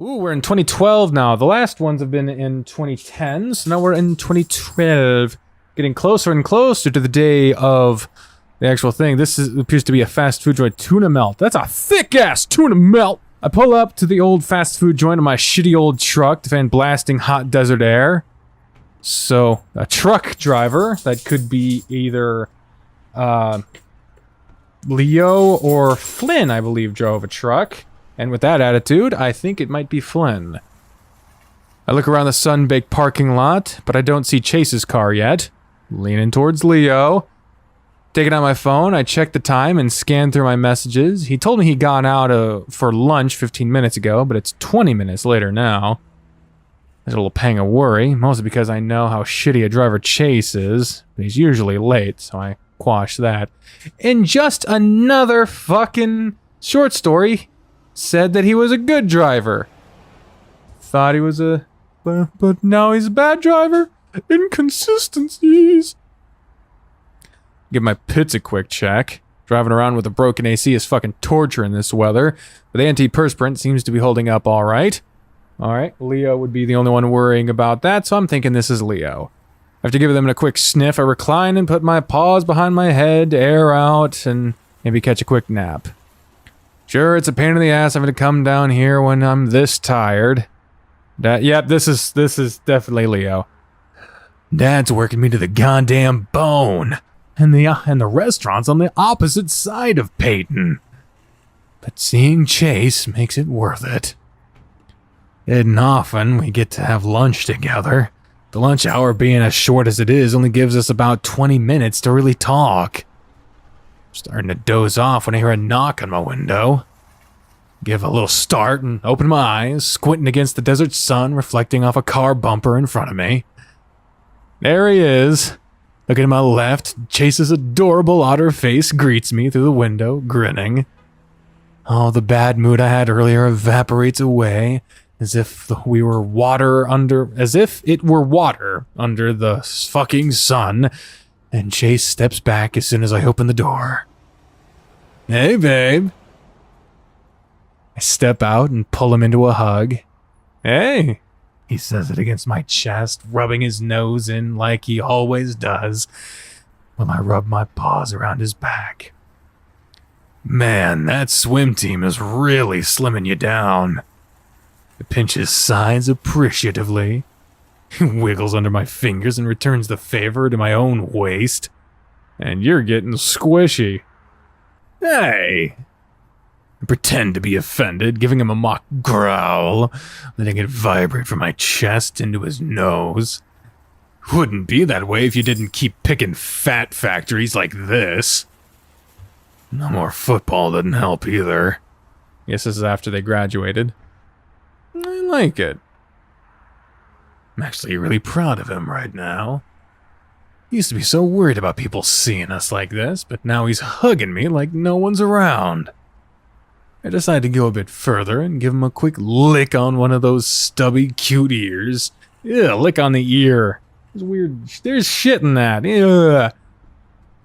Ooh, we're in 2012 now. The last ones have been in 2010, so now we're in 2012. Getting closer and closer to the day of the actual thing. This appears to be a fast food joint. Tuna melt. That's a thick-ass tuna melt! I pull up to the old fast food joint in my shitty old truck to fan blasting hot desert air. So, a truck driver that could be either Leo or Flynn, I believe, drove a truck. And with that attitude, I think it might be Flynn. I look around the sun-baked parking lot, but I don't see Chase's car yet. Leaning towards Leo. Taking out my phone, I check the time and scan through my messages. He told me he'd gone out for lunch 15 minutes ago, but it's 20 minutes later now. There's a little pang of worry, mostly because I know how shitty a driver Chase is, but he's usually late, so I quash that. And just another fucking short story said that he was a good driver. Thought he was but now he's a bad driver? Inconsistencies. Give my pits a quick check. Driving around with a broken AC is fucking torture in this weather, but the antiperspirant seems to be holding up alright. Alright, Leo would be the only one worrying about that, so I'm thinking this is Leo. After giving them a quick sniff, I recline and put my paws behind my head, air out, and maybe catch a quick nap. Sure, it's a pain in the ass having to come down here when I'm this tired. Yep, this is definitely Leo. Dad's working me to the goddamn bone. And the restaurant's on the opposite side of Peyton. But seeing Chase makes it worth it. And often we get to have lunch together. The lunch hour being as short as it is only gives us about 20 minutes to really talk. Starting to doze off when I hear a knock on my window. Give a little start and open my eyes, squinting against the desert sun reflecting off a car bumper in front of me. There he is. Looking to my left, Chase's adorable otter face greets me through the window, grinning. Oh, the bad mood I had earlier evaporates away, as if it were water under the fucking sun, and Chase steps back as soon as I open the door. Hey, babe. I step out and pull him into a hug. Hey. He says it against my chest, rubbing his nose in like he always does, while I rub my paws around his back. Man, that swim team is really slimming you down. I pinch his sides appreciatively. He wiggles under my fingers and returns the favor to my own waist. And you're getting squishy. Hey! I pretend to be offended, giving him a mock growl, letting it vibrate from my chest into his nose. Wouldn't be that way if you didn't keep picking fat factories like this. No more football didn't help either. Guess this is after they graduated. I like it. I'm actually really proud of him right now. He used to be so worried about people seeing us like this, but now he's hugging me like no one's around. I decided to go a bit further and give him a quick lick on one of those stubby, cute ears. Yeah, lick on the ear. It's weird. There's shit in that. Yeah.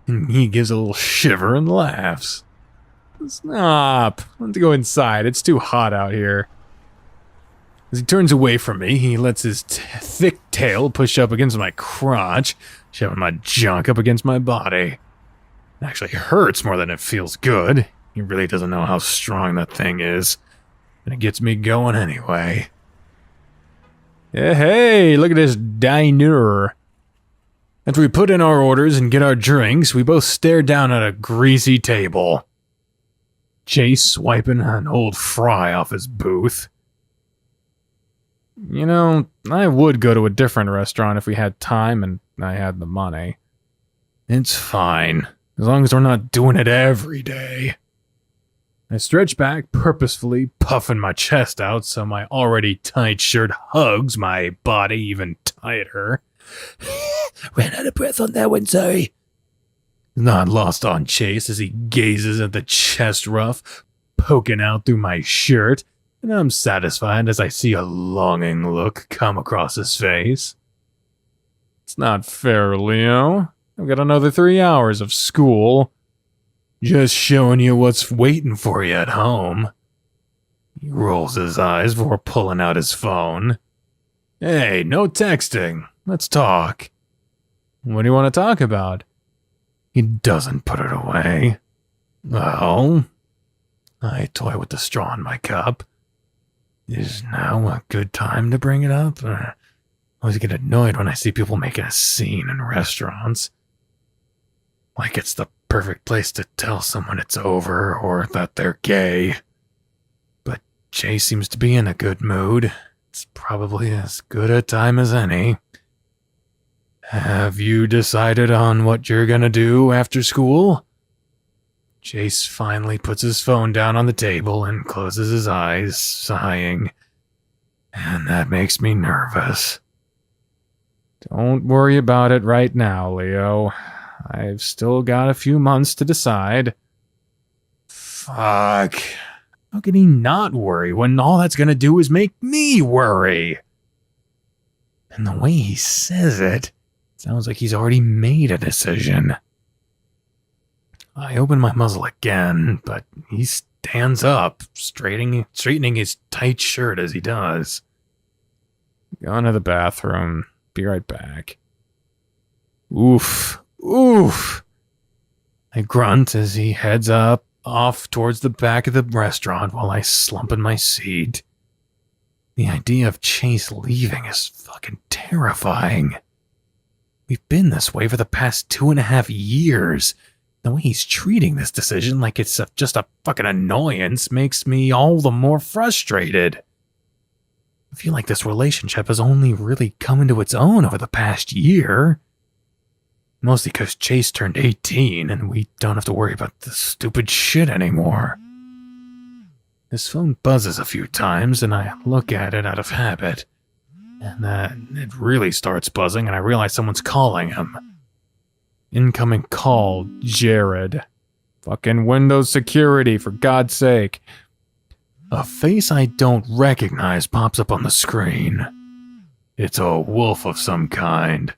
And he gives a little shiver and laughs. Stop. I want to go inside. It's too hot out here. As he turns away from me, he lets his thick tail push up against my crotch, shoving my junk up against my body. It actually hurts more than it feels good. He really doesn't know how strong that thing is. And it gets me going anyway. Yeah, hey, look at this diner. After we put in our orders and get our drinks, we both stare down at a greasy table. Chase swiping an old fry off his booth. You know, I would go to a different restaurant if we had time and I had the money. It's fine, as long as we're not doing it every day. I stretch back, purposefully puffing my chest out so my already tight shirt hugs my body even tighter. Ran out of breath on that one, sorry. Not lost on Chase as he gazes at the chest ruff poking out through my shirt, and I'm satisfied as I see a longing look come across his face. It's not fair, Leo. I've got another 3 hours of school. Just showing you what's waiting for you at home. He rolls his eyes before pulling out his phone. Hey, no texting. Let's talk. What do you want to talk about? He doesn't put it away. Well, I toy with the straw in my cup. Is now a good time to bring it up? I always get annoyed when I see people making a scene in restaurants. Like it's the perfect place to tell someone it's over or that they're gay. But Jay seems to be in a good mood. It's probably as good a time as any. Have you decided on what you're gonna do after school? Chase finally puts his phone down on the table and closes his eyes, sighing. And that makes me nervous. Don't worry about it right now, Leo. I've still got a few months to decide. Fuck. How can he not worry when all that's gonna do is make me worry? And the way he says it, sounds like he's already made a decision. I open my muzzle again, but he stands up, straightening his tight shirt as he does. Going to the bathroom. Be right back. Oof. Oof. I grunt as he heads off towards the back of the restaurant while I slump in my seat. The idea of Chase leaving is fucking terrifying. We've been this way for the past 2.5 years. The way he's treating this decision like it's just a fucking annoyance makes me all the more frustrated. I feel like this relationship has only really come into its own over the past year. Mostly because Chase turned 18 and we don't have to worry about this stupid shit anymore. His phone buzzes a few times and I look at it out of habit. And then it really starts buzzing and I realize someone's calling him. Incoming call, Jared. Fucking Windows security, for God's sake. A face I don't recognize pops up on the screen. It's a wolf of some kind.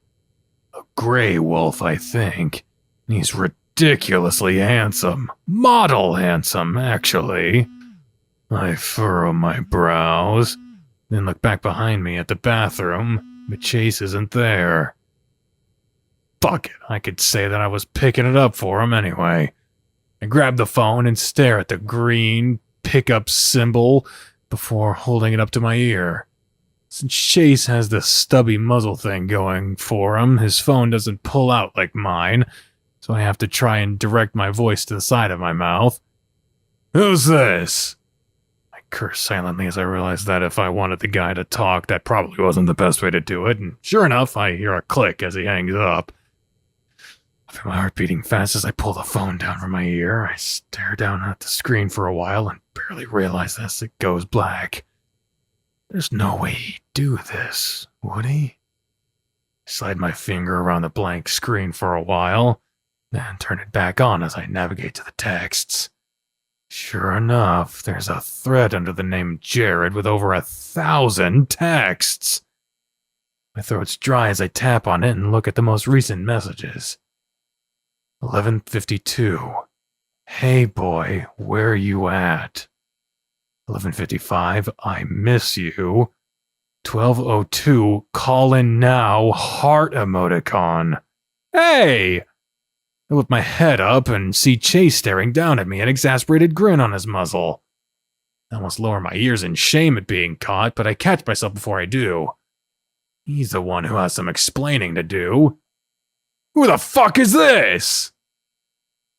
A gray wolf, I think. He's ridiculously handsome. Model handsome, actually. I furrow my brows, then look back behind me at the bathroom, but Chase isn't there. Fuck it, I could say that I was picking it up for him anyway. I grab the phone and stare at the green pickup symbol before holding it up to my ear. Since Chase has the stubby muzzle thing going for him, his phone doesn't pull out like mine, so I have to try and direct my voice to the side of my mouth. Who's this? I curse silently as I realize that if I wanted the guy to talk, that probably wasn't the best way to do it, and sure enough, I hear a click as he hangs up. I feel my heart beating fast as I pull the phone down from my ear. I stare down at the screen for a while and barely realize as it goes black. There's no way he'd do this, would he? I slide my finger around the blank screen for a while, then turn it back on as I navigate to the texts. Sure enough, there's a thread under the name Jared with over 1,000 texts. My throat's dry as I tap on it and look at the most recent messages. 11:52. Hey boy, where you at? 11:55. I miss you. 12:02. Call in now. Heart emoticon. Hey! I whip my head up and see Chase staring down at me, an exasperated grin on his muzzle. I almost lower my ears in shame at being caught, but I catch myself before I do. He's the one who has some explaining to do. Who the fuck is this?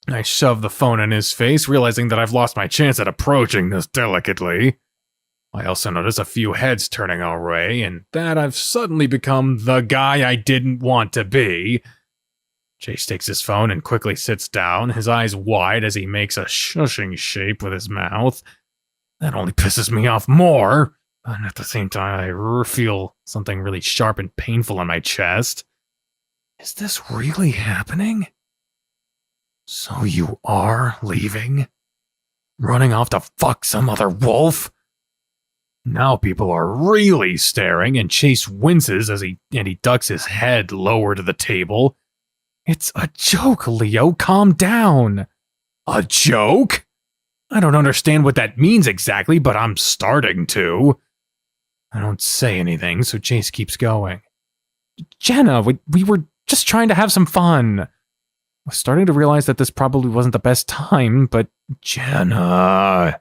I shove the phone in his face, realizing that I've lost my chance at approaching this delicately. I also notice a few heads turning our way, and that I've suddenly become the guy I didn't want to be. Chase takes his phone and quickly sits down, his eyes wide as he makes a shushing shape with his mouth. That only pisses me off more, but at the same time I feel something really sharp and painful in my chest. Is this really happening? So you are leaving? Running off to fuck some other wolf? Now people are really staring, and Chase winces as he ducks his head lower to the table. It's a joke, Leo. Calm down. A joke? I don't understand what that means exactly, but I'm starting to. I don't say anything, so Chase keeps going. Jenna, we were just trying to have some fun. I was starting to realize that this probably wasn't the best time, but Jenna...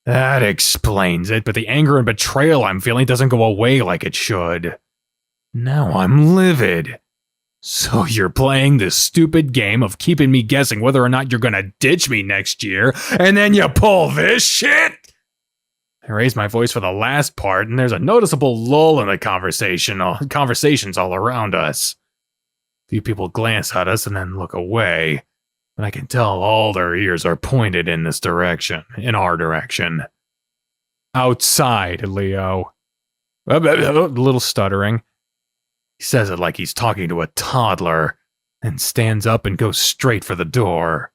That explains it, but the anger and betrayal I'm feeling doesn't go away like it should. Now I'm livid. So you're playing this stupid game of keeping me guessing whether or not you're gonna ditch me next year, and then you pull this shit? I raise my voice for the last part, and there's a noticeable lull in the conversations all around us. A few people glance at us and then look away, but I can tell all their ears are pointed in this direction, in our direction. Outside, Leo. A little stuttering. He says it like he's talking to a toddler, and stands up and goes straight for the door.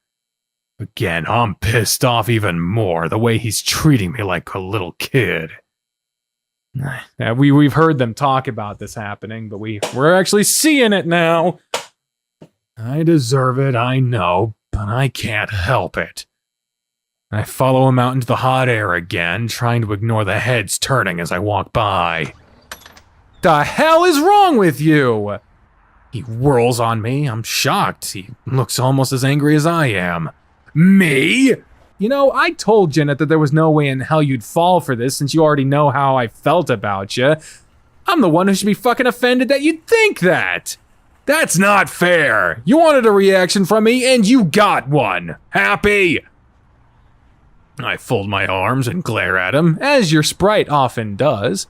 Again, I'm pissed off even more, the way he's treating me like a little kid. We've heard them talk about this happening, but we're actually seeing it now. I deserve it, I know, but I can't help it. I follow him out into the hot air again, trying to ignore the heads turning as I walk by. The hell is wrong with you? He whirls on me. I'm shocked. He looks almost as angry as I am. Me? You know, I told Janet that there was no way in hell you'd fall for this since you already know how I felt about you. I'm the one who should be fucking offended that you'd think that. That's not fair. You wanted a reaction from me and you got one. Happy? I fold my arms and glare at him, as your sprite often does.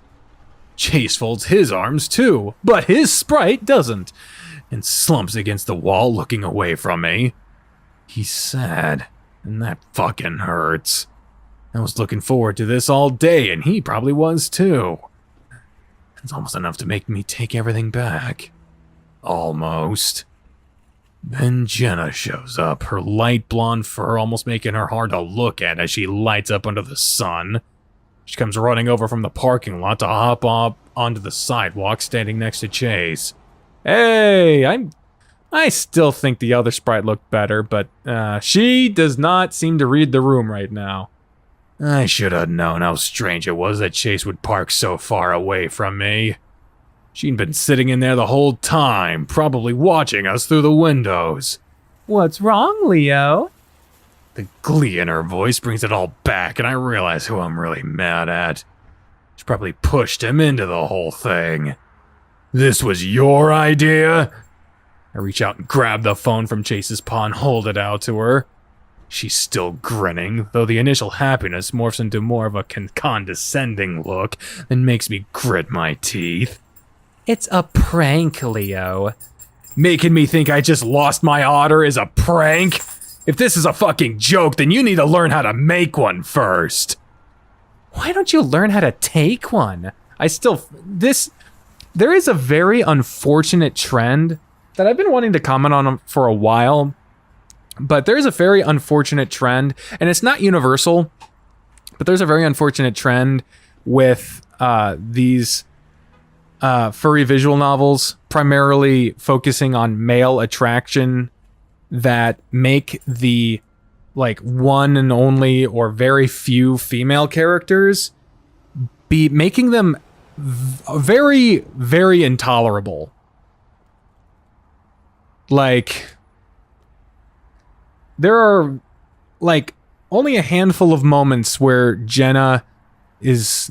Chase folds his arms too, but his sprite doesn't, and slumps against the wall looking away from me. He's sad, and that fucking hurts. I was looking forward to this all day, and he probably was too. It's almost enough to make me take everything back. Almost. Then Jenna shows up, her light blonde fur almost making her hard to look at as she lights up under the sun. She comes running over from the parking lot to hop up onto the sidewalk standing next to Chase. Hey, I still think the other sprite looked better, but she does not seem to read the room right now. I should have known how strange it was that Chase would park so far away from me. She'd been sitting in there the whole time, probably watching us through the windows. What's wrong, Leo? The glee in her voice brings it all back, and I realize who I'm really mad at. She probably pushed him into the whole thing. This was your idea? I reach out and grab the phone from Chase's paw and hold it out to her. She's still grinning, though the initial happiness morphs into more of a condescending look that makes me grit my teeth. It's a prank, Leo. Making me think I just lost my otter is a prank? If this is a fucking joke, then you need to learn how to make one first. Why don't you learn how to take one? There is a very unfortunate trend that I've been wanting to comment on for a while, but there's a very unfortunate trend, and it's not universal, but there's a very unfortunate trend with these furry visual novels, primarily focusing on male attraction, that make the one and only or very few female characters be making them very, very intolerable. There are only a handful of moments where Jenna is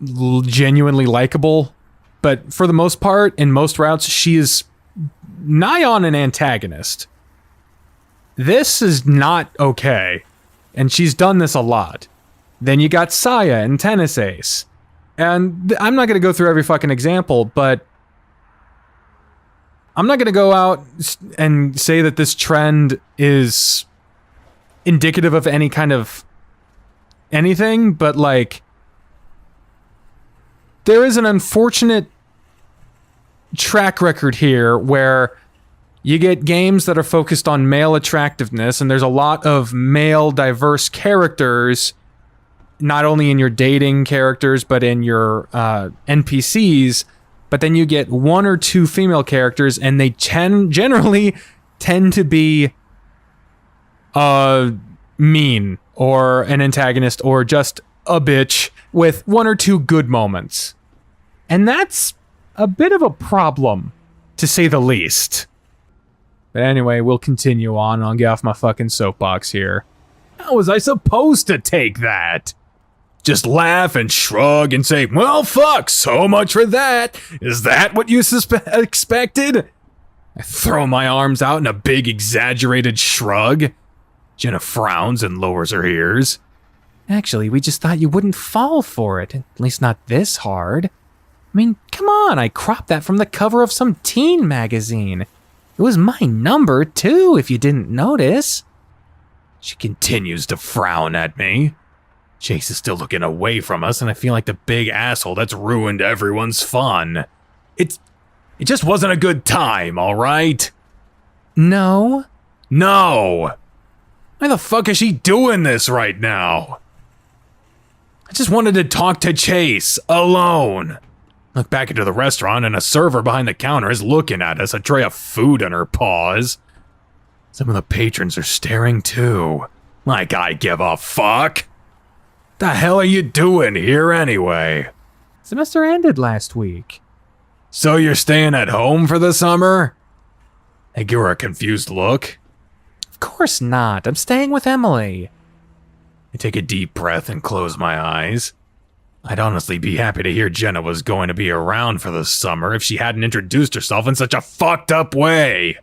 genuinely likable, but for the most part, in most routes, she is nigh on an antagonist. This is not okay, and she's done this a lot. Then you got Saya and Tennis Ace, and I'm not going to go through every fucking example, but I'm not going to go out and say that this trend is indicative of any kind of anything, but there is an unfortunate track record here where you get games that are focused on male attractiveness, and there's a lot of male diverse characters, not only in your dating characters, but in your NPCs, but then you get one or two female characters, and they generally tend to be mean or an antagonist or just a bitch with one or two good moments. And that's a bit of a problem, to say the least. But anyway, we'll continue on. I'll get off my fucking soapbox here. How was I supposed to take that? Just laugh and shrug and say, well, fuck, so much for that. Is that what you expected? I throw my arms out in a big exaggerated shrug. Jenna frowns and lowers her ears. Actually, we just thought you wouldn't fall for it. At least not this hard. I mean, come on, I cropped that from the cover of some teen magazine. It was my number, too, if you didn't notice. She continues to frown at me. Chase is still looking away from us, and I feel like the big asshole that's ruined everyone's fun. It just wasn't a good time, all right? No. No! Why the fuck is she doing this right now? I just wanted to talk to Chase, alone. Look back into the restaurant, and a server behind the counter is looking at us, a tray of food in her paws. Some of the patrons are staring too. Like I give a fuck. The hell are you doing here anyway? Semester ended last week. So you're staying at home for the summer? I give her a confused look. Of course not. I'm staying with Emily. I take a deep breath and close my eyes. I'd honestly be happy to hear Jenna was going to be around for the summer if she hadn't introduced herself in such a fucked up way.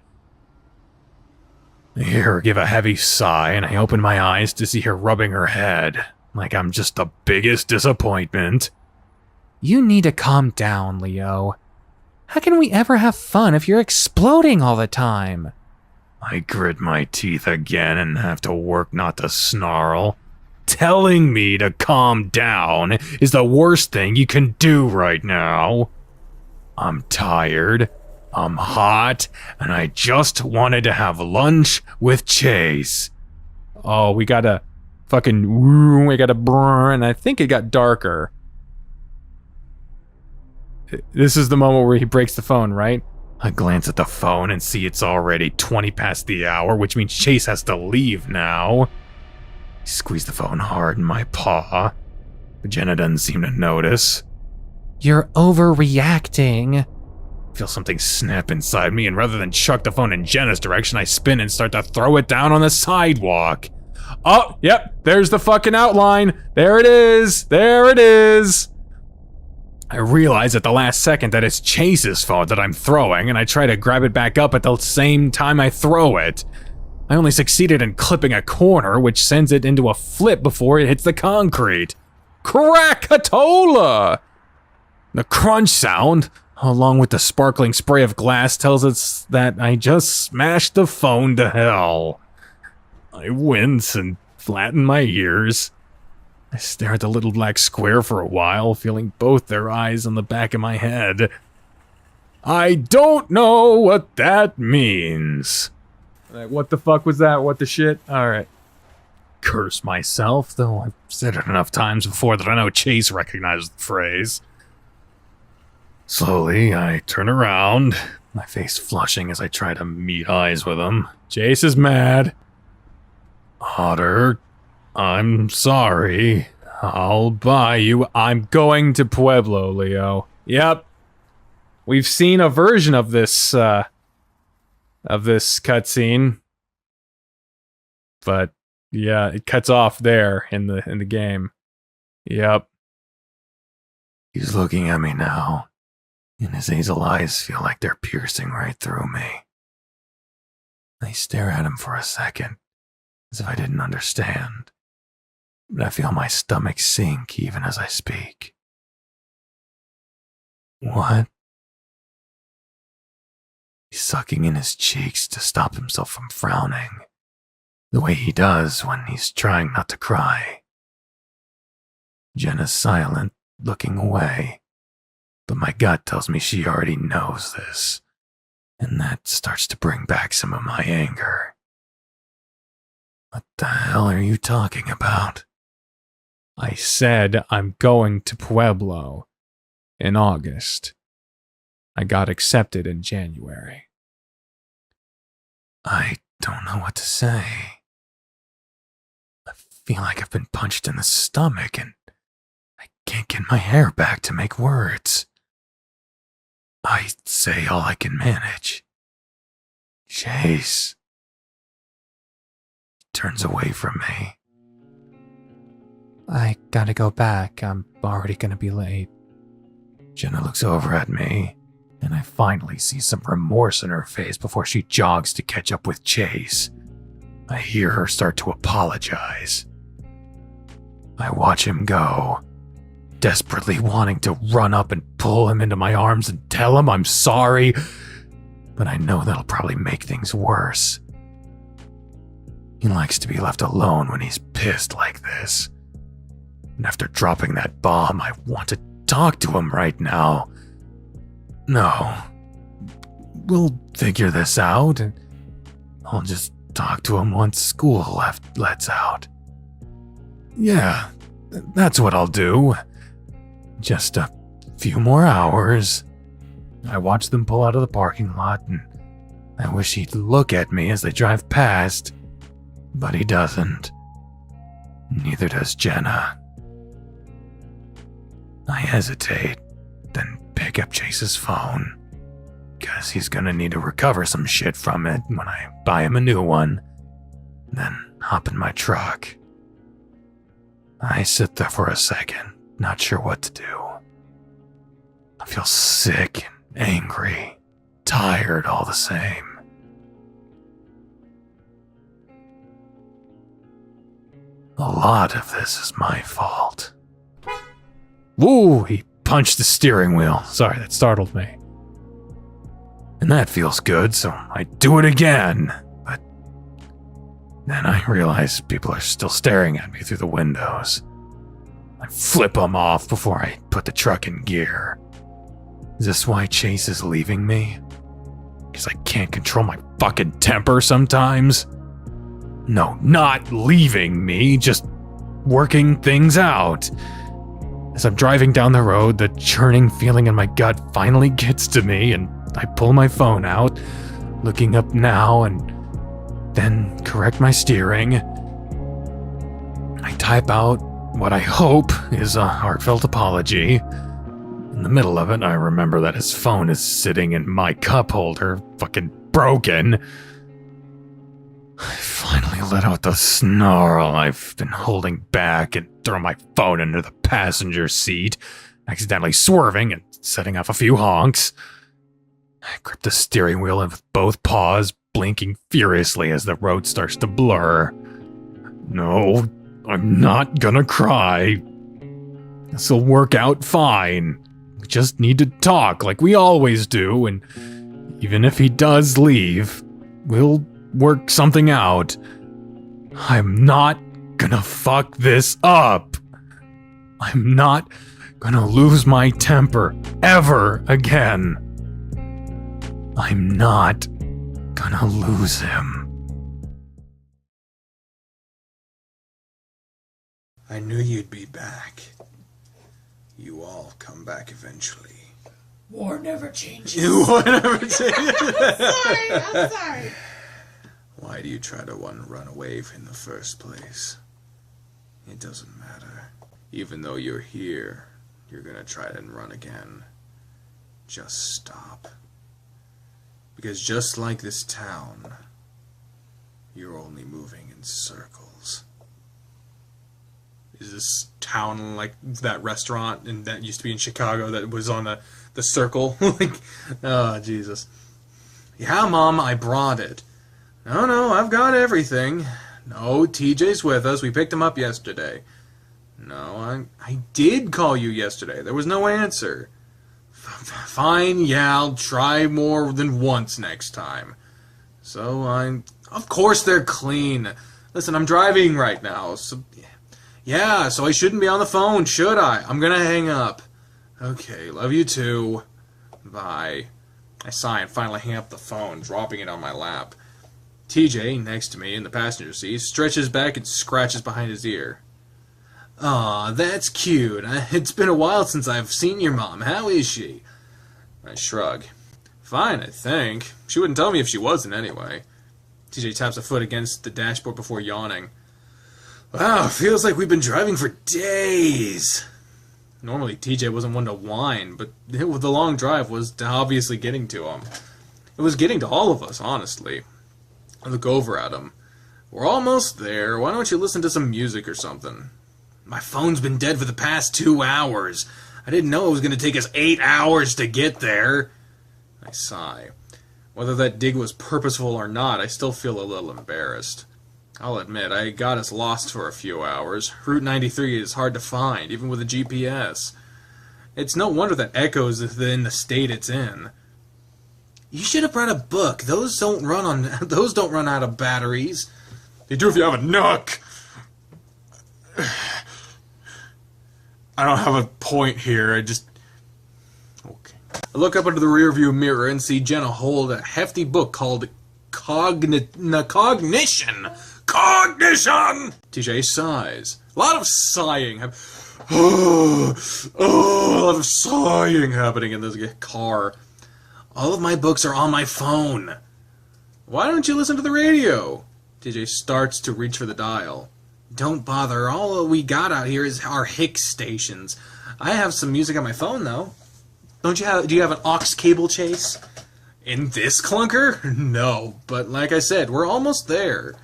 I hear her give a heavy sigh, and I open my eyes to see her rubbing her head, like I'm just the biggest disappointment. You need to calm down, Leo. How can we ever have fun if you're exploding all the time? I grit my teeth again and have to work not to snarl. Telling me to calm down is the worst thing you can do right now. I'm tired, I'm hot, and I just wanted to have lunch with Chase. Oh, we gotta burn. I think it got darker. This is the moment where he breaks the phone, right? I glance at the phone and see it's already 20 past the hour, which means Chase has to leave now. I squeeze the phone hard in my paw, but Jenna doesn't seem to notice. You're overreacting. I feel something snap inside me, and rather than chuck the phone in Jenna's direction, I spin and start to throw it down on the sidewalk. Oh, yep, there's the fucking outline. There it is. There it is. I realize at the last second that it's Chase's phone that I'm throwing, and I try to grab it back up at the same time I throw it. I only succeeded in clipping a corner, which sends it into a flip before it hits the concrete. Krakatoa! The crunch sound, along with the sparkling spray of glass, tells us that I just smashed the phone to hell. I wince and flatten my ears. I stare at the little black square for a while, feeling both their eyes on the back of my head. I don't know what that means. Like, what the fuck was that? What the shit? Alright. Curse myself, though I've said it enough times before that I know Chase recognizes the phrase. Slowly, I turn around, my face flushing as I try to meet eyes with him. Chase is mad. Otter, I'm sorry. I'll buy you. I'm going to Pueblo, Leo. Yep. We've seen a version of this cutscene. But yeah, it cuts off there in the game. Yep. He's looking at me now, and his hazel eyes feel like they're piercing right through me. I stare at him for a second, as if I didn't understand, but I feel my stomach sink even as I speak. What? He's sucking in his cheeks to stop himself from frowning, the way he does when he's trying not to cry. Jenna's silent, looking away, but my gut tells me she already knows this, and that starts to bring back some of my anger. What the hell are you talking about? I said I'm going to Pueblo in August. I got accepted in January. I don't know what to say. feel like I've been punched in the stomach and I can't get my hair back to make words. I say all I can manage. Chase. He turns away from me. I gotta go back. I'm already gonna be late. Jenna looks over at me, and I finally see some remorse in her face before she jogs to catch up with Chase. I hear her start to apologize. I watch him go, desperately wanting to run up and pull him into my arms and tell him I'm sorry, but I know that'll probably make things worse. He likes to be left alone when he's pissed like this. And after dropping that bomb, I want to talk to him right now. No. We'll figure this out, and I'll just talk to him once school lets out. Yeah, that's what I'll do. Just a few more hours. I watch them pull out of the parking lot, and I wish he'd look at me as they drive past, but he doesn't. Neither does Jenna. I hesitate, then pick up Chase's phone, because he's gonna need to recover some shit from it when I buy him a new one, then hop in my truck. I sit there for a second, not sure what to do. I feel sick and angry, tired all the same. A lot of this is my fault. Woo! He punched the steering wheel. Sorry, that startled me. And that feels good, so I do it again. But then I realize people are still staring at me through the windows. I flip them off before I put the truck in gear. Is this why Chase is leaving me? Because I can't control my fucking temper sometimes? No, not leaving me, just working things out. As I'm driving down the road, the churning feeling in my gut finally gets to me, and I pull my phone out, looking up now and then correct my steering. I type out what I hope is a heartfelt apology. In the middle of it, I remember that his phone is sitting in my cup holder, fucking broken. I finally let out the snarl I've been holding back and throw my phone into the passenger seat, accidentally swerving and setting off a few honks. I grip the steering wheel with both paws, blinking furiously as the road starts to blur. No, I'm not gonna cry. This'll work out fine. We just need to talk like we always do, and even if he does leave, we'll work something out. I'm not gonna fuck this up. I'm not gonna lose my temper ever again. I'm not gonna lose him. I knew you'd be back. You all come back eventually. War never changes. War never changes. I'm sorry. Why do you try to run away in the first place? It doesn't matter. Even though you're here, you're gonna try and run again. Just stop. Because just like this town, you're only moving in circles. Is this town like that restaurant and that used to be in Chicago that was on the circle? Like, oh, Jesus. Yeah, Mom, I brought it. No, I've got everything. No, TJ's with us. We picked him up yesterday. No, I did call you yesterday. There was no answer. Fine, yeah, I'll try more than once next time. So, of course they're clean. Listen, I'm driving right now, so... Yeah, so I shouldn't be on the phone, should I? I'm gonna hang up. Okay, love you too. Bye. I sigh and finally hang up the phone, dropping it on my lap. TJ, next to me in the passenger seat, stretches back and scratches behind his ear. Aw, that's cute. It's been a while since I've seen your mom. How is she? I shrug. Fine, I think. She wouldn't tell me if she wasn't, anyway. TJ taps a foot against the dashboard before yawning. Wow, feels like we've been driving for days. Normally TJ wasn't one to whine, but the long drive was obviously getting to him. It was getting to all of us, honestly. I look over at him. We're almost there. Why don't you listen to some music or something? My phone's been dead for the past 2 hours. I didn't know it was going to take us 8 hours to get there. I sigh. Whether that dig was purposeful or not, I still feel a little embarrassed. I'll admit, I got us lost for a few hours. Route 93 is hard to find, even with a GPS. It's no wonder that Echo's in the state it's in. You should have brought a book. Those don't run out of batteries. They do if you have a nook. I don't have a point here. Okay. I look up into the rearview mirror and see Jenna hold a hefty book called Cognition. Cognition! TJ sighs. A lot of sighing. A lot of sighing happening in this car. All of my books are on my phone. Why don't you listen to the radio? TJ starts to reach for the dial. Don't bother. All we got out here is our Hicks stations. I have some music on my phone, though. Do you have an aux cable, Chase? In this clunker? No, but like I said, we're almost there.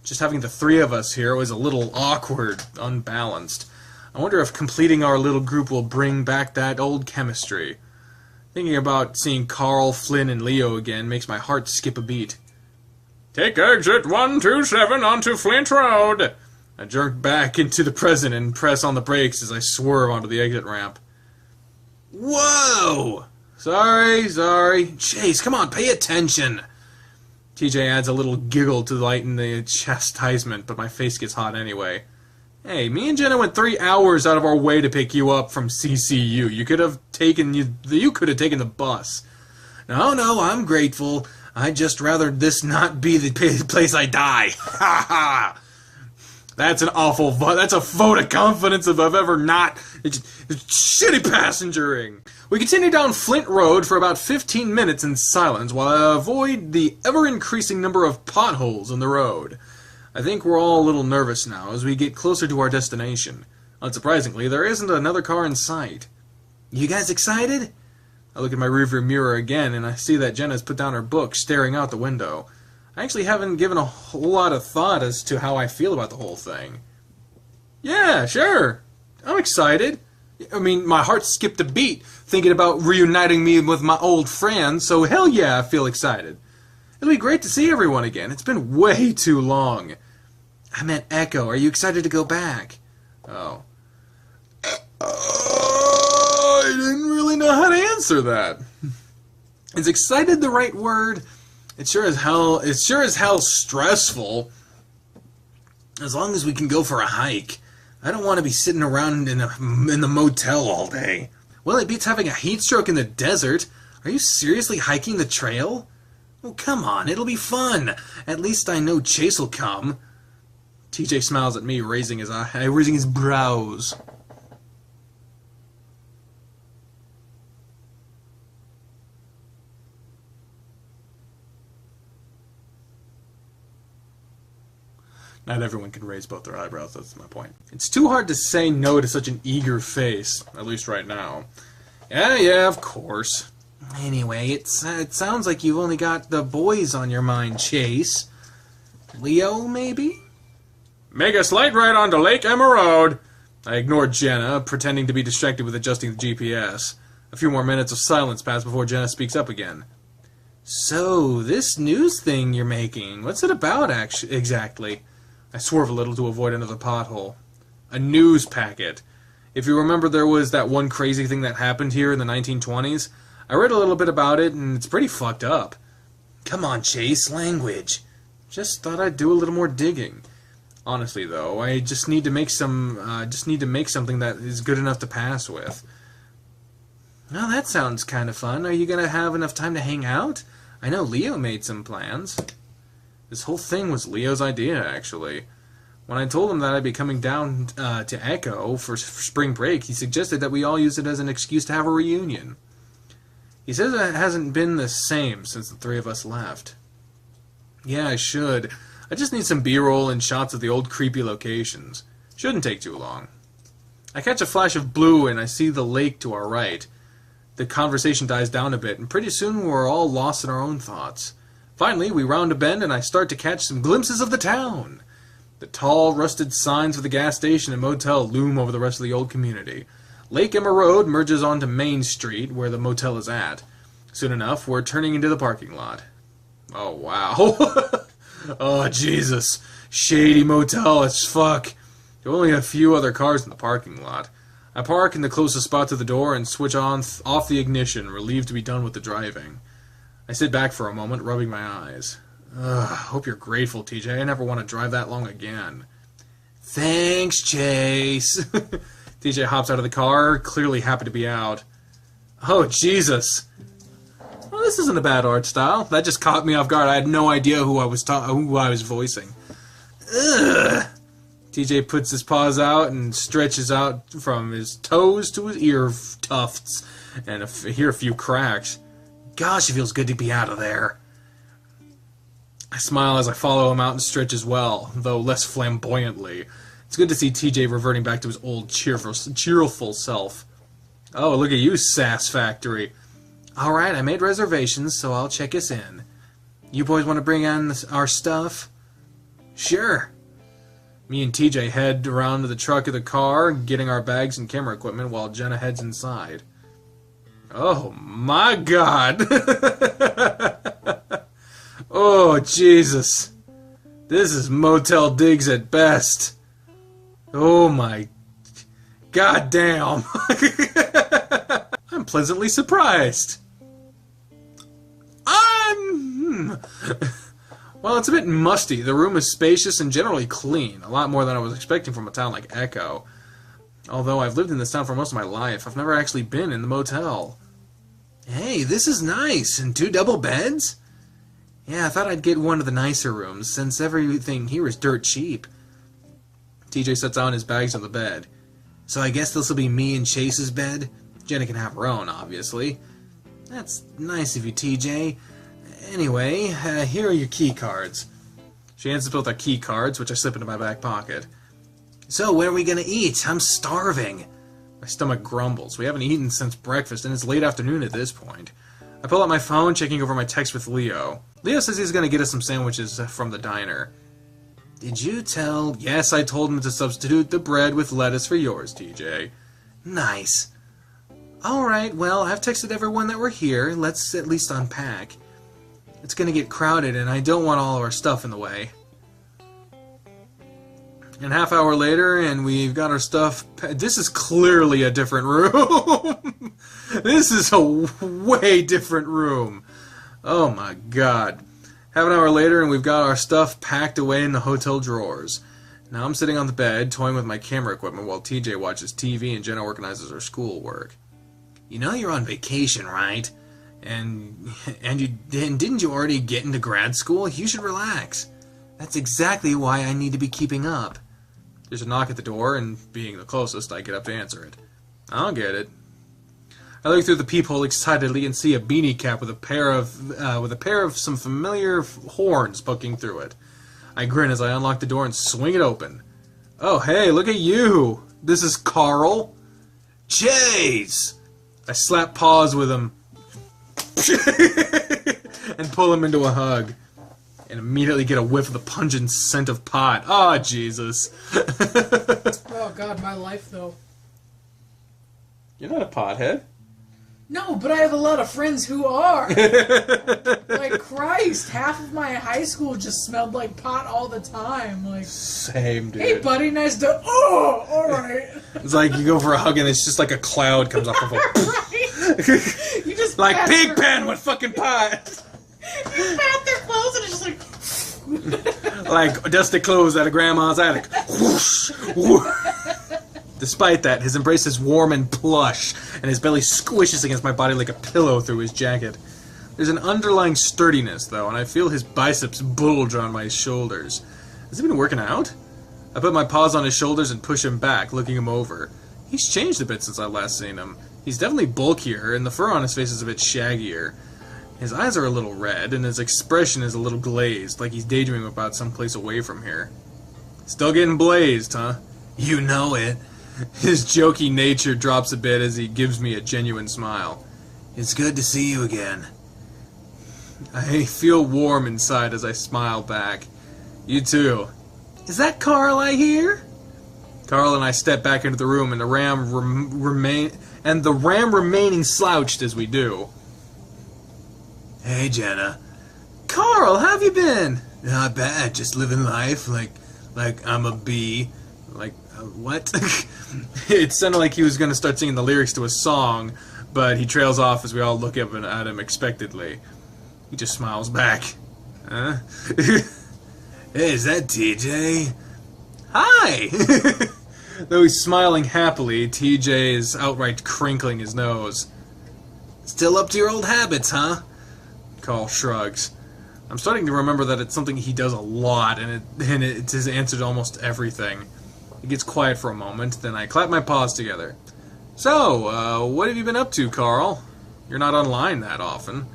Just having the three of us here was a little awkward, unbalanced. I wonder if completing our little group will bring back that old chemistry. Thinking about seeing Carl, Flynn, and Leo again makes my heart skip a beat. Take exit 127 onto Flint Road. I jerk back into the present and press on the brakes as I swerve onto the exit ramp. Whoa! Sorry. Chase, come on, pay attention. TJ adds a little giggle to lighten the chastisement, but my face gets hot anyway. Hey, me and Jenna went 3 hours out of our way to pick you up from CCU. You could have taken the bus. No, I'm grateful. I'd just rather this not be the place I die. Ha ha! That's a vote of confidence if I've ever not. It's shitty passengering. We continue down Flint Road for about 15 minutes in silence while I avoid the ever-increasing number of potholes in the road. I think we're all a little nervous now as we get closer to our destination. Unsurprisingly, there isn't another car in sight. You guys excited? I look at my rearview mirror again and I see that Jenna's put down her book, staring out the window. I actually haven't given a whole lot of thought as to how I feel about the whole thing. Yeah, sure. I'm excited. I mean, my heart skipped a beat thinking about reuniting me with my old friends, so hell yeah, I feel excited. It'll be great to see everyone again. It's been way too long. I meant Echo. Are you excited to go back? Oh. I didn't really know how to answer that. Is excited the right word? It's sure as hell stressful. As long as we can go for a hike. I don't want to be sitting around in the motel all day. Well, it beats having a heat stroke in the desert. Are you seriously hiking the trail? Oh, come on, it'll be fun. At least I know Chase will come. TJ smiles at me, raising his brows. Not everyone can raise both their eyebrows, that's my point. It's too hard to say no to such an eager face, at least right now. Yeah, of course. Anyway, it sounds like you've only got the boys on your mind, Chase. Leo, maybe? Make a slight right onto Lake Emma Road. I ignore Jenna, pretending to be distracted with adjusting the GPS. A few more minutes of silence pass before Jenna speaks up again. So, this news thing you're making, what's it about exactly? I swerve a little to avoid another pothole. A news packet. If you remember, there was that one crazy thing that happened here in the 1920s. I read a little bit about it, and it's pretty fucked up. Come on, Chase, language. Just thought I'd do a little more digging. Honestly, though, I just need to make something that is good enough to pass with. Well, that sounds kind of fun. Are you gonna have enough time to hang out? I know Leo made some plans. This whole thing was Leo's idea, actually. When I told him that I'd be coming down to Echo for spring break, he suggested that we all use it as an excuse to have a reunion. He says it hasn't been the same since the three of us left. Yeah, I should. I just need some B-roll and shots of the old creepy locations. Shouldn't take too long. I catch a flash of blue and I see the lake to our right. The conversation dies down a bit, and pretty soon we're all lost in our own thoughts. Finally, we round a bend and I start to catch some glimpses of the town. The tall, rusted signs for the gas station and motel loom over the rest of the old community. Lake Emma Road merges onto Main Street, where the motel is at. Soon enough, we're turning into the parking lot. Oh, wow. Oh, Jesus. Shady motel as fuck. There are only a few other cars in the parking lot. I park in the closest spot to the door and switch off the ignition, relieved to be done with the driving. I sit back for a moment, rubbing my eyes. Hope you're grateful, TJ. I never want to drive that long again. Thanks, Chase. TJ hops out of the car, clearly happy to be out. Oh, Jesus. Well, this isn't a bad art style. That just caught me off guard. I had no idea who I was voicing. Ugh. TJ puts his paws out and stretches out from his toes to his ear tufts, and I hear a few cracks. Gosh, it feels good to be out of there. I smile as I follow him out and stretch as well, though less flamboyantly. It's good to see TJ reverting back to his old cheerful self. Oh, look at you, Sass Factory. Alright, I made reservations, so I'll check us in. You boys want to bring on our stuff? Sure. Me and TJ head around to the truck of the car, getting our bags and camera equipment while Jenna heads inside. Oh my God! Oh, Jesus. This is Motel Diggs at best. Oh my... God damn. I'm pleasantly surprised. Well, it's a bit musty. The room is spacious and generally clean. A lot more than I was expecting from a town like Echo. Although I've lived in this town for most of my life, I've never actually been in the motel. Hey, this is nice. And 2 double beds? Yeah, I thought I'd get one of the nicer rooms, since everything here is dirt cheap. TJ sets down his bags on the bed. So I guess this will be me and Chase's bed? Jenna can have her own, obviously. That's nice of you, TJ. Anyway, here are your key cards. She hands us both our key cards, which I slip into my back pocket. So, where are we gonna eat? I'm starving. My stomach grumbles. We haven't eaten since breakfast, and it's late afternoon at this point. I pull out my phone, checking over my text with Leo. Leo says he's gonna get us some sandwiches from the diner. Did you tell... Yes, I told him to substitute the bread with lettuce for yours, TJ. Nice. Alright, well, I've texted everyone that we're here. Let's at least unpack. It's gonna get crowded, and I don't want all of our stuff in the way. And a half hour later, and we've got our stuff... This is clearly a different room! This is a way different room. Oh my God. Half an hour later, and we've got our stuff packed away in the hotel drawers. Now I'm sitting on the bed, toying with my camera equipment while TJ watches TV and Jenna organizes her schoolwork. You know you're on vacation, right? And didn't you already get into grad school? You should relax. That's exactly why I need to be keeping up. There's a knock at the door, and being the closest, I get up to answer it. I'll get it. I look through the peephole excitedly and see a beanie cap with a pair of some familiar horns poking through it. I grin as I unlock the door and swing it open. Oh, hey, look at you! This is Carl. Chase! I slap paws with him and pull him into a hug. And immediately get a whiff of the pungent scent of pot. Oh, Jesus. Oh, God, my life, though. You're not a pothead. No, but I have a lot of friends who are. Like, Christ, half of my high school just smelled like pot all the time. Like, same, dude. hey, buddy, nice to... Oh, all right. It's like you go for a hug and it's just like a cloud comes off of a... Right? You just like pat Pigpen with fucking pot. You pat their clothes and it's just like... Like dusty clothes out of grandma's attic. Whoosh, whoosh. Despite that, his embrace is warm and plush, and his belly squishes against my body like a pillow through his jacket. There's an underlying sturdiness, though, and I feel his biceps bulge on my shoulders. Has he been working out? I put my paws on his shoulders and push him back, looking him over. He's changed a bit since I last seen him. He's definitely bulkier, and the fur on his face is a bit shaggier. His eyes are a little red, and his expression is a little glazed, like he's daydreaming about someplace away from here. Still getting blazed, huh? You know it. His jokey nature drops a bit as he gives me a genuine smile. It's good to see you again. I feel warm inside as I smile back. You too. Is that Carl I hear? Carl and I step back into the room, and the ram remaining slouched as we do. Hey, Jenna. Carl, how have you been? Not bad, just living life like I'm a bee. Like, what? It sounded like he was going to start singing the lyrics to a song, but he trails off as we all look up at him expectantly. He just smiles back. Huh? Hey, is that TJ? Hi! Though he's smiling happily, TJ is outright crinkling his nose. Still up to your old habits, huh? Carl shrugs. I'm starting to remember that it's something he does a lot, and it's his answer to almost everything. He gets quiet for a moment, then I clap my paws together. So, what have you been up to, Carl? You're not online that often.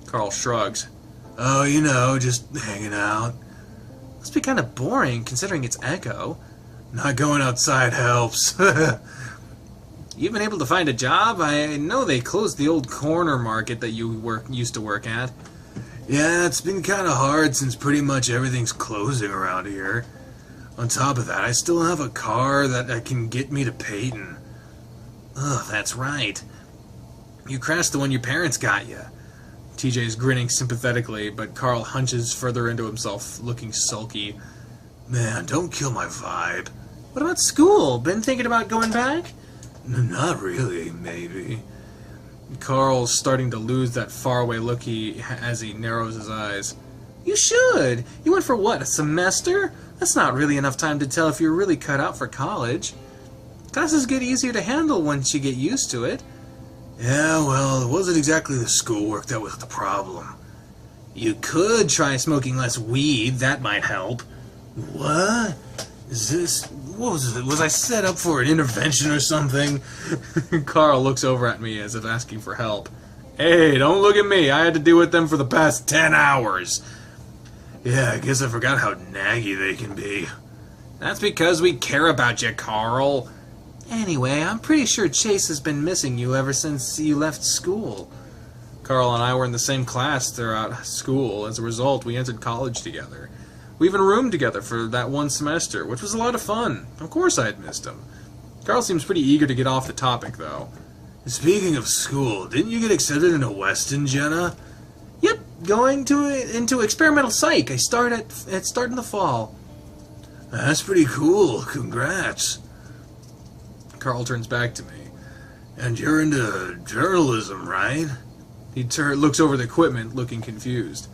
Carl shrugs. Oh, you know, just hanging out. Must be kind of boring, considering it's Echo. Not going outside helps. You been able to find a job? I know they closed the old corner market that you used to work at. Yeah, it's been kind of hard since pretty much everything's closing around here. On top of that, I still don't have a car that can get me to Peyton. Ugh, that's right. You crashed the one your parents got you. TJ's grinning sympathetically, but Carl hunches further into himself, looking sulky. Man, don't kill my vibe. What about school? Been thinking about going back? Not really, maybe. Carl's starting to lose that faraway look as he narrows his eyes. You should! You went for what, a semester? That's not really enough time to tell if you're really cut out for college. Classes get easier to handle once you get used to it. Yeah, well, it wasn't exactly the schoolwork that was the problem. You could try smoking less weed, that might help. What? What was it? Was I set up for an intervention or something? Carl looks over at me as if asking for help. Hey, don't look at me. I had to deal with them for the past 10 hours. Yeah, I guess I forgot how naggy they can be. That's because we care about you, Carl. Anyway, I'm pretty sure Chase has been missing you ever since you left school. Carl and I were in the same class throughout school. As a result, we entered college together. We even roomed together for that one semester, which was a lot of fun. Of course I had missed him. Carl seems pretty eager to get off the topic, though. Speaking of school, didn't you get accepted into Weston, Jenna? Yep, going into experimental psych. I start in the fall. That's pretty cool. Congrats. Carl turns back to me. And you're into journalism, right? He looks over the equipment, looking confused.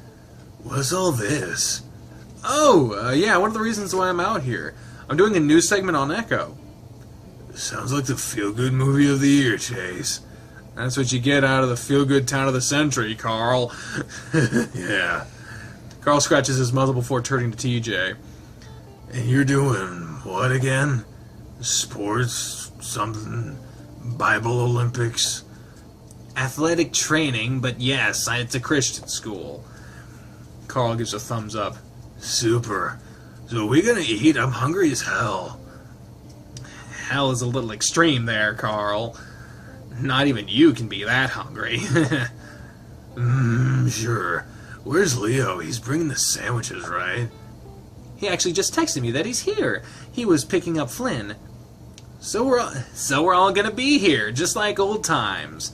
What's all this? Oh, yeah, one of the reasons why I'm out here. I'm doing a news segment on Echo. Sounds like the feel-good movie of the year, Chase. That's what you get out of the feel-good town of the century, Carl. Yeah. Carl scratches his muzzle before turning to TJ. And you're doing what again? Sports? Something? Bible Olympics? Athletic training, but yes, it's a Christian school. Carl gives a thumbs up. Super. So are we gonna eat? I'm hungry as hell. Hell is a little extreme there, Carl. Not even you can be that hungry. Sure. Where's Leo? He's bringing the sandwiches, right? He actually just texted me that he's here. He was picking up Flynn. So we're all gonna be here, just like old times.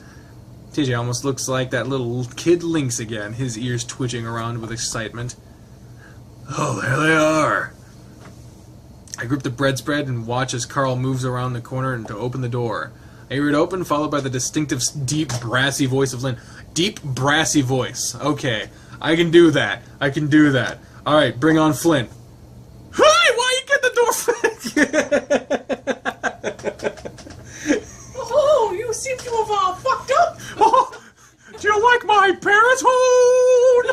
TJ almost looks like that little kid Lynx again, his ears twitching around with excitement. Oh, there they are. I grip the bread spread and watch as Carl moves around the corner and to open the door. I hear it open, followed by the distinctive, deep, brassy voice of Lynn. Deep, brassy voice. Okay, I can do that. Alright, bring on Flynn. Hi, why you get the door Oh, you seem to have fucked up. Oh, do you like my parents' home?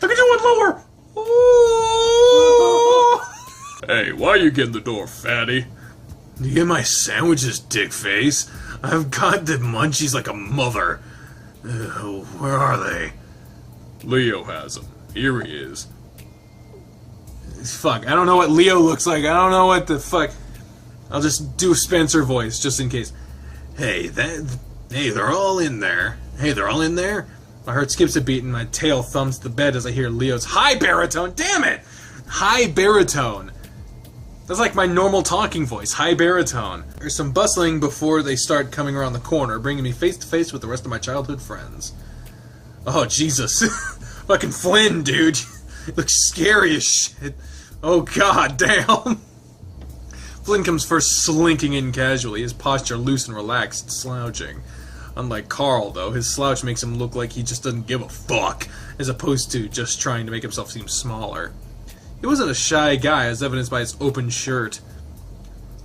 I can do it lower. Oh. Hey, why you get in the door, fatty? You get my sandwiches, dick face. I've got the munchies like a mother. Where are they? Leo has him. Here he is. Fuck, I don't know what Leo looks like. I don't know what the fuck. I'll just do Spencer voice, just in case. Hey, they're all in there. Hey, they're all in there? My heart skips a beat and my tail thumps the bed as I hear Leo's high baritone. Damn it! High baritone. That's like my normal talking voice, high baritone. There's some bustling before they start coming around the corner, bringing me face to face with the rest of my childhood friends. Oh, Jesus. Fucking Flynn, dude. He looks scary as shit. Oh, god damn. Flynn comes first slinking in casually, his posture loose and relaxed, slouching. Unlike Carl, though, his slouch makes him look like he just doesn't give a fuck, as opposed to just trying to make himself seem smaller. He wasn't a shy guy, as evidenced by his open shirt.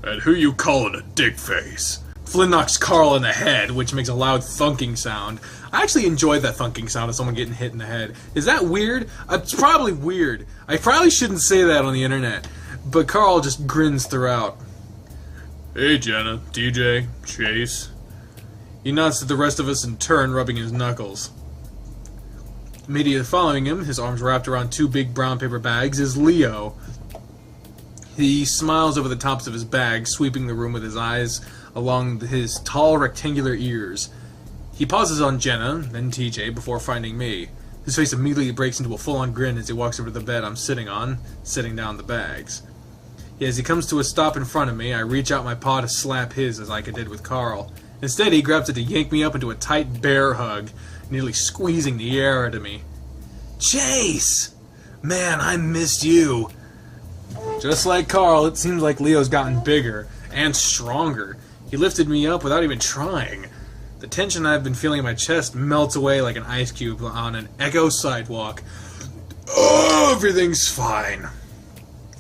And who you calling a dick face? Flynn knocks Carl in the head, which makes a loud thunking sound. I actually enjoyed that thunking sound of someone getting hit in the head. Is that weird? It's probably weird. I probably shouldn't say that on the internet. But Carl just grins throughout. Hey, Jenna, DJ, Chase. He nods to the rest of us in turn, rubbing his knuckles. Immediately following him, his arms wrapped around two big brown paper bags, is Leo. He smiles over the tops of his bags, sweeping the room with his eyes along his tall rectangular ears. He pauses on Jenna, then TJ, before finding me. His face immediately breaks into a full-on grin as he walks over to the bed I'm sitting on, setting down the bags. As he comes to a stop in front of me, I reach out my paw to slap his as like I did with Carl. Instead, he grabs it to yank me up into a tight bear hug, nearly squeezing the air out of me. Chase! Man, I missed you. Just like Carl, it seems like Leo's gotten bigger and stronger. He lifted me up without even trying. The tension I've been feeling in my chest melts away like an ice cube on an Echo sidewalk. Oh, everything's fine.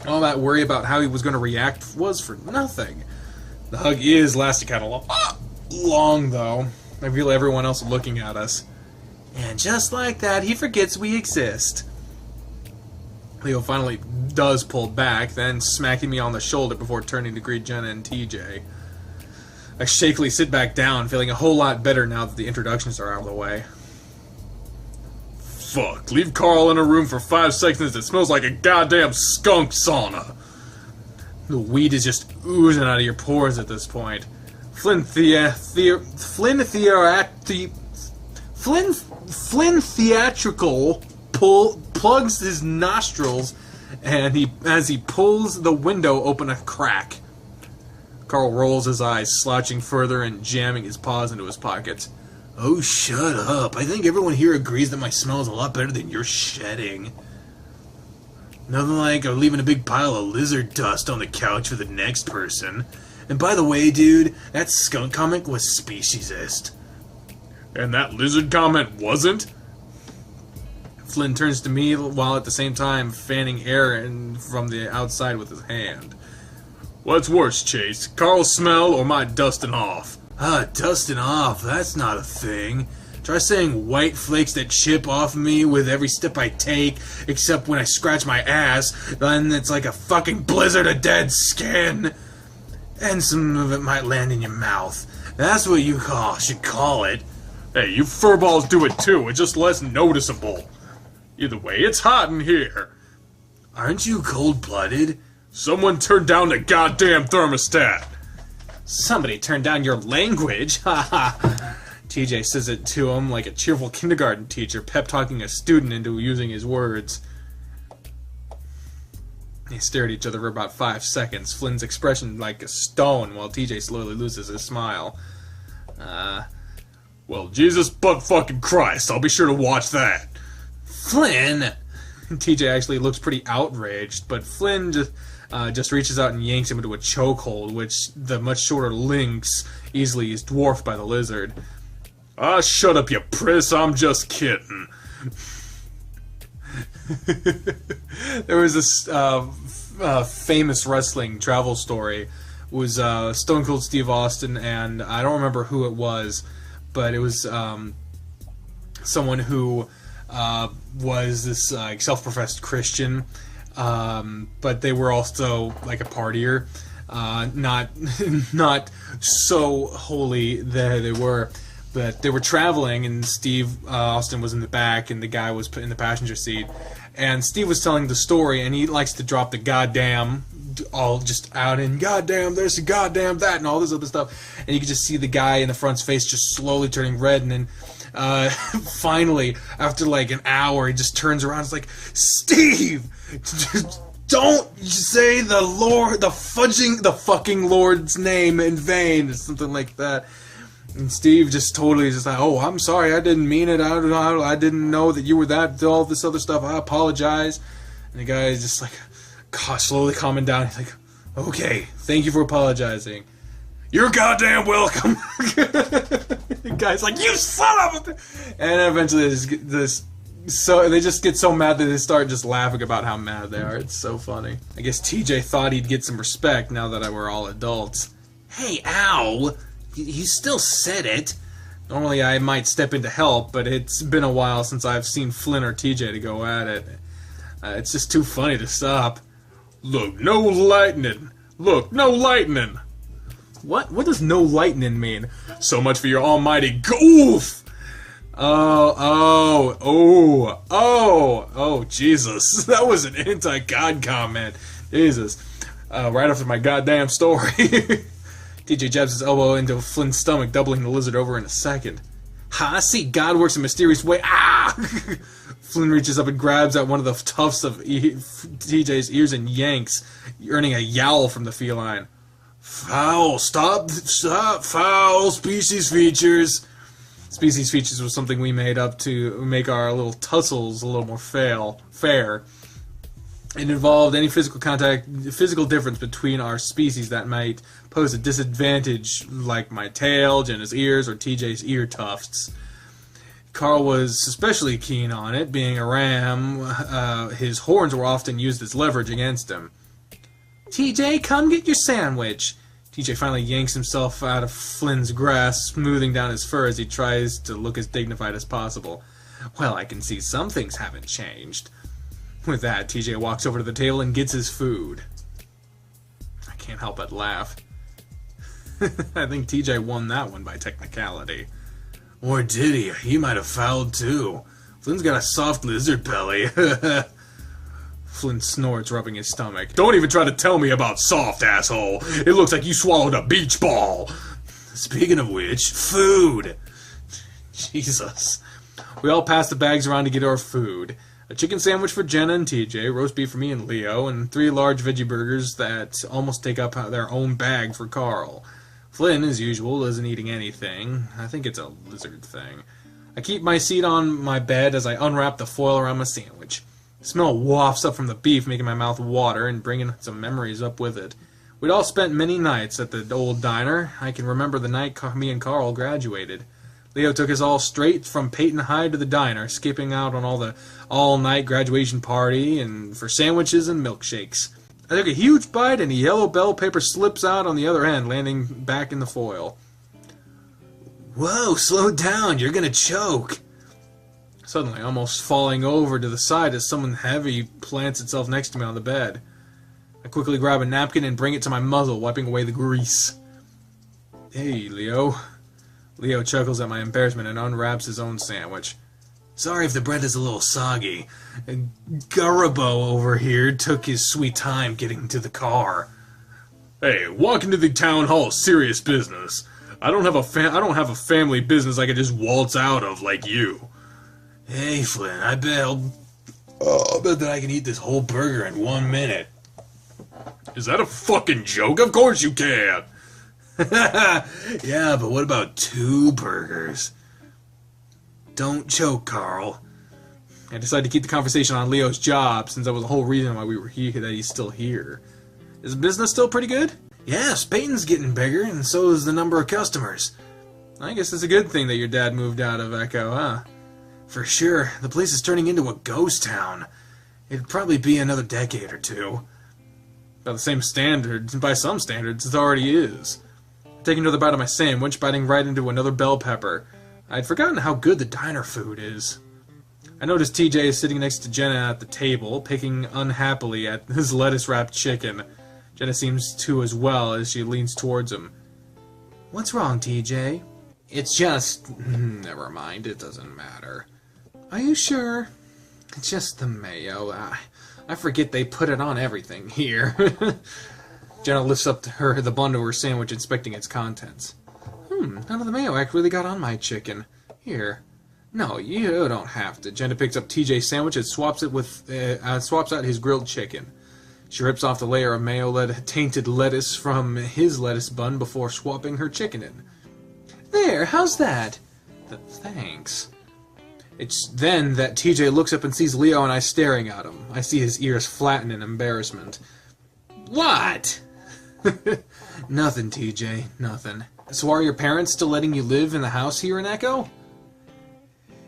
All that worry about how he was going to react was for nothing. The hug lasted kind of long, though. I feel everyone else looking at us. And just like that, he forgets we exist. Leo finally does pull back, then smacking me on the shoulder before turning to greet Jenna and TJ. I shakily sit back down, feeling a whole lot better now that the introductions are out of the way. Fuck, leave Carl in a room for 5 seconds, it smells like a goddamn skunk sauna. The weed is just oozing out of your pores at this point. Flynn theatrical plugs his nostrils, and as he pulls the window open a crack. Carl rolls his eyes, slouching further and jamming his paws into his pockets. Oh, shut up. I think everyone here agrees that my smell is a lot better than your shedding. Nothing like leaving a big pile of lizard dust on the couch for the next person. And by the way, dude, that skunk comment was speciesist. And that lizard comment wasn't? Flynn turns to me while at the same time fanning air from the outside with his hand. What's worse, Chase? Carl's smell or my dusting off? Dusting off, that's not a thing. Try saying white flakes that chip off me with every step I take, except when I scratch my ass, then it's like a fucking blizzard of dead skin. And some of it might land in your mouth. That's what you should call it. Hey, you furballs do it too, it's just less noticeable. Either way, it's hot in here. Aren't you cold-blooded? Someone turned down the goddamn thermostat. Somebody turned down your language, haha. TJ says it to him like a cheerful kindergarten teacher pep-talking a student into using his words. They stare at each other for about 5 seconds, Flynn's expression like a stone, while TJ slowly loses his smile. Well, Jesus butt fucking Christ, I'll be sure to watch that. Flynn! TJ actually looks pretty outraged, but Flynn just reaches out and yanks him into a chokehold, which the much shorter Lynx easily is dwarfed by the lizard. Shut up, you priss, I'm just kidding. There was this famous wrestling travel story. It was Stone Cold Steve Austin, and I don't remember who it was, but it was someone who was this self-professed Christian, but they were also like a partier, not so holy that they were. But they were traveling, and Steve Austin was in the back, and the guy was in the passenger seat. And Steve was telling the story, and he likes to drop the goddamn all just out in goddamn this and goddamn that and all this other stuff. And you could just see the guy in the front's face just slowly turning red, and then finally, after like an hour, he just turns around and is like, Steve! Don't say the fucking Lord's name in vain, or something like that. And Steve just totally is just like, oh, I'm sorry, I didn't mean it. I didn't know that you were that, all this other stuff. I apologize. And the guy is just like, slowly calming down. He's like, okay, thank you for apologizing. You're goddamn welcome. The guy's like, you son of a... And eventually they just get so mad that they start just laughing about how mad they are. It's so funny. I guess TJ thought he'd get some respect now that we're all adults. Hey, ow! You still said it. Normally I might step in to help, but it's been a while since I've seen Flynn or TJ to go at it. It's just too funny to stop. Look, no lightning. Look, no lightning. What does no lightning mean? So much for your almighty goof! Oh, Jesus. That was an anti-God comment. Jesus. Right after my goddamn story. TJ jabs his elbow into Flynn's stomach, doubling the lizard over in a second. Ha, see, God works in a mysterious way. Ah! Flynn reaches up and grabs at one of the tufts of TJ's ears and yanks, earning a yowl from the feline. Foul! Stop! Foul! Species features! Species features was something we made up to make our little tussles a little more fair. It involved any physical difference between our species that might pose a disadvantage, like my tail, Jenna's ears, or TJ's ear tufts. Carl was especially keen on it, being a ram. His horns were often used as leverage against him. TJ, come get your sandwich. TJ finally yanks himself out of Flynn's grasp, smoothing down his fur as he tries to look as dignified as possible. Well, I can see some things haven't changed. With that, TJ walks over to the table and gets his food. I can't help but laugh. I think TJ won that one by technicality. Or did he? He might have fouled too. Flynn's got a soft lizard belly. Flynn snorts, rubbing his stomach. Don't even try to tell me about soft, asshole. It looks like you swallowed a beach ball. Speaking of which, food. Jesus. We all pass the bags around to get our food. A chicken sandwich for Jenna and TJ, roast beef for me and Leo, and 3 large veggie burgers that almost take up their own bag for Carl. Flynn, as usual, isn't eating anything. I think it's a lizard thing. I keep my seat on my bed as I unwrap the foil around my sandwich. The smell wafts up from the beef, making my mouth water and bringing some memories up with it. We'd all spent many nights at the old diner. I can remember the night me and Carl graduated. Leo took us all straight from Peyton High to the diner, skipping out on the all-night graduation party and for sandwiches and milkshakes. I took a huge bite, and a yellow bell paper slips out on the other end, landing back in the foil. Whoa, slow down, you're gonna choke. Suddenly, almost falling over to the side as someone heavy plants itself next to me on the bed. I quickly grab a napkin and bring it to my muzzle, wiping away the grease. Hey, Leo. Leo chuckles at my embarrassment and unwraps his own sandwich. Sorry if the bread is a little soggy. Garibo over here took his sweet time getting to the car. Hey, walk into the town hall, serious business. I don't have a family business I can just waltz out of like you. Hey, Flynn, I bet that I can eat this whole burger in 1 minute. Is that a fucking joke? Of course you can! Yeah, but what about 2 burgers? Don't choke, Carl. I decided to keep the conversation on Leo's job, since that was the whole reason why we were here, that he's still here. Is business still pretty good? Yes, Peyton's getting bigger, and so is the number of customers. I guess it's a good thing that your dad moved out of Echo, huh? For sure, the place is turning into a ghost town. It'd probably be another decade or 2. By the same standards, and by some standards, it already is. Taking another bite of my sandwich, biting right into another bell pepper. I'd forgotten how good the diner food is. I noticed TJ is sitting next to Jenna at the table, picking unhappily at his lettuce-wrapped chicken. Jenna seems to as well as she leans towards him. What's wrong, TJ? It's just... Never mind, it doesn't matter. Are you sure? It's just the mayo. I forget they put it on everything here. Jenna lifts up the bun to her sandwich, inspecting its contents. None of the mayo really got on my chicken. Here. No, you don't have to. Jenna picks up TJ's sandwich and swaps out his grilled chicken. She rips off the layer of mayo-tainted lettuce from his lettuce bun before swapping her chicken in. There, how's that? Thanks. It's then that TJ looks up and sees Leo and I staring at him. I see his ears flatten in embarrassment. What? Nothing, TJ, nothing. So are your parents still letting you live in the house here in Echo?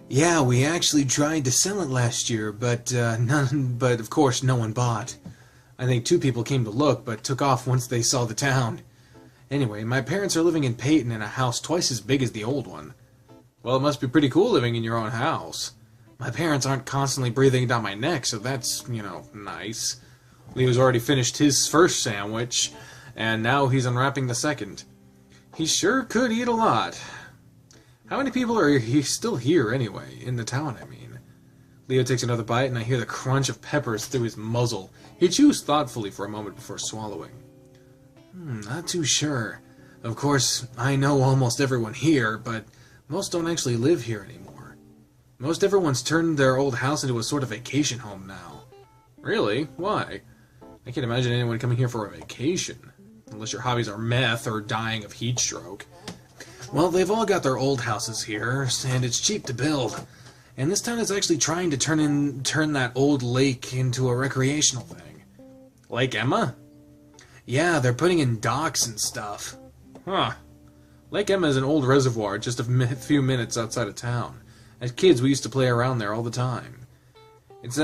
Yeah, we actually tried to sell it last year, but of course no one bought. I think 2 people came to look, but took off once they saw the town. Anyway, my parents are living in Peyton in a house twice as big as the old one. Well, it must be pretty cool living in your own house. My parents aren't constantly breathing down my neck, so that's, nice. Leo's already finished his first sandwich, and now he's unwrapping the second. He sure could eat a lot. How many people are still here, anyway? In the town, I mean. Leo takes another bite, and I hear the crunch of peppers through his muzzle. He chews thoughtfully for a moment before swallowing. Not too sure. Of course, I know almost everyone here, but most don't actually live here anymore. Most everyone's turned their old house into a sort of vacation home now. Really? Why? I can't imagine anyone coming here for a vacation. Unless your hobbies are meth or dying of heat stroke. Well, they've all got their old houses here, and it's cheap to build. And this town is actually trying to turn that old lake into a recreational thing. Lake Emma? Yeah, they're putting in docks and stuff. Huh. Lake Emma is an old reservoir just a few minutes outside of town. As kids, we used to play around there all the time. It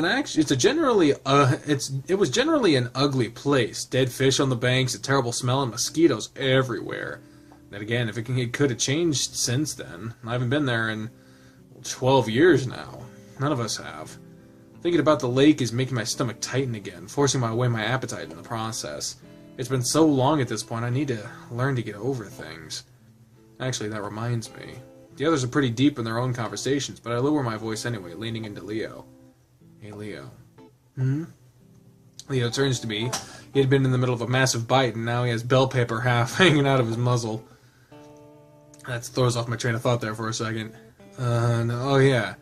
was generally an ugly place. Dead fish on the banks, a terrible smell, and mosquitoes everywhere. Then again, if it could have changed since then. I haven't been there in 12 years now. None of us have. Thinking about the lake is making my stomach tighten again, forcing away my appetite in the process. It's been so long at this point, I need to learn to get over things. Actually, that reminds me. The others are pretty deep in their own conversations, but I lower my voice anyway, leaning into Leo. Hey, Leo. Leo turns to me. He had been in the middle of a massive bite, and now he has bell paper half hanging out of his muzzle. That throws off my train of thought there for a second. Oh yeah.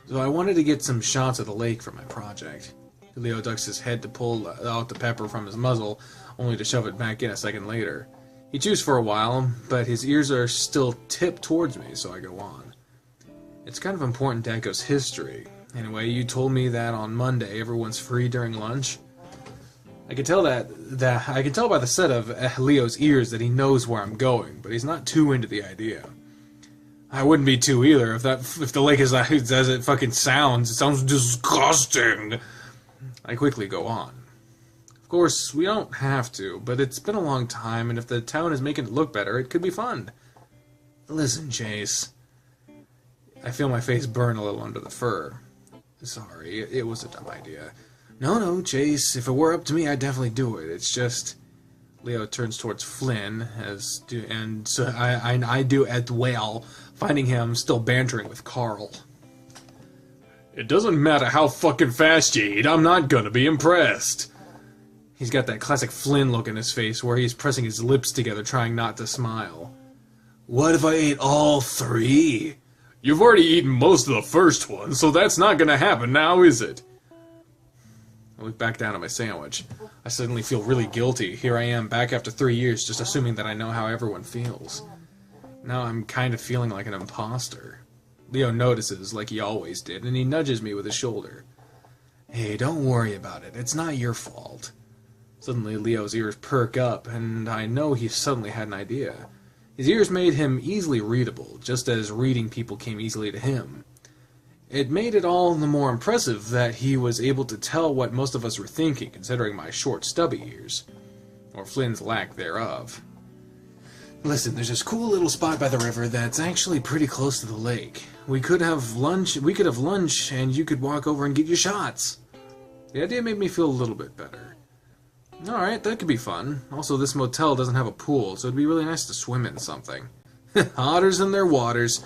So I wanted to get some shots of the lake for my project. Leo ducks his head to pull out the pepper from his muzzle, only to shove it back in a second later. He chews for a while, but his ears are still tipped towards me, so I go on. It's kind of important to Echo's history. Anyway, you told me that on Monday everyone's free during lunch. I can tell by the set of Leo's ears that he knows where I'm going, but he's not too into the idea. I wouldn't be too either if the lake is as it fucking sounds. It sounds disgusting. I quickly go on. Of course, we don't have to, but it's been a long time, and if the town is making it look better, it could be fun. Listen, Chase. I feel my face burn a little under the fur. Sorry, it was a dumb idea. No, Chase, if it were up to me, I'd definitely do it. It's just... Leo turns towards Flynn, and so I do as well, finding him still bantering with Carl. It doesn't matter how fucking fast you eat, I'm not gonna be impressed. He's got that classic Flynn look in his face where he's pressing his lips together trying not to smile. What if I ate all 3? You've already eaten most of the first one, so that's not gonna happen now, is it? I look back down at my sandwich. I suddenly feel really guilty. Here I am, back after 3 years, just assuming that I know how everyone feels. Now I'm kind of feeling like an imposter. Leo notices, like he always did, and he nudges me with his shoulder. Hey, don't worry about it. It's not your fault. Suddenly, Leo's ears perk up, and I know he suddenly had an idea. His ears made him easily readable, just as reading people came easily to him. It made it all the more impressive that he was able to tell what most of us were thinking, considering my short, stubby ears. Or Flynn's lack thereof. Listen, there's this cool little spot by the river that's actually pretty close to the lake. We could have lunch, and you could walk over and get your shots. The idea made me feel a little bit better. Alright, that could be fun. Also, this motel doesn't have a pool, so it'd be really nice to swim in something. Otters in their waters.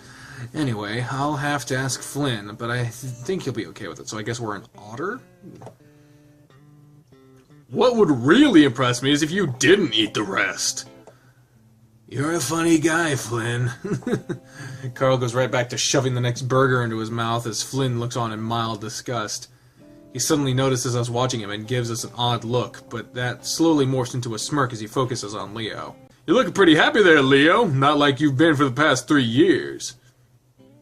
Anyway, I'll have to ask Flynn, but I think he'll be okay with it, so I guess we're an otter? What would really impress me is if you didn't eat the rest. You're a funny guy, Flynn. Carl goes right back to shoving the next burger into his mouth as Flynn looks on in mild disgust. He suddenly notices us watching him and gives us an odd look, but that slowly morphs into a smirk as he focuses on Leo. You're looking pretty happy there, Leo. Not like you've been for the past 3 years.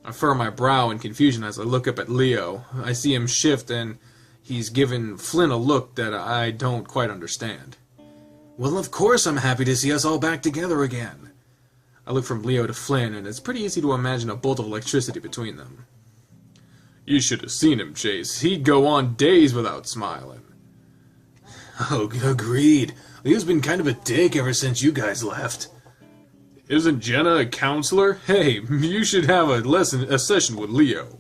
I furrow my brow in confusion as I look up at Leo. I see him shift and he's given Flynn a look that I don't quite understand. Well, of course I'm happy to see us all back together again. I look from Leo to Flynn, and it's pretty easy to imagine a bolt of electricity between them. You should have seen him, Chase. He'd go on days without smiling. Oh, agreed. Leo's been kind of a dick ever since you guys left. Isn't Jenna a counselor? Hey, you should have a session with Leo.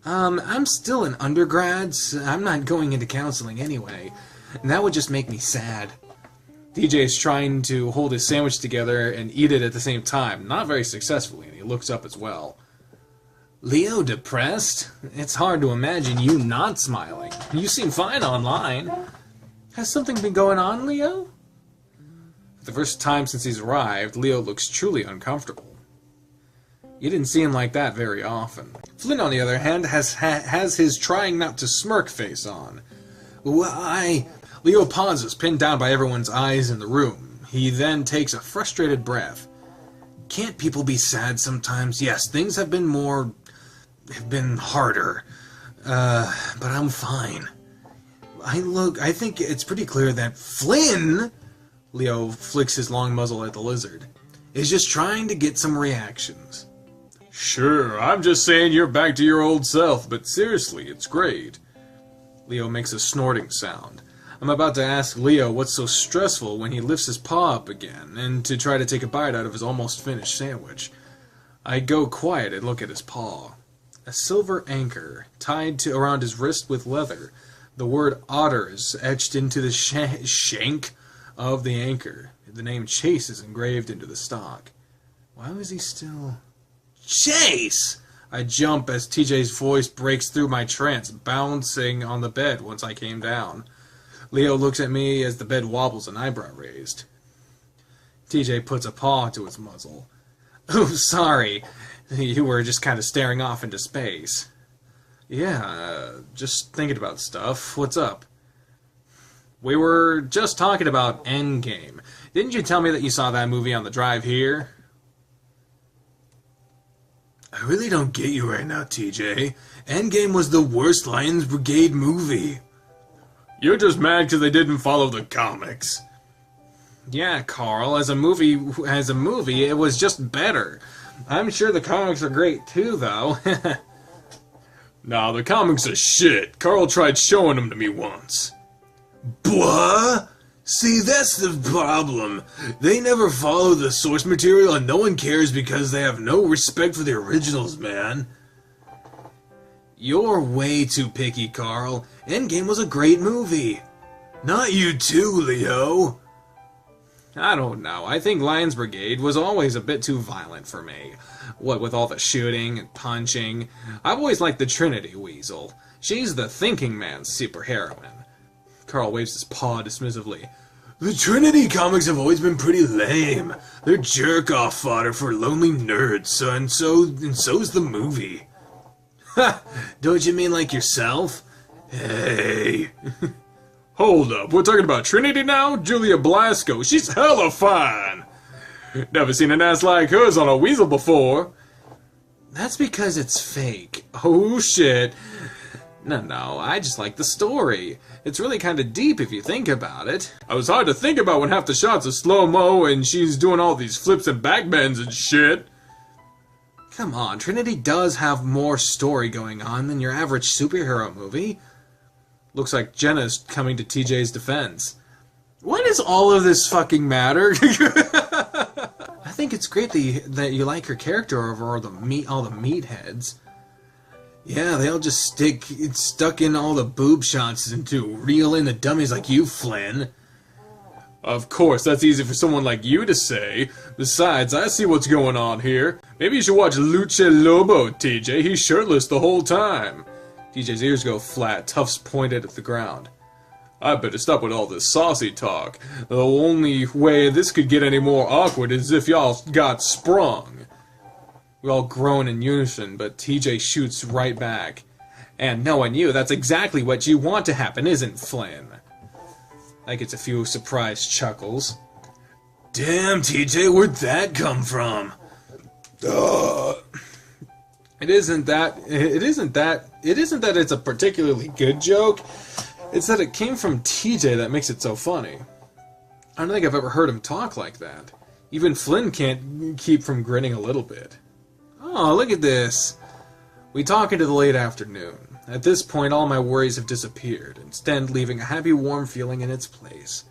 I'm still an undergrad, so I'm not going into counseling anyway. And that would just make me sad. DJ is trying to hold his sandwich together and eat it at the same time, not very successfully, and he looks up as well. Leo depressed? It's hard to imagine you not smiling. You seem fine online. Has something been going on, Leo? For the first time since he's arrived, Leo looks truly uncomfortable. You didn't see him like that very often. Flynn, on the other hand, has his trying not to smirk face on. Why? Leo pauses, pinned down by everyone's eyes in the room. He then takes a frustrated breath. Can't people be sad sometimes? Yes, things have been harder. But I'm fine. I think it's pretty clear that Flynn, Leo flicks his long muzzle at the lizard, is just trying to get some reactions. Sure, I'm just saying you're back to your old self, but seriously, it's great. Leo makes a snorting sound. I'm about to ask Leo what's so stressful when he lifts his paw up again, and to try to take a bite out of his almost finished sandwich. I go quiet and look at his paw. A silver anchor, tied around his wrist with leather. The word otters etched into the shank of the anchor. The name Chase is engraved into the stock. Why was he still... Chase! I jump as TJ's voice breaks through my trance, bouncing on the bed once I came down. Leo looks at me as the bed wobbles, an eyebrow raised. TJ puts a paw to his muzzle. Oh, sorry. You were just kind of staring off into space. Yeah, just thinking about stuff. What's up? We were just talking about Endgame. Didn't you tell me that you saw that movie on the drive here? I really don't get you right now, TJ. Endgame was the worst Lions Brigade movie. You're just mad because they didn't follow the comics. Yeah, Carl, as a movie, it was just better. I'm sure the comics are great too, though. Nah, the comics are shit. Carl tried showing them to me once. Blah? See, that's the problem. They never follow the source material and no one cares because they have no respect for the originals, man. You're way too picky, Carl. Endgame was a great movie. Not you too, Leo. I don't know. I think Lions Brigade was always a bit too violent for me. What with all the shooting and punching. I've always liked the Trinity Weasel. She's the thinking man's superheroine. Carl waves his paw dismissively. The Trinity comics have always been pretty lame. They're jerk-off fodder for lonely nerds, son. So's the movie. Ha! Don't you mean like yourself? Hey. Hold up, we're talking about Trinity now? Julia Blasco, she's hella fine. Never seen an ass like hers on a weasel before. That's because it's fake. Oh shit. No, I just like the story. It's really kind of deep if you think about it. I was hard to think about when half the shots are slow-mo and she's doing all these flips and backbends and shit. Come on, Trinity does have more story going on than your average superhero movie. Looks like Jenna's coming to TJ's defense. What does all of this fucking matter? I think it's great that you like her character over all the meatheads. Yeah, they all just stuck in all the boob shots into reel in the dummies like you, Flynn. Of course, that's easy for someone like you to say. Besides, I see what's going on here. Maybe you should watch Lucha Lobo, TJ. He's shirtless the whole time. TJ's ears go flat, tufts pointed at the ground. I better stop with all this saucy talk. The only way this could get any more awkward is if y'all got sprung. We all groan in unison, but TJ shoots right back. And knowing you, that's exactly what you want to happen, isn't Flynn? I get a few surprised chuckles. Damn, TJ, where'd that come from? It isn't that it's a particularly good joke. It's that it came from TJ that makes it so funny. I don't think I've ever heard him talk like that. Even Flynn can't keep from grinning a little bit. Oh, look at this. We talk into the late afternoon. At this point, all my worries have disappeared, instead leaving a happy, warm feeling in its place.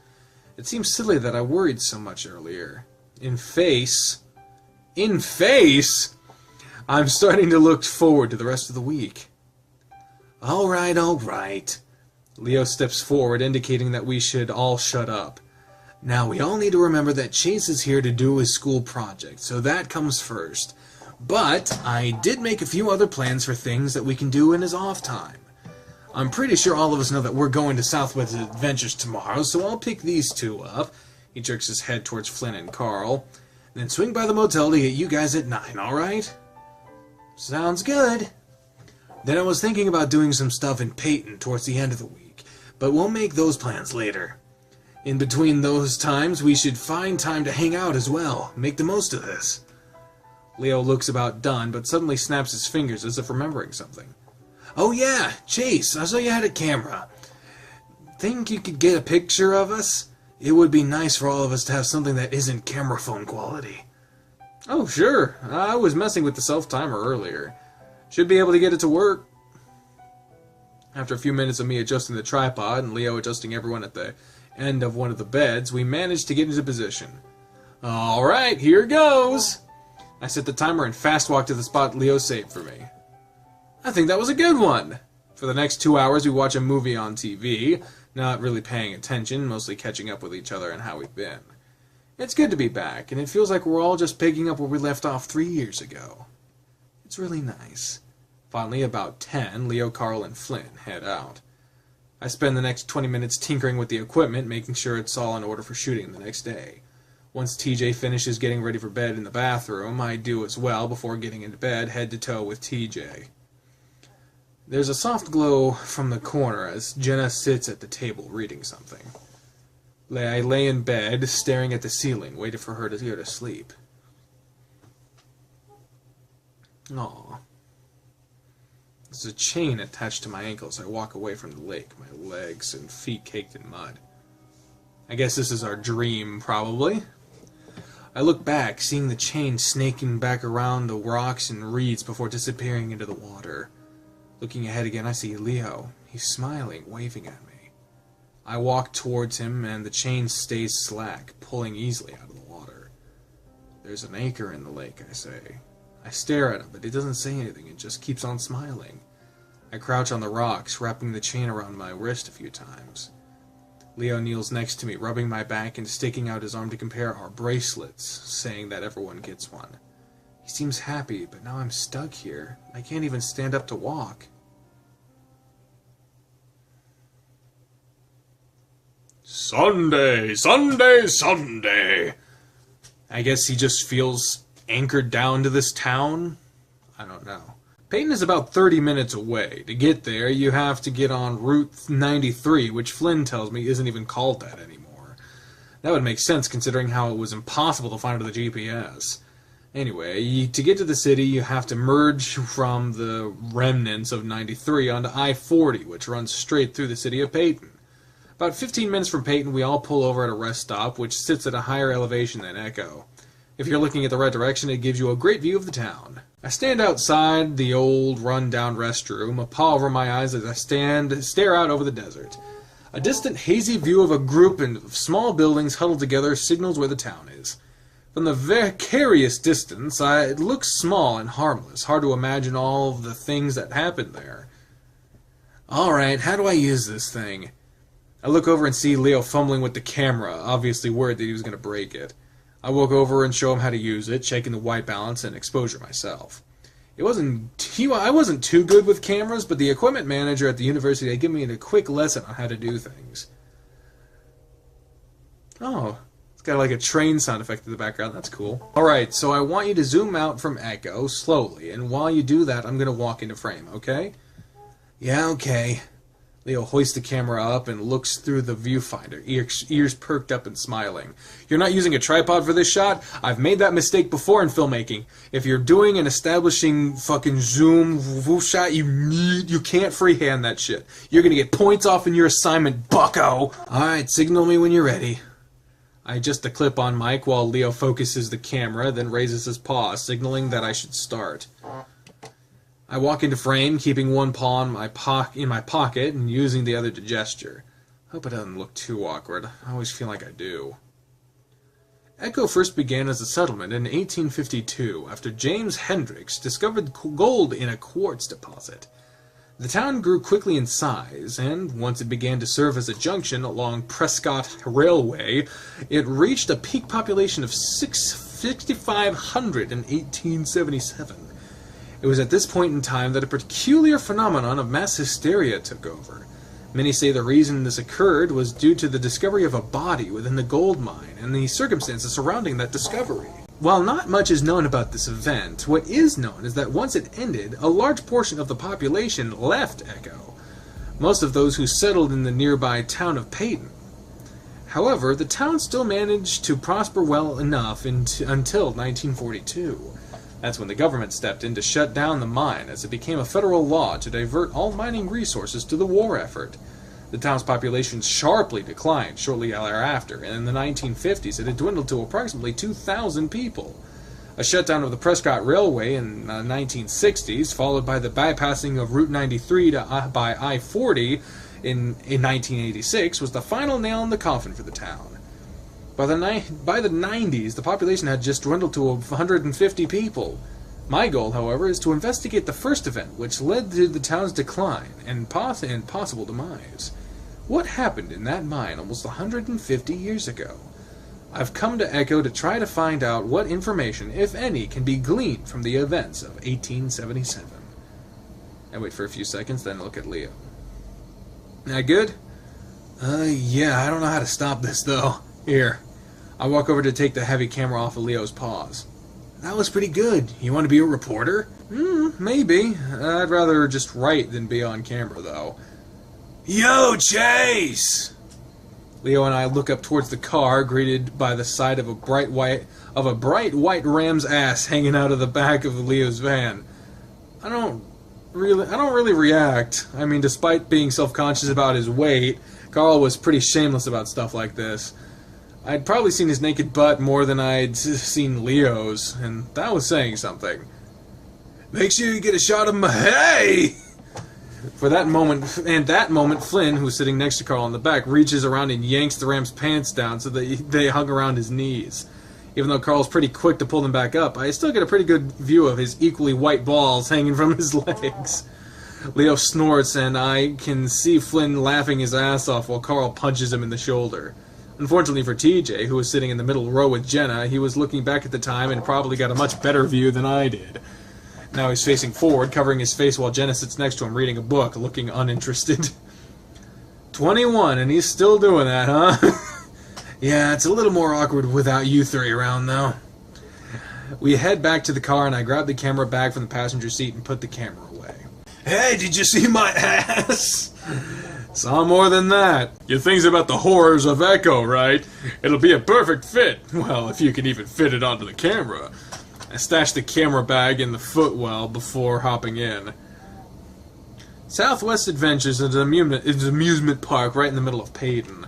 It seems silly that I worried so much earlier. In face, I'm starting to look forward to the rest of the week. All right. Leo steps forward, indicating that we should all shut up. Now, we all need to remember that Chase is here to do his school project, so that comes first. But I did make a few other plans for things that we can do in his off time. I'm pretty sure all of us know that we're going to Southwest Adventures tomorrow, so I'll pick these two up. He jerks his head towards Flynn and Carl. And then swing by the motel to get you guys at 9, alright? Sounds good. Then I was thinking about doing some stuff in Peyton towards the end of the week, but we'll make those plans later. In between those times, we should find time to hang out as well. Make the most of this. Leo looks about done, but suddenly snaps his fingers as if remembering something. Oh yeah, Chase, I saw you had a camera. Think you could get a picture of us? It would be nice for all of us to have something that isn't camera phone quality. Oh sure, I was messing with the self-timer earlier. Should be able to get it to work. After a few minutes of me adjusting the tripod and Leo adjusting everyone at the end of one of the beds, we managed to get into position. Alright, here goes! I set the timer and fast walked to the spot Leo saved for me. I think that was a good one! For the next 2 hours we watch a movie on TV, not really paying attention, mostly catching up with each other and how we've been. It's good to be back, and it feels like we're all just picking up where we left off 3 years ago. It's really nice. Finally, about 10, Leo, Carl, and Flynn head out. I spend the next 20 minutes tinkering with the equipment, making sure it's all in order for shooting the next day. Once TJ finishes getting ready for bed in the bathroom, I do as well before getting into bed, head to toe with TJ. There's a soft glow from the corner as Jenna sits at the table reading something. I lay in bed, staring at the ceiling, waiting for her to go to sleep. Aww. There's a chain attached to my ankles. I walk away from the lake, my legs and feet caked in mud. I guess this is our dream, probably. I look back, seeing the chain snaking back around the rocks and reeds before disappearing into the water. Looking ahead again, I see Leo. He's smiling, waving at me. I walk towards him, and the chain stays slack, pulling easily out of the water. There's an anchor in the lake, I say. I stare at him, but he doesn't say anything, it just keeps on smiling. I crouch on the rocks, wrapping the chain around my wrist a few times. Leo kneels next to me, rubbing my back and sticking out his arm to compare our bracelets, saying that everyone gets one. He seems happy, but now I'm stuck here. I can't even stand up to walk. Sunday, Sunday, Sunday. I guess he just feels anchored down to this town? I don't know. Peyton is about 30 minutes away. To get there, you have to get on Route 93, which Flynn tells me isn't even called that anymore. That would make sense considering how it was impossible to find with the GPS. Anyway, to get to the city, you have to merge from the remnants of 93 onto I-40, which runs straight through the city of Peyton. About 15 minutes from Peyton, we all pull over at a rest stop, which sits at a higher elevation than Echo. If you're looking at the right direction, it gives you a great view of the town. I stand outside the old, run-down restroom, a paw over my eyes as I stare out over the desert. A distant, hazy view of a group of small buildings huddled together signals where the town is. From the vicarious distance, it looks small and harmless, hard to imagine all of the things that happened there. Alright, how do I use this thing? I look over and see Leo fumbling with the camera, obviously worried that he was going to break it. I walk over and show him how to use it, checking the white balance and exposure myself. I wasn't too good with cameras, but the equipment manager at the university had given me a quick lesson on how to do things. Oh, it's got like a train sound effect in the background. That's cool. Alright, so I want you to zoom out from Echo, slowly, and while you do that, I'm going to walk into frame, okay? Yeah, okay. Leo hoists the camera up and looks through the viewfinder, ears perked up and smiling. You're not using a tripod for this shot? I've made that mistake before in filmmaking. If you're doing an establishing fucking zoom shot, you can't freehand that shit. You're gonna get points off in your assignment, bucko! Alright, signal me when you're ready. I adjust the clip on mic while Leo focuses the camera, then raises his paw, signaling that I should start. I walk into frame, keeping one paw in my pocket and using the other to gesture. Hope it doesn't look too awkward. I always feel like I do. Echo first began as a settlement in 1852 after James Hendricks discovered gold in a quartz deposit. The town grew quickly in size, and once it began to serve as a junction along Prescott Railway, it reached a peak population of 6,500 in 1877. It was at this point in time that a peculiar phenomenon of mass hysteria took over. Many say the reason this occurred was due to the discovery of a body within the gold mine and the circumstances surrounding that discovery. While not much is known about this event, what is known is that once it ended, a large portion of the population left Echo, most of those who settled in the nearby town of Peyton. However, the town still managed to prosper well enough until 1942. That's when the government stepped in to shut down the mine, as it became a federal law to divert all mining resources to the war effort. The town's population sharply declined shortly thereafter, and in the 1950s it had dwindled to approximately 2,000 people. A shutdown of the Prescott Railway in the 1960s, followed by the bypassing of Route 93 by I-40 in 1986, was the final nail in the coffin for the town. By the 90s, the population had just dwindled to 150 people. My goal, however, is to investigate the first event which led to the town's decline and possible demise. What happened in that mine almost 150 years ago? I've come to Echo to try to find out what information, if any, can be gleaned from the events of 1877. I wait for a few seconds, then look at Leo. That good? Yeah, I don't know how to stop this, though. Here. I walk over to take the heavy camera off of Leo's paws. That was pretty good. You want to be a reporter? Maybe. I'd rather just write than be on camera, though. Yo, Chase! Leo and I look up towards the car, greeted by the sight of a bright white ram's ass hanging out of the back of Leo's van. I don't really react. I mean, despite being self-conscious about his weight, Carl was pretty shameless about stuff like this. I'd probably seen his naked butt more than I'd seen Leo's, and that was saying something. Make sure you get a shot of my... Hey! For that moment, Flynn, who's sitting next to Carl in the back, reaches around and yanks the ram's pants down so that they hung around his knees. Even though Carl's pretty quick to pull them back up, I still get a pretty good view of his equally white balls hanging from his legs. Leo snorts, and I can see Flynn laughing his ass off while Carl punches him in the shoulder. Unfortunately for TJ, who was sitting in the middle row with Jenna, he was looking back at the time and probably got a much better view than I did. Now he's facing forward, covering his face while Jenna sits next to him reading a book, looking uninterested. 21, and he's still doing that, huh? Yeah, it's a little more awkward without you three around, though. We head back to the car, and I grab the camera bag from the passenger seat and put the camera away. Hey, did you see my ass? Saw more than that. Your thing's about the horrors of Echo, right? It'll be a perfect fit. Well, if you can even fit it onto the camera. I stashed the camera bag in the footwell before hopping in. Southwest Adventures is an amusement park right in the middle of Peyton.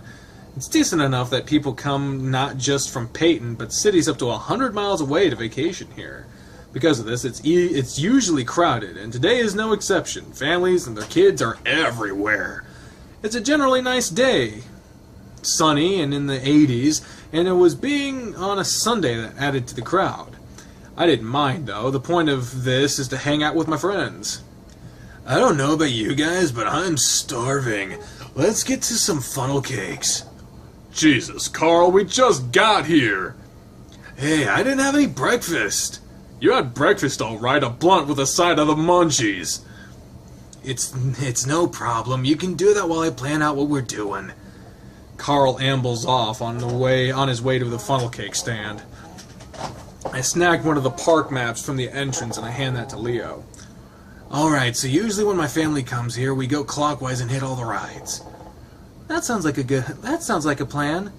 It's decent enough that people come not just from Peyton, but cities up to 100 miles away to vacation here. Because of this, it's usually crowded, and today is no exception. Families and their kids are everywhere. It's a generally nice day. Sunny and in the 80s, and it was being on a Sunday that added to the crowd. I didn't mind, though. The point of this is to hang out with my friends. I don't know about you guys, but I'm starving. let's get to some funnel cakes. Jesus, Carl, we just got here. Hey, I didn't have any breakfast. You had breakfast all right, a blunt with a side of the munchies. It's no problem. You can do that while I plan out what we're doing. Carl ambles off on his way to the funnel cake stand. I snag one of the park maps from the entrance and I hand that to Leo. Alright, so usually when my family comes here, we go clockwise and hit all the rides. That sounds like a plan.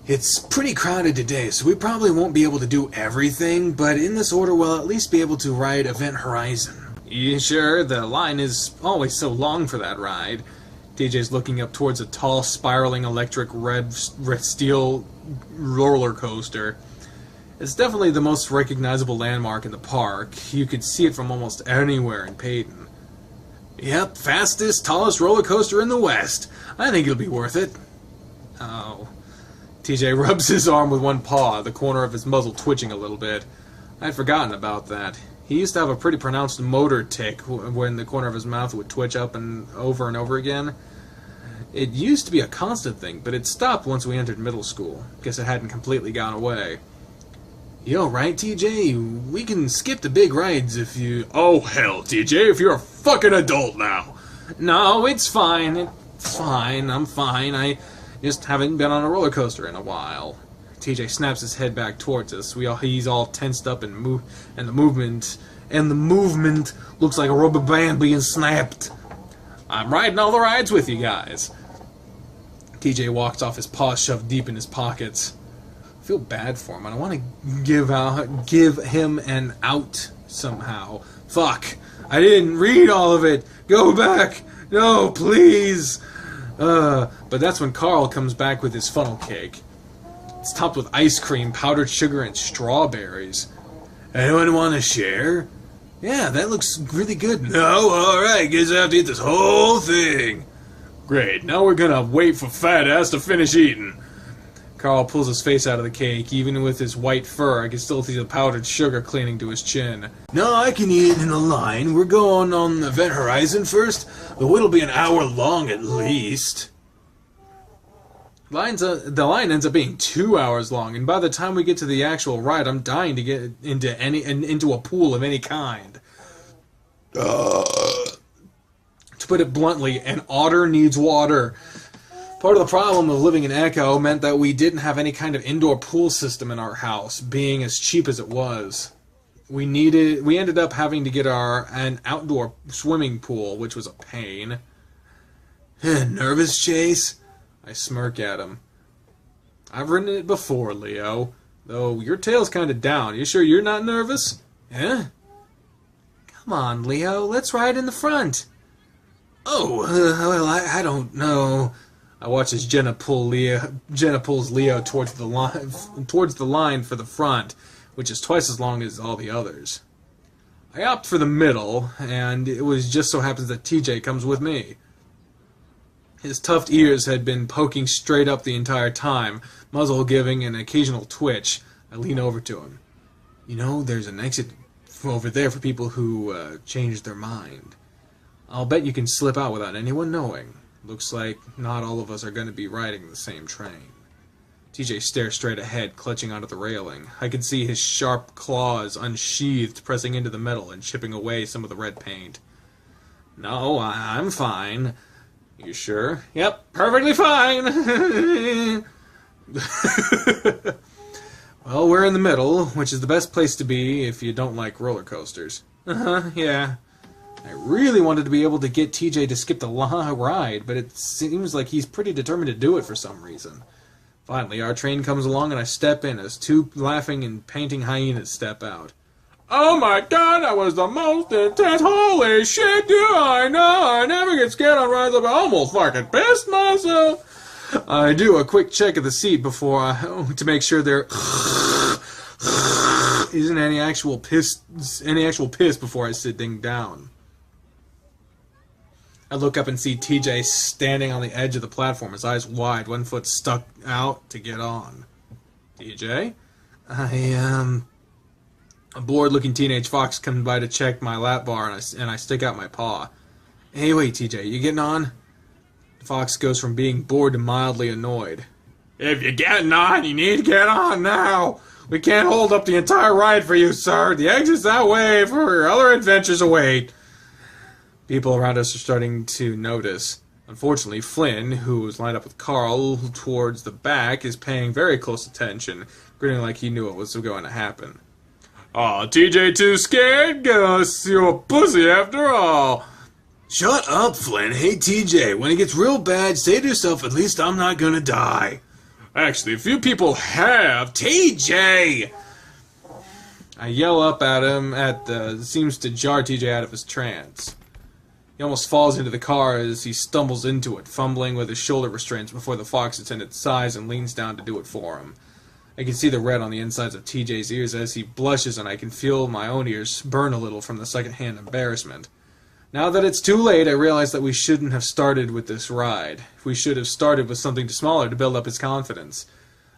It's pretty crowded today, so we probably won't be able to do everything, but in this order we'll at least be able to ride Event Horizon. You sure? The line is always so long for that ride. TJ's looking up towards a tall, spiraling electric red steel roller coaster. It's definitely the most recognizable landmark in the park. You could see it from almost anywhere in Peyton. Yep, fastest, tallest roller coaster in the West. I think it'll be worth it. Oh. TJ rubs his arm with one paw, the corner of his muzzle twitching a little bit. I'd forgotten about that. He used to have a pretty pronounced motor tic when the corner of his mouth would twitch up and over again. It used to be a constant thing, but it stopped once we entered middle school. Guess it hadn't completely gone away. You alright, TJ? We can skip the big rides if you... Oh, hell, TJ, if you're a fucking adult now. No, it's fine. It's fine. I'm fine. I just haven't been on a roller coaster in a while. TJ snaps his head back towards us. He's all tensed up and the movement looks like a rubber band being snapped. I'm riding all the rides with you guys. TJ walks off, his paws shoved deep in his pockets. I feel bad for him. I don't want to give him an out somehow. Fuck! I didn't read all of it. Go back. No, please. But that's when Carl comes back with his funnel cake. It's topped with ice cream, powdered sugar, and strawberries. Anyone want to share? Yeah, that looks really good. No? Alright, guess I have to eat this whole thing. Great, now we're gonna wait for Fat Ass to finish eating. Carl pulls his face out of the cake. Even with his white fur, I can still see the powdered sugar clinging to his chin. No, I can eat it in the line. We're going on Event Horizon first. The wait'll be an hour long at least. The line ends up being 2 hours long, and by the time we get to the actual ride, I'm dying to get into a pool of any kind. To put it bluntly, an otter needs water. Part of the problem of living in Echo meant that we didn't have any kind of indoor pool system in our house, being as cheap as it was. We ended up having to get an outdoor swimming pool, which was a pain. Nervous, Chase? I smirk at him. I've ridden it before, Leo. Though your tail's kind of down. You sure you're not nervous? Huh? Come on, Leo. Let's ride in the front. Oh, well, I don't know. I watch as Jenna pulls Leo towards the line for the front, which is twice as long as all the others. I opt for the middle, and it was just so happens that TJ comes with me. His tufted ears had been poking straight up the entire time, muzzle giving an occasional twitch. I lean over to him. You know, there's an exit over there for people who changed their mind. I'll bet you can slip out without anyone knowing. Looks like not all of us are going to be riding the same train. TJ stares straight ahead, clutching onto the railing. I can see his sharp claws unsheathed, pressing into the metal and chipping away some of the red paint. No, I'm fine. You sure? Yep, perfectly fine. Well, we're in the middle, which is the best place to be if you don't like roller coasters. Yeah. I really wanted to be able to get TJ to skip the ride, but it seems like he's pretty determined to do it for some reason. Finally, our train comes along and I step in as two laughing and painting hyenas step out. Oh my god, that was the most intense, holy shit, do I know, I never get scared on rides, I almost fucking pissed myself. I do a quick check of the seat to make sure there isn't any actual piss before I sit down. I look up and see TJ standing on the edge of the platform, his eyes wide, one foot stuck out to get on. TJ? A bored-looking teenage fox comes by to check my lap bar, and I stick out my paw. Hey, wait, TJ, you getting on? Fox goes from being bored to mildly annoyed. If you're getting on, you need to get on now. We can't hold up the entire ride for you, sir. The exit's that way for other adventures await. People around us are starting to notice. Unfortunately, Flynn, who was lined up with Carl towards the back, is paying very close attention, grinning like he knew what was going to happen. Aw, TJ too scared? Guess you're a pussy after all. Shut up, Flynn. Hey, TJ, when it gets real bad, say to yourself, at least I'm not gonna die. Actually, a few people have. TJ! I yell up at him seems to jar TJ out of his trance. He almost falls into the car as he stumbles into it, fumbling with his shoulder restraints before the Fox attendant sighs and leans down to do it for him. I can see the red on the insides of TJ's ears as he blushes, and I can feel my own ears burn a little from the second-hand embarrassment. Now that it's too late, I realize that we shouldn't have started with this ride. We should have started with something smaller to build up his confidence.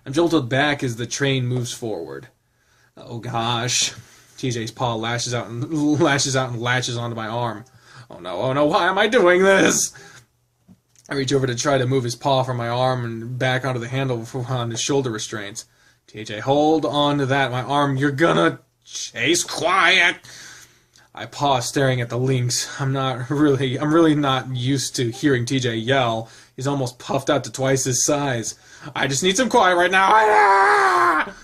I'm jolted back as the train moves forward. Oh gosh. TJ's paw lashes out and latches onto my arm. Oh no, why am I doing this? I reach over to try to move his paw from my arm and back onto the handle on his shoulder restraints. TJ, hold on to that, my arm, you're gonna... Chase, quiet! I pause, staring at the links. I'm really not used to hearing TJ yell. He's almost puffed out to twice his size. I just need some quiet right now. Ah!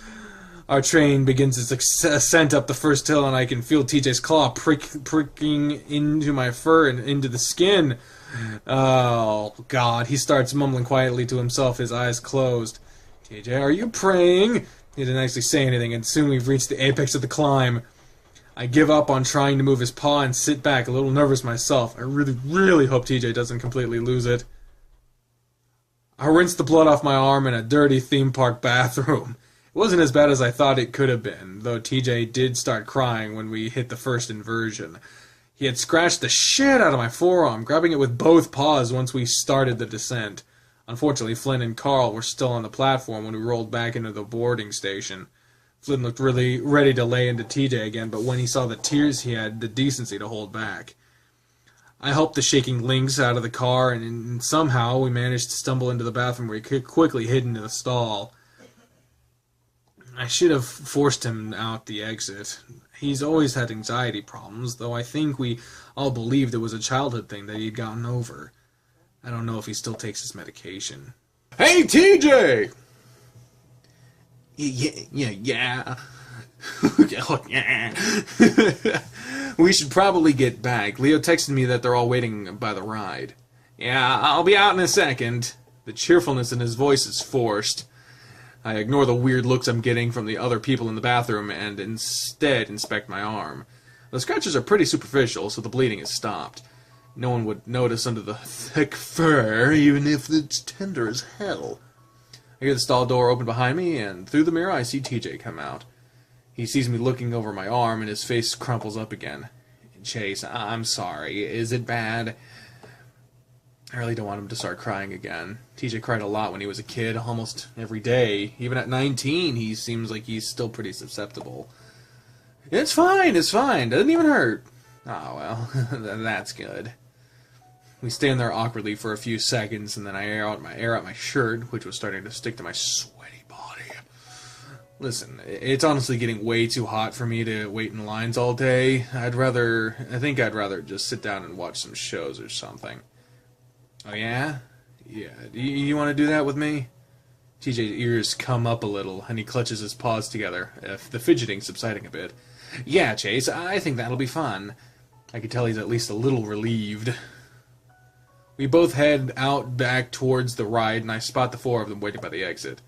Our train begins its ascent up the first hill, and I can feel TJ's claw pricking into my fur and into the skin. Oh, God. He starts mumbling quietly to himself, his eyes closed. TJ, are you praying? He didn't actually say anything, and soon we've reached the apex of the climb. I give up on trying to move his paw and sit back, a little nervous myself. I really hope TJ doesn't completely lose it. I rinsed the blood off my arm in a dirty theme park bathroom. It wasn't as bad as I thought it could have been, though TJ did start crying when we hit the first inversion. He had scratched the shit out of my forearm, grabbing it with both paws once we started the descent. Unfortunately, Flynn and Carl were still on the platform when we rolled back into the boarding station. Flynn looked really ready to lay into TJ again, but when he saw the tears, he had the decency to hold back. I helped the shaking Lynx out of the car, and somehow we managed to stumble into the bathroom where he quickly hid into the stall. I should have forced him out the exit. He's always had anxiety problems, though I think we all believed it was a childhood thing that he'd gotten over. I don't know if he still takes his medication. Hey, TJ! Yeah. We should probably get back. Leo texted me that they're all waiting by the ride. Yeah, I'll be out in a second. The cheerfulness in his voice is forced. I ignore the weird looks I'm getting from the other people in the bathroom and instead inspect my arm. The scratches are pretty superficial, so the bleeding has stopped. No one would notice under the thick fur, even if it's tender as hell. I hear the stall door open behind me, and through the mirror I see TJ come out. He sees me looking over my arm, and his face crumples up again. Chase, I'm sorry. Is it bad? I really don't want him to start crying again. TJ cried a lot when he was a kid, almost every day. Even at 19, he seems like he's still pretty susceptible. It's fine. Doesn't even hurt. Oh, well, that's good. We stand there awkwardly for a few seconds, and then I air out my shirt, which was starting to stick to my sweaty body. Listen, it's honestly getting way too hot for me to wait in lines all day. I think I'd rather just sit down and watch some shows or something. Oh, yeah? Yeah. Do you want to do that with me? TJ's ears come up a little, and he clutches his paws together, the fidgeting subsiding a bit. Yeah, Chase, I think that'll be fun. I could tell he's at least a little relieved. We both head out back towards the ride, and I spot the four of them waiting by the exit.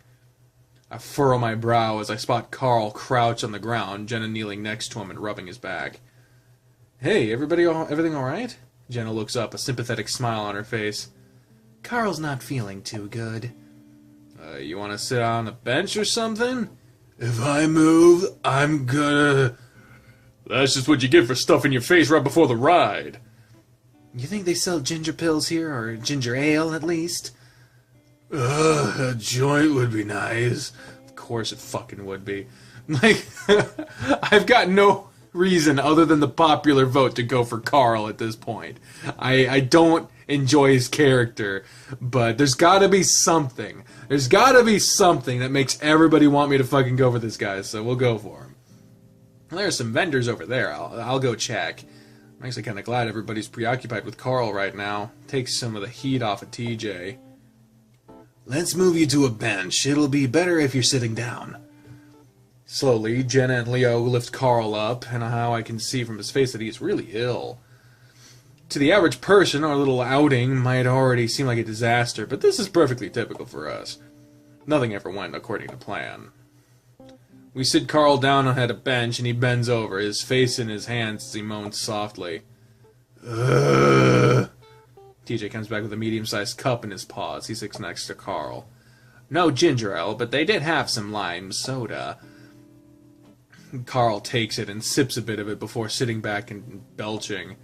I furrow my brow as I spot Carl crouch on the ground, Jenna kneeling next to him and rubbing his back. Hey, everything all right? Jenna looks up, a sympathetic smile on her face. Carl's not feeling too good. You want to sit on a bench or something? If I move, I'm gonna... That's just what you get for stuffing your face right before the ride. You think they sell ginger pills here, or ginger ale, at least? A joint would be nice. Of course it fucking would be. Like, I've got no reason other than the popular vote to go for Carl at this point. I don't enjoy his character. But there's gotta be something. There's gotta be something that makes everybody want me to fucking go for this guy, so we'll go for him. Well, there's some vendors over there. I'll go check. I'm actually kind of glad everybody's preoccupied with Carl right now. Takes some of the heat off of TJ. Let's move you to a bench. It'll be better if you're sitting down. Slowly, Jenna and Leo lift Carl up, and how I can see from his face that he's really ill. To the average person, our little outing might already seem like a disaster, but this is perfectly typical for us. Nothing ever went according to plan. We sit Carl down on a bench, and he bends over, his face in his hands as he moans softly. Ugh. TJ comes back with a medium-sized cup in his paws. He sits next to Carl. No ginger ale, but they did have some lime soda. Carl takes it and sips a bit of it before sitting back and belching.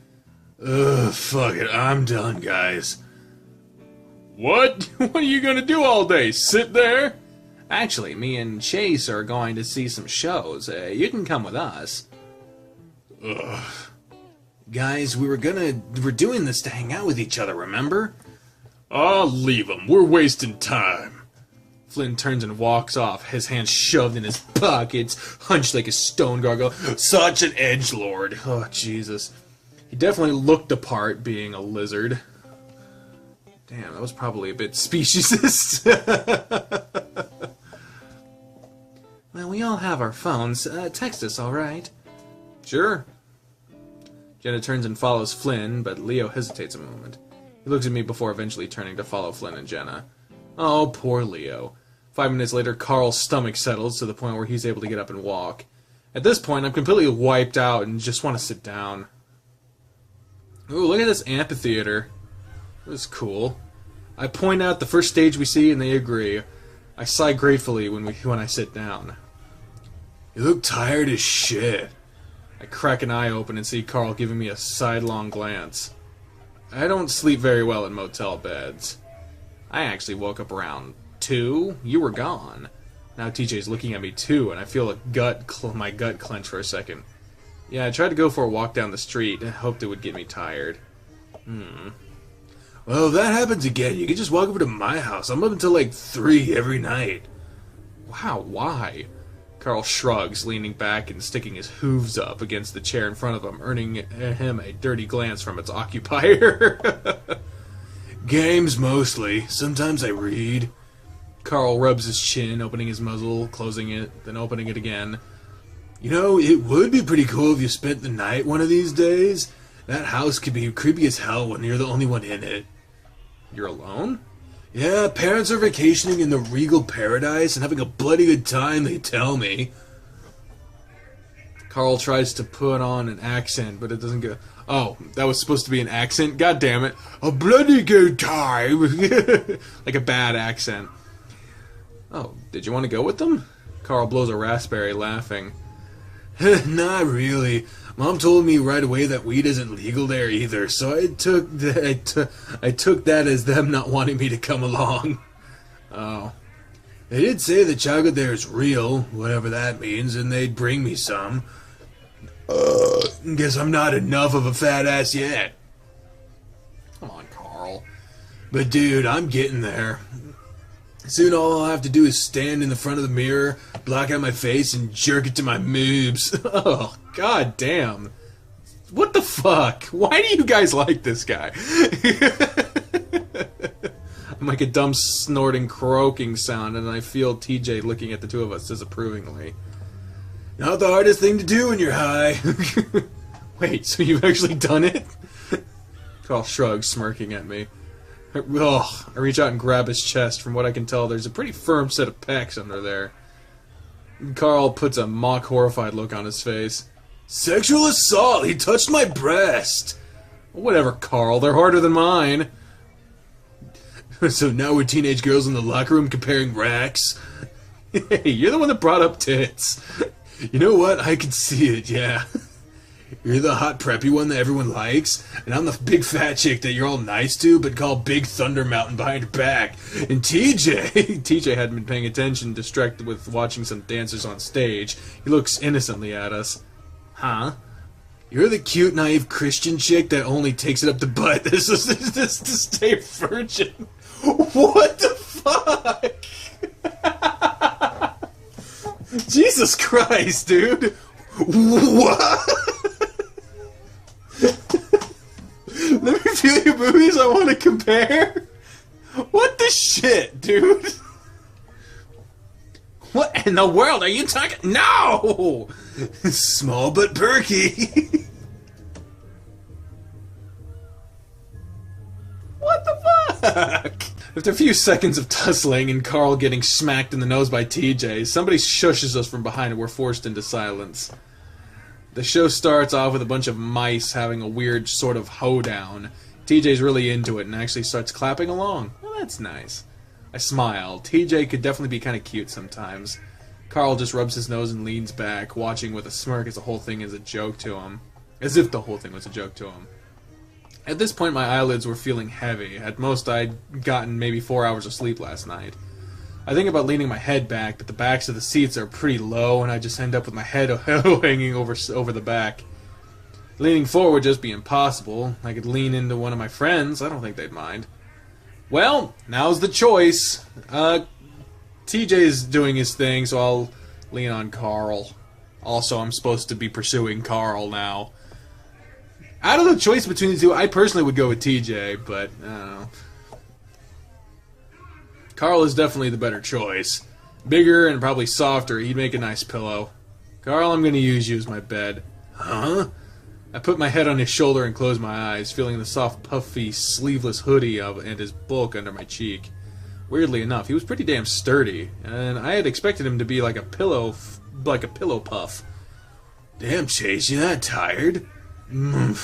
Ugh, fuck it, I'm done, guys. What? What are you gonna do all day? Sit there? Actually, me and Chase are going to see some shows. You can come with us. Ugh. Guys, we're doing this to hang out with each other, remember? I'll leave him. We're wasting time. Flynn turns and walks off, his hands shoved in his pockets, hunched like a stone gargoyle. Such an edgelord. Oh, Jesus. He definitely looked the part, being a lizard. Damn, that was probably a bit speciesist. Well, we all have our phones. Text us, alright? Sure. Jenna turns and follows Flynn, but Leo hesitates a moment. He looks at me before eventually turning to follow Flynn and Jenna. Oh, poor Leo. 5 minutes later, Carl's stomach settles to the point where he's able to get up and walk. At this point, I'm completely wiped out and just want to sit down. Ooh, look at this amphitheater. This is cool. I point out the first stage we see, and they agree. I sigh gratefully when I sit down. You look tired as shit. I crack an eye open and see Carl giving me a sidelong glance. I don't sleep very well in motel beds. I actually woke up around 2. You were gone. Now TJ's looking at me too, and I feel my gut clench for a second. Yeah, I tried to go for a walk down the street and hoped it would get me tired. Well, if that happens again, you can just walk over to my house. I'm up until like 3 every night. Wow, why? Carl shrugs, leaning back and sticking his hooves up against the chair in front of him, earning him a dirty glance from its occupier. Games, mostly. Sometimes I read. Carl rubs his chin, opening his muzzle, closing it, then opening it again. You know, it would be pretty cool if you spent the night one of these days. That house could be creepy as hell when you're the only one in it. You're alone? Yeah, parents are vacationing in the regal paradise and having a bloody good time, they tell me. Carl tries to put on an accent, but it doesn't go... Oh, that was supposed to be an accent? God damn it. A bloody good time! Like a bad accent. Oh, did you want to go with them? Carl blows a raspberry, laughing. Not really. Mom told me right away that weed isn't legal there either, so I took that as them not wanting me to come along. Oh. They did say the chaga there is real, whatever that means, and they'd bring me some. Guess I'm not enough of a fat ass yet. Come on, Carl. But dude, I'm getting there. Soon all I'll have to do is stand in the front of the mirror, block out my face, and jerk it to my moobs. Oh, god damn. What the fuck? Why do you guys like this guy? I'm like a dumb snorting croaking sound, and I feel TJ looking at the two of us disapprovingly. Not the hardest thing to do when you're high. Wait, so you've actually done it? Carl shrugs, smirking at me. I reach out and grab his chest. From what I can tell, there's a pretty firm set of pecs under there. Carl puts a mock horrified look on his face. Sexual assault! He touched my breast! Whatever, Carl. They're harder than mine. So now we're teenage girls in the locker room comparing racks? Hey, you're the one that brought up tits. You know what? I can see it, yeah. You're the hot preppy one that everyone likes, and I'm the big fat chick that you're all nice to, but call Big Thunder Mountain behind your back. And TJ hadn't been paying attention, distracted with watching some dancers on stage. He looks innocently at us. Huh? You're the cute, naive Christian chick that only takes it up the butt this to stay virgin. What the fuck? Jesus Christ, dude. What? Let me feel your movies I want to compare. What the shit, dude? What in the world are you talking? No! Small but perky. What the fuck? After a few seconds of tussling and Carl getting smacked in the nose by TJ, somebody shushes us from behind and we're forced into silence. The show starts off with a bunch of mice having a weird sort of hoedown. TJ's really into it and actually starts clapping along. Well, that's nice. I smile. TJ could definitely be kind of cute sometimes. Carl just rubs his nose and leans back, watching with a smirk as the whole thing is a joke to him. As if the whole thing was a joke to him. At this point, my eyelids were feeling heavy. At most, I'd gotten maybe 4 hours of sleep last night. I think about leaning my head back, but the backs of the seats are pretty low, and I just end up with my head hanging over the back. Leaning forward would just be impossible. I could lean into one of my friends. I don't think they'd mind. Well, now's the choice. TJ's doing his thing, so I'll lean on Carl. Also, I'm supposed to be pursuing Carl now. Out of the choice between the two, I personally would go with TJ, but I don't know. Carl is definitely the better choice. Bigger and probably softer, he'd make a nice pillow. Carl, I'm going to use you as my bed. Huh? I put my head on his shoulder and closed my eyes, feeling the soft, puffy, sleeveless hoodie and his bulk under my cheek. Weirdly enough, he was pretty damn sturdy, and I had expected him to be like a pillow puff. Damn, Chase, you that tired? Well,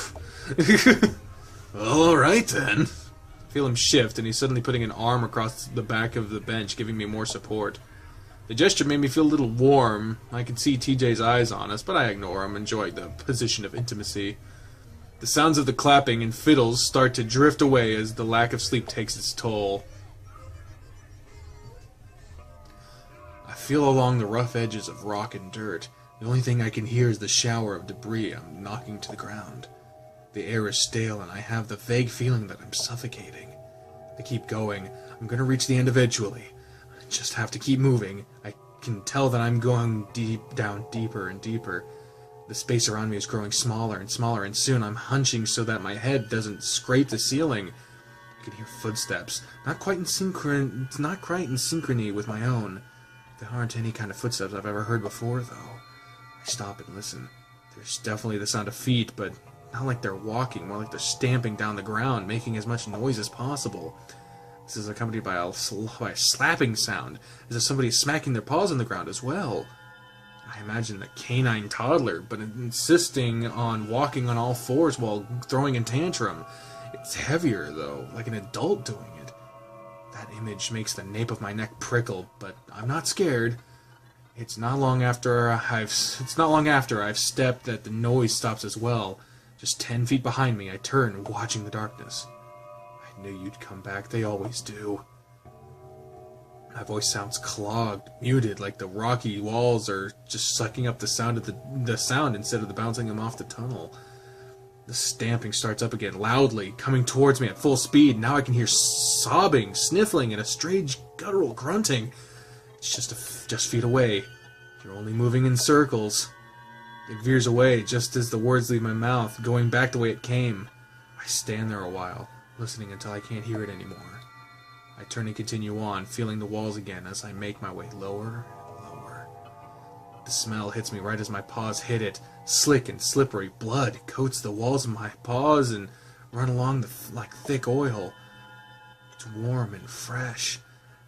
alright then. I feel him shift, and he's suddenly putting an arm across the back of the bench, giving me more support. The gesture made me feel a little warm. I could see TJ's eyes on us, but I ignore him, enjoying the position of intimacy. The sounds of the clapping and fiddles start to drift away as the lack of sleep takes its toll. I feel along the rough edges of rock and dirt. The only thing I can hear is the shower of debris I'm knocking to the ground. The air is stale, and I have the vague feeling that I'm suffocating. I keep going. I'm going to reach the end eventually. I just have to keep moving. I can tell that I'm going down deeper and deeper. The space around me is growing smaller and smaller, and soon I'm hunching so that my head doesn't scrape the ceiling. I can hear footsteps, not quite in synchrony with my own. There aren't any kind of footsteps I've ever heard before, though. I stop and listen. There's definitely the sound of feet, but not like they're walking, more like they're stamping down the ground, making as much noise as possible. This is accompanied by a slapping sound, as if somebody is smacking their paws on the ground as well. I imagine a canine toddler, but insisting on walking on all fours while throwing a tantrum. It's heavier, though, like an adult doing it. That image makes the nape of my neck prickle, but I'm not scared. It's not long after I've stepped that the noise stops as well. Just 10 feet behind me, I turn, watching the darkness. I knew you'd come back. They always do. My voice sounds clogged, muted, like the rocky walls are just sucking up the sound of the sound instead of the bouncing them off the tunnel. The stamping starts up again, loudly, coming towards me at full speed. Now I can hear sobbing, sniffling, and a strange guttural grunting. It's just feet away. You're only moving in circles. It veers away just as the words leave my mouth, going back the way it came. I stand there a while, listening until I can't hear it anymore. I turn and continue on, feeling the walls again as I make my way lower and lower. The smell hits me right as my paws hit it. Slick and slippery blood coats the walls of my paws and run along like thick oil. It's warm and fresh,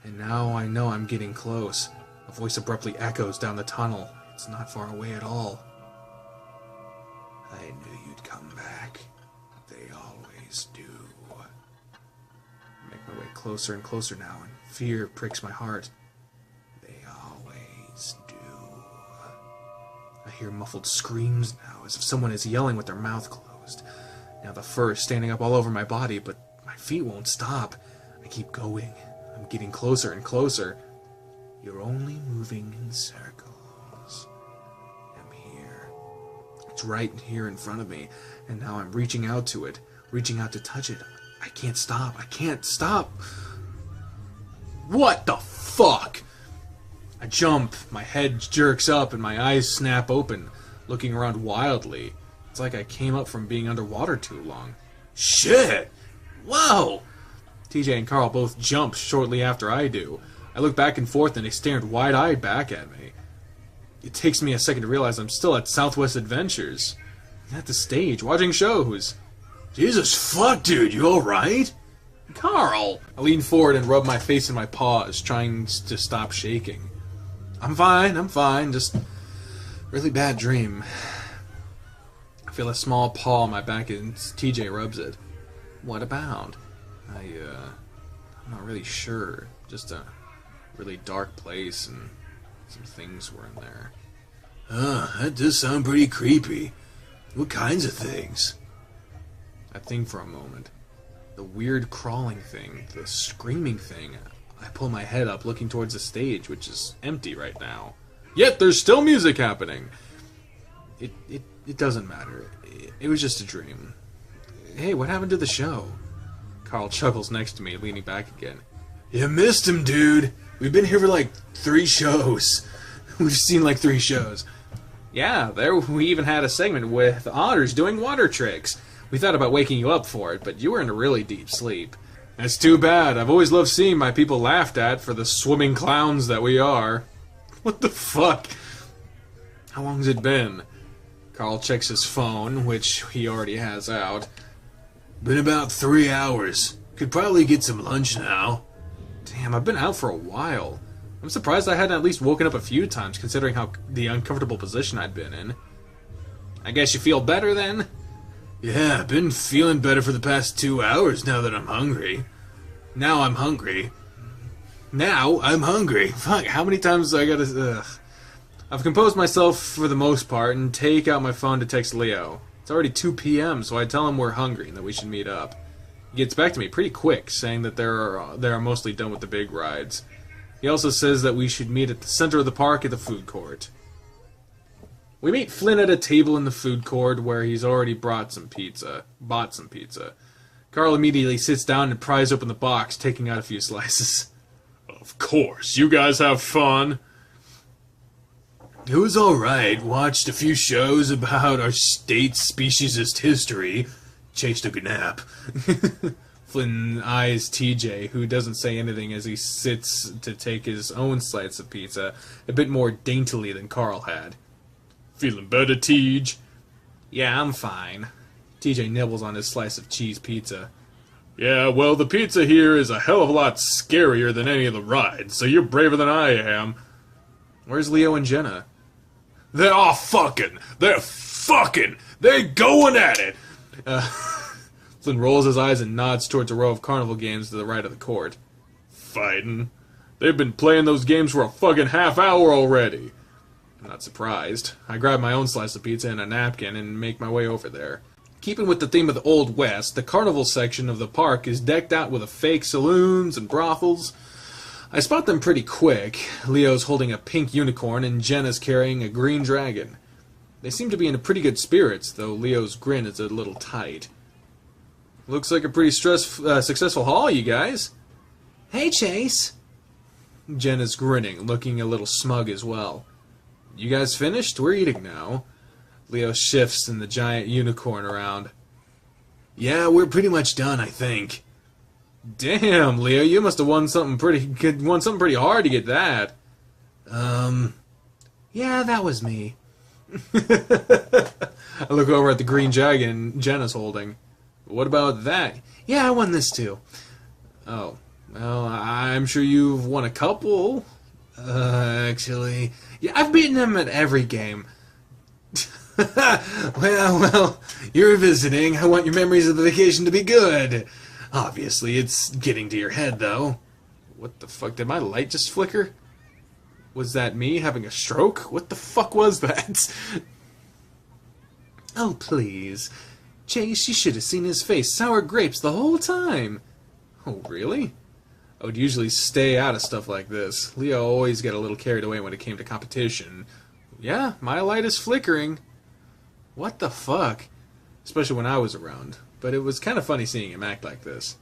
and now I know I'm getting close. A voice abruptly echoes down the tunnel. It's not far away at all. I knew you'd come back. They always do. I make my way closer and closer now, and fear pricks my heart. They always do. I hear muffled screams now, as if someone is yelling with their mouth closed. Now the fur is standing up all over my body, but my feet won't stop. I keep going. I'm getting closer and closer. You're only moving in circles. I'm here. It's right here in front of me, and now I'm reaching out to it, reaching out to touch it. I can't stop. I can't stop. What the fuck? I jump, my head jerks up, and my eyes snap open, looking around wildly. It's like I came up from being underwater too long. Shit! Whoa! TJ and Carl both jump shortly after I do. I look back and forth, and they stared wide-eyed back at me. It takes me a second to realize I'm still at Southwest Adventures. At the stage, watching shows. Jesus fuck, dude, you alright? Carl! I lean forward and rub my face in my paws, trying to stop shaking. I'm fine, just really bad dream. I feel a small paw on my back and TJ rubs it. What about? I'm not really sure. Just a really dark place and some things were in there. That does sound pretty creepy. What kinds of things? I think for a moment. The weird crawling thing, the screaming thing. I pull my head up, looking towards the stage, which is empty right now. Yet there's still music happening. It doesn't matter. It was just a dream. Hey, what happened to the show? Carl chuckles next to me, leaning back again. You missed him, dude. We've been here for like 3 shows. We've seen like 3 shows. Yeah, we even had a segment with otters doing water tricks. We thought about waking you up for it, but you were in a really deep sleep. That's too bad. I've always loved seeing my people laughed at for the swimming clowns that we are. What the fuck? How long's it been? Carl checks his phone, which he already has out. Been about 3 hours. Could probably get some lunch now. Damn, I've been out for a while. I'm surprised I hadn't at least woken up a few times, considering the uncomfortable position I'd been in. I guess you feel better then? Yeah, I've been feeling better for the past 2 hours now that I'm hungry. Now I'm hungry. Fuck, how many times I gotta... Ugh. I've composed myself for the most part and take out my phone to text Leo. It's already 2 p.m., so I tell him we're hungry and that we should meet up. He gets back to me pretty quick, saying that they are mostly done with the big rides. He also says that we should meet at the center of the park at the food court. We meet Flynn at a table in the food court where he's already bought some pizza. Carl immediately sits down and pries open the box, taking out a few slices. Of course, you guys have fun. It was alright. Watched a few shows about our state's speciesist history. Chase took a nap. Flynn eyes TJ, who doesn't say anything as he sits to take his own slice of pizza, a bit more daintily than Carl had. Feeling better, Tej? Yeah, I'm fine. TJ nibbles on his slice of cheese pizza. Yeah, well, the pizza here is a hell of a lot scarier than any of the rides, so you're braver than I am. Where's Leo and Jenna? They're all fucking! They're going at it! Flynn rolls his eyes and nods towards a row of carnival games to the right of the court. Fighting? They've been playing those games for a fucking half hour already. I'm not surprised. I grab my own slice of pizza and a napkin and make my way over there. Keeping with the theme of the Old West, the carnival section of the park is decked out with fake saloons and brothels. I spot them pretty quick. Leo's holding a pink unicorn and Jenna's carrying a green dragon. They seem to be in pretty good spirits, though Leo's grin is a little tight. Looks like a pretty successful haul, you guys. Hey, Chase. Jenna's grinning, looking a little smug as well. You guys finished? We're eating now. Leo shifts in the giant unicorn around. Yeah, we're pretty much done, I think. Damn, Leo, you must have won something pretty hard to get that. Yeah, that was me. I look over at the green dragon Jenna's holding. What about that? Yeah, I won this too. Oh, well, I'm sure you've won a couple. Actually, yeah, I've beaten him at every game. Well, you're visiting. I want your memories of the vacation to be good. Obviously, it's getting to your head, though. What the fuck? Did my light just flicker? Was that me having a stroke? What the fuck was that? Oh, please. Chase, you should have seen his face. Sour grapes the whole time. Oh, really? I would usually stay out of stuff like this. Leo always got a little carried away when it came to competition. Yeah, my light is flickering. What the fuck? Especially when I was around. But it was kind of funny seeing him act like this.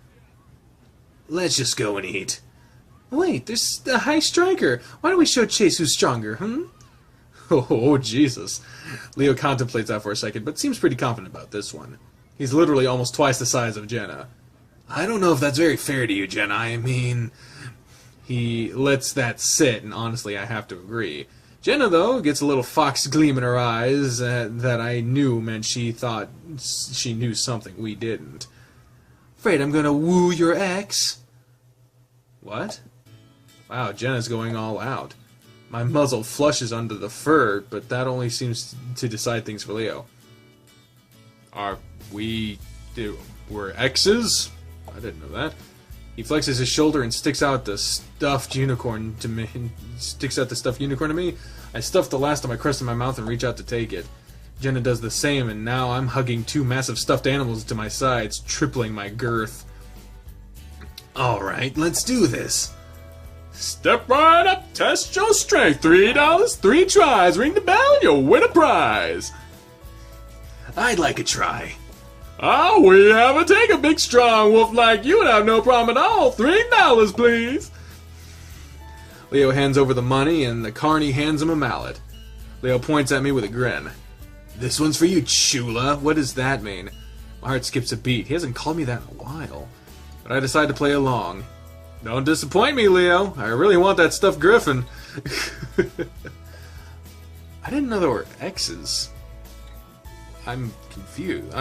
Let's just go and eat. Wait, there's the high striker. Why don't we show Chase who's stronger, Oh, Jesus. Leo contemplates that for a second, but seems pretty confident about this one. He's literally almost twice the size of Jenna. I don't know if that's very fair to you, Jenna. I mean... He lets that sit, and honestly, I have to agree. Jenna, though, gets a little fox gleam in her eyes that I knew meant she thought she knew something we didn't. Afraid I'm gonna woo your ex. What? Wow, Jenna's going all out. My muzzle flushes under the fur, but that only seems to decide things for Leo. We're exes? I didn't know that. He flexes his shoulder and sticks out the stuffed unicorn to me. I stuff the last of my crust in my mouth and reach out to take it. Jenna does the same, and now I'm hugging two massive stuffed animals to my sides, tripling my girth. Alright, let's do this. Step right up, test your strength. $3, 3 tries, ring the bell, you'll win a prize. I'd like a try. Oh, we have a take a big strong wolf like you would have no problem at all. $3, please. Leo hands over the money, and the carny hands him a mallet. Leo points at me with a grin. This one's for you, Chula. What does that mean? My heart skips a beat. He hasn't called me that in a while. But I decide to play along. Don't disappoint me, Leo. I really want that stuffed griffin. I didn't know there were exes. I'm confused.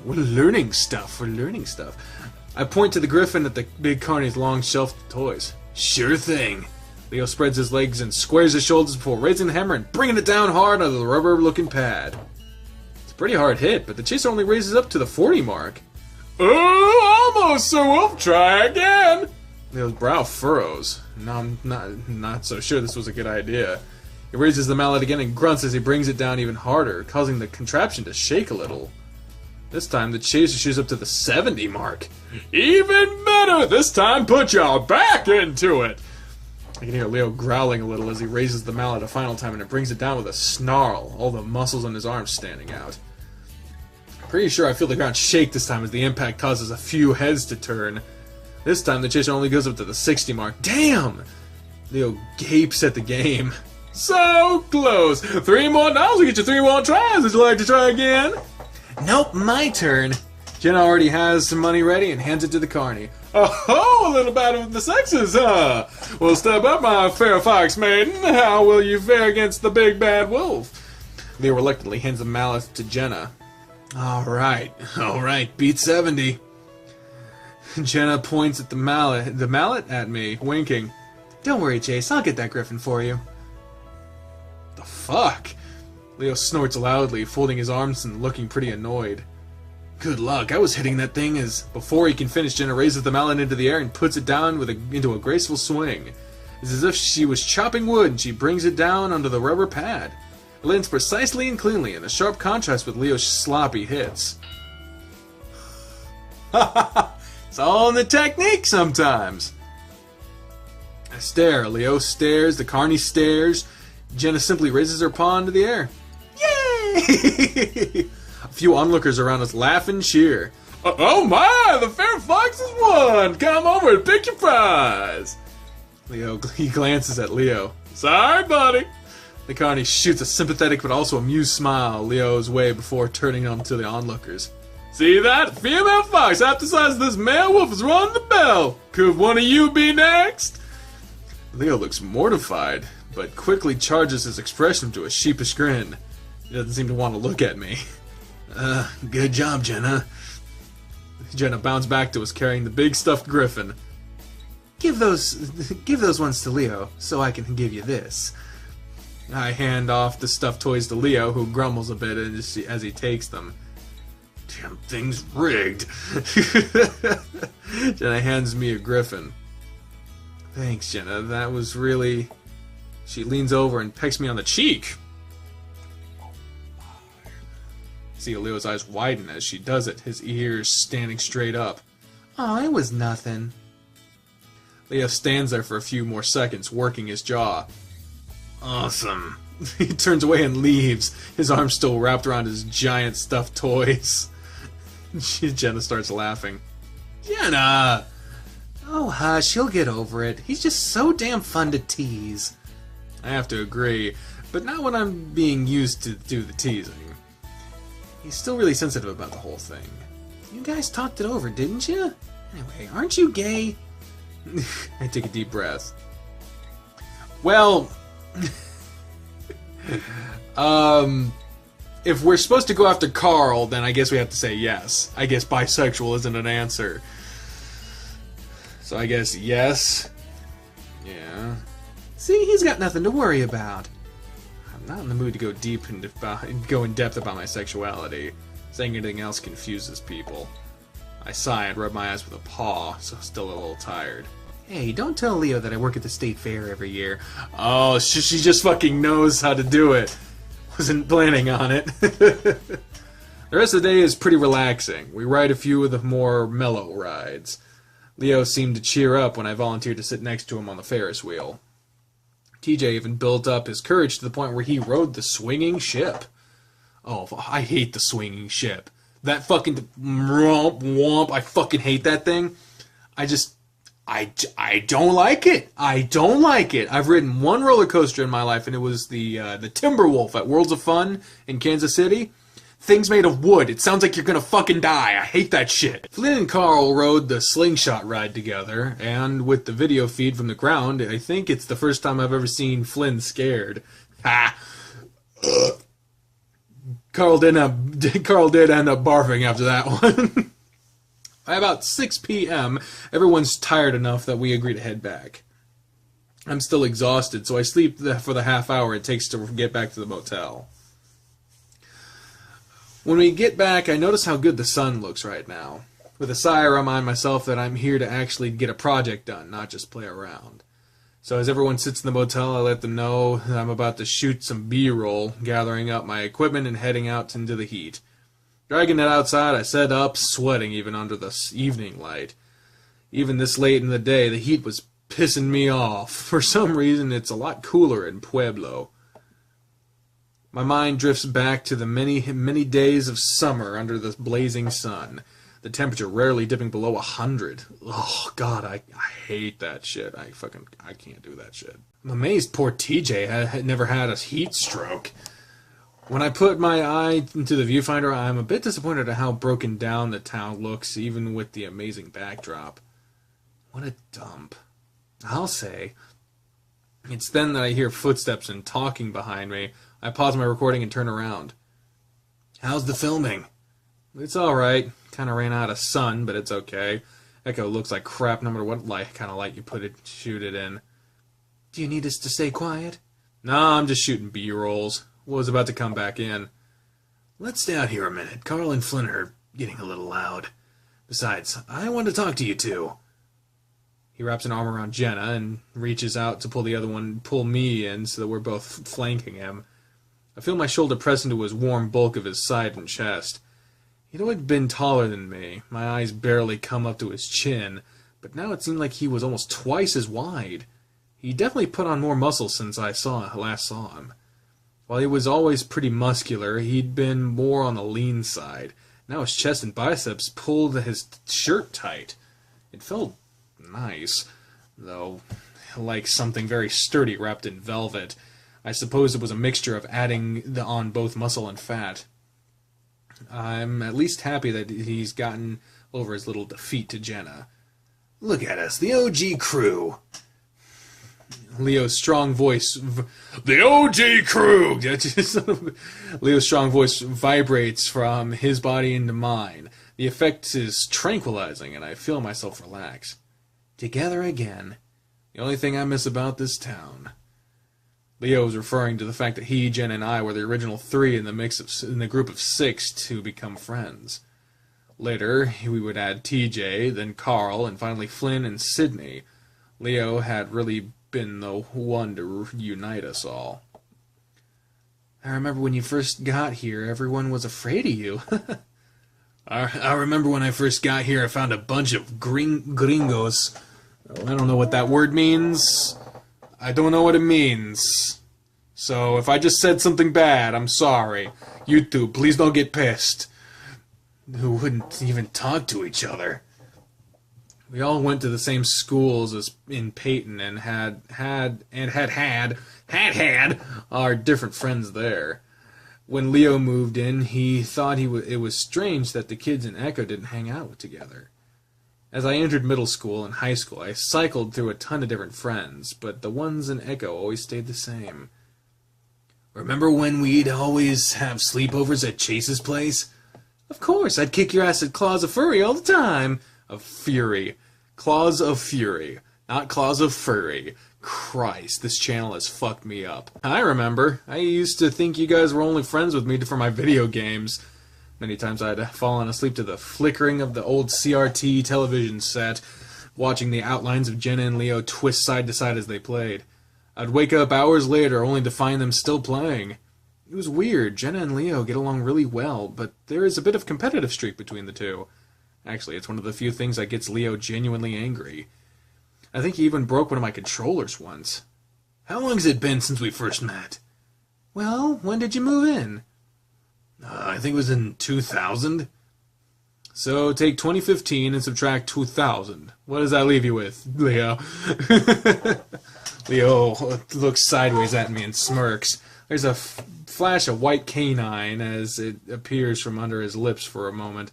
We're learning stuff. I point to the griffin at the big carny's long shelf of toys. Sure thing. Leo spreads his legs and squares his shoulders before raising the hammer and bringing it down hard onto the rubber-looking pad. It's a pretty hard hit, but the chaser only raises up to the 40 mark. Oh, almost, Sir Wolf. Try again. Leo's brow furrows. No, I'm not so sure this was a good idea. He raises the mallet again and grunts as he brings it down even harder, causing the contraption to shake a little. This time, the chaser shoots up to the 70 mark. Even better! This time, put your back into it! I can hear Leo growling a little as he raises the mallet a final time and it brings it down with a snarl, all the muscles on his arms standing out. Pretty sure I feel the ground shake this time as the impact causes a few heads to turn. This time, the chaser only goes up to the 60 mark. Damn! Leo gapes at the game. So close! $3 more will get you 3 more tries. Would you like to try again? Nope, my turn. Jenna already has some money ready and hands it to the carny. Oh, a little battle with the sexes, huh? Well, step up, my fair fox maiden. How will you fare against the big bad wolf? Leo reluctantly hands the mallet to Jenna. Alright, beat 70. Jenna points at the mallet at me, winking. Don't worry, Chase, I'll get that griffin for you. The fuck? Leo snorts loudly, folding his arms and looking pretty annoyed. Good luck, I was hitting that thing as... Before he can finish, Jenna raises the mallet into the air and puts it down into a graceful swing. It's as if she was chopping wood and she brings it down onto the rubber pad. It lands precisely and cleanly, in a sharp contrast with Leo's sloppy hits. It's all in the technique sometimes. I stare, Leo stares, the carny stares. Jenna simply raises her paw into the air. Yay! A few onlookers around us laugh and cheer. Oh my, the fair fox has won! Come over and pick your prize! He glances at Leo. Sorry, buddy. The carny shoots a sympathetic but also amused smile Leo's way before turning on to the onlookers. See that? Female fox half the size of this male wolf is ringing the bell. Could one of you be next? Leo looks mortified, but quickly charges his expression to a sheepish grin. He doesn't seem to want to look at me. Good job, Jenna. Jenna bounced back to us carrying the big stuffed griffin. Give those ones to Leo, so I can give you this. I hand off the stuffed toys to Leo, who grumbles a bit as he takes them. Damn thing's rigged. Jenna hands me a griffin. Thanks, Jenna. That was really... She leans over and pecks me on the cheek. See Leo's eyes widen as she does it, his ears standing straight up. Oh, it was nothing. Leo stands there for a few more seconds, working his jaw. Awesome. He turns away and leaves, his arms still wrapped around his giant stuffed toys. Jenna starts laughing. Jenna! Oh, hush, he'll get over it. He's just so damn fun to tease. I have to agree, but not when I'm being used to do the teasing. He's still really sensitive about the whole thing. You guys talked it over, didn't you? Anyway, aren't you gay? I take a deep breath. Well... if we're supposed to go after Carl, then I guess we have to say yes. I guess bisexual isn't an answer. So I guess yes. Yeah. See, he's got nothing to worry about. I'm not in the mood to go deep and go in depth about my sexuality. Saying anything else confuses people. I sigh and rub my eyes with a paw, so still a little tired. Hey, don't tell Leo that I work at the state fair every year. Oh, she just fucking knows how to do it. Wasn't planning on it. The rest of the day is pretty relaxing. We ride a few of the more mellow rides. Leo seemed to cheer up when I volunteered to sit next to him on the Ferris wheel. TJ even built up his courage to the point where he rode the swinging ship. Oh, I hate the swinging ship. That fucking womp womp. I fucking hate that thing. I don't like it. I don't like it. I've ridden one roller coaster in my life, and it was the Timberwolf at Worlds of Fun in Kansas City. Thing's made of wood. It sounds like you're gonna fucking die. I hate that shit. Flynn and Carl rode the slingshot ride together, and with the video feed from the ground, I think it's the first time I've ever seen Flynn scared. Ha! Carl did end up barfing after that one. By about 6 p.m., everyone's tired enough that we agree to head back. I'm still exhausted, so I sleep for the half hour it takes to get back to the motel. When we get back, I notice how good the sun looks right now. With a sigh, I remind myself that I'm here to actually get a project done, not just play around. So as everyone sits in the motel, I let them know that I'm about to shoot some B-roll, gathering up my equipment and heading out into the heat. Dragging it outside, I set up, sweating even under the evening light. Even this late in the day, the heat was pissing me off. For some reason, it's a lot cooler in Pueblo. My mind drifts back to the many, many days of summer under the blazing sun. The temperature rarely dipping below 100. Oh, God, I hate that shit. I can't do that shit. I'm amazed poor TJ had never had a heat stroke. When I put my eye into the viewfinder, I'm a bit disappointed at how broken down the town looks, even with the amazing backdrop. What a dump. I'll say. It's then that I hear footsteps and talking behind me. I pause my recording and turn around. How's the filming? It's alright. Kind of ran out of sun, but it's okay. Echo looks like crap no matter what kind of light you shoot it in. Do you need us to stay quiet? Nah, I'm just shooting B-rolls. Was about to come back in. Let's stay out here a minute. Carl and Flynn are getting a little loud. Besides, I want to talk to you two. He wraps an arm around Jenna and reaches out to pull me in so that we're both flanking him. I feel my shoulder press into his warm bulk of his side and chest. He'd always been taller than me. My eyes barely come up to his chin, but now it seemed like he was almost twice as wide. He definitely put on more muscle since I last saw him. While he was always pretty muscular, he'd been more on the lean side. Now his chest and biceps pulled his shirt tight. It felt nice, though, like something very sturdy wrapped in velvet. I suppose it was a mixture of adding on both muscle and fat. I'm at least happy that he's gotten over his little defeat to Jenna. Look at us, the OG crew. Leo's strong voice... The OG crew! Leo's strong voice vibrates from his body into mine. The effect is tranquilizing, and I feel myself relax. Together again. The only thing I miss about this town. Leo was referring to the fact that he, Jen, and I were the original three in the group of 6 to become friends. Later, we would add TJ, then Carl, and finally Flynn and Sydney. Leo had really been the one to unite us all. I remember when you first got here, everyone was afraid of you. I remember when I first got here, I found a bunch of gringos. I don't know what that word means. I don't know what it means. So if I just said something bad, I'm sorry. You two, please don't get pissed. Who wouldn't even talk to each other? We all went to the same schools as in Peyton and had our different friends there. When Leo moved in, he thought it was strange that the kids in Echo didn't hang out together. As I entered middle school and high school, I cycled through a ton of different friends, but the ones in Echo always stayed the same. Remember when we'd always have sleepovers at Chase's place? Of course, I'd kick your ass at Claws of Fury all the time. Of Fury. Claws of Fury. Not Claws of Furry. Christ, this channel has fucked me up. I remember. I used to think you guys were only friends with me for my video games. Many times I'd fallen asleep to the flickering of the old CRT television set, watching the outlines of Jenna and Leo twist side to side as they played. I'd wake up hours later only to find them still playing. It was weird. Jenna and Leo get along really well, but there is a bit of competitive streak between the two. Actually, it's one of the few things that gets Leo genuinely angry. I think he even broke one of my controllers once. How long's it been since we first met? Well, when did you move in? I think it was in 2000. So take 2015 and subtract 2000. What does that leave you with, Leo? Leo looks sideways at me and smirks. There's a flash of white canine as it appears from under his lips for a moment.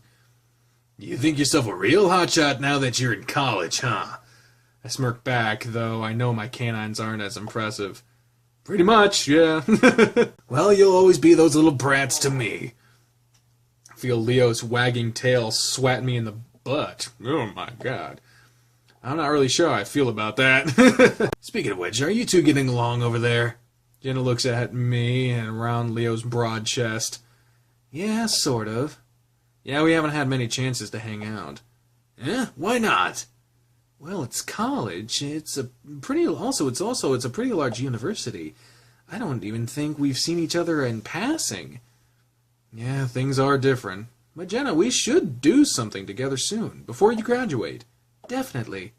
You think yourself a real hotshot now that you're in college, huh? I smirk back, though I know my canines aren't as impressive. Pretty much, yeah. Well, you'll always be those little brats to me. I feel Leo's wagging tail swat me in the butt. Oh my god. I'm not really sure how I feel about that. Speaking of which, are you two getting along over there? Jenna looks at me and around Leo's broad chest. Yeah, sort of. Yeah, we haven't had many chances to hang out. Eh? Why not? Well, it's college. It's a pretty large university. I don't even think we've seen each other in passing. Yeah, things are different. But Jenna, we should do something together soon, before you graduate. Definitely.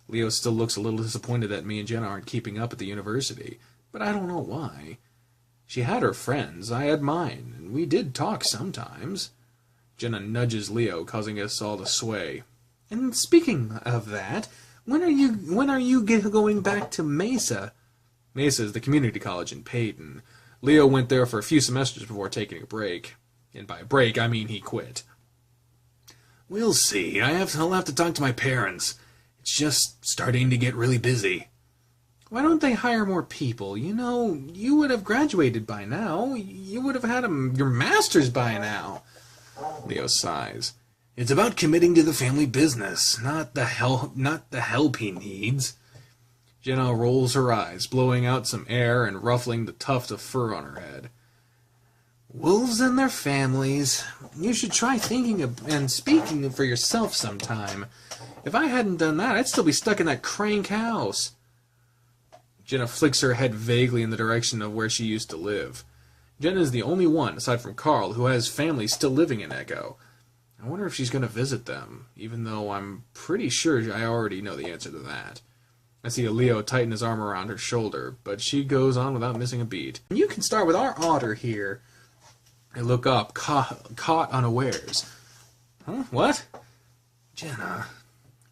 Leo still looks a little disappointed that me and Jenna aren't keeping up at the university, but I don't know why. She had her friends, I had mine, and we did talk sometimes. Jenna nudges Leo, causing us all to sway. And speaking of that, when are you going back to Mesa? Mesa is the community college in Peyton. Leo went there for a few semesters before taking a break. And by break, I mean he quit. We'll see. I'll have to talk to my parents. It's just starting to get really busy. Why don't they hire more people? You know, you would have graduated by now. You would have had your master's by now. Leo sighs. It's about committing to the family business, not the help he needs. Jenna rolls her eyes, blowing out some air and ruffling the tuft of fur on her head. Wolves and their families. You should try thinking and speaking for yourself sometime. If I hadn't done that, I'd still be stuck in that crank house. Jenna flicks her head vaguely in the direction of where she used to live. Jenna is the only one, aside from Carl, who has family still living in Echo. I wonder if she's going to visit them, even though I'm pretty sure I already know the answer to that. I see Leo tighten his arm around her shoulder, but she goes on without missing a beat. You can start with our otter here. I look up, caught unawares. Huh? What? Jenna,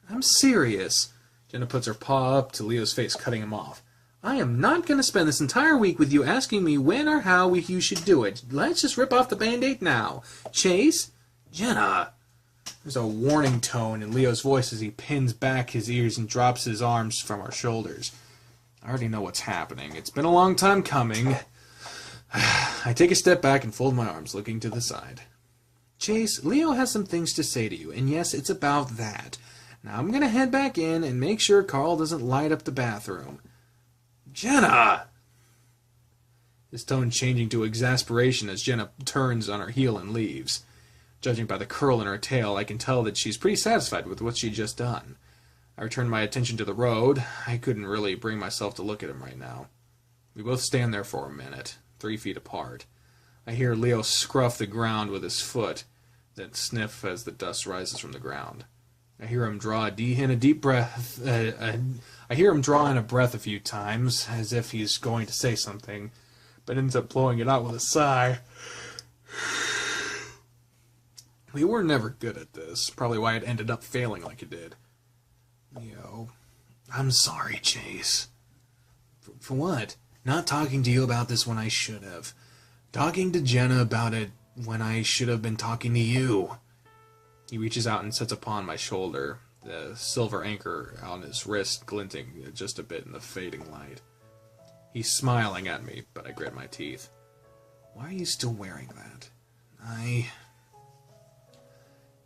I'm serious. Jenna puts her paw up to Leo's face, cutting him off. I am not going to spend this entire week with you asking me when or how you should do it. Let's just rip off the Band-Aid now. Chase? Jenna. There's a warning tone in Leo's voice as he pins back his ears and drops his arms from our shoulders. I already know what's happening. It's been a long time coming. I take a step back and fold my arms, looking to the side. Chase, Leo has some things to say to you, and yes, it's about that. Now I'm going to head back in and make sure Carl doesn't light up the bathroom. Jenna! His tone changing to exasperation as Jenna turns on her heel and leaves. Judging by the curl in her tail, I can tell that she's pretty satisfied with what she'd just done. I return my attention to the road. I couldn't really bring myself to look at him right now. We both stand there for a minute, 3 feet apart. I hear Leo scruff the ground with his foot, then sniff as the dust rises from the ground. I hear him draw a deep breath. I hear him draw in a breath a few times, as if he's going to say something, but ends up blowing it out with a sigh. We were never good at this, probably why it ended up failing like it did. Leo, I'm sorry, Chase. For what? Not talking to you about this when I should have. Talking to Jenna about it when I should have been talking to you. He reaches out and sits upon my shoulder, the silver anchor on his wrist glinting just a bit in the fading light. He's smiling at me, but I grit my teeth. Why are you still wearing that?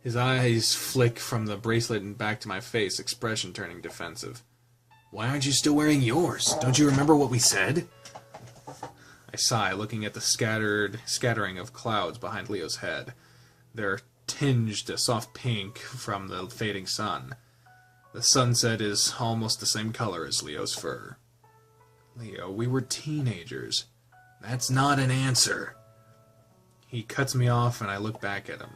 His eyes flick from the bracelet and back to my face, expression turning defensive. Why aren't you still wearing yours? Don't you remember what we said? I sigh, looking at the scattering of clouds behind Leo's head. They're tinged a soft pink from the fading sun. The sunset is almost the same color as Leo's fur. Leo, we were teenagers. That's not an answer. He cuts me off and I look back at him.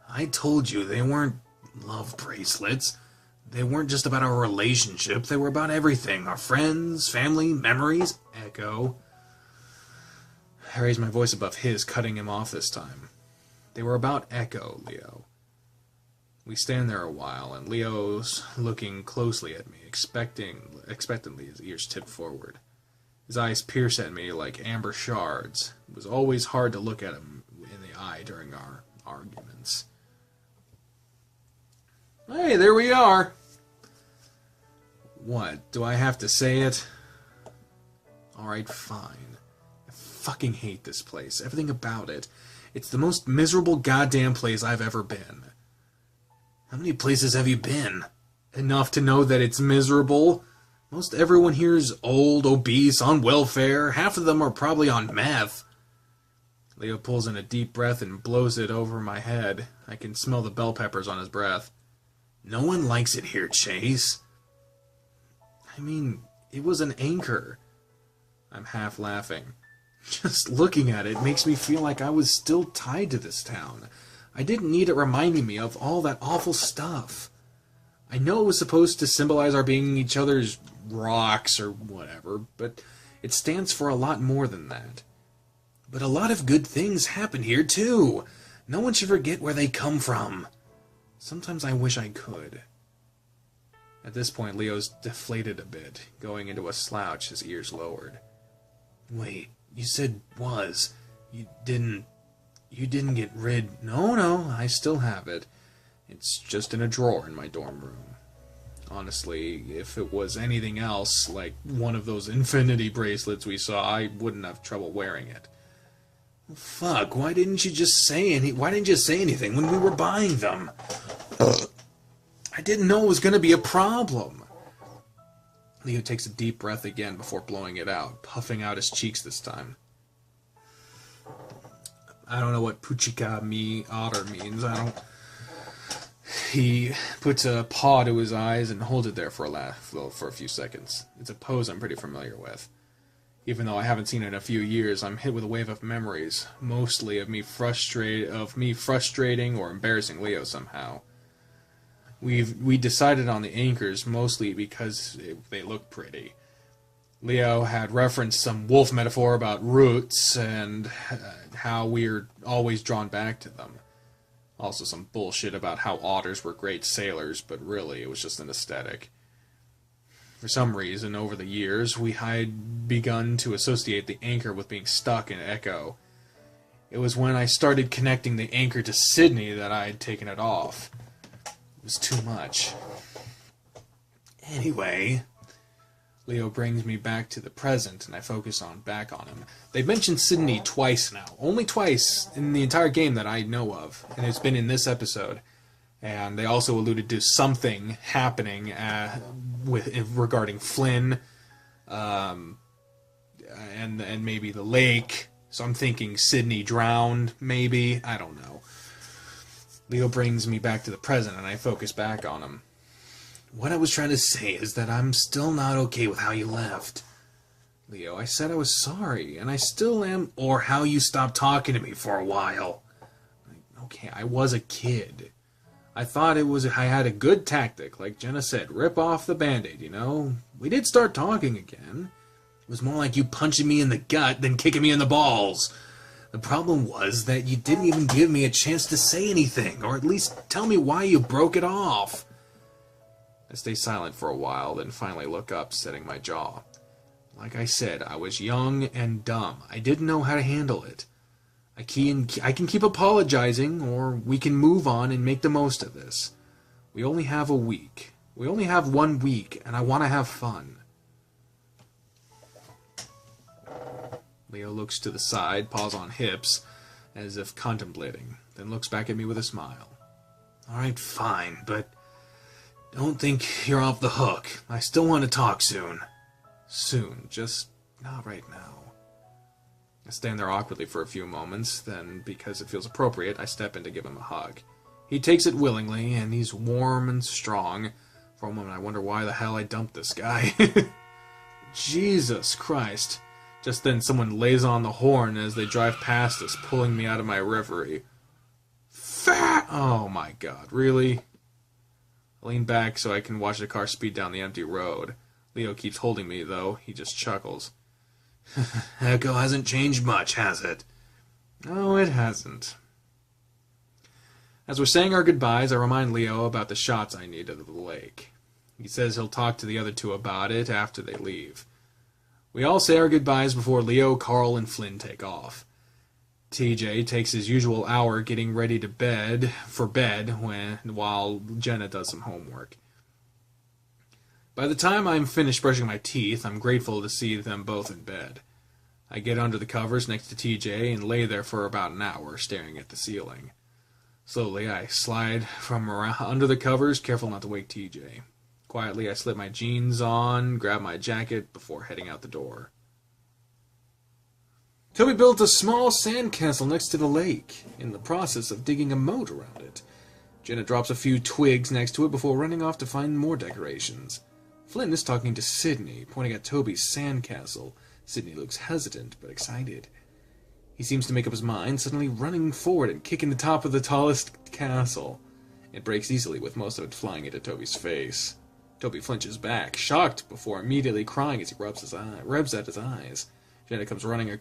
I told you they weren't love bracelets. They weren't just about our relationship. They were about everything. Our friends, family, memories. Echo. I raise my voice above his, cutting him off this time. They were about Echo, Leo. We stand there a while, and Leo's looking closely at me, expectantly, his ears tipped forward. His eyes pierce at me like amber shards. It was always hard to look at him in the eye during our arguments. Hey, there we are! What, do I have to say it? Alright, fine. I fucking hate this place. Everything about it. It's the most miserable goddamn place I've ever been. How many places have you been? Enough to know that it's miserable? Most everyone here is old, obese, on welfare. Half of them are probably on meth. Leo pulls in a deep breath and blows it over my head. I can smell the bell peppers on his breath. No one likes it here, Chase. I mean, it was an anchor. I'm half laughing. Just looking at it makes me feel like I was still tied to this town. I didn't need it reminding me of all that awful stuff. I know it was supposed to symbolize our being each other's rocks or whatever, but it stands for a lot more than that. But a lot of good things happen here, too. No one should forget where they come from. Sometimes I wish I could. At this point, Leo's deflated a bit, going into a slouch, his ears lowered. Wait, you said was. You didn't get rid... No, I still have it. It's just in a drawer in my dorm room. Honestly, if it was anything else, like one of those infinity bracelets we saw, I wouldn't have trouble wearing it. Fuck, why didn't you say anything when we were buying them? I didn't know it was going to be a problem. Leo takes a deep breath again before blowing it out, puffing out his cheeks this time. I don't know what puchika otter means. He puts a paw to his eyes and holds it there for a few seconds. It's a pose I'm pretty familiar with. Even though I haven't seen it in a few years, I'm hit with a wave of memories, mostly of me frustrating or embarrassing Leo somehow. We decided on the anchors mostly because they look pretty. Leo had referenced some wolf metaphor about roots and how we're always drawn back to them. Also some bullshit about how otters were great sailors, but really it was just an aesthetic. For some reason, over the years, we had begun to associate the anchor with being stuck in Echo. It was when I started connecting the anchor to Sydney that I had taken it off. It was too much. Anyway, Leo brings me back to the present, and I focus back on him. They've mentioned Sydney twice now. Only twice in the entire game that I know of, and it's been in this episode. And they also alluded to something happening regarding Flynn, and maybe the lake. So I'm thinking Sydney drowned, maybe. I don't know. Leo brings me back to the present, and I focus back on him. What I was trying to say is that I'm still not okay with how you left. Leo, I said I was sorry, and I still am, or how you stopped talking to me for a while. Okay, I was a kid. I thought I had a good tactic, like Jenna said, rip off the Band-Aid, you know? We did start talking again. It was more like you punching me in the gut than kicking me in the balls. The problem was that you didn't even give me a chance to say anything, or at least tell me why you broke it off. I stay silent for a while, then finally look up, setting my jaw. Like I said, I was young and dumb. I didn't know how to handle it. I can keep apologizing, or we can move on and make the most of this. We only have a week. We only have 1 week, and I want to have fun. Leo looks to the side, paws on hips, as if contemplating, then looks back at me with a smile. Alright, fine, but don't think you're off the hook. I still want to talk soon. Soon, just not right now. I stand there awkwardly for a few moments, then, because it feels appropriate, I step in to give him a hug. He takes it willingly, and he's warm and strong. For a moment, I wonder why the hell I dumped this guy. Jesus Christ. Just then, someone lays on the horn as they drive past us, pulling me out of my reverie. Fat! Oh my god, really? I lean back so I can watch the car speed down the empty road. Leo keeps holding me, though. He just chuckles. Echo hasn't changed much, has it? No, it hasn't. As we're saying our goodbyes, I remind Leo about the shots I need of the lake. He says he'll talk to the other two about it after they leave. We all say our goodbyes before Leo, Carl, and Flynn take off. TJ takes his usual hour getting ready to bed while Jenna does some homework. By the time I'm finished brushing my teeth, I'm grateful to see them both in bed. I get under the covers next to TJ and lay there for about an hour, staring at the ceiling. Slowly, I slide from under the covers, careful not to wake TJ. Quietly, I slip my jeans on, grab my jacket before heading out the door. Toby built a small sandcastle next to the lake, in the process of digging a moat around it. Jenna drops a few twigs next to it before running off to find more decorations. Flynn is talking to Sydney, pointing at Toby's sandcastle. Sydney looks hesitant, but excited. He seems to make up his mind, suddenly running forward and kicking the top of the tallest castle. It breaks easily, with most of it flying into Toby's face. Toby flinches back, shocked, before immediately crying as he rubs at his eyes. Jenna comes running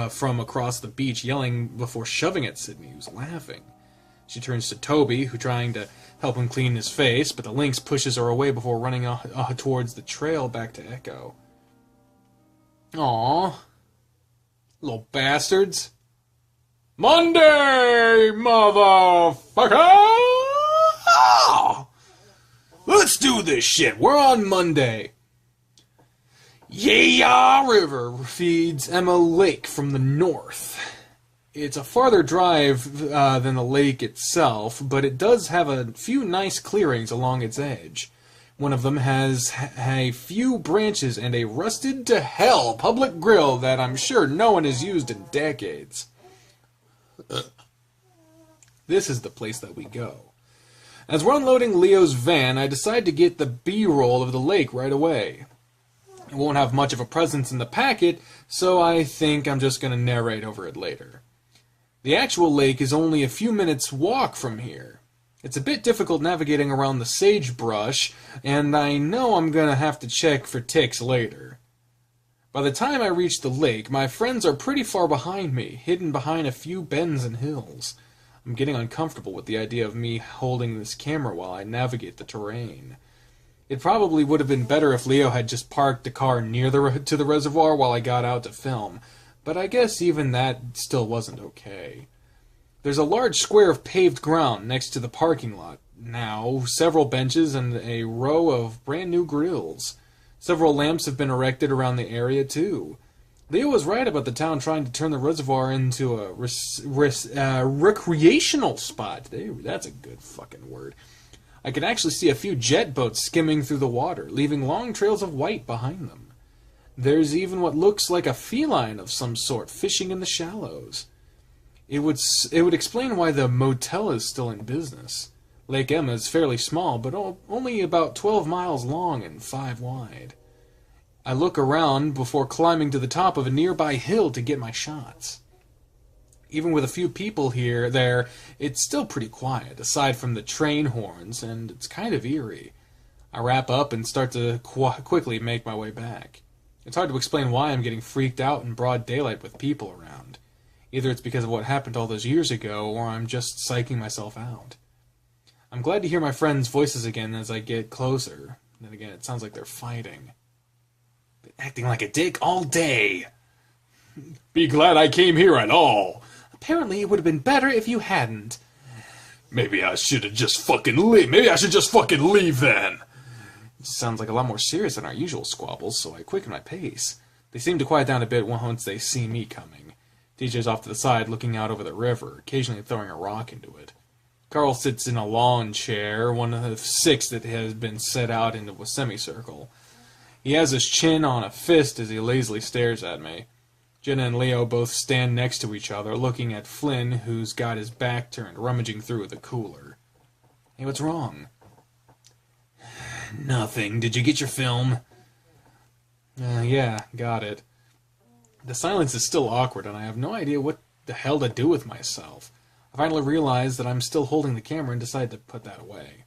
from across the beach, yelling before shoving at Sydney, who's laughing. She turns to Toby, who's trying to help him clean his face, but the lynx pushes her away before running towards the trail back to Echo. Aww. Little bastards. Monday, motherfucker! Let's do this shit. We're on Monday. Yeah, River feeds Emma Lake from the north. It's a farther drive than the lake itself, but it does have a few nice clearings along its edge. One of them has a few branches and a rusted-to-hell public grill that I'm sure no one has used in decades. This is the place that we go. As we're unloading Leo's van, I decide to get the B-roll of the lake right away. It won't have much of a presence in the packet, so I think I'm just going to narrate over it later. The actual lake is only a few minutes' walk from here. It's a bit difficult navigating around the sagebrush, and I know I'm going to have to check for ticks later. By the time I reach the lake, my friends are pretty far behind me, hidden behind a few bends and hills. I'm getting uncomfortable with the idea of me holding this camera while I navigate the terrain. It probably would have been better if Leo had just parked the car near to the reservoir while I got out to film, but I guess even that still wasn't okay. There's a large square of paved ground next to the parking lot now, several benches and a row of brand new grills. Several lamps have been erected around the area too. Leo was right about the town trying to turn the reservoir into a recreational spot. That's a good fucking word. I can actually see a few jet boats skimming through the water, leaving long trails of white behind them. There's even what looks like a feline of some sort fishing in the shallows. It would explain why the motel is still in business. Lake Emma is fairly small, but only about 12 miles long and 5 wide. I look around before climbing to the top of a nearby hill to get my shots. Even with a few people there, it's still pretty quiet, aside from the train horns, and it's kind of eerie. I wrap up and start to quickly make my way back. It's hard to explain why I'm getting freaked out in broad daylight with people around. Either it's because of what happened all those years ago, or I'm just psyching myself out. I'm glad to hear my friends' voices again as I get closer. Then again, it sounds like they're fighting. Been acting like a dick all day. Be glad I came here at all. Apparently, it would have been better if you hadn't. Maybe I should have just fucking leave. Maybe I should just fucking leave then. It sounds like a lot more serious than our usual squabbles, so I quicken my pace. They seem to quiet down a bit once they see me coming. DJ's off to the side, looking out over the river, occasionally throwing a rock into it. Carl sits in a lawn chair, one of the 6 that has been set out into a semicircle. He has his chin on a fist as he lazily stares at me. Jenna and Leo both stand next to each other, looking at Flynn, who's got his back turned, rummaging through the cooler. Hey, what's wrong? Nothing. Did you get your film? Yeah, got it. The silence is still awkward, and I have no idea what the hell to do with myself. I finally realize that I'm still holding the camera and decide to put that away.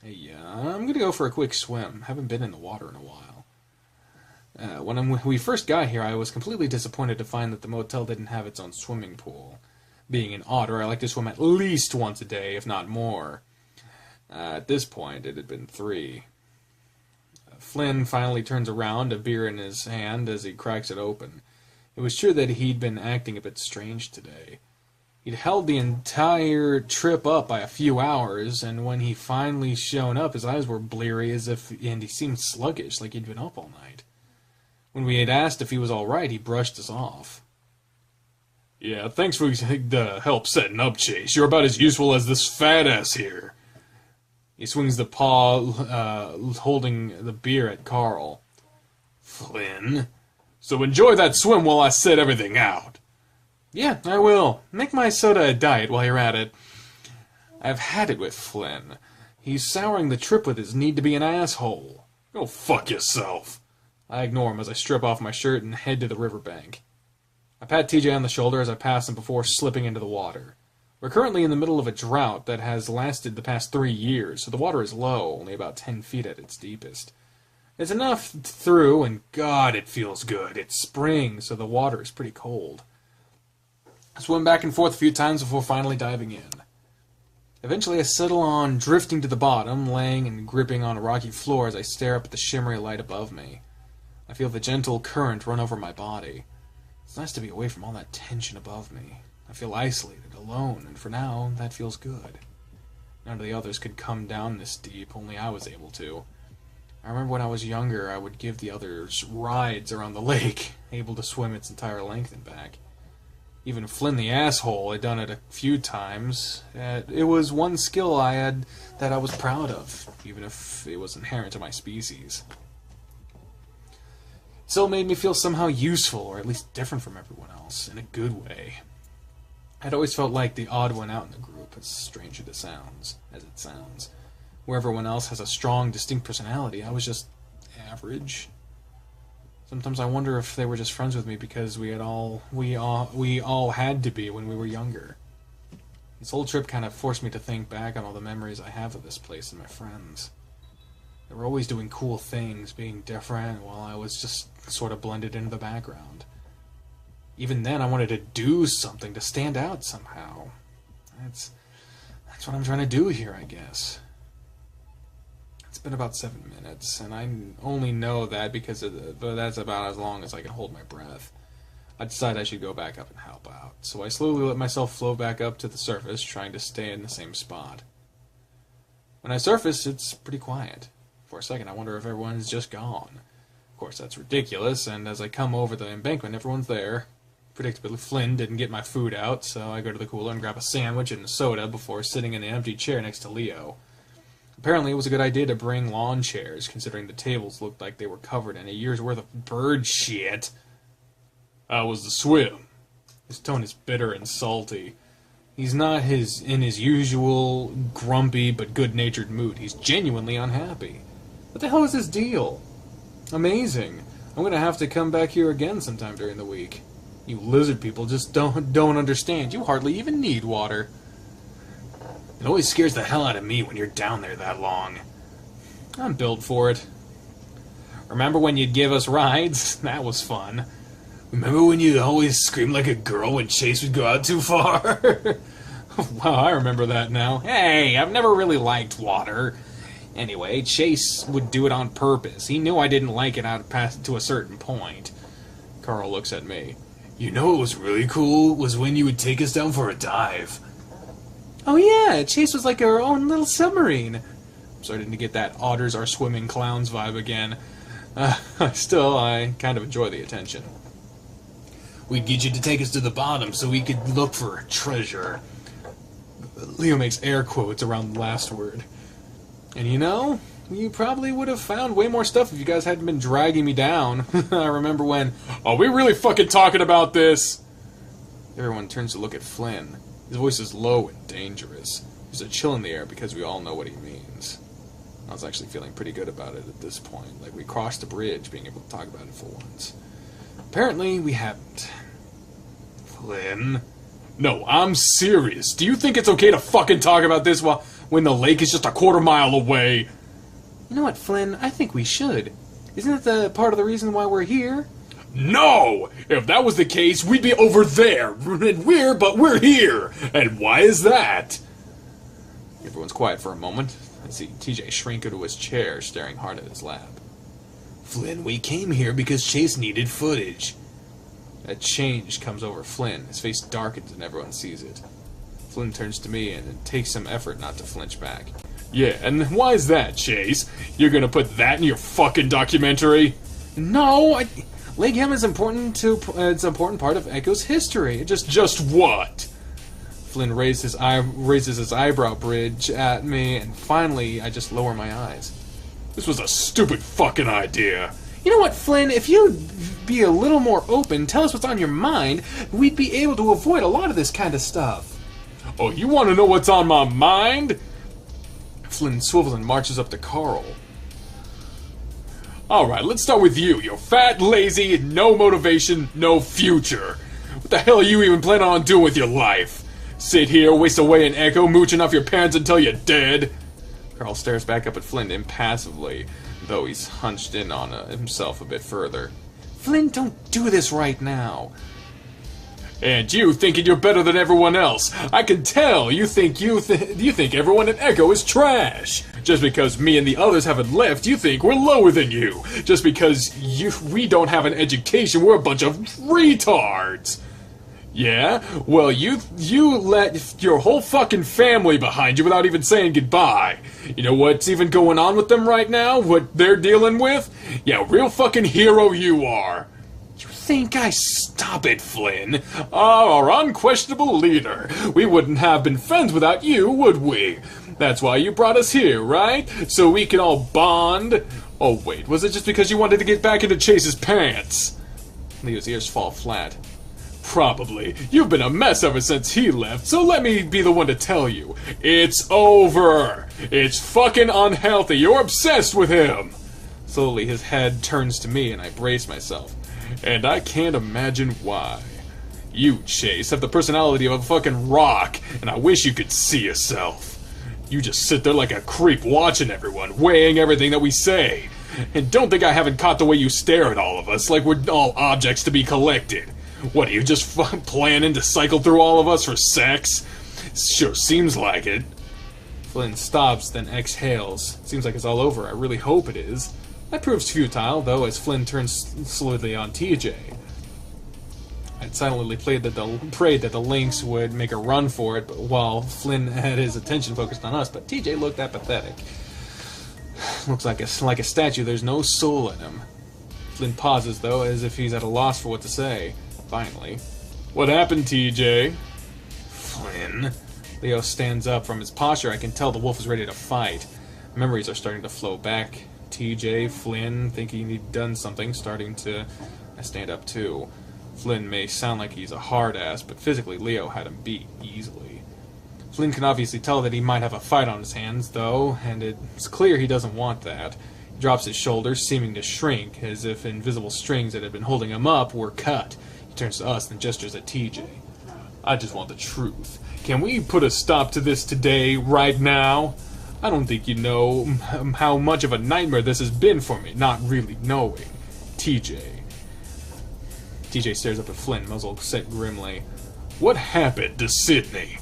Hey, I'm gonna go for a quick swim. Haven't been in the water in a while. When we first got here, I was completely disappointed to find that the motel didn't have its own swimming pool. Being an otter, I like to swim at least once a day, if not more. At this point, it had been 3. Flynn finally turns around, a beer in his hand, as he cracks it open. It was true that he'd been acting a bit strange today. He'd held the entire trip up by a few hours, and when he finally shown up, his eyes were bleary and he seemed sluggish, like he'd been up all night. When we had asked if he was all right, he brushed us off. Yeah, thanks for the help setting up, Chase. You're about as useful as this fat ass here. He swings the paw, holding the beer at Carl. Flynn? So enjoy that swim while I set everything out. Yeah, I will. Make my soda a diet while you're at it. I've had it with Flynn. He's souring the trip with his need to be an asshole. Go fuck yourself. I ignore him as I strip off my shirt and head to the riverbank. I pat TJ on the shoulder as I pass him before slipping into the water. We're currently in the middle of a drought that has lasted the past 3 years, so the water is low, only about 10 feet at its deepest. It's enough through, and God, it feels good. It's spring, so the water is pretty cold. I swim back and forth a few times before finally diving in. Eventually I settle on drifting to the bottom, laying and gripping on a rocky floor as I stare up at the shimmery light above me. I feel the gentle current run over my body. It's nice to be away from all that tension above me. I feel isolated, alone, and for now, that feels good. None of the others could come down this deep, only I was able to. I remember when I was younger, I would give the others rides around the lake, able to swim its entire length and back. Even Flynn the asshole had done it a few times. It was one skill I had that I was proud of, even if it was inherent to my species. It still made me feel somehow useful, or at least different from everyone else, in a good way. I'd always felt like the odd one out in the group, as strange as it sounds. Where everyone else has a strong, distinct personality, I was just average. Sometimes I wonder if they were just friends with me because we all had to be when we were younger. This whole trip kind of forced me to think back on all the memories I have of this place and my friends. They were always doing cool things, being different, while I was just sort of blended into the background. Even then, I wanted to do something, to stand out somehow. That's what I'm trying to do here, I guess. It's been about 7 minutes, and I only know that because but that's about as long as I can hold my breath. I decided I should go back up and help out, so I slowly let myself float back up to the surface, trying to stay in the same spot. When I surface, it's pretty quiet. For a second, I wonder if everyone's just gone. Of course, that's ridiculous, and as I come over the embankment, everyone's there. Predictably, Flynn didn't get my food out, so I go to the cooler and grab a sandwich and a soda before sitting in the empty chair next to Leo. Apparently, it was a good idea to bring lawn chairs, considering the tables looked like they were covered in a year's worth of bird shit. How was the swim? His tone is bitter and salty. He's not in his usual grumpy but good-natured mood. He's genuinely unhappy. What the hell is his deal? Amazing. I'm going to have to come back here again sometime during the week. You lizard people just don't understand. You hardly even need water. It always scares the hell out of me when you're down there that long. I'm built for it. Remember when you'd give us rides? That was fun. Remember when you'd always scream like a girl when Chase would go out too far? Wow, I remember that now. Hey, I've never really liked water. Anyway, Chase would do it on purpose. He knew I didn't like it out past to a certain point. Carl looks at me. You know what was really cool was when you would take us down for a dive. Oh yeah, Chase was like our own little submarine. I'm starting to get that otters are swimming clowns vibe again. Still, I kind of enjoy the attention. We'd get you to take us to the bottom so we could look for treasure. Leo makes air quotes around the last word. And you know, you probably would have found way more stuff if you guys hadn't been dragging me down. I remember when, are we really fucking talking about this? Everyone turns to look at Flynn. His voice is low and dangerous. There's a chill in the air because we all know what he means. I was actually feeling pretty good about it at this point. Like we crossed the bridge, being able to talk about it for once. Apparently, we haven't. Flynn? No, I'm serious. Do you think it's okay to fucking talk about this when the lake is just a quarter-mile away? You know what, Flynn? I think we should. Isn't that the part of the reason why we're here? No! If that was the case, we'd be over there. And we're here. And why is that? Everyone's quiet for a moment. I see TJ shrink into his chair, staring hard at his lap. Flynn, we came here because Chase needed footage. A change comes over Flynn. His face darkens and everyone sees it. Flynn turns to me and it takes some effort not to flinch back. Yeah, and why is that, Chase? You're gonna put that in your fucking documentary? No, Leghem is important it's an important part of Echo's history. Just what? Flynn raises his eyebrow bridge at me, and finally I just lower my eyes. This was a stupid fucking idea. You know what, Flynn? If you'd be a little more open, tell us what's on your mind, we'd be able to avoid a lot of this kind of stuff. Oh, you want to know what's on my mind? Flynn swivels and marches up to Carl. Alright, let's start with you. You're fat, lazy, no motivation, no future. What the hell are you even planning on doing with your life? Sit here, waste away in Echo, mooching off your parents until you're dead? Carl stares back up at Flynn impassively, though he's hunched in on himself a bit further. Flynn, don't do this right now. And you thinking you're better than everyone else. I can tell you think everyone at Echo is trash. Just because me and the others haven't left, you think we're lower than you. Just because we don't have an education, we're a bunch of retards. Yeah? Well, you let your whole fucking family behind you without even saying goodbye. You know what's even going on with them right now? What they're dealing with? Yeah, real fucking hero you are. You think I... Stop it, Flynn. Our unquestionable leader. We wouldn't have been friends without you, would we? That's why you brought us here, right? So we can all bond? Oh, wait, was it just because you wanted to get back into Chase's pants? Leo's ears fall flat. Probably. You've been a mess ever since he left, so let me be the one to tell you. It's over. It's fucking unhealthy. You're obsessed with him. Slowly, his head turns to me, and I brace myself. And I can't imagine why. You, Chase, have the personality of a fucking rock, and I wish you could see yourself. You just sit there like a creep watching everyone, weighing everything that we say. And don't think I haven't caught the way you stare at all of us, like we're all objects to be collected. What, are you just planning to cycle through all of us for sex? Sure seems like it. Flynn stops, then exhales. Seems like it's all over. I really hope it is. That proves futile, though, as Flynn turns slowly on TJ. I'd silently prayed that the Lynx would make a run for it, but while Flynn had his attention focused on us, but TJ looked apathetic. Looks like a statue, there's no soul in him. Flynn pauses, though, as if he's at a loss for what to say. Finally. What happened, TJ? Flynn. Leo stands up. From his posture, I can tell the wolf is ready to fight. Memories are starting to flow back. TJ, Flynn, thinking he'd done something, I stand up too. Flynn may sound like he's a hard ass, but physically Leo had him beat easily. Flynn can obviously tell that he might have a fight on his hands, though, and it's clear he doesn't want that. He drops his shoulders, seeming to shrink, as if invisible strings that had been holding him up were cut. He turns to us, then gestures at TJ. I just want the truth. Can we put a stop to this today, right now? I don't think you know how much of a nightmare this has been for me, not really knowing. TJ. TJ stares up at Flynn, muzzle set grimly. What happened to Sydney?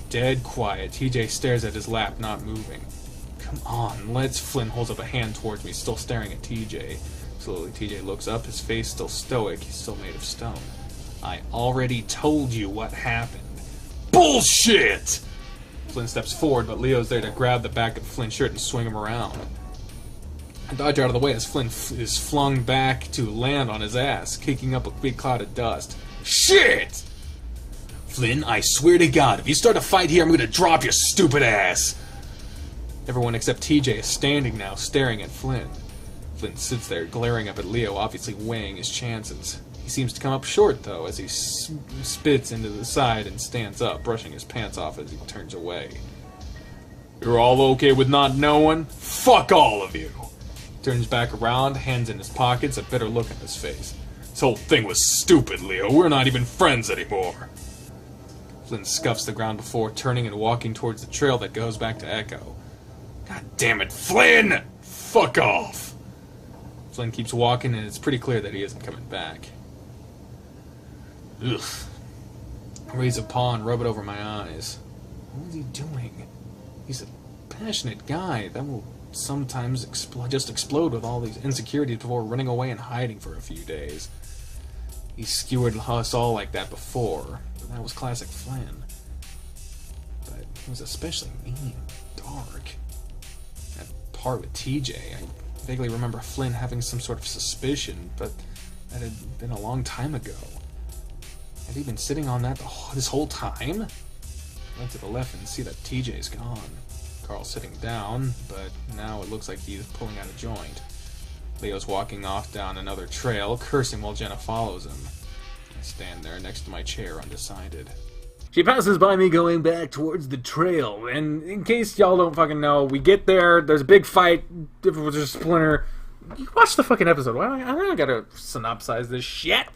Dead quiet. TJ stares at his lap, not moving. Come on, let's. Flynn holds up a hand towards me, still staring at TJ. Slowly, TJ looks up, his face still stoic, he's still made of stone. I already told you what happened. Bullshit! Flynn steps forward, but Leo's there to grab the back of Flynn's shirt and swing him around. I dodge out of the way as Flynn is flung back to land on his ass, kicking up a big cloud of dust. Shit! Flynn, I swear to God, if you start a fight here, I'm gonna drop your stupid ass! Everyone except TJ is standing now, staring at Flynn. Flynn sits there, glaring up at Leo, obviously weighing his chances. He seems to come up short, though, as he spits into the side and stands up, brushing his pants off as he turns away. You're all okay with not knowing? Fuck all of you! He turns back around, hands in his pockets, a bitter look on his face. This whole thing was stupid, Leo. We're not even friends anymore. Flynn scuffs the ground before turning and walking towards the trail that goes back to Echo. God damn it, Flynn! Fuck off! Flynn keeps walking, and it's pretty clear that he isn't coming back. Ugh. I raise a paw and rub it over my eyes. What is he doing? He's a passionate guy that will sometimes just explode with all these insecurities before running away and hiding for a few days. He skewered us all like that before, but that was classic Flynn. But he was especially mean, dark. That part with TJ, I vaguely remember Flynn having some sort of suspicion, but that had been a long time ago. Had he been sitting on that this whole time? I went to the left and see that TJ's gone. Carl's sitting down, but now it looks like he's pulling out a joint. Leo's walking off down another trail, cursing while Jenna follows him. I stand there next to my chair, undecided. She passes by me going back towards the trail, and in case y'all don't fucking know, we get there, there's a big fight, if it was a splinter. You watch the fucking episode, I don't gotta synopsize this shit.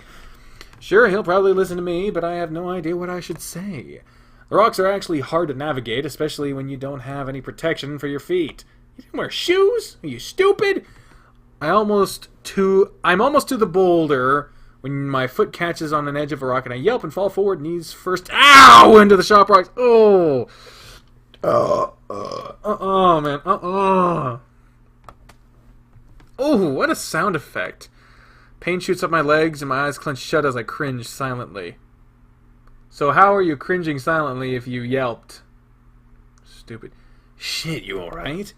Sure, he'll probably listen to me, but I have no idea what I should say. The rocks are actually hard to navigate, especially when you don't have any protection for your feet. You didn't wear shoes? Are you stupid? I'm almost to the boulder when my foot catches on an edge of a rock and I yelp and fall forward, knees first, ow, into the sharp rocks. Oh, man, Oh, what a sound effect. Pain shoots up my legs and my eyes clench shut as I cringe silently. So how are you cringing silently if you yelped? Stupid. Shit, you alright?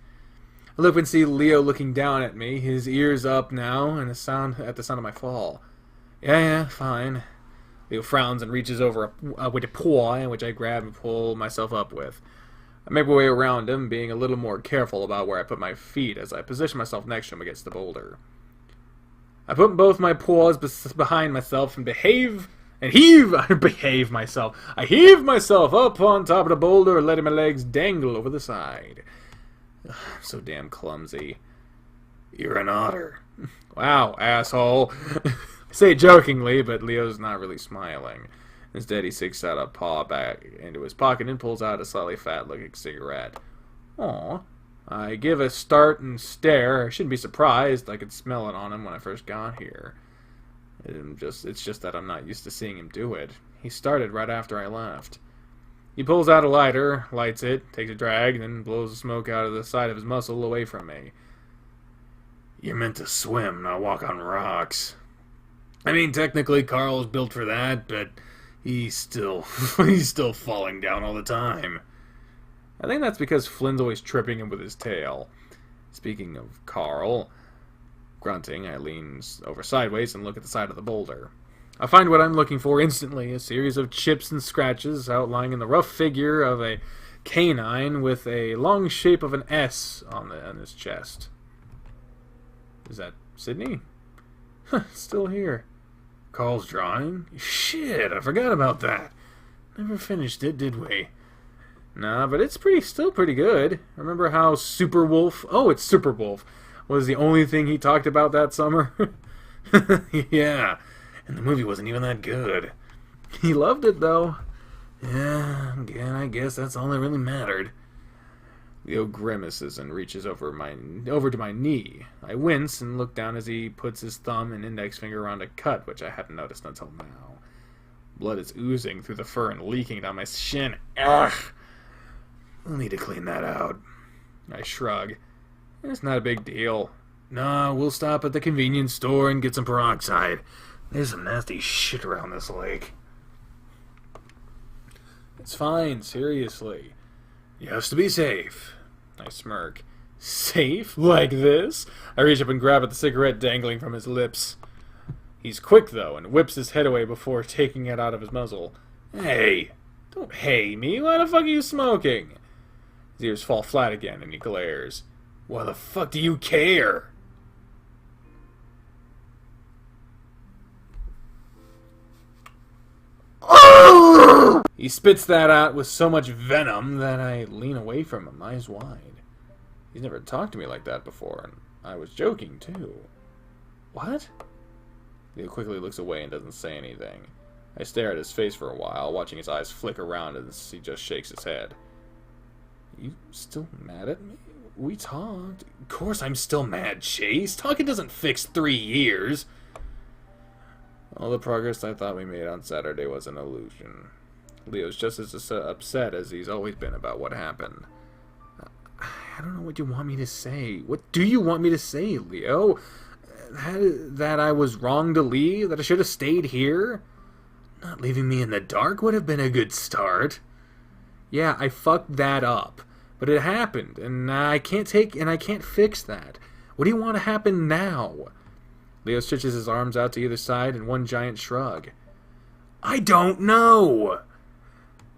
I look and see Leo looking down at me, his ears up now, and at the sound of my fall. Yeah, fine. Leo frowns and reaches over with a paw, which I grab and pull myself up with. I make my way around him, being a little more careful about where I put my feet as I position myself next to him against the boulder. I put both my paws behind myself and I heave myself up on top of the boulder, letting my legs dangle over the side. Ugh, I'm so damn clumsy. You're an otter. Wow, asshole. I say it jokingly, but Leo's not really smiling. Instead, he sticks out a paw back into his pocket and pulls out a slightly fat-looking cigarette. Aw. I give a start and stare. I shouldn't be surprised. I could smell it on him when I first got here. It's just that I'm not used to seeing him do it. He started right after I left. He pulls out a lighter, lights it, takes a drag, then blows the smoke out of the side of his muzzle away from me. You're meant to swim, not walk on rocks. I mean, technically Carl's built for that, but he's still falling down all the time. I think that's because Flynn's always tripping him with his tail. Speaking of Carl, grunting, I lean over sideways and look at the side of the boulder. I find what I'm looking for instantly, a series of chips and scratches outlining the rough figure of a canine with a long shape of an S on his chest. Is that Sydney? Huh, still here. Carl's drawing? Shit, I forgot about that. Never finished it, did we? Nah, but it's still pretty good. Remember how it's Super Wolf was the only thing he talked about that summer? Yeah. And the movie wasn't even that good. He loved it, though. Yeah, again, I guess that's all that really mattered. Leo grimaces and reaches over to my knee. I wince and look down as he puts his thumb and index finger around a cut, which I hadn't noticed until now. Blood is oozing through the fur and leaking down my shin. Ugh! We'll need to clean that out. I shrug. It's not a big deal. Nah, we'll stop at the convenience store and get some peroxide. There's some nasty shit around this lake. It's fine, seriously. You have to be safe. I smirk. Safe? Like this? I reach up and grab at the cigarette dangling from his lips. He's quick, though, and whips his head away before taking it out of his muzzle. Hey! Don't hey me. Why the fuck are you smoking? His ears fall flat again, and he glares. Why the fuck do you care? He spits that out with so much venom that I lean away from him, eyes wide. He's never talked to me like that before, and I was joking, too. What? Leo quickly looks away and doesn't say anything. I stare at his face for a while, watching his eyes flick around as he just shakes his head. You still mad at me? We talked. Of course I'm still mad, Chase. Talking doesn't fix 3 years. All the progress I thought we made on Saturday was an illusion. Leo's just as upset as he's always been about what happened. I don't know what you want me to say. What do you want me to say, Leo? That I was wrong to leave? That I should have stayed here? Not leaving me in the dark would have been a good start. Yeah, I fucked that up. But it happened, and I can't fix that. What do you want to happen now? Leo stretches his arms out to either side in one giant shrug. I don't know!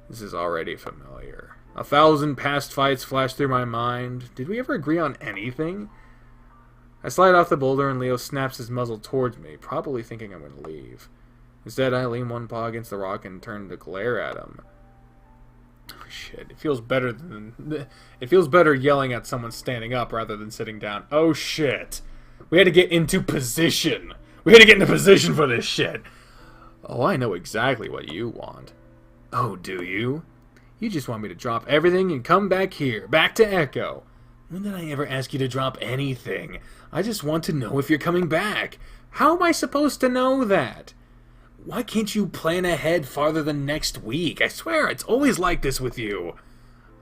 This is already familiar. 1,000 past fights flash through my mind. Did we ever agree on anything? I slide off the boulder and Leo snaps his muzzle towards me, probably thinking I'm going to leave. Instead, I lean one paw against the rock and turn to glare at him. Oh, shit, it feels better yelling at someone standing up rather than sitting down. Oh shit. We had to get into position. We had to get into position for this shit. Oh, I know exactly what you want. Oh, do you? You just want me to drop everything and come back here, back to Echo. When did I ever ask you to drop anything? I just want to know if you're coming back. How am I supposed to know that? Why can't you plan ahead farther than next week? I swear, it's always like this with you.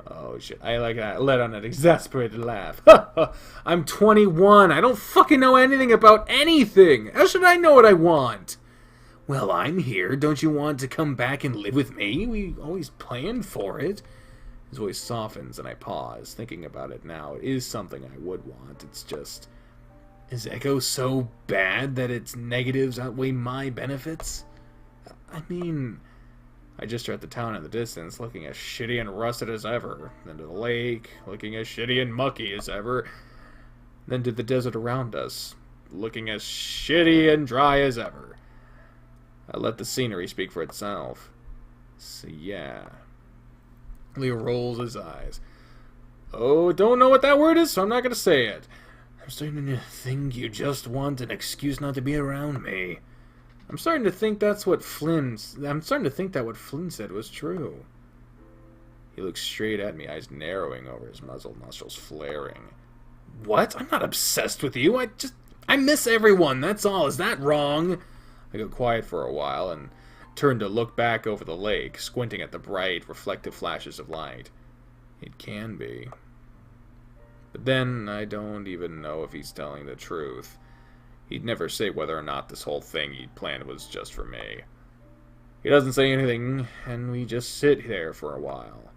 Oh, shit. I let out an exasperated laugh. I'm 21. I don't fucking know anything about anything. How should I know what I want? Well, I'm here. Don't you want to come back and live with me? We always planned for it. His voice softens and I pause, thinking about it now. It is something I would want. It's just... Is Echo so bad that its negatives outweigh my benefits? I mean... I gesture at the town in the distance, looking as shitty and rusted as ever. Then to the lake, looking as shitty and mucky as ever. Then to the desert around us, looking as shitty and dry as ever. I let the scenery speak for itself. So yeah. Leo rolls his eyes. Oh, don't know what that word is, so I'm not going to say it. I'm starting to think you just want an excuse not to be around me. I'm starting to think that what Flynn said was true. He looks straight at me, eyes narrowing over his muzzle, nostrils flaring. What? I'm not obsessed with you. I miss everyone, that's all. Is that wrong? I go quiet for a while and turn to look back over the lake, squinting at the bright, reflective flashes of light. It can be. But then I don't even know if he's telling the truth. He'd never say whether or not this whole thing he'd planned was just for me. He doesn't say anything, and we just sit there for a while.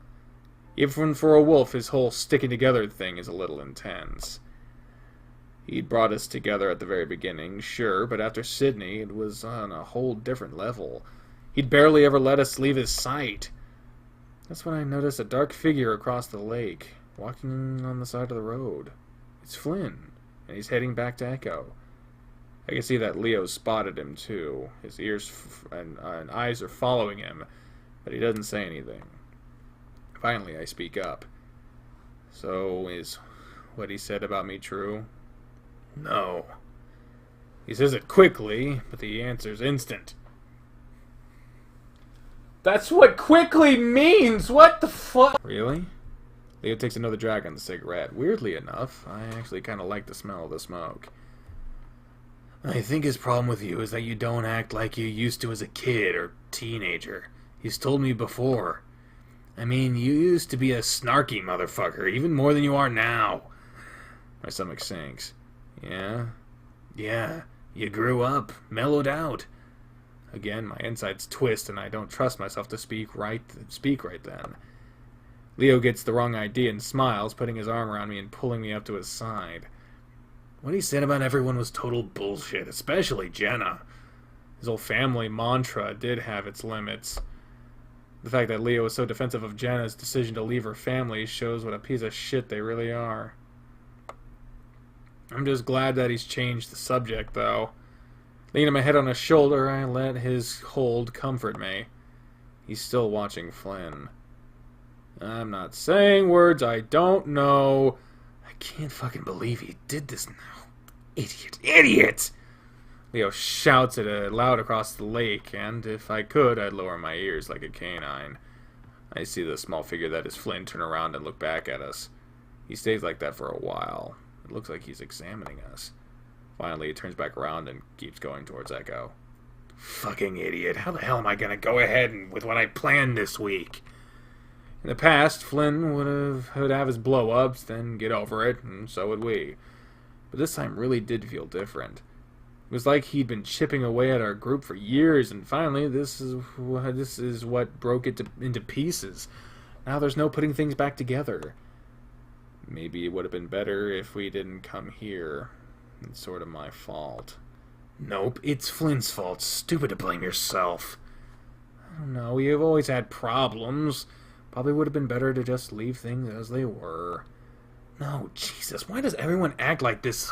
Even for a wolf, his whole sticking together thing is a little intense. He'd brought us together at the very beginning, sure, but after Sydney, it was on a whole different level. He'd barely ever let us leave his sight. That's when I noticed a dark figure across the lake, walking on the side of the road. It's Flynn, and he's heading back to Echo. I can see that Leo spotted him, too. His ears and eyes are following him, but he doesn't say anything. Finally, I speak up. So, is what he said about me true? No. He says it quickly, but the answer's instant. That's what quickly means! What the fuck? Really? Leo takes another drag on the cigarette. Weirdly enough, I actually kind of like the smell of the smoke. I think his problem with you is that you don't act like you used to as a kid or teenager. He's told me before. I mean, you used to be a snarky motherfucker, even more than you are now. My stomach sinks. Yeah? Yeah, you grew up, mellowed out. Again, my insides twist and I don't trust myself to speak right then. Leo gets the wrong idea and smiles, putting his arm around me and pulling me up to his side. What he said about everyone was total bullshit, especially Jenna. His whole family mantra did have its limits. The fact that Leo was so defensive of Jenna's decision to leave her family shows what a piece of shit they really are. I'm just glad that he's changed the subject, though. Leaning my head on his shoulder, I let his hold comfort me. He's still watching Flynn. I'm not saying words I don't know. I can't fucking believe he did this now. Idiot! Idiot! Leo shouts it loud across the lake, and if I could, I'd lower my ears like a canine. I see the small figure that is Flynn turn around and look back at us. He stays like that for a while. It looks like he's examining us. Finally, he turns back around and keeps going towards Echo. Fucking idiot. How the hell am I gonna go ahead with what I planned this week? In the past, Flynn would have his blow-ups, then get over it, and so would we. But this time really did feel different. It was like he'd been chipping away at our group for years, and finally, this is what broke it into pieces. Now there's no putting things back together. Maybe it would have been better if we didn't come here. It's sort of my fault. Nope, it's Flynn's fault. Stupid to blame yourself. I don't know, we have always had problems. Probably would have been better to just leave things as they were. No, Jesus, why does everyone act like this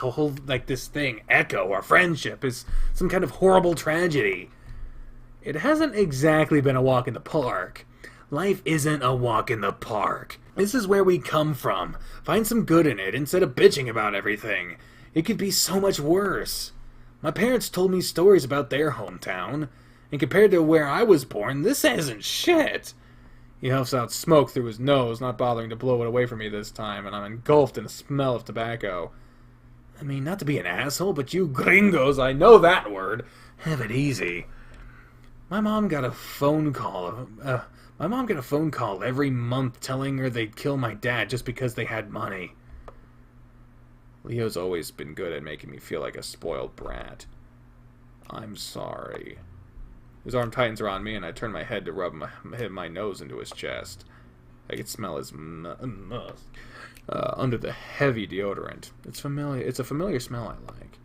thing, Echo, our friendship, is some kind of horrible tragedy? It hasn't exactly been a walk in the park. Life isn't a walk in the park. This is where we come from. Find some good in it instead of bitching about everything. It could be so much worse. My parents told me stories about their hometown, and compared to where I was born, this isn't shit. He huffs out smoke through his nose, not bothering to blow it away from me this time, and I'm engulfed in a smell of tobacco. I mean, not to be an asshole, but you gringos, I know that word, have it easy. My mom got a phone call every month telling her they'd kill my dad just because they had money. Leo's always been good at making me feel like a spoiled brat. I'm sorry. His arm tightens around me, and I turn my head to rub my nose into his chest. I can smell his musk under the heavy deodorant. It's familiar. It's a familiar smell I like.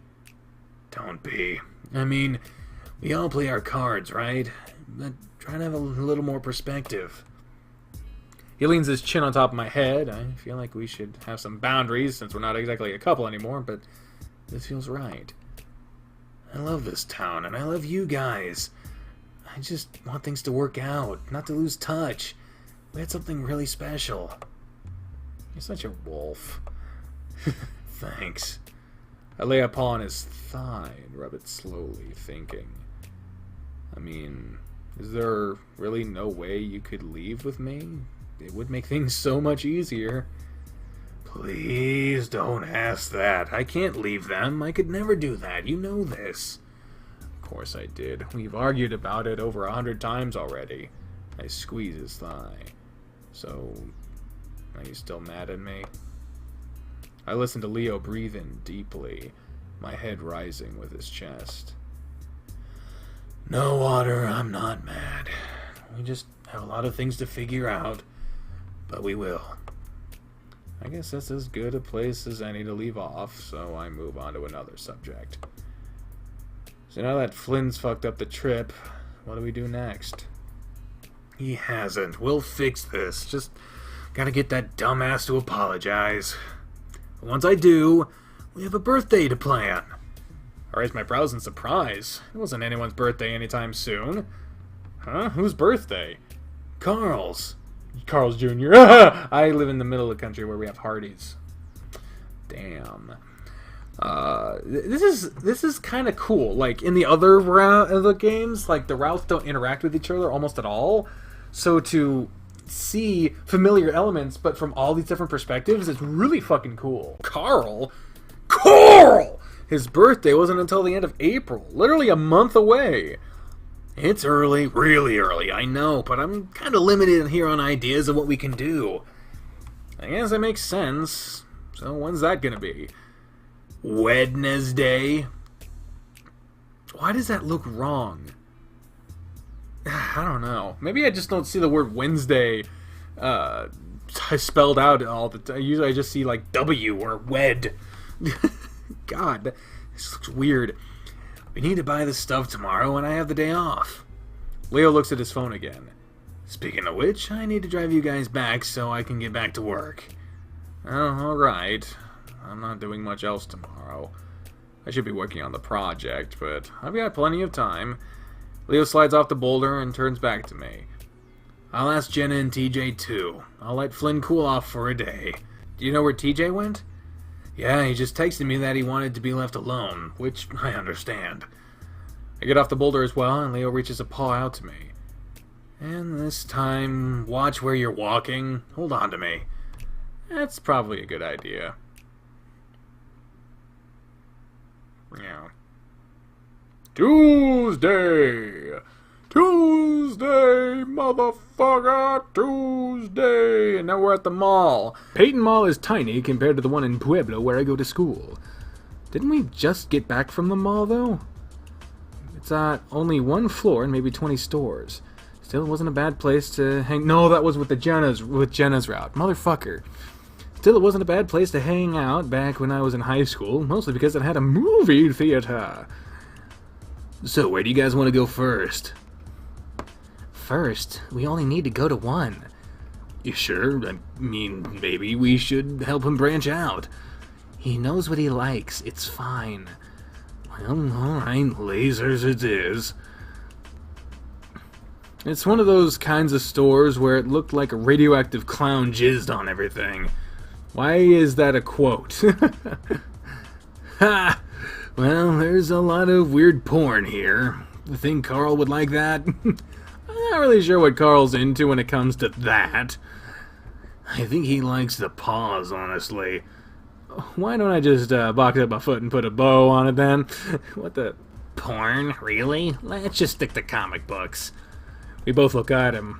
Don't be. I mean, we all play our cards, right? But try to have a little more perspective. He leans his chin on top of my head. I feel like we should have some boundaries since we're not exactly a couple anymore, but this feels right. I love this town, and I love you guys. I just want things to work out, not to lose touch. We had something really special. You're such a wolf. Thanks. I lay a paw on his thigh and rub it slowly, thinking. I mean, is there really no way you could leave with me? It would make things so much easier. Please don't ask that. I can't leave them. I could never do that. You know this. Of course I did. We've argued about it over 100 times already. I squeeze his thigh. So, are you still mad at me? I listen to Leo breathe in deeply, my head rising with his chest. No, Otter, I'm not mad. We just have a lot of things to figure out, but we will. I guess that's as good a place as any to leave off, so I move on to another subject. So now that Flynn's fucked up the trip, what do we do next? He hasn't. We'll fix this. Just gotta get that dumbass to apologize. But once I do, we have a birthday to plan. I raise my brows in surprise. It wasn't anyone's birthday anytime soon. Huh? Whose birthday? Carl's. Carl's Jr. I live in the middle of the country where we have Hardee's. Damn. This is kind of cool. Like in the other the games, like the routes don't interact with each other almost at all. So to see familiar elements, but from all these different perspectives, it's really fucking cool. Carl! His birthday wasn't until the end of April, literally a month away. It's early, really early, I know, but I'm kind of limited here on ideas of what we can do. I guess that makes sense. So when's that gonna be? Wednesday? Why does that look wrong? I don't know. Maybe I just don't see the word Wednesday spelled out all the time. Usually I just see like W or wed. God, this looks weird. We need to buy this stuff tomorrow and I have the day off. Leo looks at his phone again. Speaking of which, I need to drive you guys back so I can get back to work. Oh, alright. I'm not doing much else tomorrow. I should be working on the project, but I've got plenty of time. Leo slides off the boulder and turns back to me. I'll ask Jenna and TJ too. I'll let Flynn cool off for a day. Do you know where TJ went? Yeah, he just texted me that he wanted to be left alone, which I understand. I get off the boulder as well, and Leo reaches a paw out to me. And this time, watch where you're walking. Hold on to me. That's probably a good idea. Yeah. Tuesday, motherfucker, Tuesday. And now we're at the mall. Peyton Mall is tiny compared to the one in Pueblo where I go to school. Didn't we just get back from the mall, though? It's only one floor and maybe 20 stores. Still, it wasn't a bad place to hang... No, that was with Jenna's route. Motherfucker. Still, it wasn't a bad place to hang out back when I was in high school, mostly because it had a movie theater. So, where do you guys want to go first? First, we only need to go to one. You sure? I mean, maybe we should help him branch out. He knows what he likes. It's fine. Well, alright, lasers it is. It's one of those kinds of stores where it looked like a radioactive clown jizzed on everything. Why is that a quote? Ha! Well, there's a lot of weird porn here. I think Carl would like that. I'm not really sure what Carl's into when it comes to that. I think he likes the paws, honestly. Why don't I just box up my foot and put a bow on it then? What the... Porn? Really? Let's just stick to comic books. We both look at him.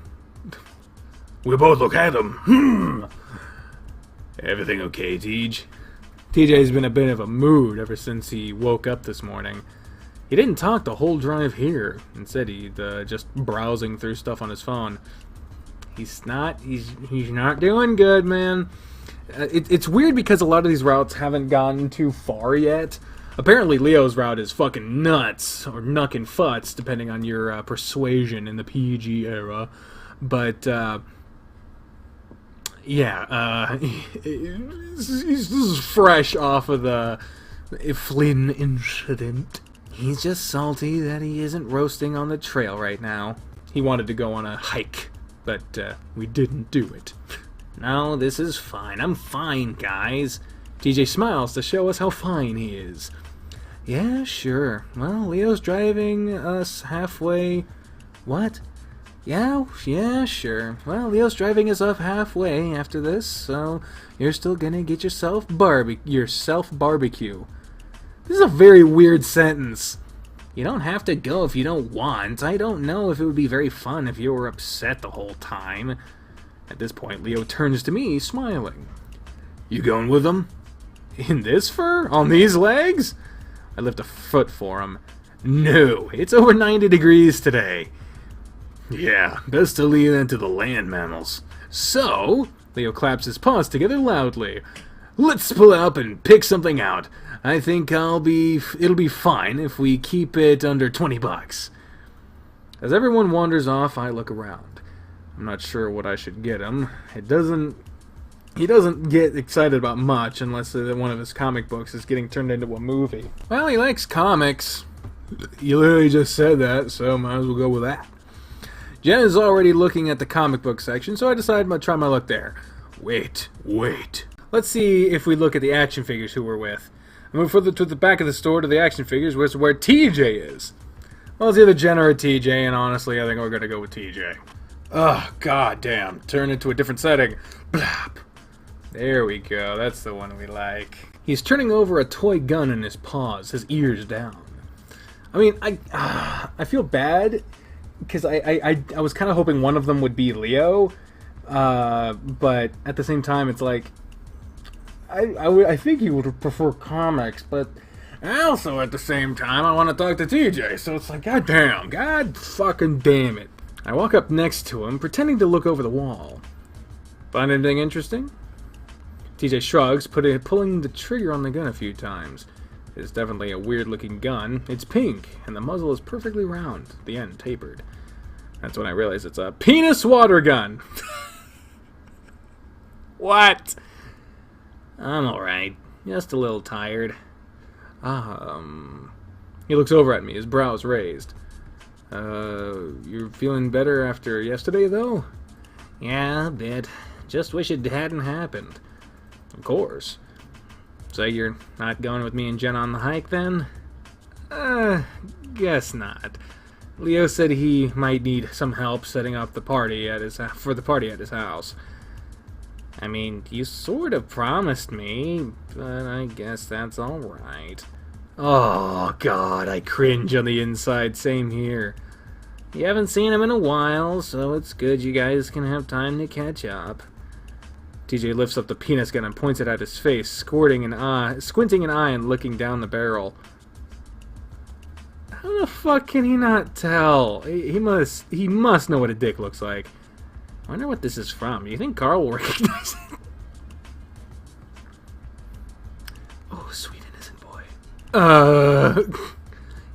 Everything okay, Tej? TJ's been a bit of a mood ever since he woke up this morning. He didn't talk the whole drive here. Instead, he's just browsing through stuff on his phone. He's not doing good, man. It's weird because a lot of these routes haven't gotten too far yet. Apparently, Leo's route is fucking nuts, or knuckin' futs, depending on your persuasion in the PG era. But, yeah, this is fresh off of the Flynn incident. He's just salty that he isn't roasting on the trail right now. He wanted to go on a hike, but we didn't do it. No, this is fine. I'm fine, guys. TJ smiles to show us how fine he is. Yeah, sure. Well, Leo's driving us halfway... What? Yeah, sure. Well, Leo's driving us up halfway after this, so you're still gonna get yourself barbecue. This is a very weird sentence. You don't have to go if you don't want. I don't know if it would be very fun if you were upset the whole time. At this point, Leo turns to me, smiling. You going with them? In this fur? On these legs? I lift a foot for him. No, it's over 90 degrees today. Yeah, best to leave that to the land mammals. So, Leo claps his paws together loudly. Let's pull up and pick something out. I think it'll be fine if we keep it under $20. As everyone wanders off, I look around. I'm not sure what I should get him. He doesn't get excited about much unless one of his comic books is getting turned into a movie. Well, he likes comics. You literally just said that, so might as well go with that. Jen is already looking at the comic book section, so I decided to try my luck there. Wait. Let's see if we look at the action figures who we're with. I move further to the back of the store to the action figures, which is where TJ is. Well, it's either Jenna or TJ, and honestly, I think we're gonna go with TJ. Oh, god damn. Turn into a different setting. Blap. There we go. That's the one we like. He's turning over a toy gun in his paws, his ears down. I mean, I feel bad, because I was kind of hoping one of them would be Leo, but at the same time, it's like, I think he would prefer comics, but also at the same time, I want to talk to TJ, so it's like, god damn, god fucking damn it. I walk up next to him, pretending to look over the wall. Find anything interesting? TJ shrugs, pulling the trigger on the gun a few times. It's definitely a weird-looking gun. It's pink, and the muzzle is perfectly round, the end tapered. That's when I realize it's a penis water gun! What? I'm alright. Just a little tired. He looks over at me, his brows raised. You're feeling better after yesterday, though? Yeah, a bit. Just wish it hadn't happened. Of course. So you're not going with me and Jen on the hike, then? Guess not. Leo said he might need some help setting up the party at his house. I mean, you sort of promised me, but I guess that's alright. Oh, God, I cringe on the inside. Same here. You haven't seen him in a while, so it's good you guys can have time to catch up. TJ lifts up the penis gun and points it at his face, squinting an eye and looking down the barrel. How the fuck can he not tell? He must know what a dick looks like. I wonder what this is from. You think Carl will recognize it? Oh, sweet innocent boy.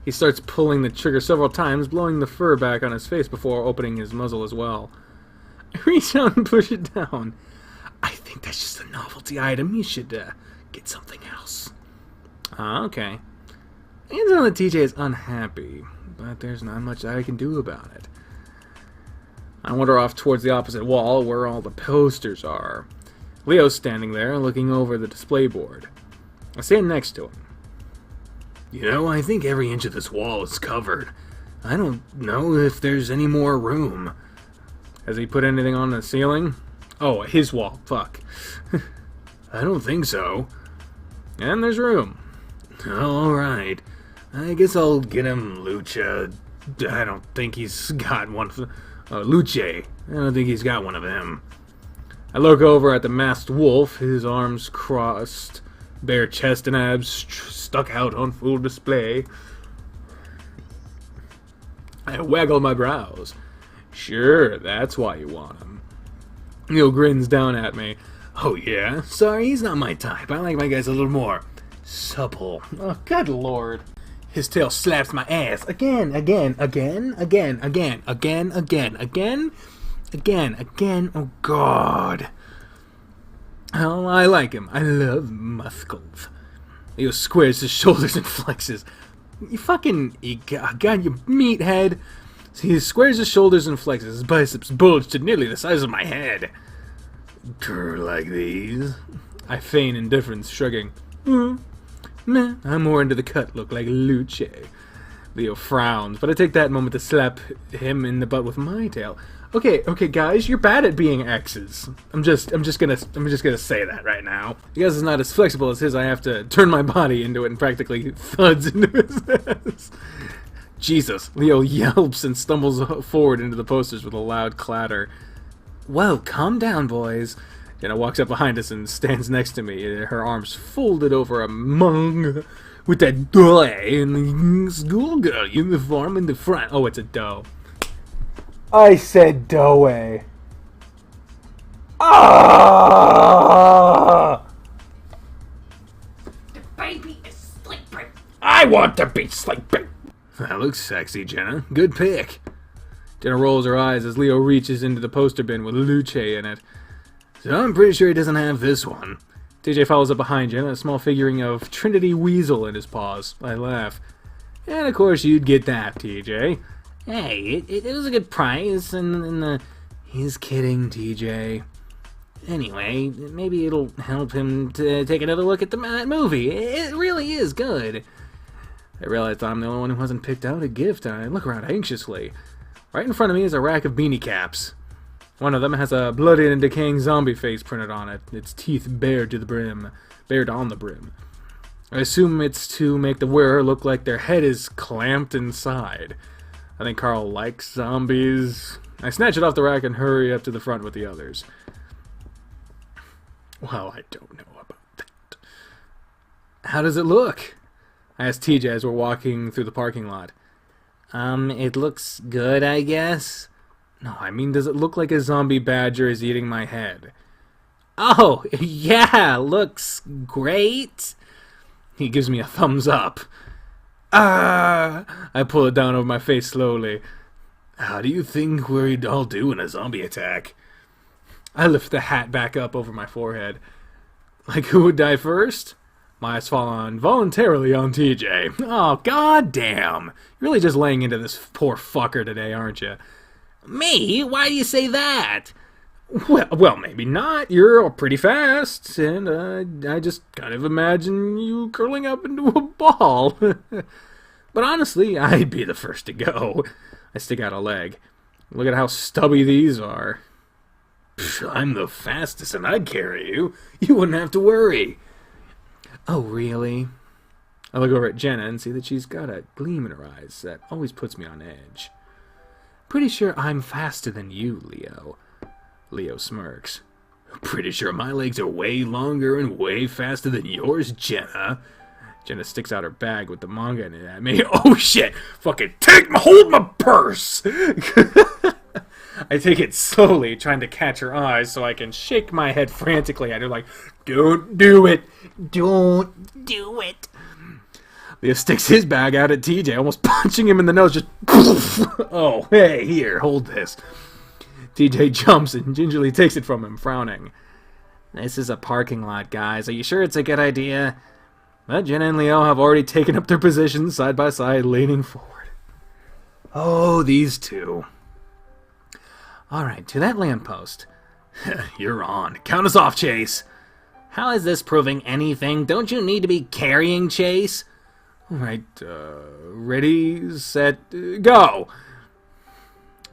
He starts pulling the trigger several times, blowing the fur back on his face before opening his muzzle as well. I reach out and push it down. I think that's just a novelty item. You should get something else. Okay. I can tell that TJ is unhappy, but there's not much I can do about it. I wander off towards the opposite wall where all the posters are. Leo's standing there, looking over the display board. I stand next to him. You know, I think every inch of this wall is covered. I don't know if there's any more room. Has he put anything on the ceiling? Oh, his wall. Fuck. I don't think so. And there's room. Alright. I guess I'll get him Lucha. I don't think he's got one. Luce. I don't think he's got one of them. I look over at the masked wolf, his arms crossed, bare chest and abs stuck out on full display. I waggle my brows. Sure, that's why you want him. Leo grins down at me. Oh yeah? Sorry, he's not my type. I like my guys a little more supple. Oh, good lord. His tail slaps my ass again. Oh god. Oh, I like him. I love muscles. Leo squares his shoulders and flexes. You god, you meathead. He squares his shoulders and flexes. His biceps bulge to nearly the size of my head. Like these. I feign indifference, shrugging. Meh, I'm more into the cut look like Luce. Leo frowns, but I take that moment to slap him in the butt with my tail. Okay, guys, you're bad at being exes. I'm just gonna say that right now. Because it's not as flexible as his, I have to turn my body into it and practically thuds into his ass. Jesus, Leo yelps and stumbles forward into the posters with a loud clatter. Whoa, calm down, boys. Jenna walks up behind us and stands next to me, her arms folded over a mung with that doe in the schoolgirl uniform in the front. Oh, it's a doe. I said doe. Ah! The baby is sleeping. I want to be sleeping. That looks sexy, Jenna. Good pick. Jenna rolls her eyes as Leo reaches into the poster bin with Luce in it. So I'm pretty sure he doesn't have this one. TJ follows up behind Jenna, a small figuring of Trinity Weasel in his paws. I laugh. And of course you'd get that, TJ. Hey, it was a good price, and he's kidding, TJ. Anyway, maybe it'll help him to take another look at that movie. It really is good. I realized I'm the only one who hasn't picked out a gift, and I look around anxiously. Right in front of me is a rack of beanie caps. One of them has a bloody and decaying zombie face printed on it, its teeth bared on the brim. I assume it's to make the wearer look like their head is clamped inside. I think Carl likes zombies. I snatch it off the rack and hurry up to the front with the others. Well, I don't know about that. How does it look? I asked TJ as we're walking through the parking lot. It looks good, I guess. No, I mean, does it look like a zombie badger is eating my head? Oh, yeah, looks great. He gives me a thumbs up. Ah! I pull it down over my face slowly. How do you think we'd all do in a zombie attack? I lift the hat back up over my forehead. Like, who would die first? My eyes fall involuntarily on TJ. Oh, goddamn! You're really just laying into this poor fucker today, aren't you? Me? Why do you say that? Well, maybe not. You're pretty fast, and I just kind of imagine you curling up into a ball. But honestly, I'd be the first to go. I stick out a leg. Look at how stubby these are. I'm the fastest, and I'd carry you. You wouldn't have to worry. Oh, really? I look over at Jenna and see that she's got a gleam in her eyes that always puts me on edge. Pretty sure I'm faster than you, Leo. Leo smirks. Pretty sure my legs are way longer and way faster than yours, Jenna. Jenna sticks out her bag with the manga in it at me. Oh shit! Fucking hold my purse! I take it slowly, trying to catch her eyes so I can shake my head frantically at her like, don't do it! Don't do it! Leo sticks his bag out at TJ, almost punching him in the nose, just oh, hey, here, hold this. TJ jumps and gingerly takes it from him, frowning. This is a parking lot, guys. Are you sure it's a good idea? But Jenna and Leo have already taken up their positions side by side, leaning forward. Oh, these two. Alright, to that lamppost. You're on. Count us off, Chase. How is this proving anything? Don't you need to be carrying Chase? Alright, ready, set, go!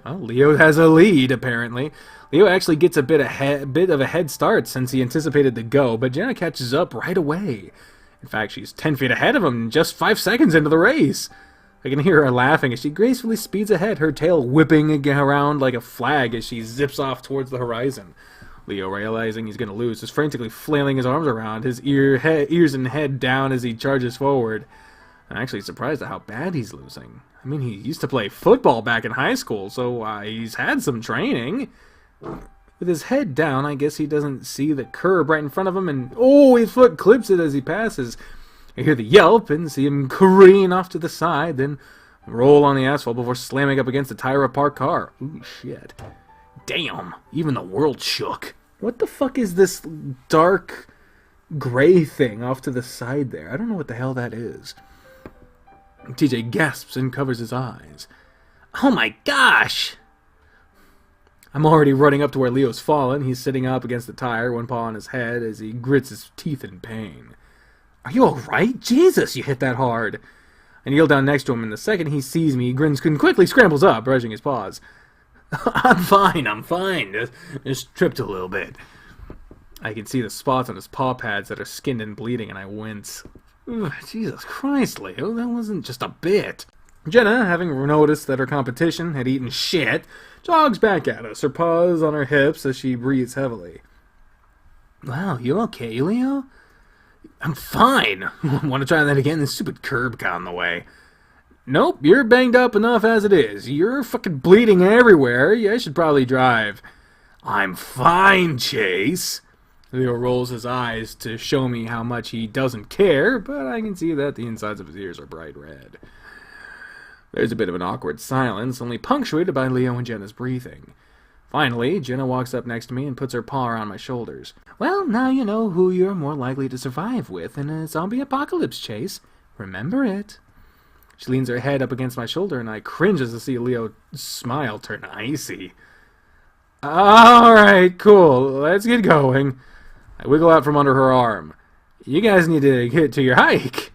Well, Leo has a lead, apparently. Leo actually gets a bit of a head start since he anticipated the go, but Jenna catches up right away. In fact, she's 10 feet ahead of him just 5 seconds into the race. I can hear her laughing as she gracefully speeds ahead, her tail whipping around like a flag as she zips off towards the horizon. Leo, realizing he's going to lose, is frantically flailing his arms around, his ears and head down as he charges forward. I'm actually surprised at how bad he's losing. I mean, he used to play football back in high school, so he's had some training. With his head down, I guess he doesn't see the curb right in front of him, and oh, his foot clips it as he passes. I hear the yelp and see him careen off to the side, then roll on the asphalt before slamming up against the tire of a parked car. Ooh, shit. Damn, even the world shook. What the fuck is this dark gray thing off to the side there? I don't know what the hell that is. TJ gasps and covers his eyes. Oh my gosh! I'm already running up to where Leo's fallen. He's sitting up against the tire, one paw on his head as he grits his teeth in pain. Are you alright? Jesus, you hit that hard. I kneel down next to him, and the second he sees me, he grins and quickly scrambles up, brushing his paws. I'm fine. Just tripped a little bit. I can see the spots on his paw pads that are skinned and bleeding, and I wince. Ugh, Jesus Christ, Leo, that wasn't just a bit. Jenna, having noticed that her competition had eaten shit, jogs back at us, her paws on her hips as she breathes heavily. Wow, you okay, Leo? I'm fine. Want to try that again? This stupid curb got in the way. Nope, you're banged up enough as it is. You're fucking bleeding everywhere. Yeah, I should probably drive. I'm fine, Chase. Leo rolls his eyes to show me how much he doesn't care, but I can see that the insides of his ears are bright red. There's a bit of an awkward silence, only punctuated by Leo and Jenna's breathing. Finally, Jenna walks up next to me and puts her paw around my shoulders. Well, now you know who you're more likely to survive with in a zombie apocalypse, Chase. Remember it. She leans her head up against my shoulder, and I cringe as to see Leo's smile turn icy. Alright, cool. Let's get going. I wiggle out from under her arm. You guys need to get to your hike.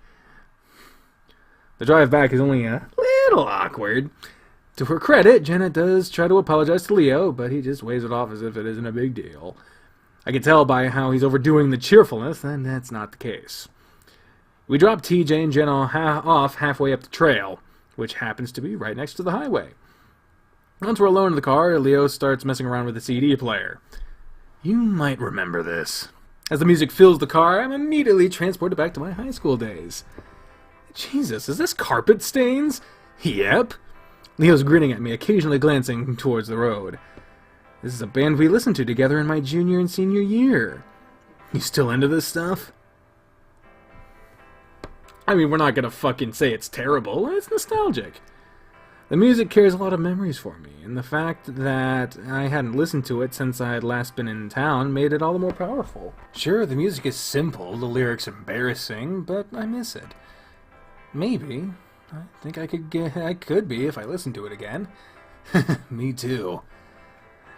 The drive back is only a little awkward. To her credit, Jenna does try to apologize to Leo, but he just waves it off as if it isn't a big deal. I can tell by how he's overdoing the cheerfulness that that's not the case. We drop TJ and Jenna off halfway up the trail, which happens to be right next to the highway. Once we're alone in the car, Leo starts messing around with the CD player. You might remember this. As the music fills the car, I'm immediately transported back to my high school days. Jesus, is this carpet stains? Yep. Leo's grinning at me, occasionally glancing towards the road. This is a band we listened to together in my junior and senior year. You still into this stuff? I mean, we're not gonna fucking say it's terrible. It's nostalgic. The music carries a lot of memories for me, and the fact that I hadn't listened to it since I had last been in town made it all the more powerful. Sure, the music is simple, the lyrics embarrassing, but I miss it. Maybe. I think I could be if I listened to it again. Me too.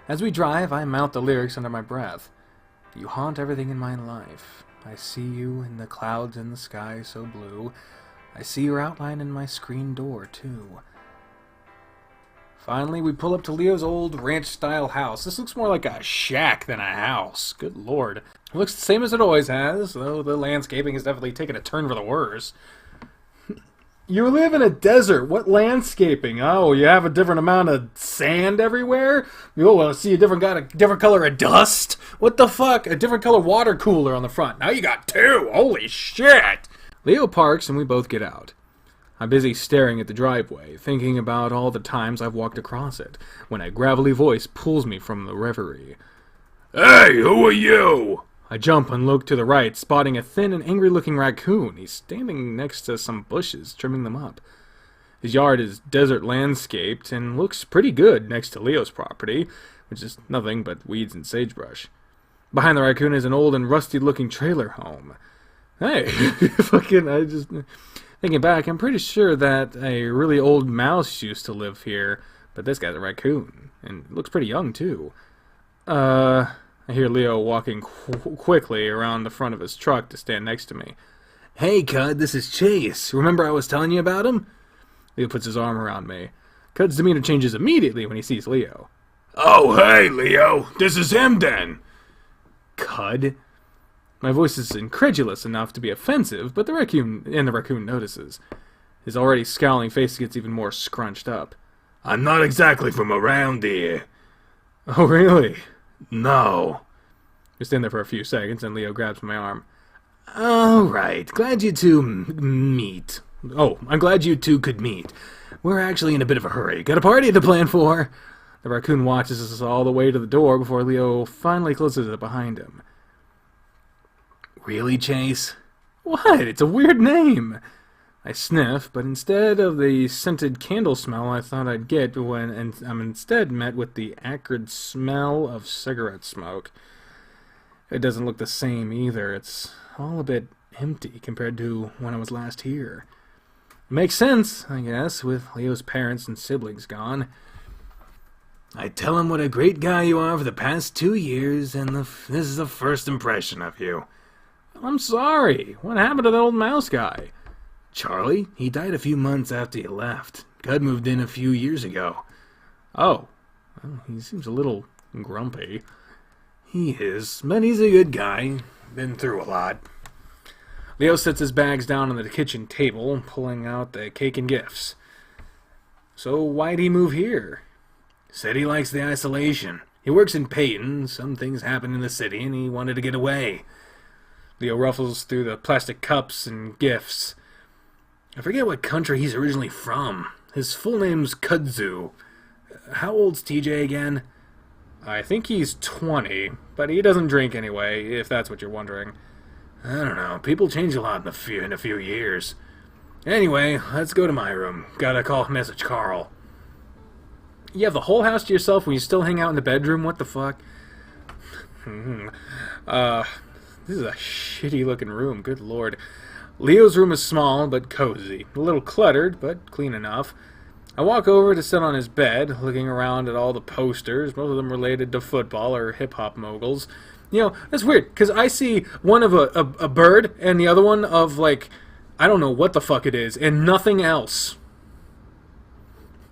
As we drive, I mouth the lyrics under my breath. You haunt everything in my life. I see you in the clouds in the sky so blue. I see your outline in my screen door, too. Finally, we pull up to Leo's old ranch-style house. This looks more like a shack than a house. Good lord. It looks the same as it always has, though the landscaping has definitely taken a turn for the worse. You live in a desert. What landscaping? Oh, you have a different amount of sand everywhere? You'll want to see a different color of dust? What the fuck? A different color water cooler on the front. Now you got two. Holy shit. Leo parks and we both get out. I'm busy staring at the driveway, thinking about all the times I've walked across it, when a gravelly voice pulls me from the reverie. Hey, who are you? I jump and look to the right, spotting a thin and angry-looking raccoon. He's standing next to some bushes, trimming them up. His yard is desert landscaped and looks pretty good next to Leo's property, which is nothing but weeds and sagebrush. Behind the raccoon is an old and rusty-looking trailer home. Hey, thinking back, I'm pretty sure that a really old mouse used to live here, but this guy's a raccoon, and looks pretty young, too. I hear Leo walking quickly around the front of his truck to stand next to me. Hey, Cud, this is Chase. Remember I was telling you about him? Leo puts his arm around me. Cud's demeanor changes immediately when he sees Leo. Oh, hey, Leo. This is him, then. Cud? My voice is incredulous enough to be offensive, but the raccoon notices. His already scowling face gets even more scrunched up. I'm not exactly from around here. Oh, really? No. We stand there for a few seconds, and Leo grabs my arm. All right, glad you two meet. Oh, I'm glad you two could meet. We're actually in a bit of a hurry. Got a party to plan for. The raccoon watches us all the way to the door before Leo finally closes it behind him. Really, Chase? What? It's a weird name. I sniff, but instead of the scented candle smell I thought I'd get I'm instead met with the acrid smell of cigarette smoke. It doesn't look the same either. It's all a bit empty compared to when I was last here. Makes sense, I guess, with Leo's parents and siblings gone. I tell him what a great guy you are for the past 2 years, and this is the first impression of you. I'm sorry. What happened to the old mouse guy? Charlie, he died a few months after you left. Cud moved in a few years ago. Oh, well, he seems a little grumpy. He is, but he's a good guy. Been through a lot. Leo sets his bags down on the kitchen table, pulling out the cake and gifts. So why'd he move here? Said he likes the isolation. He works in Peyton. Some things happen in the city, and he wanted to get away. Leo ruffles through the plastic cups and gifts. I forget what country he's originally from. His full name's Kudzu. How old's TJ again? I think he's 20, but he doesn't drink anyway, if that's what you're wondering. I don't know. People change a lot in a few years. Anyway, let's go to my room. Gotta message Carl. You have the whole house to yourself when you still hang out in the bedroom? What the fuck? This is a shitty looking room, good lord. Leo's room is small but cozy. A little cluttered, but clean enough. I walk over to sit on his bed, looking around at all the posters, most of them related to football or hip-hop moguls. You know, that's weird, because I see one of a bird and the other one of, like, I don't know what the fuck it is, and nothing else.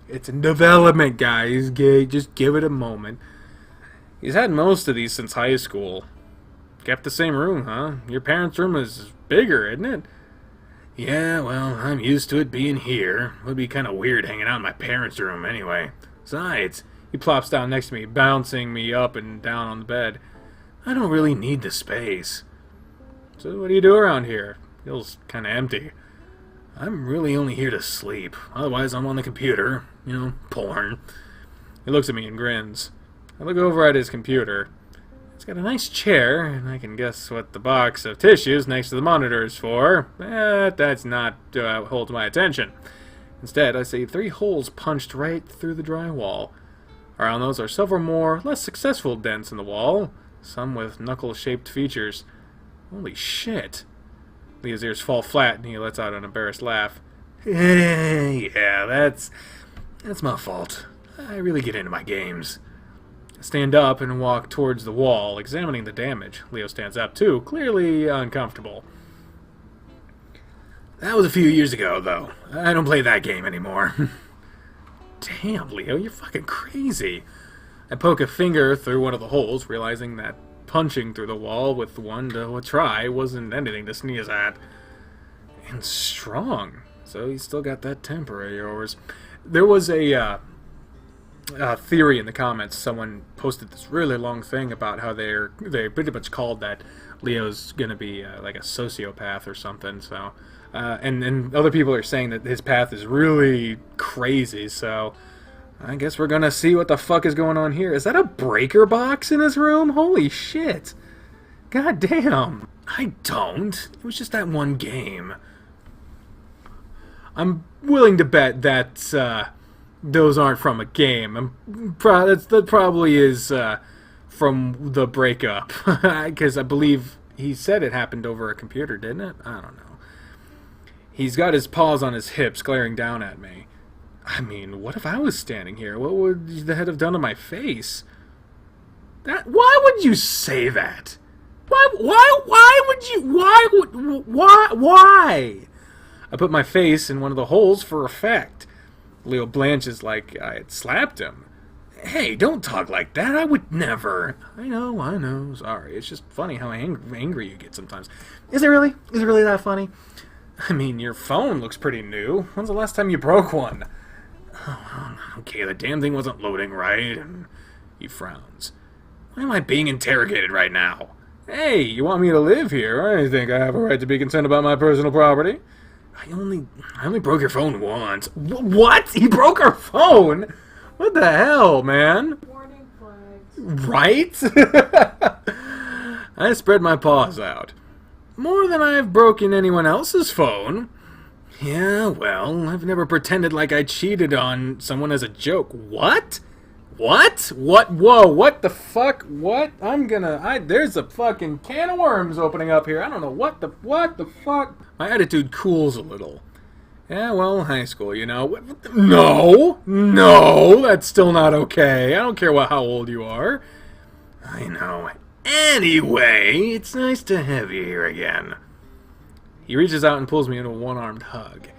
It's in development, guys. Just give it a moment. He's had most of these since high school. Kept the same room, huh? Your parents' room is bigger, isn't it? Yeah, well, I'm used to it being here. It would be kind of weird hanging out in my parents' room anyway. Besides, he plops down next to me, bouncing me up and down on the bed. I don't really need the space. So what do you do around here? Feels kind of empty. I'm really only here to sleep. Otherwise, I'm on the computer. You know, porn. He looks at me and grins. I look over at his computer. It's got a nice chair, and I can guess what the box of tissues next to the monitor is for. But that's not what holds my attention. Instead, I see 3 holes punched right through the drywall. Around those are several more, less successful dents in the wall, some with knuckle-shaped features. Holy shit. Leo's ears fall flat, and he lets out an embarrassed laugh. Yeah, that's my fault. I really get into my games. Stand up and walk towards the wall, examining the damage. Leo stands up too, clearly uncomfortable. That was a few years ago, though. I don't play that game anymore. Damn, Leo, you're fucking crazy. I poke a finger through one of the holes, realizing that punching through the wall with one to try wasn't anything to sneeze at. And strong. So he's still got that temper of yours. There was a theory in the comments. Someone posted this really long thing about how they pretty much called that Leo's gonna be like a sociopath or something. So, and other people are saying that his path is really crazy. So, I guess we're gonna see what the fuck is going on here. Is that a breaker box in his room? Holy shit! God damn! I don't. It was just that one game. I'm willing to bet that those aren't from a game. That probably is from the breakup. Because I believe he said it happened over a computer, didn't it? I don't know. He's got his paws on his hips, glaring down at me. I mean, what if I was standing here? What would the head have done to my face? Why would you say that? Why? I put my face in one of the holes for effect. Leo blanches like I had slapped him. Hey, don't talk like that. I would never. I know. Sorry. It's just funny how angry you get sometimes. Is it really? Is it really that funny? I mean, your phone looks pretty new. When's the last time you broke one? Oh, okay, the damn thing wasn't loading right, and he frowns. Why am I being interrogated right now? Hey, you want me to live here? I think I have a right to be concerned about my personal property. I only broke your phone once. What? He broke our phone? What the hell, man? Warning flags. Right? I spread my paws out. More than I've broken anyone else's phone. Yeah, well, I've never pretended like I cheated on someone as a joke. What? What? Whoa, what the fuck? What? There's a fucking can of worms opening up here. I don't know what the fuck? My attitude cools a little. Yeah, well, high school, you know. No, that's still not okay. I don't care how old you are. I know. Anyway, it's nice to have you here again. He reaches out and pulls me into a one-armed hug.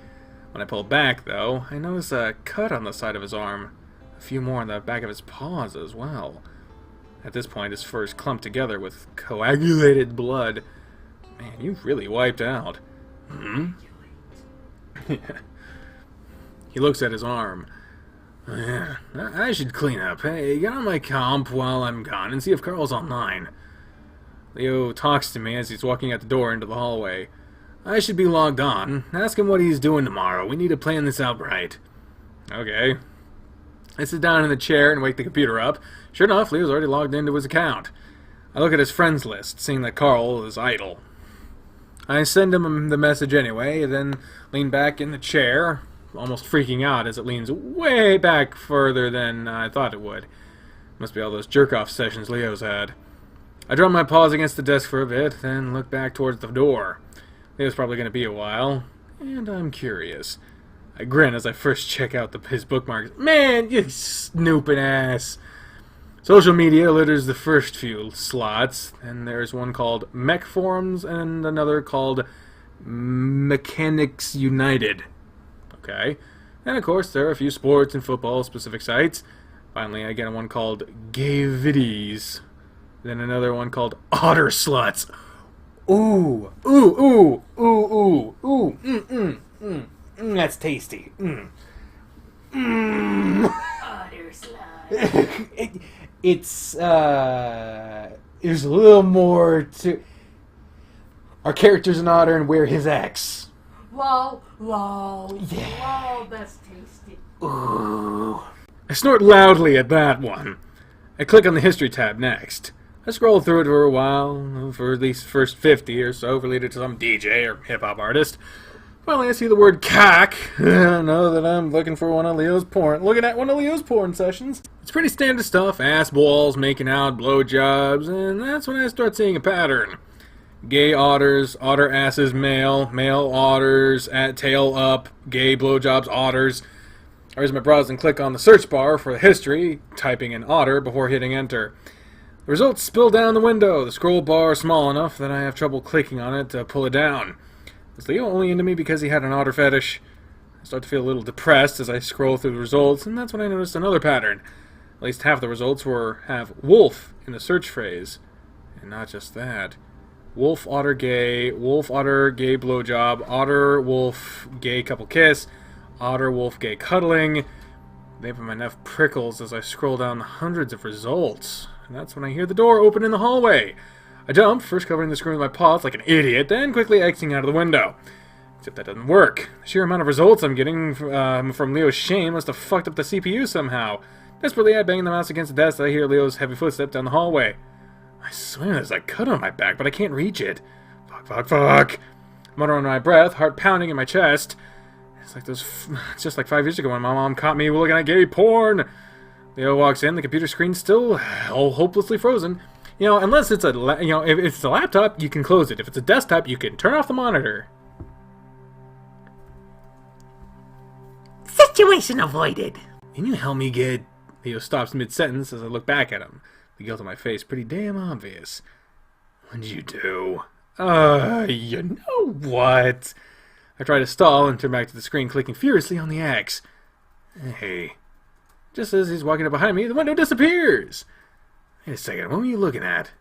When I pull back, though, I notice a cut on the side of his arm. A few more on the back of his paws as well. At this point, his fur is clumped together with coagulated blood. Man, you've really wiped out. He looks at his arm. Yeah, I should clean up. Hey, get on my comp while I'm gone and see if Carl's online. Leo talks to me as he's walking out the door into the hallway. I should be logged on. Ask him what he's doing tomorrow. We need to plan this out right. Okay. I sit down in the chair and wake the computer up. Sure enough, Leo's already logged into his account. I look at his friends list, seeing that Carl is idle. I send him the message anyway, then lean back in the chair, almost freaking out as it leans way back further than I thought it would. Must be all those jerk-off sessions Leo's had. I drum my paws against the desk for a bit, then look back towards the door. Leo's probably going to be a while, and I'm curious. I grin as I first check out his bookmarks. Man, you snooping ass. Social media litters the first few slots, and there's one called Mech Forums and another called Mechanics United. Okay. And of course, there are a few sports and football specific sites. Finally, I get one called Gay Viddies. Then another one called Otter Sluts. Ooh, ooh, ooh, ooh, ooh, ooh, that's tasty. Otter slut. It's, there's a little more to... Our character's an otter and we're his ex. Lol, lol, Yeah. lol, that's tasty. Ooh. I snort loudly at that one. I click on the history tab next. I scroll through it for a while, for at least the first 50 or so, related to some DJ or hip-hop artist. Finally, I see the word cock. I know that I'm looking at one of Leo's porn sessions. It's pretty standard stuff, ass balls, making out, blowjobs, and that's when I start seeing a pattern. Gay otters, otter asses male, male otters, at tail up, gay blowjobs otters. I raise my browser and click on the search bar for the history, typing in otter before hitting enter. The results spill down the window. The scroll bar is small enough that I have trouble clicking on it to pull it down. Was Leo only into me because he had an otter fetish? I start to feel a little depressed as I scroll through the results, and that's when I noticed another pattern. At least half the results have wolf in the search phrase. And not just that. Wolf, otter, gay blowjob, otter, wolf, gay couple kiss, otter, wolf, gay cuddling. They have my neck prickles as I scroll down the hundreds of results. And that's when I hear the door open in the hallway. I jump, first covering the screen with my paws like an idiot, then quickly exiting out of the window. Except that doesn't work. The sheer amount of results I'm getting from Leo's shame must have fucked up the CPU somehow. Desperately, I bang the mouse against the desk as I hear Leo's heavy footstep down the hallway. I swear there's a cut on my back, but I can't reach it. Fuck. I'm under my breath, heart pounding in my chest. It's just like 5 years ago when my mom caught me looking at gay porn. Leo walks in, the computer screen's still all hopelessly frozen. You know, unless it's if it's a laptop, you can close it. If it's a desktop, you can turn off the monitor. Situation avoided. Can you help me get... Leo stops mid-sentence as I look back at him. The guilt on my face pretty damn obvious. What'd you do? You know what? I try to stall and turn back to the screen, clicking furiously on the X. Hey. Just as he's walking up behind me, the window disappears. Wait a second, what were you looking at?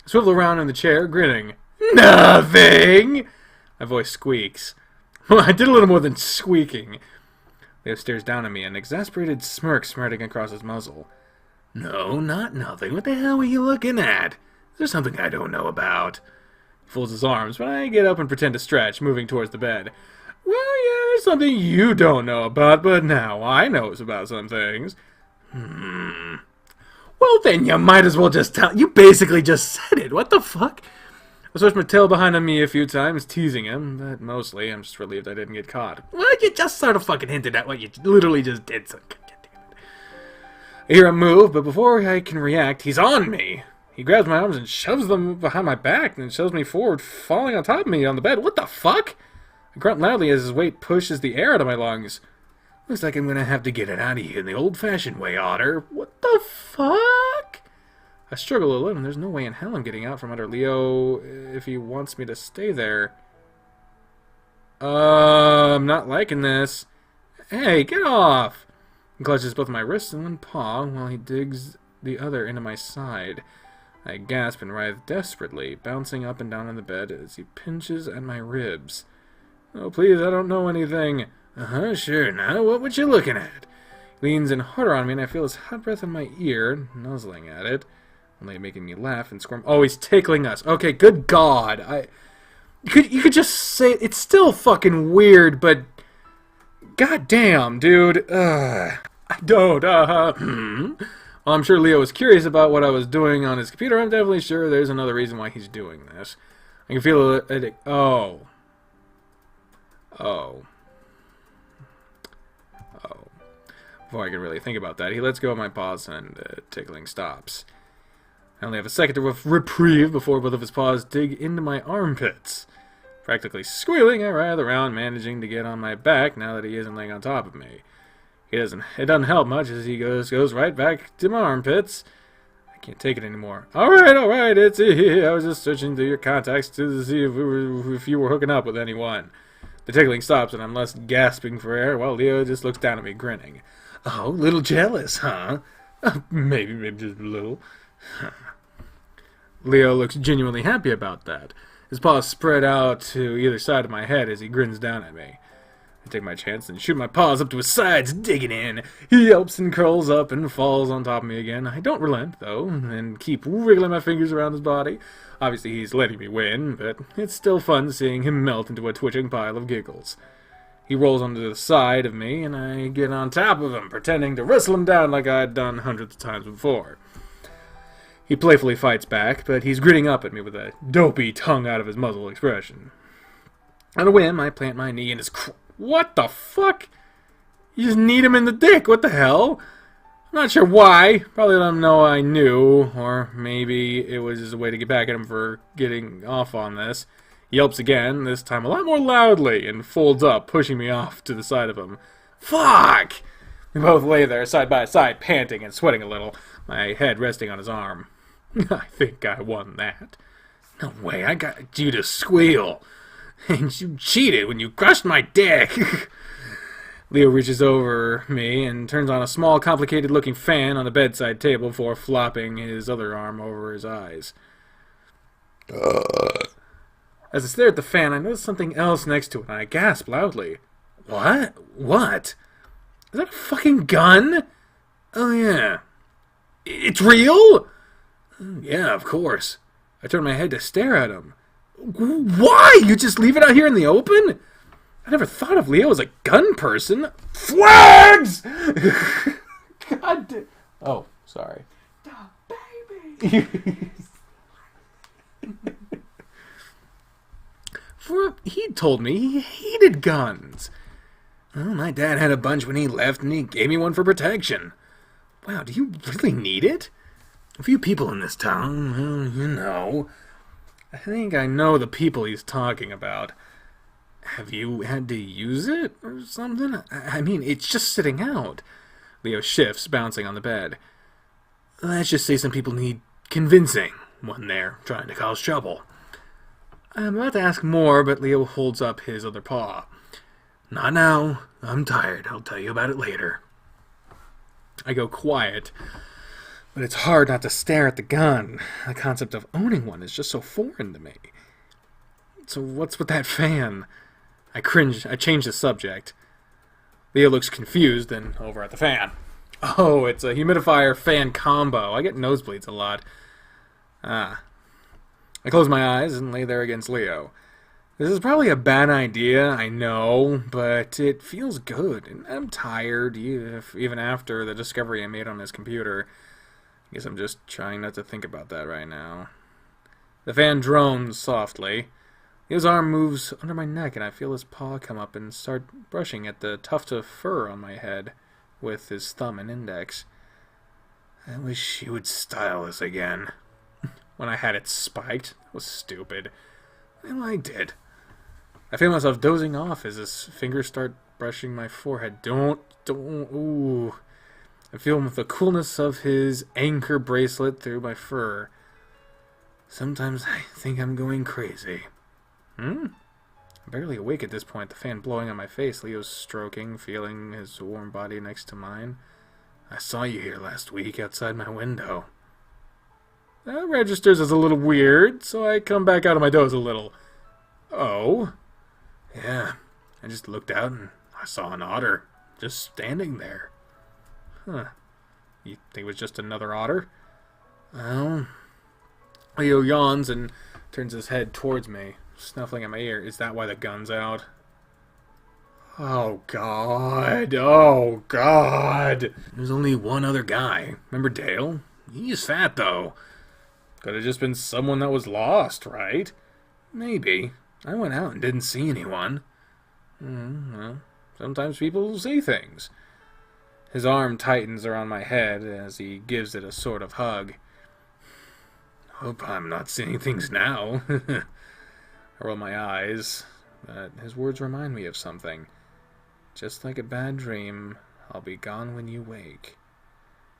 I swivel around in the chair, grinning. Nothing! My voice squeaks. Well, I did a little more than squeaking. Leo stares down at me, an exasperated smirk smarting across his muzzle. No, not nothing. What the hell were you looking at? Is there something I don't know about? He folds his arms, but I get up and pretend to stretch, moving towards the bed. Well, yeah, there's something you don't know about, but now I know about some things. Well, then you might as well just tell... You basically just said it. What the fuck? I switched my tail behind on me a few times, teasing him, but mostly I'm just relieved I didn't get caught. Well, you just sort of fucking hinted at what you literally just did. So... I hear him move, but before I can react, he's on me. He grabs my arms and shoves them behind my back and shoves me forward, falling on top of me on the bed. What the fuck? I grunt loudly as his weight pushes the air out of my lungs. Looks like I'm gonna have to get it out of you in the old-fashioned way, Otter. What the fuck? I struggle a little, and there's no way in hell I'm getting out from under Leo if he wants me to stay there. I'm not liking this. Hey, get off! He clutches both my wrists in one paw while he digs the other into my side. I gasp and writhe desperately, bouncing up and down on the bed as he pinches at my ribs. Oh, please, I don't know anything. Sure, now, what was you looking at? He leans in harder on me, and I feel his hot breath in my ear, nuzzling at it, only making me laugh and squirm. Oh, he's tickling us. Okay, good God. You could just say, it's still fucking weird, but... God damn, dude. I don't, Well, I'm sure Leo was curious about what I was doing on his computer. I'm definitely sure there's another reason why he's doing this. I can feel it. Oh. Before I can really think about that, he lets go of my paws and tickling stops. I only have a second to reprieve before both of his paws dig into my armpits. Practically squealing, I writhe around, managing to get on my back now that he isn't laying on top of me. It doesn't help much as he goes right back to my armpits. I can't take it anymore. Alright, it's I was just searching through your contacts to see if you were hooking up with anyone. The tickling stops and I'm left gasping for air while Leo just looks down at me grinning. Oh, little jealous, huh? Maybe just a little. Leo looks genuinely happy about that. His paws spread out to either side of my head as he grins down at me. I take my chance and shoot my paws up to his sides, digging in. He yelps and curls up and falls on top of me again. I don't relent, though, and keep wiggling my fingers around his body. Obviously, he's letting me win, but it's still fun seeing him melt into a twitching pile of giggles. He rolls onto the side of me, and I get on top of him, pretending to wrestle him down like I'd done hundreds of times before. He playfully fights back, but he's grinning up at me with a dopey tongue out of his muzzle expression. On a whim, I plant my knee in his What the fuck? You just kneed him in the dick, what the hell? I'm not sure why. Probably let him know I knew, or maybe it was just a way to get back at him for getting off on this. He yelps again, this time a lot more loudly, and folds up, pushing me off to the side of him. Fuck! We both lay there, side by side, panting and sweating a little, my head resting on his arm. I think I won that. No way, I got you to squeal. And you cheated when you crushed my dick. Leo reaches over me and turns on a small, complicated-looking fan on the bedside table before flopping his other arm over his eyes. As I stare at the fan, I notice something else next to it, and I gasp loudly. What? What? Is that a fucking gun? Oh, yeah. It's real? Yeah, of course. I turn my head to stare at him. Why? You just leave it out here in the open? I never thought of Leo as a gun person. Flags! God damn. Oh, sorry. Baby! He told me he hated guns. Well, my dad had a bunch when he left, and he gave me one for protection. Wow, do you really need it? A few people in this town, well, you know. I think I know the people he's talking about. Have you had to use it or something? I mean, it's just sitting out. Leo shifts, bouncing on the bed. Let's just say some people need convincing when they're trying to cause trouble. I'm about to ask more, but Leo holds up his other paw. Not now. I'm tired. I'll tell you about it later. I go quiet, but it's hard not to stare at the gun. The concept of owning one is just so foreign to me. So what's with that fan? I cringe. I change the subject. Leo looks confused and over at the fan. Oh, it's a humidifier-fan combo. I get nosebleeds a lot. I close my eyes and lay there against Leo. This is probably a bad idea, I know, but it feels good. And I'm tired, even after the discovery I made on his computer. I guess I'm just trying not to think about that right now. The fan drones softly. His arm moves under my neck, and I feel his paw come up and start brushing at the tuft of fur on my head with his thumb and index. I wish he would style this again. When I had it spiked, that was stupid. I liked it. I feel myself dozing off as his fingers start brushing my forehead. Don't, ooh. I feel the coolness of his anchor bracelet through my fur. Sometimes I think I'm going crazy. I'm barely awake at this point, the fan blowing on my face. Leo's stroking, feeling his warm body next to mine. I saw you here last week outside my window. That registers as a little weird, so I come back out of my doze a little. Oh? Yeah, I just looked out and I saw an otter just standing there. Huh. You think it was just another otter? Well, Leo yawns and turns his head towards me, snuffling at my ear. Is that why the gun's out? Oh, God. Oh, God. There's only one other guy. Remember Dale? He's fat, though. Could have just been someone that was lost, right? Maybe. I went out and didn't see anyone. Well, sometimes people see things. His arm tightens around my head as he gives it a sort of hug. Hope I'm not seeing things now. I roll my eyes, but his words remind me of something. Just like a bad dream, I'll be gone when you wake.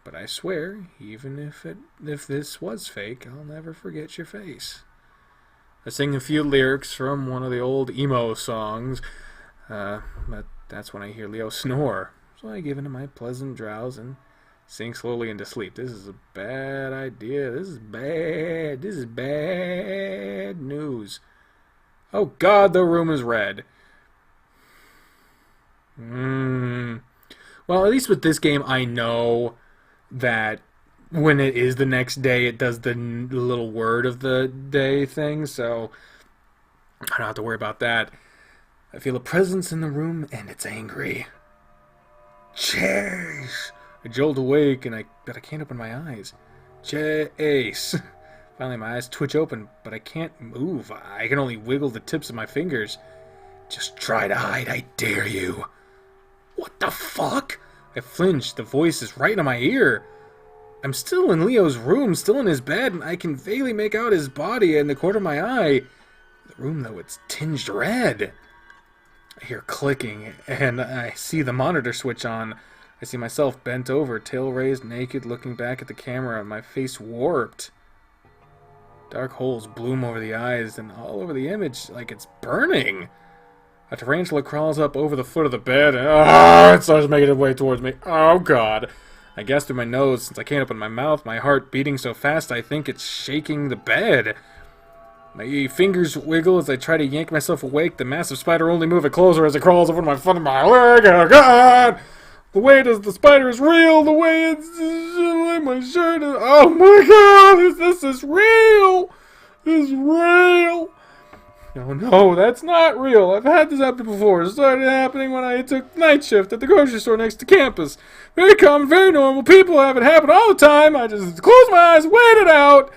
But I swear, even if this was fake, I'll never forget your face. I sing a few lyrics from one of the old emo songs, but that's when I hear Leo snore. So I give into my pleasant drowse and sink slowly into sleep. This is a bad idea. This is bad. This is bad news. Oh God, the room is red. Well, at least with this game, I know that when it is the next day, it does the little word of the day thing, so I don't have to worry about that. I feel a presence in the room, and it's angry. Chase! I jolt awake, but I can't open my eyes. Chase! Finally, my eyes twitch open, but I can't move. I can only wiggle the tips of my fingers. Just try to hide, I dare you. What the fuck? I flinch. The voice is right in my ear. I'm still in Leo's room, still in his bed, and I can vaguely make out his body in the corner of my eye. The room, though, it's tinged red. I hear clicking, and I see the monitor switch on. I see myself bent over, tail raised, naked, looking back at the camera, my face warped. Dark holes bloom over the eyes and all over the image like it's burning. A tarantula crawls up over the foot of the bed, and it starts making its way towards me. Oh, God. I gasp through my nose since I can't open my mouth, my heart beating so fast I think it's shaking the bed. My fingers wiggle as I try to yank myself awake. The massive spider only moves closer as it crawls over my foot and my leg. Oh, God! The weight of the spider is real. The way it's like my shirt is... Oh, my God! This is real! This is real! No, that's not real. I've had this happen before. It started happening when I took night shift at the grocery store next to campus. Very common, very normal. People have it happen all the time. I just close my eyes, wait it out.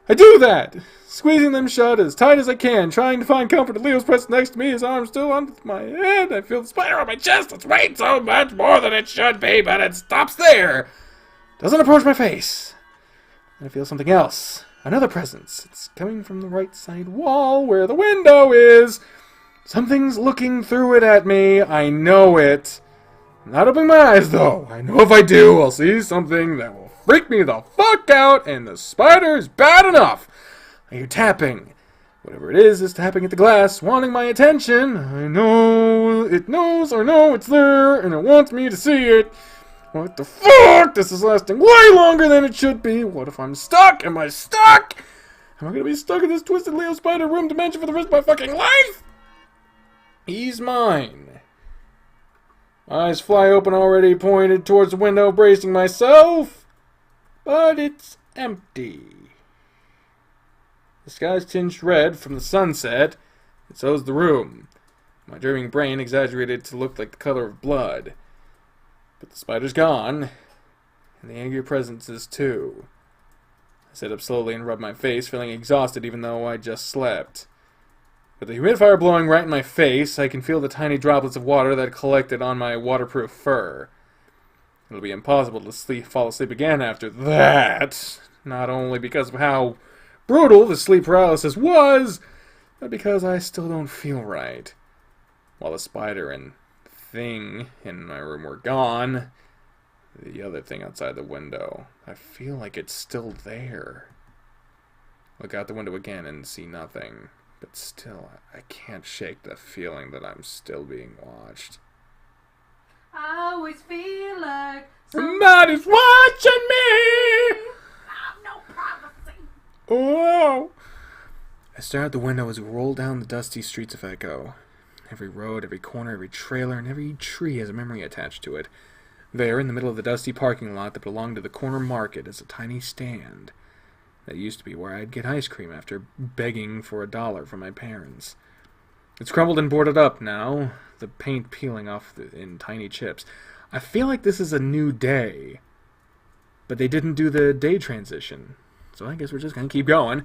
I do that, squeezing them shut as tight as I can, trying to find comfort. Leo's pressed next to me, his arm still under my head. I feel the spider on my chest. It's weighing so much more than it should be, but it stops there. Doesn't approach my face. I feel something else. Another presence. It's coming from the right side wall where the window is. Something's looking through it at me. I know it. I'm not opening my eyes, though. I know if I do, I'll see something that will freak me the fuck out, and the spider's bad enough. I hear tapping. Whatever it is tapping at the glass, wanting my attention. I know it knows, I know it's there, and it wants me to see it. What the fuck? This is lasting way longer than it should be. What if I'm stuck? Am I stuck? Am I gonna be stuck in this twisted Leo spider room dimension for the rest of my fucking life? He's mine. My eyes fly open, already pointed towards the window, bracing myself. But it's empty. The sky's tinged red from the sunset, and so is the room. My dreaming brain exaggerated it to look like the color of blood. But the spider's gone, and the angry presence is too. I sit up slowly and rub my face, feeling exhausted even though I just slept. With the humidifier blowing right in my face, I can feel the tiny droplets of water that collected on my waterproof fur. It'll be impossible to fall asleep again after that, not only because of how brutal the sleep paralysis was, but because I still don't feel right. While the spider and thing in my room were gone, the other thing outside the window, I feel like it's still there. Look out the window again and see nothing, but still, I can't shake the feeling that I'm still being watched. I always feel like somebody's watching me! I'm no privacy. Oh! I stare out the window as we roll down the dusty streets of Echo. Every road, every corner, every trailer, and every tree has a memory attached to it. There, in the middle of the dusty parking lot that belonged to the corner market, is a tiny stand. That used to be where I'd get ice cream after begging for $1 from my parents. It's crumbled and boarded up now, the paint peeling off in tiny chips. I feel like this is a new day, but they didn't do the day transition, so I guess we're just gonna keep going.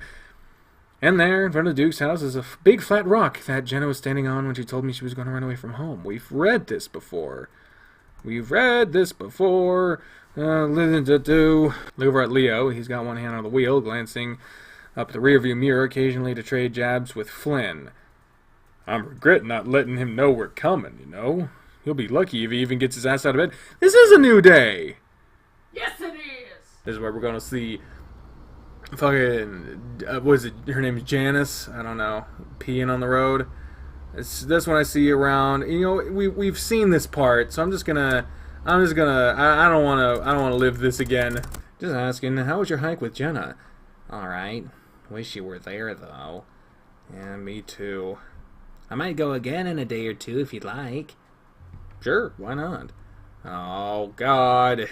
And there, in front of the Duke's house, is a big flat rock that Jenna was standing on when she told me she was going to run away from home. We've read this before. Look over at Leo. He's got one hand on the wheel, glancing up the rearview mirror occasionally to trade jabs with Flynn. I'm regretting not letting him know we're coming, you know. He'll be lucky if he even gets his ass out of bed. This is a new day! Yes, it is. This is where we're gonna see fucking, what is it, her name's Janice? I don't know. Peeing on the road. That's when I see around. You know, we've seen this part, so I don't wanna live this again. Just asking, how was your hike with Jenna? Alright. Wish you were there, though. Yeah, me too. I might go again in a day or two if you'd like. Sure, why not? Oh, God.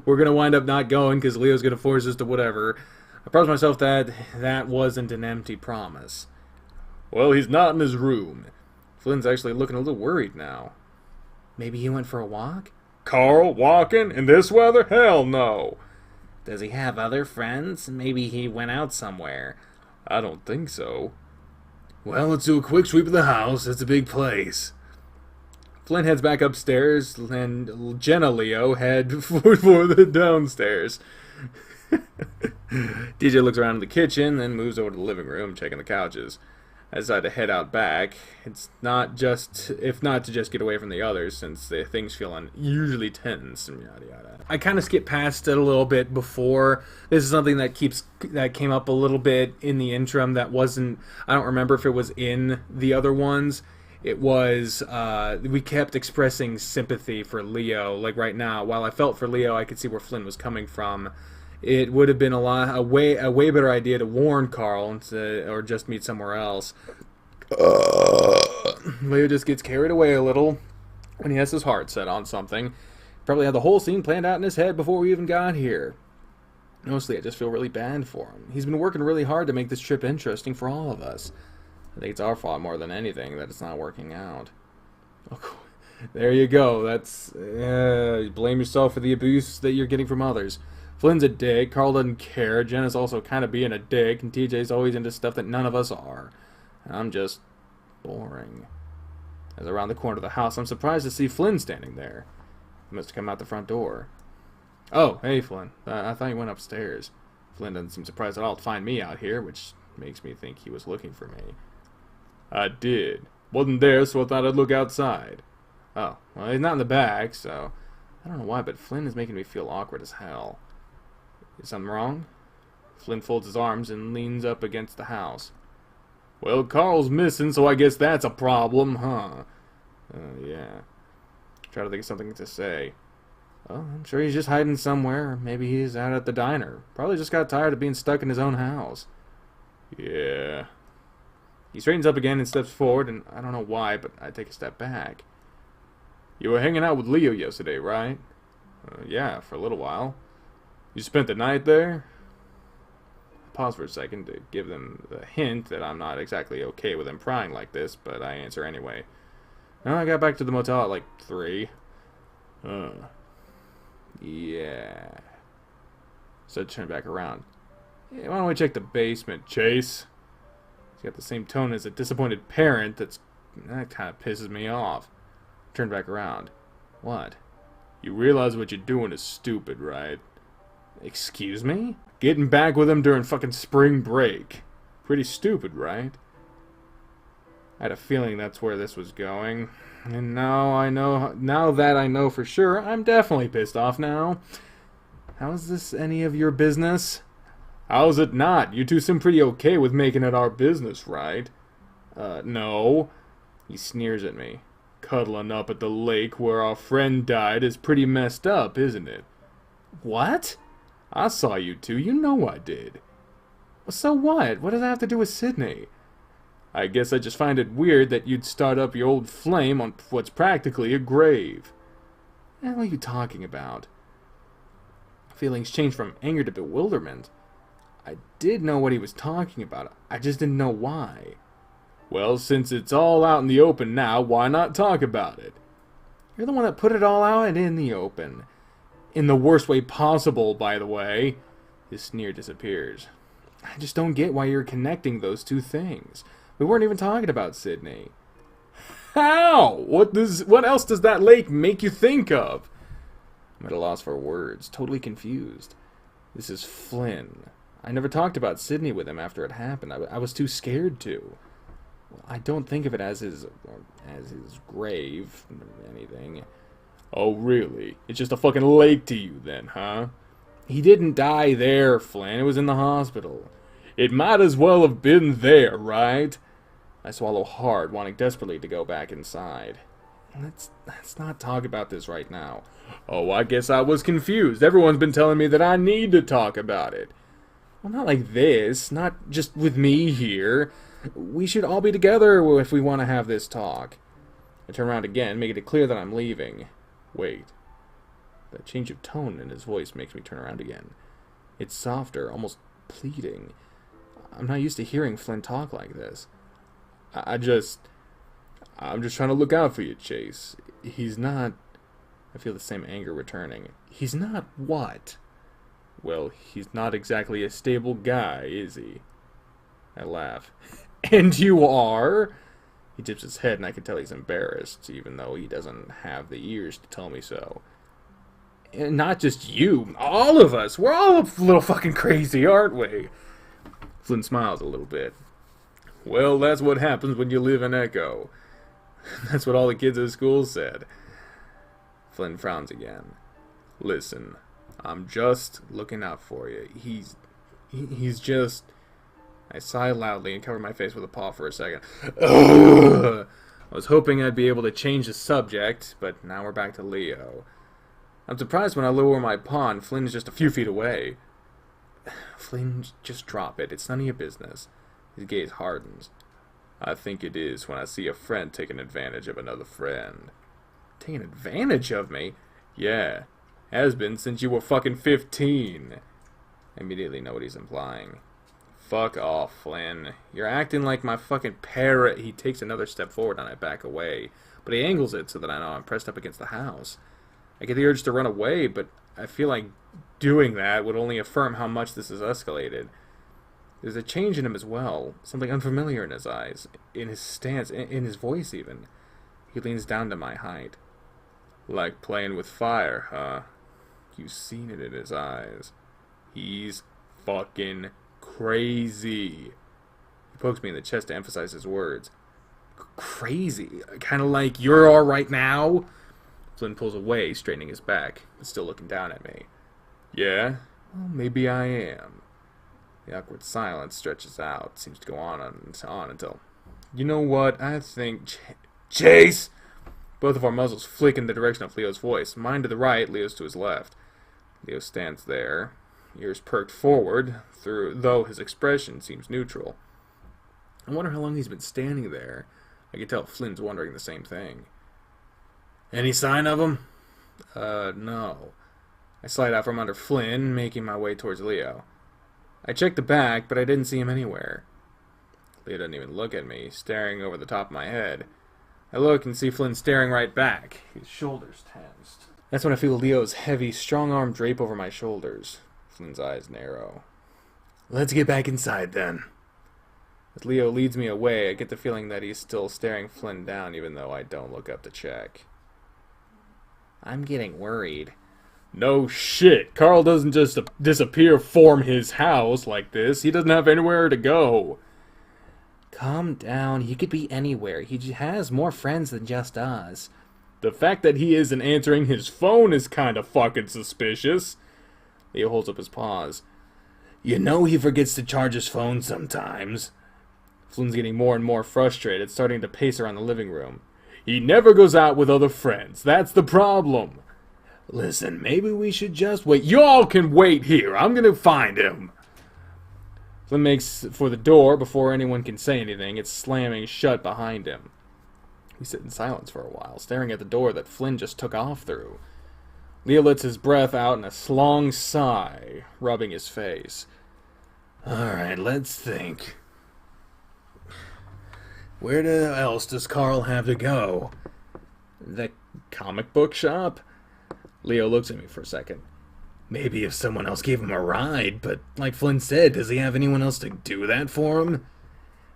We're gonna wind up not going because Leo's gonna force us to whatever. I promised myself that that wasn't an empty promise. Well, he's not in his room. Flynn's actually looking a little worried now. Maybe he went for a walk? Carl, walking? In this weather? Hell no! Does he have other friends? Maybe he went out somewhere. I don't think so. Well, let's do a quick sweep of the house. It's a big place. Flynn heads back upstairs, and Jenna Leo head for the downstairs. DJ looks around in the kitchen, then moves over to the living room, checking the couches. I decide to head out back. It's not just, if not to just get away from the others, since the things feel unusually tense and yada yada. I kind of skipped past it a little bit before. This is something that came up a little bit in the interim that wasn't, I don't remember if it was in the other ones. It was, we kept expressing sympathy for Leo. Like right now, while I felt for Leo, I could see where Flynn was coming from. It would have been a way better idea to warn Carl or just meet somewhere else. Leo just gets carried away a little when he has his heart set on something. Probably had the whole scene planned out in his head before we even got here. Mostly, I just feel really bad for him. He's been working really hard to make this trip interesting for all of us. I think it's our fault more than anything that it's not working out. Oh, there you go. That's you blame yourself for the abuse that you're getting from others. Flynn's a dick, Carl doesn't care, Jenna's also kind of being a dick, and TJ's always into stuff that none of us are. I'm just boring. As I round the corner of the house, I'm surprised to see Flynn standing there. He must have come out the front door. Oh, hey Flynn. I thought you went upstairs. Flynn doesn't seem surprised at all to find me out here, which makes me think he was looking for me. I did. Wasn't there, so I thought I'd look outside. Oh, well, he's not in the back, so I don't know why, but Flynn is making me feel awkward as hell. Is something wrong? Flynn folds his arms and leans up against the house. Well, Carl's missing, so I guess that's a problem, huh? Yeah. Try to think of something to say. Well, I'm sure he's just hiding somewhere. Maybe he's out at the diner. Probably just got tired of being stuck in his own house. Yeah. He straightens up again and steps forward, and I don't know why, but I take a step back. You were hanging out with Leo yesterday, right? Yeah, for a little while. You spent the night there? I pause for a second to give them the hint that I'm not exactly okay with him prying like this, but I answer anyway. No, I got back to the motel at like 3. Yeah. So I turn back around. Hey, why don't we check the basement, Chase? He's got the same tone as a disappointed parent. That kind of pisses me off. Turn back around. What? You realize what you're doing is stupid, right? Excuse me? Getting back with him during fucking spring break. Pretty stupid, right? I had a feeling that's where this was going. And now that I know for sure, I'm definitely pissed off now. How is this any of your business? How's it not? You two seem pretty okay with making it our business, right? No. He sneers at me. Cuddling up at the lake where our friend died is pretty messed up, isn't it? What? I saw you two. You know I did. So what? What does that have to do with Sydney? I guess I just find it weird that you'd start up your old flame on what's practically a grave. What the hell are you talking about? Feelings changed from anger to bewilderment. I did know what he was talking about. I just didn't know why. Well, since it's all out in the open now, why not talk about it? You're the one that put it all out in the open. In the worst way possible, by the way. His sneer disappears. I just don't get why you're connecting those two things. We weren't even talking about Sydney. How? What else does that lake make you think of? I'm at a loss for words, totally confused. This is Flynn. I never talked about Sydney with him after it happened. I was too scared to. I don't think of it as his grave or anything. Oh, really? It's just a fucking lake to you then, huh? He didn't die there, Flynn. It was in the hospital. It might as well have been there, right? I swallow hard, wanting desperately to go back inside. Let's not talk about this right now. Oh, I guess I was confused. Everyone's been telling me that I need to talk about it. Well, not like this. Not just with me here. We should all be together if we want to have this talk. I turn around again, making it clear that I'm leaving. Wait. That change of tone in his voice makes me turn around again. It's softer, almost pleading. I'm not used to hearing Flynn talk like this. I'm just trying to look out for you, Chase. He's not... I feel the same anger returning. He's not what? Well, he's not exactly a stable guy, is he? I laugh. And you are? He tips his head and I can tell he's embarrassed, even though he doesn't have the ears to tell me so. And not just you, all of us. We're all a little fucking crazy, aren't we? Flynn smiles a little bit. Well, that's what happens when you live in Echo. That's what all the kids at school said. Flynn frowns again. Listen, I'm just looking out for you. He's just... I sigh loudly and cover my face with a paw for a second. Ugh! I was hoping I'd be able to change the subject, but now we're back to Leo. I'm surprised when I lower my paw and Flynn is just a few feet away. Flynn, just drop it. It's none of your business. His gaze hardens. I think it is when I see a friend taking advantage of another friend. Taking advantage of me? Yeah. Has been since you were fucking 15. I immediately know what he's implying. Fuck off, Flynn. You're acting like my fucking parrot. He takes another step forward and I back away. But he angles it so that I know I'm pressed up against the house. I get the urge to run away, but I feel like doing that would only affirm how much this has escalated. There's a change in him as well. Something unfamiliar in his eyes, in his stance, in his voice even. He leans down to my height. Like playing with fire, huh? You've seen it in his eyes. He's fucking crazy. He pokes me in the chest to emphasize his words. Crazy? Kind of like you're all right now? Flynn pulls away, straightening his back, but still looking down at me. Yeah? Well, maybe I am. The awkward silence stretches out, seems to go on until... You know what? I think... Chase! Both of our muzzles flick in the direction of Leo's voice. Mine to the right, Leo's to his left. Leo stands there, ears perked forward, though his expression seems neutral. I wonder how long he's been standing there. I can tell Flynn's wondering the same thing. Any sign of him? No. I slide out from under Flynn, making my way towards Leo. I checked the back, but I didn't see him anywhere. Leo doesn't even look at me, staring over the top of my head. I look and see Flynn staring right back, his shoulders tensed. That's when I feel Leo's heavy, strong arm drape over my shoulders. Flynn's eyes narrow. Let's get back inside, then. As Leo leads me away, I get the feeling that he's still staring Flynn down, even though I don't look up to check. I'm getting worried. No shit. Carl doesn't just disappear from his house like this. He doesn't have anywhere to go. Calm down. He could be anywhere. He has more friends than just us. The fact that he isn't answering his phone is kind of fucking suspicious. Leo holds up his paws. You know he forgets to charge his phone sometimes. Flynn's getting more and more frustrated, starting to pace around the living room. He never goes out with other friends. That's the problem. Listen, maybe we should just wait. Y'all can wait here. I'm gonna find him. Flynn makes for the door before anyone can say anything. It's slamming shut behind him. We sit in silence for a while, staring at the door that Flynn just took off through. Leo lets his breath out in a long sigh, rubbing his face. Alright, let's think. Where else does Carl have to go? The comic book shop? Leo looks at me for a second. Maybe if someone else gave him a ride, but like Flynn said, does he have anyone else to do that for him?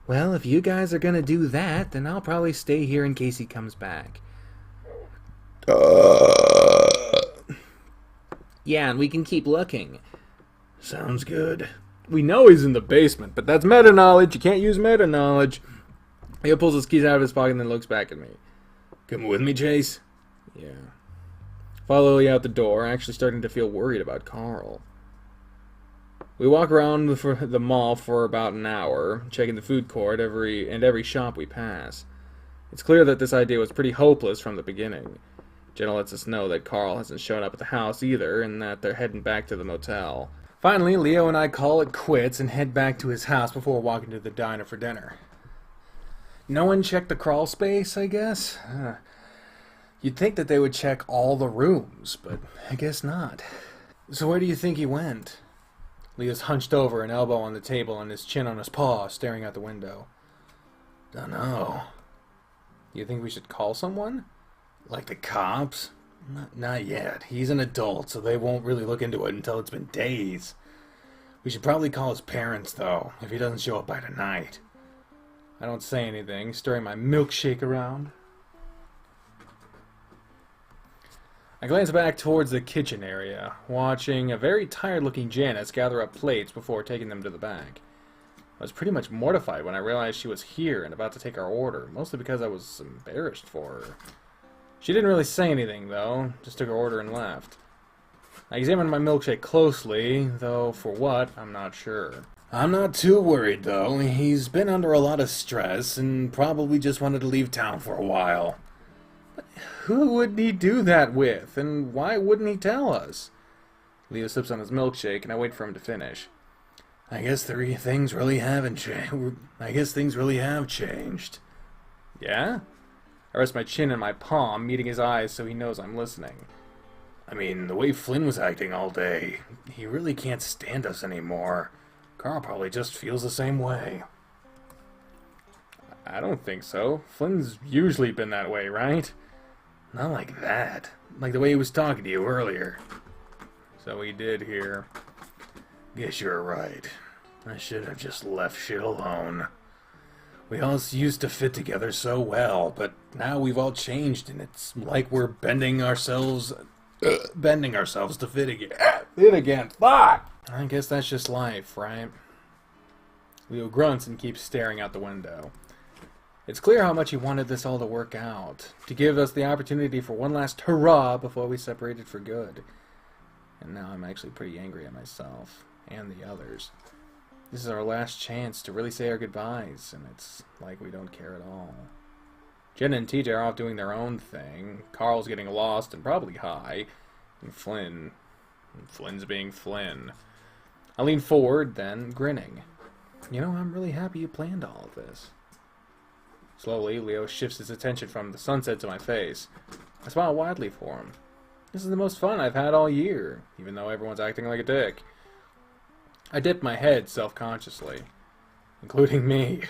Well, if you guys are gonna do that, then I'll probably stay here in case he comes back. Yeah, and we can keep looking. Sounds good. We know he's in the basement, but that's meta knowledge. You can't use meta knowledge. Leo pulls his keys out of his pocket and then looks back at me. Coming with me, Chase? Yeah. Follow Leo out the door, actually starting to feel worried about Carl. We walk around the mall for about an hour, checking the food court every shop we pass. It's clear that this idea was pretty hopeless from the beginning. Jenna lets us know that Carl hasn't shown up at the house either, and that they're heading back to the motel. Finally, Leo and I call it quits and head back to his house before walking to the diner for dinner. No one checked the crawl space, I guess? You'd think that they would check all the rooms, but I guess not. So where do you think he went? Leo's hunched over, an elbow on the table and his chin on his paw, staring out the window. Dunno. You think we should call someone? Like the cops? Not yet. He's an adult, so they won't really look into it until it's been days. We should probably call his parents, though, if he doesn't show up by tonight. I don't say anything, stirring my milkshake around. I glance back towards the kitchen area, watching a very tired-looking Janice gather up plates before taking them to the back. I was pretty much mortified when I realized she was here and about to take our order, mostly because I was embarrassed for her. She didn't really say anything, though, just took her order and left. I examined my milkshake closely, though for what, I'm not sure. I'm not too worried, though. He's been under a lot of stress and probably just wanted to leave town for a while. But who would he do that with, and why wouldn't he tell us? Leo sips on his milkshake, and I wait for him to finish. I guess things really have changed. Yeah? I rest my chin in my palm, meeting his eyes so he knows I'm listening. I mean, the way Flynn was acting all day, he really can't stand us anymore. Carl probably just feels the same way. I don't think so. Flynn's usually been that way, right? Not like that. Like the way he was talking to you earlier. So he did here. Guess you're right. I should have just left shit alone. We all used to fit together so well, but now we've all changed, and it's like we're bending ourselves to fit again. Fit again. Fuck! I guess that's just life, right? Leo grunts and keeps staring out the window. It's clear how much he wanted this all to work out, to give us the opportunity for one last hurrah before we separated for good. And now I'm actually pretty angry at myself, and the others. This is our last chance to really say our goodbyes, and it's like we don't care at all. Jen and TJ are off doing their own thing. Carl's getting lost and probably high. And Flynn's being Flynn. I lean forward, then grinning. You know, I'm really happy you planned all of this. Slowly, Leo shifts his attention from the sunset to my face. I smile widely for him. This is the most fun I've had all year, even though everyone's acting like a dick. I dip my head self-consciously, including me.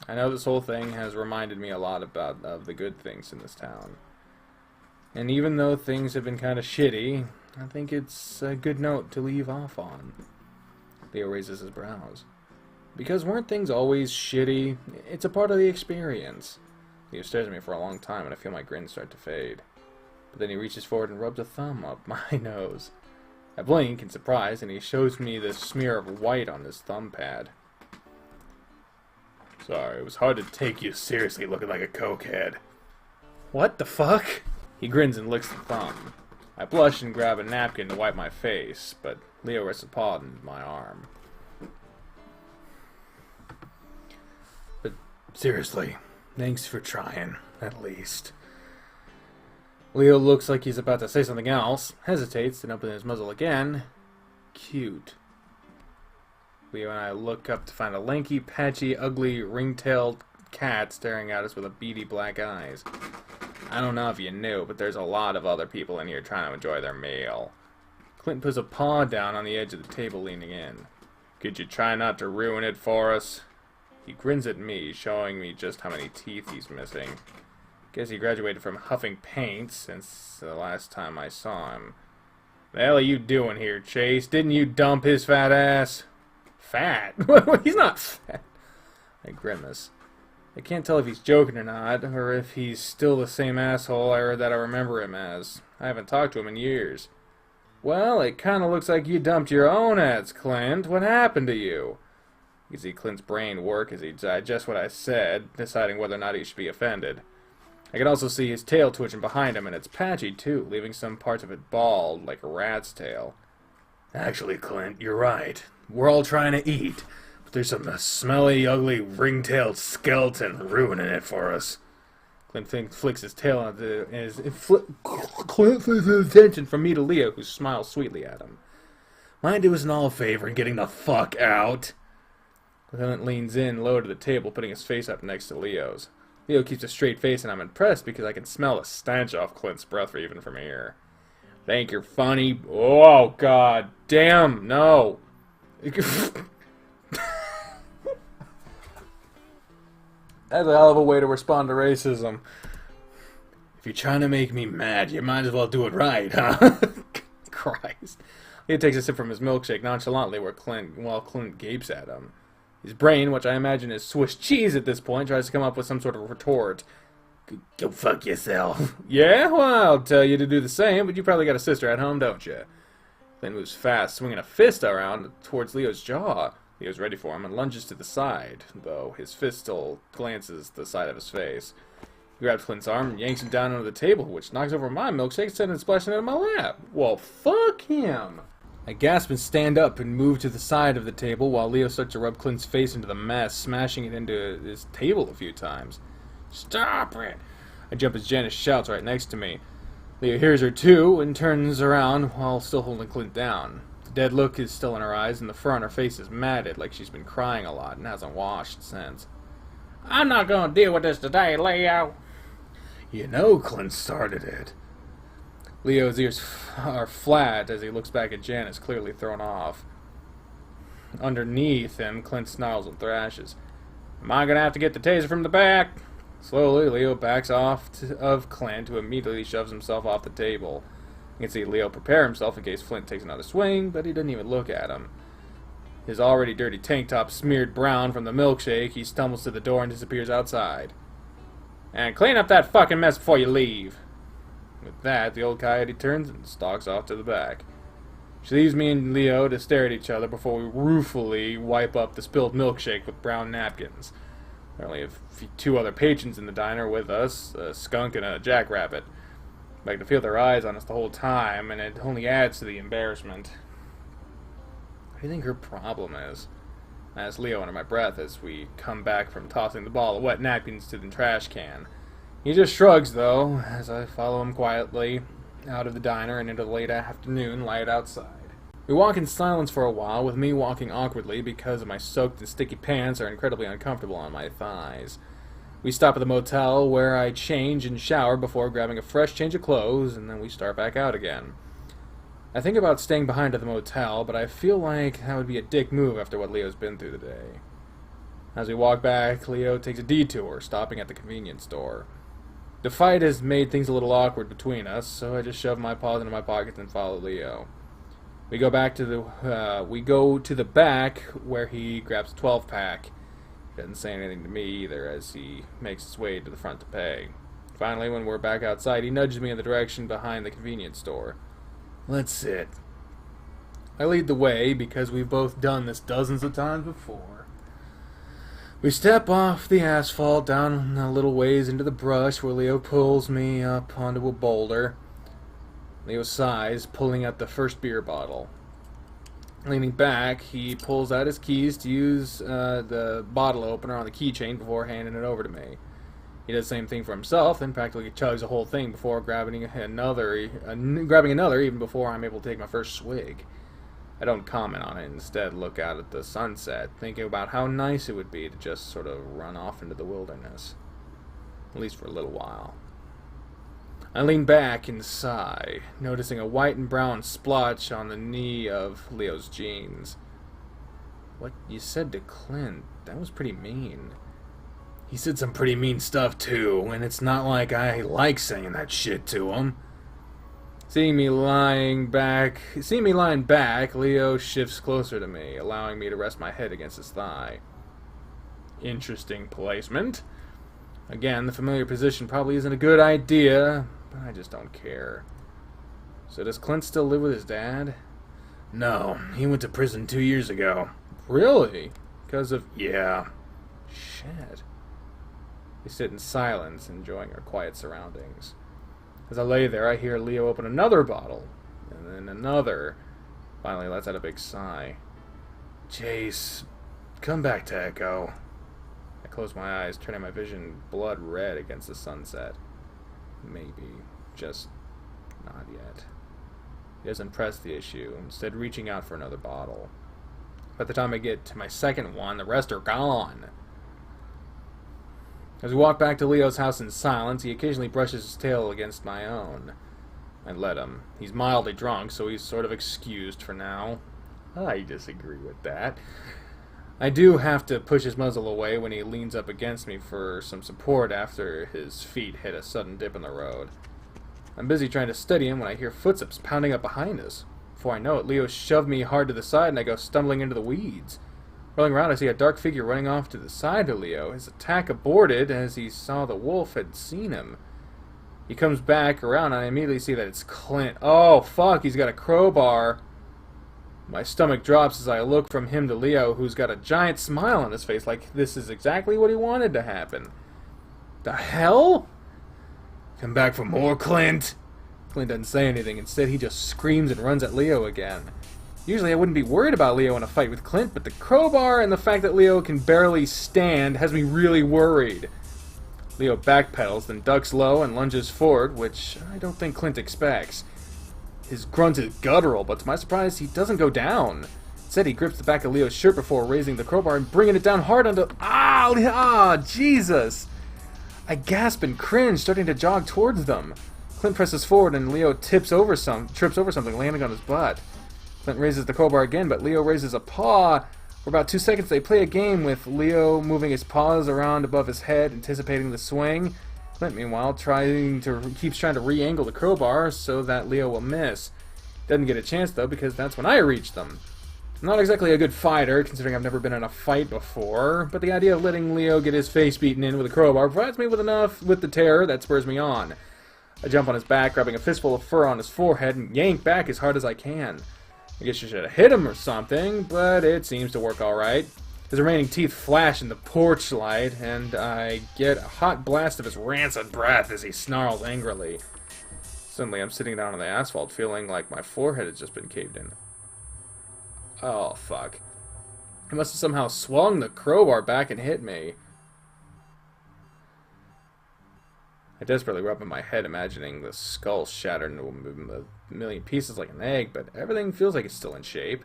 I know this whole thing has reminded me a lot of the good things in this town. And even though things have been kind of shitty, I think it's a good note to leave off on. Leo raises his brows. Because weren't things always shitty? It's a part of the experience. Leo stares at me for a long time, and I feel my grin start to fade. But then he reaches forward and rubs a thumb up my nose. I blink in surprise, and he shows me the smear of white on his thumb pad. Sorry, it was hard to take you seriously looking like a cokehead. What the fuck? He grins and licks the thumb. I blush and grab a napkin to wipe my face, but Leo rests a paw on my arm. But seriously, thanks for trying, at least. Leo looks like he's about to say something else, hesitates, and opens his muzzle again. Cute. Leo and I look up to find a lanky, patchy, ugly, ring-tailed cat staring at us with a beady black eyes. I don't know if you knew, but there's a lot of other people in here trying to enjoy their meal. Clint puts a paw down on the edge of the table, leaning in. Could you try not to ruin it for us? He grins at me, showing me just how many teeth he's missing. Guess he graduated from huffing paint since the last time I saw him. The hell are you doing here, Chase? Didn't you dump his fat ass? Fat? He's not fat. I grimace. I can't tell if he's joking or not, or if he's still the same asshole that I remember him as. I haven't talked to him in years. Well, it kind of looks like you dumped your own ads, Clint. What happened to you? You can see Clint's brain work as he digests what I said, deciding whether or not he should be offended. I can also see his tail twitching behind him, and it's patchy, too, leaving some parts of it bald, like a rat's tail. Actually, Clint, you're right. We're all trying to eat, but there's some smelly, ugly, ring-tailed skeleton ruining it for us. Clint flicks his tail on Clint flicks his attention from me to Leo, who smiles sweetly at him. Mind doing us all a favor and getting the fuck out? Clint leans in low to the table, putting his face up next to Leo's. Leo keeps a straight face, and I'm impressed because I can smell the stench off Clint's breath even from here. Think you're funny? Oh, god damn, no. That's a hell of a way to respond to racism. If you're trying to make me mad, you might as well do it right, huh? Christ. He takes a sip from his milkshake nonchalantly while Clint gapes at him. His brain, which I imagine is Swiss cheese at this point, tries to come up with some sort of retort. Go fuck yourself. Yeah? Well, I'll tell you to do the same, but you probably got a sister at home, don't you? Clint moves fast, swinging a fist around towards Leo's jaw. Leo's ready for him and lunges to the side, though his fist still glances the side of his face. He grabs Clint's arm and yanks him down onto the table, which knocks over my milkshake, sending it splashing into my lap. Well, fuck him! I gasp and stand up and move to the side of the table while Leo starts to rub Clint's face into the mess, smashing it into his table a few times. Stop it! I jump as Janice shouts right next to me. Leo hears her too and turns around while still holding Clint down. The dead look is still in her eyes and the fur on her face is matted like she's been crying a lot and hasn't washed since. I'm not gonna deal with this today, Leo! You know Clint started it. Leo's ears are flat as he looks back at Janice, clearly thrown off. Underneath him, Clint snarls and thrashes. Am I gonna have to get the taser from the back? Slowly, Leo backs off of Clint, who immediately shoves himself off the table. You can see Leo prepare himself in case Flint takes another swing, but he doesn't even look at him. His already dirty tank top smeared brown from the milkshake, he stumbles to the door and disappears outside. And clean up that fucking mess before you leave. With that, the old coyote turns and stalks off to the back. She leaves me and Leo to stare at each other before we ruefully wipe up the spilled milkshake with brown napkins. There are only two other patrons in the diner with us, a skunk and a jackrabbit. I can feel their eyes on us the whole time, and it only adds to the embarrassment. What do you think her problem is? I ask Leo under my breath as we come back from tossing the ball of wet napkins to the trash can. He just shrugs, though, as I follow him quietly out of the diner and into the late afternoon light outside. We walk in silence for a while, with me walking awkwardly because my soaked and sticky pants are incredibly uncomfortable on my thighs. We stop at the motel where I change and shower before grabbing a fresh change of clothes, and then we start back out again. I think about staying behind at the motel, but I feel like that would be a dick move after what Leo's been through today. As we walk back, Leo takes a detour, stopping at the convenience store. The fight has made things a little awkward between us, so I just shove my paws into my pockets and follow Leo. We go to the back where he grabs a 12-pack. He doesn't say anything to me either as he makes his way to the front to pay. Finally, when we're back outside, he nudges me in the direction behind the convenience store. Let's sit. I lead the way because we've both done this dozens of times before. We step off the asphalt down a little ways into the brush where Leo pulls me up onto a boulder. Leo sighs, pulling out the first beer bottle. Leaning back, he pulls out his keys to use the bottle opener on the keychain before handing it over to me. He does the same thing for himself and practically chugs the whole thing before grabbing another even before I'm able to take my first swig. I don't comment on it, instead look out at the sunset, thinking about how nice it would be to just sort of run off into the wilderness. At least for a little while. I lean back and sigh, noticing a white and brown splotch on the knee of Leo's jeans. What you said to Clint, that was pretty mean. He said some pretty mean stuff too, and it's not like I like saying that shit to him. Seeing me lying back, Leo shifts closer to me, allowing me to rest my head against his thigh. Interesting placement. Again, the familiar position probably isn't a good idea, but I just don't care. So does Clint still live with his dad? No, he went to prison 2 years ago. Really? Because of... Yeah. Shit. We sit in silence, enjoying our quiet surroundings. As I lay there, I hear Leo open another bottle. And then another. Finally lets out a big sigh. Jace, come back to Echo. I close my eyes, turning my vision blood red against the sunset. Maybe. Just not yet. He doesn't press the issue, instead reaching out for another bottle. By the time I get to my second one, the rest are gone. As we walk back to Leo's house in silence, he occasionally brushes his tail against my own. I let him. He's mildly drunk, so he's sort of excused for now. I disagree with that. I do have to push his muzzle away when he leans up against me for some support after his feet hit a sudden dip in the road. I'm busy trying to steady him when I hear footsteps pounding up behind us. Before I know it, Leo shoved me hard to the side and I go stumbling into the weeds. Rolling around, I see a dark figure running off to the side of Leo. His attack aborted as he saw the wolf had seen him. He comes back around and I immediately see that it's Clint. Oh, fuck, he's got a crowbar. My stomach drops as I look from him to Leo, who's got a giant smile on his face, like this is exactly what he wanted to happen. The hell? Come back for more, Clint. Clint doesn't say anything. Instead, he just screams and runs at Leo again. Usually I wouldn't be worried about Leo in a fight with Clint, but the crowbar and the fact that Leo can barely stand has me really worried. Leo backpedals, then ducks low and lunges forward, which I don't think Clint expects. His grunt is guttural, but to my surprise, he doesn't go down. Instead, he grips the back of Leo's shirt before raising the crowbar and bringing it down hard onto... Jesus! I gasp and cringe, starting to jog towards them. Clint presses forward and Leo trips over something, landing on his butt. Clint raises the crowbar again, but Leo raises a paw. For about 2 seconds, they play a game with Leo moving his paws around above his head, anticipating the swing. Clint, meanwhile, keeps trying to re-angle the crowbar so that Leo will miss. Doesn't get a chance, though, because that's when I reach them. I'm not exactly a good fighter, considering I've never been in a fight before, but the idea of letting Leo get his face beaten in with a crowbar provides me with the terror that spurs me on. I jump on his back, grabbing a fistful of fur on his forehead, and yank back as hard as I can. I guess you should have hit him or something, but it seems to work alright. His remaining teeth flash in the porch light, and I get a hot blast of his rancid breath as he snarls angrily. Suddenly, I'm sitting down on the asphalt, feeling like my forehead has just been caved in. Oh, fuck. He must have somehow swung the crowbar back and hit me. I desperately rub in my head, imagining the skull shattered into a million pieces like an egg, but everything feels like it's still in shape.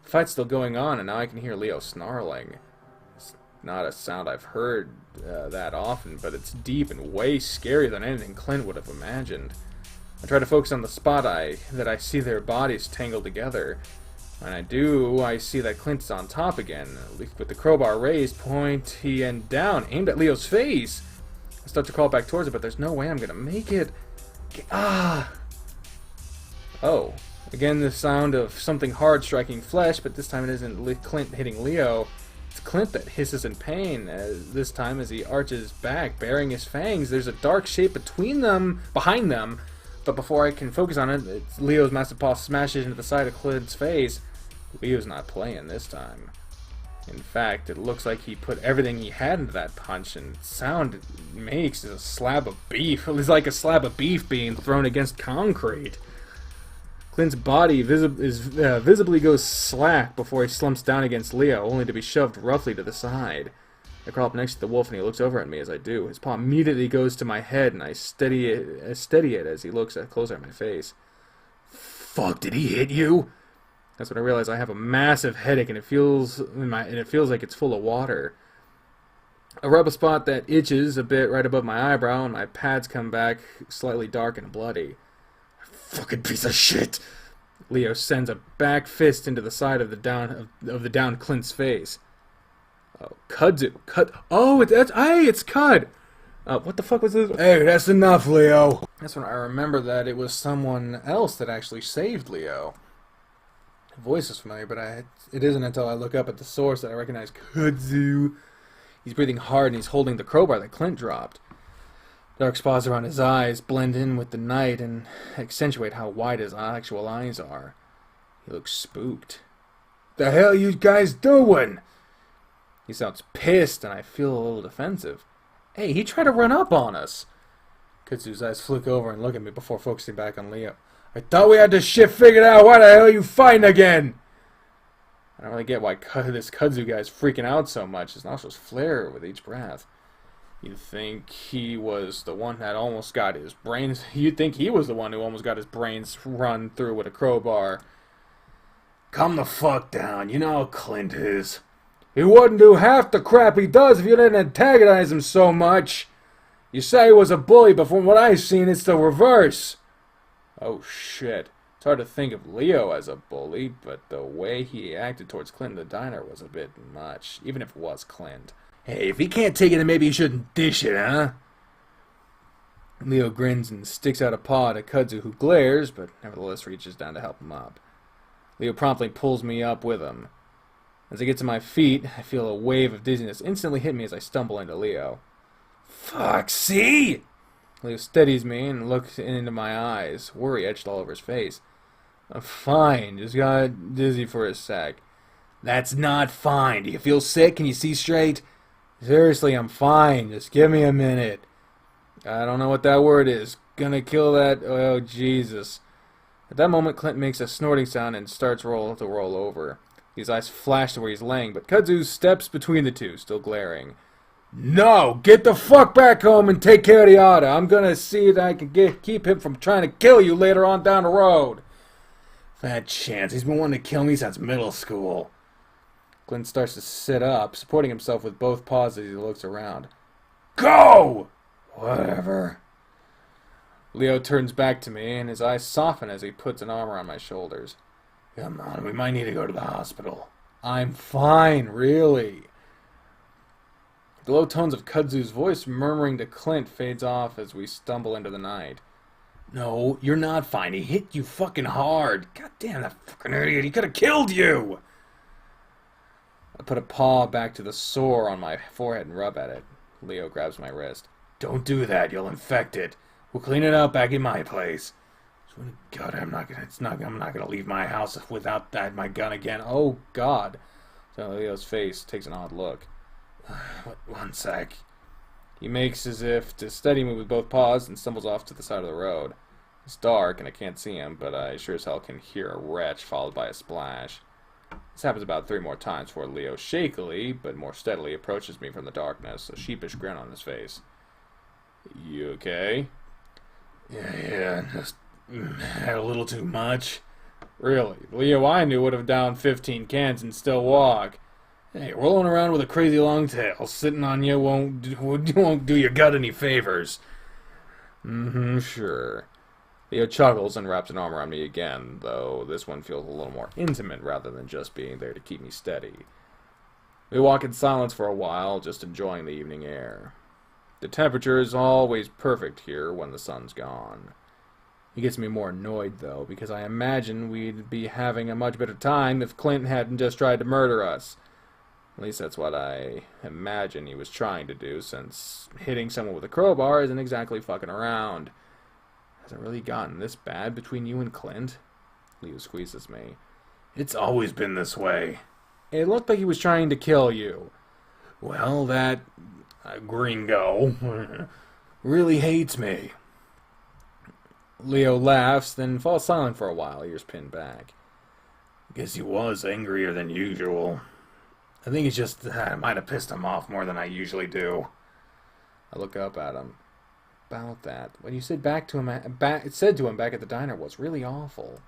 The fight's still going on, and now I can hear Leo snarling. It's not a sound I've heard that often, but it's deep and way scarier than anything Clint would have imagined. I try to focus on the spot that I see their bodies tangled together. When I do, I see that Clint's on top again, with the crowbar raised, pointy end down, aimed at Leo's face. I start to crawl back towards it, but there's no way I'm gonna make it. Oh. Again, the sound of something hard striking flesh, but this time it isn't Clint hitting Leo. It's Clint that hisses in pain, this time as he arches back, baring his fangs. There's a dark shape behind them, but before I can focus on it, Leo's massive paw smashes into the side of Clint's face. Leo's not playing this time. In fact, it looks like he put everything he had into that punch, and the sound it makes is a slab of beef. It's like a slab of beef being thrown against concrete. Clint's body visibly goes slack before he slumps down against Leo, only to be shoved roughly to the side. I crawl up next to the wolf, and he looks over at me as I do. His paw immediately goes to my head, and I steady it as he looks closer at my face. Fuck, did he hit you? That's when I realize I have a massive headache, and it feels like it's full of water. I rub a spot that itches a bit right above my eyebrow, and my pads come back slightly dark and bloody. Fucking piece of shit! Leo sends a back fist into the side of the downed Clint's face. Oh, Cud's Cud. Oh, it's Cud! What the fuck was this? Hey, that's enough, Leo! That's when I remember that it was someone else that actually saved Leo. The voice is familiar, but it isn't until I look up at the source that I recognize Kudzu. He's breathing hard and he's holding the crowbar that Clint dropped. Dark spots around his eyes blend in with the night and accentuate how wide his actual eyes are. He looks spooked. The hell you guys doing? He sounds pissed, and I feel a little defensive. Hey, he tried to run up on us. Kudzu's eyes flick over and look at me before focusing back on Leo. I thought we had this shit figured out. Why the hell are you fighting again? I don't really get why this Kudzu guy's freaking out so much. His nostrils flare with each breath. You'd think he was the one that almost got his brains... You'd think he was the one who almost got his brains run through with a crowbar. Calm the fuck down. You know how Clint is. He wouldn't do half the crap he does if you didn't antagonize him so much. You say he was a bully, but from what I've seen, it's the reverse. Oh, shit. It's hard to think of Leo as a bully, but the way he acted towards Clint in the diner was a bit much, even if it was Clint. Hey, if he can't take it, then maybe he shouldn't dish it, huh? Leo grins and sticks out a paw at Kudzu, who glares, but nevertheless reaches down to help him up. Leo promptly pulls me up with him. As I get to my feet, I feel a wave of dizziness instantly hit me as I stumble into Leo. Fuck, see? Leo steadies me and looks into my eyes, worry etched all over his face. I'm fine, just got dizzy for a sec. That's not fine. Do you feel sick? Can you see straight? Seriously, I'm fine. Just give me a minute. I don't know what that word is. Gonna kill that... Oh, Jesus. At that moment, Clint makes a snorting sound and starts to roll over. His eyes flash to where he's laying, but Kudzu steps between the two, still glaring. No! Get the fuck back home and take care of the otter. I'm gonna see that I can keep him from trying to kill you later on down the road. Fat chance. He's been wanting to kill me since middle school. Clint starts to sit up, supporting himself with both paws as he looks around. Go! Whatever. Leo turns back to me, and his eyes soften as he puts an arm around my shoulders. Come on, we might need to go to the hospital. I'm fine, really. The low tones of Kudzu's voice murmuring to Clint fades off as we stumble into the night. No, you're not fine. He hit you fucking hard. God damn, that fucking idiot. He could have killed you. I put a paw back to the sore on my forehead and rub at it. Leo grabs my wrist. Don't do that. You'll infect it. We'll clean it up back in my place. God, I'm not gonna leave my house without my gun again. Oh God. So Leo's face takes an odd look. One sec. He makes as if to steady me with both paws and stumbles off to the side of the road. It's dark and I can't see him, but I sure as hell can hear a retch followed by a splash. This happens about 3 more times before Leo shakily, but more steadily approaches me from the darkness, a sheepish grin on his face. You okay? Yeah, just had a little too much. Really? Leo I knew would have downed 15 cans and still walk. Hey, rolling around with a crazy long tail sitting on you won't do your gut any favors. Sure. Leo chuckles and wraps an arm around me again, though this one feels a little more intimate rather than just being there to keep me steady. We walk in silence for a while, just enjoying the evening air. The temperature is always perfect here when the sun's gone. It gets me more annoyed, though, because I imagine we'd be having a much better time if Clint hadn't just tried to murder us. At least that's what I imagine he was trying to do, since hitting someone with a crowbar isn't exactly fucking around. Has it really gotten this bad between you and Clint? Leo squeezes me. It's always been this way. It looked like he was trying to kill you. Well, that gringo really hates me. Leo laughs, then falls silent for a while, ears pinned back. Guess he was angrier than usual. I think it's just that I might have pissed him off more than I usually do. I look up at him. About that, what you said to him back at the diner was really awful.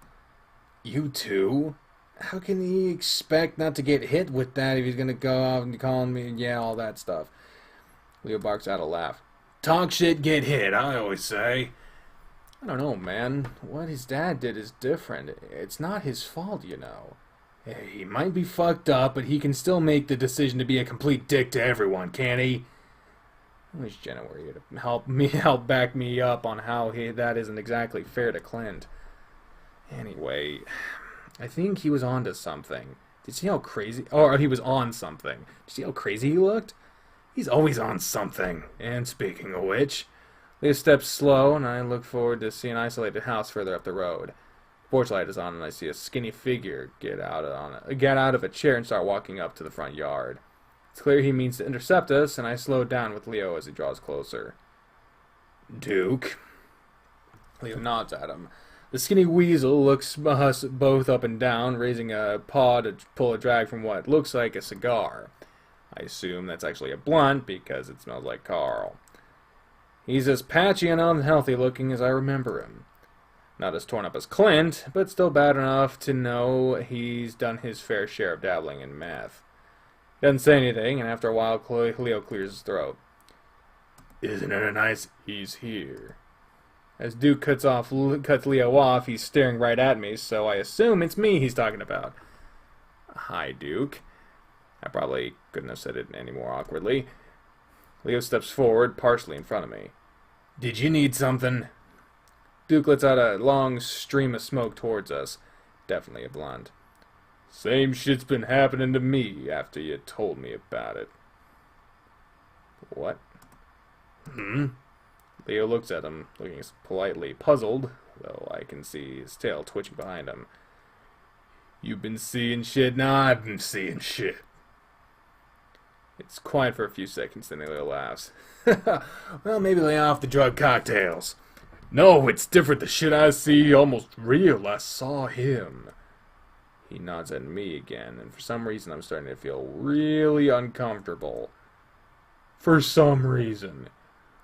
You too? How can he expect not to get hit with that if he's gonna go out and call me and yeah, all that stuff? Leo barks out a laugh. Talk shit, get hit, I always say. I don't know, man. What his dad did is different. It's not his fault, you know. Hey, he might be fucked up, but he can still make the decision to be a complete dick to everyone, can't he? I wish Jenna were here to help back me up on how that isn't exactly fair to Clint. Anyway, I think he was onto something. Did you see how crazy... Or he was on something. Did you see how crazy he looked? He's always on something. And speaking of which, Leo steps slow, and I look forward to seeing an isolated house further up the road. Porch light is on, and I see a skinny figure get out of a chair and start walking up to the front yard. It's clear he means to intercept us, and I slow down with Leo as he draws closer. Duke. Leo nods at him. The skinny weasel looks us both up and down, raising a paw to pull a drag from what looks like a cigar. I assume that's actually a blunt because it smells like Carl. He's as patchy and unhealthy looking as I remember him. Not as torn up as Clint, but still bad enough to know he's done his fair share of dabbling in meth. He doesn't say anything, and after a while Leo clears his throat. Isn't it nice he's here? As Duke cuts Leo off, he's staring right at me, so I assume it's me he's talking about. Hi, Duke. I probably couldn't have said it any more awkwardly. Leo steps forward, partially in front of me. Did you need something? Duke lets out a long stream of smoke towards us. Definitely a blunt. Same shit's been happening to me after you told me about it. What? Leo looks at him, looking politely puzzled, though I can see his tail twitching behind him. You've been seeing shit? Now I've been seeing shit. It's quiet for a few seconds, then Leo laughs. Well, maybe lay off the drug cocktails. No, it's different. The shit I see almost real. I saw him. He nods at me again, and for some reason I'm starting to feel really uncomfortable. For some reason.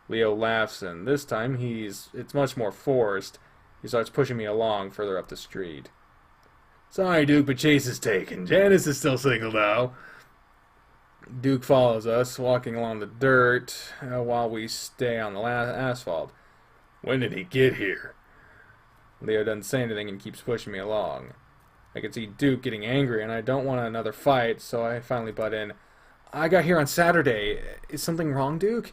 Leo laughs, and this time it's much more forced. He starts pushing me along further up the street. Sorry, Duke, but Chase is taken. Janice is still single, though. Duke follows us, walking along the dirt while we stay on the asphalt. When did he get here? Leo doesn't say anything and keeps pushing me along. I can see Duke getting angry, and I don't want another fight, so I finally butt in. I got here on Saturday. Is something wrong, Duke?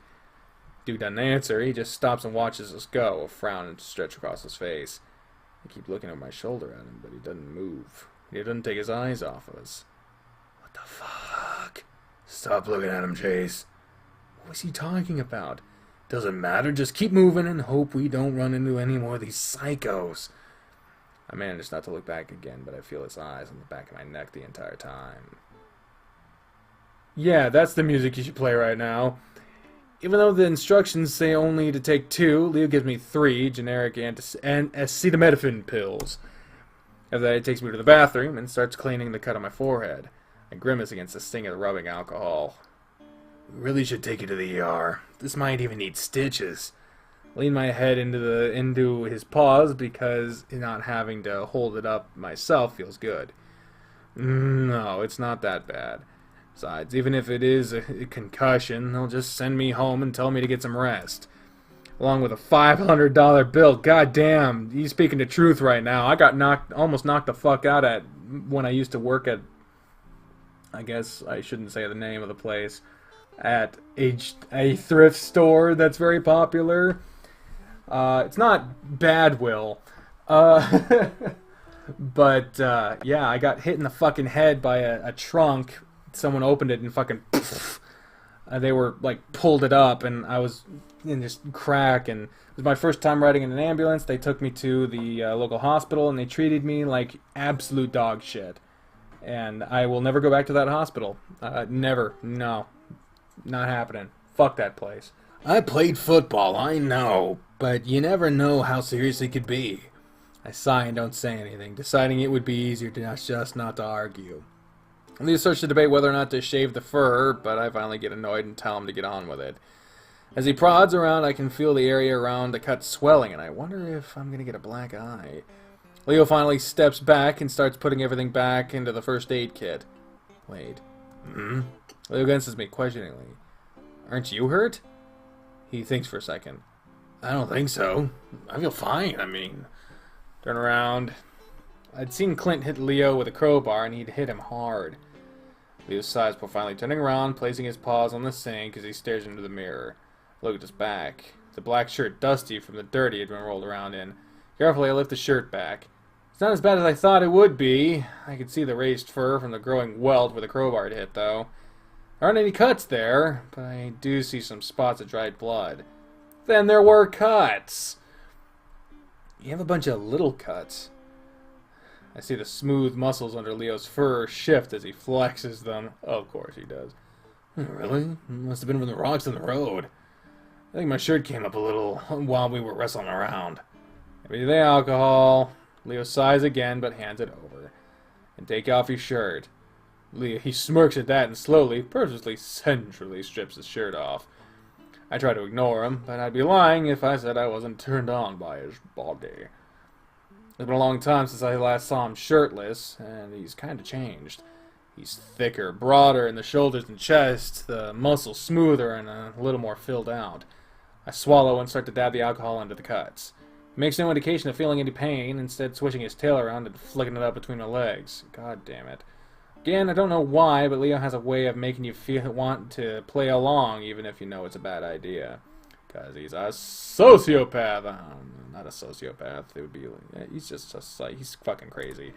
Duke doesn't answer. He just stops and watches us go, a frown stretched across his face. I keep looking over my shoulder at him, but he doesn't move. He doesn't take his eyes off of us. What the fuck? Stop looking at him, Chase. What was he talking about? Doesn't matter, just keep moving and hope we don't run into any more of these psychos. I managed not to look back again, but I feel his eyes on the back of my neck the entire time. Yeah, that's the music you should play right now. Even though the instructions say only to take 2, Leo gives me 3 generic acetaminophen pills. After that, he takes me to the bathroom and starts cleaning the cut on my forehead. I grimace against the sting of the rubbing alcohol. We really should take you to the ER. This might even need stitches. Lean my head into his paws because not having to hold it up myself feels good. No, it's not that bad. Besides, even if it is a concussion, they'll just send me home and tell me to get some rest. Along with a $500 bill. God damn, you speaking the truth right now. I got almost knocked the fuck out at when I used to work at, I guess I shouldn't say the name of the place, at a thrift store that's very popular. It's not Badwill. But yeah, I got hit in the fucking head by a trunk. Someone opened it and fucking they were like pulled it up, and I was in this crack, and it was my first time riding in an ambulance. They took me to the local hospital, and they treated me like absolute dog shit. And I will never go back to that hospital. Never. No. Not happening. Fuck that place. I played football, I know, but you never know how serious it could be. I sigh and don't say anything, deciding it would be easier to just not to argue. Leo starts to debate whether or not to shave the fur, but I finally get annoyed and tell him to get on with it. As he prods around, I can feel the area around the cut swelling, and I wonder if I'm going to get a black eye. Leo finally steps back and starts putting everything back into the first aid kit. Wait. Leo glances at me questioningly. Aren't you hurt? He thinks for a second. I don't think so. I feel fine, I mean. Turn around. I'd seen Clint hit Leo with a crowbar, and he'd hit him hard. Leo sighs before finally turning around, placing his paws on the sink as he stares into the mirror. Look at his back. The black shirt dusty from the dirt he had been rolled around in. Carefully, I lift the shirt back. It's not as bad as I thought it would be. I could see the raised fur from the growing welt where the crowbar had hit, though. There aren't any cuts there, but I do see some spots of dried blood. Then there were cuts. You have a bunch of little cuts. I see the smooth muscles under Leo's fur shift as he flexes them. Oh, of course he does. Really? Must have been from the rocks in the road. I think my shirt came up a little while we were wrestling around. Maybe the alcohol. Leo sighs again, but hands it over. And take off your shirt. Leo, he smirks at that and slowly, purposely, sensually strips his shirt off. I try to ignore him, but I'd be lying if I said I wasn't turned on by his body. It's been a long time since I last saw him shirtless, and he's kind of changed. He's thicker, broader in the shoulders and chest, the muscles smoother and a little more filled out. I swallow and start to dab the alcohol under the cuts. He makes no indication of feeling any pain, instead switching his tail around and flicking it up between my legs. God damn it. Again, I don't know why, but Leo has a way of making you want to play along, even if you know it's a bad idea. Because he's a sociopath. Not a sociopath. It would be. He's just like, he's fucking crazy.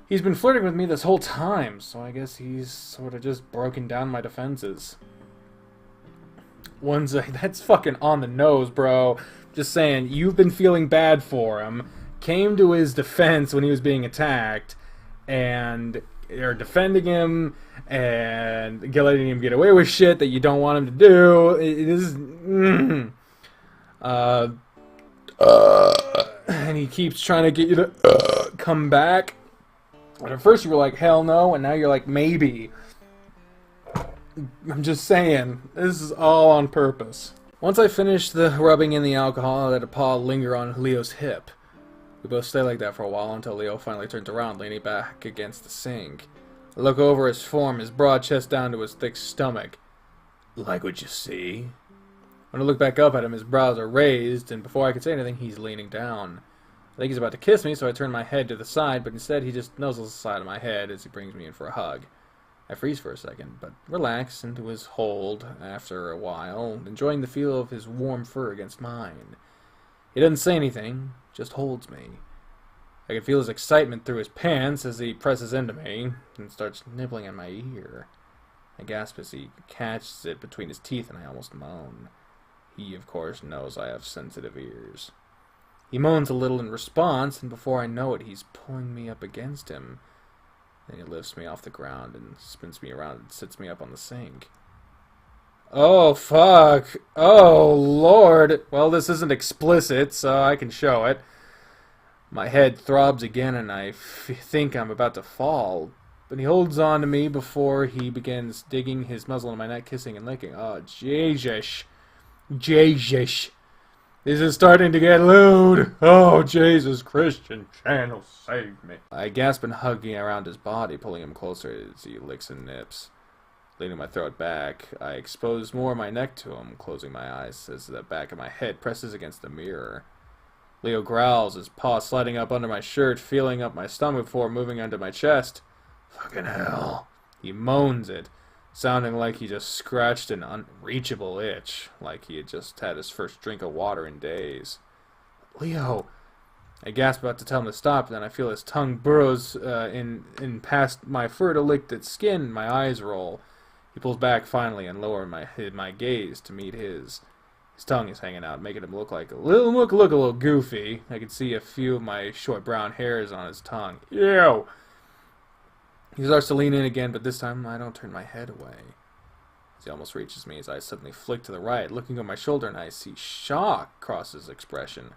He's been flirting with me this whole time, so I guess he's sort of just broken down my defenses. That's fucking on the nose, bro. Just saying, you've been feeling bad for him, came to his defense when he was being attacked, and you're defending him and letting him get away with shit that you don't want him to do. It is. And he keeps trying to get you to come back. And at first you were like, hell no, and now you're like, maybe. I'm just saying, this is all on purpose. Once I finish the rubbing in the alcohol, I let a paw linger on Leo's hip. We both stay like that for a while until Leo finally turns around, leaning back against the sink. I look over his form, his broad chest down to his thick stomach. Like what you see? When I look back up at him, his brows are raised, and before I can say anything, he's leaning down. I think he's about to kiss me, so I turn my head to the side, but instead he just nuzzles the side of my head as he brings me in for a hug. I freeze for a second, but relax into his hold after a while, enjoying the feel of his warm fur against mine. He doesn't say anything, just holds me. I can feel his excitement through his pants as he presses into me and starts nibbling at my ear. I gasp as he catches it between his teeth and I almost moan. He, of course, knows I have sensitive ears. He moans a little in response, and before I know it, he's pulling me up against him. Then he lifts me off the ground and spins me around and sits me up on the sink. Oh, fuck. Oh, Lord. Well, this isn't explicit, so I can show it. My head throbs again, and I think I'm about to fall. But he holds on to me before he begins digging his muzzle in my neck, kissing and licking. Oh, Jesus. Jesus. This is starting to get lewd. Oh, Jesus, Christian channel, save me. I gasp and hug around his body, pulling him closer as he licks and nips. Leaning my throat back, I expose more of my neck to him, closing my eyes as the back of my head presses against the mirror. Leo growls, his paw sliding up under my shirt, feeling up my stomach before moving under my chest. Fucking hell. He moans it, sounding like he just scratched an unreachable itch, like he had just had his first drink of water in days. Leo! I gasp about to tell him to stop, then I feel his tongue burrows in past my fur to lick the skin, my eyes roll. He pulls back finally and lowers my gaze to meet his. His tongue is hanging out, making him look a little goofy. I can see a few of my short brown hairs on his tongue. Ew! He starts to lean in again, but this time I don't turn my head away. As he almost reaches me, his eyes suddenly flick to the right, looking over my shoulder, and I see shock cross his expression.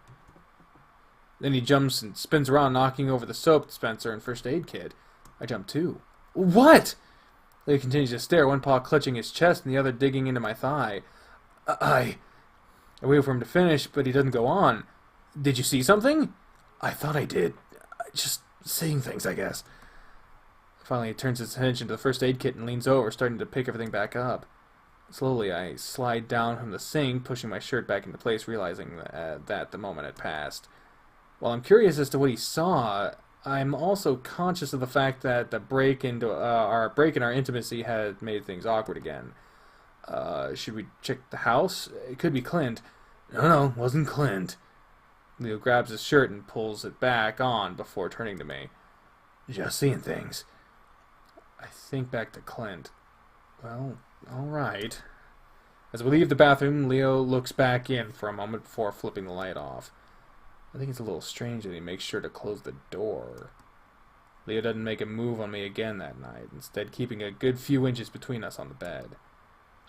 Then he jumps and spins around, knocking over the soap dispenser and first aid kit. I jump too. What? Leo continues to stare, one paw clutching his chest and the other digging into my thigh. I wait for him to finish, but he doesn't go on. Did you see something? I thought I did. Just seeing things, I guess. Finally, he turns his attention to the first aid kit and leans over, starting to pick everything back up. Slowly, I slide down from the sink, pushing my shirt back into place, realizing that the moment had passed. While I'm curious as to what he saw, I'm also conscious of the fact that the break in our intimacy had made things awkward again. Should we check the house? It could be Clint. No, wasn't Clint. Leo grabs his shirt and pulls it back on before turning to me. Just seeing things. I think back to Clint. Well, alright. As we leave the bathroom, Leo looks back in for a moment before flipping the light off. I think it's a little strange that he makes sure to close the door. Leo doesn't make a move on me again that night, instead keeping a good few inches between us on the bed.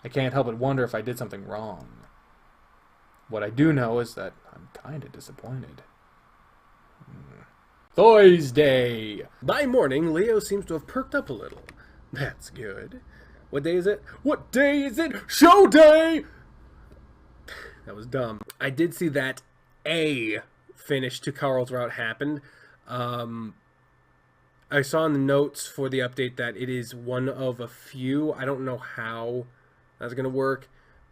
I can't help but wonder if I did something wrong. What I do know is that I'm kinda disappointed. Thursday! By morning, Leo seems to have perked up a little. That's good. What day is it? What day is it? Show day! That was dumb. I did see that a finish to Carl's route happened. I saw in the notes for the update that it is one of a few. I don't know how that's going to work,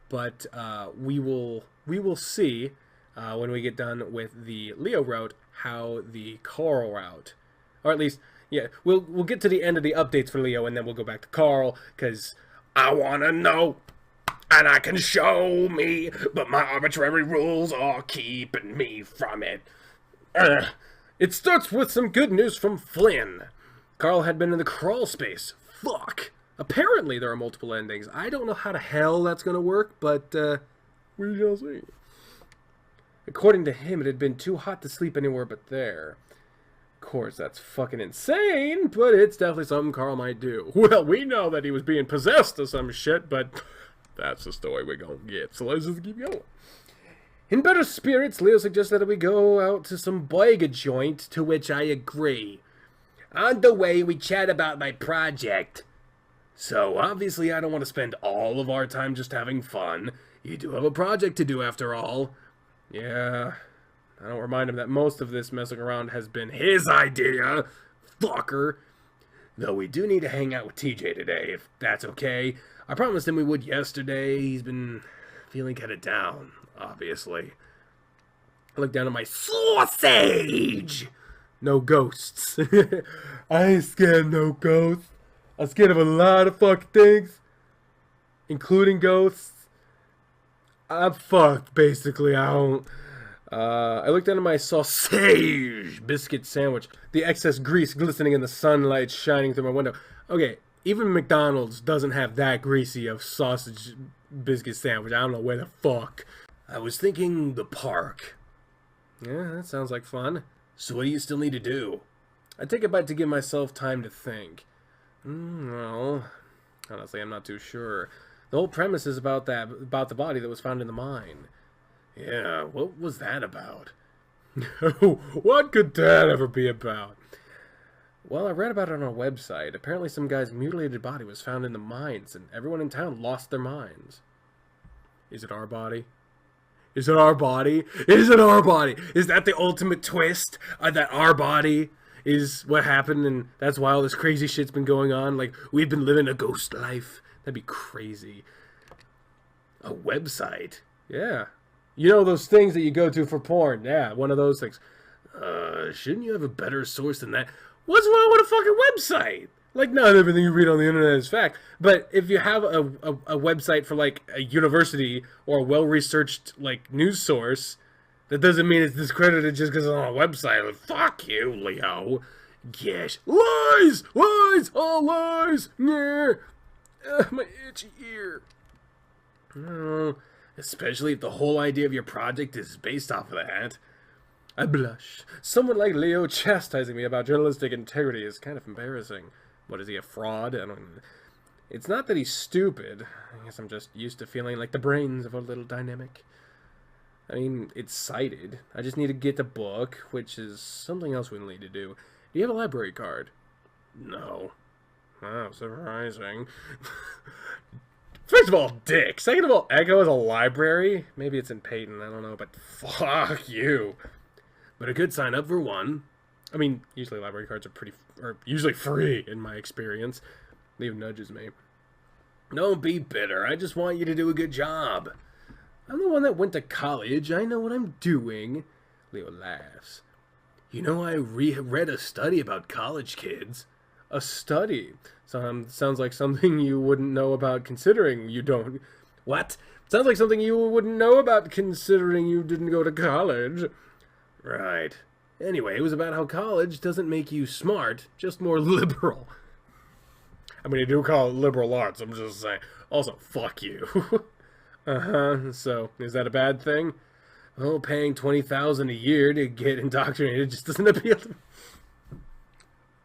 but we will see when we get done with the Leo route how the Carl route, or at least, yeah, we'll get to the end of the updates for Leo, and then we'll go back to Carl, because I want to know, and I can show me, but my arbitrary rules are keeping me from it. It starts with some good news from Flynn. Carl had been in the crawl space. Fuck. Apparently there are multiple endings. I don't know how the hell that's going to work, but we shall see. According to him, it had been too hot to sleep anywhere but there. Of course, that's fucking insane, but it's definitely something Carl might do. Well, we know that he was being possessed or some shit, but that's the story we're gonna get, so let's just keep going. In better spirits, Leo suggested that we go out to some burger joint, to which I agree. On the way, we chat about my project. So, obviously, I don't want to spend all of our time just having fun. You do have a project to do, after all. Yeah, I don't remind him that most of this messing around has been his idea, fucker. Though we do need to hang out with TJ today, if that's okay. I promised him we would yesterday. He's been feeling kind of down, obviously. I look down at my sausage! No ghosts. I ain't scared of no ghosts. I'm scared of a lot of fucking things, including ghosts. I'm fucked, basically. I looked down at my sausage biscuit sandwich. The excess grease glistening in the sunlight shining through my window. Okay, even McDonald's doesn't have that greasy of sausage biscuit sandwich. I don't know where the fuck. I was thinking the park. Yeah, that sounds like fun. So what do you still need to do? I take a bite to give myself time to think. Well, honestly, I'm not too sure. The whole premise is about the body that was found in the mine. Yeah, what was that about? What could that ever be about? Well, I read about it on a website. Apparently some guy's mutilated body was found in the mines, and everyone in town lost their minds. Is it our body? Is it our body? Is it our body? Is that the ultimate twist? That our body is what happened, and that's why all this crazy shit's been going on? Like, we've been living a ghost life? That'd be crazy. A website? Yeah. You know those things that you go to for porn? Yeah, one of those things. Shouldn't you have a better source than that? What's wrong with a fucking website? Like, not everything you read on the internet is fact. But if you have a website for, like, a university or a well-researched, like, news source, that doesn't mean it's discredited just because it's on a website. Like, fuck you, Leo. Gosh. Lies! Lies! All lies! Yeah. My itchy ear. Especially if the whole idea of your project is based off of that. I blush. Someone like Leo chastising me about journalistic integrity is kind of embarrassing. What, is he a fraud? It's not that he's stupid. I guess I'm just used to feeling like the brains of a little dynamic. I mean, it's cited. I just need to get the book, which is something else we need to do. Do you have a library card? No. Oh, surprising. First of all, dick. Second of all, Echo is a library. Maybe it's in Peyton, I don't know, but fuck you. But I could sign up for one. I mean, usually library cards are usually free, in my experience. Leo nudges me. Don't be bitter. I just want you to do a good job. I'm the one that went to college. I know what I'm doing. Leo laughs. You know, I read a study about college kids. A study? Sounds like something you wouldn't know about considering you don't... What? Sounds like something you wouldn't know about considering you didn't go to college. Right. Anyway, it was about how college doesn't make you smart, just more liberal. I mean, you do call it liberal arts, I'm just saying. Also, fuck you. Uh-huh, so, is that a bad thing? Oh, paying $20,000 a year to get indoctrinated just doesn't appeal to me.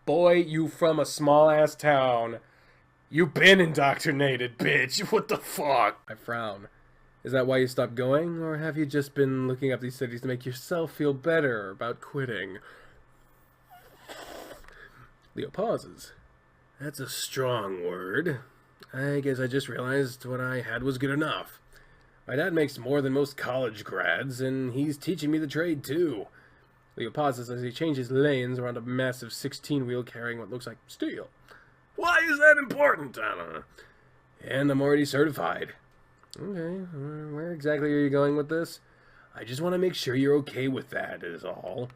Boy, you from a small-ass town. You been indoctrinated, bitch. What the fuck? I frown. Is that why you stopped going, or have you just been looking up these cities to make yourself feel better about quitting? Leo pauses. That's a strong word. I guess I just realized what I had was good enough. My dad makes more than most college grads, and he's teaching me the trade, too. Leo pauses as he changes lanes around a massive 16-wheel carrying what looks like steel. Why is that important? I don't know. And I'm already certified. Okay, where exactly are you going with this? I just want to make sure you're okay with that, is all.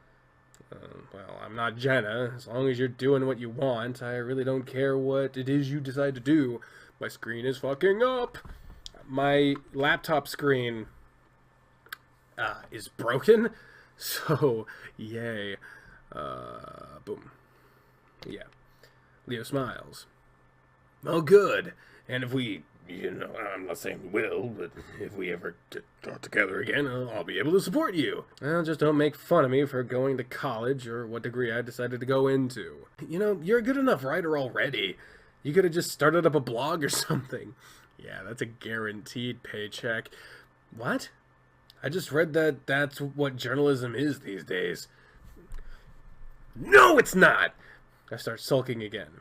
Well, I'm not Jenna. As long as you're doing what you want, I really don't care what it is you decide to do. My screen is fucking up. My laptop screen is broken. So, yay. Boom. Yeah. Leo smiles. Oh, good. And if we, I'm not saying we will, but if we ever get together again, I'll be able to support you. Well, just don't make fun of me for going to college or what degree I decided to go into. You're a good enough writer already. You could have just started up a blog or something. Yeah, that's a guaranteed paycheck. What? I just read that that's what journalism is these days. No, it's not! I start sulking again.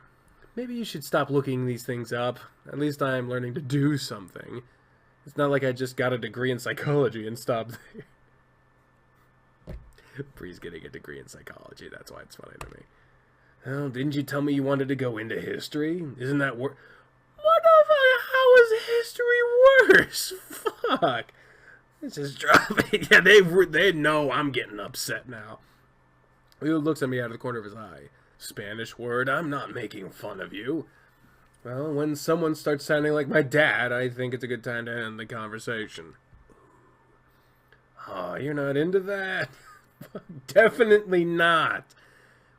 Maybe you should stop looking these things up. At least I'm learning to do something. It's not like I just got a degree in psychology and stopped there. Bree's getting a degree in psychology, that's why it's funny to me. Oh, didn't you tell me you wanted to go into history? Isn't that What the fuck? How is history worse? Fuck. This is dropping. Yeah, they know I'm getting upset now. Leo looks at me out of the corner of his eye. Spanish word, I'm not making fun of you. Well, when someone starts sounding like my dad, I think it's a good time to end the conversation. Oh, you're not into that? Definitely not.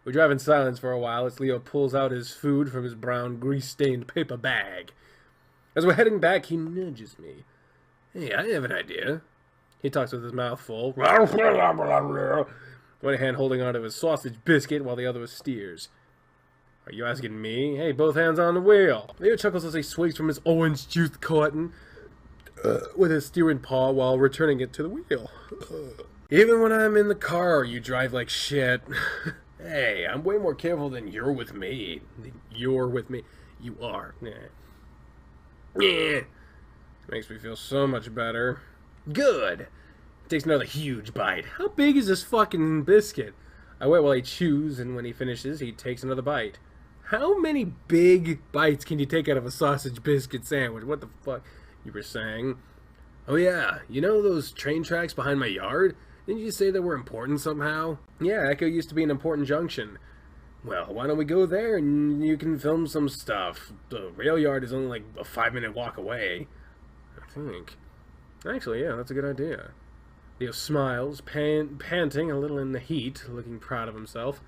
We drive in silence for a while as Leo pulls out his food from his brown, grease-stained paper bag. As we're heading back, he nudges me. Hey, I have an idea. He talks with his mouth full. One hand holding onto his sausage biscuit while the other steers. Are you asking me? Hey, both hands on the wheel. Leo chuckles as he swigs from his orange juice carton with his steering paw while returning it to the wheel. Even when I'm in the car, you drive like shit. Hey, I'm way more careful than you're with me. You're with me. You are. Yeah. Makes me feel so much better. Good. Takes another huge bite. How big is this fucking biscuit? I wait while he chews, and when he finishes, he takes another bite. How many big bites can you take out of a sausage biscuit sandwich? What the fuck you were saying? Oh yeah, you know those train tracks behind my yard? Didn't you say they were important somehow? Yeah, Echo used to be an important junction. Well, why don't we go there and you can film some stuff? The rail yard is only like a 5-minute walk away. I think. Actually, yeah, that's a good idea. Leo smiles, panting a little in the heat, looking proud of himself.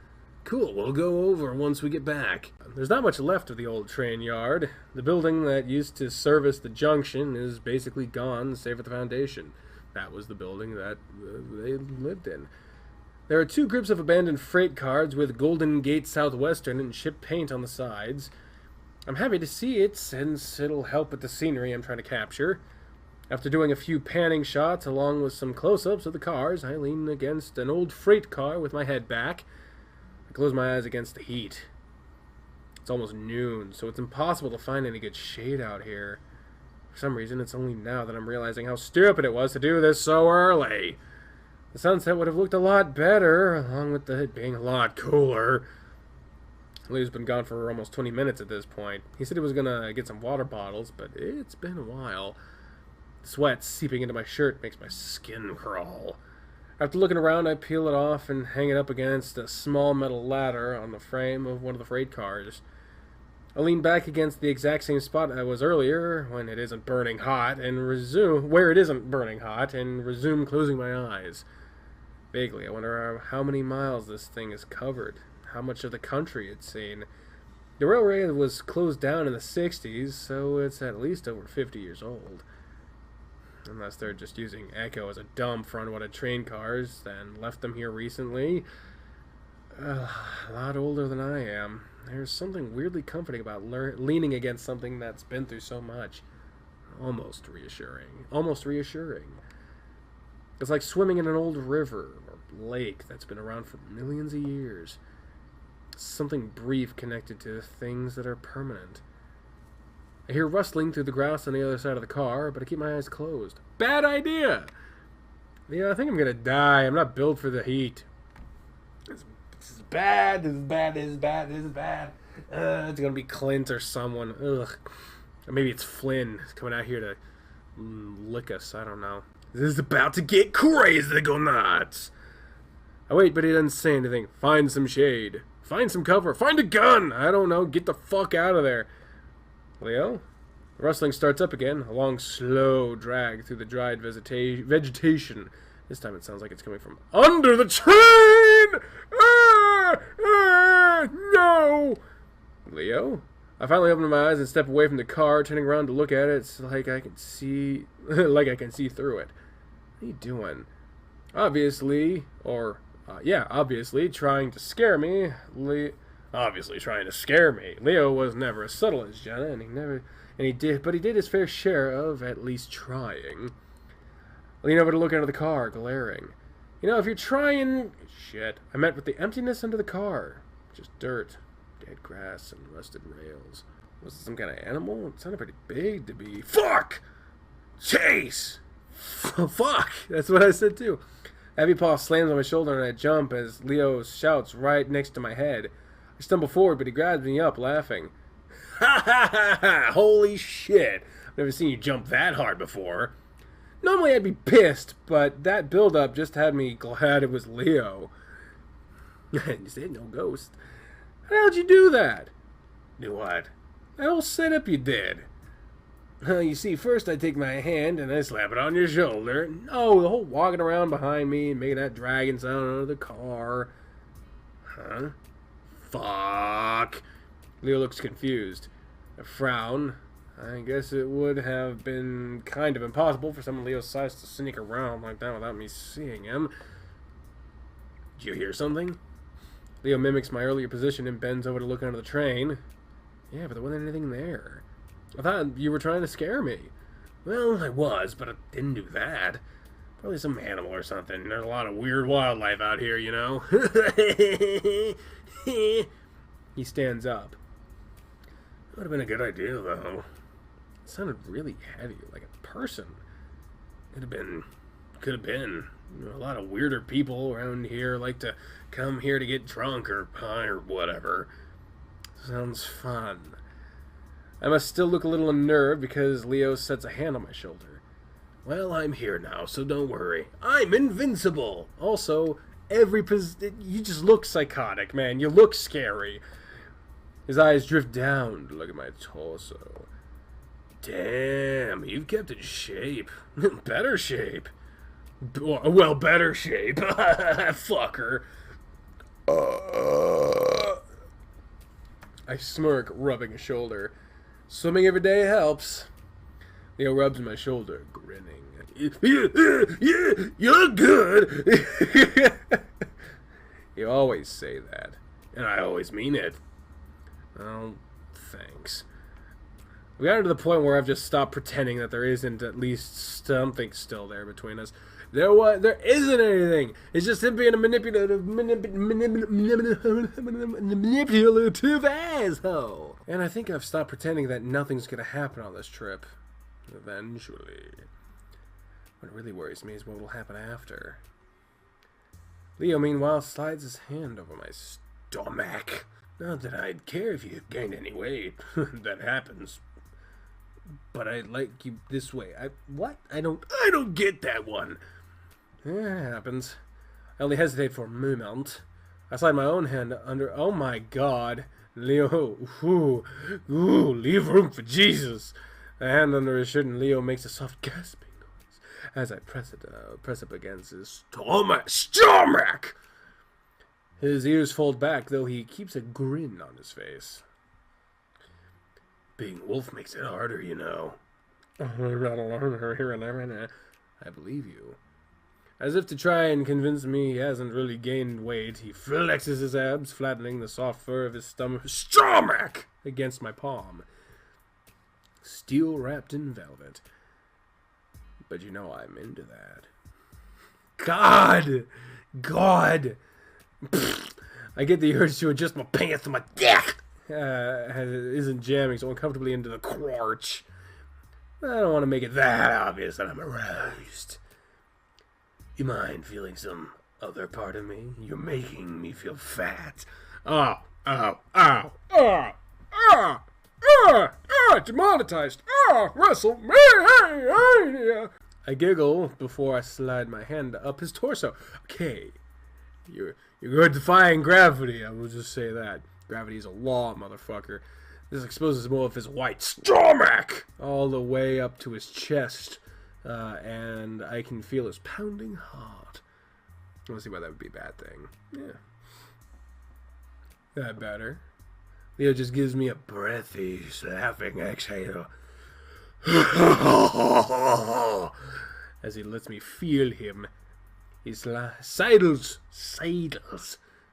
Cool, we'll go over once we get back. There's not much left of the old train yard. The building that used to service the junction is basically gone, save for the foundation. That was the building that they lived in. There are 2 groups of abandoned freight cars with Golden Gate Southwestern and ship paint on the sides. I'm happy to see it, since it'll help with the scenery I'm trying to capture. After doing a few panning shots along with some close-ups of the cars, I lean against an old freight car with my head back. I close my eyes against the heat. It's almost noon, so it's impossible to find any good shade out here. For some reason, it's only now that I'm realizing how stupid it was to do this so early. The sunset would have looked a lot better, along with it being a lot cooler. Leo's been gone for almost 20 minutes at this point. He said he was gonna get some water bottles, but it's been a while. Sweat seeping into my shirt makes my skin crawl. After looking around, I peel it off and hang it up against a small metal ladder on the frame of one of the freight cars. I lean back against the exact same spot I was earlier, when it isn't burning hot, and resume closing my eyes. Vaguely, I wonder how many miles this thing has covered, how much of the country it's seen. The railway was closed down in the 60s, so it's at least over 50 years old. Unless they're just using Echo as a dump for unwanted train cars, then left them here recently. A lot older than I am. There's something weirdly comforting about leaning against something that's been through so much. Almost reassuring. Almost reassuring. It's like swimming in an old river or lake that's been around for millions of years. Something brief connected to things that are permanent. I hear rustling through the grass on the other side of the car, but I keep my eyes closed. Bad idea! Yeah, I think I'm gonna die. I'm not built for the heat. This is bad, this is bad, this is bad, this is bad. It's gonna be Clint or someone. Ugh. Or maybe it's Flynn coming out here to lick us. I don't know. This is about to get crazy, go nuts! I wait, but he doesn't say anything. Find some shade. Find some cover. Find a gun! I don't know. Get the fuck out of there. Leo? The rustling starts up again. A long, slow drag through the dried vegetation. This time it sounds like it's coming from under the train! No! Leo? I finally open my eyes and step away from the car, turning around to look at it. It's like I can see... like I can see through it. What are you doing? Obviously, trying to scare me. Obviously trying to scare me. Leo was never as subtle as Jenna, he did his fair share of at least trying. I lean over to look into the car, glaring. You know, if you're trying... Shit. I met with the emptiness under the car. Just dirt, dead grass, and rusted rails. Was it some kind of animal? It sounded pretty big to be... Fuck! Chase! Fuck! That's what I said too. Heavy paw slams on my shoulder and I jump as Leo shouts right next to my head. I stumble forward, but he grabs me up, laughing. Ha ha ha ha! Holy shit! I've never seen you jump that hard before. Normally I'd be pissed, but that build-up just had me glad it was Leo. You said no ghost. How'd you do that? Do what? That whole setup you did. You see, first I take my hand and I slap it on your shoulder. Oh, the whole walking around behind me and making that dragging sound out of the car. Huh? Fuck. Leo looks confused. A frown. I guess it would have been kind of impossible for someone Leo's size to sneak around like that without me seeing him. Did you hear something? Leo mimics my earlier position and bends over to look under the train. Yeah, but there wasn't anything there. I thought you were trying to scare me. Well, I was, but I didn't do that. Probably some animal or something. There's a lot of weird wildlife out here, you know. He stands up. Would have been a good idea, though. It sounded really heavy, like a person. Could have been. You know, a lot of weirder people around here like to come here to get drunk or high or whatever. Sounds fun. I must still look a little unnerved because Leo sets a hand on my shoulder. Well, I'm here now, so don't worry. I'm invincible! Also, you just look psychotic, man. You look scary. His eyes drift down to look at my torso. Damn, you've kept in shape. Better shape. Well, better shape. Fucker. I smirk, rubbing his shoulder. Swimming every day helps. Leo rubs my shoulder, grinning. Yeah, you're good. You always say that, and I always mean it. Oh, thanks. We got to the point where I've just stopped pretending that there isn't at least something still there between us. There isn't anything. It's just him being a manipulative asshole. And I think I've stopped pretending that nothing's gonna happen on this trip. Eventually. What really worries me is what will happen after. Leo, meanwhile, slides his hand over my stomach. Not that I'd care if you gained any weight. That happens. But I'd like you this way. What? I don't get that one. Yeah, it happens. I only hesitate for a moment. I slide my own hand under. Oh my god. Leo. Ooh, leave room for Jesus. The hand under his shirt, and Leo makes a soft gasping noise as I press up against his stomach. His ears fold back, though he keeps a grin on his face. Being wolf makes it harder, you know. I believe you. As if to try and convince me he hasn't really gained weight, he flexes his abs, flattening the soft fur of his stomach against my palm. Steel wrapped in velvet. But you know I'm into that. God! Pfft. I get the urge to adjust my pants to my dick! Isn't jamming so uncomfortably into the crotch. I don't want to make it that obvious that I'm aroused. You mind feeling some other part of me? You're making me feel fat. Demonetized. WrestleMania. I giggle before I slide my hand up his torso. Okay, you're defying gravity. I will just say that. Gravity is a law, motherfucker. This exposes more of his white stomach all the way up to his chest, and I can feel his pounding heart. I want to see why that would be a bad thing. Yeah. That better. Leo just gives me a breathy, laughing exhale. As he lets me feel him. He sidles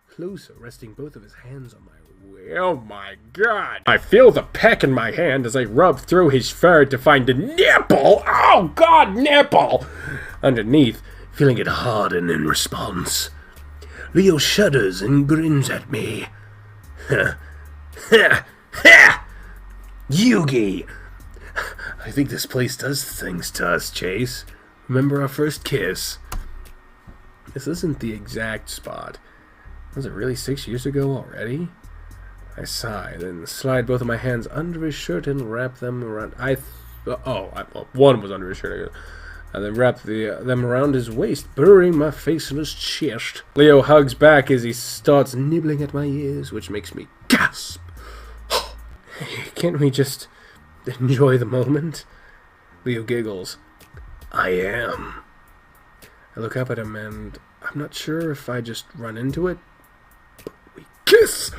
closer, resting both of his hands on my way. Oh my god! I feel the peck in my hand as I rub through his fur to find the nipple! Oh god, nipple! Underneath, feeling it harden in response. Leo shudders and grins at me. Yugi! I think this place does things to us, Chase. Remember our first kiss? This isn't the exact spot. Was it really 6 years ago already? I sigh, then slide both of my hands under his shirt and wrap them around. One was under his shirt. And then wrap them around his waist, burying my face in his chest. Leo hugs back as he starts nibbling at my ears, which makes me gasp. Can't we just enjoy the moment? Leo giggles. I am. I look up at him and I'm not sure if I just run into it. But we kiss!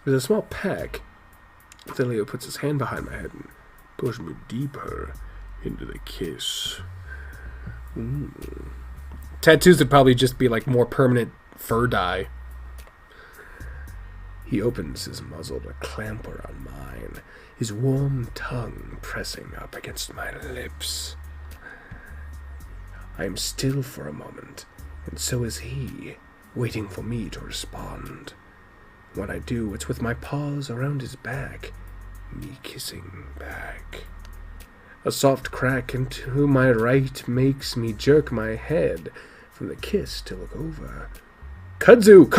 There's a small peck. Then Leo puts his hand behind my head and pushes me deeper into the kiss. Tattoos would probably just be like more permanent fur dye. He opens his muzzle to clamp around mine, his warm tongue pressing up against my lips. I am still for a moment, and so is he, waiting for me to respond. When I do, it's with my paws around his back, me kissing back. A soft crack into my right makes me jerk my head from the kiss to look over. Kudzu!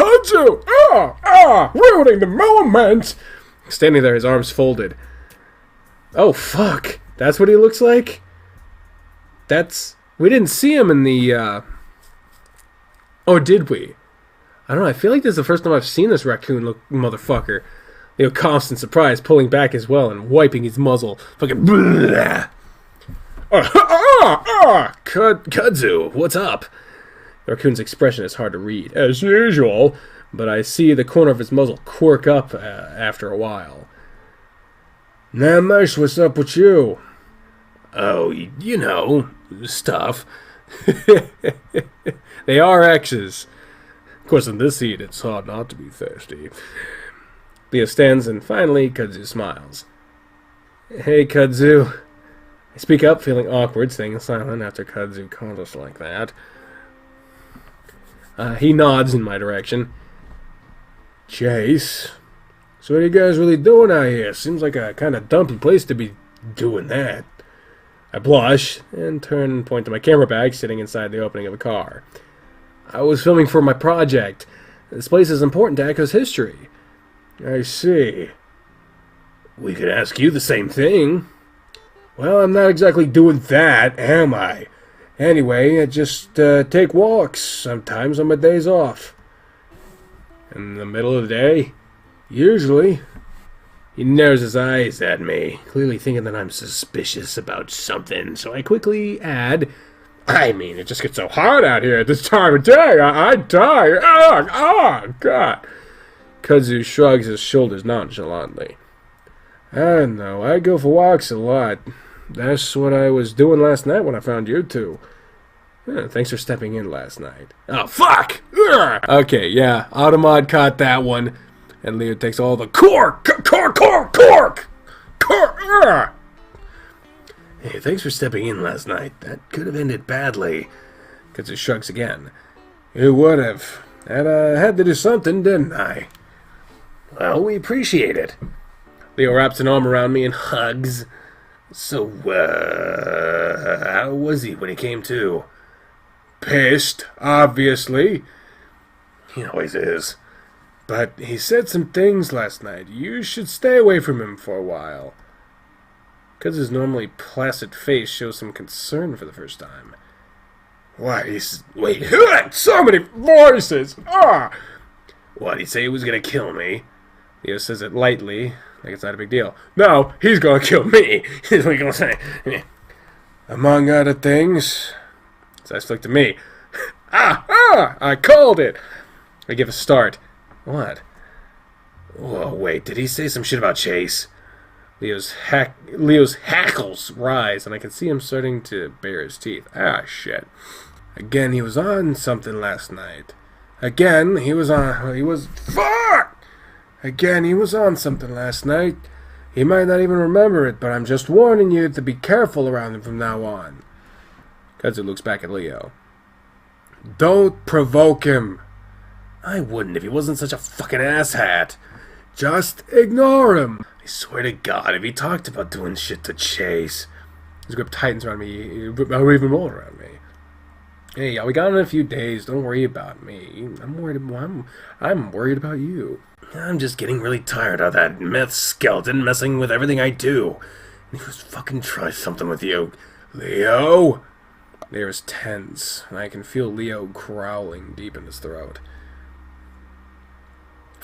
Ruining the moment! Standing there, his arms folded. Oh, fuck. That's what he looks like? We didn't see him in the, Oh, did we? I don't know, I feel like this is the first time I've seen this raccoon motherfucker. Leo coughs in surprise, pulling back as well and wiping his muzzle. Fucking blah. Kudzu, what's up? The raccoon's expression is hard to read, as usual, but I see the corner of his muzzle quirk up after a while. Nah, mush, what's up with you? Oh, you know, stuff. They are exes. Of course, in this heat, it's hard not to be thirsty. Leo stands, and finally, Kudzu smiles. Hey, Kudzu. I speak up, feeling awkward, staying silent after Kudzu called us like that. He nods in my direction. Chase, so what are you guys really doing out here? Seems like a kind of dumpy place to be doing that. I blush, and turn and point to my camera bag sitting inside the opening of a car. I was filming for my project. This place is important to Echo's history. I see. We could ask you the same thing. Well, I'm not exactly doing that, am I? Anyway, I just take walks sometimes on my days off. In the middle of the day? Usually. He narrows his eyes at me, clearly thinking that I'm suspicious about something, so I quickly add, I mean, it just gets so hot out here at this time of day. I'd die. Oh, God. Kudzu shrugs his shoulders nonchalantly. I don't know. I go for walks a lot. That's what I was doing last night when I found you two. Thanks for stepping in last night. Oh, fuck! Ugh. Okay, yeah. Automod caught that one. And Leo takes all the cork! Hey, thanks for stepping in last night. That could have ended badly. Kudzu shrugs again. It would have. And I had to do something, didn't I? Well, we appreciate it. Leo wraps an arm around me and hugs. So, how was he when he came to? Pissed, obviously. He always is. But he said some things last night. You should stay away from him for a while. Because his normally placid face shows some concern for the first time. Why, wait, so many voices! Ah! What, he say he was gonna kill me? Leo says it lightly, like it's not a big deal. No, he's gonna kill me! Is what he's gonna say. Among other things... His eyes flick to me. I called it! I give a start. What? Whoa, wait, did he say some shit about Chase? Leo's hackles rise, and I can see him starting to bare his teeth. Ah, shit. Again, he was on something last night. Again, he was fuck! Again, he was on something last night. He might not even remember it, but I'm just warning you to be careful around him from now on. Kudzu looks back at Leo. Don't provoke him. I wouldn't if he wasn't such a fucking asshat. Just ignore him. I swear to God, if he talked about doing shit to Chase... His grip tightens around me, or even more around me. Hey, we got in a few days. Don't worry about me. I'm worried about you. I'm just getting really tired of that meth skeleton messing with everything I do. And he was fucking try something with you. Leo? Leo's tense, and I can feel Leo growling deep in his throat.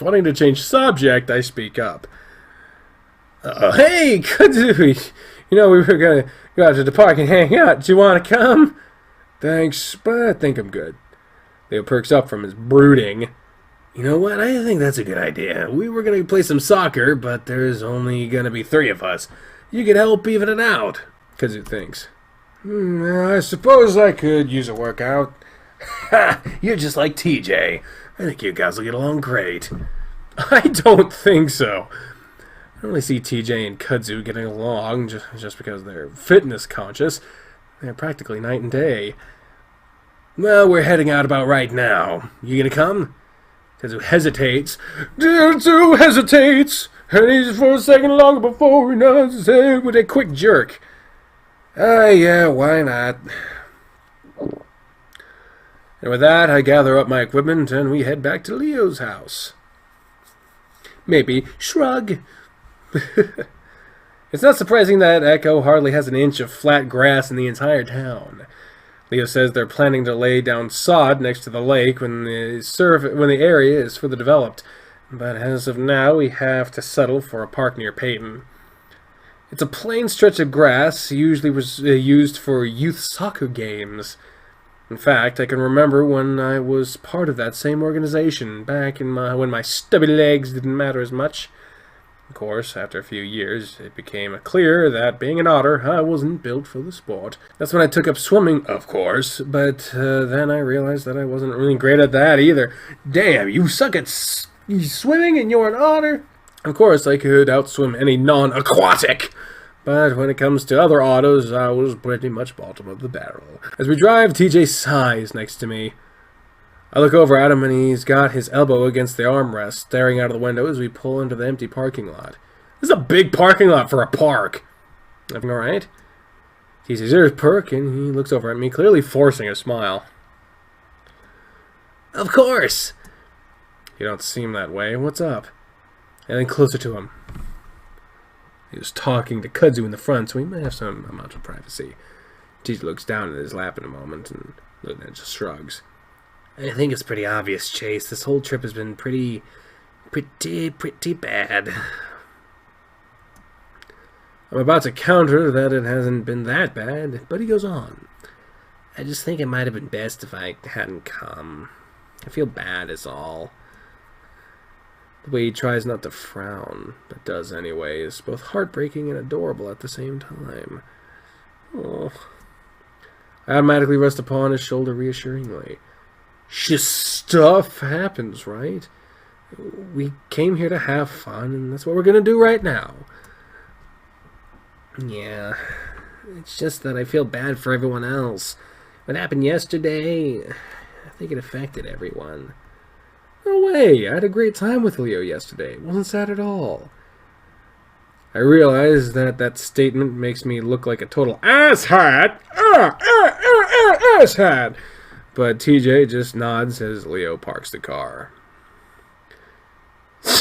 Wanting to change subject, I speak up. Hey, Kudzu! You know, we were gonna go out to the park and hang out. Do you want to come? Thanks, but I think I'm good. Leo perks up from his brooding. You know what? I think that's a good idea. We were gonna play some soccer, but there's only gonna be 3 of us. You could help even it out. Kudzu thinks. I suppose I could use a workout. Ha! You're just like TJ. I think you guys will get along great. I don't think so. I only see TJ and Kudzu getting along just because they're fitness conscious. They're practically night and day. Well, we're heading out about right now. You gonna come? Kudzu hesitates. Kudzu hesitates! And he's for a second longer before he nods with a quick jerk. Yeah, why not? And with that, I gather up my equipment and we head back to Leo's house. Maybe shrug. It's not surprising that Echo hardly has an inch of flat grass in the entire town. Leo says they're planning to lay down sod next to the lake when the area is further developed. But as of now, we have to settle for a park near Peyton. It's a plain stretch of grass, usually was used for youth soccer games. In fact, I can remember when I was part of that same organization, back in when my stubby legs didn't matter as much. Of course, after a few years, it became clear that being an otter, I wasn't built for the sport. That's when I took up swimming, of course, but then I realized that I wasn't really great at that either. Damn, you suck at swimming and you're an otter? Of course, I could outswim any non-aquatic. But when it comes to other autos, I was pretty much bottom of the barrel. As we drive, TJ sighs next to me. I look over at him and he's got his elbow against the armrest, staring out of the window as we pull into the empty parking lot. This is a big parking lot for a park. Everything alright? TJ's ears perk and he looks over at me, clearly forcing a smile. Of course! You don't seem that way. What's up? And then closer to him. He was talking to Kudzu in the front, so he might have some amount of privacy. TJ looks down at his lap in a moment and then just shrugs. I think it's pretty obvious, Chase. This whole trip has been pretty bad. I'm about to counter that it hasn't been that bad, but he goes on. I just think it might have been best if I hadn't come. I feel bad is all. The way he tries not to frown, but does anyway, is both heartbreaking and adorable at the same time. Oh. I automatically rest upon his shoulder reassuringly. Just stuff happens, right? We came here to have fun, and that's what we're gonna do right now. Yeah, it's just that I feel bad for everyone else. What happened yesterday, I think it affected everyone. No way, I had a great time with Leo yesterday. It wasn't sad at all. I realize that that statement makes me look like a total asshat. Asshat. But TJ just nods as Leo parks the car.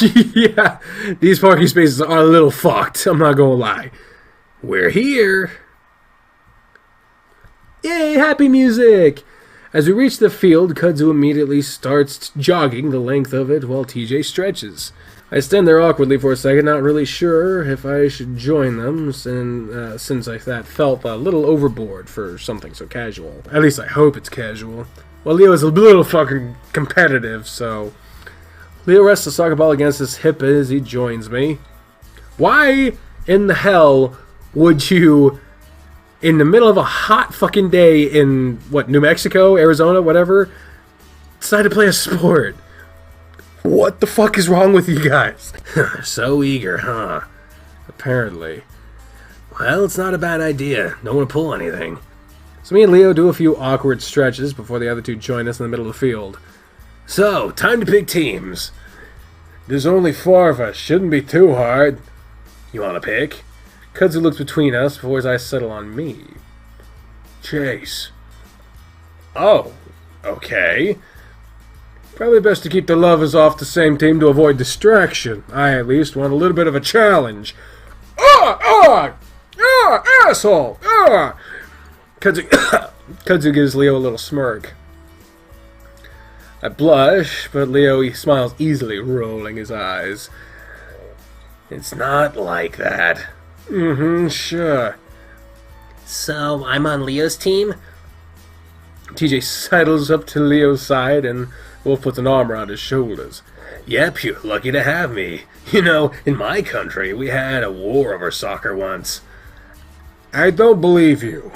Yeah, these parking spaces are a little fucked, I'm not gonna lie. We're here. Yay, happy music! As we reach the field, Kudzu immediately starts jogging the length of it while TJ stretches. I stand there awkwardly for a second, not really sure if I should join them, since that felt a little overboard for something so casual. At least I hope it's casual. Well, Leo is a little fucking competitive, so... Leo rests the soccer ball against his hip as he joins me. Why in the hell would you, in the middle of a hot fucking day in, New Mexico, Arizona, whatever, decide to play a sport? What the fuck is wrong with you guys? So eager, huh? Apparently. Well, it's not a bad idea. Don't want to pull anything. So me and Leo do a few awkward stretches before the other two join us in the middle of the field. So, time to pick teams. There's only 4 of us. Shouldn't be too hard. You want to pick? Kudzu looks between us before his eyes settle on me. Chase. Oh, okay. Probably best to keep the lovers off the same team to avoid distraction. I, at least, want a little bit of a challenge. Asshole! Kudzu gives Leo a little smirk. I blush, but Leo he smiles easily, rolling his eyes. It's not like that. Sure. So, I'm on Leo's team? TJ sidles up to Leo's side and Wolf puts an arm around his shoulders. Yep, you're lucky to have me. You know, in my country, we had a war over soccer once. I don't believe you.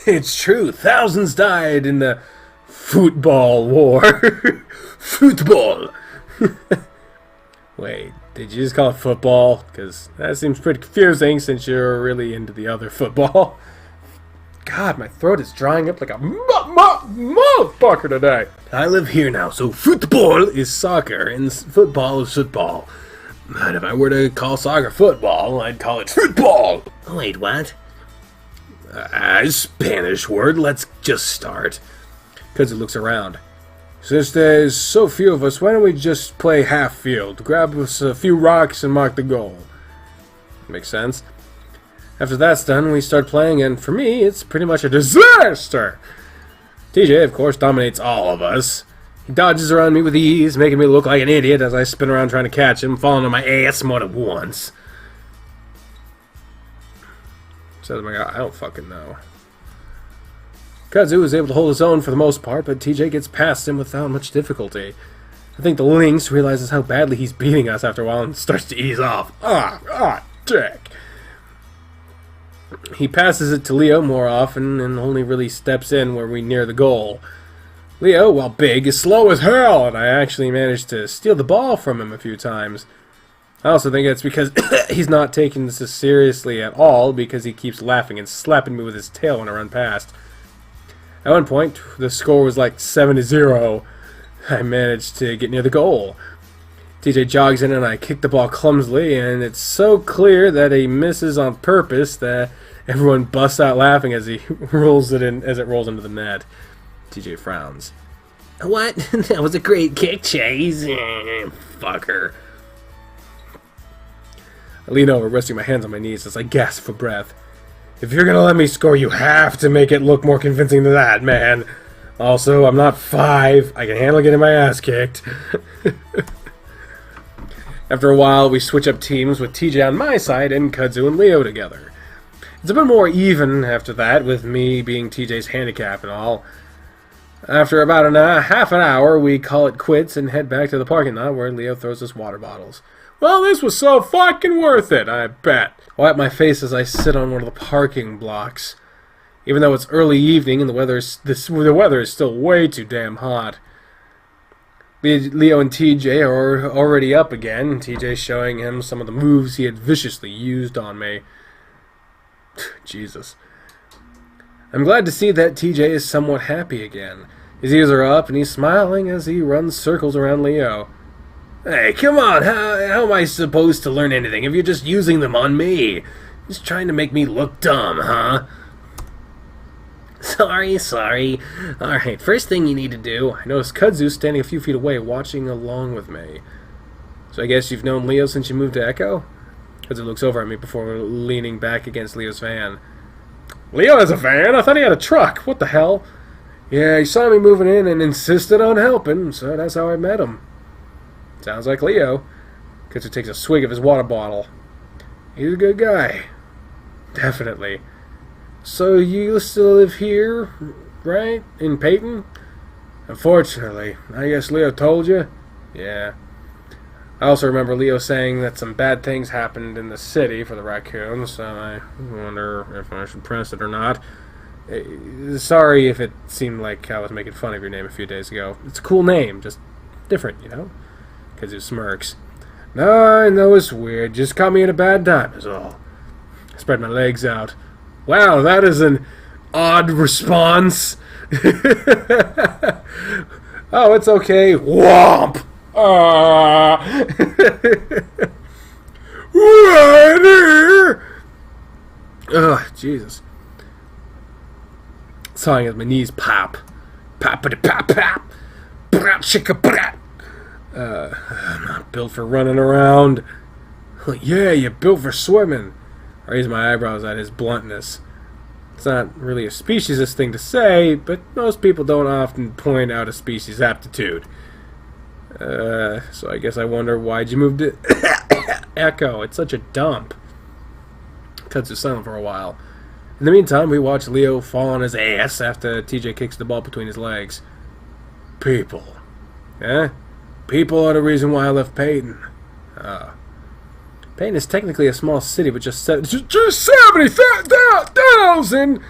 It's true. Thousands died in the football war. Football. Wait, did you just call it football? Because that seems pretty confusing since you're really into the other football. God, my throat is drying up like a motherfucker today. I live here now, so football is soccer and football is football. But if I were to call soccer football, I'd call it football. Wait, what? Spanish word. Let's just start. Kudzu looks around. Since there's so few of us, why don't we just play half field? Grab us a few rocks and mark the goal. Makes sense. After that's done, we start playing, and for me, it's pretty much a disaster! TJ, of course, dominates all of us. He dodges around me with ease, making me look like an idiot as I spin around trying to catch him, falling on my ass more than once. Says my God, I don't fucking know. Kudzu is able to hold his own for the most part, but TJ gets past him without much difficulty. I think the Lynx realizes how badly he's beating us after a while and starts to ease off. Dick. He passes it to Leo more often and only really steps in when we near the goal. Leo, while big, is slow as hell, and I actually managed to steal the ball from him a few times. I also think it's because he's not taking this as seriously at all because he keeps laughing and slapping me with his tail when I run past. At one point, the score was like 7-0. I managed to get near the goal. TJ jogs in and I kick the ball clumsily, and it's so clear that he misses on purpose that everyone busts out laughing as he rolls it in as it rolls into the net. TJ frowns. What? That was a great kick, Chase. Fucker. I lean over, resting my hands on my knees as I gasp for breath. If you're gonna let me score, you have to make it look more convincing than that, man. Also, I'm not 5. I can handle getting my ass kicked. After a while, we switch up teams with TJ on my side and Kudzu and Leo together. It's a bit more even after that, with me being TJ's handicap and all. After about half an hour, we call it quits and head back to the parking lot where Leo throws us water bottles. Well, this was so fucking worth it, I bet. I wipe my face as I sit on one of the parking blocks. Even though it's early evening and the weather is still way too damn hot. Leo and TJ are already up again. TJ showing him some of the moves he had viciously used on me. Jesus. I'm glad to see that TJ is somewhat happy again. His ears are up and he's smiling as he runs circles around Leo. Hey, come on, how am I supposed to learn anything if you're just using them on me? Just trying to make me look dumb, huh? Sorry. Alright, first thing you need to do, I noticed Kudzu standing a few feet away watching along with me. So I guess you've known Leo since you moved to Echo? Kudzu looks over at me before leaning back against Leo's van. Leo has a van? I thought he had a truck. What the hell? Yeah, he saw me moving in and insisted on helping, so that's how I met him. Sounds like Leo. Kudzu takes a swig of his water bottle. He's a good guy. Definitely. So you still live here, right? In Peyton? Unfortunately. I guess Leo told you? Yeah. I also remember Leo saying that some bad things happened in the city for the raccoons, so I wonder if I should press it or not. Sorry if it seemed like I was making fun of your name a few days ago. It's a cool name, just different, you know? Kudzu smirks. No, I know it's weird. Just caught me at a bad time, is all. I spread my legs out. Wow, that is an odd response. Oh, it's okay. Whomp! Ugh, Jesus. Sawing as my knees pop. Pop-a-da-pop-pop. Brat-chicka-brat. I'm not built for running around. Yeah, you're built for swimming. I raise my eyebrows at his bluntness. It's not really a speciesist thing to say, but most people don't often point out a species aptitude. So I guess I wonder why'd you move to Echo? It's such a dump. Kudzu's silent for a while. In the meantime, we watch Leo fall on his ass after TJ kicks the ball between his legs. People. Eh? People are the reason why I left Peyton. Peyton is technically a small city, but just 70,000!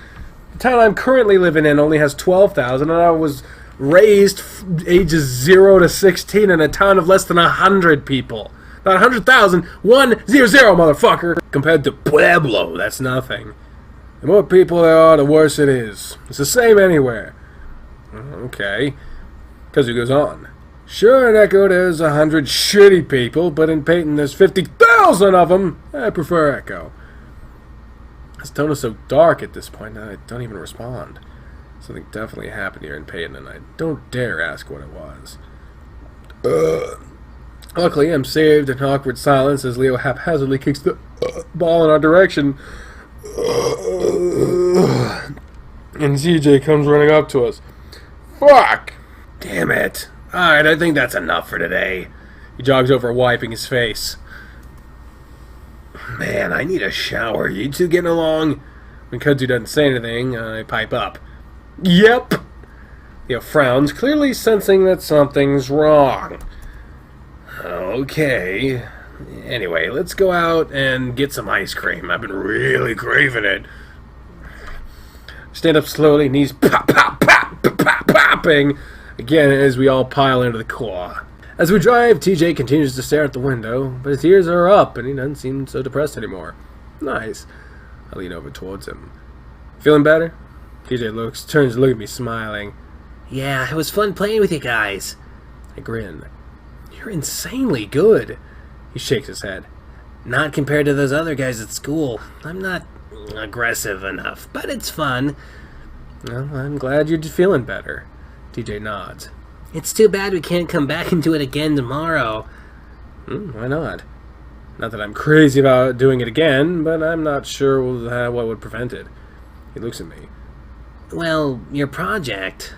The town I'm currently living in only has 12,000, and I was raised ages 0 to 16 in a town of less than 100 people. Not 100,000, 100, motherfucker! Compared to Pueblo, that's nothing. The more people there are, the worse it is. It's the same anywhere. Okay. Kudzu goes on. Sure, in Echo there's 100 shitty people, but in Peyton there's 50,000 of them. I prefer Echo. His tone is so dark at this point that I don't even respond. Something definitely happened here in Peyton, and I don't dare ask what it was. Luckily, I'm saved in awkward silence as Leo haphazardly kicks the ball in our direction. And CJ comes running up to us. Fuck! Damn it. Alright, I think that's enough for today. He jogs over, wiping his face. Man, I need a shower. You two getting along? When Kudzu doesn't say anything, I pipe up. Yep! Leo frowns, clearly sensing that something's wrong. Okay. Anyway, let's go out and get some ice cream. I've been really craving it. Stand up slowly, knees pop, pop, pop, pop, pop, popping. Again, as we all pile into the car. As we drive, TJ continues to stare at the window, but his ears are up and he doesn't seem so depressed anymore. Nice. I lean over towards him. Feeling better? TJ turns to look at me, smiling. Yeah, it was fun playing with you guys. I grin. You're insanely good. He shakes his head. Not compared to those other guys at school. I'm not aggressive enough, but it's fun. Well, I'm glad you're feeling better. TJ nods. It's too bad we can't come back and do it again tomorrow. Why not? Not that I'm crazy about doing it again, but I'm not sure what would prevent it. He looks at me. Well, your project.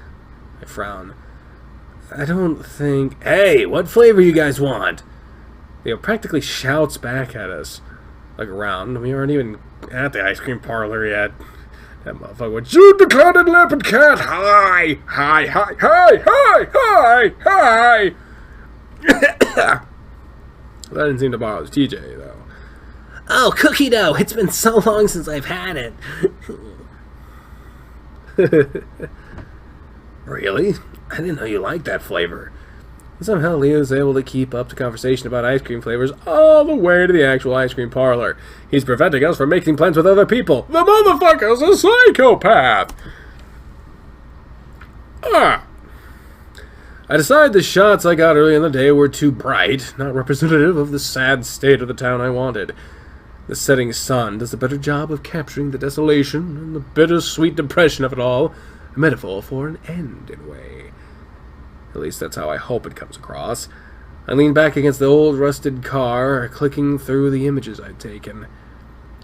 I frown. I don't think... Hey, what flavor you guys want? Leo practically shouts back at us. Look around. We aren't even at the ice cream parlor yet. That motherfucker went, "Shoot the clouded leopard cat! Hi! Hi! Hi! Hi! Hi! Hi! Hi!" That didn't seem to bother TJ, though. Oh, cookie dough! It's been so long since I've had it. Really? I didn't know you liked that flavor. And somehow Leo's able to keep up the conversation about ice cream flavors all the way to the actual ice cream parlor. He's preventing us from making plans with other people. The motherfucker's a psychopath! I decided the shots I got early in the day were too bright, not representative of the sad state of the town I wanted. The setting sun does a better job of capturing the desolation and the bittersweet depression of it all, a metaphor for an end, in a way. At least that's how I hope it comes across. I lean back against the old rusted car, clicking through the images I'd taken.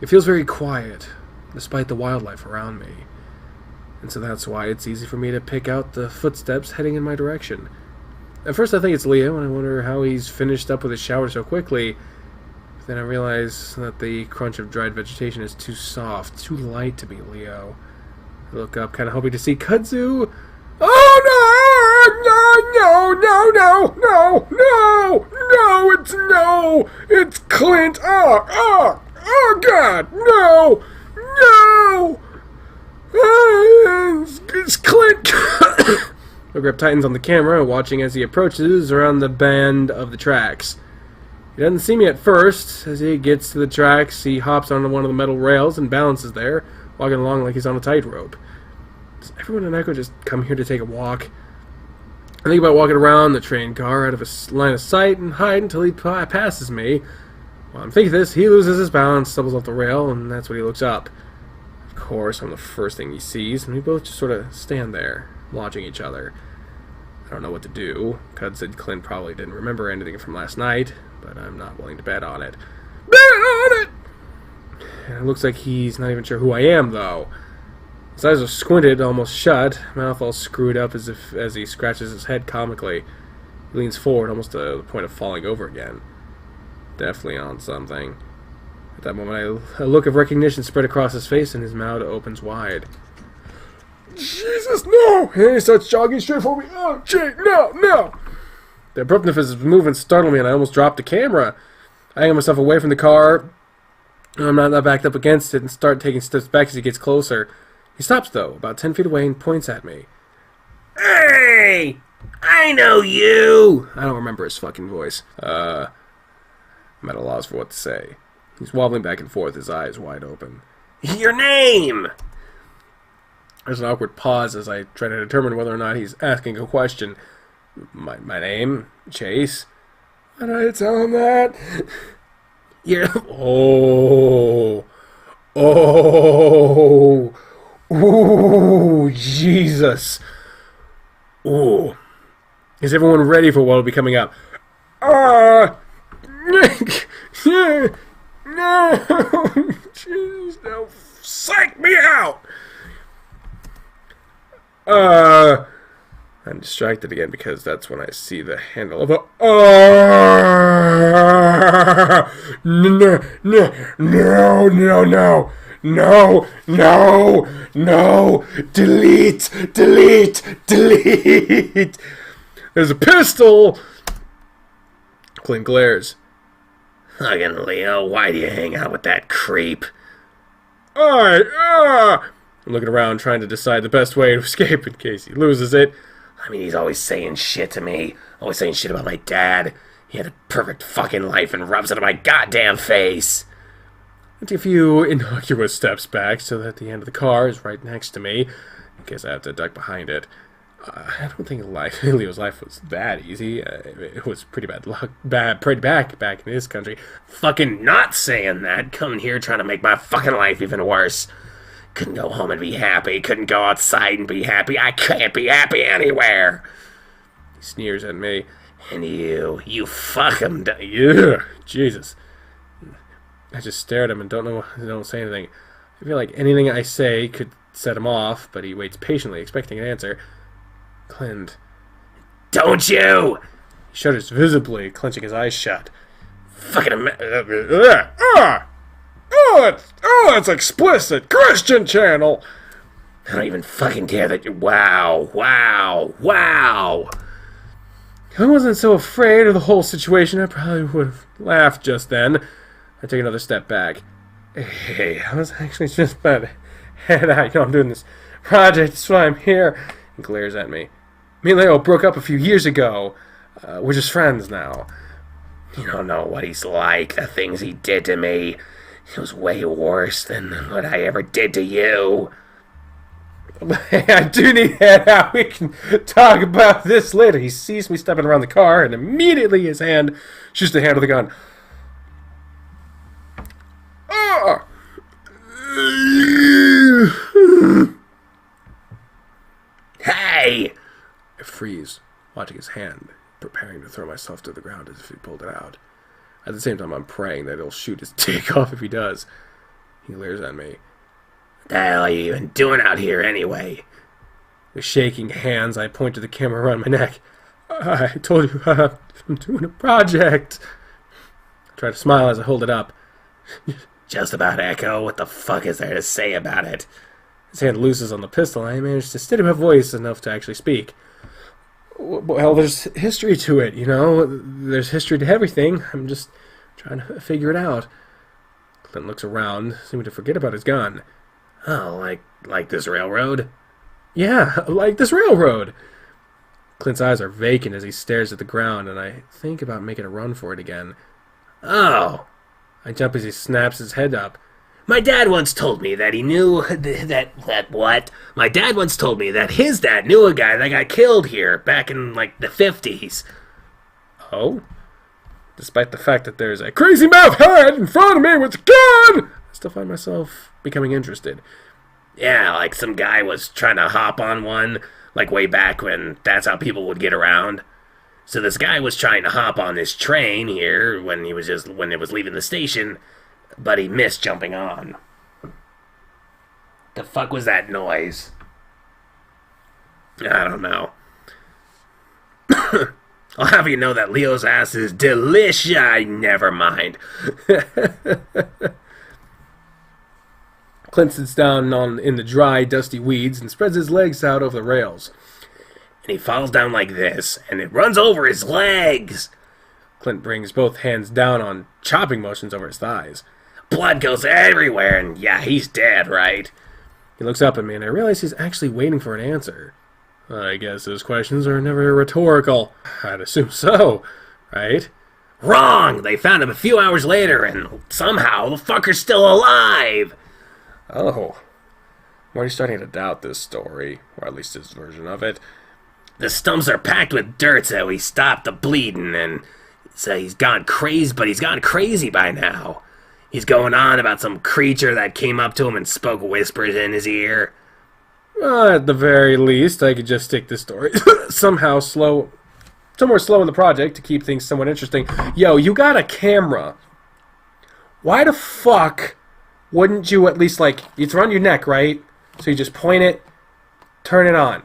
It feels very quiet, despite the wildlife around me. And so that's why it's easy for me to pick out the footsteps heading in my direction. At first I think it's Leo, and I wonder how he's finished up with his shower so quickly. But then I realize that the crunch of dried vegetation is too soft, too light to be Leo. I look up, kind of hoping to see Kudzu. Oh no! It's Clint! Oh God! No! It's Clint! I grab tightens on the camera, watching as he approaches around the bend of the tracks. He doesn't see me at first. As he gets to the tracks, he hops onto one of the metal rails and balances there, walking along like he's on a tightrope. Does everyone in Echo just come here to take a walk? I think about walking around the train car out of a line of sight and hide until he passes me. While I'm thinking this, he loses his balance, stumbles off the rail, and that's when he looks up. Of course, I'm the first thing he sees, and we both just sort of stand there, watching each other. I don't know what to do. Cud said Clint probably didn't remember anything from last night, but I'm not willing to bet on it. Bet on it! And it looks like he's not even sure who I am, though. His eyes are squinted, almost shut, mouth all screwed up as he scratches his head comically. He leans forward, almost to the point of falling over again. Definitely on something. At that moment, a look of recognition spread across his face, and his mouth opens wide. Jesus, no! And he starts jogging straight for me. Oh, Jade, no! The abruptness of his movement startled me, and I almost dropped the camera. I angle myself away from the car. I'm not backed up against it, and start taking steps back as he gets closer. He stops, though, about 10 feet away, and points at me. Hey! I know you! I don't remember his fucking voice. I'm at a loss for what to say. He's wobbling back and forth, his eyes wide open. Your name! There's an awkward pause as I try to determine whether or not he's asking a question. My name? Chase? Why did I tell him that? You're... Oh, ooh, Jesus. Ooh. Is everyone ready for what will be coming up? No, jeez, no, psych me out. I'm distracted again because that's when I see the handle of a. No, delete. There's a pistol. Clint glares. Fucking Leo, why do you hang out with that creep? I'm looking around trying to decide the best way to escape in case he loses it. I mean, he's always saying shit to me. Always saying shit about my dad. He had a perfect fucking life and rubs it in my goddamn face. I take a few innocuous steps back so that the end of the car is right next to me, in case I have to duck behind it. I don't think Leo's life was that easy. It was pretty bad luck. Pretty back in his country. Fucking not saying that. Coming here trying to make my fucking life even worse. Couldn't go home and be happy. Couldn't go outside and be happy. I can't be happy anywhere. He sneers at me. And you fuck him. Yeah, Jesus. I just stare at him and don't say anything. I feel like anything I say could set him off, but he waits patiently, expecting an answer. Clint. Don't you! He shudders visibly, clenching his eyes shut. Fucking it's explicit. Christian channel. I don't even fucking care that you... Wow. If I wasn't so afraid of the whole situation, I probably would have laughed just then. I take another step back. Hey, I was actually just about to head out. I'm doing this project, that's why I'm here. He glares at me. Me and Leo broke up a few years ago. We're just friends now. You don't know what he's like, the things he did to me. It was way worse than what I ever did to you. I do need to head out. We can talk about this later. He sees me stepping around the car, and immediately his hand shoots the handle of the gun. Ah! Hey! I freeze, watching his hand, preparing to throw myself to the ground as if he pulled it out. At the same time, I'm praying that he'll shoot his dick off if he does. He leers at me. What the hell are you even doing out here anyway? With shaking hands, I point to the camera around my neck. I told you I'm doing a project. I try to smile as I hold it up. Just about Echo. What the fuck is there to say about it? His hand looses on the pistol, and I manage to steady my voice enough to actually speak. Well, there's history to it, you know? There's history to everything. I'm just trying to figure it out. Clint looks around, seeming to forget about his gun. Oh, like this railroad? Yeah, like this railroad. Clint's eyes are vacant as he stares at the ground, and I think about making a run for it again. Oh. I jump as he snaps his head up. My dad once told me that he knew that what? My dad once told me that his dad knew a guy that got killed here back in, like, the 50s. Oh? Despite the fact that there's a crazy mouth head in front of me with a gun, I still find myself becoming interested. Yeah, like some guy was trying to hop on one, like way back when that's how people would get around. So this guy was trying to hop on this train here when it was leaving the station, but he missed jumping on. The fuck was that noise? I don't know. I'll have you know that Leo's ass is delicious. Never mind. Clint sits down in the dry, dusty weeds and spreads his legs out over the rails. And he falls down like this, and it runs over his legs. Clint brings both hands down on chopping motions over his thighs. Blood goes everywhere, and yeah, he's dead, right? He looks up at me, and I realize he's actually waiting for an answer. I guess his questions are never rhetorical. I'd assume so, right? Wrong! They found him a few hours later, and somehow the fucker's still alive! Oh. I'm already starting to doubt this story, or at least his version of it. The stumps are packed with dirt, so he stopped the bleeding, and so he's gone crazy, but he's gone crazy by now. He's going on about some creature that came up to him and spoke whispers in his ear. At the very least, I could just stick this story somewhere slow in the project to keep things somewhat interesting. Yo, you got a camera. Why the fuck wouldn't you at least, like, it's around your neck, right? So you just point it, turn it on.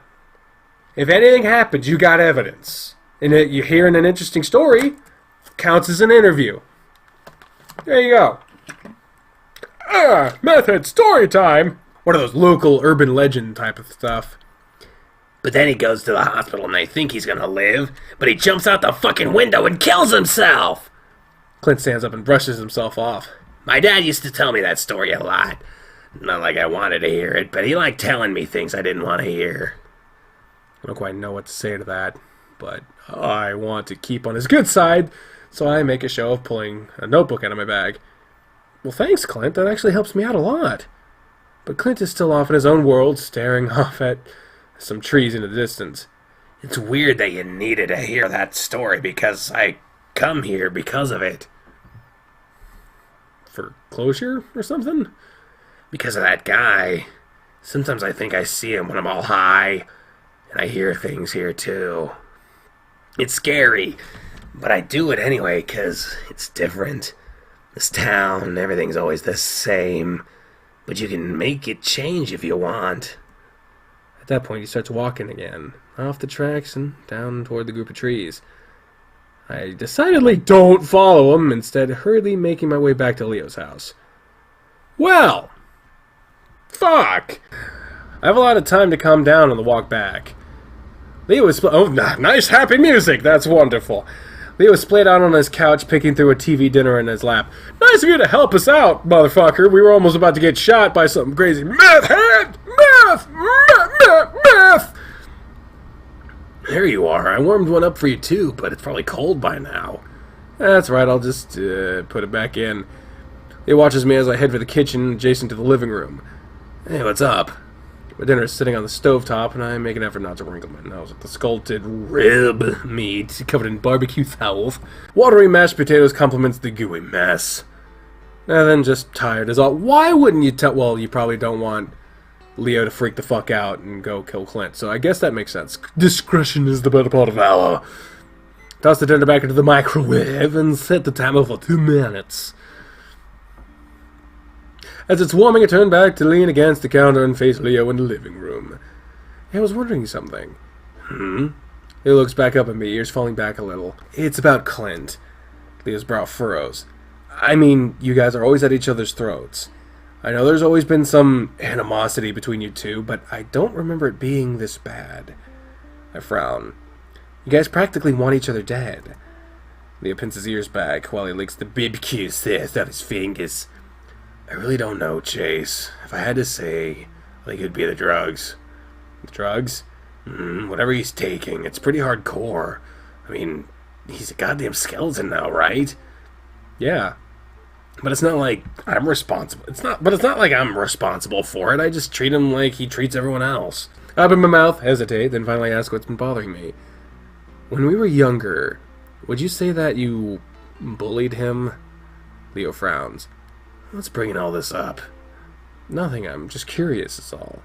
If anything happens, you got evidence. And you're hearing an interesting story, counts as an interview. There you go. Method story time. One of those local urban legend type of stuff. But then he goes to the hospital and they think he's gonna live, but he jumps out the fucking window and kills himself! Clint stands up and brushes himself off. My dad used to tell me that story a lot. Not like I wanted to hear it, but he liked telling me things I didn't want to hear. I don't quite know what to say to that, but I want to keep on his good side, so I make a show of pulling a notebook out of my bag. Well, thanks, Clint. That actually helps me out a lot. But Clint is still off in his own world, staring off at some trees in the distance. It's weird that you needed to hear that story, because I come here because of it. For closure or something? Because of that guy. Sometimes I think I see him when I'm all high, and I hear things here too. It's scary, but I do it anyway because it's different. This town, everything's always the same, but you can make it change if you want. At that point, he starts walking again, off the tracks and down toward the group of trees. I decidedly don't follow him, instead hurriedly making my way back to Leo's house. Well, fuck. I have a lot of time to calm down on the walk back. Leo was nice happy music. That's wonderful. Leo was splayed out on his couch, picking through a TV dinner in his lap. Nice of you to help us out, motherfucker. We were almost about to get shot by some crazy meth head. Meth. There you are. I warmed one up for you too, but it's probably cold by now. That's right. I'll just put it back in. Leo watches me as I head for the kitchen adjacent to the living room. Hey, what's up? My dinner is sitting on the stovetop, and I make an effort not to wrinkle my nose at the sculpted rib meat covered in barbecue sauce. Watery mashed potatoes complements the gooey mess. And then just tired as all. Why wouldn't you tell? Well, you probably don't want Leo to freak the fuck out and go kill Clint, so I guess that makes sense. Discretion is the better part of valor. Toss the dinner back into the microwave and set the timer for 2 minutes. As it's warming, I turn back to lean against the counter and face Leo in the living room. I was wondering something. He looks back up at me, ears falling back a little. It's about Clint. Leo's brow furrows. I mean, you guys are always at each other's throats. I know there's always been some animosity between you two, but I don't remember it being this bad. I frown. You guys practically want each other dead. Leo pins his ears back while he licks the barbecue sauce out his fingers. I really don't know, Chase. If I had to say, I think it'd be the drugs. The drugs? Whatever he's taking, it's pretty hardcore. I mean, he's a goddamn skeleton now, right? Yeah. But it's not like I'm responsible. It's not like I'm responsible for it. I just treat him like he treats everyone else. I open my mouth, hesitate, then finally ask what's been bothering me. When we were younger, would you say that you bullied him? Leo frowns. What's bringing all this up? Nothing, I'm just curious, is all.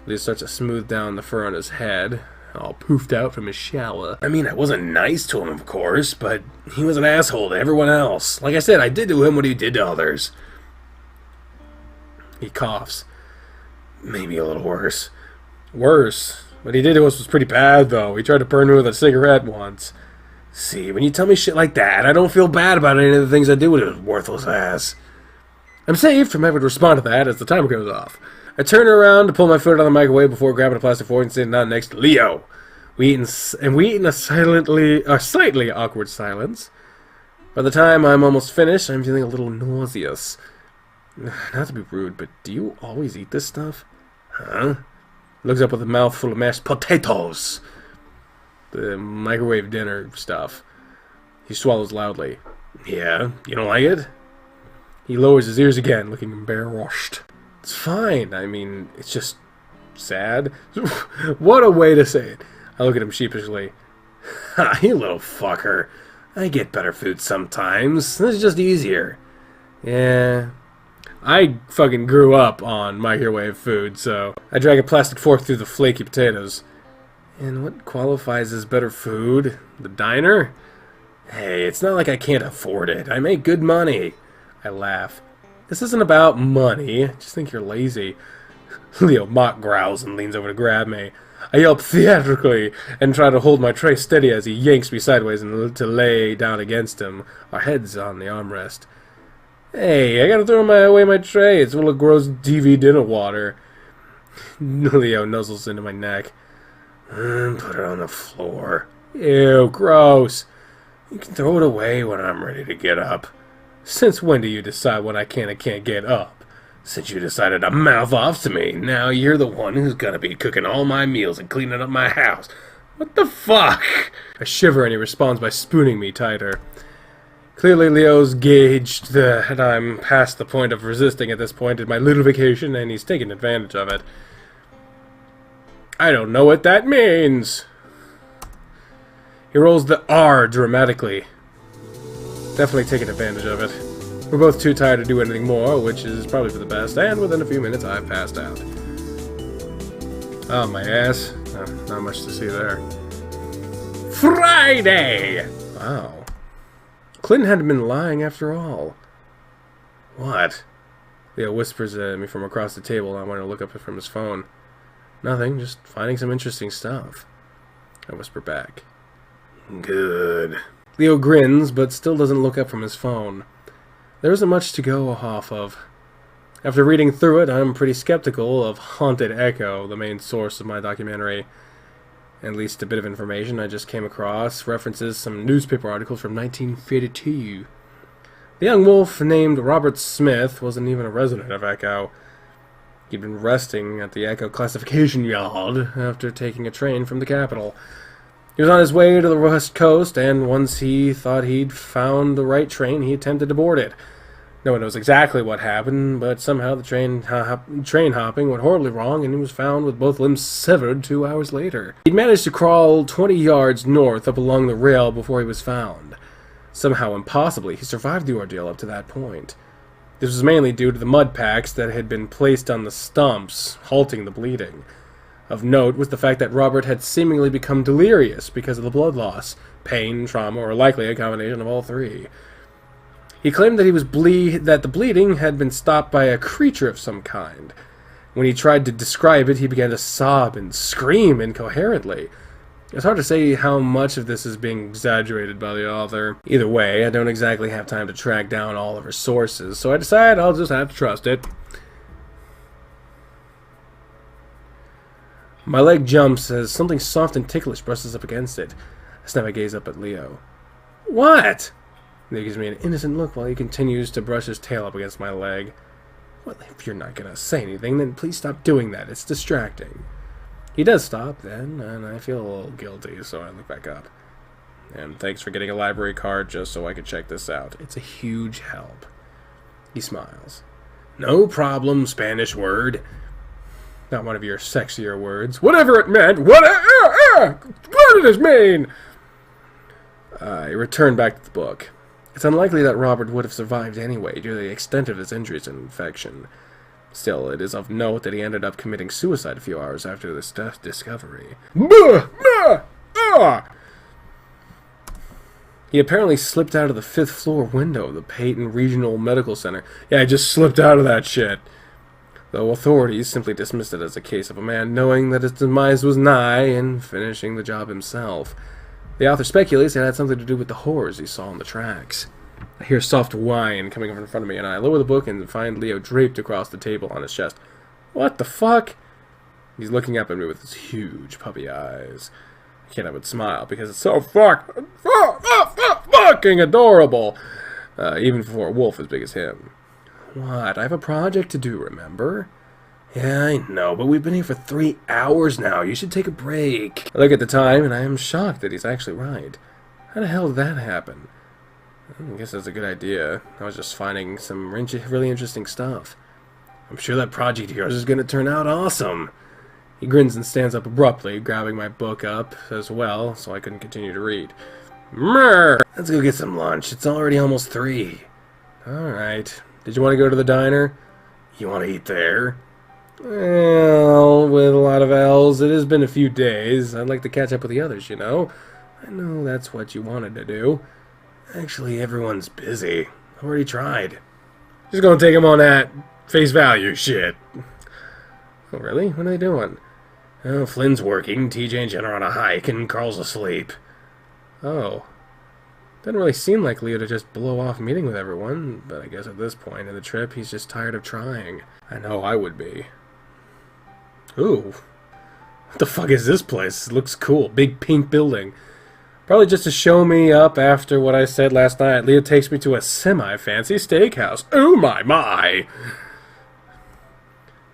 Leo starts to smooth down the fur on his head, all poofed out from his shower. I mean, I wasn't nice to him, of course, but he was an asshole to everyone else. Like I said, I did to him what he did to others. He coughs. Maybe a little worse. Worse? What he did to us was pretty bad, though. He tried to burn me with a cigarette once. See, when you tell me shit like that, I don't feel bad about any of the things I did with his worthless ass. I'm saved from having to respond to that as the timer goes off. I turn around to pull my foot out of the microwave before grabbing a plastic fork and sitting down next to Leo. We eat in a slightly awkward silence. By the time I'm almost finished, I'm feeling a little nauseous. Not to be rude, but do you always eat this stuff? Huh? Looks up with a mouthful of mashed potatoes. The microwave dinner stuff. He swallows loudly. Yeah, you don't like it? He lowers his ears again, looking embarrassed. It's fine. I mean, it's just sad. What a way to say it. I look at him sheepishly. Ha, you little fucker. I get better food sometimes. This is just easier. Yeah. I fucking grew up on microwave food, so I drag a plastic fork through the flaky potatoes. And what qualifies as better food? The diner? Hey, it's not like I can't afford it. I make good money. I laugh. This isn't about money. I just think you're lazy. Leo mock growls and leans over to grab me. I yelp theatrically and try to hold my tray steady as he yanks me sideways and to lay down against him, our heads on the armrest. Hey, I gotta throw away my tray. It's full of gross TV dinner water. Leo nuzzles into my neck. Put it on the floor. Ew, gross. You can throw it away when I'm ready to get up. Since when do you decide when I can and can't get up? Since you decided to mouth off to me, now you're the one who's gonna be cooking all my meals and cleaning up my house. What the fuck? I shiver and he responds by spooning me tighter. Clearly Leo's gauged that I'm past the point of resisting at this point in my little vacation, and he's taking advantage of it. I don't know what that means. He rolls the R dramatically. Definitely taking advantage of it. We're both too tired to do anything more, which is probably for the best, and within a few minutes I've passed out. Oh, my ass. Oh, not much to see there. Friday! Wow. Clinton hadn't been lying after all. What? Leo whispers at me from across the table, and I want to look up from his phone. Nothing, just finding some interesting stuff. I whisper back. Good. Leo grins, but still doesn't look up from his phone. There isn't much to go off of. After reading through it, I'm pretty skeptical of Haunted Echo, the main source of my documentary. At least a bit of information I just came across references some newspaper articles from 1952. The young wolf named Robert Smith wasn't even a resident of Echo. He'd been resting at the Echo classification yard after taking a train from the capital. He was on his way to the west coast, and once he thought he'd found the right train, he attempted to board it. No one knows exactly what happened, but somehow the train hopping went horribly wrong, and he was found with both limbs severed 2 hours later. He'd managed to crawl 20 yards north up along the rail before he was found. Somehow, impossibly, he survived the ordeal up to that point. This was mainly due to the mud packs that had been placed on the stumps, halting the bleeding. Of note was the fact that Robert had seemingly become delirious because of the blood loss, pain, trauma, or likely a combination of all three. He claimed that that the bleeding had been stopped by a creature of some kind. When he tried to describe it, he began to sob and scream incoherently. It's hard to say how much of this is being exaggerated by the author. Either way, I don't exactly have time to track down all of her sources, so I decided I'll just have to trust it. My leg jumps as something soft and ticklish brushes up against it. I snap my gaze up at Leo. What? Leo gives me an innocent look while he continues to brush his tail up against my leg. Well, if you're not gonna say anything, then please stop doing that. It's distracting. He does stop then, and I feel a little guilty, so I look back up. And thanks for getting a library card just so I could check this out. It's a huge help. He smiles. No problem, Spanish word. Not one of your sexier words. Whatever it meant. What did it mean? I return back to the book. It's unlikely that Robert would have survived anyway due to the extent of his injuries and infection. Still, it is of note that he ended up committing suicide a few hours after this discovery. He apparently slipped out of the 5th floor window of the Peyton Regional Medical Center. Yeah, he just slipped out of that shit. Though authorities simply dismissed it as a case of a man knowing that his demise was nigh and finishing the job himself. The author speculates it had something to do with the horrors he saw on the tracks. I hear soft whine coming up in front of me, and I lower the book and find Leo draped across the table on his chest. What the fuck? He's looking up at me with his huge puppy eyes. I can't help but smile because it's so fucking adorable, even for a wolf as big as him. What? I have a project to do, remember? Yeah, I know, but we've been here for 3 hours now. You should take a break. I look at the time, and I am shocked that he's actually right. How the hell did that happen? I guess that's a good idea. I was just finding some really interesting stuff. I'm sure that project of yours is going to turn out awesome. He grins and stands up abruptly, grabbing my book up as well, so I couldn't continue to read. Mrr! Let's go get some lunch. It's already almost 3. Alright. Did you want to go to the diner? You want to eat there? Well, with a lot of L's, it has been a few days. I'd like to catch up with the others, you know? I know that's what you wanted to do. Actually, everyone's busy. I've already tried. Just gonna take them on that face value shit. Oh, really? What are they doing? Oh, Flynn's working, TJ and Jen are on a hike, and Carl's asleep. Oh. Doesn't really seem like Leo to just blow off meeting with everyone, but I guess at this point in the trip, he's just tired of trying. I know I would be. Ooh. What the fuck is this place? It looks cool. Big pink building. Probably just to show me up after what I said last night. Leo takes me to a semi-fancy steakhouse. Oh my my!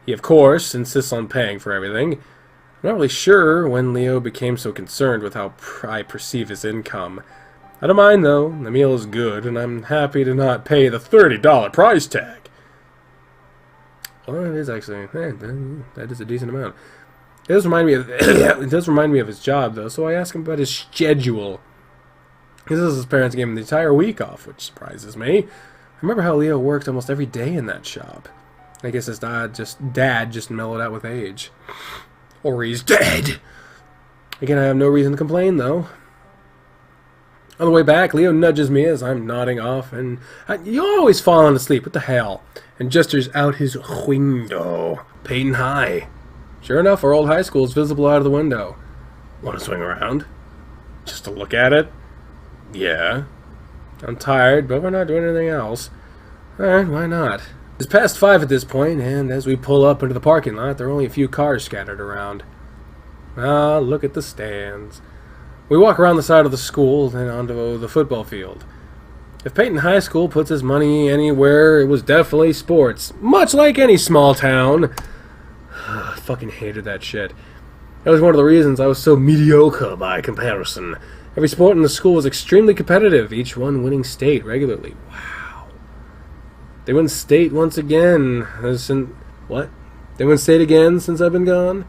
He, of course, insists on paying for everything. I'm not really sure when Leo became so concerned with how I perceive his income. I don't mind, though. The meal is good, and I'm happy to not pay the $30 price tag. Well, it is actually. That is a decent amount. It does remind me of it does remind me of his job, though, so I ask him about his schedule. He says his parents gave him the entire week off, which surprises me. I remember how Leo worked almost every day in that shop. I guess his dad just mellowed out with age. Or he's dead! Again, I have no reason to complain, though. On the way back, Leo nudges me as I'm nodding off, and you always falling asleep, what the hell? And gestures out his window. Peyton High. Sure enough, our old high school is visible out of the window. Want to swing around? Just to look at it? Yeah. I'm tired, but we're not doing anything else. Alright, why not? It's past 5 at this point, and as we pull up into the parking lot, there are only a few cars scattered around. Ah, look at the stands. We walk around the side of the school, then onto the football field. If Peyton High School puts his money anywhere, it was definitely sports. Much like any small town. I fucking hated that shit. That was one of the reasons I was so mediocre by comparison. Every sport in the school was extremely competitive, each one winning state regularly. Wow. They win state once again. What? They win state again since I've been gone?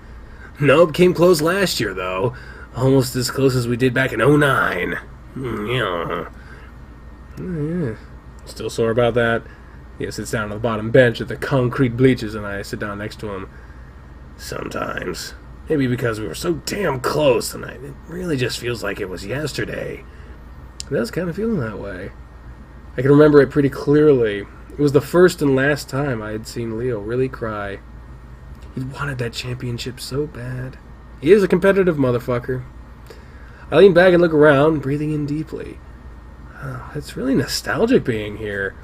Nope, came close last year, though. Almost as close as we did back in 09. Yeah. Still sore about that? He sits down on the bottom bench at the concrete bleachers, and I sit down next to him. Sometimes. Maybe because we were so damn close tonight. It really just feels like it was yesterday. It does kind of feel that way. I can remember it pretty clearly. It was the first and last time I had seen Leo really cry. He wanted that championship so bad. He is a competitive motherfucker. I lean back and look around, breathing in deeply. Oh, it's really nostalgic being here,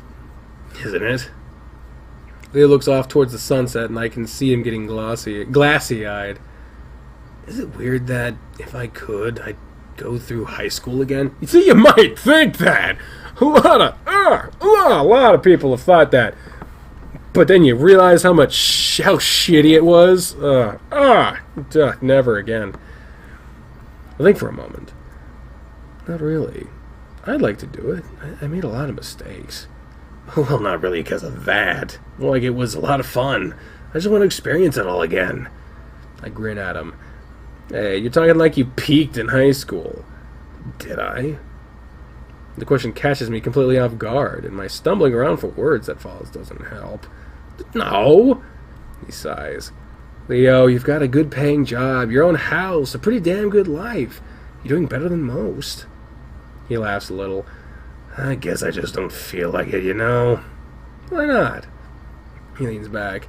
isn't it? Leo looks off towards the sunset, and I can see him getting glassy-eyed. Is it weird that, if I could, I'd go through high school again? You see, you might think that! A lot of people have thought that. But then you realize how shitty it was. Never again. I think for a moment. Not really. I'd like to do it. I made a lot of mistakes. Well, not really because of that. More like it was a lot of fun. I just want to experience it all again. I grin at him. Hey, you're talking like you peaked in high school. Did I? The question catches me completely off guard, and my stumbling around for words that follows doesn't help. No! He sighs. Leo, you've got a good paying job, your own house, a pretty damn good life. You're doing better than most. He laughs a little. I guess I just don't feel like it, you know? Why not? He leans back.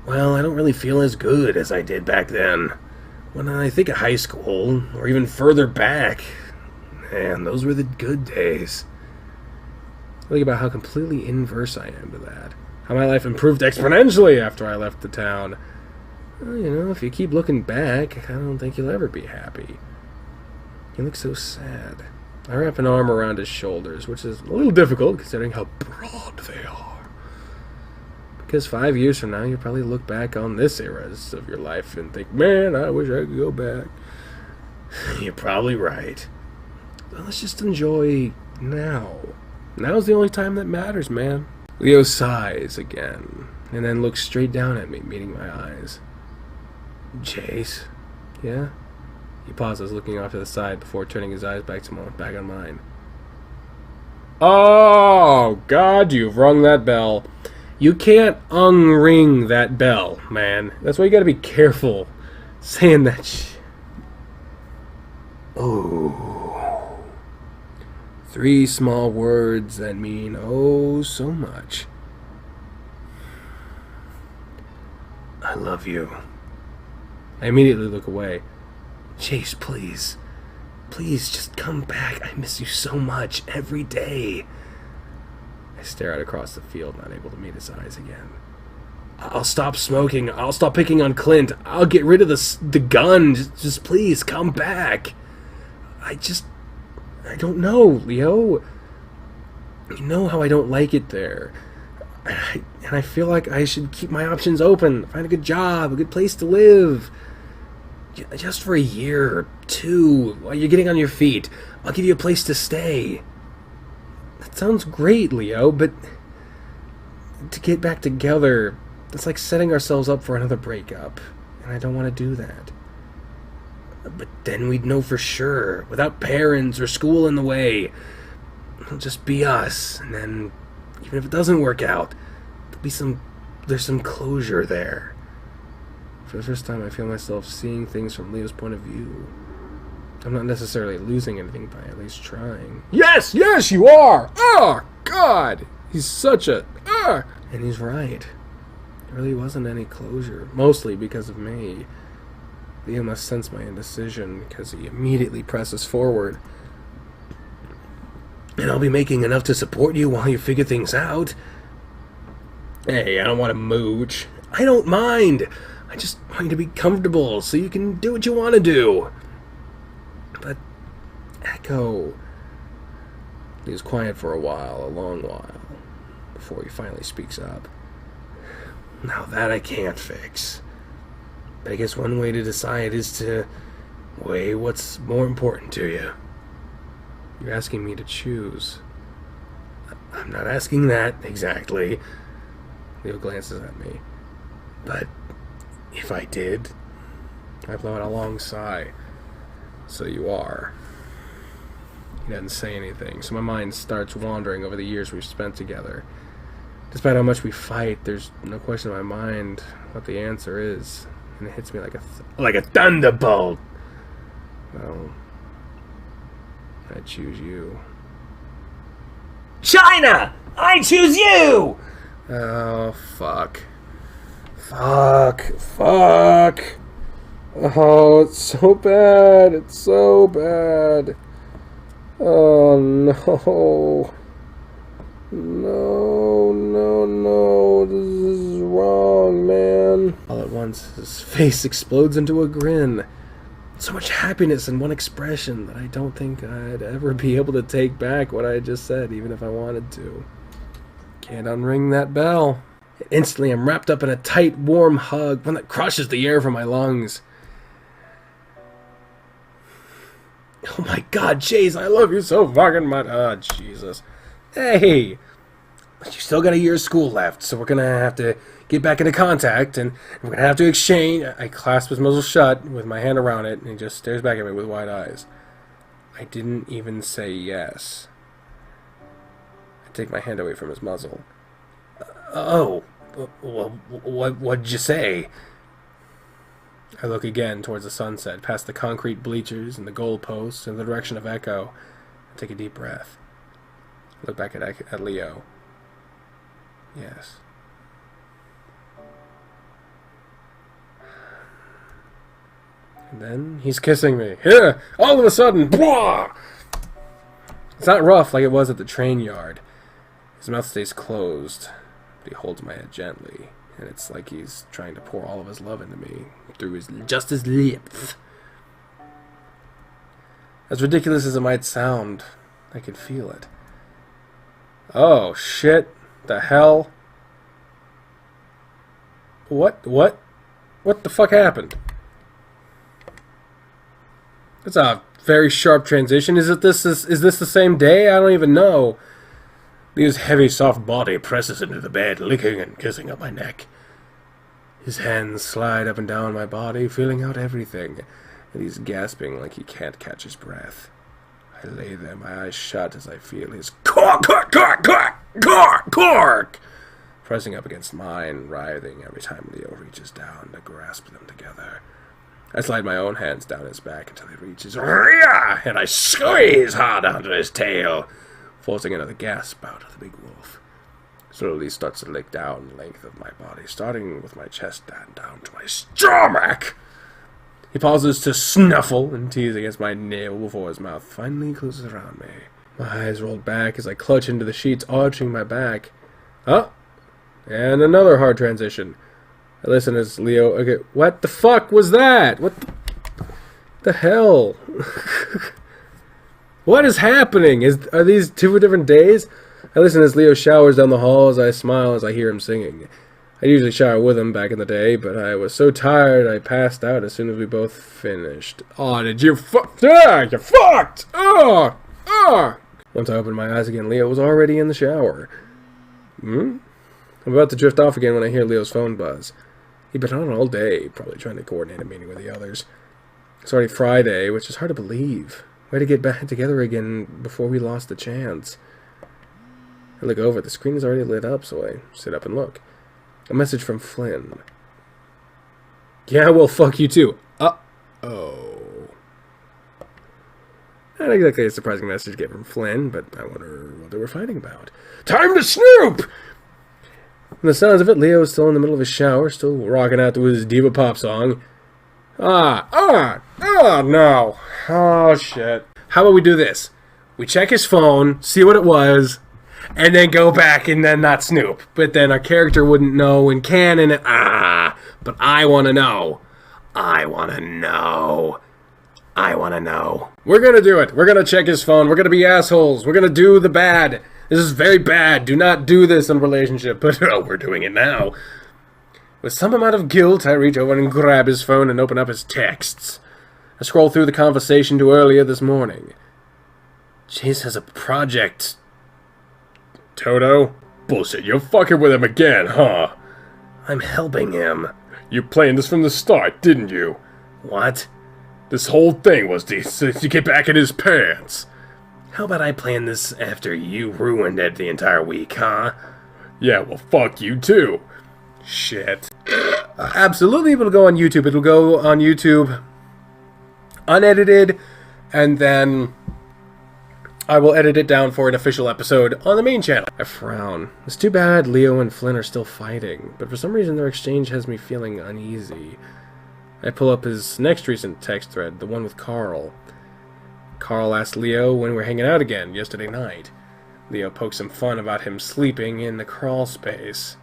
Well, I don't really feel as good as I did back then. When I think of high school, or even further back, man, those were the good days. I think about how completely inverse I am to that. How my life improved exponentially after I left the town. Well, you know, if you keep looking back, I don't think you'll ever be happy. You look so sad. I wrap an arm around his shoulders, which is a little difficult considering how broad they are. Because 5 years from now, you'll probably look back on this era of your life and think, man, I wish I could go back. You're probably right. Well, let's just enjoy now. Now's the only time that matters, man. Leo sighs again, and then looks straight down at me, meeting my eyes. Jace? Yeah? He pauses, looking off to the side before turning his eyes back on mine. Oh, God, you've rung that bell. You can't unring that bell, man. That's why you gotta be careful saying that shit. Oh. 3 small words that mean oh so much. I love you. I immediately look away. Chase, please. Please, just come back. I miss you so much every day. I stare out across the field, not able to meet his eyes again. I'll stop smoking. I'll stop picking on Clint. I'll get rid of the gun. Just please, come back. I don't know, Leo. You know how I don't like it there. And I feel like I should keep my options open. Find a good job, a good place to live. Just for a year or 2, while you're getting on your feet. I'll give you a place to stay. That sounds great, Leo, but to get back together, it's like setting ourselves up for another breakup. And I don't want to do that. But then we'd know for sure, without parents or school in the way. It'll just be us, and then, even if it doesn't work out, there's some closure there. For the first time, I feel myself seeing things from Leo's point of view. I'm not necessarily losing anything by at least trying. Yes, you are! Oh, God! He's such a... And he's right. There really wasn't any closure, mostly because of me. Leo must sense my indecision, because he immediately presses forward. And I'll be making enough to support you while you figure things out. Hey, I don't want to mooch. I don't mind. I just want you to be comfortable so you can do what you want to do. But, Echo... He was quiet for a while, a long while, before he finally speaks up. Now that I can't fix. But I guess one way to decide is to weigh what's more important to you. You're asking me to choose. I'm not asking that, exactly. Leo glances at me. But if I did, I'd blow out a long sigh. So you are. He doesn't say anything, so my mind starts wandering over the years we've spent together. Despite how much we fight, there's no question in my mind what the answer is, and it hits me like a thunderbolt. Well, I choose you. China! I choose you! Oh, fuck. Fuck. Oh, it's so bad. It's so bad. Oh, no. No. This is wrong, man. All at once, his face explodes into a grin. So much happiness in one expression that I don't think I'd ever be able to take back what I just said, even if I wanted to. Can't unring that bell. Instantly, I'm wrapped up in a tight, warm hug, one that crushes the air from my lungs. Oh my god, Chase, I love you so fucking much. Oh, Jesus. Hey! But you still got a year of school left, so we're gonna have to get back into contact, and we're gonna have to exchange. I clasp his muzzle shut with my hand around it, and he just stares back at me with wide eyes. I didn't even say yes. I take my hand away from his muzzle. What'd you say? I look again towards the sunset, past the concrete bleachers and the goalposts in the direction of Echo. I take a deep breath. I look back at Leo. Yes. And then he's kissing me. Here! All of a sudden! Blah! It's not rough like it was at the train yard. His mouth stays closed, but he holds my head gently, and it's like he's trying to pour all of his love into me through his lips. As ridiculous as it might sound, I can feel it. Oh, shit. The hell? What the fuck happened? That's a very sharp transition. Is this the same day? I don't even know. Leo's heavy, soft body presses into the bed, licking and kissing up my neck. His hands slide up and down my body, feeling out everything, and he's gasping like he can't catch his breath. I lay there, my eyes shut as I feel his cork, pressing up against mine, writhing every time Leo reaches down to grasp them together. I slide my own hands down his back until he reaches, and I squeeze hard onto his tail, forcing another gasp out of the big wolf. Slowly starts to lick down the length of my body, starting with my chest and down to my stomach. He pauses to snuffle and tease against my nail before his mouth finally closes around me. My eyes roll back as I clutch into the sheets, arching my back. Oh, and another hard transition. I listen as Leo... Okay, what the fuck was that? What the hell? What is happening? Are these two different days? I listen as Leo showers down the hall as I smile as I hear him singing. I usually shower with him back in the day, but I was so tired I passed out as soon as we both finished. Oh, did you fuck? Ah, you fucked! Once I opened my eyes again, Leo was already in the shower. I'm about to drift off again when I hear Leo's phone buzz. He'd been on all day, probably trying to coordinate a meeting with the others. It's already Friday, which is hard to believe. Way to get back together again before we lost the chance. I look over, the screen is already lit up, so I sit up and look. A message from Flynn. Yeah, well, fuck you too. Uh-oh. Not exactly a surprising message to get from Flynn, but I wonder what they were fighting about. Time to snoop! From the sounds of it, Leo is still in the middle of his shower, still rocking out to his diva pop song. No. Oh, shit. How about we do this? We check his phone, see what it was, and then go back and then not snoop. But then our character wouldn't know in canon. But I want to know. I want to know. I want to know. We're going to do it. We're going to check his phone. We're going to be assholes. We're going to do the bad. This is very bad. Do not do this in a relationship. But we're doing it now. With some amount of guilt, I reach over and grab his phone and open up his texts. I scroll through the conversation to earlier this morning. Chase has a project. Toto? Bullshit, you're fucking with him again, huh? I'm helping him. You planned this from the start, didn't you? What? This whole thing was to get back in his pants. How about I plan this after you ruined it the entire week, huh? Yeah, well, fuck you too. Shit. Absolutely, it'll go on YouTube. It'll go on YouTube unedited, and then I will edit it down for an official episode on the main channel. I frown. It's too bad Leo and Flynn are still fighting, but for some reason their exchange has me feeling uneasy. I pull up his next recent text thread, the one with Carl. Carl asked Leo when we're hanging out again yesterday night. Leo pokes some fun about him sleeping in the crawl space.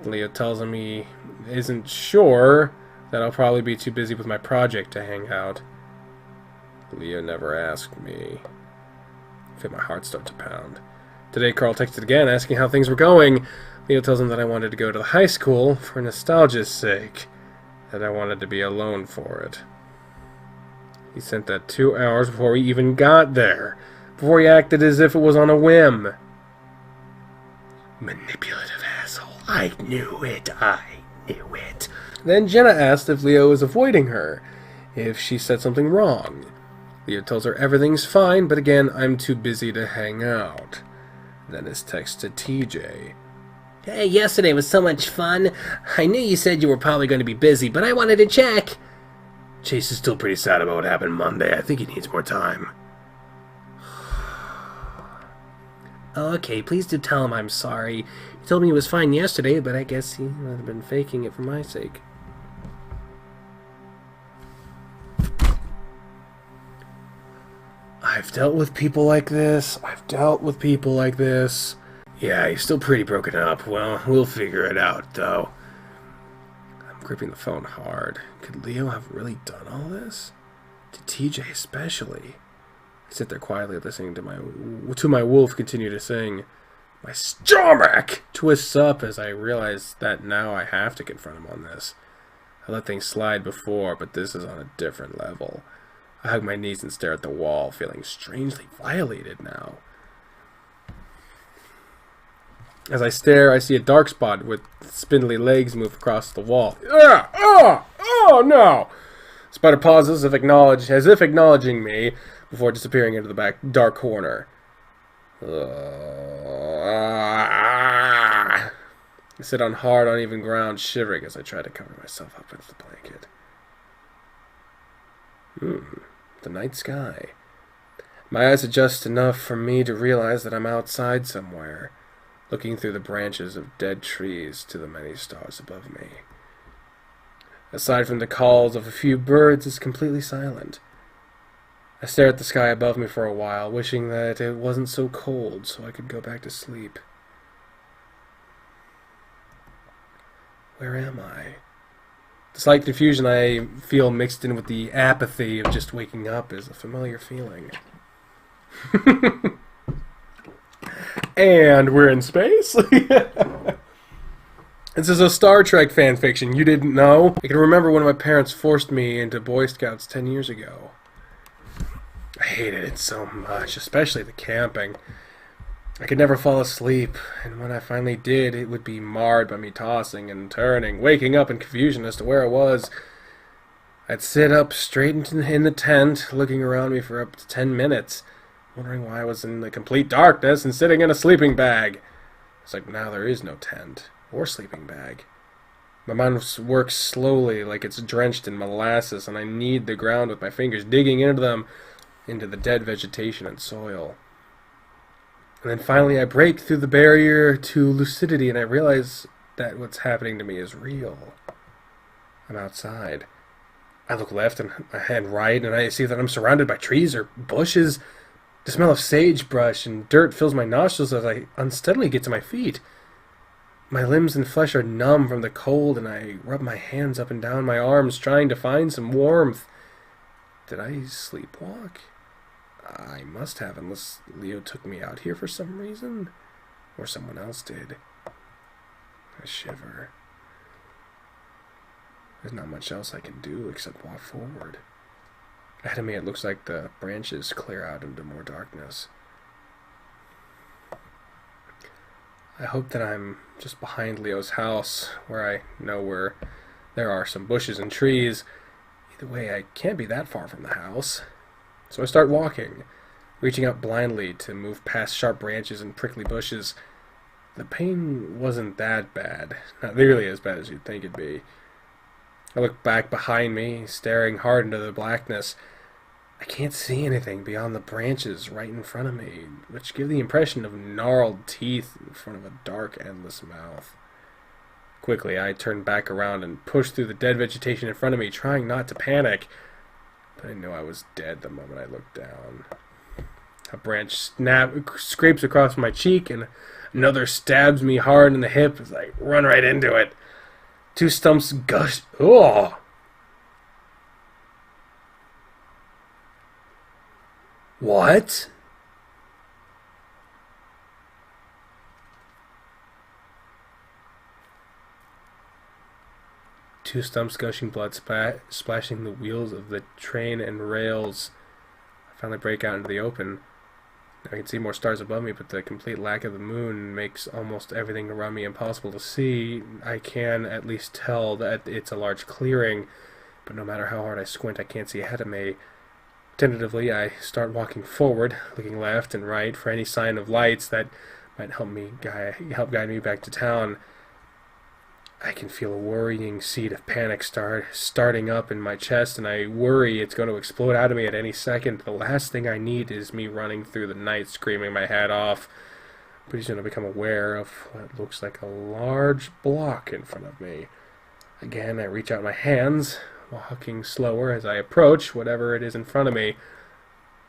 Leo tells him he isn't sure, that I'll probably be too busy with my project to hang out. Leo never asked me. I feel my heart start to pound. Today Carl texted again asking how things were going. Leo tells him that I wanted to go to the high school for nostalgia's sake, that I wanted to be alone for it. He sent that 2 hours before we even got there, before he acted as if it was on a whim. Manipulative asshole. I knew it. I knew it. Then Jenna asked if Leo is avoiding her, if she said something wrong. Leo tells her everything's fine, but again, I'm too busy to hang out. Then his text to TJ. Hey, yesterday was so much fun. I knew you said you were probably going to be busy, but I wanted to check. Chase is still pretty sad about what happened Monday. I think he needs more time. Oh, okay, please do tell him I'm sorry. He told me he was fine yesterday, but I guess he might have been faking it for my sake. I've dealt with people like this. Yeah, he's still pretty broken up. Well, we'll figure it out, though. I'm gripping the phone hard. Could Leo have really done all this? To TJ especially. I sit there quietly listening to my wolf continue to sing. My stomach twists up as I realize that now I have to confront him on this. I let things slide before, but this is on a different level. I hug my knees and stare at the wall, feeling strangely violated now. As I stare, I see a dark spot with spindly legs move across the wall. Oh no! Spider pauses as if acknowledging me before disappearing into the back dark corner. I sit on hard, uneven ground, shivering as I try to cover myself up with the blanket. The night sky. My eyes adjust enough for me to realize that I'm outside somewhere, looking through the branches of dead trees to the many stars above me. Aside from the calls of a few birds, it's completely silent. I stare at the sky above me for a while, wishing that it wasn't so cold so I could go back to sleep. Where am I? The slight confusion I feel mixed in with the apathy of just waking up is a familiar feeling. And we're in space? This is a Star Trek fanfiction. You didn't know? I can remember when my parents forced me into Boy Scouts 10 years ago. I hated it so much, especially the camping. I could never fall asleep, and when I finally did, it would be marred by me tossing and turning, waking up in confusion as to where I was. I'd sit up straight in the tent, looking around me for up to 10 minutes, wondering why I was in the complete darkness and sitting in a sleeping bag. It's like now there is no tent or sleeping bag. My mind works slowly, like it's drenched in molasses, and I knead the ground with my fingers, digging into them, into the dead vegetation and soil. And then finally I break through the barrier to lucidity, and I realize that what's happening to me is real. I'm outside. I look left and right, and I see that I'm surrounded by trees or bushes. The smell of sagebrush and dirt fills my nostrils as I unsteadily get to my feet. My limbs and flesh are numb from the cold, and I rub my hands up and down my arms, trying to find some warmth. Did I sleepwalk? I must have, unless Leo took me out here for some reason. Or someone else did. I shiver. There's not much else I can do except walk forward. Ahead of me it looks like the branches clear out into more darkness. I hope that I'm just behind Leo's house, where I know where there are some bushes and trees. Either way, I can't be that far from the house. So I start walking, reaching out blindly to move past sharp branches and prickly bushes. The pain wasn't that bad, not nearly as bad as you'd think it'd be. I look back behind me, staring hard into the blackness. I can't see anything beyond the branches right in front of me, which give the impression of gnarled teeth in front of a dark, endless mouth. Quickly, I turn back around and push through the dead vegetation in front of me, trying not to panic. But I knew I was dead the moment I looked down. A branch scrapes across my cheek, and another stabs me hard in the hip as I run right into it. Two stumps gush. Oh! What? Two stumps gushing blood, splashing the wheels of the train and rails. I finally break out into the open. I can see more stars above me, but the complete lack of the moon makes almost everything around me impossible to see. I can at least tell that it's a large clearing, but no matter how hard I squint, I can't see ahead of me. Tentatively, I start walking forward, looking left and right for any sign of lights that might help guide me back to town. I can feel a worrying seed of panic starting up in my chest, and I worry it's going to explode out of me at any second. The last thing I need is me running through the night screaming my head off. Pretty soon I become aware of what looks like a large block in front of me. Again, I reach out my hands, walking slower as I approach whatever it is in front of me.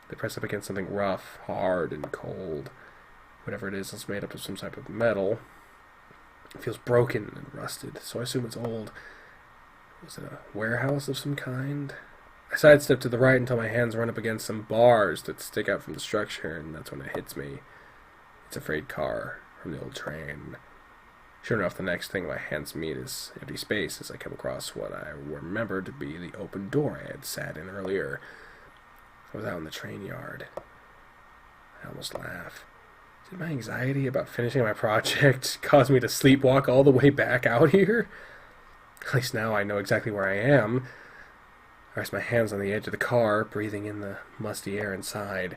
They press up against something rough, hard, and cold. Whatever it is made up of some type of metal. It feels broken and rusted, so I assume it's old. Was it a warehouse of some kind? I sidestep to the right until my hands run up against some bars that stick out from the structure, and that's when it hits me. It's a freight car from the old train. Sure enough, the next thing my hands meet is empty space as I come across what I remember to be the open door I had sat in earlier. I was out in the train yard. I almost laugh. Did my anxiety about finishing my project cause me to sleepwalk all the way back out here? At least now I know exactly where I am. I rest my hands on the edge of the car, breathing in the musty air inside.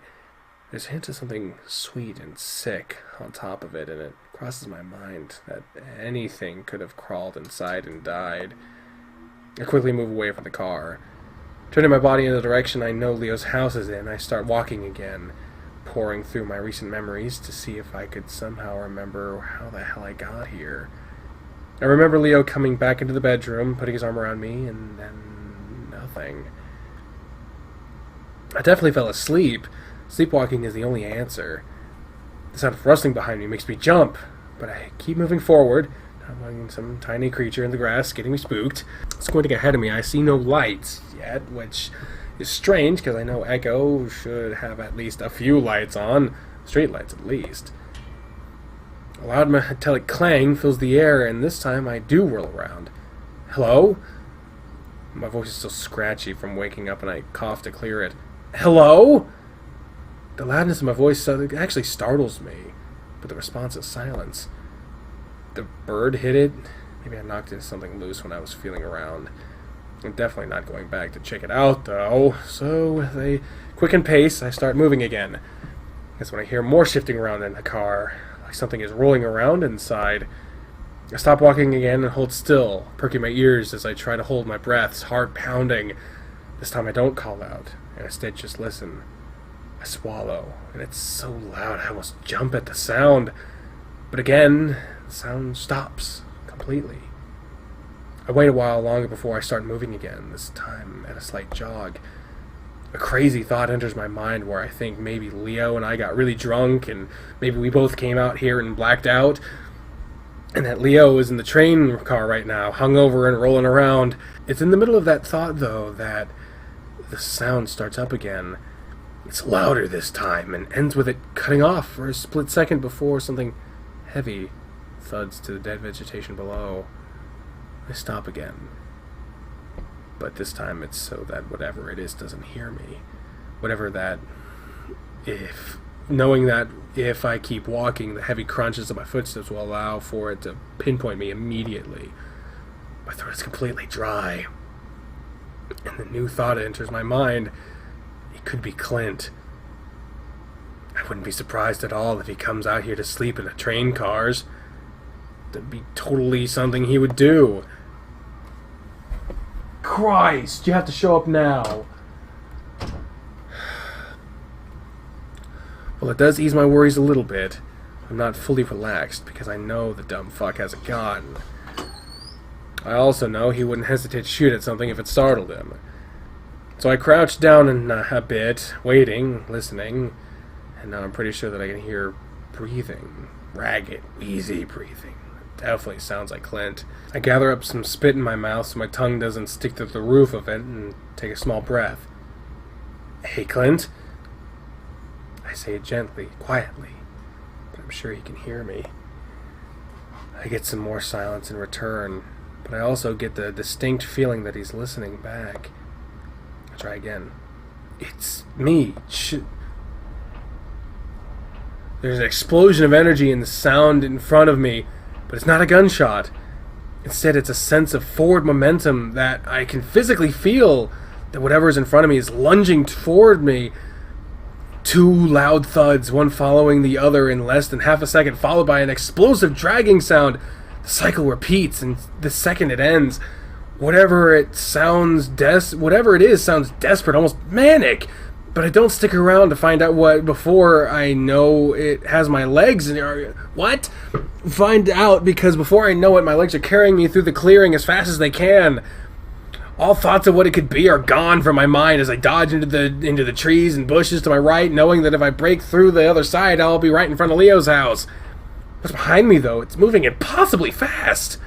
There's a hint of something sweet and sick on top of it, and it crosses my mind that anything could have crawled inside and died. I quickly move away from the car. Turning my body in the direction I know Leo's house is in, I start walking again, poring through my recent memories to see if I could somehow remember how the hell I got here. I remember Leo coming back into the bedroom, putting his arm around me, and then nothing. I definitely fell asleep. Sleepwalking is the only answer. The sound of rustling behind me makes me jump, but I keep moving forward, among some tiny creature in the grass getting me spooked. Squinting ahead of me, I see no lights yet, which is strange because I know Echo should have at least a few lights on, street lights at least. A loud metallic clang fills the air, and this time I do whirl around. Hello? My voice is still scratchy from waking up, and I cough to clear it. Hello? The loudness of my voice actually startles me, but the response is silence. The bird hit it. Maybe I knocked into something loose when I was feeling around. I'm definitely not going back to check it out, though. So, with a quickened pace, I start moving again. That's when I hear more shifting around in the car, like something is rolling around inside. I stop walking again and hold still, perking my ears as I try to hold my breath, heart pounding. This time I don't call out, and instead just listen. I swallow, and it's so loud I almost jump at the sound. But again, the sound stops completely. I wait a while longer before I start moving again, this time at a slight jog. a crazy thought enters my mind where I think maybe Leo and I got really drunk and maybe we both came out here and blacked out, and that Leo is in the train car right now, hungover and rolling around. It's in the middle of that thought, though, that the sound starts up again. It's louder this time and ends with it cutting off for a split second before something heavy thuds to the dead vegetation below. I stop again. But this time it's so that whatever it is doesn't hear me. Knowing that if I keep walking, the heavy crunches of my footsteps will allow for it to pinpoint me immediately. My throat is completely dry. And the new thought enters my mind. It could be Clint. I wouldn't be surprised at all if he comes out here to sleep in the train cars. That'd be totally something he would do. Christ, you have to show up now. Well, it does ease my worries a little bit. I'm not fully relaxed because I know the dumb fuck has a gun. I also know he wouldn't hesitate to shoot at something if it startled him. So I crouched down a bit, waiting, listening, and now I'm pretty sure that I can hear breathing. Ragged, wheezy breathing. Definitely sounds like Clint. I gather up some spit in my mouth so my tongue doesn't stick to the roof of it and take a small breath. Hey, Clint? I say it gently, quietly, but I'm sure he can hear me. I get some more silence in return, but I also get the distinct feeling that he's listening back. I try again. It's me. There's an explosion of energy in the sound in front of me, but it's not a gunshot. Instead, it's a sense of forward momentum that I can physically feel that whatever is in front of me is lunging toward me. Two loud thuds, one following the other in less than half a second, followed by an explosive dragging sound. The cycle repeats, and the second it ends, whatever it is sounds desperate, almost manic. But I don't stick around to find out what before I know it has my legs in what? Find out because before I know it, my legs are carrying me through the clearing as fast as they can. All thoughts of what it could be are gone from my mind as I dodge into the trees and bushes to my right, knowing that if I break through the other side, I'll be right in front of Leo's house. What's behind me, though? It's moving impossibly fast.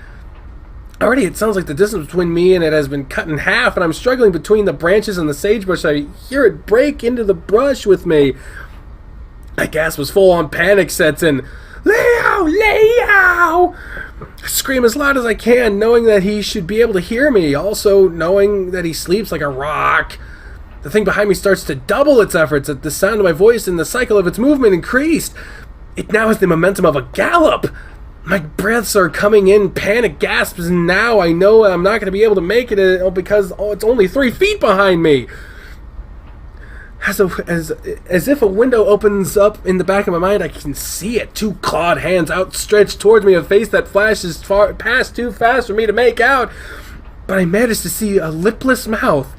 Already, it sounds like the distance between me and it has been cut in half, and I'm struggling between the branches and the sagebrush. I hear it break into the brush with me. I gasp as full-on panic sets in. Leo! Leo! I scream as loud as I can, knowing that he should be able to hear me, also knowing that he sleeps like a rock. The thing behind me starts to double its efforts at the sound of my voice, and the cycle of its movement increased. It now has the momentum of a gallop. My breaths are coming in panic gasps, and now I know I'm not going to be able to make it because it's only 3 feet behind me. As if a window opens up in the back of my mind, I can see it. 2 clawed hands outstretched towards me, a face that flashes past too fast for me to make out. But I manage to see a lipless mouth,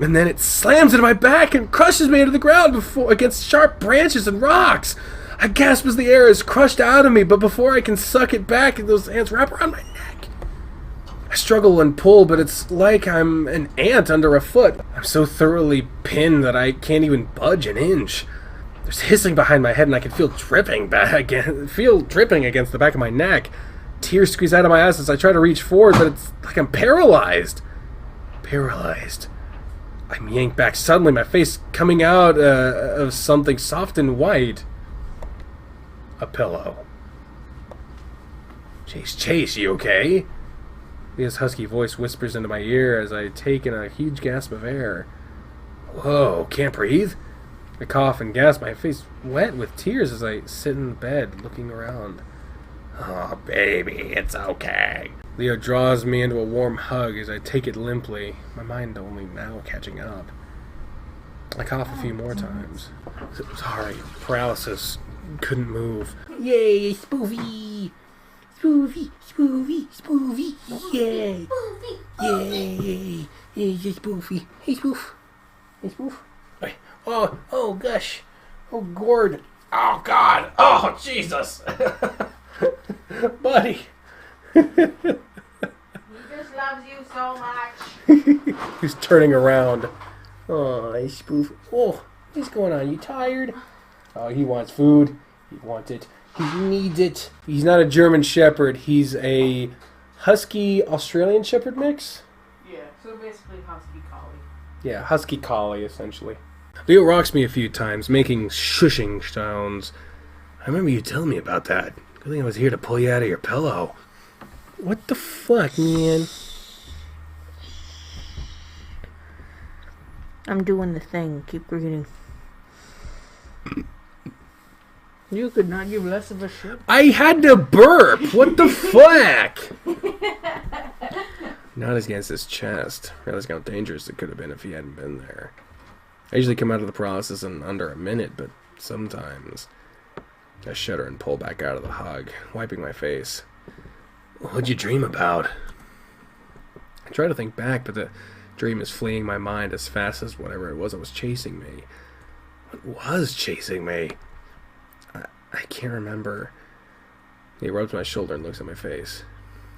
and then it slams into my back and crushes me into the ground against sharp branches and rocks. I gasp as the air is crushed out of me, but before I can suck it back, those hands wrap around my neck. I struggle and pull, but it's like I'm an ant under a foot. I'm so thoroughly pinned that I can't even budge an inch. There's hissing behind my head, and I can feel dripping against the back of my neck. Tears squeeze out of my eyes as I try to reach forward, but it's like I'm paralyzed. Paralyzed. I'm yanked back suddenly, my face coming out of something soft and white. A pillow. Chase, you okay? Leah's husky voice whispers into my ear as I take in a huge gasp of air. Whoa, can't breathe? I cough and gasp, my face wet with tears as I sit in the bed looking around. Oh, baby, it's okay. Leo draws me into a warm hug as I take it limply, my mind only now catching up. I cough a few more times. Sorry, paralysis. Couldn't move. Yay, spoofy! Spoofy, spoofy, spoofy! Yay! Yay! He's a spoofy. Hey, spoof. Hey, spoof. Oh, gosh. Oh, gourd. Oh, God. Oh, Jesus. Buddy. He just loves you so much. He's turning around. Oh, spoof. Oh, what's going on? You tired? Oh, he wants food. He wants it. He needs it. He's not a German Shepherd. He's a Husky Australian Shepherd mix. Yeah, so basically Husky Collie. Yeah, Husky Collie, essentially. Leo rocks me a few times, making shushing sounds. I remember you telling me about that. Good thing I was here to pull you out of your pillow. What the fuck, man? I'm doing the thing. Keep reading. You could not give less of a shit. I had to burp! What the fuck? Not against his chest. Realizing how dangerous it could have been if he hadn't been there. I usually come out of the process in under a minute, but sometimes I shudder and pull back out of the hug, wiping my face. What'd you dream about? I try to think back, but the dream is fleeing my mind as fast as whatever it was that was chasing me. What was chasing me? I can't remember. He rubs my shoulder and looks at my face.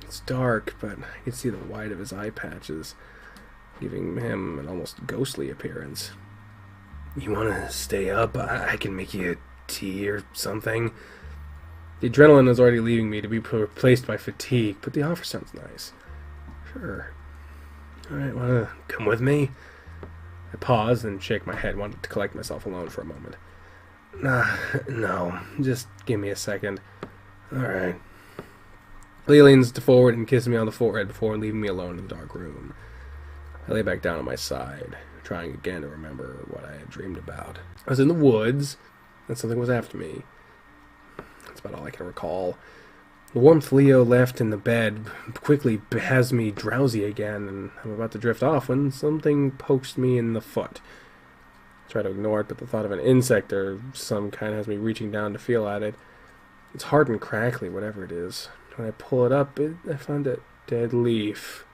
It's dark, but I can see the white of his eye patches, giving him an almost ghostly appearance. You want to stay up? I can make you tea or something. The adrenaline is already leaving me to be replaced by fatigue, but the offer sounds nice. Sure. Alright, want to come with me? I pause and shake my head, wanting to collect myself alone for a moment. No. Just give me a second. Alright. Leah leans forward and kisses me on the forehead before leaving me alone in the dark room. I lay back down on my side, trying again to remember what I had dreamed about. I was in the woods, and something was after me. That's about all I can recall. The warmth Leo left in the bed quickly has me drowsy again, and I'm about to drift off when something pokes me in the foot. I try to ignore it, but the thought of an insect or some kind has me reaching down to feel at it. It's hard and crackly, whatever it is. When I pull it up, I find a dead leaf.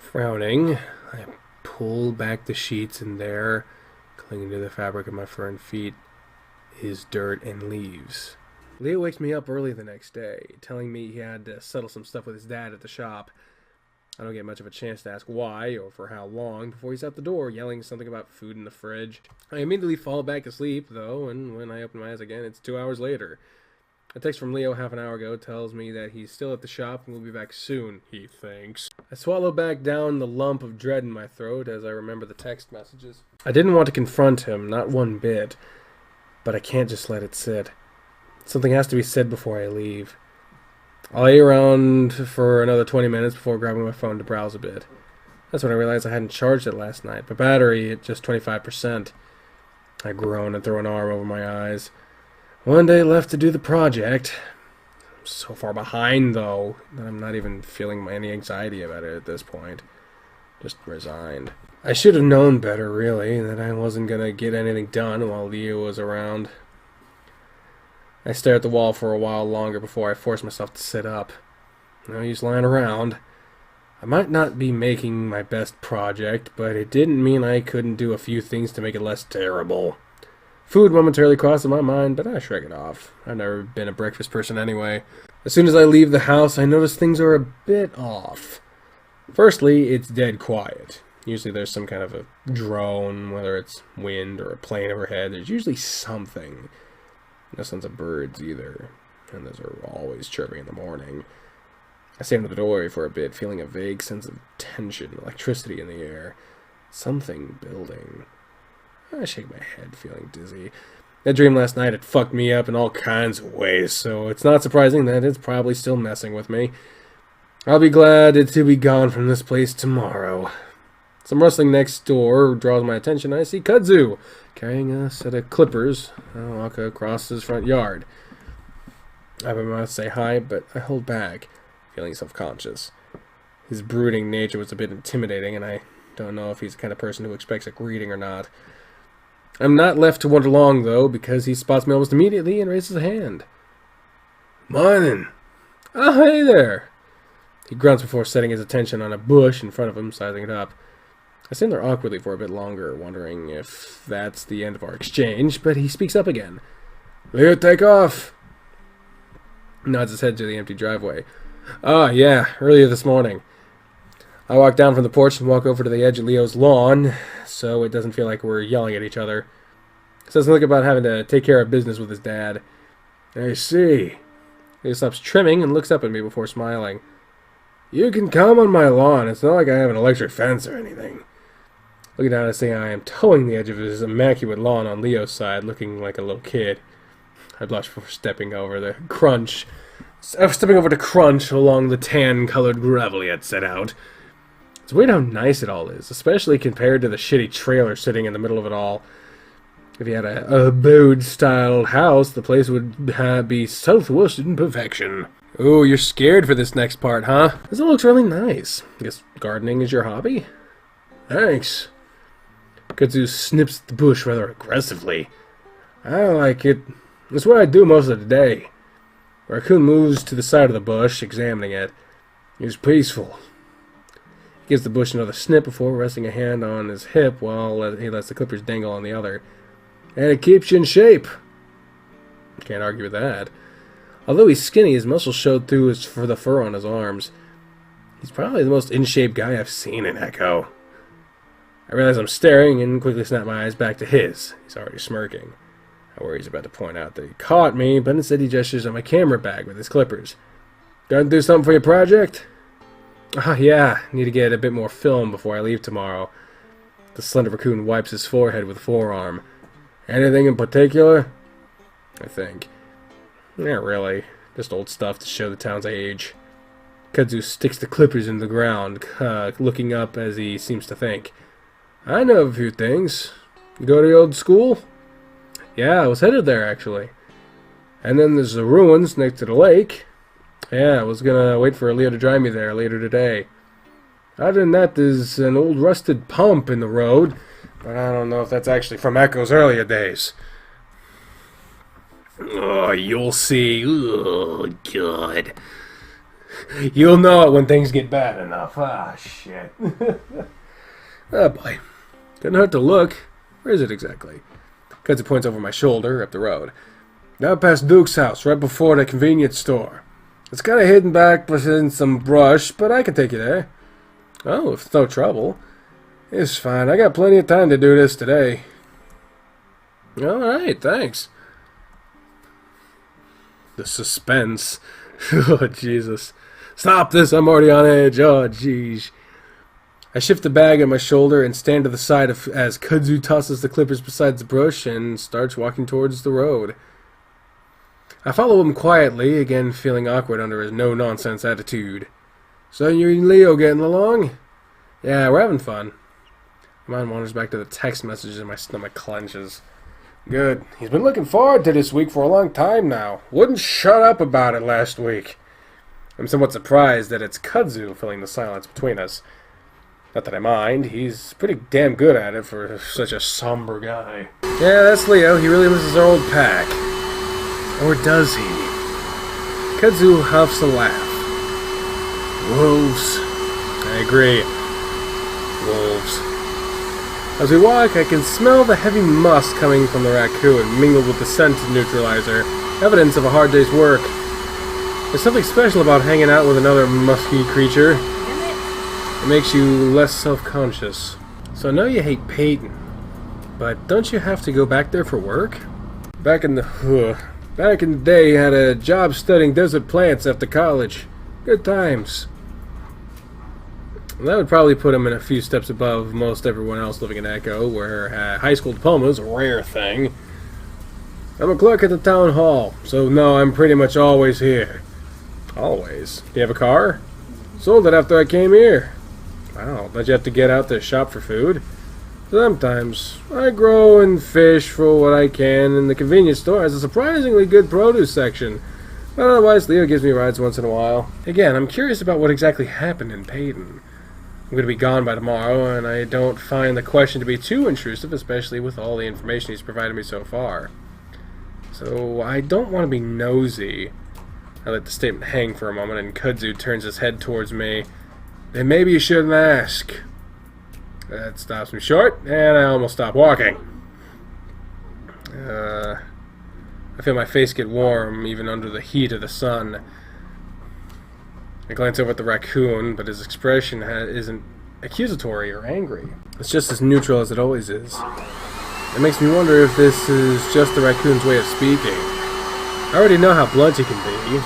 Frowning, I pull back the sheets, and there, clinging to the fabric of my fur and feet, is dirt and leaves. Leo wakes me up early the next day, telling me he had to settle some stuff with his dad at the shop. I don't get much of a chance to ask why or for how long before he's out the door yelling something about food in the fridge. I immediately fall back asleep, though, and when I open my eyes again, it's 2 hours later. A text from Leo half an hour ago tells me that he's still at the shop and will be back soon, he thinks. I swallow back down the lump of dread in my throat as I remember the text messages. I didn't want to confront him, not one bit, but I can't just let it sit. Something has to be said before I leave. I'll lay around for another 20 minutes before grabbing my phone to browse a bit. That's when I realized I hadn't charged it last night. My battery at just 25%. I groan and throw an arm over my eyes. One day left to do the project. I'm so far behind, though, that I'm not even feeling any anxiety about it at this point. Just resigned. I should have known better, really, that I wasn't going to get anything done while Leo was around. I stare at the wall for a while longer before I force myself to sit up. No use lying around. I might not be making my best project, but it didn't mean I couldn't do a few things to make it less terrible. Food momentarily crosses my mind, but I shrug it off. I've never been a breakfast person anyway. As soon as I leave the house, I notice things are a bit off. Firstly, it's dead quiet. Usually there's some kind of a drone, whether it's wind or a plane overhead. There's usually something. No sounds of birds either, and those are always chirping in the morning. I stand at the doorway for a bit, feeling a vague sense of tension, electricity in the air. Something building. I shake my head, feeling dizzy. That dream last night had fucked me up in all kinds of ways, so it's not surprising that it's probably still messing with me. I'll be glad to be gone from this place tomorrow. Some rustling next door draws my attention. I see Kudzu carrying a set of clippers. I walk across his front yard. I have about to say hi, but I hold back, feeling self-conscious. His brooding nature was a bit intimidating, and I don't know if he's the kind of person who expects a greeting or not. I'm not left to wonder long, though, because he spots me almost immediately and raises a hand. Morning. Oh, hey there. He grunts before setting his attention on a bush in front of him, sizing it up. I stand there awkwardly for a bit longer, wondering if that's the end of our exchange, but he speaks up again. Leo, take off. Nods his head to the empty driveway. Oh, yeah, earlier this morning. I walk down from the porch and walk over to the edge of Leo's lawn, so it doesn't feel like we're yelling at each other. Says something about having to take care of business with his dad. I see. He stops trimming and looks up at me before smiling. You can come on my lawn. It's not like I have an electric fence or anything. Looking down, I see I am towing the edge of his immaculate lawn on Leo's side, looking like a little kid. I blush before stepping over the crunch along the tan-colored gravel he had set out. It's weird how nice it all is, especially compared to the shitty trailer sitting in the middle of it all. If you had a abode-style house, the place would be southwest in perfection. Ooh, you're scared for this next part, huh? This looks really nice. I guess gardening is your hobby? Thanks. Kudzu snips the bush rather aggressively. I like it. That's what I do most of the day. Raccoon moves to the side of the bush, examining it. He's peaceful. He gives the bush another snip before resting a hand on his hip while he lets the clippers dangle on the other. And it keeps you in shape. Can't argue with that. Although he's skinny, his muscles showed through the fur on his arms. He's probably the most in-shape guy I've seen in Echo. I realize I'm staring and quickly snap my eyes back to his. He's already smirking. I worry he's about to point out that he caught me, but instead he gestures at my camera bag with his clippers. Gotta do something for your project? Yeah. Need to get a bit more film before I leave tomorrow. The slender raccoon wipes his forehead with a forearm. Anything in particular? I think. Not really. Just old stuff to show the town's age. Kudzu sticks the clippers in the ground, looking up as he seems to think. I know a few things. You go to the old school? Yeah, I was headed there, actually. And then there's the ruins next to the lake. Yeah, I was gonna wait for Leo to drive me there later today. Other than that, there's an old rusted pump in the road, but I don't know if that's actually from Echo's earlier days. Oh, you'll see. Oh, God. You'll know it when things get bad enough. Ah, shit. Oh, boy. Couldn't hurt to look. Where is it exactly? Kudzu points over my shoulder, up the road. Now past Duke's house, right before the convenience store. It's kind of hidden back within some brush, but I can take you there. Oh, if it's no trouble. It's fine. I got plenty of time to do this today. Alright, thanks. The suspense. Oh, Jesus. Stop this, I'm already on edge. Oh, jeez. I shift the bag on my shoulder and stand to the side as Kudzu tosses the clippers beside the bush and starts walking towards the road. I follow him quietly, again feeling awkward under his no-nonsense attitude. So you and Leo getting along? Yeah, we're having fun. My mind wanders back to the text messages and my stomach clenches. Good. He's been looking forward to this week for a long time now. Wouldn't shut up about it last week. I'm somewhat surprised that it's Kudzu filling the silence between us. Not that I mind. He's pretty damn good at it for such a somber guy. Yeah, that's Leo. He really misses our old pack. Or does he? Kudzu huffs a laugh. Wolves. I agree. Wolves. As we walk, I can smell the heavy musk coming from the raccoon, mingled with the scent neutralizer, evidence of a hard day's work. There's something special about hanging out with another musky creature. It makes you less self-conscious. So I know you hate Peyton, but don't you have to go back there for work? Back in the day, you had a job studying desert plants after college. Good times. That would probably put him in a few steps above most everyone else living in Echo, where high school diploma is a rare thing. I'm a clerk at the town hall, so no, I'm pretty much always here. Always? Do you have a car? Sold it after I came here. Wow, don't you have to get out to shop for food? Sometimes. I grow and fish for what I can, and the convenience store has a surprisingly good produce section. But otherwise, Leo gives me rides once in a while. Again, I'm curious about what exactly happened in Peyton. I'm going to be gone by tomorrow, and I don't find the question to be too intrusive, especially with all the information he's provided me so far. So, I don't want to be nosy. I let the statement hang for a moment, and Kudzu turns his head towards me. Then maybe you shouldn't ask. That stops me short, and I almost stop walking. I feel my face get warm, even under the heat of the sun. I glance over at the raccoon, but his expression isn't accusatory or angry. It's just as neutral as it always is. It makes me wonder if this is just the raccoon's way of speaking. I already know how blunt he can be.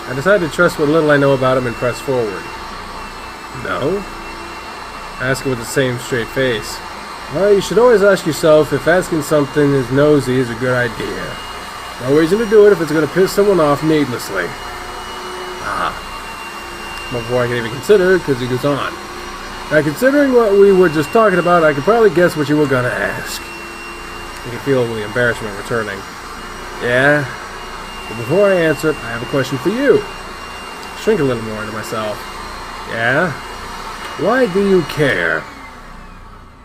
I decided to trust what little I know about him and press forward. No? I ask him with the same straight face. Well, you should always ask yourself if asking something is nosy is a good idea. No reason to do it if it's going to piss someone off needlessly. Before I can even consider, because he goes on. Now, considering what we were just talking about, I could probably guess what you were going to ask. I can feel the embarrassment returning. Yeah? But before I answer it, I have a question for you. Shrink a little more into myself. Yeah? Why do you care?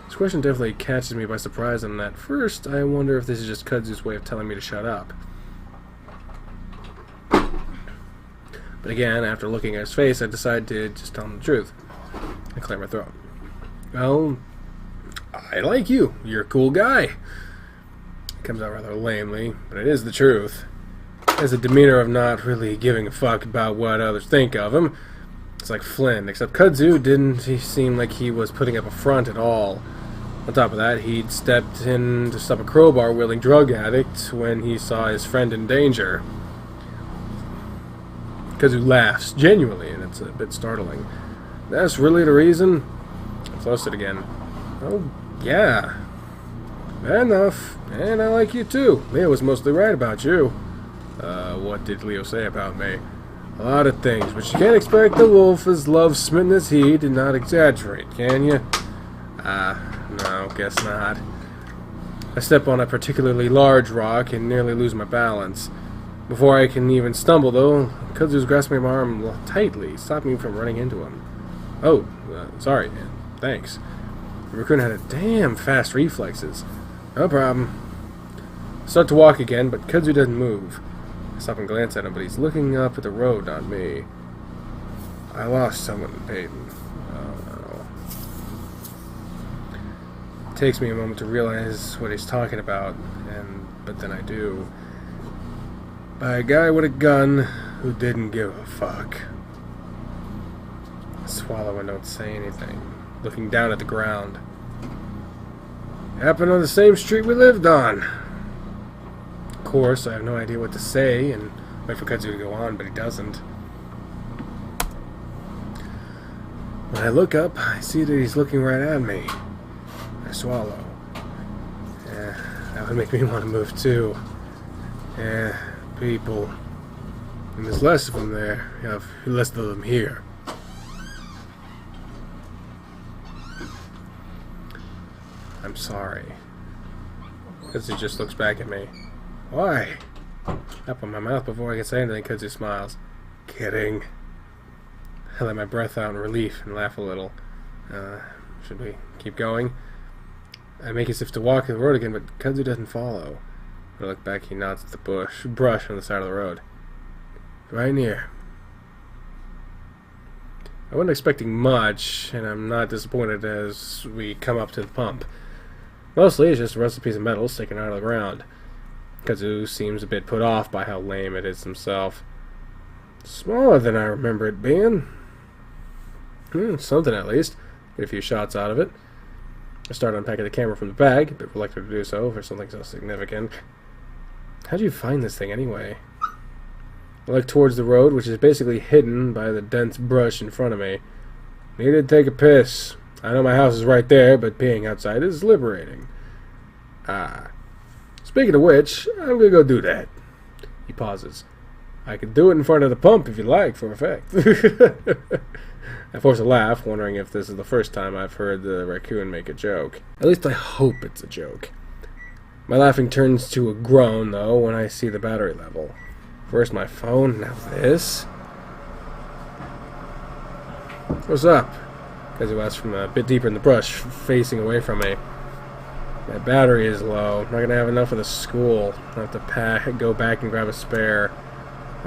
This question definitely catches me by surprise, and at first, I wonder if this is just Kudzu's way of telling me to shut up. But again, after looking at his face, I decide to just tell him the truth. I clear my throat. Well, I like you. You're a cool guy. It comes out rather lamely, but it is the truth. He has a demeanor of not really giving a fuck about what others think of him. It's like Flynn, except Kudzu didn't seem like he was putting up a front at all. On top of that, he'd stepped in to stop a crowbar-wielding drug addict when he saw his friend in danger. Kudzu laughs, genuinely, and it's a bit startling. That's really the reason? I flustered again. Oh, yeah. Fair enough. And I like you too. Leo was mostly right about you. What did Leo say about me? A lot of things, but you can't expect the wolf as love-smitten as he to not exaggerate, can you? No, guess not. I step on a particularly large rock and nearly lose my balance. Before I can even stumble, though, Kudzu's grasping my arm tightly, stopping me from running into him. Oh, sorry, man. Thanks. The raccoon had a damn fast reflexes. No problem. I start to walk again, but Kudzu doesn't move. I stop and glance at him, but he's looking up at the road, not me. I lost someone in Peyton. Oh, no. It takes me a moment to realize what he's talking about, but then I do. By a guy with a gun who didn't give a fuck. I swallow and don't say anything, looking down at the ground. It happened on the same street we lived on. Of course, I have no idea what to say, and wait for Kudzu to go on, but he doesn't. When I look up, I see that he's looking right at me. I swallow. Yeah, that would make me want to move too. Yeah. People. And there's less of them there. You have less of them here. I'm sorry. Kudzu just looks back at me. Why? I open my mouth before I can say anything. Kudzu smiles. Kidding. I let my breath out in relief and laugh a little. Should we keep going? I make as if to walk the road again, but Kudzu doesn't follow. When I look back, he nods at the brush on the side of the road. Right near. I wasn't expecting much, and I'm not disappointed as we come up to the pump. Mostly, it's just a rusted piece of metal sticking out of the ground. Kudzu seems a bit put off by how lame it is himself. Smaller than I remember it being. Something at least. Get a few shots out of it. I start unpacking the camera from the bag, a bit reluctant to do so for something so significant. How'd you find this thing anyway? I look towards the road, which is basically hidden by the dense brush in front of me. Needed to take a piss. I know my house is right there, but peeing outside is liberating. Speaking of which, I'm gonna go do that. He pauses. I could do it in front of the pump if you like, for effect. I force a laugh, wondering if this is the first time I've heard the raccoon make a joke. At least I hope it's a joke. My laughing turns to a groan, though, when I see the battery level. First my phone, now this. What's up? Kudzu asks from a bit deeper in the brush, facing away from me. My battery is low. I'm not going to have enough for the school. I'll have to go back and grab a spare.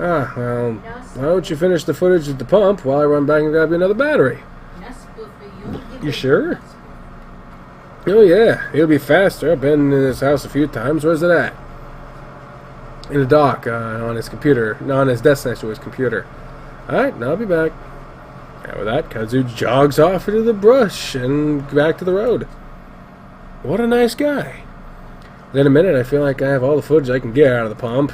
Ah, well, why don't you finish the footage at the pump while I run back and grab you another battery? You sure? Oh yeah, it'll be faster. I've been in his house a few times. Where's it at? In the dock, on his computer. No, on his desk next to his computer. Alright, now I'll be back. And with that, Kudzu jogs off into the brush and back to the road. What a nice guy. Then in a minute, I feel like I have all the footage I can get out of the pump.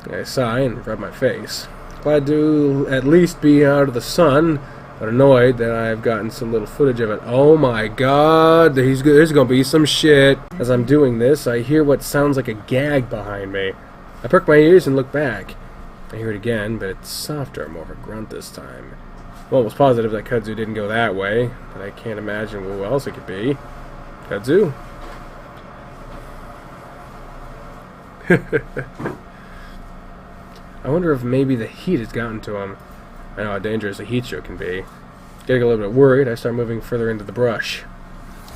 I sigh and rub my face. Glad to at least be out of the sun, but annoyed that I've gotten so little footage of it. Oh my god, there's gonna be some shit. As I'm doing this, I hear what sounds like a gag behind me. I perk my ears and look back. I hear it again, but it's softer, more of a grunt this time. I'm almost positive that Kudzu didn't go that way, but I can't imagine who else it could be. Kudzu? I wonder if maybe the heat has gotten to him. I know how dangerous a heat stroke can be. Getting a little bit worried, I start moving further into the brush.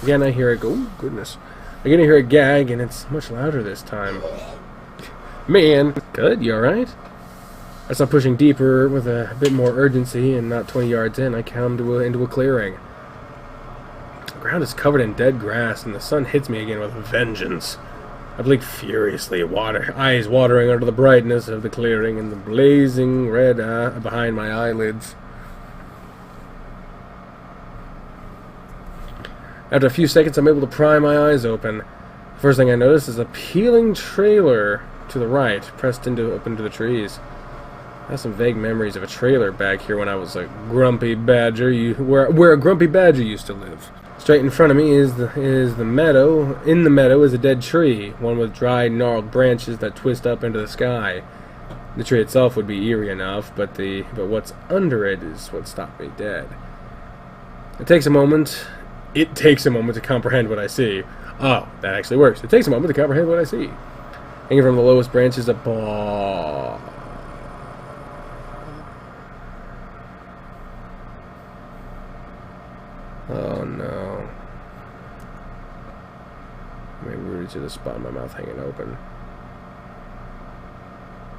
Again, I hear it go, oh, goodness. Again, I hear a gag, and it's much louder this time. Man! Good, you alright? I start pushing deeper with a bit more urgency, and not 20 yards in, I come into a clearing. The ground is covered in dead grass, and the sun hits me again with a vengeance. I blink furiously, eyes watering under the brightness of the clearing and the blazing red behind my eyelids. After a few seconds, I'm able to pry my eyes open. The first thing I notice is a peeling trailer to the right, pressed up into the trees. I have some vague memories of a trailer back here when I was a grumpy badger, where a grumpy badger used to live. Straight in front of me is the meadow. In the meadow is a dead tree, one with dried, gnarled branches that twist up into the sky. The tree itself would be eerie enough, but what's under it is what stopped me dead. It takes a moment to comprehend what I see. Oh, that actually works. It takes a moment to comprehend what I see. Hanging from the lowest branch is a ball. Oh no. I made rooted to the spot in my mouth hanging open.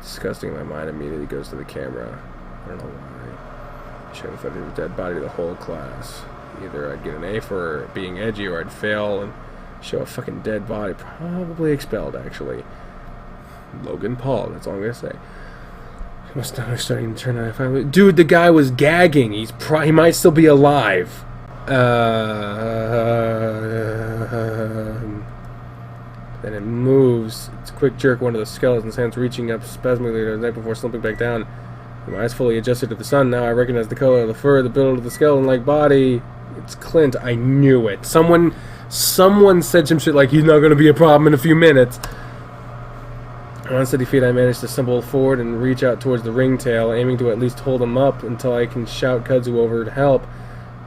Disgusting, my mind immediately goes to the camera. I don't know why. I should have fed a dead body to the whole class. Either I'd get an A for being edgy, or I'd fail and show a fucking dead body. Probably expelled, actually. Logan Paul, that's all I'm gonna say. My stomach's starting to turn out. Dude, the guy was gagging. He might still be alive. Then it moves. It's a quick jerk. One of the skeleton's hands reaching up spasmically to the neck before slumping back down. My eyes fully adjusted to the sun. Now I recognize the color of the fur, the build of the skeleton-like body. It's Clint. I knew it. Someone said some shit like he's not going to be a problem in a few minutes. On unsteady feet, I managed to stumble forward and reach out towards the ringtail, aiming to at least hold him up until I can shout Kudzu over to help.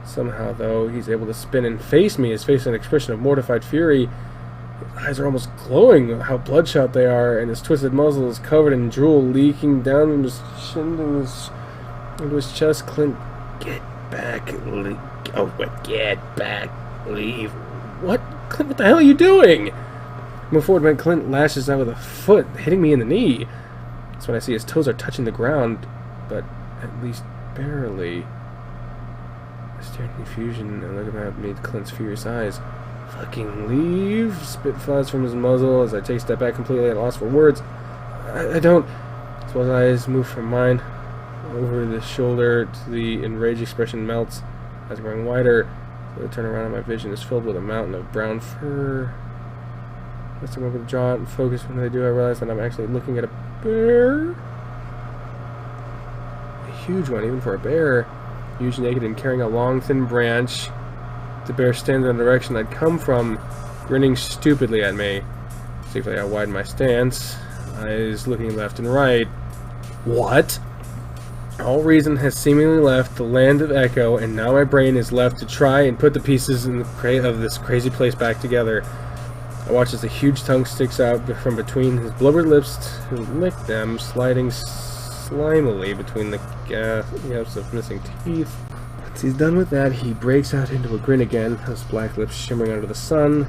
Somehow, though, he's able to spin and face me, his face an expression of mortified fury. His eyes are almost glowing with how bloodshot they are, and his twisted muzzle is covered in drool leaking down from his chin into his chest. Clint, get back, get back, leave. What? Clint, what the hell are you doing? Move forward when Clint lashes out with a foot, hitting me in the knee. That's when I see his toes are touching the ground, but at least barely. I stare in confusion and look at me, Clint's furious eyes. Fucking leave! Spit flies from his muzzle as I take a step back, completely at a loss for words. I don't. As well as eyes move from mine over the shoulder to the enraged expression melts. Eyes growing wider. So I turn around and my vision is filled with a mountain of brown fur. As I'm able to draw it and focus when I do, I realize that I'm actually looking at a bear. A huge one, even for a bear. Huge, naked, and carrying a long, thin branch. The bear stands in the direction I'd come from, grinning stupidly at me. Safely, I widen my stance, eyes looking left and right. What? All reason has seemingly left the land of Echo, and now my brain is left to try and put the pieces of this crazy place back together. I watch as a huge tongue sticks out from between his blubbered lips to lick them, sliding slimily between the gaps of missing teeth. Once he's done with that, he breaks out into a grin again, his black lips shimmering under the sun.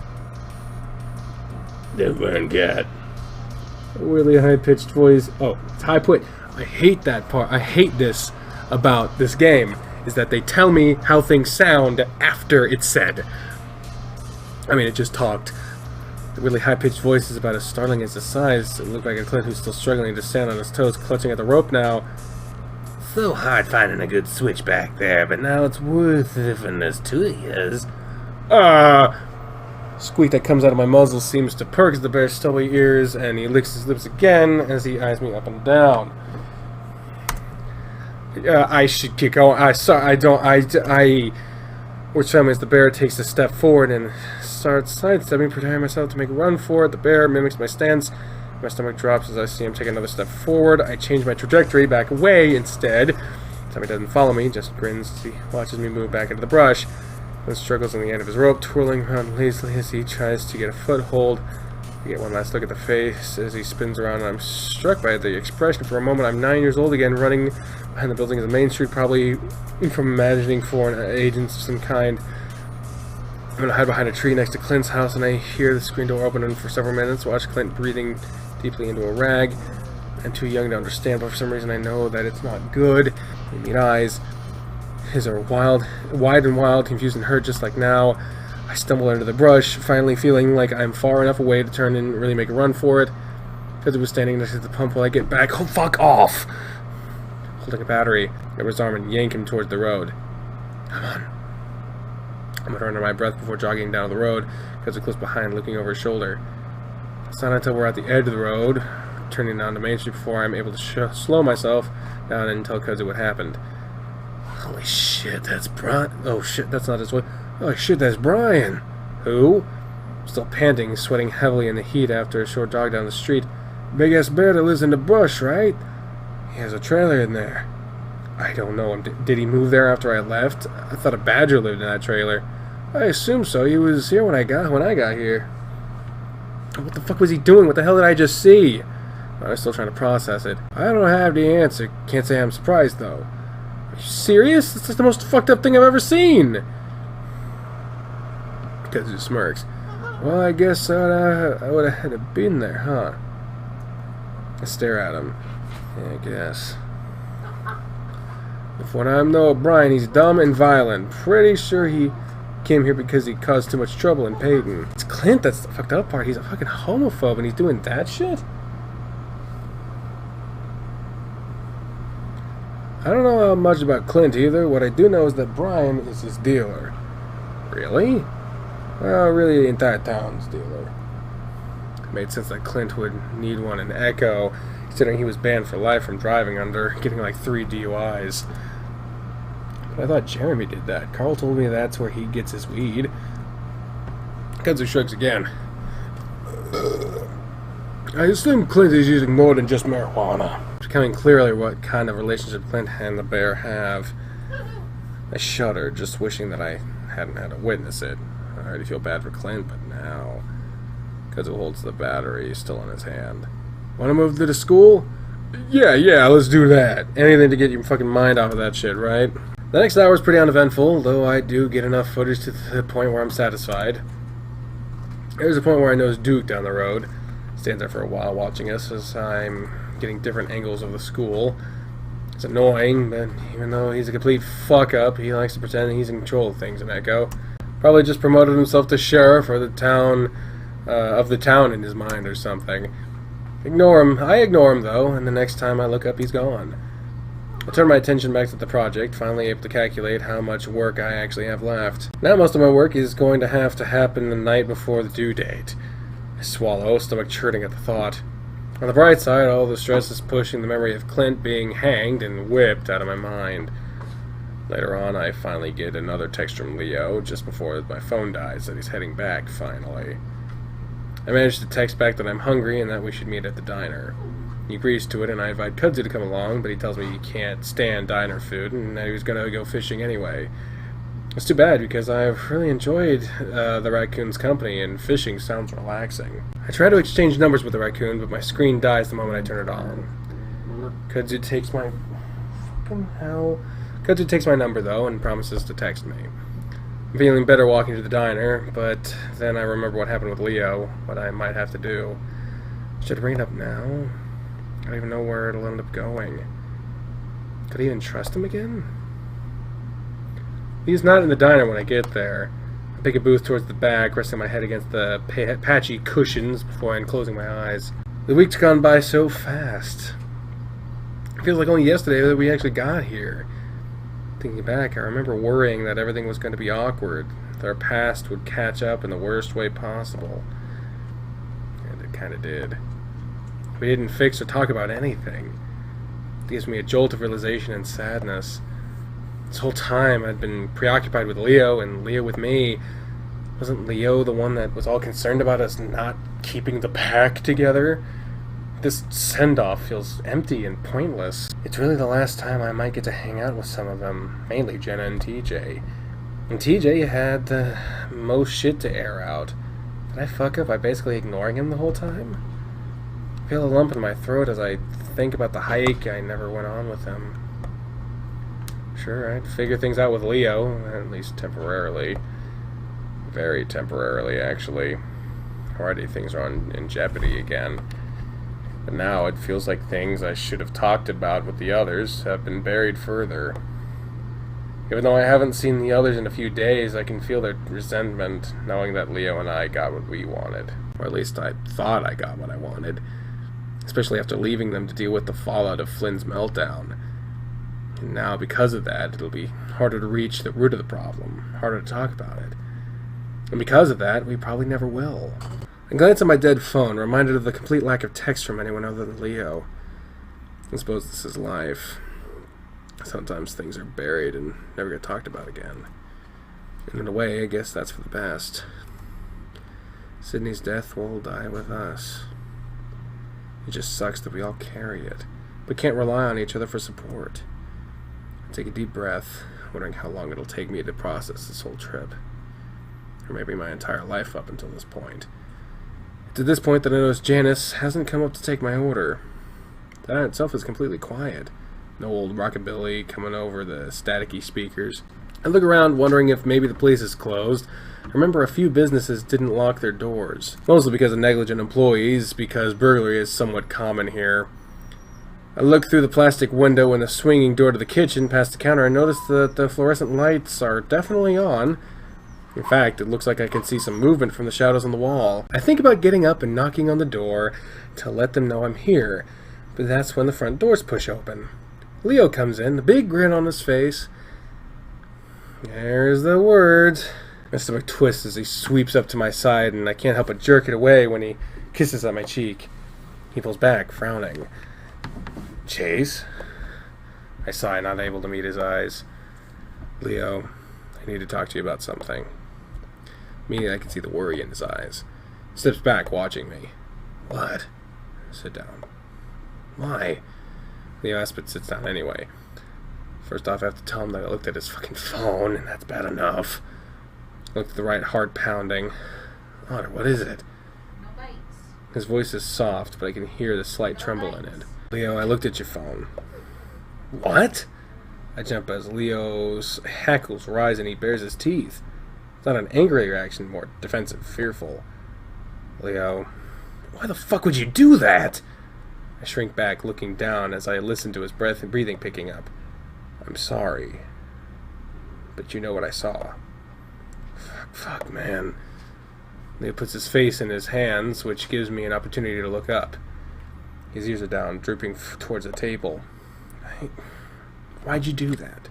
Lifeline cat. really high-pitched voice. Oh, it's high pitch. I hate that part. I hate this about this game, is that they tell me how things sound after it's said. I mean, it just talked. The really high-pitched voice is about as startling as the size. It looked like a Clint who's still struggling to stand on his toes, clutching at the rope now. So hard finding a good switch back there, but now it's worth it for this 2 years. Squeak that comes out of my muzzle seems to perk the bear's stubby ears, and he licks his lips again as he eyes me up and down. I should keep going. Which time as the bear takes a step forward and starts sidestepping, preparing myself to make a run for it. The bear mimics my stance. My stomach drops as I see him take another step forward. I change my trajectory back away instead. Tommy doesn't follow me, just grins as he watches me move back into the brush. Then struggles on the end of his rope, twirling around lazily as he tries to get a foothold. I get one last look at the face as he spins around, and I'm struck by the expression. For a moment, I'm 9 years old again, running behind the building of the main street, probably from imagining foreign agents of some kind. I'm gonna hide behind a tree next to Clint's house, and I hear the screen door open, and for several minutes watch Clint breathing deeply into a rag. I'm too young to understand, but for some reason I know that it's not good. I need eyes. His are wide and wild, confused and hurt, just like now. I stumble into the brush, finally feeling like I'm far enough away to turn and really make a run for it. Because it was standing next to the pump while I get back. Oh, fuck off! Holding a battery, I grab his arm and yank him towards the road. Come on. I'm gonna run under my breath before jogging down the road, because we're close behind, looking over his shoulder. It's not until we're at the edge of the road, turning down to Main Street, before I'm able to slow myself down and tell Kudzu what happened. Holy shit, that's Brian. Oh shit, that's not his voice. Oh shit, that's Brian. Who? Still panting, sweating heavily in the heat after a short jog down the street. Big ass bear that lives in the bush, right? He has a trailer in there. I don't know him. Did he move there after I left? I thought a badger lived in that trailer. I assume so. He was here when I got here. What the fuck was he doing? What the hell did I just see? I was still trying to process it. I don't have the answer. Can't say I'm surprised though. Are you serious? This is the most fucked up thing I've ever seen. Kudzu smirks. Well, I guess I would have had to been there, huh? I stare at him. Yeah, I guess. If what I know of Brian, he's dumb and violent. Pretty sure he came here because he caused too much trouble in Peyton. It's Clint that's the fucked up part. He's a fucking homophobe and he's doing that shit? I don't know much about Clint either. What I do know is that Brian is his dealer. Really? Well, really the entire town's dealer. It made sense that Clint would need one in Echo, considering he was banned for life from driving under getting like 3 DUIs. But I thought Jeremy did that. Carl told me that's where he gets his weed. Kudzu shrugs again. I assume Clint is using more than just marijuana. It's becoming clearly what kind of relationship Clint and the bear have. I shudder, just wishing that I hadn't had to witness it. I already feel bad for Clint, but now Kudzu holds the battery still in his hand. Want to move to the school? Yeah, let's do that. Anything to get your fucking mind off of that shit, right? The next hour is pretty uneventful, though I do get enough footage to the point where I'm satisfied. There's a point where I nose Duke down the road. Stands there for a while watching us as I'm getting different angles of the school. It's annoying, but even though he's a complete fuck-up, he likes to pretend he's in control of things in Echo. Probably just promoted himself to sheriff or the town, of the town in his mind or something. Ignore him. I ignore him, though, and the next time I look up, he's gone. I turn my attention back to the project, finally able to calculate how much work I actually have left. Now most of my work is going to have to happen the night before the due date. I swallow, stomach churning at the thought. On the bright side, all the stress is pushing the memory of Clint being hanged and whipped out of my mind. Later on, I finally get another text from Leo, just before my phone dies, that he's heading back, finally. I managed to text back that I'm hungry and that we should meet at the diner. He agrees to it, and I invite Kudzu to come along, but he tells me he can't stand diner food, and that he was going to go fishing anyway. It's too bad, because I've really enjoyed the raccoon's company, and fishing sounds relaxing. I try to exchange numbers with the raccoon, but my screen dies the moment I turn it on. Kudzu takes my... fucking hell... Kudzu takes my number, though, and promises to text me. I'm feeling better walking to the diner, but then I remember what happened with Leo, what I might have to do. Should I bring it up now? I don't even know where it'll end up going. Could I even trust him again? He's not in the diner when I get there. I take a booth towards the back, resting my head against the patchy cushions before unclosing my eyes. The week's gone by so fast. It feels like only yesterday that we actually got here. Thinking back, I remember worrying that everything was going to be awkward, that our past would catch up in the worst way possible. And it kind of did. We didn't fix or talk about anything. It gives me a jolt of realization and sadness. This whole time I'd been preoccupied with Leo, and Leo with me. Wasn't Leo the one that was all concerned about us not keeping the pack together? This send-off feels empty and pointless. It's really the last time I might get to hang out with some of them, mainly Jenna and TJ. And TJ had the most shit to air out. Did I fuck up by basically ignoring him the whole time? I feel a lump in my throat as I think about the hike I never went on with him. Sure, I'd figure things out with Leo, at least temporarily. Very temporarily, actually. Already things are in jeopardy again. But now it feels like things I should have talked about with the others have been buried further. Even though I haven't seen the others in a few days, I can feel their resentment, knowing that Leo and I got what we wanted. Or at least I thought I got what I wanted. Especially after leaving them to deal with the fallout of Flynn's meltdown. And now, because of that, it'll be harder to reach the root of the problem, harder to talk about it. And because of that, we probably never will. I glanced at my dead phone, reminded of the complete lack of text from anyone other than Leo. I suppose this is life. Sometimes things are buried and never get talked about again. And in a way, I guess that's for the best. Sydney's death will die with us. It just sucks that we all carry it, but can't rely on each other for support. I take a deep breath, wondering how long it'll take me to process this whole trip. Or maybe my entire life up until this point. It's at this point that I notice Janice hasn't come up to take my order. That in itself is completely quiet. No old rockabilly coming over the staticky speakers. I look around wondering if maybe the place is closed. I remember a few businesses didn't lock their doors. Mostly because of negligent employees, because burglary is somewhat common here. I look through the plastic window in the swinging door to the kitchen past the counter and notice that the fluorescent lights are definitely on. In fact, it looks like I can see some movement from the shadows on the wall. I think about getting up and knocking on the door to let them know I'm here, but that's when the front doors push open. Leo comes in, the big grin on his face. There's the words. My stomach twists as he sweeps up to my side, and I can't help but jerk it away when he kisses at my cheek. He pulls back, frowning. Chase? I sigh, not able to meet his eyes. Leo, I need to talk to you about something. Immediately I can see the worry in his eyes. He steps back, watching me. What? Sit down. Why? Leo asks, but sits down anyway. First off, I have to tell him that I looked at his fucking phone, and that's bad enough. I looked at the right heart pounding. Otter, what is it? No bites. His voice is soft, but I can hear the slight tremble in it. Leo, I looked at your phone. What? I jump as Leo's hackles rise and he bares his teeth. It's not an angry reaction, more defensive, fearful. Leo, why the fuck would you do that? I shrink back, looking down as I listen to his breath and breathing picking up. I'm sorry, but you know what I saw. Fuck, man. Leo puts his face in his hands, which gives me an opportunity to look up. His ears are down, drooping towards the table. Why'd you do that?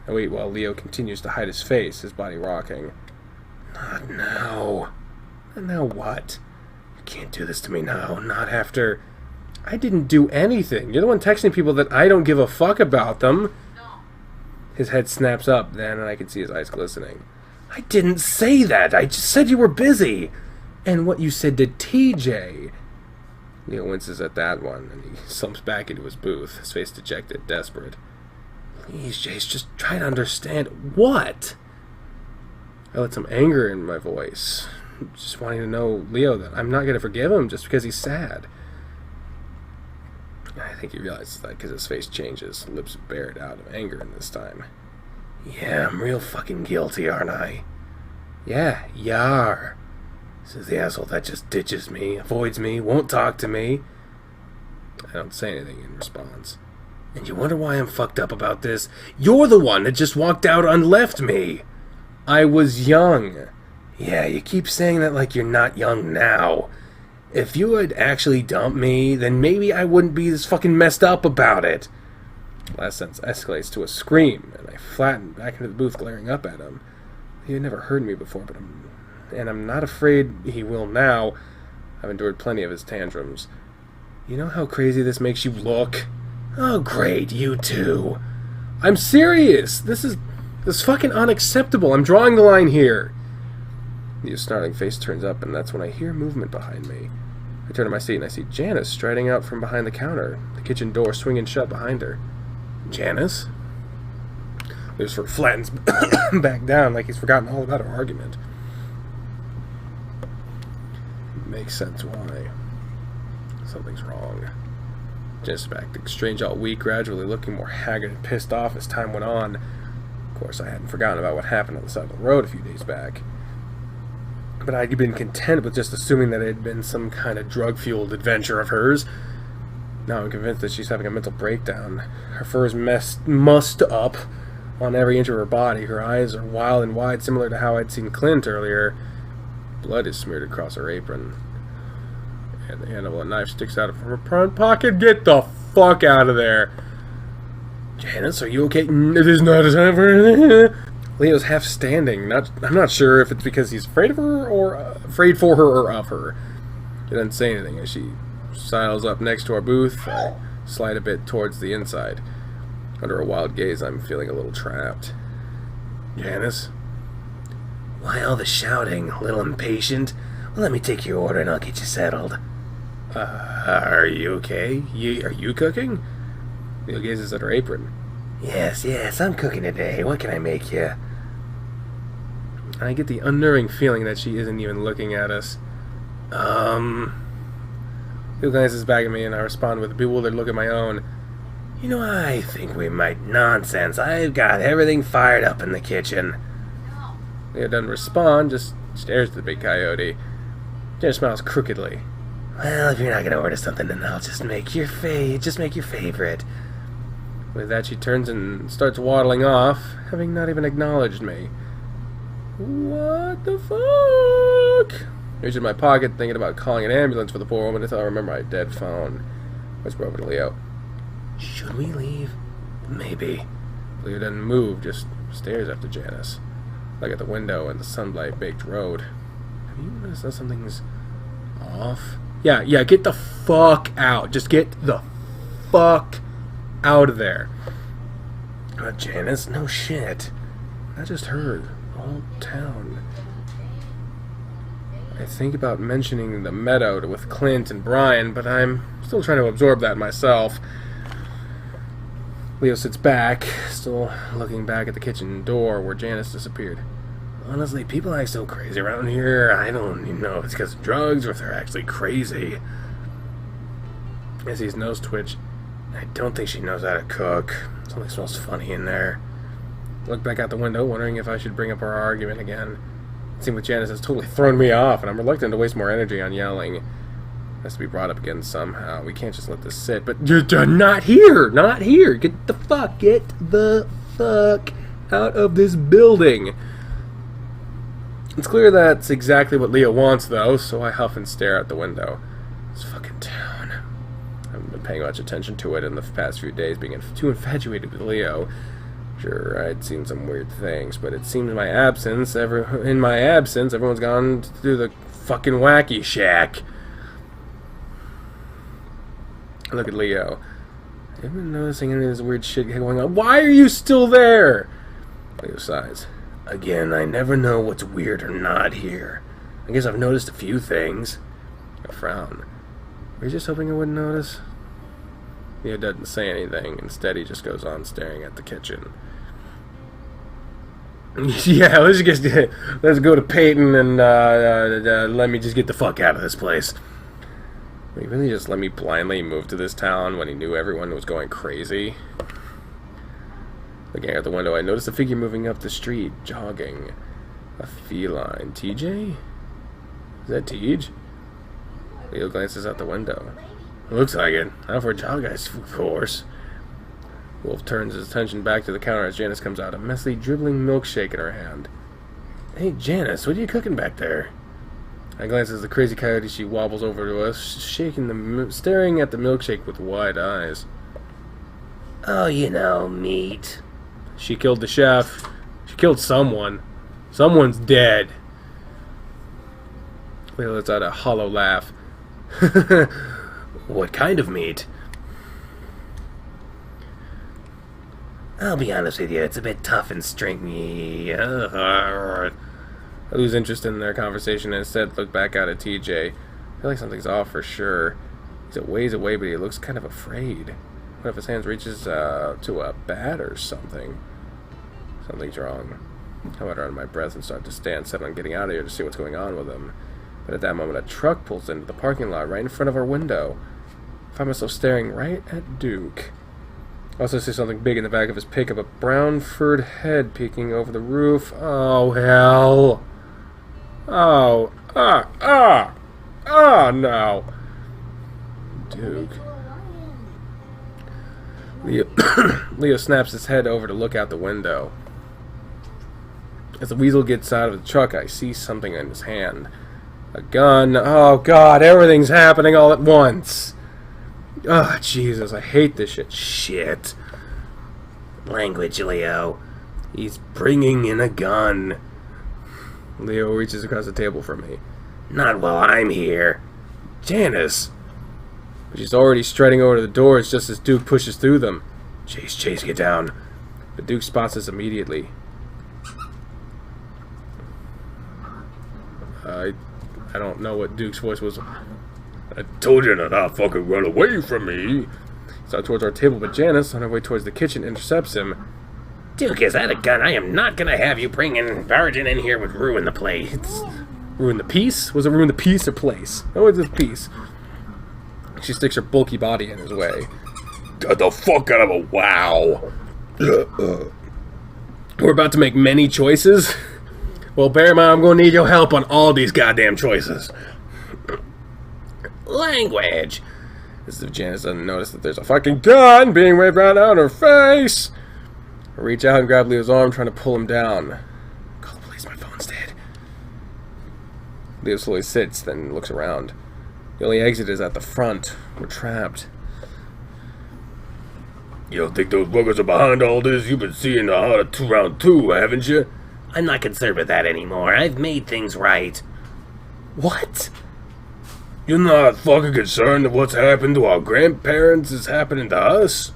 I wait while Leo continues to hide his face, his body rocking. Not now. Not now what? You can't do this to me now, not after... I didn't do anything. You're the one texting people that I don't give a fuck about them. No. His head snaps up then, and I can see his eyes glistening. I didn't say that. I just said you were busy. And what you said to TJ. Leo winces at that one, and he slumps back into his booth, his face dejected, desperate. Please, Jace, just try to understand. What? I let some anger in my voice, just wanting to know, Leo, that I'm not going to forgive him just because he's sad. I think he realizes that because his face changes, lips bared out of anger in this time. Yeah, I'm real fucking guilty, aren't I? Yeah, you are. This is the asshole that just ditches me, avoids me, won't talk to me. I don't say anything in response. And you wonder why I'm fucked up about this? You're the one that just walked out and left me. I was young. Yeah, you keep saying that like you're not young now. If you had actually dumped me, then maybe I wouldn't be this fucking messed up about it. Last sentence escalates to a scream, and I flatten back into the booth, glaring up at him. He had never heard me before, but I'm not afraid he will now. I've endured plenty of his tantrums. You know how crazy this makes you look? Oh, great, you too. I'm serious. This is fucking unacceptable. I'm drawing the line here. The snarling face turns up, and that's when I hear movement behind me. I turn to my seat, and I see Janice striding out from behind the counter, the kitchen door swinging shut behind her. Janice? Leo sort of flattens back down like he's forgotten all about our argument. Makes sense why. Something's wrong. Janice was acting strange all week, gradually looking more haggard and pissed off as time went on. Of course, I hadn't forgotten about what happened on the side of the road a few days back. But I'd been content with just assuming that it had been some kind of drug-fueled adventure of hers. Now I'm convinced that she's having a mental breakdown. Her fur is mussed up on every inch of her body. Her eyes are wild and wide, similar to how I'd seen Clint earlier. Blood is smeared across her apron. And the handle of a knife sticks out from her front pocket. Get the fuck out of there! Janice, are you okay? It is not a time for anything. Leo's half standing. I'm not sure if it's because he's afraid of her or afraid for her or of her. He doesn't say anything as she sidles up next to our booth. I slide a bit towards the inside. Under a wild gaze, I'm feeling a little trapped. Janice? Why all the shouting? A little impatient? Well, let me take your order and I'll get you settled. Are you okay? Are you cooking? Leo gazes at her apron. Yes, I'm cooking today. What can I make you? I get the unnerving feeling that she isn't even looking at us. Leo glances back at me and I respond with a bewildered look at my own. You know, I think we might... Nonsense. I've got everything fired up in the kitchen. Leo doesn't respond, just stares at the big coyote. Jenna smiles crookedly. Well, if you're not gonna order something, then I'll just make your favorite. With that, she turns and starts waddling off, having not even acknowledged me. What the fuck? I reach in my pocket, thinking about calling an ambulance for the poor woman until I remember my dead phone. Whisper over to Leo. Should we leave? Maybe. Leo doesn't move, just stares after Janice. Like at the window and the sunlight-baked road. Have you noticed that something's off? Yeah, get the fuck out. Just get the fuck out of there. Janice, no shit. Not just her, the whole town. I think about mentioning the meadow with Clint and Brian, but I'm still trying to absorb that myself. Leo sits back, still looking back at the kitchen door where Janice disappeared. Honestly, people act so crazy around here. I don't even know if it's because of drugs or if they're actually crazy. As his nose twitch, I don't think she knows how to cook. Something smells funny in there. Look back out the window, wondering if I should bring up our argument again. It seemed with Janice has totally thrown me off, and I'm reluctant to waste more energy on yelling. It has to be brought up again somehow. We can't just let this sit. But you're not here! Not here! Get the fuck out of this building! It's clear that's exactly what Leo wants, though, so I huff and stare out the window. This fucking town. I haven't been paying much attention to it in the past few days, being too infatuated with Leo. Sure, I'd seen some weird things, but it seems in my absence, everyone's gone to the fucking wacky shack. Look at Leo. I've been noticing any of this weird shit going on. Why are you still there? Leo sighs. Again, I never know what's weird or not here. I guess I've noticed a few things. A frown. Were you just hoping I wouldn't notice? Leo doesn't say anything. Instead, he just goes on staring at the kitchen. Yeah, let's go to Peyton and let me just get the fuck out of this place. He really just let me blindly move to this town when he knew everyone was going crazy. Looking out the window, I noticed a figure moving up the street, jogging. A feline. TJ? Is that Tej? Leo glances out the window. Looks like it. Not for a child guys, of course. Wolf turns his attention back to the counter as Janice comes out, a messy, dribbling milkshake in her hand. Hey, Janice, what are you cooking back there? I glance at the crazy coyote. She wobbles over to us, staring at the milkshake with wide eyes. Oh, you know, meat. She killed the chef. She killed someone. Someone's dead. Leo lets out a hollow laugh. What kind of meat? I'll be honest with you, it's a bit tough and stringy. I lose interest in their conversation and instead look back out at TJ. I feel like something's off for sure. He's a ways away, but he looks kind of afraid. What if his hand reaches to a bat or something? Something's wrong. I let her on my breath and start to stand, set on getting out of here to see what's going on with him. But at that moment, a truck pulls into the parking lot right in front of our window. I find myself staring right at Duke. I also see something big in the back of his pickup, a brown furred head peeking over the roof. Oh, hell. Oh, no. Duke. Leo snaps his head over to look out the window. As the weasel gets out of the truck, I see something in his hand. A gun. Oh, God, everything's happening all at once. Oh, Jesus, I hate this shit. Shit. Language, Leo. He's bringing in a gun. Leo reaches across the table from me. Not while I'm here. Janice. But she's already striding over to the doors just as Duke pushes through them. Chase, get down. But Duke spots us immediately. I don't know what Duke's voice was. I told you to not fucking run away from me. He's out towards our table, but Janice, on her way towards the kitchen, intercepts him. Duke, is that a gun? I am not gonna have you barging in here would ruin the place. Ruin the peace? Was it ruin the peace or place? No, it's just peace. She sticks her bulky body in his way. Get the fuck out of a wow. We're about to make many choices. Well, bear in mind, I'm going to need your help on all these goddamn choices. Language. As if Janice doesn't notice that there's a fucking gun being waved around on her face. I reach out and grab Leo's arm, trying to pull him down. Call the police, my phone's dead. Leo slowly sits, then looks around. The only exit is at the front. We're trapped. You don't think those buggers are behind all this? You've been seeing the Hot round 2, haven't you? I'm not concerned with that anymore. I've made things right. What? You're not fucking concerned that what's happened to our grandparents is happening to us?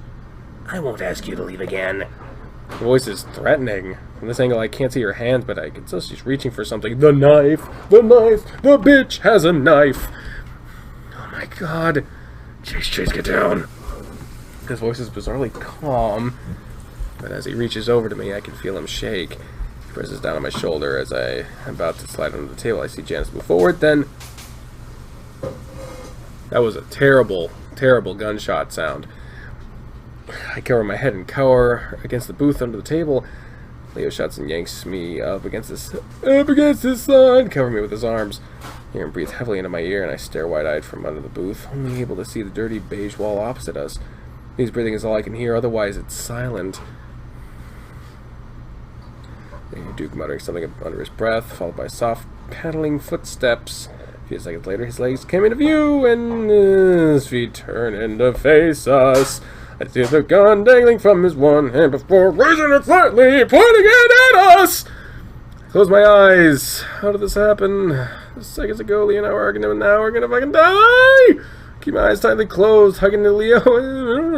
I won't ask you to leave again. The voice is threatening. From this angle, I can't see her hands, but I can tell she's reaching for something. The knife! The knife! The bitch has a knife! Oh my god. Chase, get down. His voice is bizarrely calm, but as he reaches over to me, I can feel him shake. He presses down on my shoulder as I am about to slide under the table. I see Janice move forward, then... That was a terrible, terrible gunshot sound. I cover my head and cower against the booth under the table. Leo shouts and yanks me up against this side, covering me with his arms. I hear him breathe heavily into my ear, and I stare wide-eyed from under the booth, only able to see the dirty beige wall opposite us. His breathing is all I can hear, otherwise it's silent. I hear Duke muttering something under his breath, followed by soft, paddling footsteps. A few seconds later, his legs came into view, and his feet turned in to face us. I see the gun dangling from his one hand before raising it slightly, pointing it at us! I close my eyes. How did this happen? Just seconds ago, Leo and I were arguing, and now we're gonna fucking die! Keep my eyes tightly closed, hugging to Leo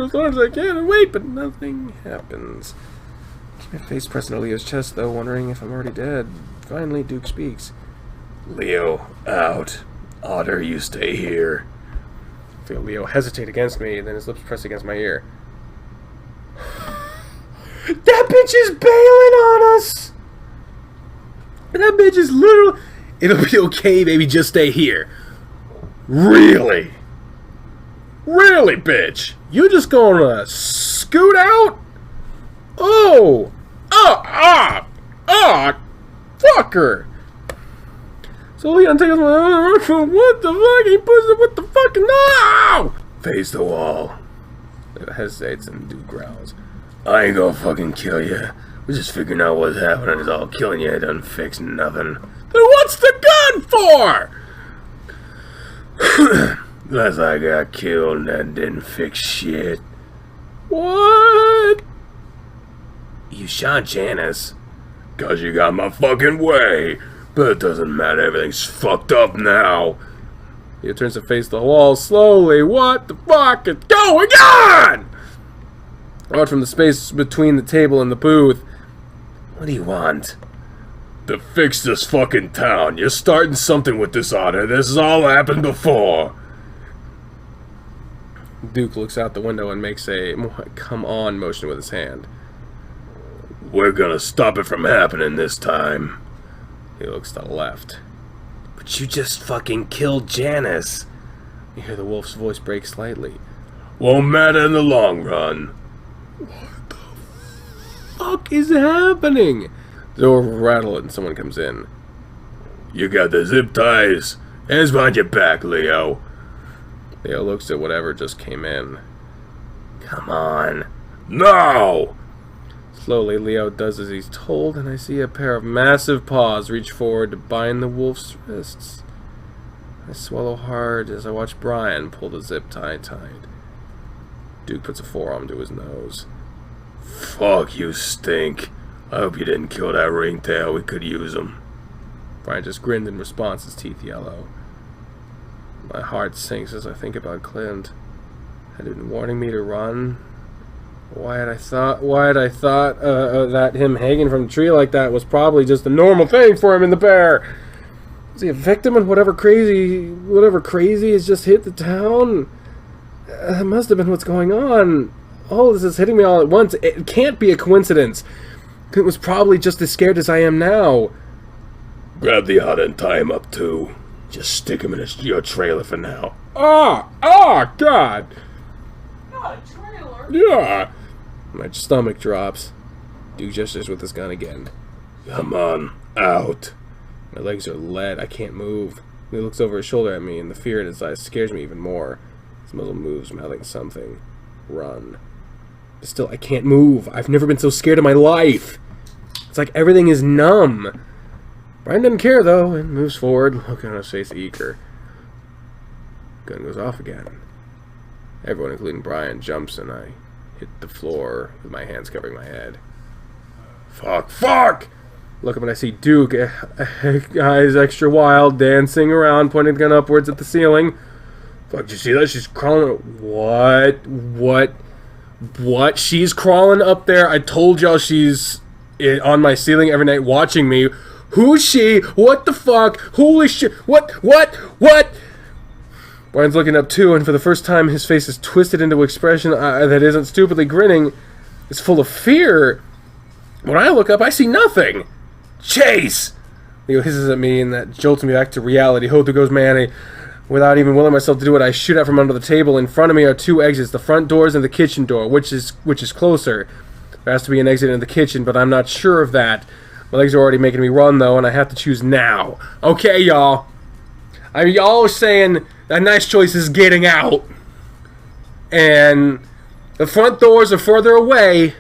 as hard as I can, and wait, but nothing happens. Keep my face pressed into Leo's chest, though, wondering if I'm already dead. Finally, Duke speaks. Leo, out. Otter, you stay here. I feel Leo hesitate against me, then his lips press against my ear. That bitch is bailing on us! That bitch is literally... It'll be okay, baby, just stay here. Really? Really, bitch? You just gonna scoot out? Oh! Fucker! So Leon takes my what the fuck? He puts it, what the fuck? No! Face the wall. Leo hesitates and Duke growls. I ain't gonna fucking kill you. We're just figuring out what's happening. Is all killing you doesn't fix nothing. Then what's the gun for? Unless I got killed and that didn't fix shit. What? You shot Janice. 'Cause you got my fucking way. But it doesn't matter, everything's fucked up now. He turns to face the wall slowly. What the fuck is going on? Out from the space between the table and the booth. What do you want? To fix this fucking town. You're starting something with this honor. This has all happened before. Duke looks out the window and makes a come on motion with his hand. We're gonna stop it from happening this time. He looks to the left. But you just fucking killed Janice. You hear the wolf's voice break slightly. Won't matter in the long run. What the fuck is happening? The door rattles and someone comes in. You got the zip ties. Hands behind your back, Leo. Leo looks at whatever just came in. Come on. No! Slowly, Leo does as he's told, and I see a pair of massive paws reach forward to bind the wolf's wrists. I swallow hard as I watch Brian pull the zip tie tight. Duke puts a forearm to his nose. Fuck, you stink. I hope you didn't kill that ringtail. We could use him. Brian just grinned in response, his teeth yellow. My heart sinks as I think about Clint. Had he been warning me to run? Why had I thought that him hanging from the tree like that was probably just a normal thing for him in the bear? Was he a victim in whatever crazy has just hit the town? That must have been what's going on. Oh, this is hitting me all at once. It can't be a coincidence. Clint was probably just as scared as I am now. Grab the otter and tie him up too. Just stick him in your trailer for now. Ah, God. Not a trailer. Yeah. My stomach drops. Duke gestures with his gun again. Come on, out. My legs are lead. I can't move. He looks over his shoulder at me, and the fear in his eyes scares me even more. His muzzle moves, mouthing something. Run. But still, I can't move. I've never been so scared in my life. It's like everything is numb. Brian doesn't care, though, and moves forward, looking on his face eager. Gun goes off again. Everyone, including Brian, jumps, and I hit the floor with my hands covering my head. Fuck! Look up and I see Duke, eyes extra wild, dancing around, pointing the gun upwards at the ceiling. Fuck, did you see that? She's crawling. What? She's crawling up there. I told y'all she's on my ceiling every night watching me. Who's she? What the fuck? Holy shit. What? Brian's looking up too, and for the first time his face is twisted into an expression that isn't stupidly grinning. It's full of fear. When I look up, I see nothing. Chase! Leo hisses at me, and that jolts me back to reality. Oh, there goes Manny. Without even willing myself to do it, I shoot out from under the table. In front of me are two exits, the front doors and the kitchen door, which is closer. There has to be an exit in the kitchen, but I'm not sure of that. My legs are already making me run, though, and I have to choose now. Okay, y'all. I mean, y'all are saying that nice choice is getting out. And the front doors are further away.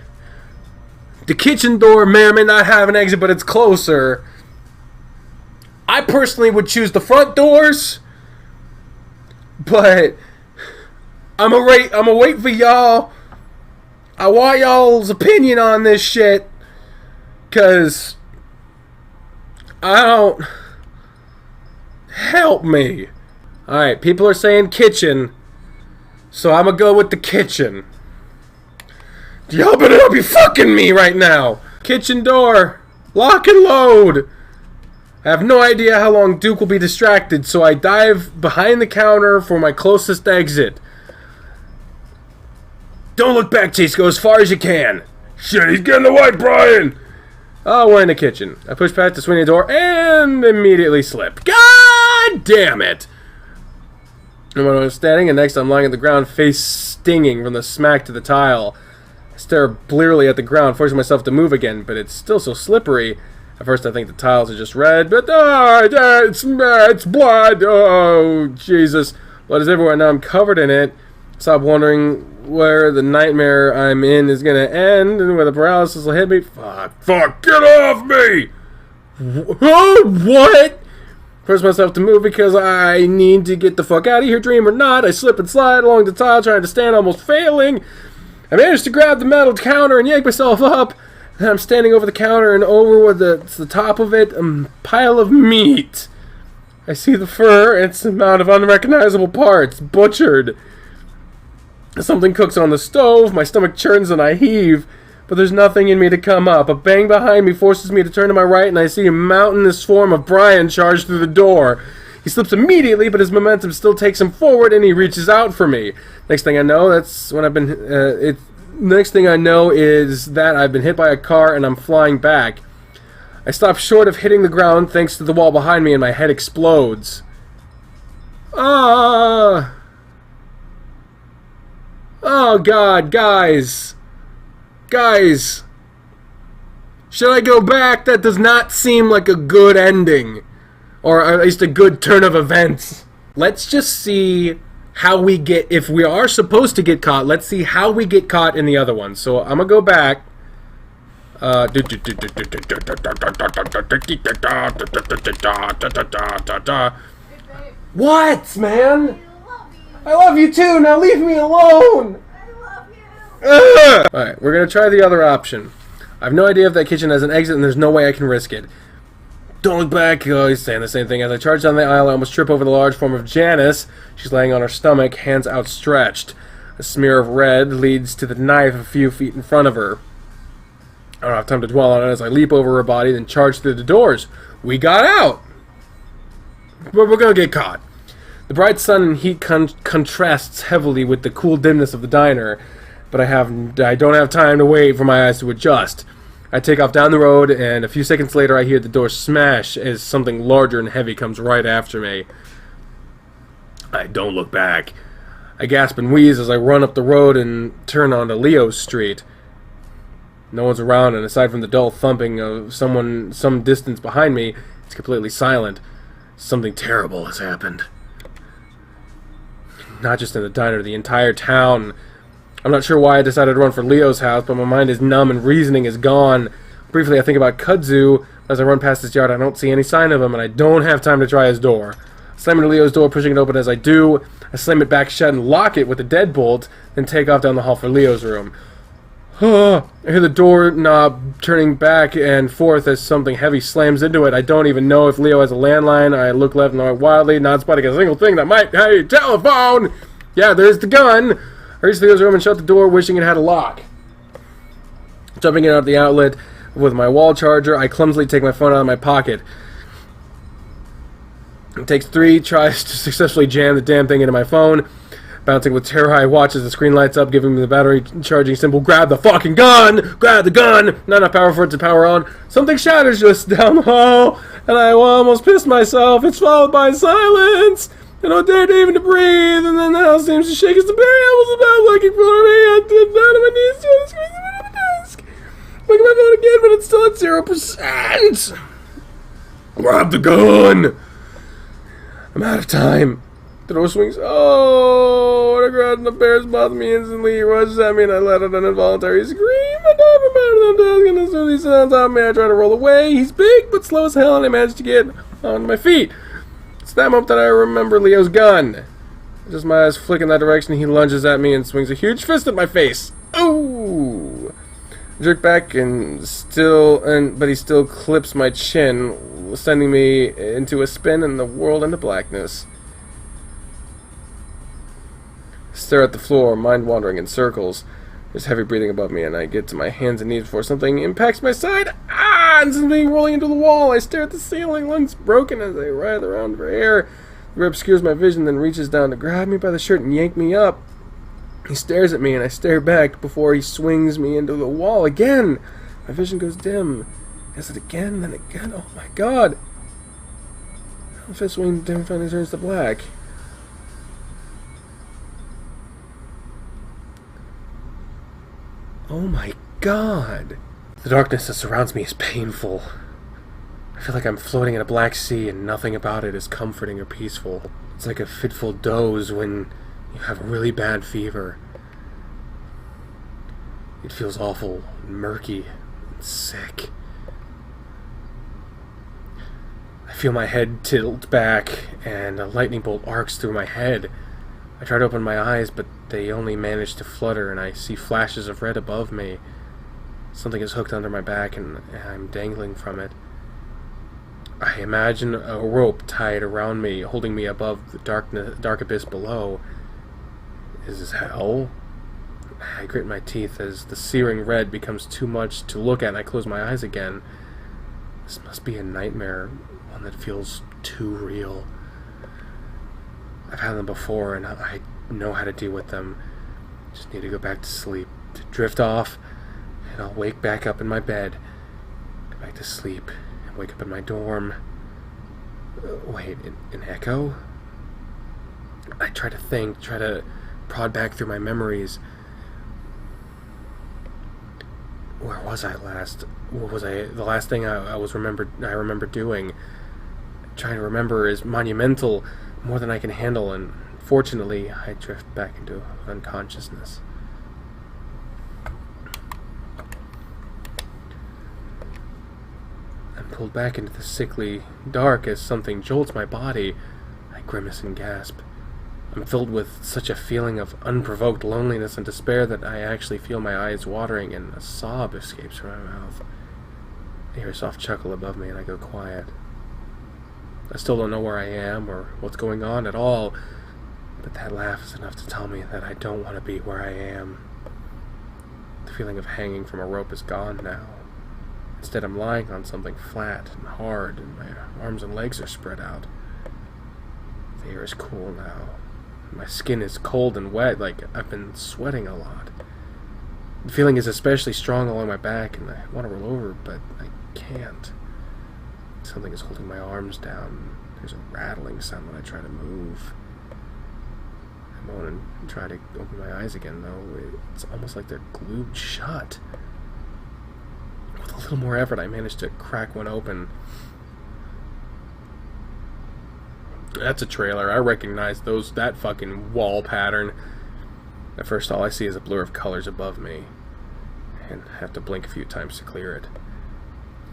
The kitchen door may or may not have an exit, but it's closer. I personally would choose the front doors. But I'm gonna wait for y'all. I want y'all's opinion on this shit. 'Cause I don't... Help me. Alright, people are saying kitchen. So I'm gonna go with the kitchen. Y'all better not be fucking me right now. Kitchen door. Lock and load. I have no idea how long Duke will be distracted, so I dive behind the counter for my closest exit. Don't look back, Chase. Go as far as you can. Shit, he's getting away, Brian! Oh, we're in the kitchen. I push past the swinging door and immediately slip. God damn it! And when I was standing, and next I'm lying on the ground, face stinging from the smack to the tile. I stare blearily at the ground, forcing myself to move again, but it's still so slippery. At first I think the tiles are just red, but it's blood! Oh, Jesus. Blood is everywhere, now I'm covered in it. Stop wondering where the nightmare I'm in is gonna end and where the paralysis will hit me. Fuck, get off me! What? Force myself to move because I need to get the fuck out of here, dream or not. I slip and slide along the tile trying to stand, almost failing. I managed to grab the metal counter and yank myself up. And I'm standing over the counter and over with the top of it, a pile of meat. I see the fur, it's a mound of unrecognizable parts, butchered. Something cooks on the stove, my stomach churns and I heave, but there's nothing in me to come up. A bang behind me forces me to turn to my right, and I see a mountainous form of Brian charge through the door. He slips immediately, but his momentum still takes him forward, and he reaches out for me. Next thing I know, next thing I know is that I've been hit by a car and I'm flying back. I stop short of hitting the ground thanks to the wall behind me, and my head explodes. Ah! Oh God, guys! Guys! Should I go back? That does not seem like a good ending. Or at least a good turn of events. Let's just see how we get, if we are supposed to get caught, let's see how we get caught in the other one. So I'm gonna go back. What, man? I love you too, now leave me alone! Alright, we're gonna try the other option. I have no idea if that kitchen has an exit and there's no way I can risk it. Don't look back, he's saying the same thing. As I charge down the aisle, I almost trip over the large form of Janice. She's laying on her stomach, hands outstretched. A smear of red leads to the knife a few feet in front of her. I don't have time to dwell on it as I leap over her body, then charge through the doors. We got out! But we're gonna get caught. The bright sun and heat contrasts heavily with the cool dimness of the diner, but I don't have time to wait for my eyes to adjust. I take off down the road, and a few seconds later I hear the door smash as something larger and heavy comes right after me. I don't look back. I gasp and wheeze as I run up the road and turn onto Leo's Street. No one's around, and aside from the dull thumping of someone some distance behind me, it's completely silent. Something terrible has happened. Not just in the diner, the entire town. I'm not sure why I decided to run for Leo's house, but my mind is numb and reasoning is gone. Briefly, I think about Kudzu. As I run past his yard, I don't see any sign of him, and I don't have time to try his door. I slam into Leo's door, pushing it open as I do. I slam it back shut and lock it with a deadbolt, then take off down the hall for Leo's room. I hear the doorknob turning back and forth as something heavy slams into it. I don't even know if Leo has a landline. I look left and right wildly, not spotting a single thing that might... Hey, telephone! Yeah, there's the gun! I reach Leo's room and shut the door, wishing it had a lock. Jumping in out of the outlet with my wall charger, I clumsily take my phone out of my pocket. It takes 3 tries to successfully jam the damn thing into my phone. Bouncing with terror, I watch as the screen lights up, giving me the battery charging symbol. Grab the fucking gun! Grab the gun! Not enough power for it to power on. Something shatters just down the hall, and I almost pissed myself. It's followed by silence. I don't dare to even to breathe, and then the house seems to shake as the berry almost about looking for me. I did down on my knees to the screen of my desk. Look at my phone again, but it's still at 0%. Grab the gun! I'm out of time. The door swings. Oh, what a crowd and the bears bother me instantly. He rushes at me and I let out an involuntary scream. I dive about it on the desk, and as soon as he sits on top of me, I try to roll away. He's big but slow as hell, and I manage to get on my feet. It's that moment that I remember Leo's gun. Just my eyes flick in that direction, he lunges at me and swings a huge fist at my face. Ooh! I jerk back but he still clips my chin, sending me into a spin and the world into blackness. I stare at the floor, mind wandering in circles. There's heavy breathing above me, and I get to my hands and knees before something impacts my side. Ah! And something rolling into the wall. I stare at the ceiling, lungs broken as I writhe around for air. The rib obscures my vision, then reaches down to grab me by the shirt and yank me up. He stares at me, and I stare back before he swings me into the wall again. My vision goes dim. Is it again, then again? Oh my god! The fist swing dim finally turns to black. Oh my god! The darkness that surrounds me is painful. I feel like I'm floating in a black sea and nothing about it is comforting or peaceful. It's like a fitful doze when you have a really bad fever. It feels awful, and murky, and sick. I feel my head tilt back, and a lightning bolt arcs through my head. I try to open my eyes, but they only manage to flutter, and I see flashes of red above me. Something is hooked under my back, and I'm dangling from it. I imagine a rope tied around me, holding me above the dark abyss below. Is this hell? I grit my teeth as the searing red becomes too much to look at, and I close my eyes again. This must be a nightmare, one that feels too real. I've had them before, and I know how to deal with them. Just need to go back to sleep, to drift off, and I'll wake back up in my bed, go back to sleep, and wake up in my dorm. Wait, an echo? I try to think, try to prod back through my memories. Where was I last? What was the last thing I remember doing? Trying to remember is monumental, more than I can handle, and fortunately, I drift back into unconsciousness. I'm pulled back into the sickly dark as something jolts my body. I grimace and gasp. I'm filled with such a feeling of unprovoked loneliness and despair that I actually feel my eyes watering and a sob escapes from my mouth. I hear a soft chuckle above me and I go quiet. I still don't know where I am or what's going on at all, but that laugh is enough to tell me that I don't want to be where I am. The feeling of hanging from a rope is gone now. Instead, I'm lying on something flat and hard, and my arms and legs are spread out. The air is cool now. My skin is cold and wet, like I've been sweating a lot. The feeling is especially strong along my back, and I want to roll over, but I can't. Something is holding my arms down. There's a rattling sound when I try to move. I moan and try to open my eyes again, though. It's almost like they're glued shut. With a little more effort, I manage to crack one open. That's a trailer. I recognize that fucking wall pattern. At first, all I see is a blur of colors above me, and I have to blink a few times to clear it.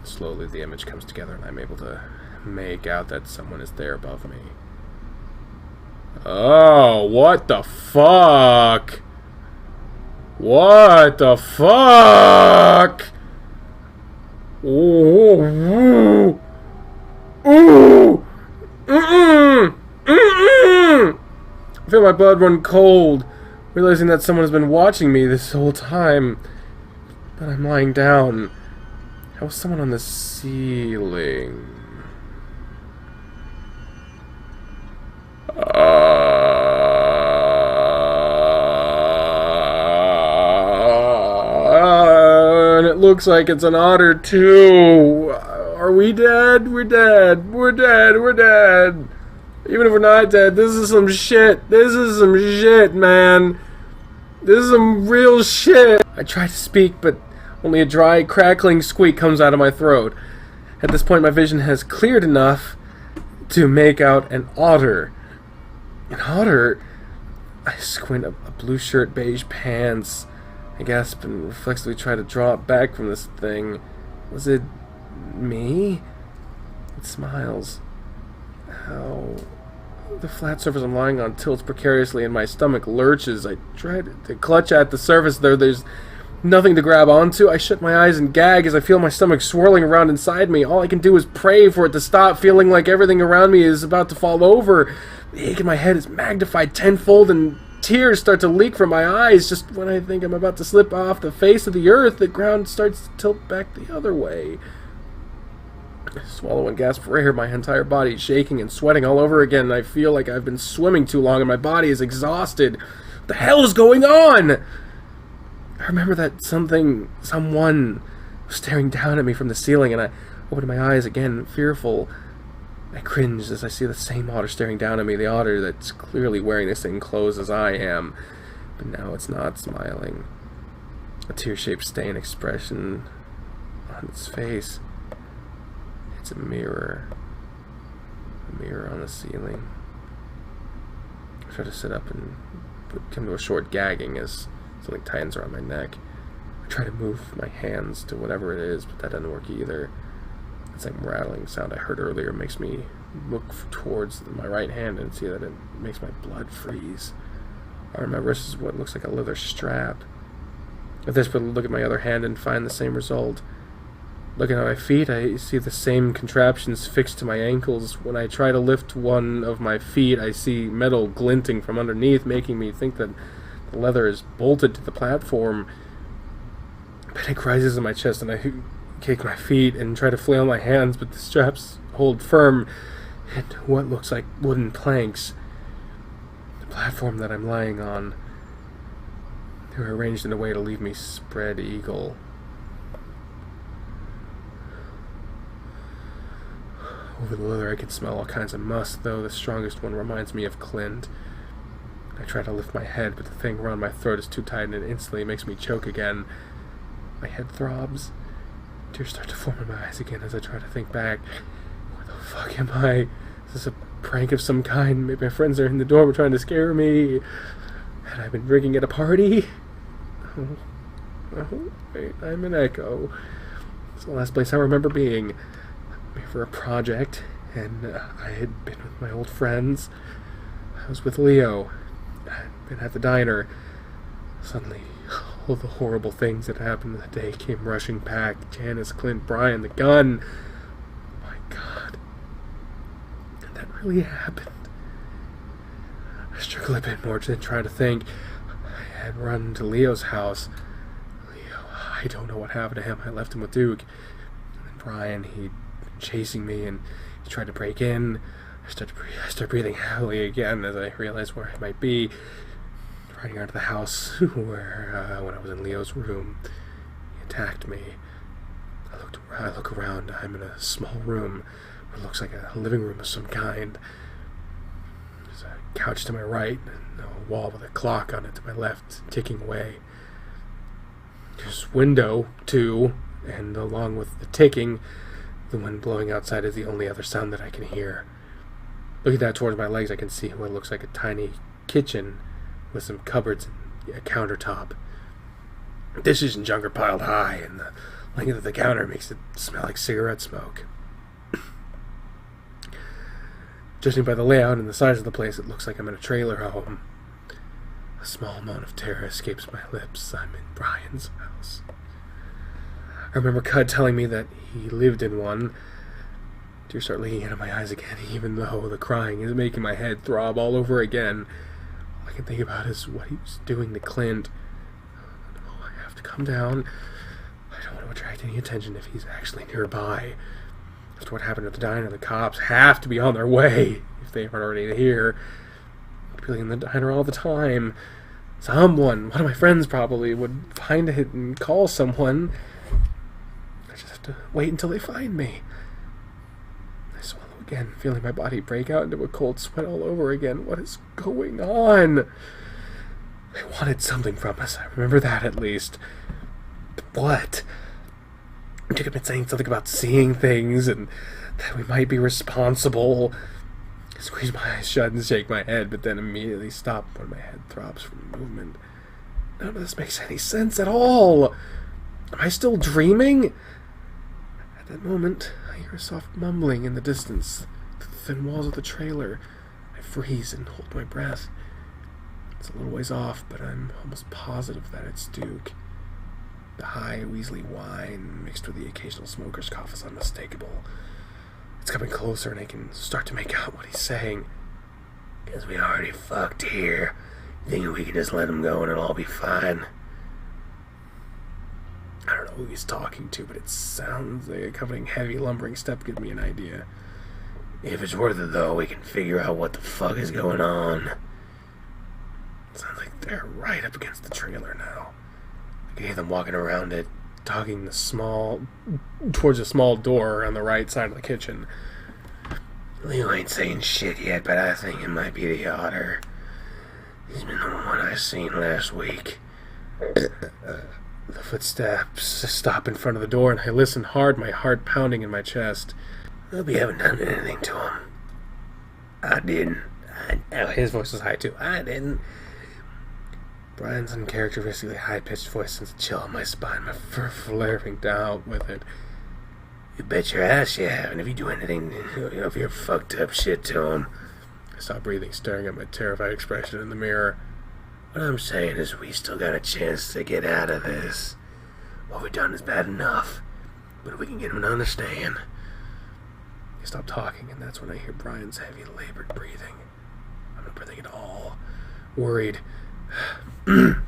Slowly, the image comes together, and I'm able to make out that someone is there above me. Oh, what the fuck? What the fuck? Ooh, ooh. I feel my blood run cold, realizing that someone has been watching me this whole time. But I'm lying down. How was someone on the ceiling? And it looks like it's an otter too. Are we dead? We're dead. We're dead. We're dead. Even if we're not dead, this is some shit. This is some shit, man. This is some real shit. I try to speak, but only a dry, crackling squeak comes out of my throat. At this point, my vision has cleared enough to make out an otter. An otter? I squint a blue shirt, beige pants. I gasp and reflexively try to draw it back from this thing. Was it me? It smiles. How? The flat surface I'm lying on tilts precariously and my stomach lurches. I try to clutch at the surface there. There's nothing to grab onto. I shut my eyes and gag as I feel my stomach swirling around inside me. All I can do is pray for it to stop, feeling like everything around me is about to fall over. The ache in my head is magnified tenfold and tears start to leak from my eyes. Just when I think I'm about to slip off the face of the earth, the ground starts to tilt back the other way. I swallow and gasp for air, my entire body shaking and sweating all over again. I feel like I've been swimming too long and my body is exhausted. What the hell is going on? I remember that someone was staring down at me from the ceiling, and I opened my eyes again, fearful. I cringe as I see the same otter staring down at me, the otter that's clearly wearing the same clothes as I am, but now it's not smiling. A tear-shaped stain expression on its face. It It's a mirror. A mirror on the ceiling. I try to sit up and come to a short gagging as something tightens around my neck. I try to move my hands to whatever it is, but that doesn't work either. That same rattling sound I heard earlier makes me look towards my right hand and see that it makes my blood freeze. On my wrist is what looks like a leather strap. I desperately look at my other hand and find the same result. Looking at my feet, I see the same contraptions fixed to my ankles. When I try to lift one of my feet, I see metal glinting from underneath, making me think that the leather is bolted to the platform. Panic rises in my chest, and I kick my feet and try to flail my hands, but the straps hold firm into what looks like wooden planks. The platform that I'm lying on, they're arranged in a way to leave me spread eagle. Over the leather I can smell all kinds of musk, though the strongest one reminds me of Clint. I try to lift my head, but the thing around my throat is too tight and it instantly makes me choke again. My head throbs. Tears start to form in my eyes again as I try to think back. Where the fuck am I? Is this a prank of some kind? Maybe my friends are in the dorm trying to scare me. Had I been drinking at a party? Oh, wait, I'm an echo. It's the last place I remember being. For a project, and I had been with my old friends. I was with Leo. I'd been at the diner. Suddenly, all the horrible things that happened that day came rushing back. Janice, Clint, Brian, the gun. Oh my God. That really happened. I struggle a bit more to try to think. I had run to Leo's house. Leo, I don't know what happened to him. I left him with Duke. And then Brian, he chasing me, and he tried to break in. I start breathing heavily again as I realize where I might be. Riding out of the house where when I was in Leo's room, he attacked me. I look around. I'm in a small room. It looks like a living room of some kind. There's a couch to my right, and a wall with a clock on it to my left, ticking away. There's a window too, and along with the ticking, the wind blowing outside is the only other sound that I can hear. Looking down towards my legs, I can see what looks like a tiny kitchen with some cupboards and a countertop. Dishes and junk are piled high, and the length of the counter makes it smell like cigarette smoke. Judging by the layout and the size of the place, it looks like I'm in a trailer home. A small amount of terror escapes my lips. I'm in Brian's house. I remember Cud telling me that he lived in one. Tears start leaking out of my eyes again, even though the crying is making my head throb all over again. All I can think about is what he was doing to Clint. Oh, I have to calm down. I don't want to attract any attention if he's actually nearby. After what happened at the diner, the cops have to be on their way, if they aren't already here. People in the diner all the time. Someone, one of my friends probably, would find it and call someone. I just have to wait until they find me. I swallow again, feeling my body break out into a cold sweat all over again. What is going on? They wanted something from us. I remember that at least. But what? Dick had been saying something about seeing things and that we might be responsible. I squeeze my eyes shut and shake my head, but then immediately stop when my head throbs from movement. None of this makes any sense at all. Am I still dreaming? At that moment, I hear a soft mumbling in the distance, through the thin walls of the trailer. I freeze and hold my breath. It's a little ways off, but I'm almost positive that it's Duke. The high, weaselly whine mixed with the occasional smoker's cough is unmistakable. It's coming closer, and I can start to make out what he's saying. Guess we already fucked here. Thinking we can just let him go and it'll all be fine. I don't know who he's talking to, but it sounds like a accompanying heavy, lumbering step gives me an idea. If it's worth it, though, we can figure out what the fuck is going on. Sounds like they're right up against the trailer now. I can hear them walking around it, talking towards a small door on the right side of the kitchen. Leo ain't saying shit yet, but I think it might be the otter. He's been the one I seen last week. The footsteps stop in front of the door, and I listen hard, my heart pounding in my chest. Hope you haven't done anything to him. I didn't. His voice was high too. I didn't. Brian's uncharacteristically high-pitched voice sends a chill on my spine, my fur flaring down with it. You bet your ass you haven't. If you do anything, if you're fucked up shit to him. I stopped breathing, staring at my terrified expression in the mirror. What I'm saying is we still got a chance to get out of this. What we've done is bad enough, but we can get him to understand. He stopped talking, and that's when I hear Brian's heavy, labored breathing. I'm not breathing at all. Worried that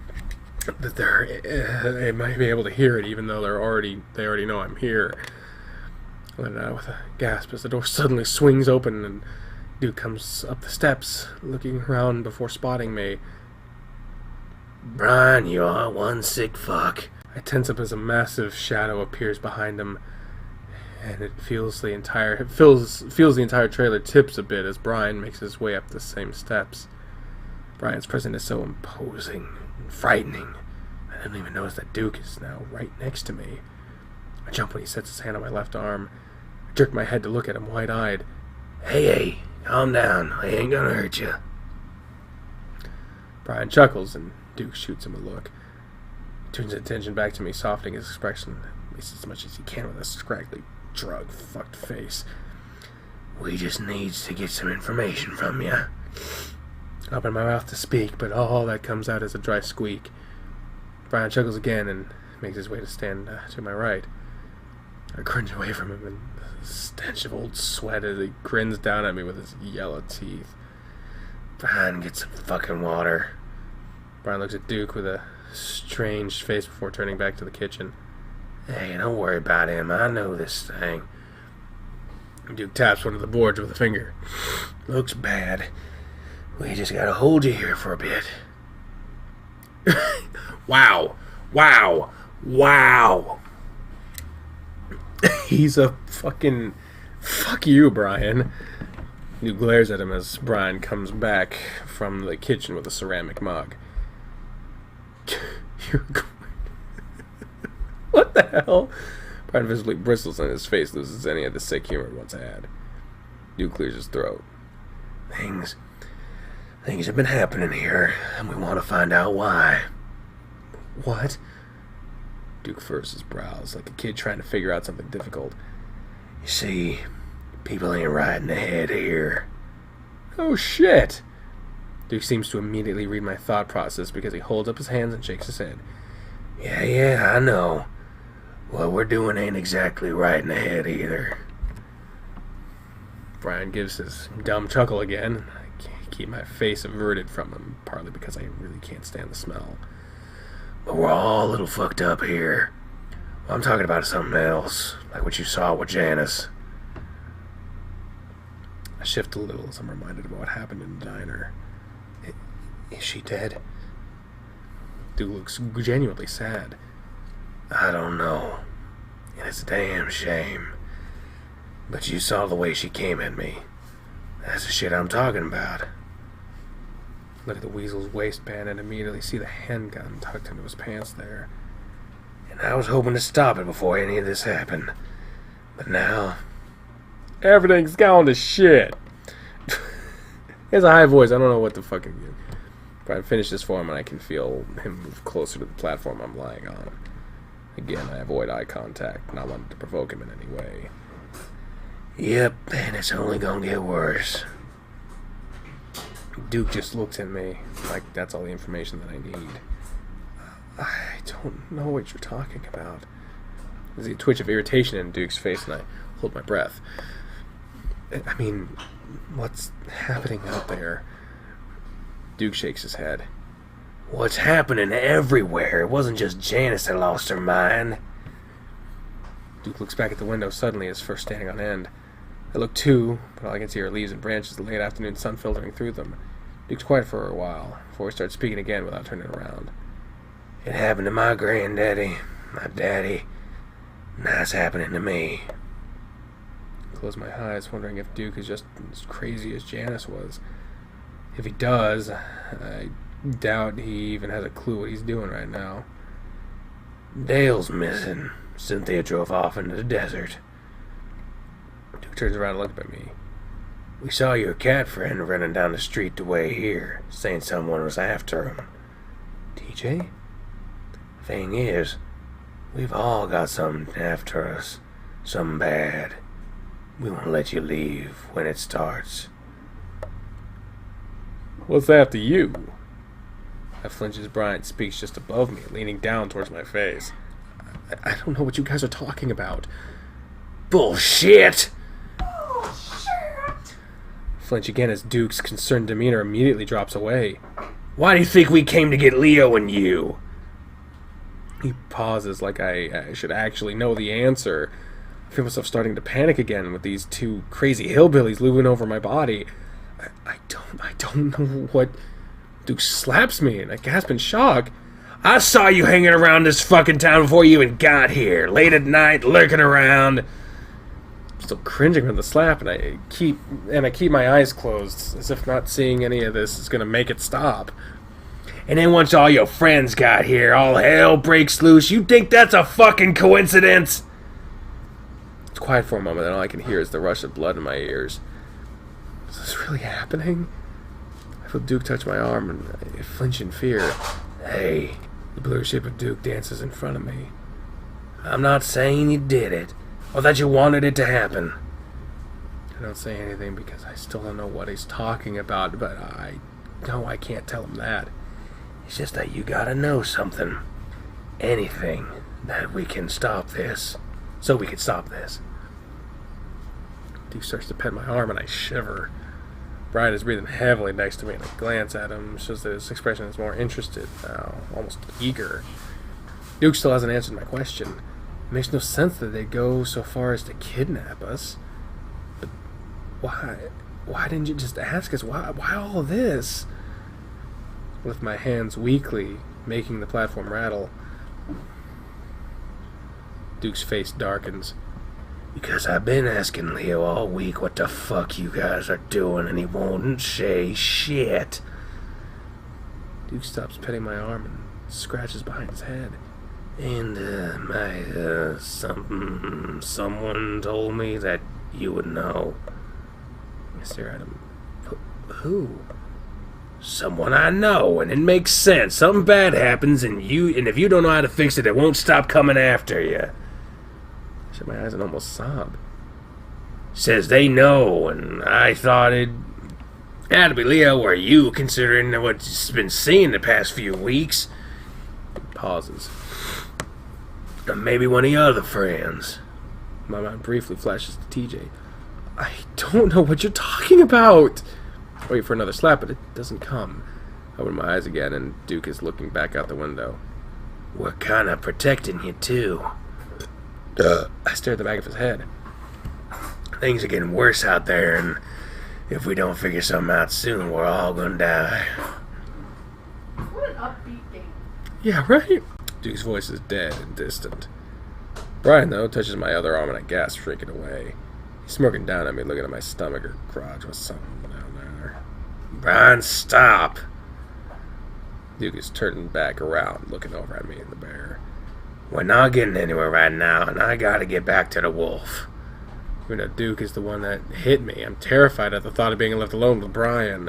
they might be able to hear it, even though they already know I'm here. I let it out with a gasp as the door suddenly swings open and Duke comes up the steps, looking around before spotting me. Brian, you are one sick fuck. I tense up as a massive shadow appears behind him, and it fills the entire trailer tips a bit as Brian makes his way up the same steps. Brian's presence is so imposing and frightening. I didn't even notice that Duke is now right next to me. I jump when he sets his hand on my left arm. I jerk my head to look at him wide-eyed. Hey, calm down. I ain't gonna hurt you. Brian chuckles, and Duke shoots him a look. He turns his attention back to me, softening his expression, at least as much as he can with a scraggly, drug-fucked face. We just needs to get some information from you. I open my mouth to speak, but all that comes out is a dry squeak. Brian chuckles again and makes his way to stand to my right. I cringe away from him, and the stench of old sweat as he grins down at me with his yellow teeth. Brian, get some fucking water. Brian looks at Duke with a strange face before turning back to the kitchen. Hey, don't worry about him. I know this thing. Duke taps one of the boards with a finger. Looks bad. We just gotta hold you here for a bit. Wow. Wow. Wow. He's a fucking... Fuck you, Brian. Duke glares at him as Brian comes back from the kitchen with a ceramic mug. You're going... What the hell? Brian visibly bristles and his face loses any of the sick humor it once had. Duke clears his throat. Things have been happening here, and we want to find out why. What? Duke furrows his brows like a kid trying to figure out something difficult. You see, people ain't right in the head here. Oh shit! Duke seems to immediately read my thought process because he holds up his hands and shakes his head. Yeah, I know. What we're doing ain't exactly right in the head either. Brian gives his dumb chuckle again. I can't keep my face averted from him, partly because I really can't stand the smell. But we're all a little fucked up here. Well, I'm talking about something else, like what you saw with Janice. I shift a little as I'm reminded of what happened in the diner. Is she dead? Duke looks genuinely sad. I don't know. And it's a damn shame. But you saw the way she came at me. That's the shit I'm talking about. Look at the weasel's waistband and immediately see the handgun tucked into his pants there. And I was hoping to stop it before any of this happened. But now... everything's gone to shit. He has a high voice. I don't know what the fuck... Brian finished this for him and I can feel him move closer to the platform I'm lying on. Again, I avoid eye contact, not wanting to provoke him in any way. Yep, and it's only gonna get worse. Duke just looks at me like that's all the information that I need. I don't know what you're talking about. There's a twitch of irritation in Duke's face and I hold my breath. I mean, what's happening out there? Duke shakes his head. What's happening everywhere? It wasn't just Janice that lost her mind. Duke looks back at the window suddenly, his fur standing on end. I look too, but all I can see are leaves and branches, the late afternoon sun filtering through them. Duke's quiet for a while, before he starts speaking again without turning around. It happened to my granddaddy, my daddy. Now it's happening to me. I close my eyes, wondering if Duke is just as crazy as Janice was. If he does, I doubt he even has a clue what he's doing right now. Dale's missing. Cynthia drove off into the desert. Duke turns around and looks at me. We saw your cat friend running down the street the way here, saying someone was after him. TJ? Thing is, we've all got something after us. Something bad. We won't let you leave when it starts. What's after you? I flinch as Brian speaks just above me, leaning down towards my face. I don't know what you guys are talking about. Bullshit! Flinch again as Duke's concerned demeanor immediately drops away. Why do you think we came to get Leo and you? He pauses like I should actually know the answer. I feel myself starting to panic again with these two crazy hillbillies looming over my body. I don't know what... Duke slaps me and I gasp in shock. I saw you hanging around this fucking town before you even got here. Late at night, lurking around. I'm still cringing from the slap, and I keep my eyes closed, as if not seeing any of this is gonna make it stop. And then once all your friends got here, all hell breaks loose. You think that's a fucking coincidence? It's quiet for a moment, and all I can hear is the rush of blood in my ears. Is this really happening? I feel Duke touch my arm, and I flinch in fear. Hey, the blurry shape of Duke dances in front of me. I'm not saying you did it, or that you wanted it to happen. I don't say anything because I still don't know what he's talking about, but I know I can't tell him that. It's just that you gotta know something. Anything that we can stop this. So we can stop this. Duke starts to pet my arm and I shiver. Brian is breathing heavily next to me and I glance at him. Shows that his expression is more interested now, almost eager. Duke still hasn't answered my question. It makes no sense that they'd go so far as to kidnap us. But why? Why didn't you just ask us? Why all of this? I lift my hands weakly, making the platform rattle. Duke's face darkens. Because I've been asking Leo all week what the fuck you guys are doing, and he won't say shit. Duke stops petting my arm and scratches behind his head. And, someone told me that you would know. I stare at him. Who? Someone I know, and it makes sense. Something bad happens, and if you don't know how to fix it, it won't stop coming after you. I shut my eyes and almost sob. Says they know, and I thought it had to be Leo or you, considering what you've been seeing the past few weeks. He pauses. Or maybe one of your other friends. My mind briefly flashes to TJ. I don't know what you're talking about. I wait for another slap, but it doesn't come. I open my eyes again, and Duke is looking back out the window. We're kind of protecting you, too. I stare at the back of his head. Things are getting worse out there, and if we don't figure something out soon, we're all gonna die. What an upbeat game. Yeah, right? Duke's voice is dead and distant. Brian, though, touches my other arm, and I gasp, shrinking away. He's smirking down at me, looking at my stomach or crotch with something down there. Brian, stop! Duke is turning back around, looking over at me and the bear. We're not getting anywhere right now, and I gotta get back to the wolf. Even though Duke is the one that hit me, I'm terrified at the thought of being left alone with Brian.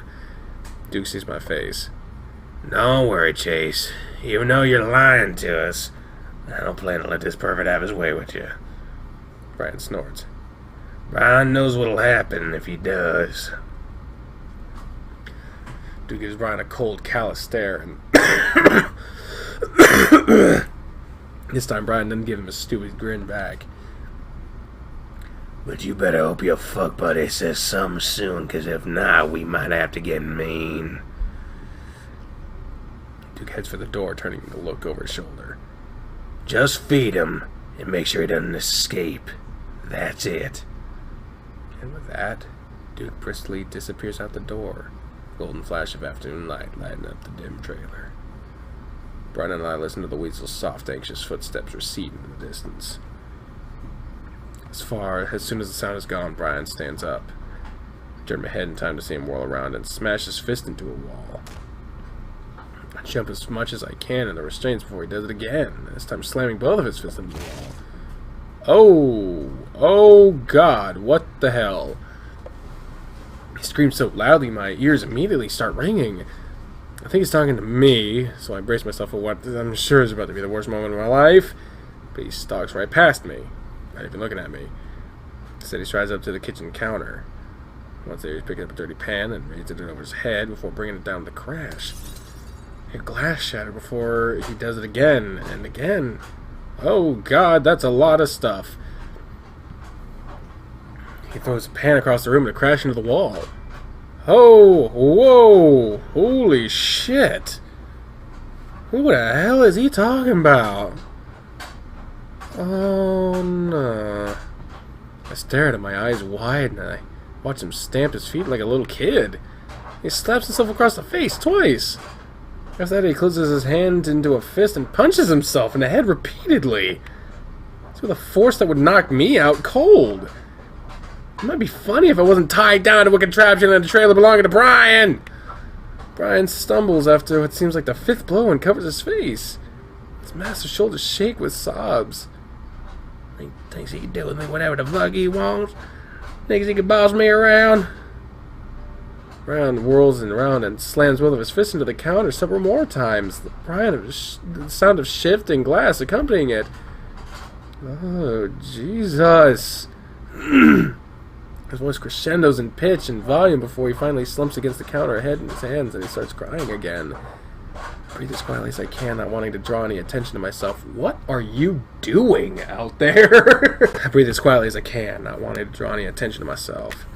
Duke sees my face. Don't worry, Chase. Even though you're lying to us, I don't plan to let this pervert have his way with you. Brian snorts. Brian knows what'll happen if he does. Duke gives Brian a cold, callous stare, and this time Brian doesn't give him a stupid grin back. But you better hope your fuck buddy says something soon, because if not, we might have to get mean. Duke heads for the door, turning to look over his shoulder. Just feed him, and make sure he doesn't escape. That's it. And with that, Duke briskly disappears out the door. Golden flash of afternoon light lighting up the dim trailer. Brian and I listen to the weasel's soft, anxious footsteps recede in the distance. As soon as the sound is gone, Brian stands up. I turn my head in time to see him whirl around and smash his fist into a wall. I jump as much as I can in the restraints before he does it again, this time slamming both of his fists into the wall. Oh God, what the hell? He screams so loudly my ears immediately start ringing. I think he's talking to me, so I brace myself for what I'm sure is about to be the worst moment of my life. But he stalks right past me, not even looking at me. Instead, he strides up to the kitchen counter. Once there, he's picking up a dirty pan and raises it over his head before bringing it down to crash. A glass shatter before he does it again and again. Oh God, that's a lot of stuff. He throws the pan across the room and it crashes into the wall. Oh, whoa, holy shit. Who the hell is he talking about? Oh no. I stare at him, my eyes wide, and I watch him stamp his feet like a little kid. He slaps himself across the face twice. After that, he closes his hand into a fist and punches himself in the head repeatedly. It's with a force that would knock me out cold. It might be funny if I wasn't tied down to a contraption in a trailer belonging to Brian. Brian stumbles after what seems like the 5th blow and covers his face. His massive shoulders shake with sobs. He thinks he can do with me whatever the fuck he wants. Thinks he can boss me around. Brian whirls and around and slams both of his fists into the counter several more times. The sound of shifting glass accompanying it. Oh, Jesus. His voice crescendos in pitch and volume before he finally slumps against the counter, head in his hands, and he starts crying again. I breathe as quietly as I can, not wanting to draw any attention to myself. What are you doing out there? I breathe as quietly as I can, not wanting to draw any attention to myself.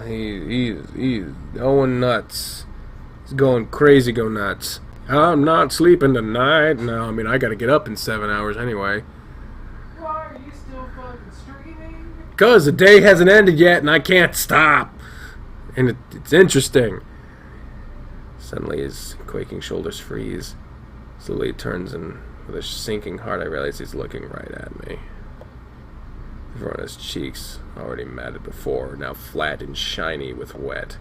He's going nuts. He's going crazy, go nuts. I'm not sleeping tonight. No, I mean, I gotta get up in 7 hours anyway. Why are you still fucking streaming? Because the day hasn't ended yet and I can't stop. And it's interesting. Suddenly his quaking shoulders freeze. Slowly he turns and with a sinking heart I realize he's looking right at me. The fur on his cheeks, already matted before, now flat and shiny with wet.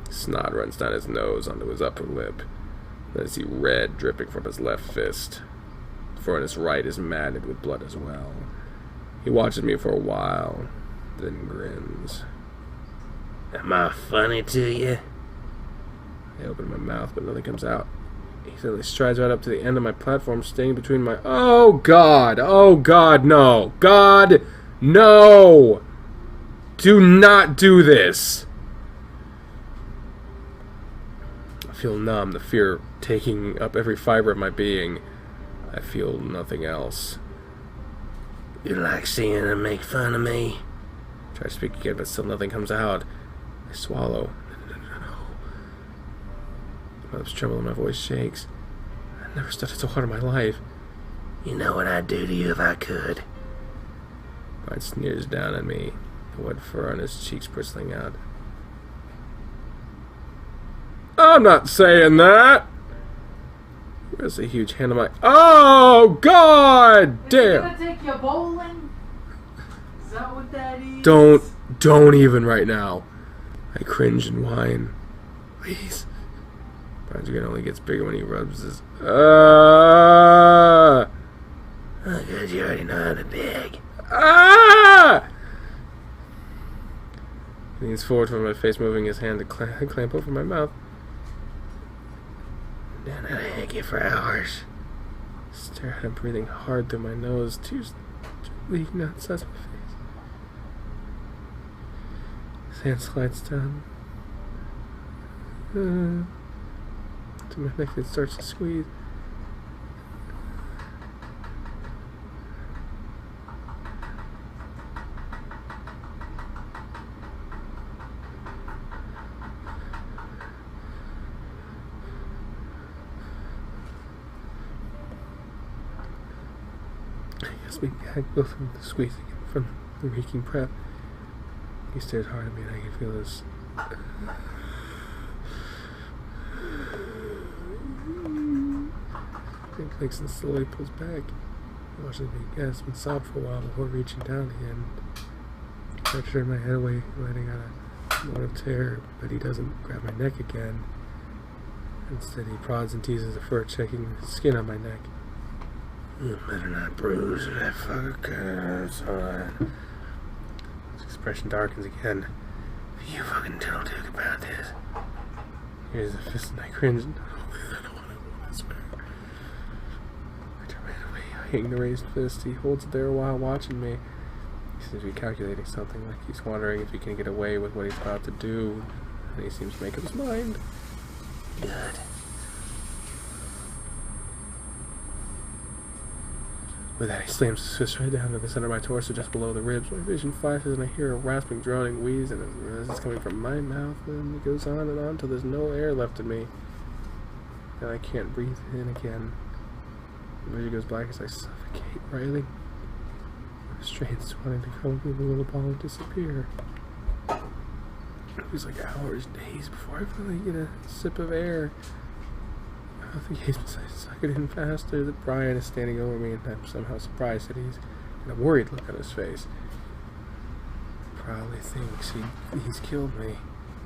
Snot runs down his nose onto his upper lip. Then I see red dripping from his left fist. The fur on his right is matted with blood as well. He watches me for a while, then grins. Am I funny to you? I open my mouth, but nothing comes out. He suddenly strides right up to the end of my platform, staying between my... Oh, God! Oh, God, no! God, no! Do not do this! I feel numb, the fear taking up every fiber of my being. I feel nothing else. You like seeing them make fun of me? I try to speak again, but still nothing comes out. I swallow. My lips tremble and my voice shakes. I never stuttered so hard in my life. You know what I'd do to you if I could. Brian sneers down at me, the wet fur on his cheeks bristling out. I'm not saying that! There's a huge hand on my... Oh, God damn! Is he gonna take you bowling? Is that what that is? Don't even right now. I cringe and whine. Please. Brian's grin only gets bigger when he rubs his... Oh, good, you already know how to beg. He leans forward from my face, moving his hand to clamp over my mouth. Then I hang you for hours. Stare at him, breathing hard through my nose, tears leaking outside my face. His hand slides down to my neck and starts to squeeze. He has me gagged both from the squeezing and from the reeking breath. He stares hard at me and I can feel his... He clicks and slowly pulls back. He watches me gasp and sob for a while before reaching down again. I turn my head away, letting out a moan of terror, but he doesn't grab my neck again. Instead, he prods and teases the fur, checking the skin on my neck. You better not bruise that fucker, son. His expression darkens again. You fucking tell Duke about this. Here's the fist and I cringe. I don't want to swear. I turn right away, eyeing the raised fist. He holds it there a while, watching me. He seems to be calculating something, like he's wondering if he can get away with what he's about to do. And he seems to make up his mind. Good. With that, he slams his fist right down to the center of my torso, just below the ribs. My vision flashes, and I hear a rasping, droning wheeze, and I realize it's coming from my mouth. And it goes on until there's no air left in me. And I can't breathe in again. The vision goes black as I suffocate, writhing. The strains wanting to come through the little ball and disappear. It was like hours, days before I finally get a sip of air. I think he's suck it in faster. That Brian is standing over me, and I'm somehow surprised that he's got a worried look on his face. He probably thinks he's killed me.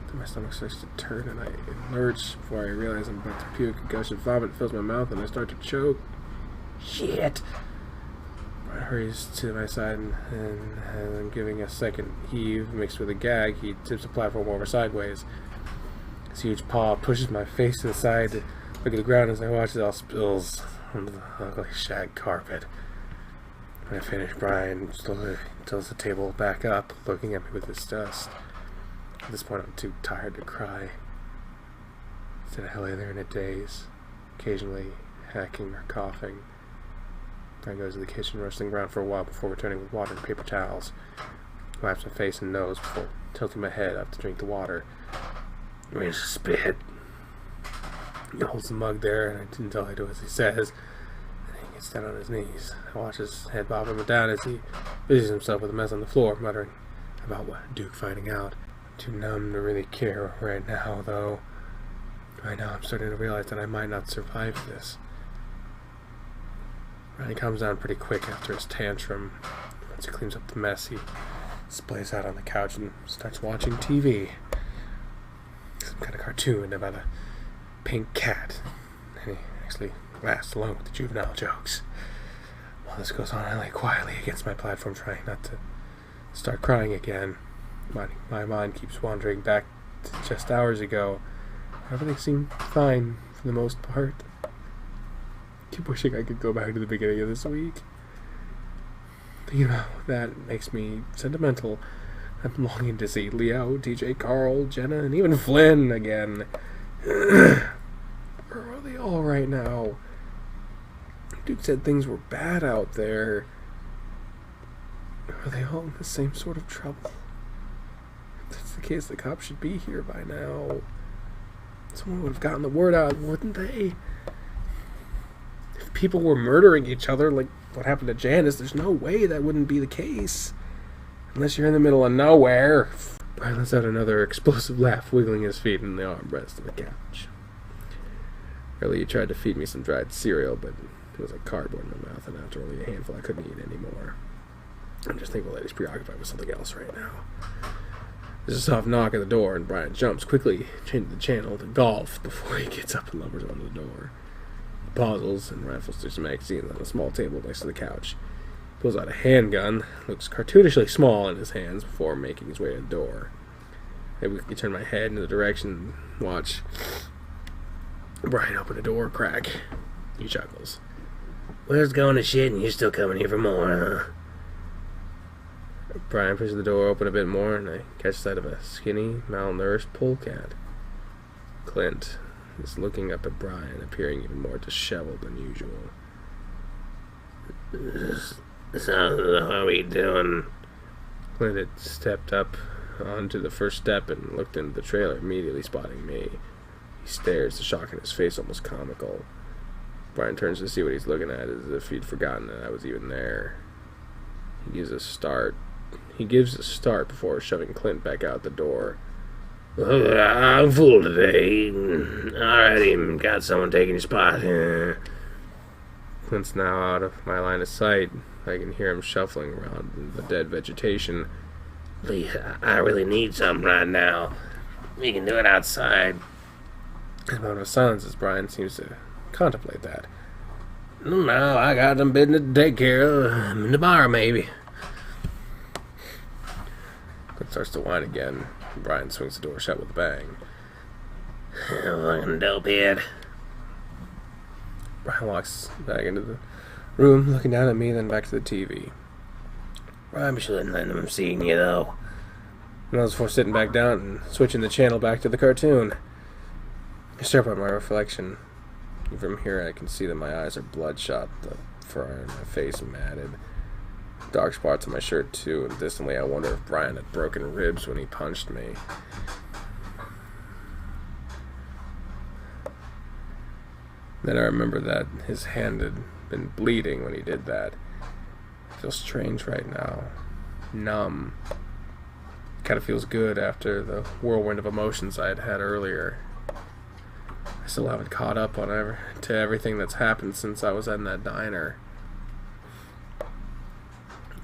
Then my stomach starts to turn, and I lurch before I realize I'm about to puke. A gush of vomit fills my mouth, and I start to choke. Shit! Brian hurries to my side, and as I'm giving a second heave mixed with a gag, he tips the platform over sideways. His huge paw pushes my face to the side. Look at the ground as I watch it all spills onto the ugly shag carpet. When I finish, Brian slowly tilts the table back up, looking at me with disgust. At this point, I'm too tired to cry. Instead, I lay there in a daze, occasionally hacking or coughing. Brian goes to the kitchen, rustling around for a while before returning with water and paper towels. He wipes my face and nose before tilting my head up to drink the water. Where's the spit? He holds the mug there, and until I do as he says, and he gets down on his knees. I watch his head bob up and down as he busies himself with a mess on the floor, muttering about what Duke finding out. I'm too numb to really care right now, though. Right now, I'm starting to realize that I might not survive this. Ronnie calms down pretty quick after his tantrum. Once he cleans up the mess, he splays out on the couch and starts watching TV. Some kind of cartoon about a pink cat, and he actually laughs along with the juvenile jokes. While this goes on, I lay quietly against my platform, trying not to start crying again. My mind keeps wandering back to just hours ago. Everything seemed fine for the most part. I keep wishing I could go back to the beginning of this week. Thinking about that makes me sentimental. I'm longing to see Leo, DJ, Carl, Jenna, and even Flynn again. Or are they all right now? Duke said things were bad out there. Are they all in the same sort of trouble? If that's the case, the cops should be here by now. Someone would have gotten the word out, wouldn't they? If people were murdering each other like what happened to Janice, there's no way that wouldn't be the case. Unless you're in the middle of nowhere. Brian lets out another explosive laugh, wiggling his feet in the armrest of the couch. Earlier he tried to feed me some dried cereal, but it was like cardboard in my mouth, and after only a handful I couldn't eat anymore. I'm just thankful that he's preoccupied with something else right now. There's a soft knock at the door, and Brian jumps, quickly changing the channel to golf before he gets up and lumbers onto the door. He pauses and rifles through some magazines on a small table next to the couch. He pulls out a handgun, looks cartoonishly small in his hands before making his way to the door. I quickly turn my head in the direction and watch Brian open the door crack. He chuckles. Where's going to shit and you're still coming here for more, huh? Brian pushes the door open a bit more, and I catch sight of a skinny, malnourished polecat. Clint is looking up at Brian, appearing even more disheveled than usual. So, how are we doing? Clint had stepped up onto the first step and looked into the trailer, immediately spotting me. He stares, the shock in his face almost comical. Brian turns to see what he's looking at, as if he'd forgotten that I was even there. He gives a start before shoving Clint back out the door. I'm full today. Alrighty, got someone taking your spot. Clint's now out of my line of sight. I can hear him shuffling around in the dead vegetation. Please, I really need something right now. We can do it outside. A moment of silence as Brian seems to contemplate that. No, I got them business to take care of. In the bar, maybe. Clint starts to whine again. Brian swings the door shut with a bang. Fucking dopehead. Brian walks back into the room, looking down at me, then back to the TV. Probably shouldn't let them see you, though. And that was before sitting back down and switching the channel back to the cartoon. I stare up at my reflection. From here I can see that my eyes are bloodshot, the fur on my face matted. Dark spots on my shirt too, and distantly I wonder if Brian had broken ribs when he punched me. Then I remember that his hand had been bleeding when he did that. It feels strange right now. Numb. Kind of feels good after the whirlwind of emotions I had had earlier. I still haven't caught up on to everything that's happened since I was in that diner.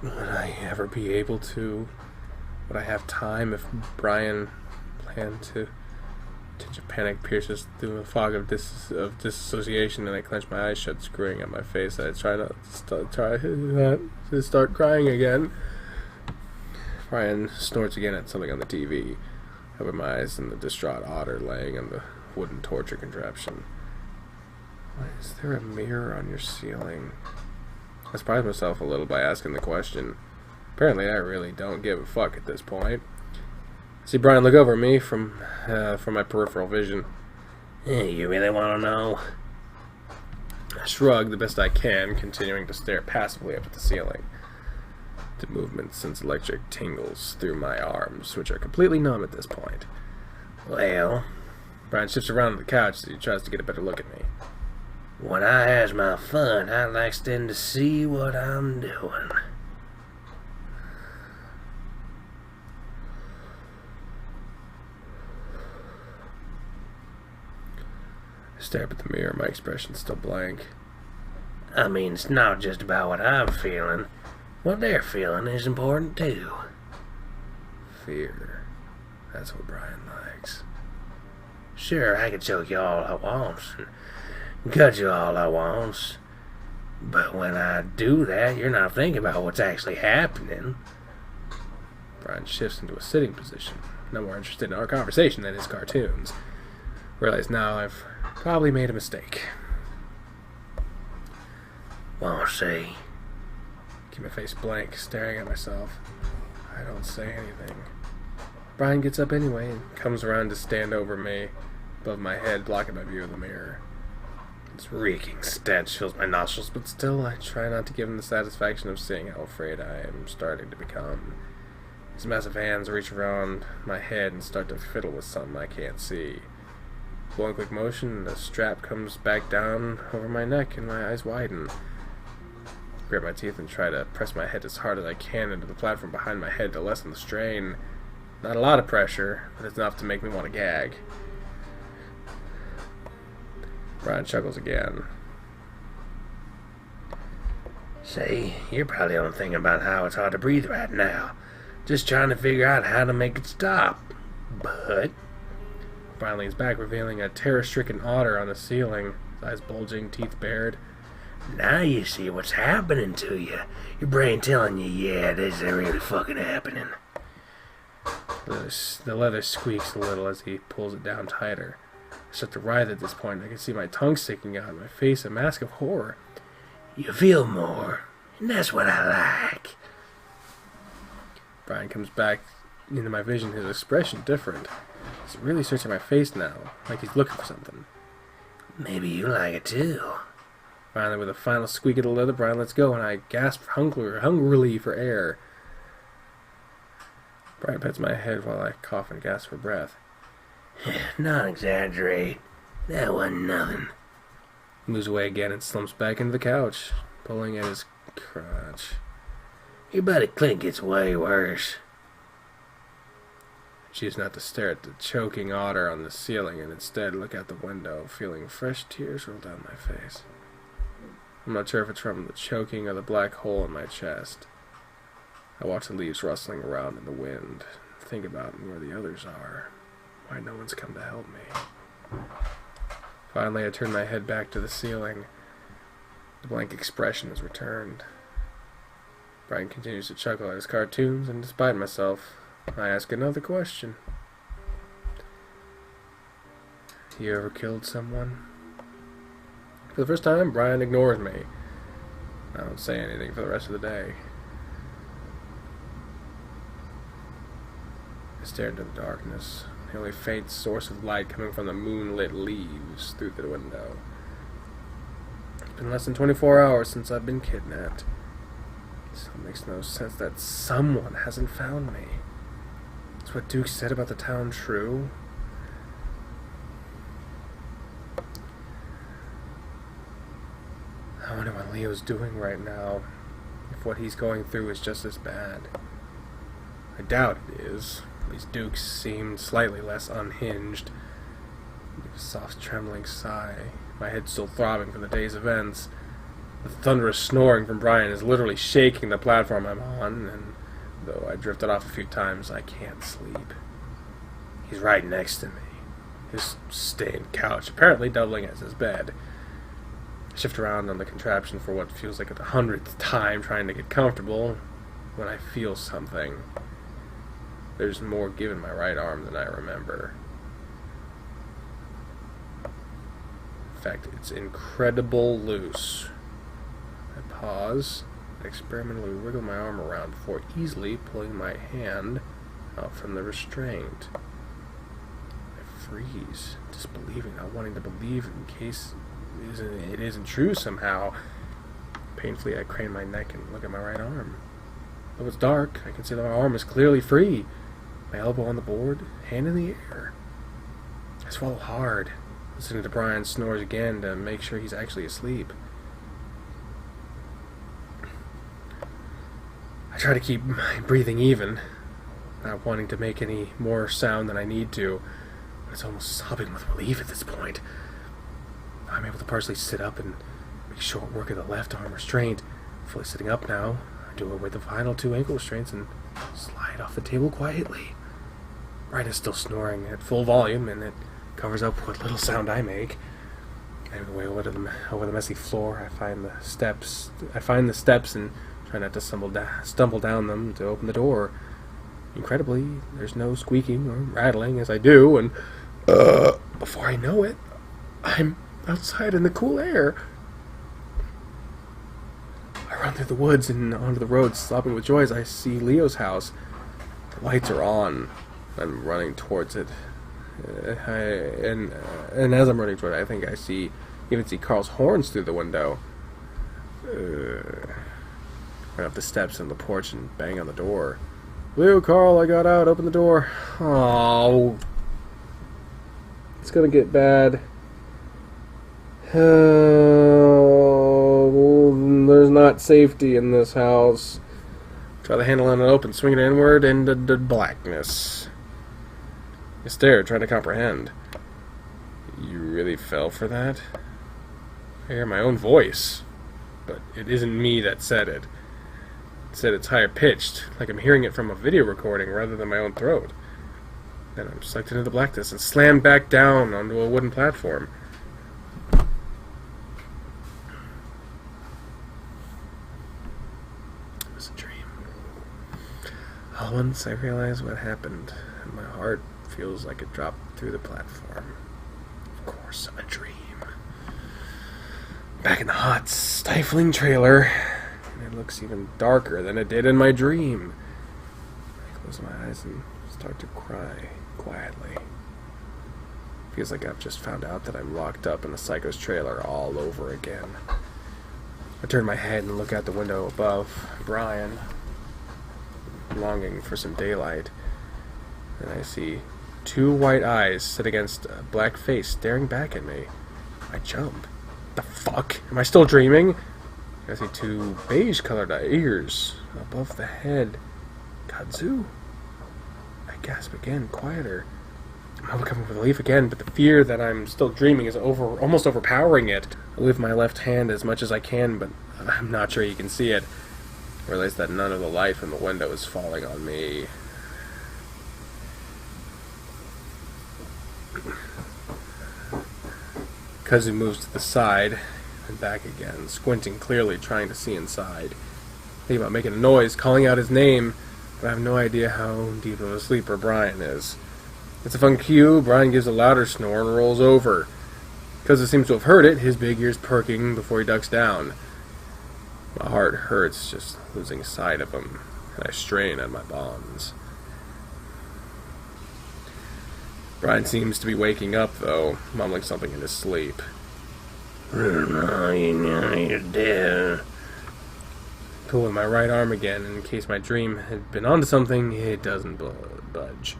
Would I ever be able to? Would I have time if Brian planned to? A tinge of panic pierces through the fog of disassociation, and I clench my eyes shut, screwing at my face. I try not to start crying again. Brian snorts again at something on the TV. I open my eyes, and the distraught otter laying on the wooden torture contraption. Why is there a mirror on your ceiling? I surprised myself a little by asking the question. Apparently I really don't give a fuck at this point. I see Brian look over at me from my peripheral vision. Hey, you really want to know? I shrug the best I can, continuing to stare passively up at the ceiling. The movement sends electric tingles through my arms, which are completely numb at this point. Well, Brian shifts around on the couch as he tries to get a better look at me. when I has my fun, I likes them to see what I'm doing. I stare up at the mirror, my expression's still blank. I mean, it's not just about what I'm feeling. What they're feeling is important too. Fear. That's what Brian likes. Sure, I can choke you all I want, and cut you all I want, but when I do that, you're not thinking about what's actually happening. Brian shifts into a sitting position, no more interested in our conversation than his cartoons. Realize now I've probably made a mistake. Won't see. Keep my face blank, staring at myself. I don't say anything. Brian gets up anyway and comes around to stand over me, above my head, blocking my view of the mirror. Its reeking stench fills my nostrils, but still I try not to give him the satisfaction of seeing how afraid I am starting to become. His massive hands reach around my head and start to fiddle with something I can't see. One quick motion, the strap comes back down over my neck and my eyes widen. I grit my teeth and try to press my head as hard as I can into the platform behind my head to lessen the strain. Not a lot of pressure, but it's enough to make me want to gag. Brian chuckles again. See, you're probably only thinking about how it's hard to breathe right now. Just trying to figure out how to make it stop. But Brian leans back, revealing a terror-stricken otter on the ceiling, his eyes bulging, teeth bared. now you see what's happening to you. Your brain telling you, yeah, this is really fucking happening. The leather squeaks a little as he pulls it down tighter. I start to writhe at this point. I can see my tongue sticking out, my face a mask of horror. You feel more, and that's what I like. Brian comes back into my vision, his expression different. He's really searching my face now, like he's looking for something. Maybe you like it too. Finally, with a final squeak of the leather, Brian lets go, and I gasp hungrily for air. Brian pets my head while I cough and gasp for breath. Not exaggerate. That wasn't nothing. He moves away again and slumps back into the couch, pulling at his crotch. Your buddy Clint gets way worse. I choose not to stare at the choking otter on the ceiling and instead look out the window, feeling fresh tears roll down my face. I'm not sure if it's from the choking or the black hole in my chest. I watch the leaves rustling around in the wind, think about where the others are, why no one's come to help me. Finally, I turn my head back to the ceiling. The blank expression is returned. Brian continues to chuckle at his cartoons, and despite myself, I ask another question. You ever killed someone? For the first time, Brian ignores me. I don't say anything for the rest of the day. I stare into the darkness, the only faint source of light coming from the moonlit leaves through the window. It's been less than 24 hours since I've been kidnapped. So it makes no sense that someone hasn't found me. Is what Duke said about the town true? I wonder what Leo's doing right now, if what he's going through is just as bad. I doubt it is. At least Duke seemed slightly less unhinged. A soft trembling sigh, my head still throbbing from the day's events. The thunderous snoring from Brian is literally shaking the platform I'm on, and though I drifted off a few times, I can't sleep. He's right next to me, his stained couch apparently doubling as his bed. I shift around on the contraption for what feels like the 100th time trying to get comfortable when I feel something. There's more give in my right arm than I remember. In fact, it's incredible loose. I pause, experimentally wiggle my arm around before easily pulling my hand out from the restraint. I freeze, disbelieving, not wanting to believe in case it isn't true somehow. Painfully, I crane my neck and look at my right arm. Though it's dark, I can see that my arm is clearly free. My elbow on the board, hand in the air. I swallow hard, listening to Brian snores again to make sure he's actually asleep. I try to keep my breathing even, not wanting to make any more sound than I need to, but it's almost sobbing with relief at this point. I'm able to partially sit up and make short work of the left arm restraint. Fully sitting up now, I do away with the final 2 ankle restraints and slide off the table quietly. Brian is still snoring at full volume, and it covers up what little sound I make. I make my way over the messy floor. I find the steps and try not to stumble down them to open the door. Incredibly, there's no squeaking or rattling as I do, and before I know it, I'm outside in the cool air. I run through the woods and onto the road, sobbing with joy as I see Leo's house. The lights are on. I'm running towards it. And as I'm running toward it, I think I even see Carl's horns through the window. Run up the steps on the porch and bang on the door. Leo, Carl, I got out. Open the door. Oh, it's gonna get bad. There's not safety in this house. Try the handle on it open, swing it inward into the blackness. I stare, trying to comprehend. You really fell for that? I hear my own voice, but it isn't me that said it. It said it's higher pitched, like I'm hearing it from a video recording rather than my own throat. Then I'm sucked into the blackness and slammed back down onto a wooden platform. It was a dream. All once I realize what happened, and my heart feels like it dropped through the platform. Of course, a dream. Back in the hot, stifling trailer, and it looks even darker than it did in my dream. I close my eyes and start to cry quietly. Feels like I've just found out that I'm locked up in the psycho's trailer all over again. I turn my head and look out the window above Brian, longing for some daylight. And I see 2 white eyes set against a black face staring back at me. I jump. The fuck? Am I still dreaming? I see 2 beige-colored ears above the head. Kudzu? I gasp again, quieter. I'm overcome with relief again, but the fear that I'm still dreaming is almost overpowering it. I lift my left hand as much as I can, but I'm not sure you can see it. I realize that none of the light from the window is falling on me. Kudzu moves to the side, and back again, squinting clearly, trying to see inside. Thinking about making a noise, calling out his name, but I have no idea how deep of a sleeper Brian is. It's a fun cue. Brian gives a louder snore and rolls over. Because it seems to have heard it, his big ears perking before he ducks down. My heart hurts just losing sight of him, and I strain at my bonds. Brian seems to be waking up, though, mumbling something in his sleep. You're dead. Pulling my right arm again, in case my dream had been onto something, it doesn't budge.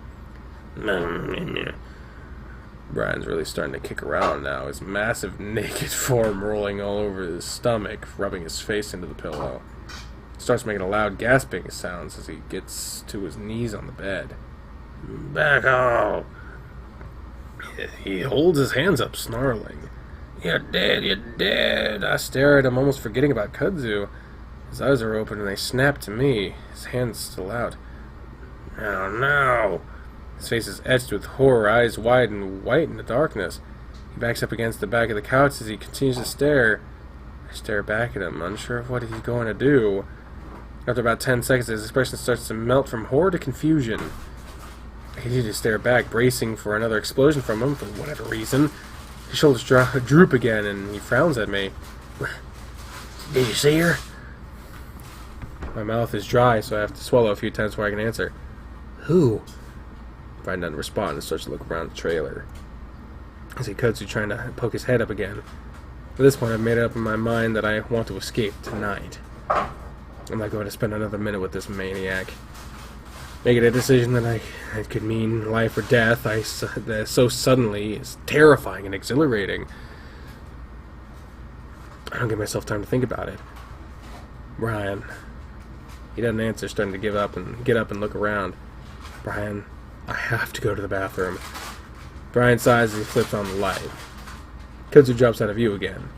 Brian's really starting to kick around now, his massive naked form rolling all over his stomach, rubbing his face into the pillow. He starts making a loud gasping sounds as he gets to his knees on the bed. Back off. He holds his hands up, snarling. You're dead, you're dead. I stare at him, almost forgetting about Kudzu. His eyes are open and they snap to me, his hands still out. Oh no. His face is etched with horror, eyes wide and white in the darkness. He backs up against the back of the couch as he continues to stare. I stare back at him, unsure of what he's going to do. After about 10 seconds, his expression starts to melt from horror to confusion. I continue to stare back, bracing for another explosion from him for whatever reason. His shoulders droop again, and he frowns at me. Did you see her? My mouth is dry, so I have to swallow a few times before I can answer. Who? Brian doesn't respond and starts to look around the trailer. I see Kudzu trying to poke his head up again. At this point, I've made it up in my mind that I want to escape tonight. I'm not going to spend another minute with this maniac. Making a decision that could mean life or death that so suddenly is terrifying and exhilarating. I don't give myself time to think about it. Brian. He doesn't answer, starting to get up and look around. Brian, I have to go to the bathroom. Brian sighs as he flips on the light. Kudzu drops out of view again.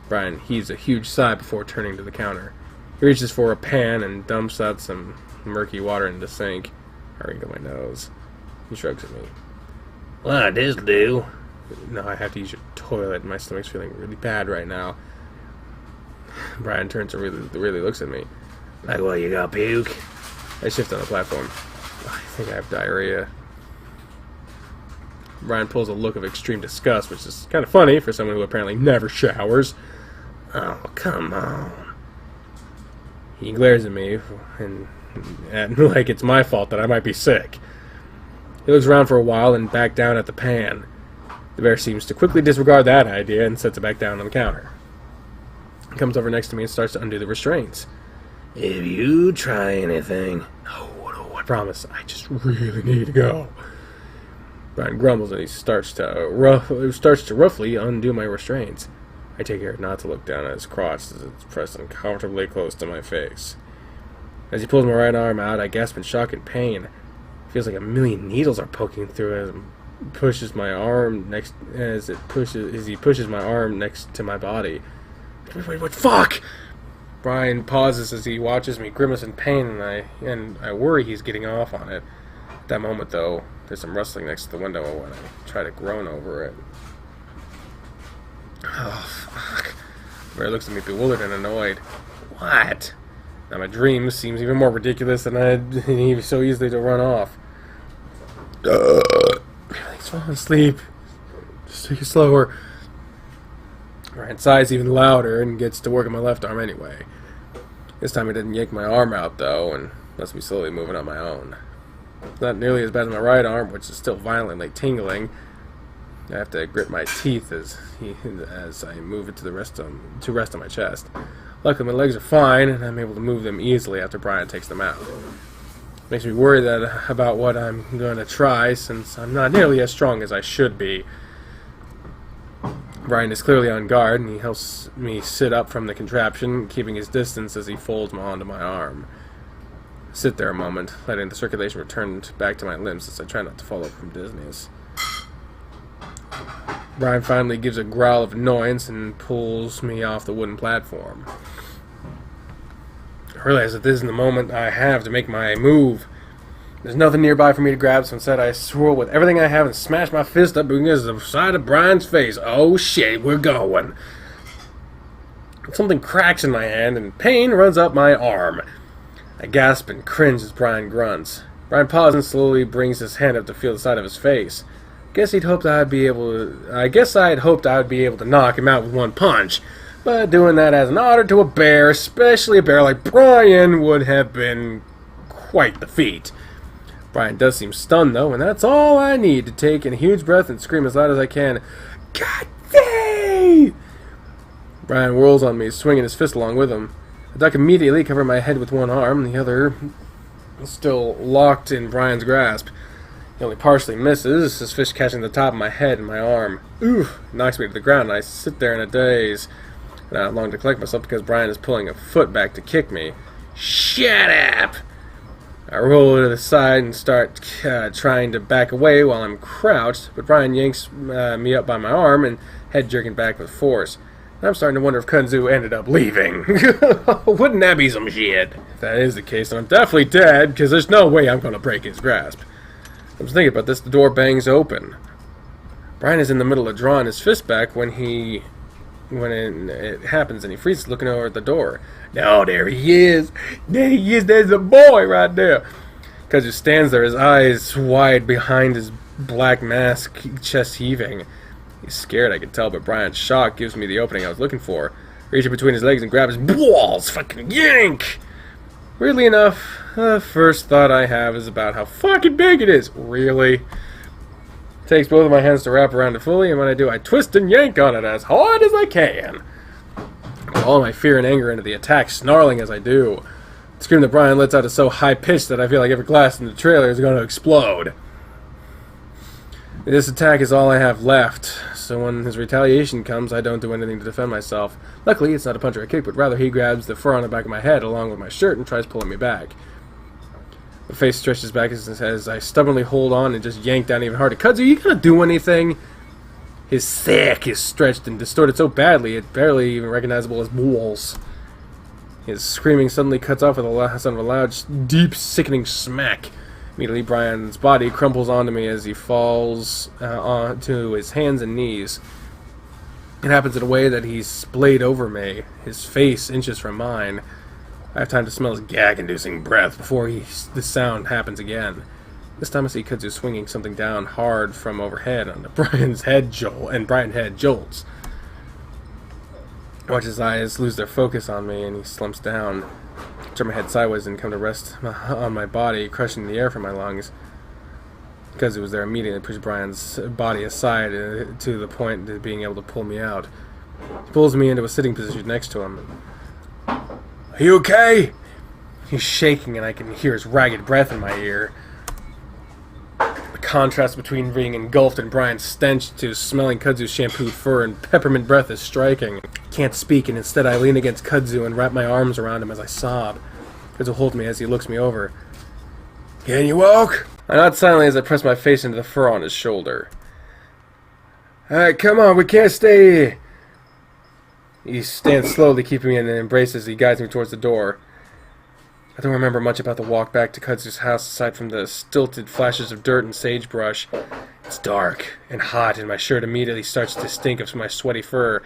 Brian heaves a huge sigh before turning to the counter. He reaches for a pan and dumps out some murky water into the sink. I wrinkle my nose. He shrugs at me. What does do? No, I have to use your toilet. My stomach's feeling really bad right now. Brian turns and really looks at me. Like, what, you got puke? I shift on the platform. I think I have diarrhea. Brian pulls a look of extreme disgust, which is kind of funny for someone who apparently never showers. Oh, come on. He glares at me, and like it's my fault that I might be sick. He looks around for a while and back down at the pan. The bear seems to quickly disregard that idea and sets it back down on the counter. He comes over next to me and starts to undo the restraints. If you try anything... No, I promise. I just really need to go. Brian grumbles and he starts to roughly undo my restraints. I take care not to look down at his crotch as it's pressed uncomfortably close to my face. As he pulls my right arm out, I gasp in shock and pain. It feels like a million needles are poking through it as he pushes my arm next to my body. Wait, what? Fuck! Brian pauses as he watches me grimace in pain, and I worry he's getting off on it. At that moment, though, there's some rustling next to the window when I try to groan over it. Oh, fuck. Bear looks at me bewildered and annoyed. What? Now my dream seems even more ridiculous than he was so easily to run off. He's falling asleep. Just take it slower. Brian sighs even louder and gets to work on my left arm anyway. This time he didn't yank my arm out, though, and lets me slowly move it on my own. It's not nearly as bad as my right arm, which is still violently tingling. I have to grit my teeth as I move it to rest on my chest. Luckily, my legs are fine, and I'm able to move them easily after Brian takes them out. Makes me worried about what I'm going to try, since I'm not nearly as strong as I should be. Brian is clearly on guard, and he helps me sit up from the contraption, keeping his distance as he folds onto my arm. I sit there a moment, letting the circulation return back to my limbs as I try not to fall over from dizziness. Brian finally gives a growl of annoyance and pulls me off the wooden platform. I realize that this is the moment I have to make my move. There's nothing nearby for me to grab, so instead I swirl with everything I have and smash my fist up against the side of Brian's face. Oh shit, we're going. Something cracks in my hand, and pain runs up my arm. I gasp and cringe as Brian grunts. Brian pauses and slowly brings his hand up to feel the side of his face. I guess I'd hoped I would be able to knock him out with one punch, but doing that as an honor to a bear, especially a bear like Brian, would have been quite the feat. Brian does seem stunned, though, and that's all I need to take in a huge breath and scream as loud as I can, "God dang!" Brian whirls on me, swinging his fist along with him. I duck immediately, covering my head with one arm, the other still locked in Brian's grasp. He only partially misses, his fist catching the top of my head and my arm. Oof! Knocks me to the ground, and I sit there in a daze. And I have long to collect myself because Brian is pulling a foot back to kick me. Shut up! I roll to the side and start trying to back away while I'm crouched, but Brian yanks me up by my arm and head jerking back with force. And I'm starting to wonder if Kudzu ended up leaving. Wouldn't that be some shit? If that is the case, then I'm definitely dead, because there's no way I'm going to break his grasp. I was thinking about this, the door bangs open. Brian is in the middle of drawing his fist back when it happens, and he freezes looking over at the door. No, there he is. There he is. There's a boy right there. Kudzu stands there, his eyes wide behind his black mask, chest heaving. He's scared, I can tell, but Brian's shock gives me the opening I was looking for. Reaching between his legs and grab his balls. Fucking yank! Weirdly enough, the first thought I have is about how fucking big it is. Really? Takes both of my hands to wrap around it fully, and when I do, I twist and yank on it as hard as I can. With all my fear and anger into the attack, snarling as I do. The scream that Brian lets out is so high-pitched that I feel like every glass in the trailer is going to explode. This attack is all I have left, so when his retaliation comes, I don't do anything to defend myself. Luckily, it's not a punch or a kick, but rather he grabs the fur on the back of my head along with my shirt and tries pulling me back. The face stretches back as I stubbornly hold on and just yank down even harder. Kudzu, you gonna do anything? His sack is stretched and distorted so badly it's barely even recognizable as balls. His screaming suddenly cuts off with a sound of a loud, deep, sickening smack. Immediately, Brian's body crumples onto me as he falls onto his hands and knees. It happens in a way that he's splayed over me, his face inches from mine. I have time to smell his gag-inducing breath before the sound happens again. This time I see Kudzu swinging something down hard from overhead onto Brian's head and Brian's head jolts. I watch his eyes lose their focus on me and he slumps down. I turn my head sideways and come to rest on my body, crushing the air from my lungs. Kudzu was there immediately, pushed Brian's body aside to the point of being able to pull me out. He pulls me into a sitting position next to him. Are you okay? He's shaking and I can hear his ragged breath in my ear. The contrast between being engulfed in Brian's stench to smelling Kudzu's shampooed fur and peppermint breath is striking. I can't speak, and instead I lean against Kudzu and wrap my arms around him as I sob. Kudzu holds me as he looks me over. Can you walk? I nod silently as I press my face into the fur on his shoulder. Alright, come on, we can't stay here. He stands slowly, keeping me in an embrace as he guides me towards the door. I don't remember much about the walk back to Kudzu's house aside from the stilted flashes of dirt and sagebrush. It's dark and hot, and my shirt immediately starts to stink of my sweaty fur.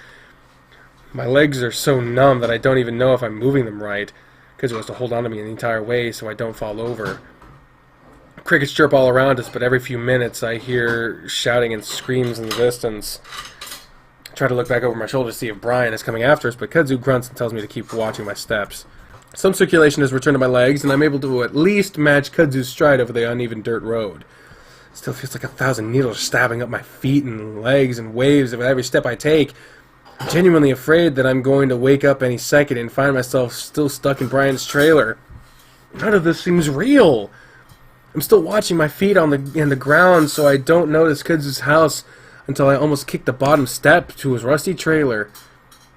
My legs are so numb that I don't even know if I'm moving them right. Kudzu has to hold on to me the entire way so I don't fall over. Crickets chirp all around us, but every few minutes I hear shouting and screams in the distance. I try to look back over my shoulder to see if Brian is coming after us, but Kudzu grunts and tells me to keep watching my steps. Some circulation has returned to my legs, and I'm able to at least match Kudzu's stride over the uneven dirt road. It still feels like 1,000 needles stabbing up my feet and legs in waves with every step I take. I'm genuinely afraid that I'm going to wake up any second and find myself still stuck in Brian's trailer. None of this seems real. I'm still watching my feet in the ground so I don't notice Kudzu's house until I almost kick the bottom step to his rusty trailer.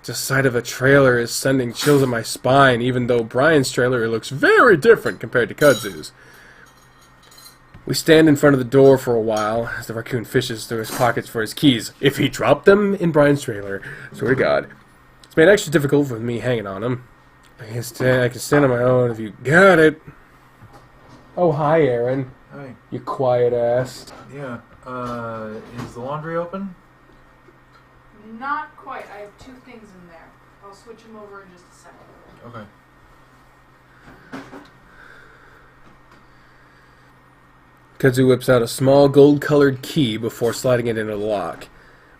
The sight of a trailer is sending chills up my spine, even though Brian's trailer looks very different compared to Kudzu's. We stand in front of the door for a while as the raccoon fishes through his pockets for his keys. If he dropped them in Brian's trailer, swear to God. It's made extra difficult with me hanging on him. I can stand on my own if you got it. Oh, hi, Aaron. Hi. You quiet ass. Yeah. Is the laundry open? Not quite. I have two things in there. I'll switch him over in just a second. Okay. Kudzu whips out a small gold-colored key before sliding it into the lock.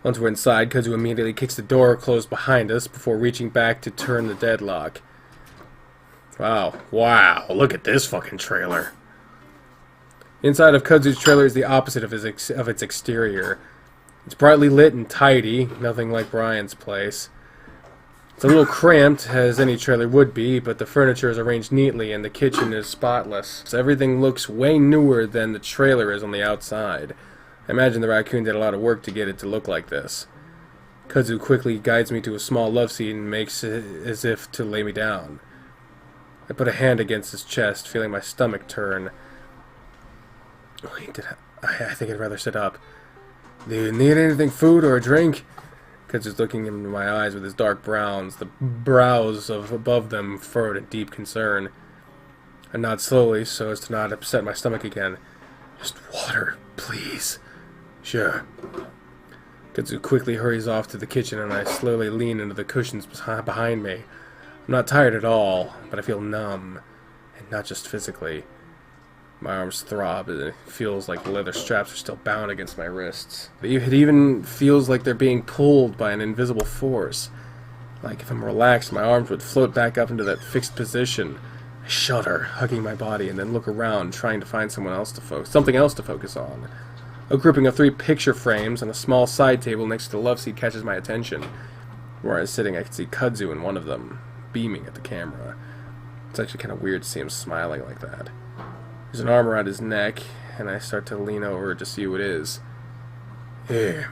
Once we're inside, Kudzu immediately kicks the door closed behind us before reaching back to turn the deadlock. Wow, look at this fucking trailer. Inside of Kudzu's trailer is the opposite of its exterior. It's brightly lit and tidy, nothing like Brian's place. It's a little cramped, as any trailer would be, but the furniture is arranged neatly and the kitchen is spotless. So everything looks way newer than the trailer is on the outside. I imagine the raccoon did a lot of work to get it to look like this. Kudzu quickly guides me to a small love seat and makes it as if to lay me down. I put a hand against his chest, feeling my stomach turn. Wait, I think I'd rather sit up. Do you need anything, food or a drink? Kudzu's looking into my eyes with his dark browns, the brows above them furrowed in deep concern. I nod slowly so as to not upset my stomach again. Just water, please. Sure. Kudzu quickly hurries off to the kitchen and I slowly lean into the cushions behind me. I'm not tired at all, but I feel numb, and not just physically. My arms throb, and it feels like the leather straps are still bound against my wrists. It even feels like they're being pulled by an invisible force. Like if I'm relaxed, my arms would float back up into that fixed position. I shudder, hugging my body, and then look around, trying to find something else to focus on. A grouping of 3 picture frames and a small side table next to the love seat catches my attention. Where I was sitting, I could see Kudzu in one of them, beaming at the camera. It's actually kind of weird to see him smiling like that. There's an arm around his neck, and I start to lean over to see who it is. Here.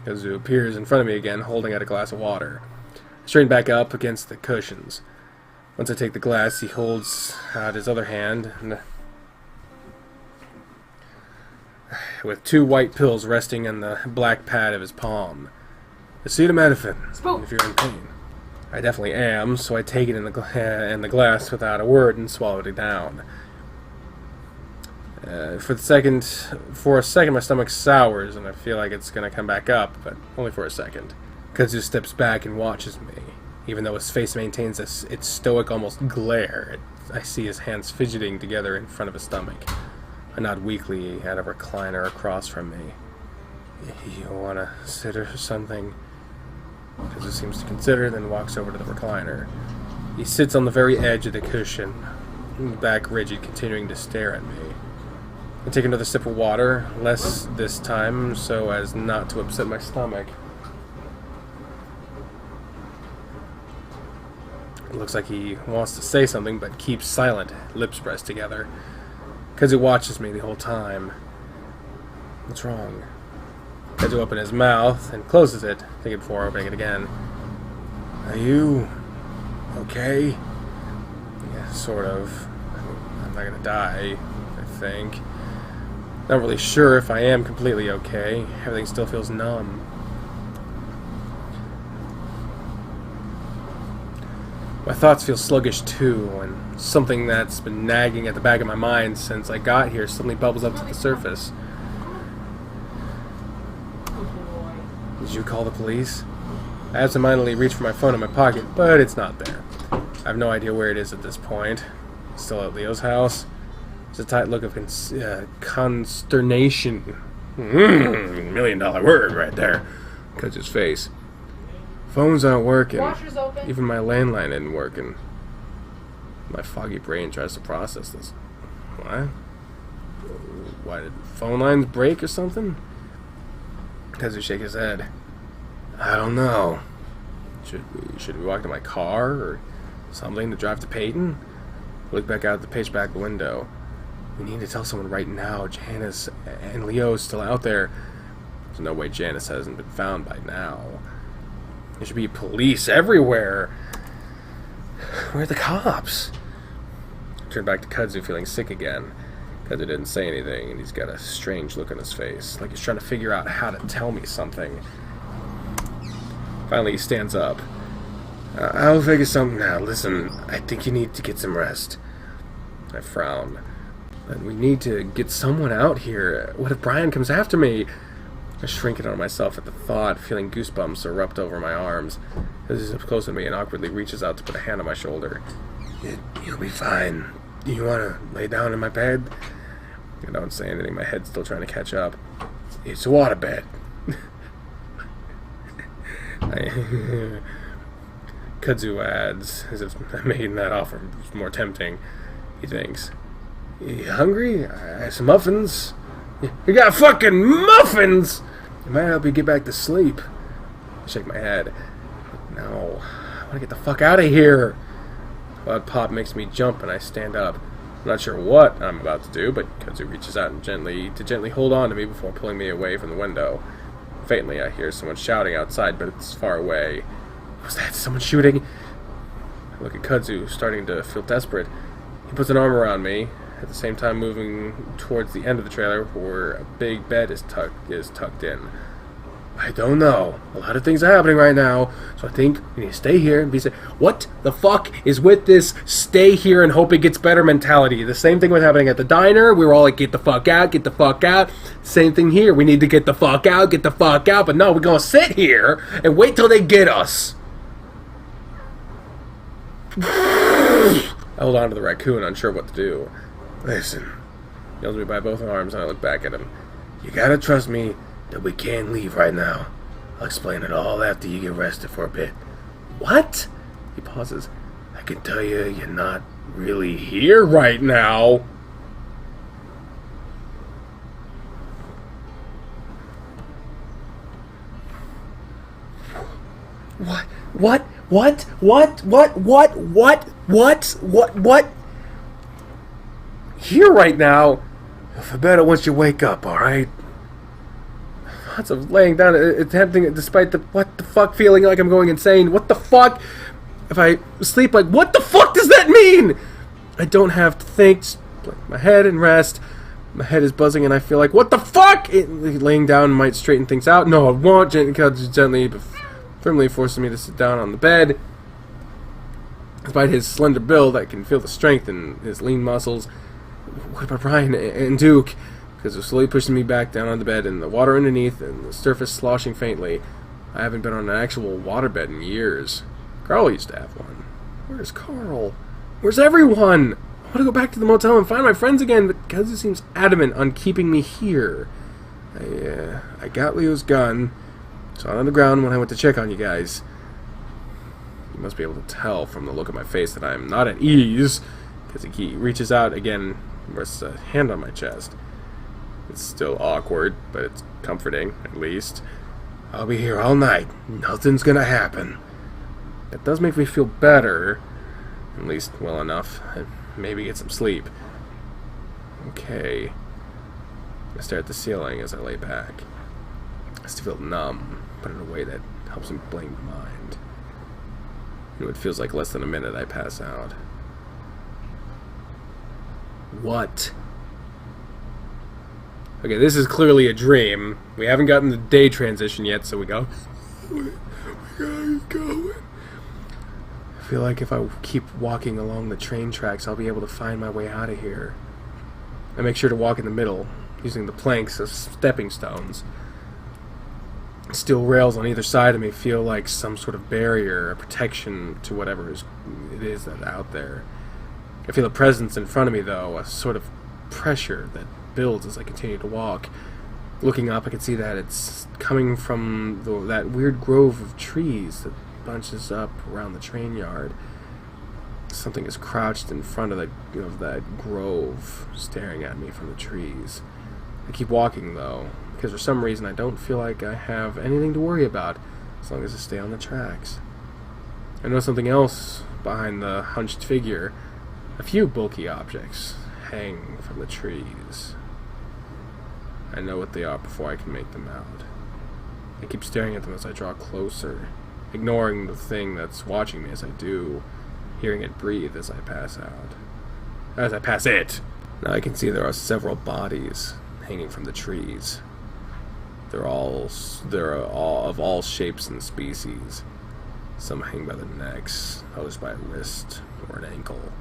Kudzu appears in front of me again, holding out a glass of water. I straighten back up against the cushions. Once I take the glass, he holds out his other hand, and with 2 white pills resting on the black pad of his palm. Acetaminophen, if you're in pain. I definitely am, so I take it in the glass without a word and swallow it down. For a second, my stomach sours, and I feel like it's going to come back up, but only for a second. Kudzu steps back and watches me. Even though his face maintains its stoic, almost glare, I see his hands fidgeting together in front of his stomach. I nod weakly at a recliner across from me. You want to sit or something? Kudzu seems to consider, then walks over to the recliner. He sits on the very edge of the cushion, back rigid, continuing to stare at me. I take another sip of water, less this time, so as not to upset my stomach. It looks like he wants to say something, but keeps silent, lips pressed together. Kudzu watches me the whole time. What's wrong? Kudzu opens his mouth and closes it, thinking before opening it again. Are you okay? Yeah, sort of. I'm not gonna die, I think. Not really sure if I am completely okay. Everything still feels numb. My thoughts feel sluggish too, and something that's been nagging at the back of my mind since I got here suddenly bubbles up to the surface. Did you call the police? I absentmindedly reach for my phone in my pocket, but it's not there. I have no idea where it is at this point. Still at Leo's house. There's a tight look of consternation. $1 million word right there. Kudzu's face. Phones aren't working. Washer's open. Even my landline isn't working. My foggy brain tries to process this. What? Why did phone lines break or something? Kudzu shake his head. I don't know. Should we walk to my car or something to drive to Peyton? Look back out the pitch black window. We need to tell someone right now. Janice and Leo's still out there. There's no way Janice hasn't been found by now. There should be police everywhere. Where are the cops? I turn back to Kudzu, feeling sick again. Kudzu didn't say anything, and he's got a strange look on his face, like he's trying to figure out how to tell me something. Finally, he stands up. I'll figure something out. Listen, I think you need to get some rest. I frown. But we need to get someone out here. What if Brian comes after me? I shrink it on myself at the thought, feeling goosebumps erupt over my arms. As he steps close to me and awkwardly reaches out to put a hand on my shoulder. You'll be fine. Do you want to lay down in my bed? I don't say anything. My head's still trying to catch up. It's a water bed. Kudzu adds, as if making that offer was more tempting. He thinks, "You hungry? I have some muffins." "You got fucking muffins?" "It might help you get back to sleep." I shake my head. "No, I want to get the fuck out of here." A loud pop makes me jump and I stand up. I'm not sure what I'm about to do, but Kudzu reaches out and gently hold on to me before pulling me away from the window. Faintly, I hear someone shouting outside, but it's far away. Was that someone shooting? I look at Kudzu, starting to feel desperate. He puts an arm around me, at the same time moving towards the end of the trailer where a big bed is tucked in. I don't know. A lot of things are happening right now, so I think we need to stay here and be safe. What the fuck is with this stay here and hope it gets better mentality? The same thing was happening at the diner. We were all like, get the fuck out, get the fuck out. Same thing here. We need to get the fuck out, but no, we're gonna sit here and wait till they get us. I hold on to the raccoon, unsure what to do. "Listen," he holds me by both arms, and I look back at him. "You gotta trust me that we can't leave right now. I'll explain it all after you get rested for a bit." "What?" He pauses. "I can tell you, you're not really here right now." What? Here right now? You'll feel better once you wake up, alright? Lots of laying down, attempting, despite the what the fuck feeling like I'm going insane. What the fuck? If I sleep, like, what the fuck does that mean? I don't have to think, just blink my head and rest. My head is buzzing and I feel like, what the fuck? Laying down might straighten things out. No, it won't. Gently but firmly forces me to sit down on the bed. Despite his slender build, I can feel the strength in his lean muscles. What about Brian and Duke? Because they're slowly pushing me back down on the bed and the water underneath and the surface sloshing faintly. I haven't been on an actual waterbed in years. Carl used to have one. Where's Carl? Where's everyone? I want to go back to the motel and find my friends again, but Kudzu seems adamant on keeping me here. I got Leo's gun. Saw it on the ground when I went to check on you guys. You must be able to tell from the look on my face that I am not at ease, because he reaches out again and rests a hand on my chest. It's still awkward, but it's comforting, at least. I'll be here all night. Nothing's gonna happen. It does make me feel better, at least well enough. Maybe get some sleep. Okay. I stare at the ceiling as I lay back. I still feel numb, but in a way that helps me blank my mind. It feels like less than a minute I pass out. What? Okay, this is clearly a dream. We haven't gotten the day transition yet, so we go. Where are you going? I feel like if I keep walking along the train tracks, I'll be able to find my way out of here. I make sure to walk in the middle, using the planks as stepping stones. Steel rails on either side of me feel like some sort of barrier, a protection to whatever it is that's out there. I feel a presence in front of me, though, a sort of pressure that builds as I continue to walk. Looking up, I can see that it's coming from that weird grove of trees that bunches up around the train yard. Something is crouched in front of that grove, staring at me from the trees. I keep walking, though, because for some reason I don't feel like I have anything to worry about as long as I stay on the tracks. I know something else behind the hunched figure. A few bulky objects hang from the trees. I know what they are before I can make them out. I keep staring at them as I draw closer, ignoring the thing that's watching me as I do, hearing it breathe as I pass out. As I pass it! Now I can see there are several bodies hanging from the trees. They're all of all shapes and species. Some hang by their necks, others by a wrist or an ankle.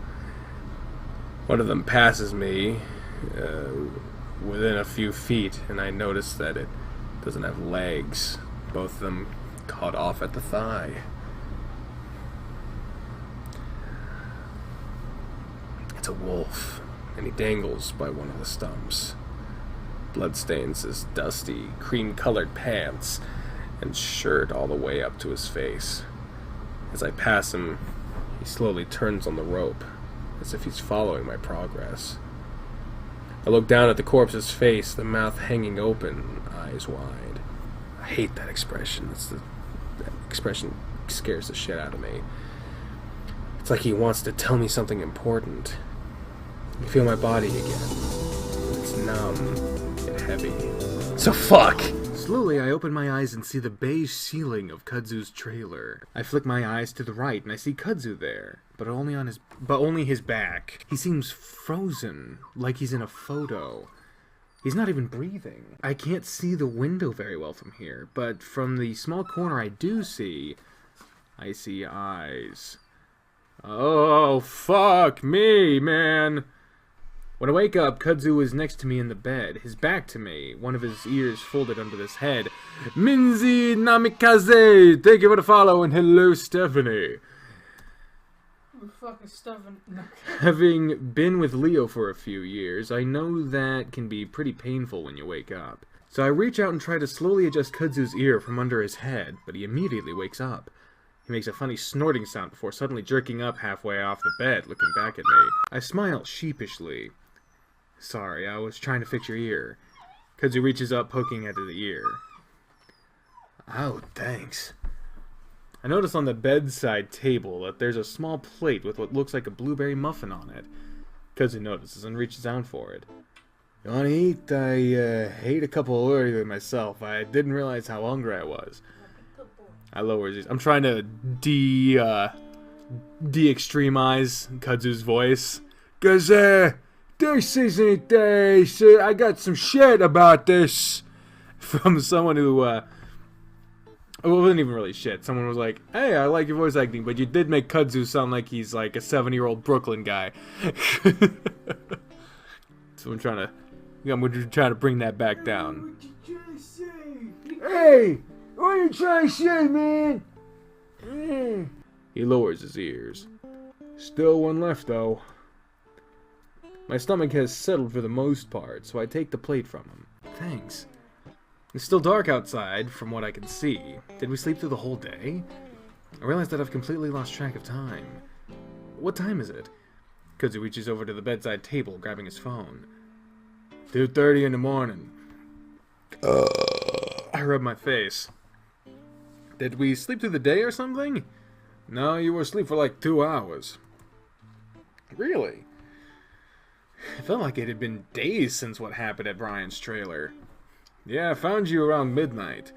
One of them passes me within a few feet, and I notice that it doesn't have legs, both of them caught off at the thigh. a wolf, and he dangles by one of the stumps. Blood stains his dusty, cream-colored pants and shirt all the way up to his face. As I pass him, he slowly turns on the rope, as if he's following my progress. I look down at the corpse's face, the mouth hanging open, eyes wide. I hate that expression. That expression scares the shit out of me. It's like he wants to tell me something important. I feel my body again. It's numb and heavy. So fuck! Slowly, I open my eyes and see the beige ceiling of Kudzu's trailer. I flick my eyes to the right and I see Kudzu there, but only his back. He seems frozen, like he's in a photo. He's not even breathing. I can't see the window very well from here, but from the small corner I do see, I see eyes. Oh, fuck me, man! When I wake up, Kudzu is next to me in the bed, his back to me, one of his ears folded under his head. Minzi Namikaze! Thank you for the follow, and hello, Stephanie. Who the fuck is Stephanie? No. Having been with Leo for a few years, I know that can be pretty painful when you wake up. So I reach out and try to slowly adjust Kudzu's ear from under his head, but he immediately wakes up. He makes a funny snorting sound before suddenly jerking up halfway off the bed, looking back at me. I smile sheepishly. Sorry, I was trying to fix your ear. Kudzu reaches up, poking at the ear. Oh, thanks. I notice on the bedside table that there's a small plate with what looks like a blueberry muffin on it. Kudzu notices and reaches down for it. You wanna eat? I ate a couple earlier myself. I didn't realize how hungry I was. I lower his. I'm trying to de-extremize Kudzu's voice. 'Cause, this isn't, I got some shit about this from someone who, it wasn't even really shit. Someone was like, hey, I like your voice acting, but you did make Kudzu sound like he's like a 70-year-old Brooklyn guy. So I'm trying to bring that back down. What you trying to say? Hey, what are you trying to say, man? He lowers his ears. Still one left, though. My stomach has settled for the most part, so I take the plate from him. Thanks. It's still dark outside, from what I can see. Did we sleep through the whole day? I realize that I've completely lost track of time. What time is it? Kudzu reaches over to the bedside table, grabbing his phone. 2:30 in the morning. I rub my face. Did we sleep through the day or something? No, you were asleep for like 2 hours. Really? It felt like it had been days since what happened at Brian's trailer. Yeah, I found you around midnight.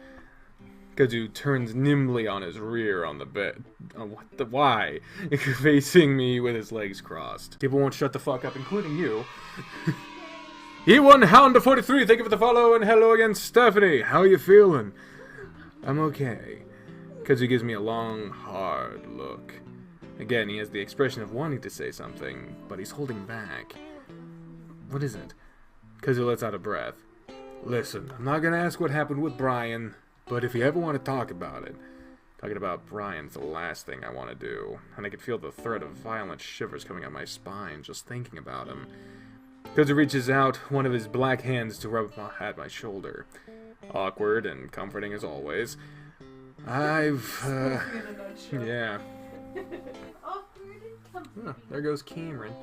Kudzu turns nimbly on his rear on the bed. Why? Facing me with his legs crossed. People won't shut the fuck up, including you. E1 Hound to 43, thank you for the follow, and hello again, Stephanie. How are you feeling? I'm okay. Kudzu gives me a long, hard look. Again, he has the expression of wanting to say something, but he's holding back. What is it? Kudzu lets out a breath. Listen, I'm not gonna ask what happened with Brian, but if you ever want to talk about it, talking about Brian's the last thing I want to do, and I can feel the threat of violent shivers coming up my spine just thinking about him. Kudzu reaches out one of his black hands to rub at my shoulder. Awkward and comforting as always. Yeah. Oh, there goes Cameron.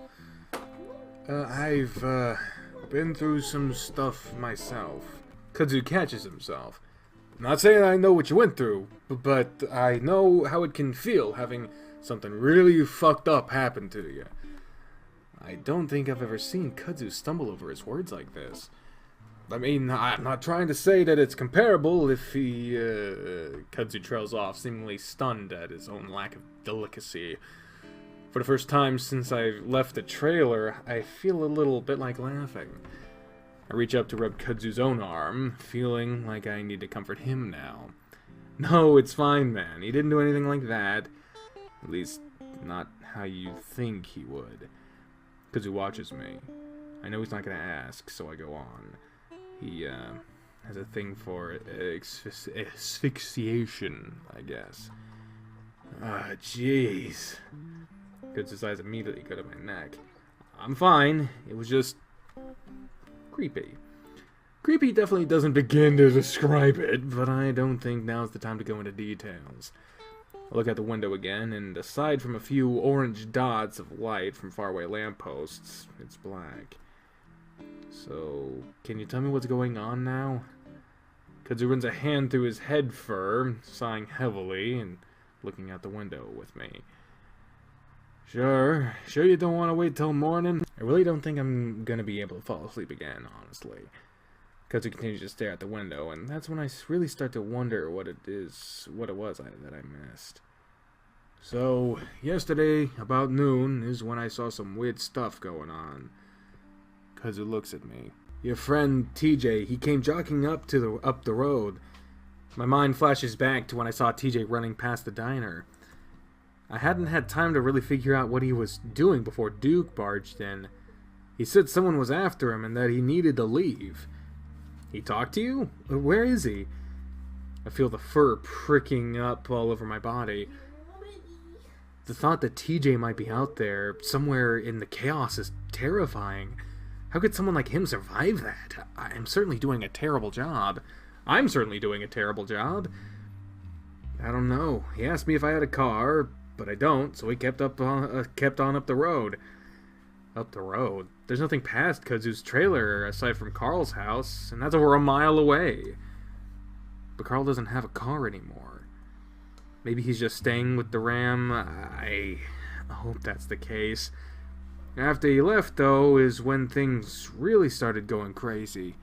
I've been through some stuff myself. Kudzu catches himself. Not saying I know what you went through, but I know how it can feel having something really fucked up happen to you. I don't think I've ever seen Kudzu stumble over his words like this. I mean, I'm not trying to say that it's comparable if he, Kudzu trails off, seemingly stunned at his own lack of delicacy. For the first time since I left the trailer, I feel a little bit like laughing. I reach up to rub Kudzu's own arm, feeling like I need to comfort him now. No, it's fine, man. He didn't do anything like that. At least, not how you think he would. Kudzu watches me. I know he's not gonna ask, so I go on. He, has a thing for asphyxiation, I guess. Ah, jeez. Kudzu's eyes immediately go to my neck. I'm fine. It was just creepy. Creepy definitely doesn't begin to describe it, but I don't think now's the time to go into details. I look out the window again, and aside from a few orange dots of light from faraway lampposts, it's black. So, can you tell me what's going on now? Kudzu runs a hand through his head fur, sighing heavily, and looking out the window with me. Sure you don't want to wait till morning? I really don't think I'm gonna be able to fall asleep again, honestly. Kudzu continues to stare out the window, and that's when I really start to wonder what it was that I missed. So, yesterday, about noon, is when I saw some weird stuff going on. Kudzu looks at me. Your friend TJ, he came jogging up the road. My mind flashes back to when I saw TJ running past the diner. I hadn't had time to really figure out what he was doing before Duke barged in. He said someone was after him and that he needed to leave. He talked to you? Where is he? I feel the fur pricking up all over my body. The thought that TJ might be out there, somewhere in the chaos, is terrifying. How could someone like him survive that? I'm certainly doing a terrible job. I don't know. He asked me if I had a car, but I don't, so he kept on up the road. Up the road? There's nothing past Kudzu's trailer aside from Carl's house, and that's over a mile away. But Carl doesn't have a car anymore. Maybe he's just staying with the Ram. I hope that's the case. After he left, though, is when things really started going crazy.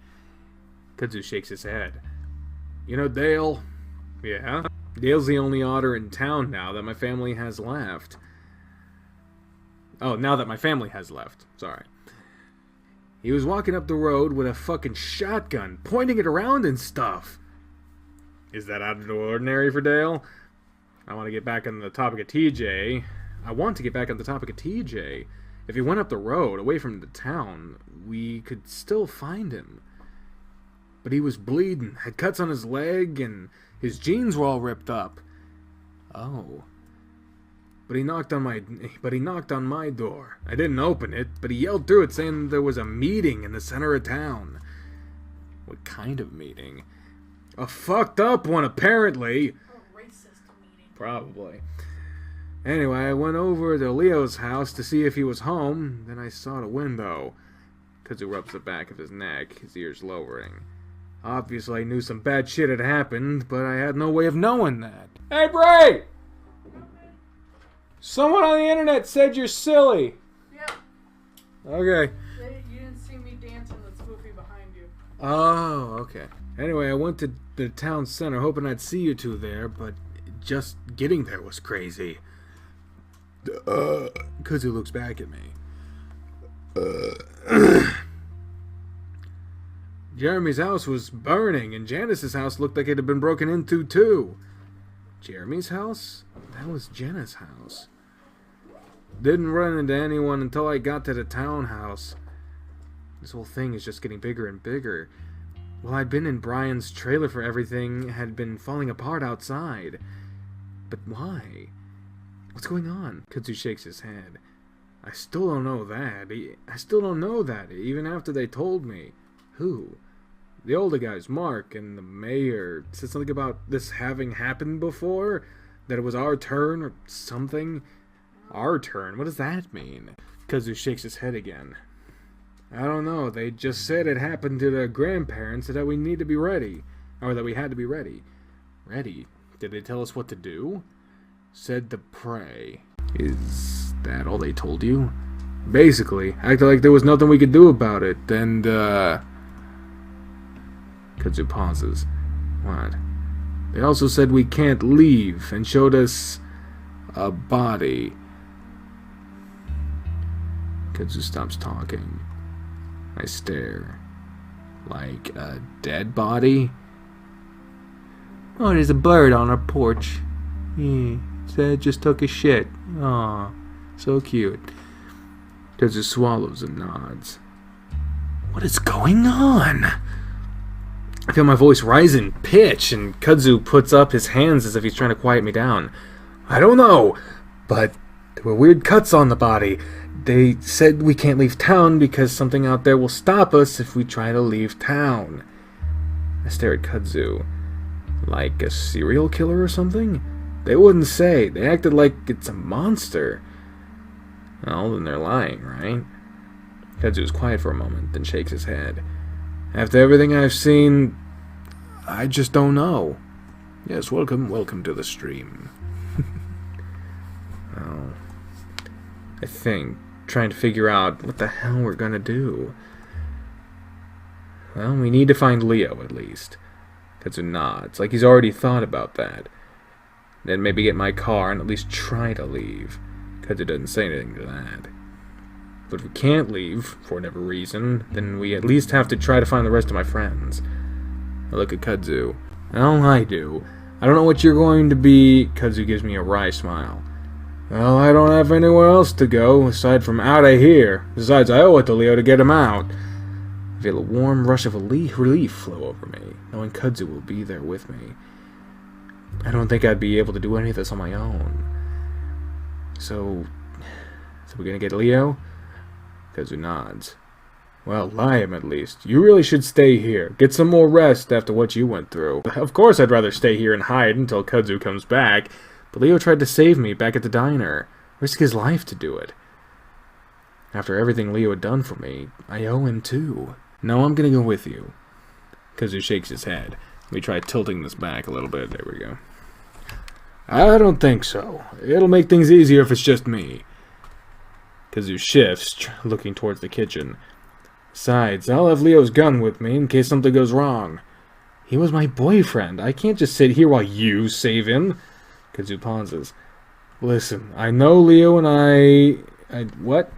Kudzu shakes his head. You know Dale? Yeah? Dale's the only otter in town now that my family has left. Oh, now that my family has left. Sorry. He was walking up the road with a fucking shotgun, pointing it around and stuff. Is that out of the ordinary for Dale? I want to get back on the topic of TJ. If he went up the road, away from the town, we could still find him. But he was bleeding, had cuts on his leg, and his jeans were all ripped up. Oh. But he knocked on my door. I didn't open it, but he yelled through it saying there was a meeting in the center of town. What kind of meeting? A fucked up one, apparently. A racist meeting. Probably. Anyway, I went over to Leo's house to see if he was home. Then I saw the window. Kudzu rubs the back of his neck, his ears lowering. Obviously, I knew some bad shit had happened, but I had no way of knowing that. Hey, Bray! Someone on the internet said you're silly. Yeah. Okay. You didn't see me dancing with Spoofy behind you. Oh, okay. Anyway, I went to the town center hoping I'd see you two there, but just getting there was crazy. Kudzu looks back at me. Jeremy's house was burning, and Janice's house looked like it had been broken into, too. Jeremy's house? That was Jenna's house. Didn't run into anyone until I got to the townhouse. This whole thing is just getting bigger and bigger. Well, I'd been in Brian's trailer for everything had been falling apart outside. But why? What's going on? Kudzu shakes his head. I still don't know that, even after they told me. Who? The older guys, Mark and the mayor, said something about this having happened before? That it was our turn or something? Our turn? What does that mean? Kudzu shakes his head again. I don't know. They just said it happened to their grandparents and that we need to be ready. Or that we had to be ready. Ready? Did they tell us what to do? Said to pray. Is that all they told you? Basically, acted like there was nothing we could do about it, and, Kudzu pauses. What? They also said we can't leave, and showed us a body. Kudzu stops talking. I stare. Like a dead body? Oh, there's a bird on our porch. Said just took a shit. Aw, so cute. Kudzu swallows and nods. What is going on? I feel my voice rise in pitch, and Kudzu puts up his hands as if he's trying to quiet me down. I don't know, but There were weird cuts on the body. They said we can't leave town because something out there will stop us if we try to leave town. I stare at Kudzu. Like a serial killer or something? They wouldn't say. They acted like it's a monster. Well, then they're lying, right? Kudzu's quiet for a moment, then shakes his head. After everything I've seen, I just don't know. Yes, welcome to the stream. Well, I think, trying to figure out what the hell we're gonna do. Well, we need to find Leo, at least. Kudzu nods, like he's already thought about that. Then maybe get my car and at least try to leave. Kudzu doesn't say anything to that. But if we can't leave, for whatever reason, then we at least have to try to find the rest of my friends. I look at Kudzu. Well, I do. I don't know what you're going to be. Kudzu gives me a wry smile. Well, I don't have anywhere else to go, aside from out of here. Besides, I owe it to Leo to get him out. I feel a warm rush of relief flow over me, knowing Kudzu will be there with me. I don't think I'd be able to do any of this on my own. So we're gonna get Leo? Kudzu nods. Well, lie him at least. You really should stay here. Get some more rest after what you went through. Of course I'd rather stay here and hide until Kudzu comes back, but Leo tried to save me back at the diner. Risk his life to do it. After everything Leo had done for me, I owe him too. No, I'm gonna go with you. Kudzu shakes his head. Let me try tilting this back a little bit. There we go. I don't think so. It'll make things easier if it's just me. Kudzu shifts, looking towards the kitchen. Besides, I'll have Leo's gun with me in case something goes wrong. He was my boyfriend. I can't just sit here while you save him. Kudzu pauses. Listen, I know Leo and what?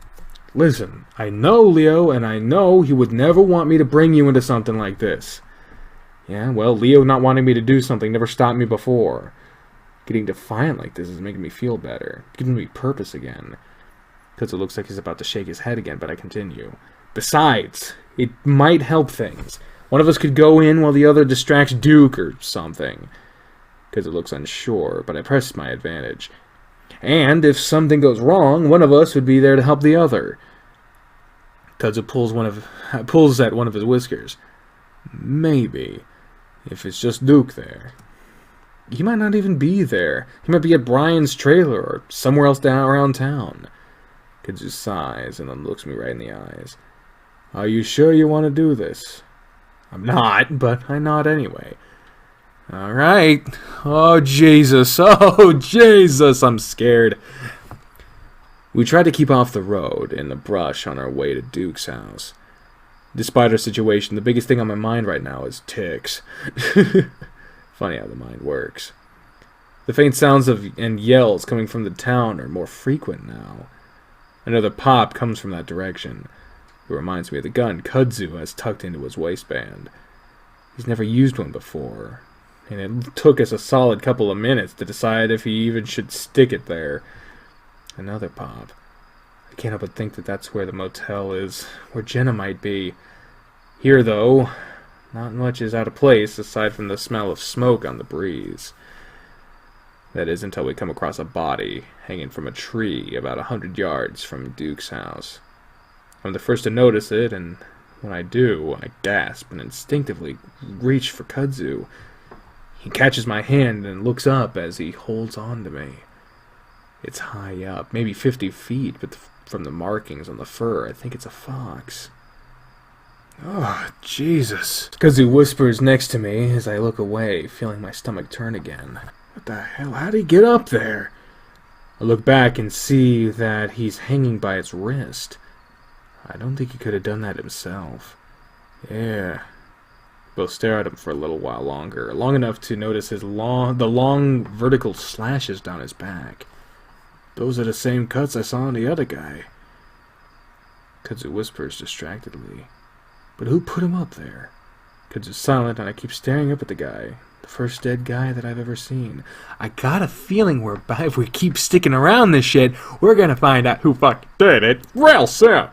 Listen, I know Leo and I know he would never want me to bring you into something like this. Yeah, well, Leo not wanting me to do something never stopped me before. Getting defiant like this is making me feel better. Giving me purpose again. Kudzu looks like he's about to shake his head again, but I continue. Besides, it might help things. One of us could go in while the other distracts Duke or something. Kudzu looks unsure, but I press my advantage. And if something goes wrong, one of us would be there to help the other. Kudzu pulls at one of his whiskers. Maybe. If it's just Duke there. He might not even be there. He might be at Brian's trailer or somewhere else down around town. Kudzu sighs and then looks me right in the eyes. Are you sure you want to do this? I'm not, but I nod anyway. Alright. Oh, Jesus. Oh, Jesus. I'm scared. We tried to keep off the road in the brush on our way to Duke's house. Despite our situation, the biggest thing on my mind right now is ticks. Funny how the mind works. The faint sounds and yells coming from the town are more frequent now. Another pop comes from that direction. It reminds me of the gun Kudzu has tucked into his waistband. He's never used one before, and it took us a solid couple of minutes to decide if he even should stick it there. Another pop. I can't help but think that that's where the motel is, where Jenna might be. Here, though, not much is out of place aside from the smell of smoke on the breeze. That is until we come across a body hanging from a tree about 100 yards from Duke's house. I'm the first to notice it, and when I do, I gasp and instinctively reach for Kudzu. He catches my hand and looks up as he holds on to me. It's high up, maybe 50 feet, but from the markings on the fur, I think it's a fox. Oh, Jesus. Kudzu whispers next to me as I look away, feeling my stomach turn again. What the hell? How'd he get up there? I look back and see that he's hanging by its wrist. I don't think he could have done that himself. Yeah. Both stare at him for a little while longer, long enough to notice the long vertical slashes down his back. Those are the same cuts I saw on the other guy. Kudzu whispers distractedly. But who put him up there? Kudzu's silent and I keep staring up at the guy. The first dead guy that I've ever seen. I got a feeling if we keep sticking around this shit, we're gonna find out who fucking did it real soon.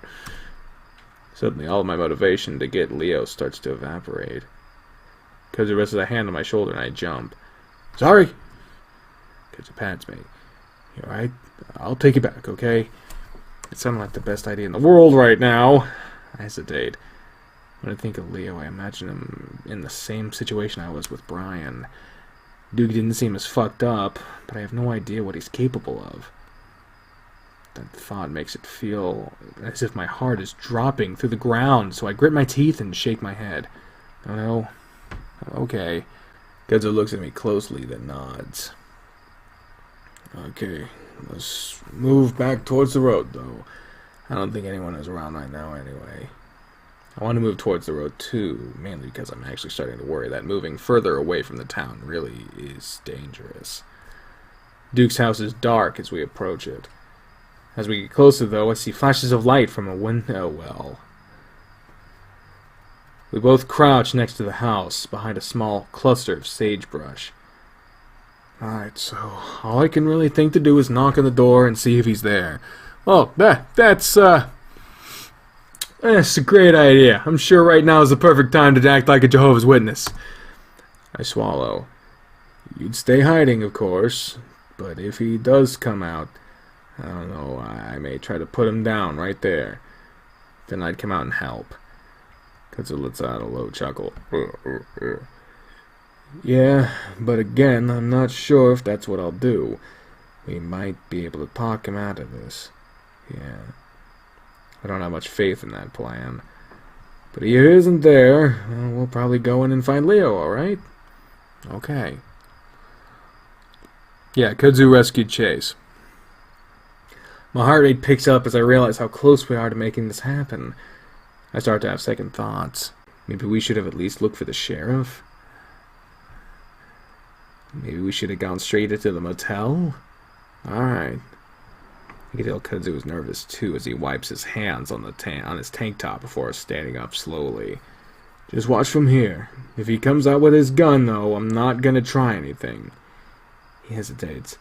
Suddenly all of my motivation to get Leo starts to evaporate. Kudzu rests a hand on my shoulder and I jump. Sorry! Kudzu pats me. You alright? I'll take you back, okay? It sounded like the best idea in the world right now. I hesitate. When I think of Leo, I imagine him in the same situation I was with Brian. Duke didn't seem as fucked up, but I have no idea what he's capable of. That thought makes it feel as if my heart is dropping through the ground, so I grit my teeth and shake my head. Oh no. Okay. Guzzo looks at me closely, then nods. Okay, let's move back towards the road, though. I don't think anyone is around right now anyway. I want to move towards the road, too, mainly because I'm actually starting to worry that moving further away from the town really is dangerous. Duke's house is dark as we approach it. As we get closer, though, I see flashes of light from a window well. We both crouch next to the house, behind a small cluster of sagebrush. Alright, so all I can really think to do is knock on the door and see if he's there. Oh, that's a great idea. I'm sure right now is the perfect time to act like a Jehovah's Witness. I swallow. You'd stay hiding, of course, but if he does come out, I don't know, I may try to put him down right there. Then I'd come out and help. Kudzu lets out a low chuckle. Yeah, but again, I'm not sure if that's what I'll do. We might be able to talk him out of this. Yeah. I don't have much faith in that plan. But if he isn't there, well, we'll probably go in and find Leo, alright? Okay. Yeah, Kudzu rescued Chase. My heart rate picks up as I realize how close we are to making this happen. I start to have second thoughts. Maybe we should have at least looked for the sheriff? Maybe we should have gone straight into the motel? Alright. I can tell Kudzu was nervous too as he wipes his hands on his tank top before standing up slowly. Just watch from here. If he comes out with his gun, though, I'm not gonna try anything. He hesitates.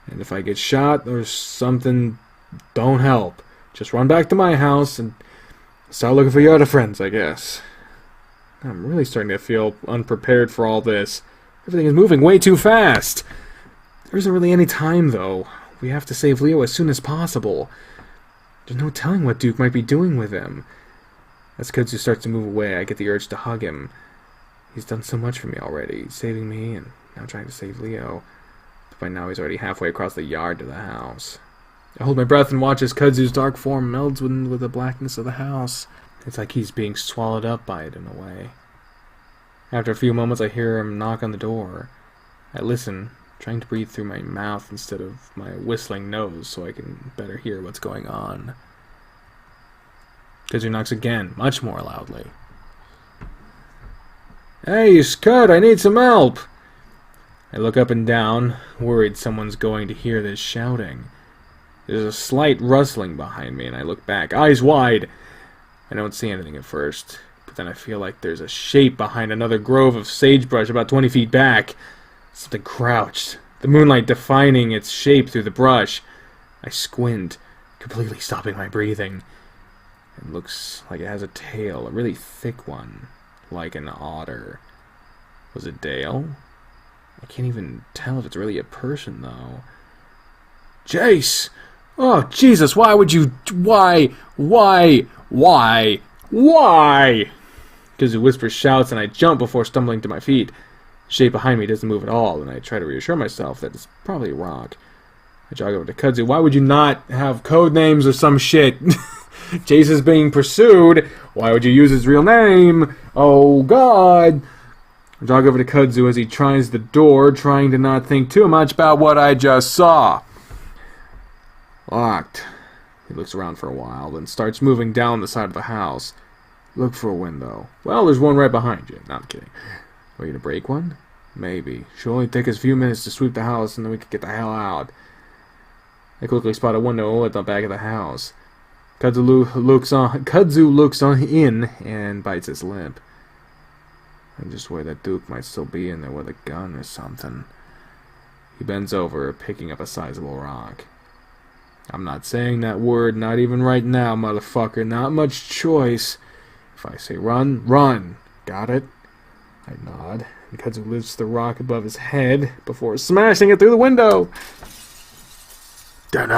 And if I get shot or something, don't help. Just run back to my house and start looking for your other friends, I guess. I'm really starting to feel unprepared for all this. Everything is moving way too fast. There isn't really any time, though. We have to save Leo as soon as possible. There's no telling what Duke might be doing with him. As Kudzu starts to move away, I get the urge to hug him. He's done so much for me already, saving me and now trying to save Leo. But by now he's already halfway across the yard to the house. I hold my breath and watch as Kudzu's dark form melds with the blackness of the house. It's like he's being swallowed up by it in a way. After a few moments, I hear him knock on the door. I listen, trying to breathe through my mouth instead of my whistling nose so I can better hear what's going on. Kudzu knocks again, much more loudly. Hey, Scud, I need some help! I look up and down, worried someone's going to hear this shouting. There's a slight rustling behind me, and I look back, eyes wide. I don't see anything at first, but then I feel like there's a shape behind another grove of sagebrush about 20 feet back. Something crouched, the moonlight defining its shape through the brush. I squint, completely stopping my breathing. It looks like it has a tail, a really thick one, like an otter. Was it Dale? I can't even tell if it's really a person, though. Jace! Oh, Jesus, why would you... Why? Kudzu whispers, shouts, and I jump before stumbling to my feet. The shape behind me doesn't move at all, and I try to reassure myself that it's probably a rock. I jog over to Kudzu. Why would you not have code names or some shit? Jace is being pursued. Why would you use his real name? Oh, God. I jog over to Kudzu as he tries the door, trying to not think too much about what I just saw. Locked. He looks around for a while, then starts moving down the side of the house. Look for a window. Well, there's one right behind you. No, I'm kidding. Are you to break one? Maybe. Should only take us a few minutes to sweep the house, and then we could get the hell out. I quickly spot a window at the back of the house. Kudzu looks on in and bites his lip. I'm just worried that Duke might still be in there with a gun or something. He bends over, picking up a sizable rock. I'm not saying that word, not even right now, motherfucker. Not much choice. If I say run, run. Got it? I nod, and Kudzu lifts the rock above his head before smashing it through the window. This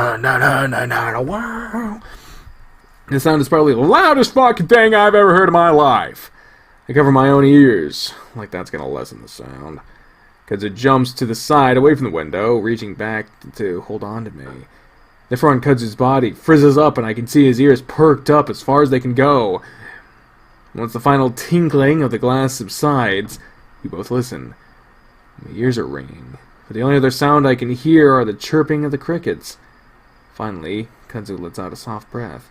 sound is probably the loudest fucking thing I've ever heard in my life. I cover my own ears, like that's gonna lessen the sound. Kudzu jumps to the side, away from the window, reaching back to hold on to me. The front Kudzu's body frizzes up, and I can see his ears perked up as far as they can go. Once the final tinkling of the glass subsides, we both listen. My ears are ringing, but the only other sound I can hear are the chirping of the crickets. Finally, Kudzu lets out a soft breath.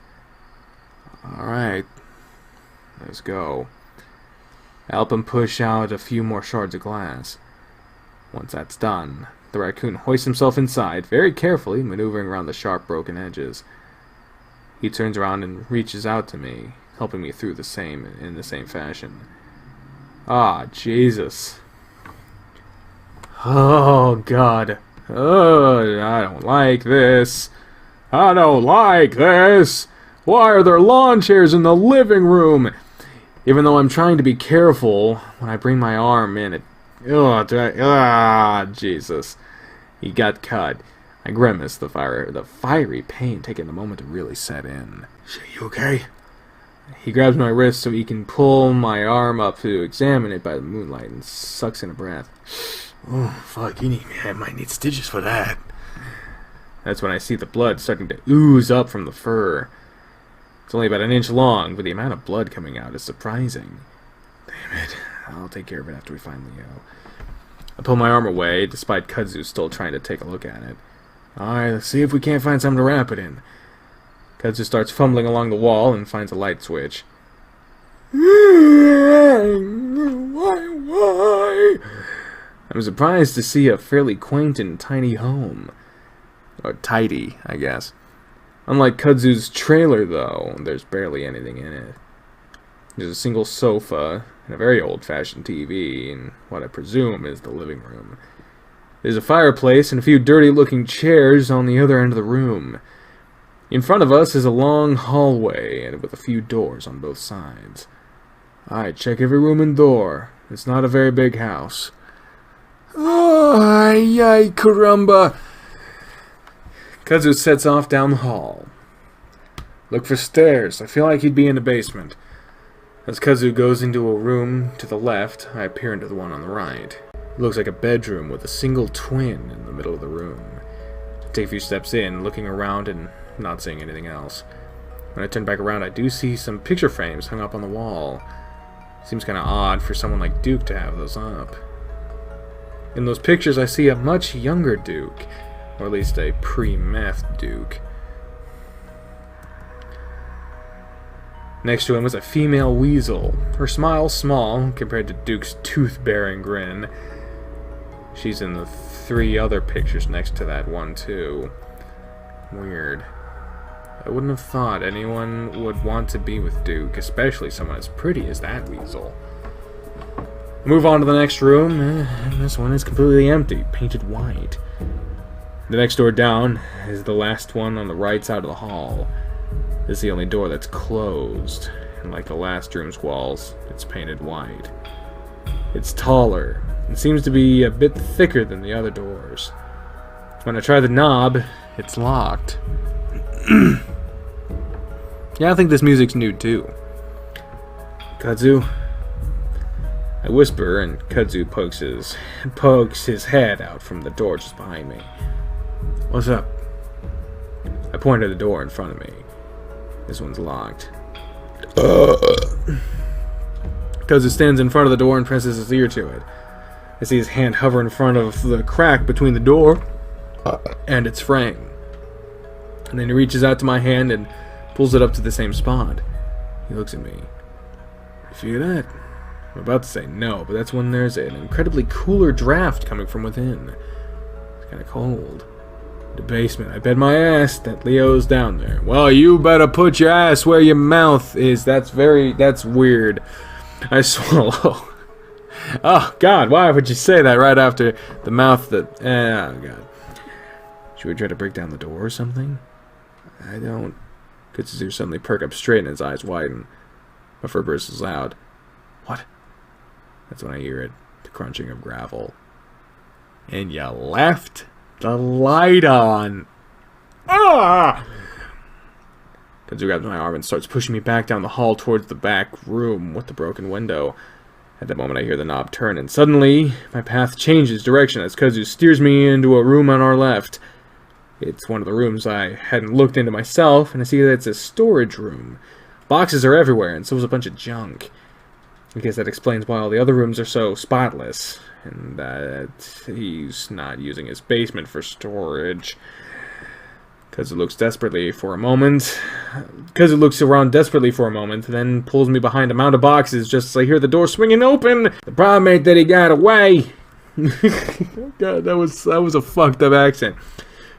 Alright, let's go. I help him push out a few more shards of glass. Once that's done, the raccoon hoists himself inside, very carefully maneuvering around the sharp, broken edges. He turns around and reaches out to me, helping me through in the same fashion. Ah, Jesus. Oh, God. Oh, I don't like this. I don't like this. Why are there lawn chairs in the living room? Even though I'm trying to be careful, when I bring my arm in, it... Jesus. He got cut. I grimace, the fiery pain taking a moment to really set in. You okay? He grabs my wrist so he can pull my arm up to examine it by the moonlight and sucks in a breath. Oh, fuck, I might need stitches for that. That's when I see the blood starting to ooze up from the fur. It's only about an inch long, but the amount of blood coming out is surprising. Damn it. I'll take care of it after we finally go. I pull my arm away, despite Kudzu still trying to take a look at it. Alright, let's see if we can't find something to wrap it in. Kudzu starts fumbling along the wall and finds a light switch. Why? I'm surprised to see a fairly quaint and tiny home. Or tidy, I guess. Unlike Kudzu's trailer, though, there's barely anything in it. There's a single sofa and a very old-fashioned TV in what I presume is the living room. There's a fireplace and a few dirty-looking chairs on the other end of the room. In front of us is a long hallway and with a few doors on both sides. I check every room and door. It's not a very big house. Oh, ay, caramba. Kudzu sets off down the hall. Look for stairs. I feel like he'd be in the basement. As Kudzu goes into a room to the left, I peer into the one on the right. It looks like a bedroom with a single twin in the middle of the room. I take a few steps in, looking around and not seeing anything else. When I turn back around, I do see some picture frames hung up on the wall. Seems kind of odd for someone like Duke to have those up. In those pictures, I see a much younger Duke, or at least a pre-meth Duke. Next to him was a female weasel, her smile small compared to Duke's tooth-bearing grin. She's in the 3 other pictures next to that one, too. Weird. I wouldn't have thought anyone would want to be with Duke, especially someone as pretty as that weasel. Move on to the next room, and this one is completely empty, painted white. The next door down is the last one on the right side of the hall. This is the only door that's closed, and like the last room's walls, it's painted white. It's taller, and seems to be a bit thicker than the other doors. When I try the knob, it's locked. Yeah, I think this music's new too. Kudzu? I whisper, and Kudzu pokes his head out from the door just behind me. What's up? I point at the door in front of me. This one's locked. Kudzu stands in front of the door and presses his ear to it. I see his hand hover in front of the crack between the door and its frame. And then he reaches out to my hand and pulls it up to the same spot. He looks at me. You feel that? I'm about to say no, but that's when there's an incredibly cooler draft coming from within. It's kind of cold. The basement. I bet my ass that Leo's down there. Well, you better put your ass where your mouth is. That's weird. I swallow. Oh, God, why would you say that right after the mouth that... Oh, God. Should we try to break down the door or something? I don't... Kudzu suddenly perk up straight and his eyes widen. My fur bursts loud. What? That's when I hear it. The crunching of gravel. And you left the light on. Ah! Kudzu grabs my arm and starts pushing me back down the hall towards the back room with the broken window. At that moment, I hear the knob turn, and suddenly, my path changes direction as Kudzu steers me into a room on our left. It's one of the rooms I hadn't looked into myself, and I see that it's a storage room. Boxes are everywhere, and so is a bunch of junk. I guess that explains why all the other rooms are so spotless, and that he's not using his basement for storage. Kudzu looks around desperately for a moment, then pulls me behind a mound of boxes just as I hear the door swinging open. The problem ain't that he got away. God, that was a fucked up accent.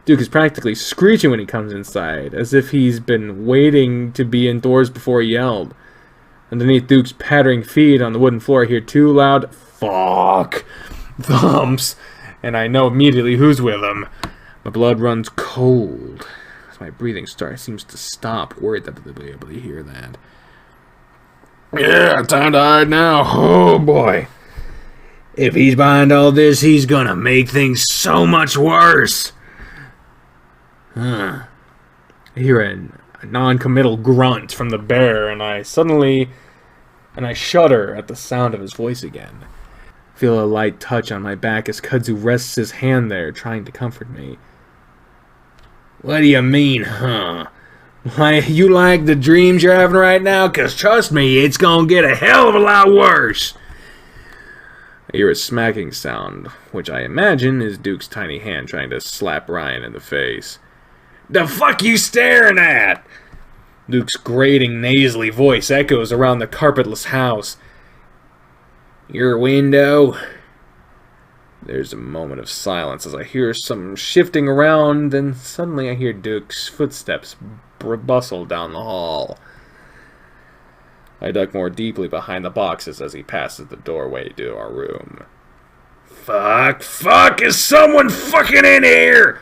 Duke is practically screeching when he comes inside, as if he's been waiting to be indoors before he yelled. Underneath Duke's pattering feet on the wooden floor, I hear two loud "fuck" thumps, and I know immediately who's with him. My blood runs cold as my breathing seems to stop, worried that they'll be able to hear that. Yeah, time to hide now. Oh boy. If he's behind all this, he's gonna make things so much worse. I hear a non-committal grunt from the bear, and I shudder at the sound of his voice again. Feel a light touch on my back as Kudzu rests his hand there, trying to comfort me. What do you mean, huh? Like, you like the dreams you're having right now? 'Cause trust me, it's gonna get a hell of a lot worse. I hear a smacking sound, which I imagine is Duke's tiny hand trying to slap Ryan in the face. The fuck you staring at? Duke's grating, nasally voice echoes around the carpetless house. Your window? There's a moment of silence as I hear some shifting around, then suddenly I hear Duke's footsteps bustle down the hall. I duck more deeply behind the boxes as he passes the doorway to our room. Fuck, is someone fucking in here?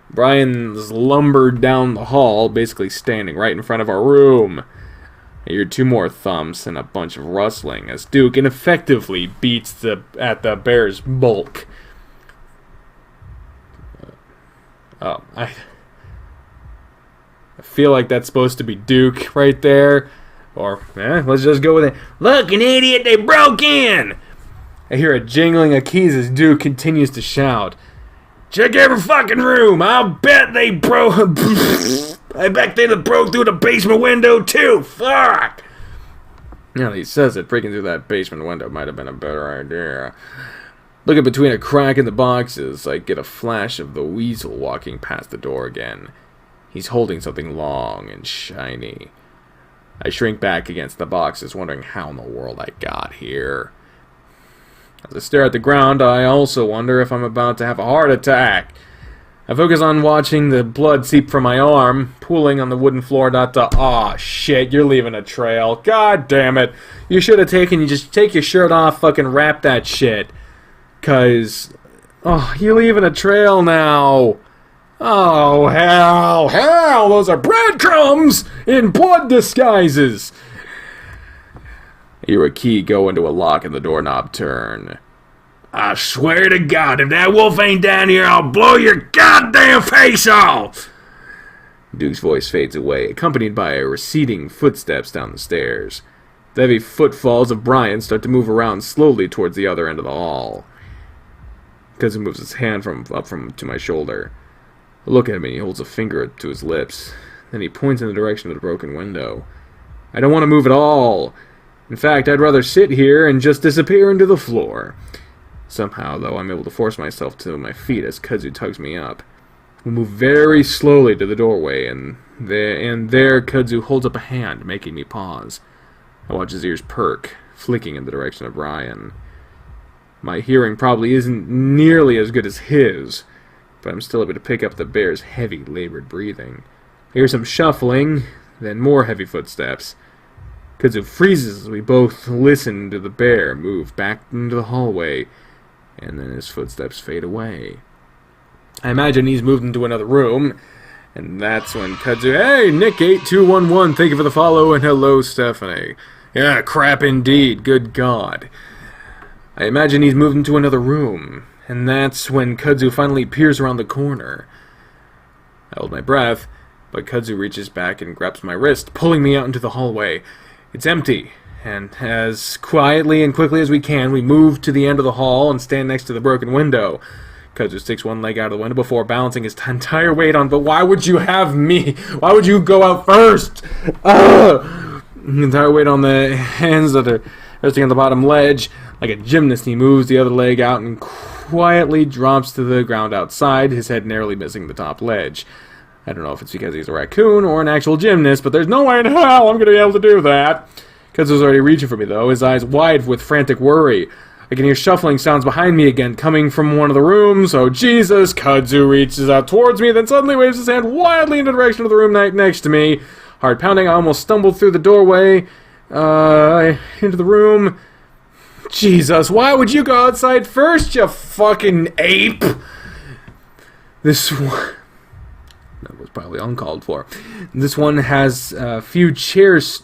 Brian's lumbered down the hall, basically standing right in front of our room. I hear two more thumps and a bunch of rustling as Duke ineffectively beats at the bear's bulk. I feel like that's supposed to be Duke right there. Or, let's just go with it. Look, an idiot, they broke in! I hear a jingling of keys as Duke continues to shout. Check every fucking room. I'll bet they broke. I bet they broke through the basement window too. Fuck. Now that he says it, breaking through that basement window might have been a better idea. Looking between a crack in the boxes, I get a flash of the weasel walking past the door again. He's holding something long and shiny. I shrink back against the boxes, wondering how in the world I got here. As I stare at the ground, I also wonder if I'm about to have a heart attack. I focus on watching the blood seep from my arm, pooling on the wooden floor. Aw, shit, you're leaving a trail. God damn it. You should have just take your shirt off, fucking wrap that shit. 'Cause, you're leaving a trail now. Oh, hell, those are breadcrumbs in blood disguises. I hear a key go into a lock and the doorknob turn. I swear to God, if that wolf ain't down here, I'll blow your goddamn face off! Duke's voice fades away, accompanied by receding footsteps down the stairs. The heavy footfalls of Brian start to move around slowly towards the other end of the hall. Kudzu moves his hand to my shoulder. I look at him and he holds a finger to his lips. Then he points in the direction of the broken window. I don't want to move at all. In fact, I'd rather sit here and just disappear into the floor. Somehow, though, I'm able to force myself to my feet as Kudzu tugs me up. We move very slowly to the doorway, and there Kudzu holds up a hand, making me pause. I watch his ears perk, flicking in the direction of Brian. My hearing probably isn't nearly as good as his, but I'm still able to pick up the bear's heavy, labored breathing. I hear some shuffling, then more heavy footsteps. Kudzu freezes as we both listen to the bear move back into the hallway, and then his footsteps fade away. I imagine he's moved into another room, and that's when Kudzu, hey, Nick8211, thank you for the follow, and hello, Stephanie. Yeah, crap indeed, good God. I imagine he's moved into another room, and that's when Kudzu finally peers around the corner. I hold my breath, but Kudzu reaches back and grabs my wrist, pulling me out into the hallway. It's empty, and as quietly and quickly as we can, we move to the end of the hall and stand next to the broken window. Kudzu sticks one leg out of the window before balancing his entire weight on, but why would you have me? Why would you go out first? The entire weight on the hands that are resting on the bottom ledge. Like a gymnast, he moves the other leg out and quietly drops to the ground outside, his head narrowly missing the top ledge. I don't know if it's because he's a raccoon or an actual gymnast, but there's no way in hell I'm going to be able to do that. Kudzu's already reaching for me, though, his eyes wide with frantic worry. I can hear shuffling sounds behind me again, coming from one of the rooms. Oh, Jesus! Kudzu reaches out towards me, then suddenly waves his hand wildly in the direction of the room next to me. Heart pounding, I almost stumbled through the doorway, into the room. Jesus, why would you go outside first, you fucking ape? This one... That was probably uncalled for. This one has a few chairs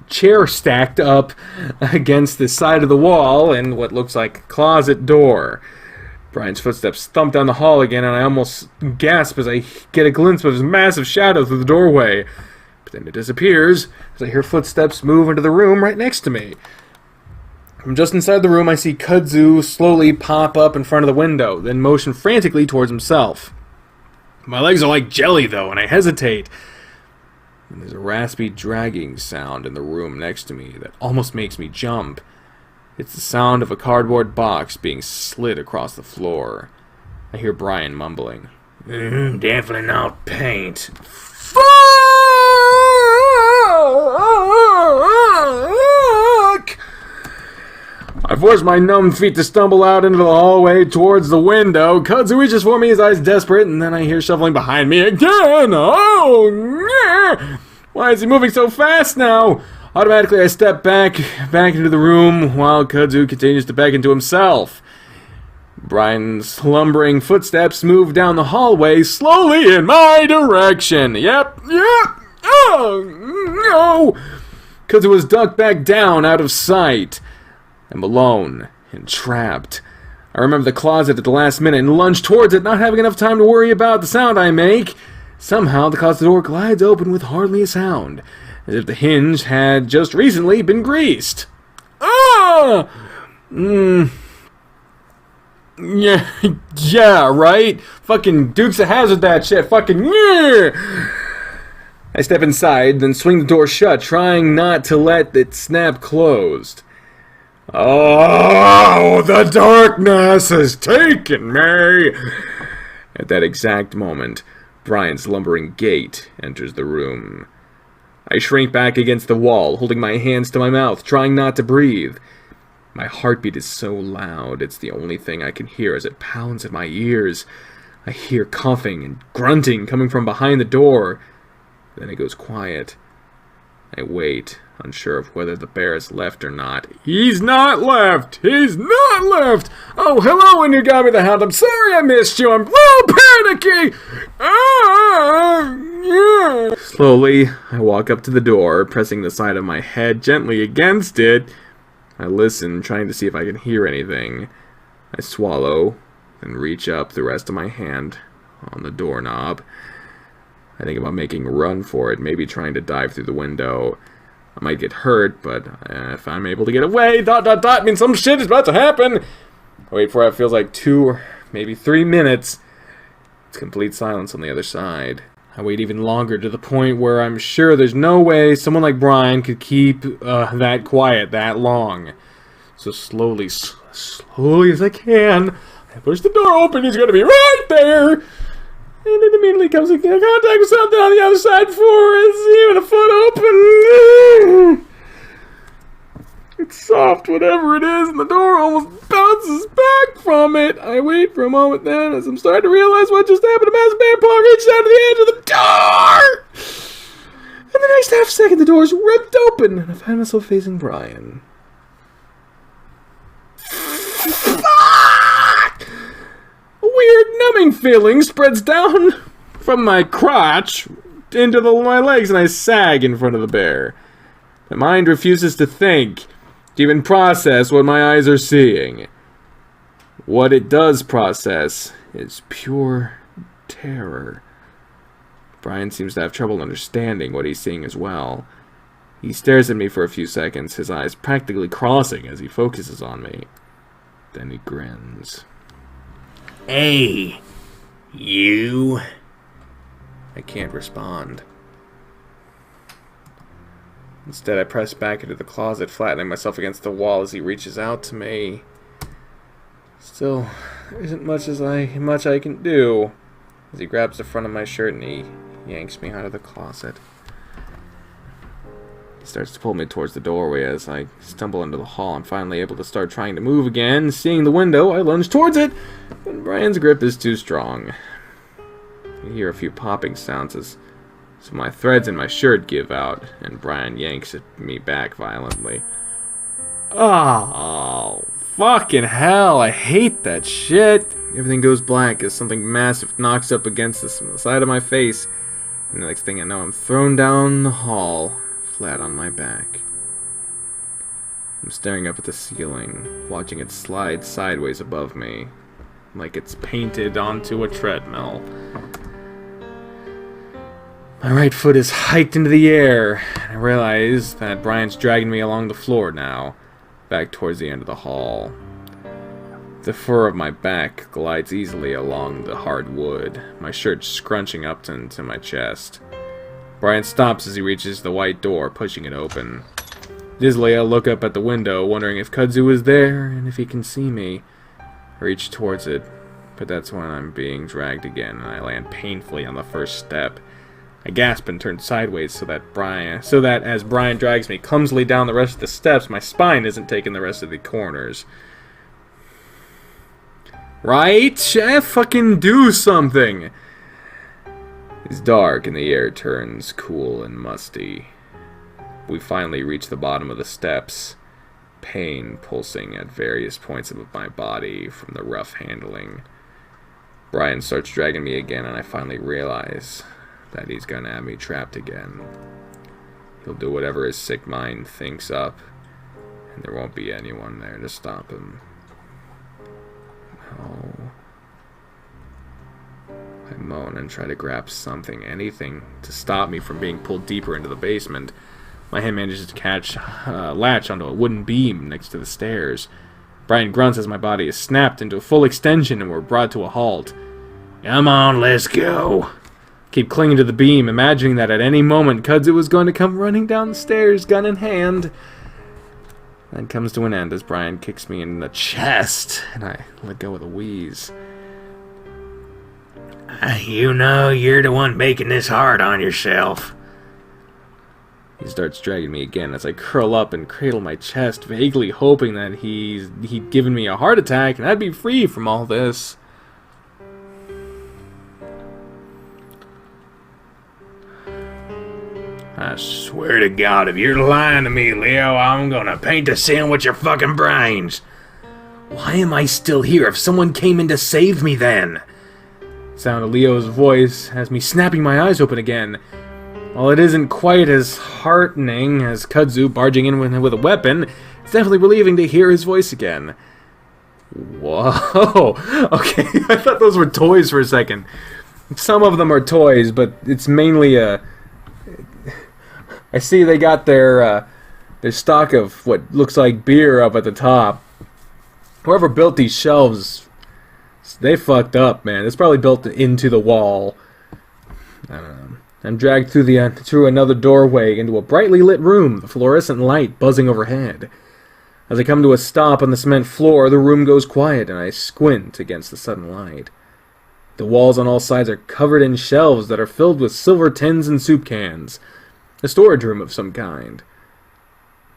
stacked up against the side of the wall and what looks like a closet door. Brian's footsteps thump down the hall again, and I almost gasp as I get a glimpse of his massive shadow through the doorway. But then it disappears as I hear footsteps move into the room right next to me. From just inside the room, I see Kudzu slowly pop up in front of the window, then motion frantically towards himself. My legs are like jelly, though, and I hesitate. And there's a raspy dragging sound in the room next to me that almost makes me jump. It's the sound of a cardboard box being slid across the floor. I hear Brian mumbling. Definitely not paint. Fuck! I force my numb feet to stumble out into the hallway towards the window. Kudzu reaches for me, his eyes desperate, and then I hear shuffling behind me again. Oh, yeah. Why is he moving so fast now? Automatically, I step back into the room while Kudzu continues to beckon to himself. Brian's slumbering footsteps move down the hallway slowly in my direction. Yep. Oh, no. Kudzu was ducked back down out of sight. I'm alone and trapped. I remember the closet at the last minute and lunge towards it, not having enough time to worry about the sound I make. Somehow, the closet door glides open with hardly a sound, as if the hinge had just recently been greased. Ah! Yeah, right? Fucking Dukes of Hazzard that shit. Fucking yeah! I step inside, then swing the door shut, trying not to let it snap closed. Oh, the darkness has taken me! At that exact moment, Brian's lumbering gait enters the room. I shrink back against the wall, holding my hands to my mouth, trying not to breathe. My heartbeat is so loud, it's the only thing I can hear as it pounds at my ears. I hear coughing and grunting coming from behind the door. Then it goes quiet. I wait, unsure of whether the bear has left or not. He's not left! He's not left! Oh, hello, and you got me the hound. I'm sorry I missed you. I'm a little panicky! Yeah. Slowly, I walk up to the door, pressing the side of my head gently against it. I listen, trying to see if I can hear anything. I swallow, then reach up the rest of my hand on the doorknob. I think about making a run for it, maybe trying to dive through the window. I might get hurt, but if I'm able to get away, means some shit is about to happen. I wait for it feels like 2 or maybe 3 minutes. It's complete silence on the other side. I wait even longer to the point where I'm sure there's no way someone like Brian could keep that quiet that long. So slowly as I can, I push the door open. He's gonna be right there. And it immediately comes in contact with something on the other side before it's even a foot open. It's soft, whatever it is, and the door almost bounces back from it. I wait for a moment then as I'm starting to realize what just happened. A massive bear paw reaches out to the edge of the door! And the next half second, the door is ripped open, and I find myself facing Brian. A weird numbing feeling spreads down from my crotch into my legs, and I sag in front of the bear. My mind refuses to think, to even process what my eyes are seeing. What it does process is pure terror. Brian seems to have trouble understanding what he's seeing as well. He stares at me for a few seconds, his eyes practically crossing as he focuses on me. Then he grins. Hey, you. I can't respond. Instead, I press back into the closet, flattening myself against the wall as he reaches out to me. Still, there isn't much I can do. As he grabs the front of my shirt and he yanks me out of the closet. He starts to pull me towards the doorway as I stumble into the hall. I'm finally able to start trying to move again. Seeing the window, I lunge towards it, but Brian's grip is too strong. I hear a few popping sounds as some of my threads in my shirt give out, and Brian yanks me back violently. Oh, fucking hell, I hate that shit. Everything goes black as something massive knocks up against the side of my face, and the next thing I know, I'm thrown down the hall, flat on my back. I'm staring up at the ceiling, watching it slide sideways above me, like it's painted onto a treadmill. My right foot is hiked into the air, and I realize that Brian's dragging me along the floor now, back towards the end of the hall. The fur of my back glides easily along the hard wood, my shirt scrunching up into my chest. Brian stops as he reaches the white door, pushing it open. Dizzily, I look up at the window, wondering if Kudzu is there and if he can see me. I reach towards it, but that's when I'm being dragged again, and I land painfully on the first step. I gasp and turn sideways so that as Brian drags me clumsily down the rest of the steps, my spine isn't taking the rest of the corners. Right? Fucking do something! It's dark and the air turns cool and musty. We finally reach the bottom of the steps, pain pulsing at various points of my body from the rough handling. Brian starts dragging me again, and I finally realize that he's gonna have me trapped again. He'll do whatever his sick mind thinks up, and there won't be anyone there to stop him. No. I moan and try to grab something, anything, to stop me from being pulled deeper into the basement. My hand manages to latch onto a wooden beam next to the stairs. Brian grunts as my body is snapped into a full extension and we're brought to a halt. Come on, let's go. Keep clinging to the beam, imagining that at any moment Kudzu was going to come running down the stairs, gun in hand. That comes to an end as Brian kicks me in the chest, and I let go with a wheeze. You know you're the one making this hard on yourself. He starts dragging me again as I curl up and cradle my chest, vaguely hoping that he'd given me a heart attack and I'd be free from all this. I swear to God, if you're lying to me, Leo, I'm gonna paint the ceiling with your fucking brains. Why am I still here if someone came in to save me then? The sound of Leo's voice has me snapping my eyes open again. While it isn't quite as heartening as Kudzu barging in with a weapon, it's definitely relieving to hear his voice again. Whoa! Okay, I thought those were toys for a second. Some of them are toys, but it's mainly I see they got their stock of what looks like beer up at the top. Whoever built these shelves, they fucked up, man. It's probably built into the wall. I don't know. I'm dragged through another doorway into a brightly lit room, the fluorescent light buzzing overhead. As I come to a stop on the cement floor, the room goes quiet, and I squint against the sudden light. The walls on all sides are covered in shelves that are filled with silver tins and soup cans. A storage room of some kind.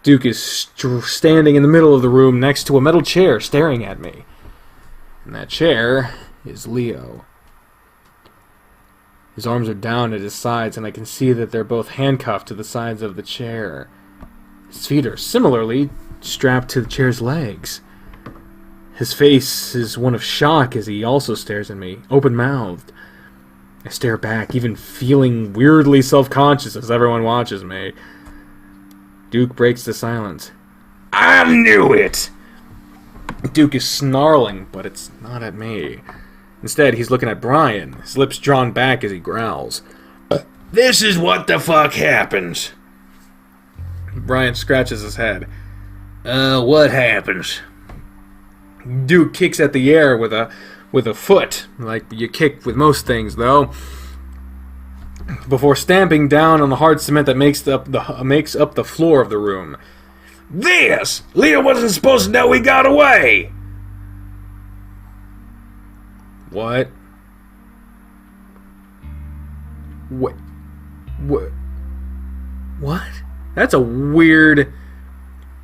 Duke is standing in the middle of the room next to a metal chair staring at me. And that chair is Leo. His arms are down at his sides, and I can see that they're both handcuffed to the sides of the chair. His feet are similarly strapped to the chair's legs. His face is one of shock as he also stares at me, open-mouthed. I stare back, even feeling weirdly self-conscious as everyone watches me. Duke breaks the silence. I knew it! Duke is snarling, but it's not at me. Instead, he's looking at Brian, his lips drawn back as he growls. This is what the fuck happens. Brian scratches his head. What happens? Duke kicks at the air with a foot, like you kick with most things, though, before stamping down on the hard cement that makes up the floor of the room. This! Leo wasn't supposed to know we got away! What? What? What? That's a weird...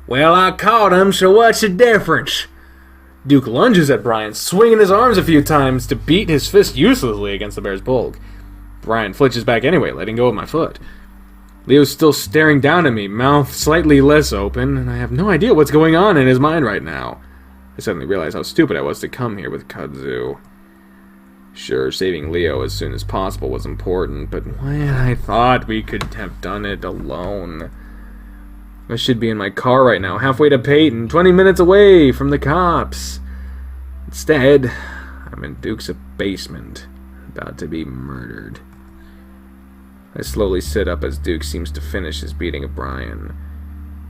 Well, I caught him, so what's the difference? Duke lunges at Brian, swinging his arms a few times to beat his fist uselessly against the bear's bulk. Brian flinches back anyway, letting go of my foot. Leo's still staring down at me, mouth slightly less open, and I have no idea what's going on in his mind right now. I suddenly realized how stupid I was to come here with kudzu. Sure, saving Leo as soon as possible was important, but when I thought we could have done it alone. I should be in my car right now, halfway to Peyton, 20 minutes away from the cops. Instead, I'm in Duke's basement, about to be murdered. I slowly sit up as Duke seems to finish his beating of Brian.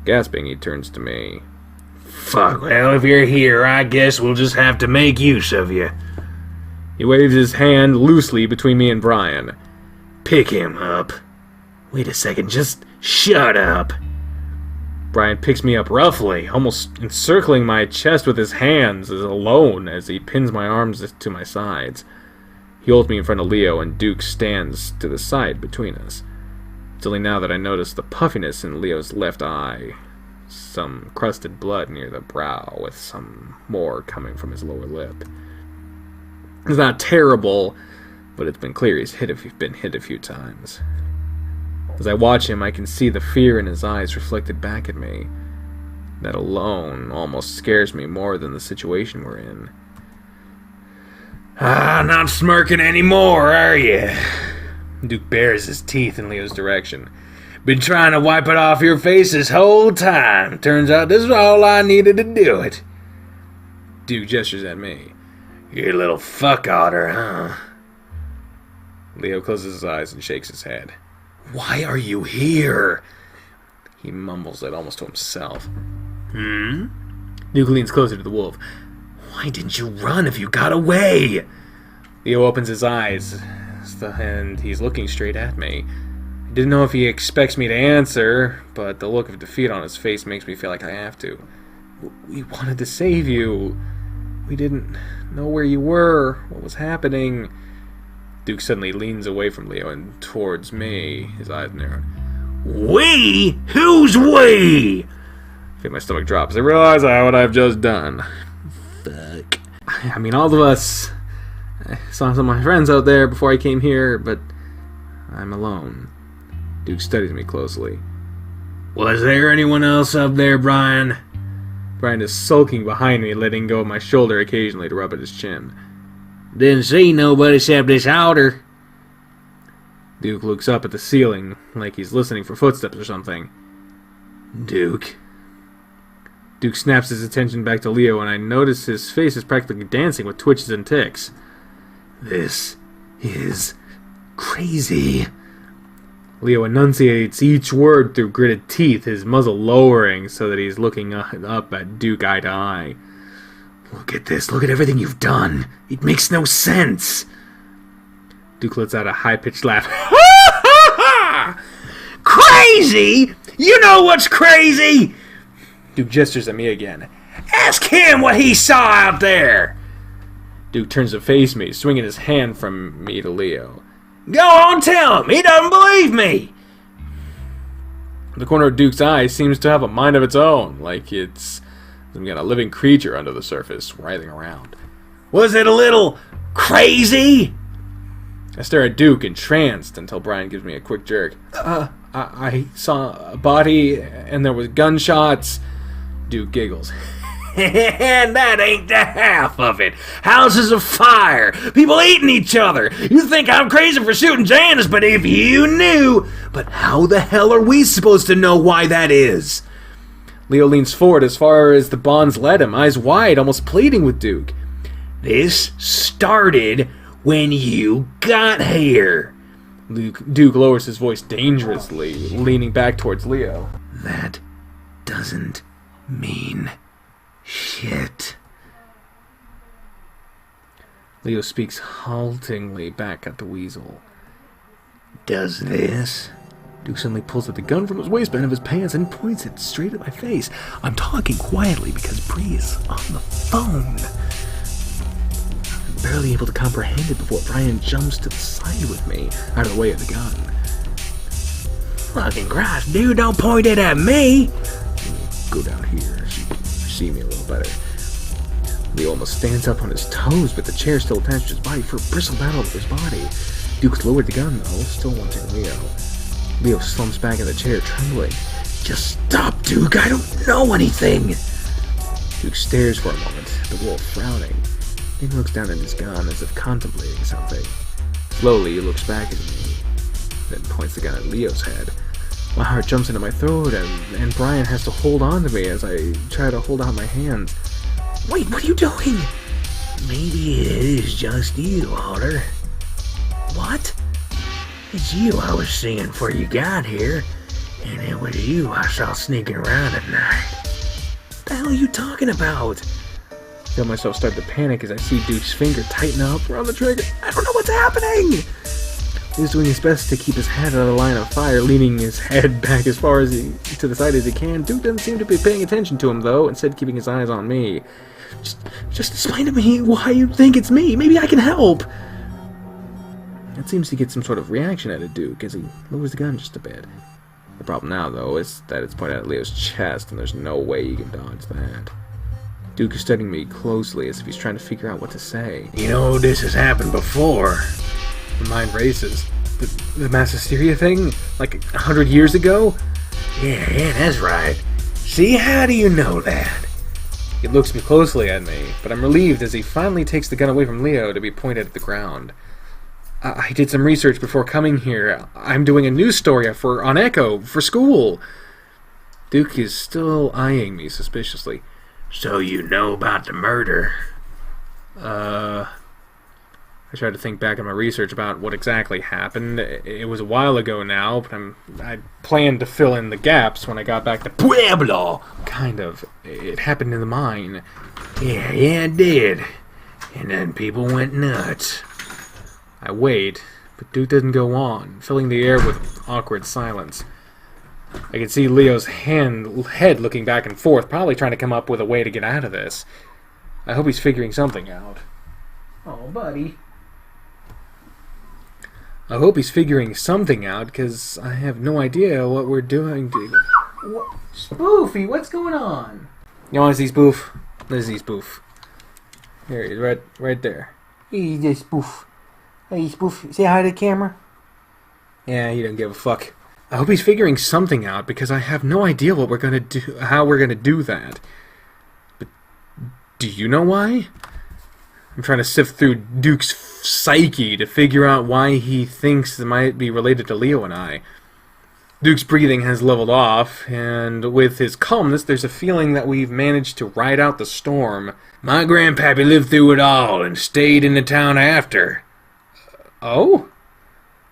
Gasping, he turns to me. Fuck, well, if you're here, I guess we'll just have to make use of you. He waves his hand loosely between me and Brian. Pick him up. Wait a second, just shut up. Brian picks me up roughly, almost encircling my chest with his hands alone as he pins my arms to my sides. He holds me in front of Leo, and Duke stands to the side between us. It's only now that I notice the puffiness in Leo's left eye, some crusted blood near the brow, with some more coming from his lower lip. It's not terrible, but it's been clear he's been hit a few times. As I watch him, I can see the fear in his eyes reflected back at me. That alone almost scares me more than the situation we're in. Not smirking anymore, are you? Duke bares his teeth in Leo's direction. Been trying to wipe it off your face this whole time. Turns out this is all I needed to do it. Duke gestures at me. You little fuck otter, huh? Leo closes his eyes and shakes his head. Why are you here? He mumbles it almost to himself. Duke leans closer to the wolf. Why didn't you run if you got away? Leo opens his eyes, and he's looking straight at me. I didn't know if he expects me to answer, but the look of defeat on his face makes me feel like I have to. We wanted to save you. We didn't know where you were, what was happening. Duke suddenly leans away from Leo and towards me, his eyes narrowed. We? Who's we? I feel my stomach drop as I realize what I've just done. Fuck. I mean, all of us. I saw some of my friends out there before I came here, but I'm alone. Duke studies me closely. Was there anyone else up there, Brian? Brian is sulking behind me, letting go of my shoulder occasionally to rub at his chin. Didn't see nobody except this outer. Duke looks up at the ceiling, like he's listening for footsteps or something. Duke. Duke snaps his attention back to Leo, and I notice his face is practically dancing with twitches and ticks. This is crazy. Leo enunciates each word through gritted teeth, his muzzle lowering so that he's looking up at Duke eye to eye. Look at this. Look at everything you've done. It makes no sense. Duke lets out a high-pitched laugh. Crazy? You know what's crazy? Duke gestures at me again. Ask him what he saw out there. Duke turns to face me, swinging his hand from me to Leo. Go on, tell him. He doesn't believe me. The corner of Duke's eye seems to have a mind of its own, like it's some kind of living creature under the surface, writhing around. Was it a little crazy? I stare at Duke, entranced, until Brian gives me a quick jerk. I saw a body, and there was gunshots. Duke giggles. And that ain't the half of it. Houses of fire. People eating each other. You think I'm crazy for shooting Janice, but if you knew... But how the hell are we supposed to know why that is? Leo leans forward as far as the bonds let him, eyes wide, almost pleading with Duke. This started when you got here. Duke lowers his voice dangerously, leaning back towards Leo. That doesn't mean shit. Leo speaks haltingly back at the weasel. Does this? Duke suddenly pulls out the gun from his waistband of his pants and points it straight at my face. I'm talking quietly because Bree is on the phone. I'm barely able to comprehend it before Brian jumps to the side with me, out of the way of the gun. Fucking Christ, dude, don't point it at me! Go down here so you can see me a little better. Leo almost stands up on his toes, but the chair still attached to his body for a bristle battle with his body. Duke's lowered the gun, though, still wanting Leo. Leo slumps back in the chair, trembling. Just stop, Duke, I don't know anything! Duke stares for a moment at the wall, frowning. Then looks down at his gun as if contemplating something. Slowly, he looks back at me, then points the gun at Leo's head. My heart jumps into my throat, and Brian has to hold on to me as I try to hold out my hands. Wait, what are you doing? Maybe it is just you, Otter. What? It's you I was seeing before you got here, and it was you I saw sneaking around at night. What the hell are you talking about? I feel myself start to panic as I see Duke's finger tighten up around the trigger. I don't know what's happening! He's doing his best to keep his head out of the line of fire, leaning his head back as far as to the side as he can. Duke doesn't seem to be paying attention to him, though, instead keeping his eyes on me. Just explain to me why you think it's me. Maybe I can help. That seems to get some sort of reaction out of Duke as he lowers the gun just a bit. The problem now, though, is that it's pointed at Leo's chest, and there's no way he can dodge that. Duke is studying me closely as if he's trying to figure out what to say. You know, this has happened before. The mind races. The mass hysteria thing? Like 100 years ago? Yeah, that's right. See, how do you know that? He looks closely at me, but I'm relieved as he finally takes the gun away from Leo to be pointed at the ground. I did some research before coming here. I'm doing a news story on Echo for school. Duke is still eyeing me suspiciously. So you know about the murder? I tried to think back on my research about what exactly happened. It was a while ago now, but I planned to fill in the gaps when I got back to Pueblo. Kind of. It happened in the mine. Yeah, it did. And then people went nuts. I wait, but Duke doesn't go on, filling the air with awkward silence. I can see Leo's head looking back and forth, probably trying to come up with a way to get out of this. I hope he's figuring something out. Oh, buddy. I hope he's figuring something out, because I have no idea what we're doing. What? Spoofy, what's going on? You want to see Spoof? Let's see Spoof. Here he is, right there. He's just Spoof. Hey, Spoof, say hi to the camera. Yeah, he doesn't give a fuck. I hope he's figuring something out, because I have no idea what we're gonna do, how we're gonna do that. But do you know why? I'm trying to sift through Duke's psyche to figure out why he thinks it might be related to Leo and I. Duke's breathing has leveled off, and with his calmness, there's a feeling that we've managed to ride out the storm. My grandpappy lived through it all and stayed in the town after. Oh?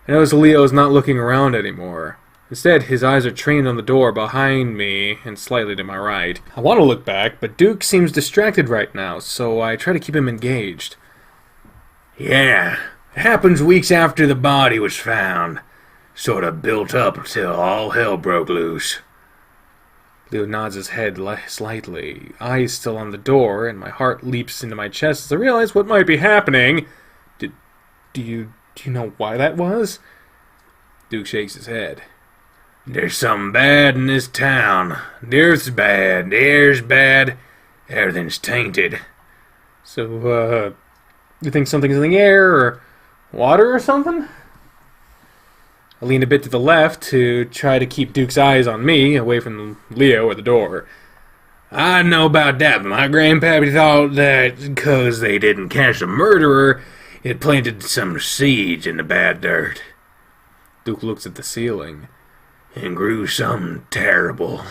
I notice Leo is not looking around anymore. Instead, his eyes are trained on the door behind me and slightly to my right. I want to look back, but Duke seems distracted right now, so I try to keep him engaged. Yeah, it happens weeks after the body was found. Sort of built up until all hell broke loose. Leo nods his head slightly, eyes still on the door, and my heart leaps into my chest as I realize what might be happening. Do you know why that was? Duke shakes his head. There's something bad in this town. The earth's bad, the air's bad, everything's tainted. So, you think something's in the air, or water or something? I lean a bit to the left to try to keep Duke's eyes on me, away from Leo or the door. I don't know about that, but my grandpappy thought that because they didn't catch the murderer, it planted some seeds in the bad dirt. Duke looks at the ceiling. And grew something terrible.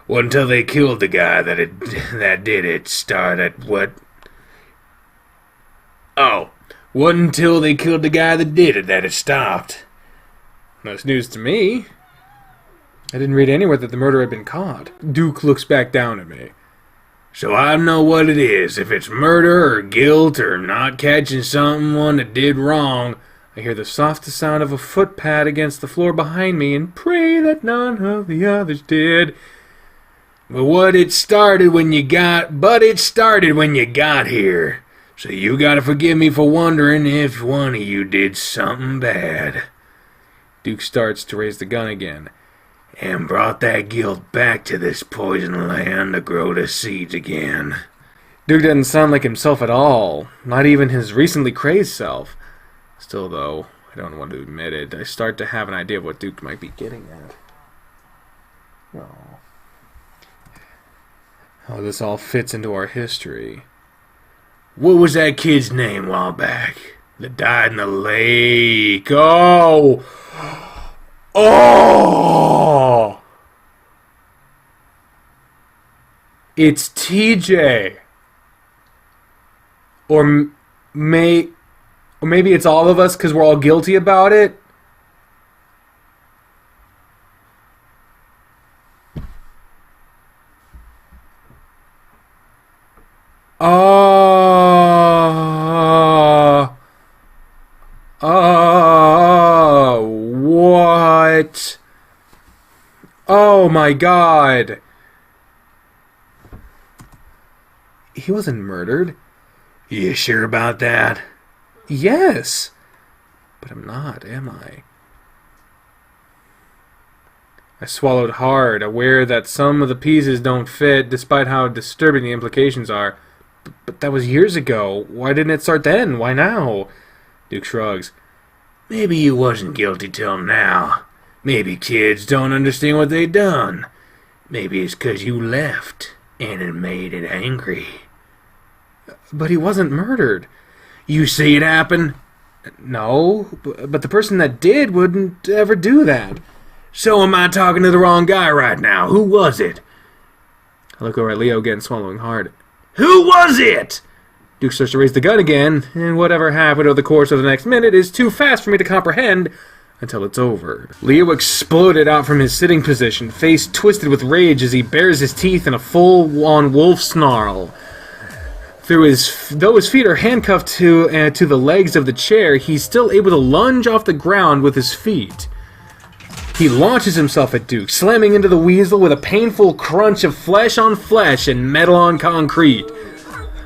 Wasn't until they killed the guy that did it started what? Oh, wasn't until they killed the guy that did it that it stopped. That's news to me. I didn't read anywhere that the murderer had been caught. Duke looks back down at me. So I don't know what it is, if it's murder or guilt or not catching someone that did wrong. I hear the softest sound of a footpad against the floor behind me and pray that none of the others did. But it started when you got here. So you gotta forgive me for wondering if one of you did something bad. Duke starts to raise the gun again. And brought that guilt back to this poison land to grow the seeds again. Duke doesn't sound like himself at all. Not even his recently crazed self. Still, though, I don't want to admit it. I start to have an idea of what Duke might be getting at. Oh, this all fits into our history. What was that kid's name a while back? That died in the lake. Oh! Oh! It's TJ. Or maybe it's all of us because we're all guilty about it. What? Oh my God. He wasn't murdered. You sure about that? Yes. But I'm not, am I? I swallowed hard, aware that some of the pieces don't fit, despite how disturbing the implications are. But that was years ago. Why didn't it start then? Why now? Duke shrugs. Maybe you wasn't guilty till now. Maybe kids don't understand what they done. Maybe it's 'cause you left, and it made it angry. But he wasn't murdered. You see it happen? No, but the person that did wouldn't ever do that. So am I talking to the wrong guy right now? Who was it? I look over at Leo again, swallowing hard. Who was it? Duke starts to raise the gun again, and whatever happened over the course of the next minute is too fast for me to comprehend until it's over. Leo exploded out from his sitting position, face twisted with rage as he bares his teeth in a full-on wolf snarl. Though his feet are handcuffed to the legs of the chair, he's still able to lunge off the ground with his feet. He launches himself at Duke, slamming into the weasel with a painful crunch of flesh on flesh and metal on concrete.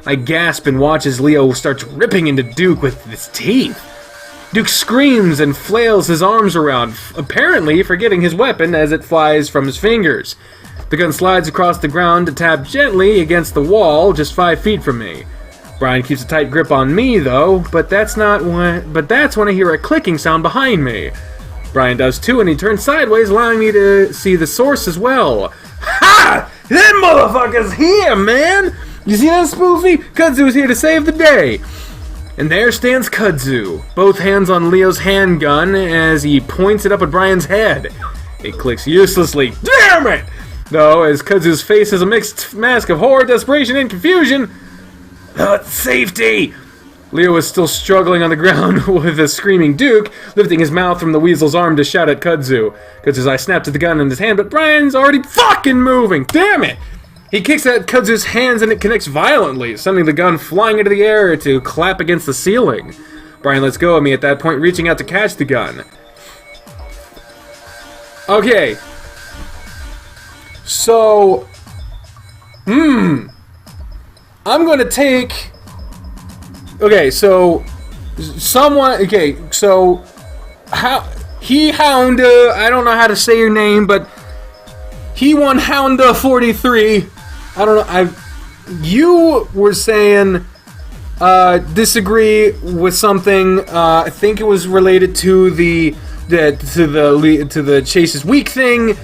I gasp and watch as Leo starts ripping into Duke with his teeth. Duke screams and flails his arms around, apparently forgetting his weapon as it flies from his fingers. The gun slides across the ground to tap gently against the wall just 5 feet from me. Brian keeps a tight grip on me, though, but that's when I hear a clicking sound behind me. Brian does too, and he turns sideways, allowing me to see the source as well. Ha! That motherfucker's here, man! You see that, Spoofy? Kudzu's here to save the day. And there stands Kudzu, both hands on Leo's handgun as he points it up at Brian's head. It clicks uselessly. Damn it! Though, as Kudzu's face is a mixed mask of horror, desperation, and confusion. Safety! Leo is still struggling on the ground with a screaming Duke, lifting his mouth from the weasel's arm to shout at Kudzu. Kudzu's eye snapped at the gun in his hand, but Brian's already fucking moving! Damn it! He kicks at Kudzu's hands and it connects violently, sending the gun flying into the air to clap against the ceiling. Brian lets go of me at that point, reaching out to catch the gun. Okay. So... I'm gonna take... Okay, so... Someone... Okay, so... Hounda... I don't know how to say your name, but... He won Hounda 43. I don't know. You were saying disagree with something. I think it was related to the Chase's weak thing.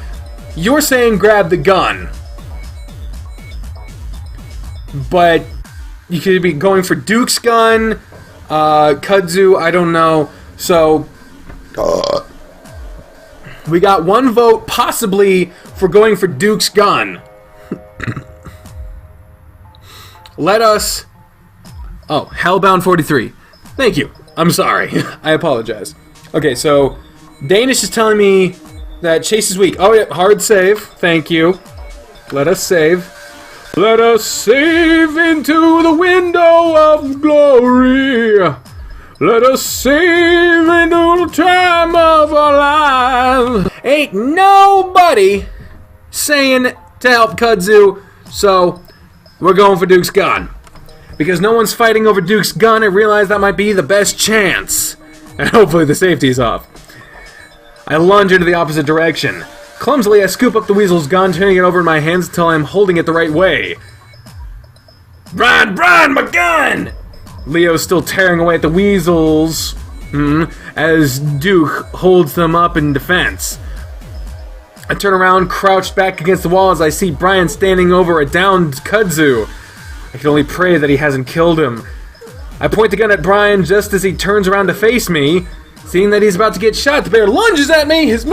You're saying grab the gun, but you could be going for Duke's gun. Kudzu, I don't know. So We got one vote, possibly, for going for Duke's gun. Let us... Oh, Hellbound 43. Thank you. I'm sorry. I apologize. Okay, so Danish is telling me that Chase is weak. Oh, yeah, hard save. Thank you. Let us save. Let us save into the window of glory. Let us save into the time of our lives. Ain't nobody saying to help Kudzu, so we're going for Duke's gun. Because no one's fighting over Duke's gun, I realize that might be the best chance. And hopefully the safety's off. I lunge into the opposite direction. Clumsily, I scoop up the weasel's gun, turning it over in my hands until I'm holding it the right way. Brian, my gun! Leo's still tearing away at the weasels, as Duke holds them up in defense. I turn around, crouched back against the wall as I see Brian standing over a downed kudzu. I can only pray that he hasn't killed him. I point the gun at Brian just as he turns around to face me. Seeing that he's about to get shot, the bear lunges at me. His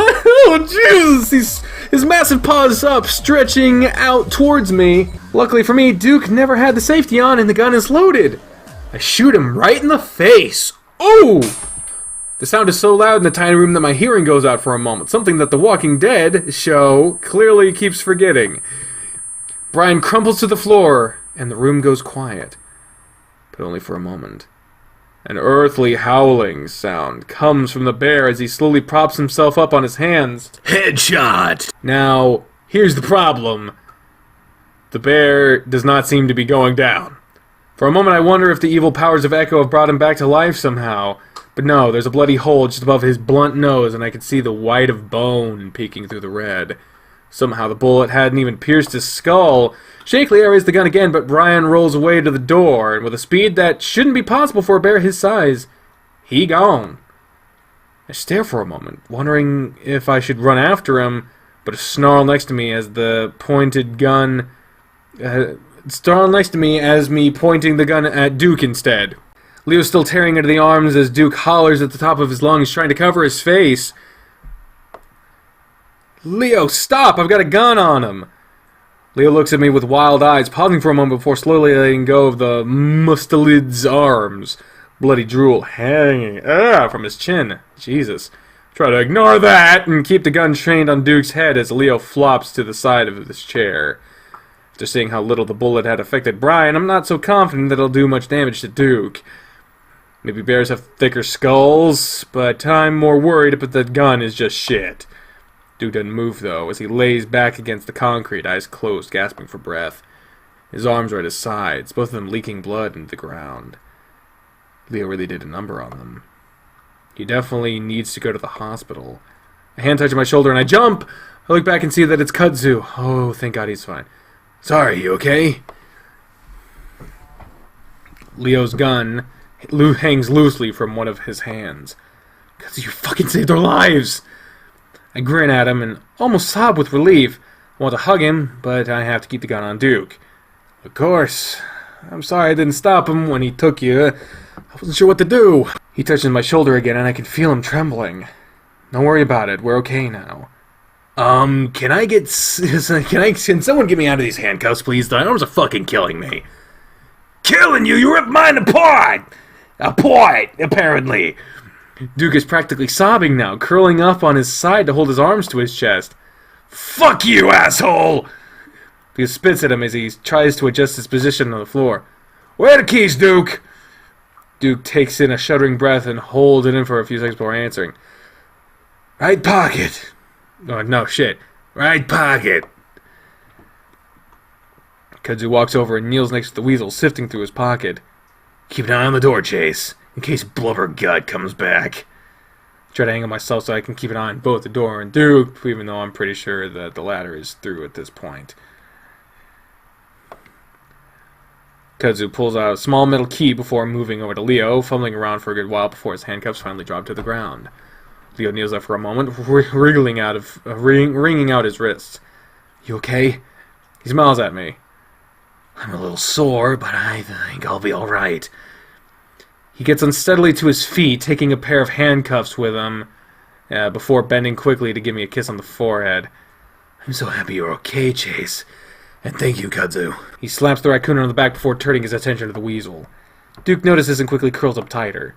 massive paws up, stretching out towards me. Luckily for me, Duke never had the safety on and the gun is loaded. I shoot him right in the face. Oh! The sound is so loud in the tiny room that my hearing goes out for a moment, something that the Walking Dead show clearly keeps forgetting. Brian crumples to the floor, and the room goes quiet. But only for a moment. An earthly howling sound comes from the bear as he slowly props himself up on his hands. Headshot! Now, here's the problem. The bear does not seem to be going down. For a moment I wonder if the evil powers of Echo have brought him back to life somehow. But no, there's a bloody hole just above his blunt nose and I can see the white of bone peeking through the red. Somehow the bullet hadn't even pierced his skull. Shakily I raise the gun again, but Brian rolls away to the door, and with a speed that shouldn't be possible for a bear his size, he gone. I stare for a moment, wondering if I should run after him, but a snarl next to me as the pointed gun... snarl next to me as me pointing the gun at Duke instead. Leo's still tearing into the arms as Duke hollers at the top of his lungs, trying to cover his face. Leo, stop! I've got a gun on him! Leo looks at me with wild eyes, pausing for a moment before slowly letting go of the mustelid's arms. Bloody drool hanging from his chin. Jesus. Try to ignore that and keep the gun trained on Duke's head as Leo flops to the side of his chair. After seeing how little the bullet had affected Brian, I'm not so confident that it'll do much damage to Duke. Maybe bears have thicker skulls, but I'm more worried if the gun is just shit. Duke doesn't move, though, as he lays back against the concrete, eyes closed, gasping for breath. His arms are at his sides, both of them leaking blood into the ground. Leo really did a number on them. He definitely needs to go to the hospital. A hand touches my shoulder and I jump! I look back and see that it's Kudzu. Oh, thank God he's fine. Sorry, you okay? Leo's gun hangs loosely from one of his hands. Kudzu, you fucking saved our lives! I grin at him and almost sob with relief. I want to hug him, but I have to keep the gun on Duke. Of course. I'm sorry I didn't stop him when he took you. I wasn't sure what to do. He touches my shoulder again and I can feel him trembling. Don't worry about it. We're okay now. Can someone get me out of these handcuffs, please? The arms are fucking killing me. Killing you? You ripped mine apart! Apart, apparently. Duke is practically sobbing now, curling up on his side to hold his arms to his chest. Fuck you, asshole! He spits at him as he tries to adjust his position on the floor. Where are the keys, Duke? Duke takes in a shuddering breath and holds it in for a few seconds before answering. Right pocket. Oh, no, shit. Right pocket. Kudzu walks over and kneels next to the weasel, sifting through his pocket. Keep an eye on the door, Chase, in case Blubber Gut comes back. I try to angle myself so I can keep an eye on both the door and Duke, even though I'm pretty sure that the latter is through at this point. Kudzu pulls out a small metal key before moving over to Leo, fumbling around for a good while before his handcuffs finally drop to the ground. Leo kneels there for a moment, wringing out his wrists. You okay? He smiles at me. I'm a little sore, but I think I'll be alright. He gets unsteadily to his feet, taking a pair of handcuffs with him, before bending quickly to give me a kiss on the forehead. I'm so happy you're okay, Chase. And thank you, Kudzu. He slaps the raccoon on the back before turning his attention to the weasel. Duke notices and quickly curls up tighter.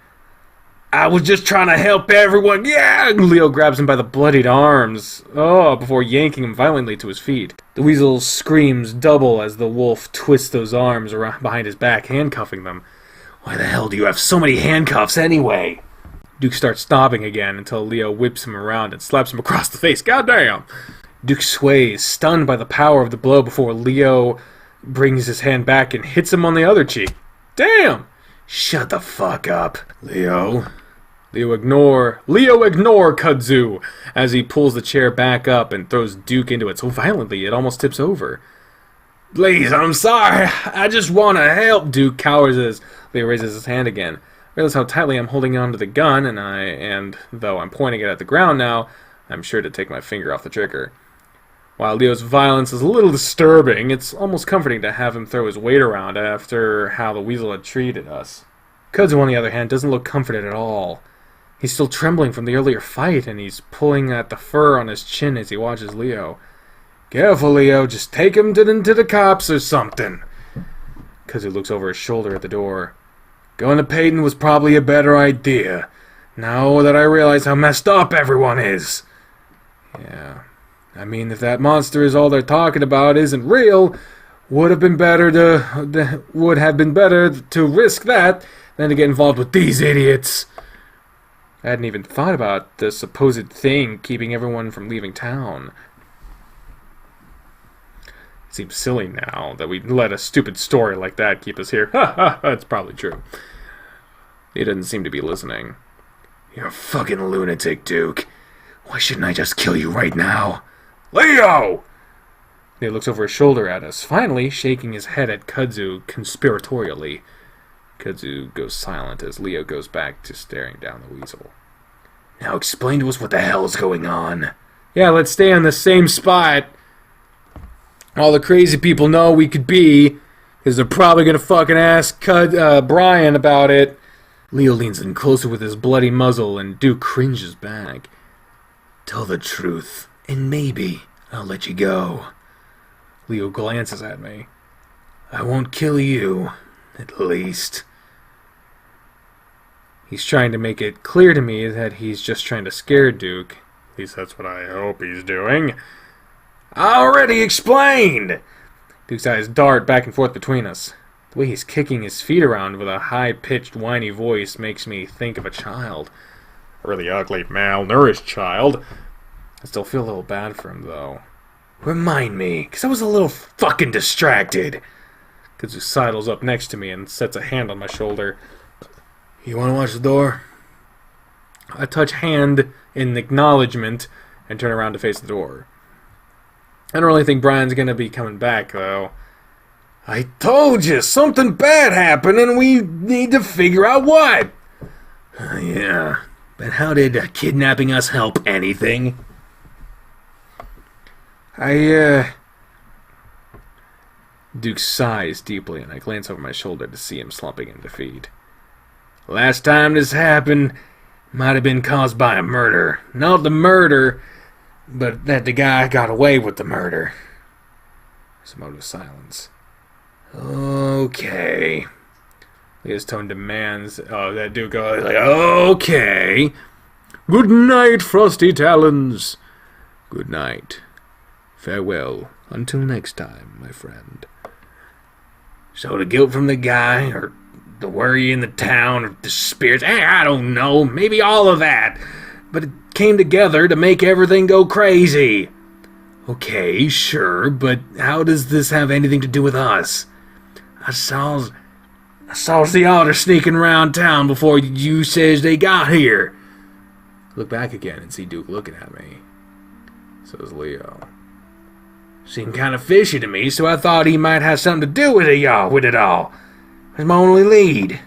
I was just trying to help everyone, yeah! Leo grabs him by the bloodied arms, before yanking him violently to his feet. The weasel screams double as the wolf twists those arms around behind his back, handcuffing them. Why the hell do you have so many handcuffs anyway? Duke starts stomping again until Leo whips him around and slaps him across the face. Goddamn! Duke sways, stunned by the power of the blow before Leo brings his hand back and hits him on the other cheek. Damn! Shut the fuck up, Leo. Leo ignore Kudzu as he pulls the chair back up and throws Duke into it so violently it almost tips over. Please, I'm sorry. I just want to help. Duke cowers as Leo raises his hand again. I realize how tightly I'm holding on to the gun, and though I'm pointing it at the ground now, I'm sure to take my finger off the trigger. While Leo's violence is a little disturbing, it's almost comforting to have him throw his weight around after how the weasel had treated us. Kudzu, on the other hand, doesn't look comforted at all. He's still trembling from the earlier fight, and he's pulling at the fur on his chin as he watches Leo. Careful, Leo. Just take him to the cops or something. Kudzu looks over his shoulder at the door. Going to Peyton was probably a better idea, now that I realize how messed up everyone is. Yeah. I mean, if that monster is all they're talking about isn't real, would have been better to risk that than to get involved with these idiots. I hadn't even thought about the supposed thing keeping everyone from leaving town. It seems silly now that we let a stupid story like that keep us here. Ha ha, that's probably true. He doesn't seem to be listening. You're a fucking lunatic, Duke. Why shouldn't I just kill you right now? Leo! He looks over his shoulder at us, finally shaking his head at Kudzu conspiratorially. Kudzu goes silent as Leo goes back to staring down the weasel. Now explain to us what the hell is going on. Yeah, let's stay on the same spot. All the crazy people know we could be, because they're probably going to fucking ask Brian about it. Leo leans in closer with his bloody muzzle, and Duke cringes back. Tell the truth, and maybe I'll let you go. Leo glances at me. I won't kill you, at least. He's trying to make it clear to me that he's just trying to scare Duke. At least that's what I hope he's doing. I already explained! Duke's eyes dart back and forth between us. The way he's kicking his feet around with a high-pitched, whiny voice makes me think of a child. A really ugly, malnourished child. I still feel a little bad for him, though. Remind me, because I was a little fucking distracted. Kudzu sidles up next to me and sets a hand on my shoulder. You want to watch the door? I touch hand in acknowledgement and turn around to face the door. I don't really think Brian's going to be coming back, though. I told you, something bad happened and we need to figure out what. Yeah, but how did kidnapping us help anything? Duke sighs deeply, and I glance over my shoulder to see him slumping in defeat. Last time this happened might have been caused by a murder. Not the murder, but that the guy got away with the murder. There's a moment of silence. Okay. His tone demands that Duke goes like, okay. Good night, Frosty Talons. Good night. Farewell. Until next time, my friend. So the guilt from the guy, or the worry in the town, or the spirits, I don't know, maybe all of that. But it came together to make everything go crazy. Okay, sure, but how does this have anything to do with us? I saw the otter sneaking around town before you says they got here. Look back again and see Duke looking at me. So does Leo. Seemed kind of fishy to me, so I thought he might have something to do with it all. That's my only lead.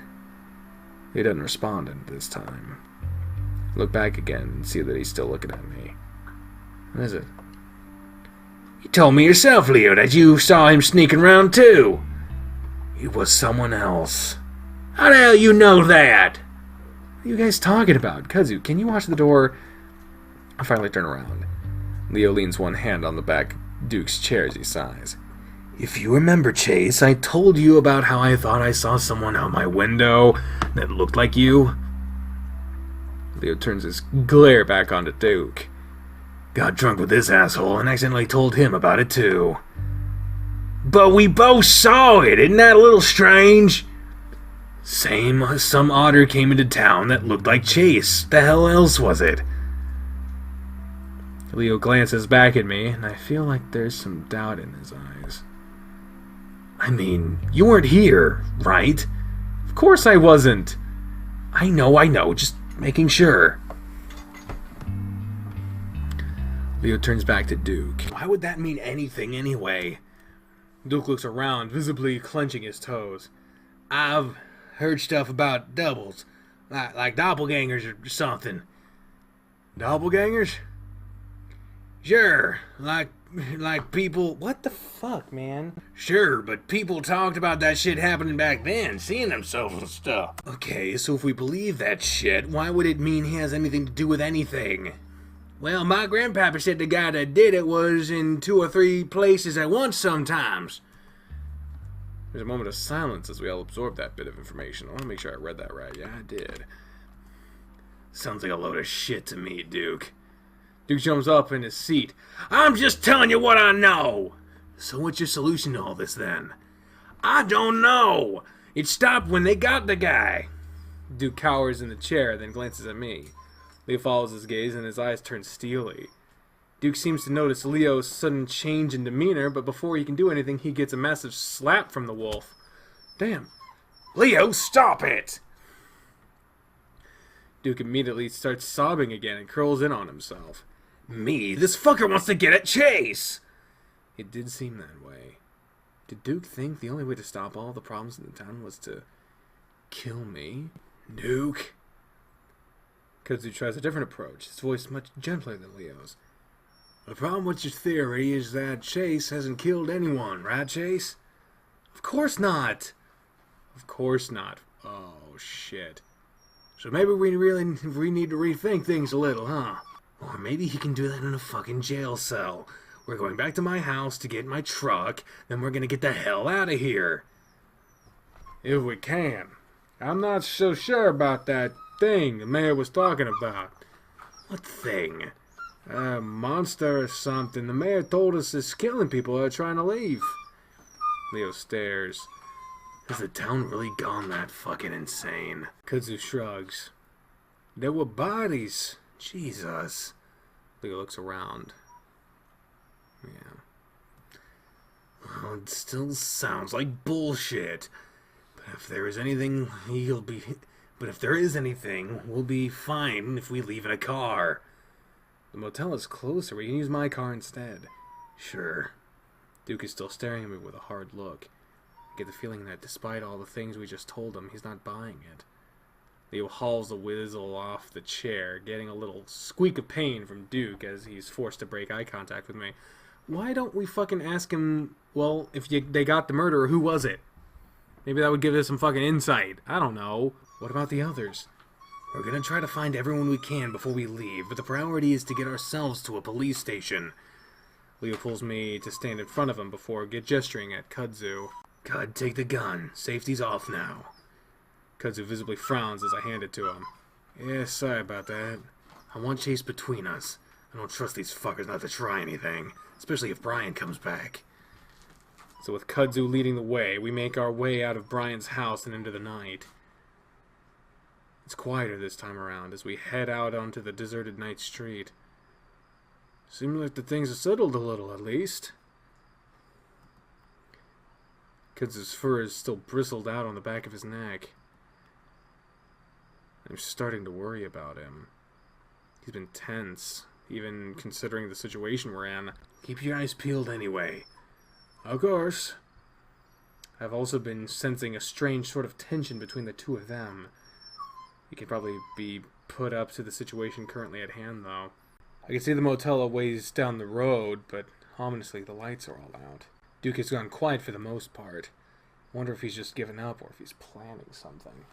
He doesn't respond at this time. Look back again and see that he's still looking at me. What is it? You told me yourself, Leo, that you saw him sneaking around too. It was someone else. How the hell you know that? What are you guys talking about? Kudzu, can you watch the door? I finally turn around. Leo leans one hand on the back of Duke's chair as he sighs. If you remember, Chase, I told you about how I thought I saw someone out my window that looked like you. Leo turns his glare back onto Duke. Got drunk with this asshole and accidentally told him about it too. But we both saw it, isn't that a little strange? Some otter came into town that looked like Chase. The hell else was it? Leo glances back at me, and I feel like there's some doubt in his eyes. I mean, you weren't here, right? Of course I wasn't. I know, just making sure. Leo turns back to Duke. Why would that mean anything anyway? Duke looks around, visibly clenching his toes. I've heard stuff about doubles, like doppelgangers or something. Doppelgangers? Sure, like people... What the fuck, man? Sure, but people talked about that shit happening back then, seeing themselves and stuff. Okay, so if we believe that shit, why would it mean he has anything to do with anything? Well, my grandpapa said the guy that did it was in 2 or 3 places at once sometimes. There's a moment of silence as we all absorb that bit of information. I want to make sure I read that right. Yeah, I did. Sounds like a load of shit to me, Duke. Duke jumps up in his seat. I'm just telling you what I know! So what's your solution to all this, then? I don't know! It stopped when they got the guy. Duke cowers in the chair, then glances at me. Leo follows his gaze, and his eyes turn steely. Duke seems to notice Leo's sudden change in demeanor, but before he can do anything, he gets a massive slap from the wolf. Damn. Leo, stop it! Duke immediately starts sobbing again and curls in on himself. Me? This fucker wants to get at Chase! It did seem that way. Did Duke think the only way to stop all the problems in the town was to kill me? Duke? Kudzu tries a different approach, his voice much gentler than Leo's. The problem with your theory is that Chase hasn't killed anyone, right, Chase? Of course not! Of course not. Oh, shit. So maybe we need to rethink things a little, huh? Or maybe he can do that in a fucking jail cell. We're going back to my house to get my truck, then we're gonna get the hell out of here. If we can. I'm not so sure about that thing the mayor was talking about. What thing? A monster or something. The mayor told us is killing people who are trying to leave. Leo stares. Has the town really gone that fucking insane? Kudzu shrugs. There were bodies. Jesus. Leo looks around. Yeah. Well, it still sounds like bullshit. But if there is anything, we'll be fine if we leave in a car. The motel is closer. We can use my car instead. Sure. Duke is still staring at me with a hard look. I get the feeling that despite all the things we just told him, he's not buying it. Leo hauls the Wizzle off the chair, getting a little squeak of pain from Duke as he's forced to break eye contact with me. Why don't we fucking ask him, well, if they got the murderer, who was it? Maybe that would give us some fucking insight. I don't know. What about the others? We're gonna try to find everyone we can before we leave, but the priority is to get ourselves to a police station. Leo pulls me to stand in front of him before gesturing at Kudzu. Cud, take the gun. Safety's off now. Kudzu visibly frowns as I hand it to him. Yeah, sorry about that. I want Chase between us. I don't trust these fuckers not to try anything, especially if Brian comes back. So with Kudzu leading the way, we make our way out of Brian's house and into the night. It's quieter this time around as we head out onto the deserted night street. Seems like the things have settled a little, at least. Kudzu's fur is still bristled out on the back of his neck. I'm starting to worry about him. He's been tense, even considering the situation we're in. Keep your eyes peeled anyway. Of course. I've also been sensing a strange sort of tension between the two of them. He could probably be put up to the situation currently at hand, though. I can see the motel a ways down the road, but ominously the lights are all out. Duke has gone quiet for the most part. Wonder if he's just given up or if he's planning something.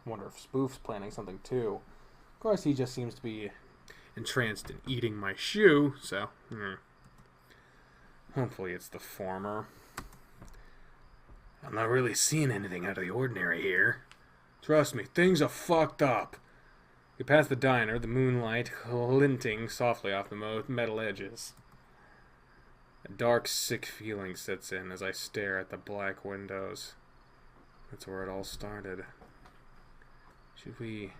Wonder if Spoof's planning something too. Of course, he just seems to be entranced in eating my shoe, so hopefully it's the former. I'm not really seeing anything out of the ordinary here. Trust me, things are fucked up. We pass the diner, the moonlight glinting softly off the metal edges. A dark, sick feeling sets in as I stare at the black windows. That's where it all started. Should we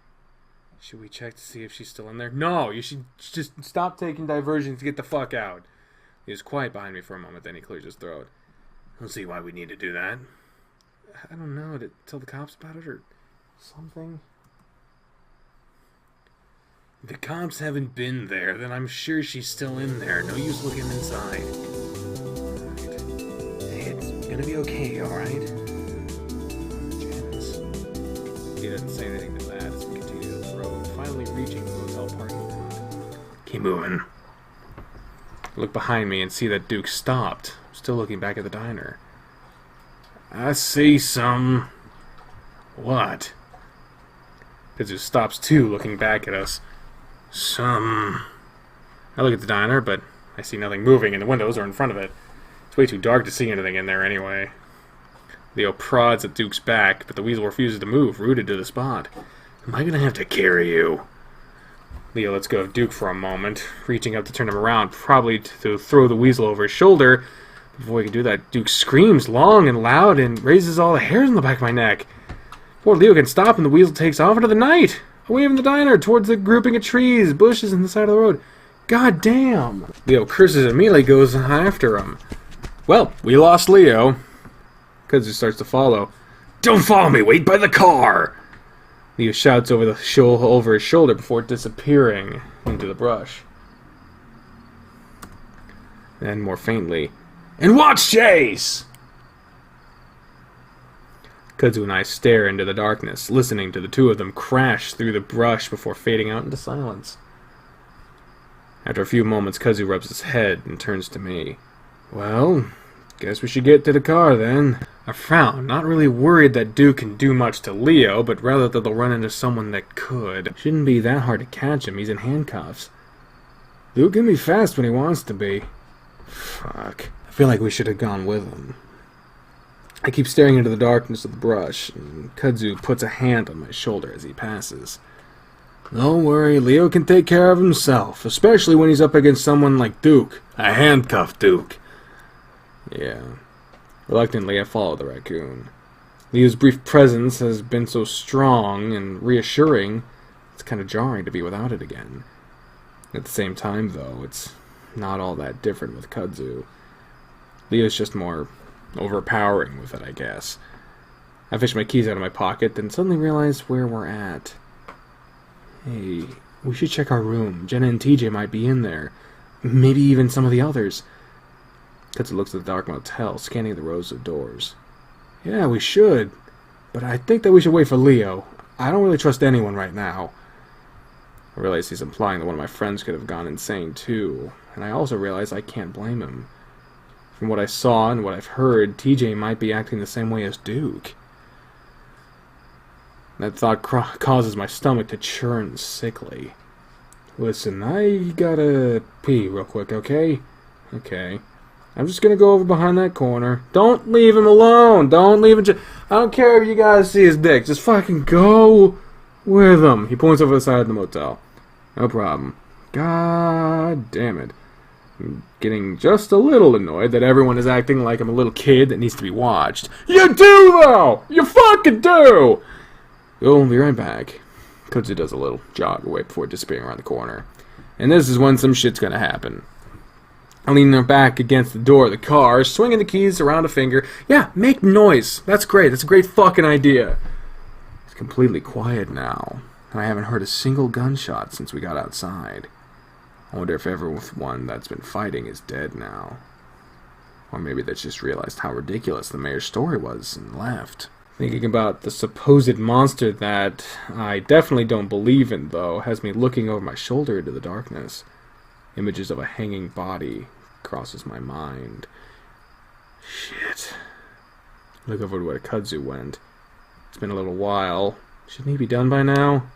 check to see if she's still in there? No, you should just stop taking diversions to get the fuck out. He was quiet behind me for a moment, then he clears his throat. I don't see why we need to do that. I don't know, to tell the cops about it or something? If the cops haven't been there, then I'm sure she's still in there. No use looking inside. Alright. Hey, it's gonna be okay, alright? Janice. He doesn't say anything to that as we continue to the road, finally reaching the hotel parking lot. Keep moving. I look behind me and see that Duke stopped, still looking back at the diner. I see some... What? Kazu stops too, looking back at us. Some... I look at the diner, but I see nothing moving in the windows or in front of it. It's way too dark to see anything in there anyway. Leo prods at Duke's back, but the weasel refuses to move, rooted to the spot. Am I gonna have to carry you? Leo lets go of Duke for a moment, reaching up to turn him around, probably to throw the weasel over his shoulder. Before he can do that, Duke screams long and loud and raises all the hairs on the back of my neck. Before Leo can stop him, the weasel takes off into the night, away from the diner, towards the grouping of trees, bushes on the side of the road. God damn! Leo curses and immediately goes after him. Well, we lost Leo. Kazu starts to follow. Don't follow me, wait by the car! Leo shouts over his shoulder before disappearing into the brush. Then, more faintly, And watch Chase! Kazu and I stare into the darkness, listening to the two of them crash through the brush before fading out into silence. After a few moments, Kazu rubs his head and turns to me. Well, guess we should get to the car then. I frown, not really worried that Duke can do much to Leo, but rather that they'll run into someone that could. Shouldn't be that hard to catch him, he's in handcuffs. Duke can be fast when he wants to be. Fuck. I feel like we should have gone with him. I keep staring into the darkness of the brush, and Kazu puts a hand on my shoulder as he passes. Don't worry, Leo can take care of himself, especially when he's up against someone like Duke. A handcuffed Duke. Yeah. Reluctantly, I follow the raccoon. Leo's brief presence has been so strong and reassuring, it's kind of jarring to be without it again. At the same time, though, it's not all that different with Kazu. Leo's just more overpowering with it, I guess. I fish my keys out of my pocket, then suddenly realize where we're at. Hey, we should check our room. Jenna and TJ might be in there. Maybe even some of the others. Kazu looks at the dark motel, scanning the rows of doors. Yeah, we should. But I think that we should wait for Leo. I don't really trust anyone right now. I realize he's implying that one of my friends could have gone insane too. And I also realize I can't blame him. From what I saw and what I've heard, TJ might be acting the same way as Duke. That thought causes my stomach to churn sickly. Listen, I gotta pee real quick, okay? Okay. I'm just gonna go over behind that corner. Don't leave him alone! Don't leave him I don't care if you guys see his dick. Just fucking go with him. He points over the side of the motel. No problem. God damn it. I'm getting just a little annoyed that everyone is acting like I'm a little kid that needs to be watched. You do, though! You fucking do! We'll be right back. Kazu does a little jog away before disappearing around the corner. And this is when some shit's gonna happen. I lean her back against the door of the car, swinging the keys around a finger. Yeah, make noise. That's great. That's a great fucking idea. It's completely quiet now, and I haven't heard a single gunshot since we got outside. I wonder if everyone that's been fighting is dead now. Or maybe they just realized how ridiculous the mayor's story was and left. Thinking about the supposed monster that I definitely don't believe in, though, has me looking over my shoulder into the darkness. Images of a hanging body crosses my mind. Shit. Look over to where Kazu went. It's been a little while. Shouldn't he be done by now?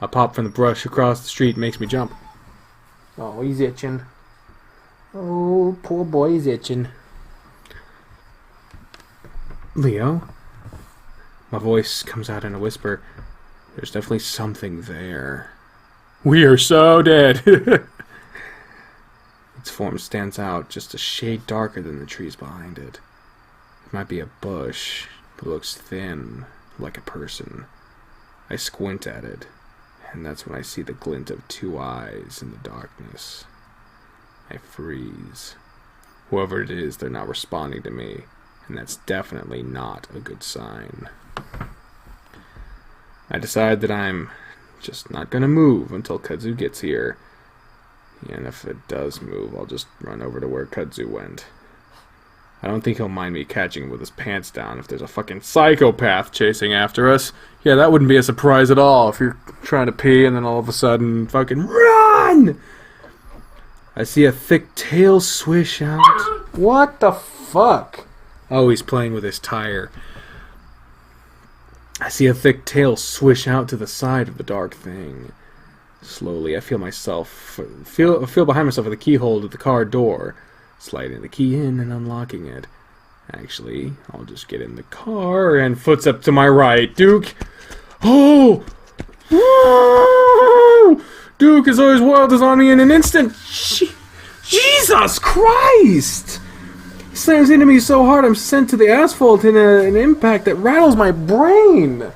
A pop from the brush across the street makes me jump. Oh, he's itching. Oh, poor boy, he's itching. Leo? My voice comes out in a whisper. There's definitely something there. We are so dead! Its form stands out just a shade darker than the trees behind it. It might be a bush, but it looks thin, like a person. I squint at it, and that's when I see the glint of two eyes in the darkness. I freeze. Whoever it is, they're not responding to me, and that's definitely not a good sign. I decide that I'm just not gonna move until Kudzu gets here. And if it does move, I'll just run over to where Kudzu went. I don't think he'll mind me catching him with his pants down if there's a fucking psychopath chasing after us. Yeah, that wouldn't be a surprise at all if you're trying to pee and then all of a sudden fucking RUN! I see a thick tail swish out. What the fuck? Oh, he's playing with his tire. I see a thick tail swish out to the side of the dark thing. Slowly, I feel behind myself at the keyhole to the car door, sliding the key in and unlocking it. Actually, I'll just get in the car and footstep to my right. Duke! Oh! Woo! Duke is always wild as on me in an instant. Jesus Christ! He slams into me so hard I'm sent to the asphalt in an impact that rattles my brain.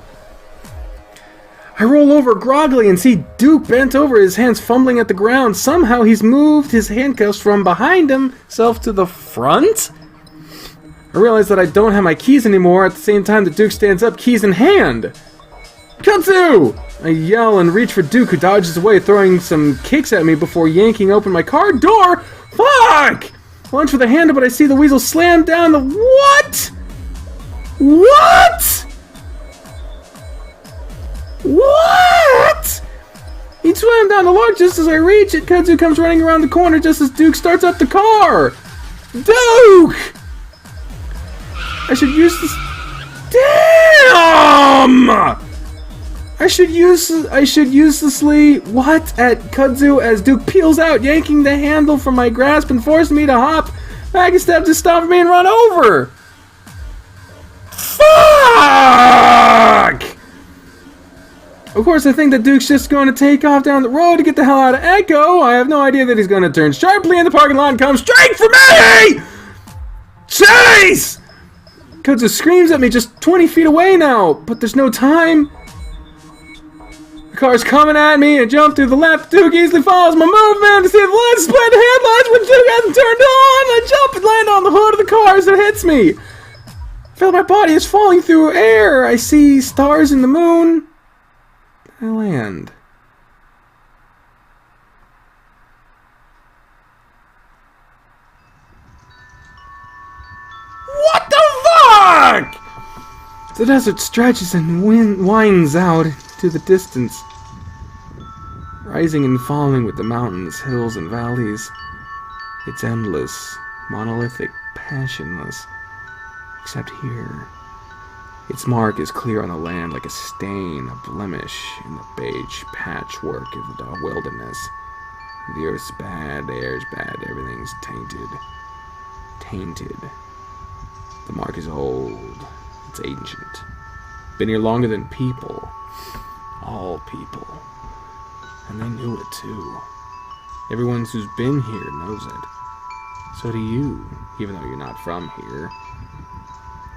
I roll over groggily and see Duke bent over, his hands fumbling at the ground. Somehow he's moved his handcuffs from behind himself to the front. I realize that I don't have my keys anymore at the same time that Duke stands up, keys in hand. Kudzu! I yell and reach for Duke, who dodges away, throwing some kicks at me before yanking open my car door. Fuck! I lunge for the handle, but I see the weasel slam down the... What? What? What? He slammed down the lock just as I reach it. Kudzu comes running around the corner just as Duke starts up the car. Duke! I should use this... Damn! I should uselessly what at Kudzu as Duke peels out, yanking the handle from my grasp and forcing me to hop back a step to stop me and run over. Fuck! Of course, I think that Duke's just going to take off down the road to get the hell out of Echo. I have no idea that he's going to turn sharply in the parking lot and come straight for me! Chase! Kudzu screams at me just 20 feet away now, but there's no time. The car's coming at me. I jump through the left. Duke easily follows my movement to see the lights split headlights when Duke hasn't turned on. I jump and land on the hood of the car as it hits me. I feel my body is falling through air. I see stars in the moon. I land. What the fuck? The desert stretches and winds out to the distance, rising and falling with the mountains, hills, and valleys. It's endless, monolithic, passionless, except here. Its mark is clear on the land like a stain, a blemish in the beige patchwork of the wilderness. The earth's bad, the air's bad, everything's tainted. Tainted. The mark is old. It's ancient. Been here longer than people. All people. And they knew it too. Everyone who's been here knows it. So do you, even though you're not from here.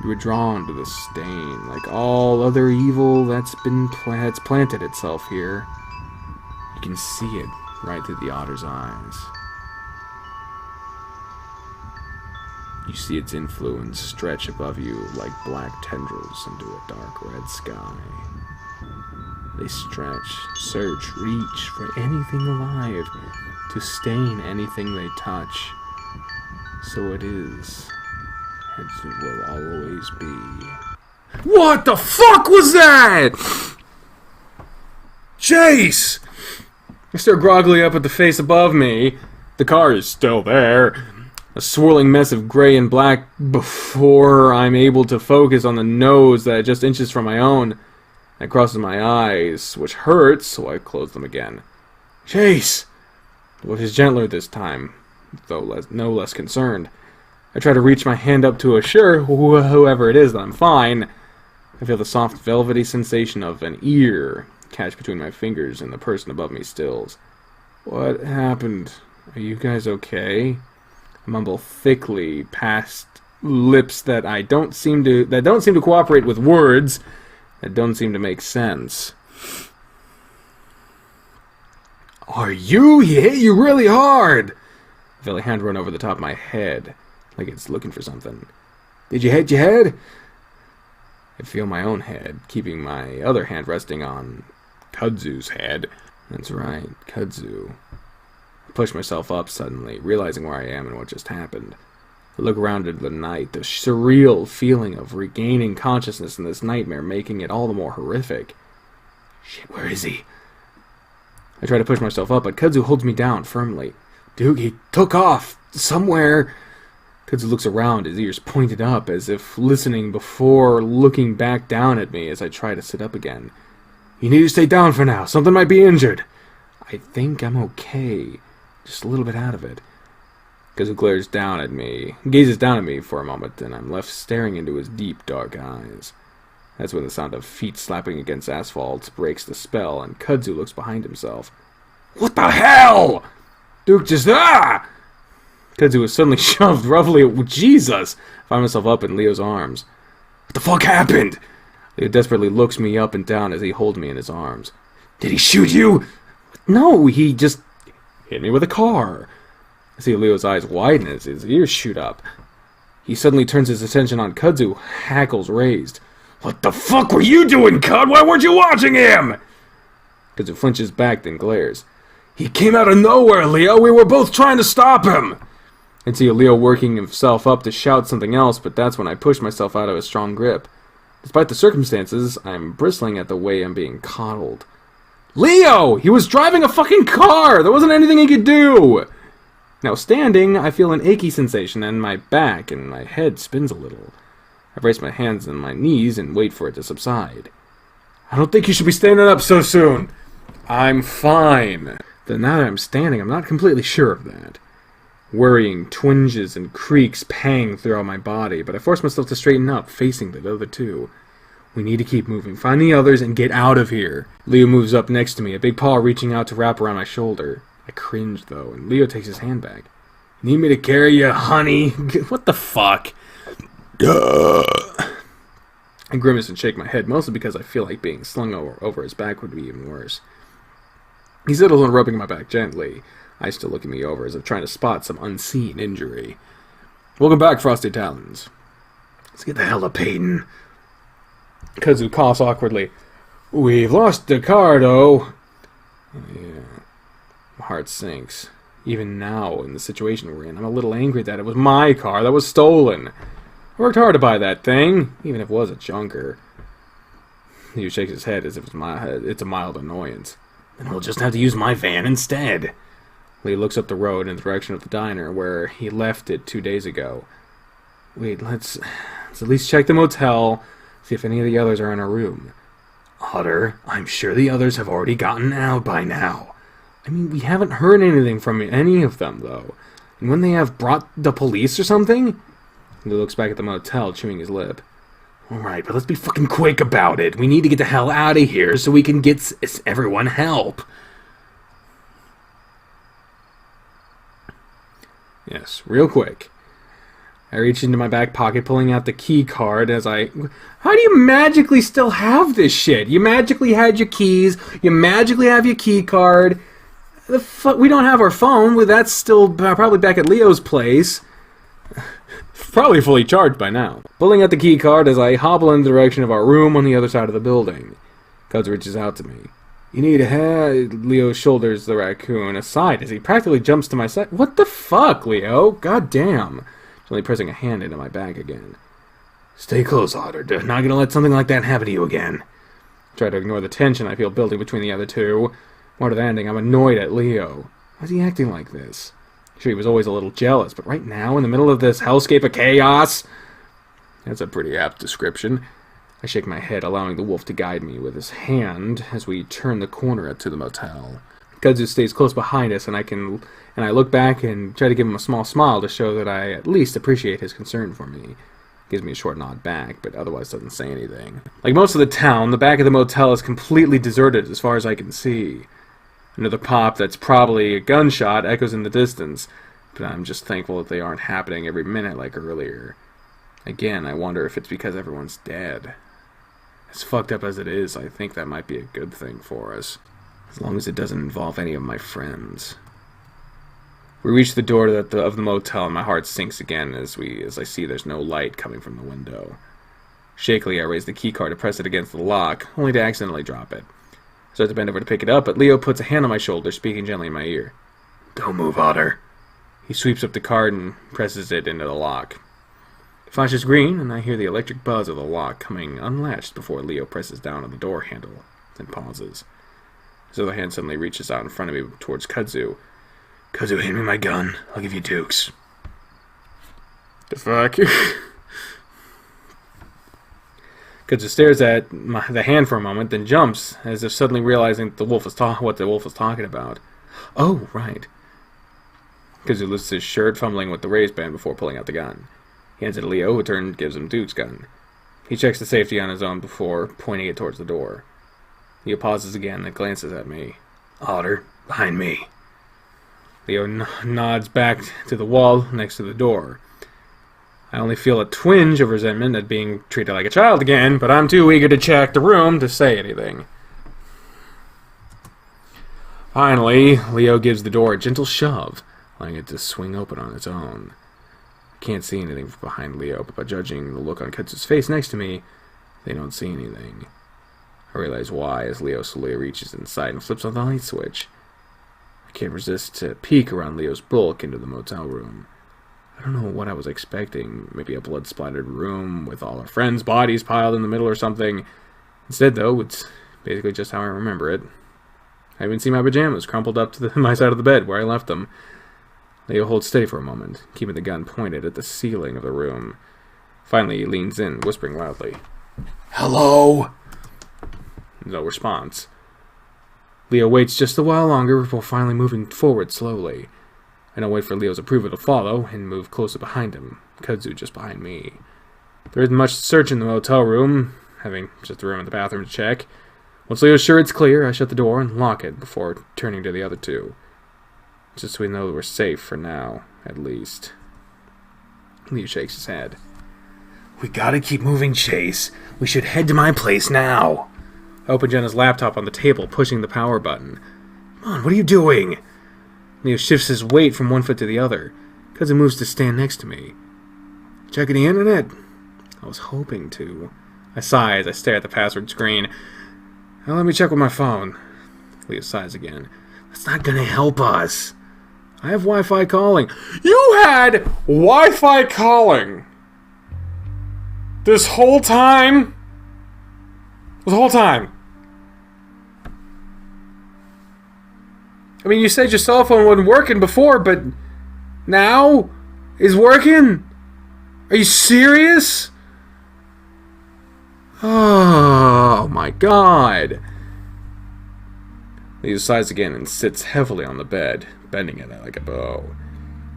You were drawn to the stain, like all other evil that's planted itself here. You can see it right through the otter's eyes. You see its influence stretch above you like black tendrils into a dark red sky. They stretch, search, reach for anything alive to stain anything they touch. So it is. It will always be. What the fuck was that? Chase! I stare groggily up at the face above me. The car is still there. A swirling mess of gray and black before I'm able to focus on the nose that just inches from my own. It crosses my eyes, which hurts, so I close them again. Chase! The voice is gentler this time, though no less concerned. I try to reach my hand up to assure whoever it is that I'm fine. I feel the soft, velvety sensation of an ear catch between my fingers, and the person above me stills. What happened? Are you guys okay? I mumble thickly past lips that don't seem to cooperate with words that don't seem to make sense. Are you? He hit you really hard! I feel a hand run over the top of my head, like it's looking for something. Did you hit your head? I feel my own head, keeping my other hand resting on Kudzu's head. That's right, Kudzu. I push myself up suddenly, realizing where I am and what just happened. I look around into the night, the surreal feeling of regaining consciousness in this nightmare making it all the more horrific. Shit, where is he? I try to push myself up, but Kudzu holds me down firmly. Dude, he took off somewhere. Kudzu looks around, his ears pointed up, as if listening before looking back down at me as I try to sit up again. You need to stay down for now. Something might be injured. I think I'm okay. Just a little bit out of it. Kudzu gazes down at me for a moment, and I'm left staring into his deep, dark eyes. That's when the sound of feet slapping against asphalt breaks the spell, and Kudzu looks behind himself. What the hell? Duke just Kudzu was suddenly shoved roughly. Jesus! I find myself up in Leo's arms. What the fuck happened? Leo desperately looks me up and down as he holds me in his arms. Did he shoot you? No, he just hit me with a car. I see Leo's eyes widen as his ears shoot up. He suddenly turns his attention on Kudzu, hackles raised. What the fuck were you doing, Cud? Why weren't you watching him? Kudzu flinches back, then glares. He came out of nowhere, Leo. We were both trying to stop him. I see Leo working himself up to shout something else, but that's when I push myself out of his strong grip. Despite the circumstances, I'm bristling at the way I'm being coddled. Leo! He was driving a fucking car! There wasn't anything he could do! Now standing, I feel an achy sensation in my back, and my head spins a little. I brace my hands on my knees and wait for it to subside. I don't think you should be standing up so soon. I'm fine. Then now that I'm standing, I'm not completely sure of that. Worrying twinges and creaks pang throughout my body, but I force myself to straighten up, facing the other two. We need to keep moving, find the others, and get out of here. Leo moves up next to me, a big paw reaching out to wrap around my shoulder. I cringe, though, and Leo takes his hand back. Need me to carry you, honey? What the fuck? I grimace and shake my head, mostly because I feel like being slung over his back would be even worse. He settles on rubbing my back gently, eyes still looking me over as if trying to spot some unseen injury. Welcome back, Frosty Talons. Let's get the hell to Peyton. Kudzu coughs awkwardly. We've lost the car, though. Yeah. My heart sinks. Even now, in the situation we're in, I'm a little angry that it was my car that was stolen. I worked hard to buy that thing, even if it was a junker. He shakes his head as if it's a mild annoyance. Then we'll just have to use my van instead. Lee looks up the road in the direction of the diner where he left it 2 days ago. Wait, let's at least check the motel, see if any of the others are in our room. Otter, I'm sure the others have already gotten out by now. I mean, we haven't heard anything from any of them, though. And when they have brought the police or something? He looks back at the motel, chewing his lip. Alright, but let's be fucking quick about it. We need to get the hell out of here so we can get everyone help. Yes, real quick. I reach into my back pocket, pulling out the key card as I... How do you magically still have this shit? You magically had your keys. You magically have your key card. The fuck? We don't have our phone. Well, that's still probably back at Leo's place. Probably fully charged by now. Pulling out the key card as I hobble in the direction of our room on the other side of the building. Kudzu reaches out to me. You need a hand. Leo shoulders the raccoon aside as he practically jumps to my side. What the fuck, Leo? God damn. Only pressing a hand into my back again. Stay close, Otter. Not gonna let something like that happen to you again. Try to ignore the tension I feel building between the other two. More to the ending, I'm annoyed at Leo. Why is he acting like this? Sure, he was always a little jealous, but right now, in the middle of this hellscape of chaos... That's a pretty apt description. I shake my head, allowing the wolf to guide me with his hand as we turn the corner to the motel. Kudzu stays close behind us, and I look back and try to give him a small smile to show that I at least appreciate his concern for me. Gives me a short nod back, but otherwise doesn't say anything. Like most of the town, the back of the motel is completely deserted as far as I can see. Another pop that's probably a gunshot echoes in the distance, but I'm just thankful that they aren't happening every minute like earlier. Again, I wonder if it's because everyone's dead. As fucked up as it is, I think that might be a good thing for us. As long as it doesn't involve any of my friends. We reach the door of the motel, and my heart sinks again as I see there's no light coming from the window. Shakily, I raise the keycard to press it against the lock, only to accidentally drop it. I start to bend over to pick it up, but Leo puts a hand on my shoulder, speaking gently in my ear. Don't move, Otter. He sweeps up the card and presses it into the lock. It flashes green, and I hear the electric buzz of the lock coming unlatched before Leo presses down on the door handle, then pauses. His other hand suddenly reaches out in front of me towards Kudzu. Kudzu, hand me my gun. I'll give you dukes. The fuck? Kudzu stares at the hand for a moment, then jumps, as if suddenly realizing what the wolf was talking about. Oh, right. Kudzu lifts his shirt, fumbling with the raised band before pulling out the gun. He hands it to Leo, who in turn gives him Duke's gun. He checks the safety on his own before pointing it towards the door. Leo pauses again and glances at me. Otter, behind me. Leo nods back to the wall next to the door. I only feel a twinge of resentment at being treated like a child again, but I'm too eager to check the room to say anything. Finally, Leo gives the door a gentle shove, allowing it to swing open on its own. I can't see anything from behind Leo, but by judging the look on Kudzu's face next to me, they don't see anything. I realize why as Leo slowly reaches inside and flips on the light switch. I can't resist to peek around Leo's bulk into the motel room. I don't know what I was expecting. Maybe a blood-splattered room with all our friends' bodies piled in the middle or something. Instead, though, it's basically just how I remember it. I even see my pajamas crumpled up to my side of the bed where I left them. Leo holds steady for a moment, keeping the gun pointed at the ceiling of the room. Finally, he leans in, whispering loudly. Hello? No response. Leo waits just a while longer before finally moving forward slowly. I don't wait for Leo's approval to follow and move closer behind him, Kudzu just behind me. There isn't much to search in the motel room, having just the room and the bathroom to check. Once Leo's sure it's clear, I shut the door and lock it before turning to the other two. Just so we know that we're safe for now, at least. Leo shakes his head. We gotta keep moving, Chase. We should head to my place now. I open Jenna's laptop on the table, pushing the power button. Come on, what are you doing? Leo shifts his weight from one foot to the other. Kudzu moves to stand next to me. Checking the internet? I was hoping to. I sigh as I stare at the password screen. Now let me check with my phone. Leo sighs again. That's not gonna help us. I have Wi-Fi calling. You had Wi-Fi calling! This whole time? This whole time? I mean, you said your cell phone wasn't working before, but now is working? Are you serious? Oh my god. He sighs again and sits heavily on the bed, bending it like a bow.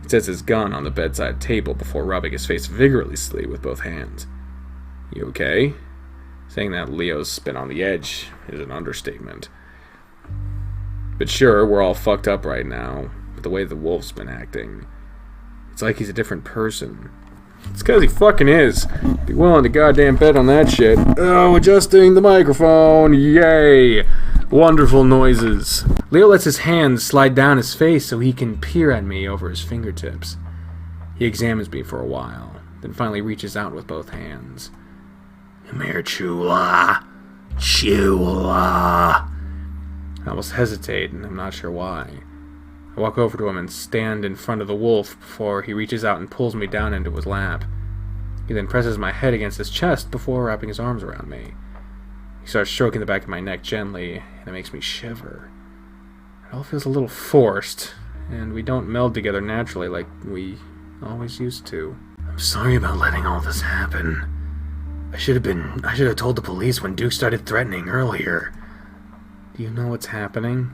He sets his gun on the bedside table before rubbing his face vigorously with both hands. You okay? Saying that Leo's been on the edge is an understatement. But sure, we're all fucked up right now, with the way the wolf's been acting. It's like he's a different person. It's because he fucking is. Be willing to goddamn bet on that shit. Oh, adjusting the microphone. Yay. Wonderful noises. Leo lets his hands slide down his face so he can peer at me over his fingertips. He examines me for a while, then finally reaches out with both hands. Come here, Chula. Chula. I almost hesitate, and I'm not sure why. I walk over to him and stand in front of the wolf before he reaches out and pulls me down into his lap. He then presses my head against his chest before wrapping his arms around me. He starts stroking the back of my neck gently, and it makes me shiver. It all feels a little forced, and we don't meld together naturally like we always used to. I'm sorry about letting all this happen. I should have told the police when Duke started threatening earlier. Do you know what's happening?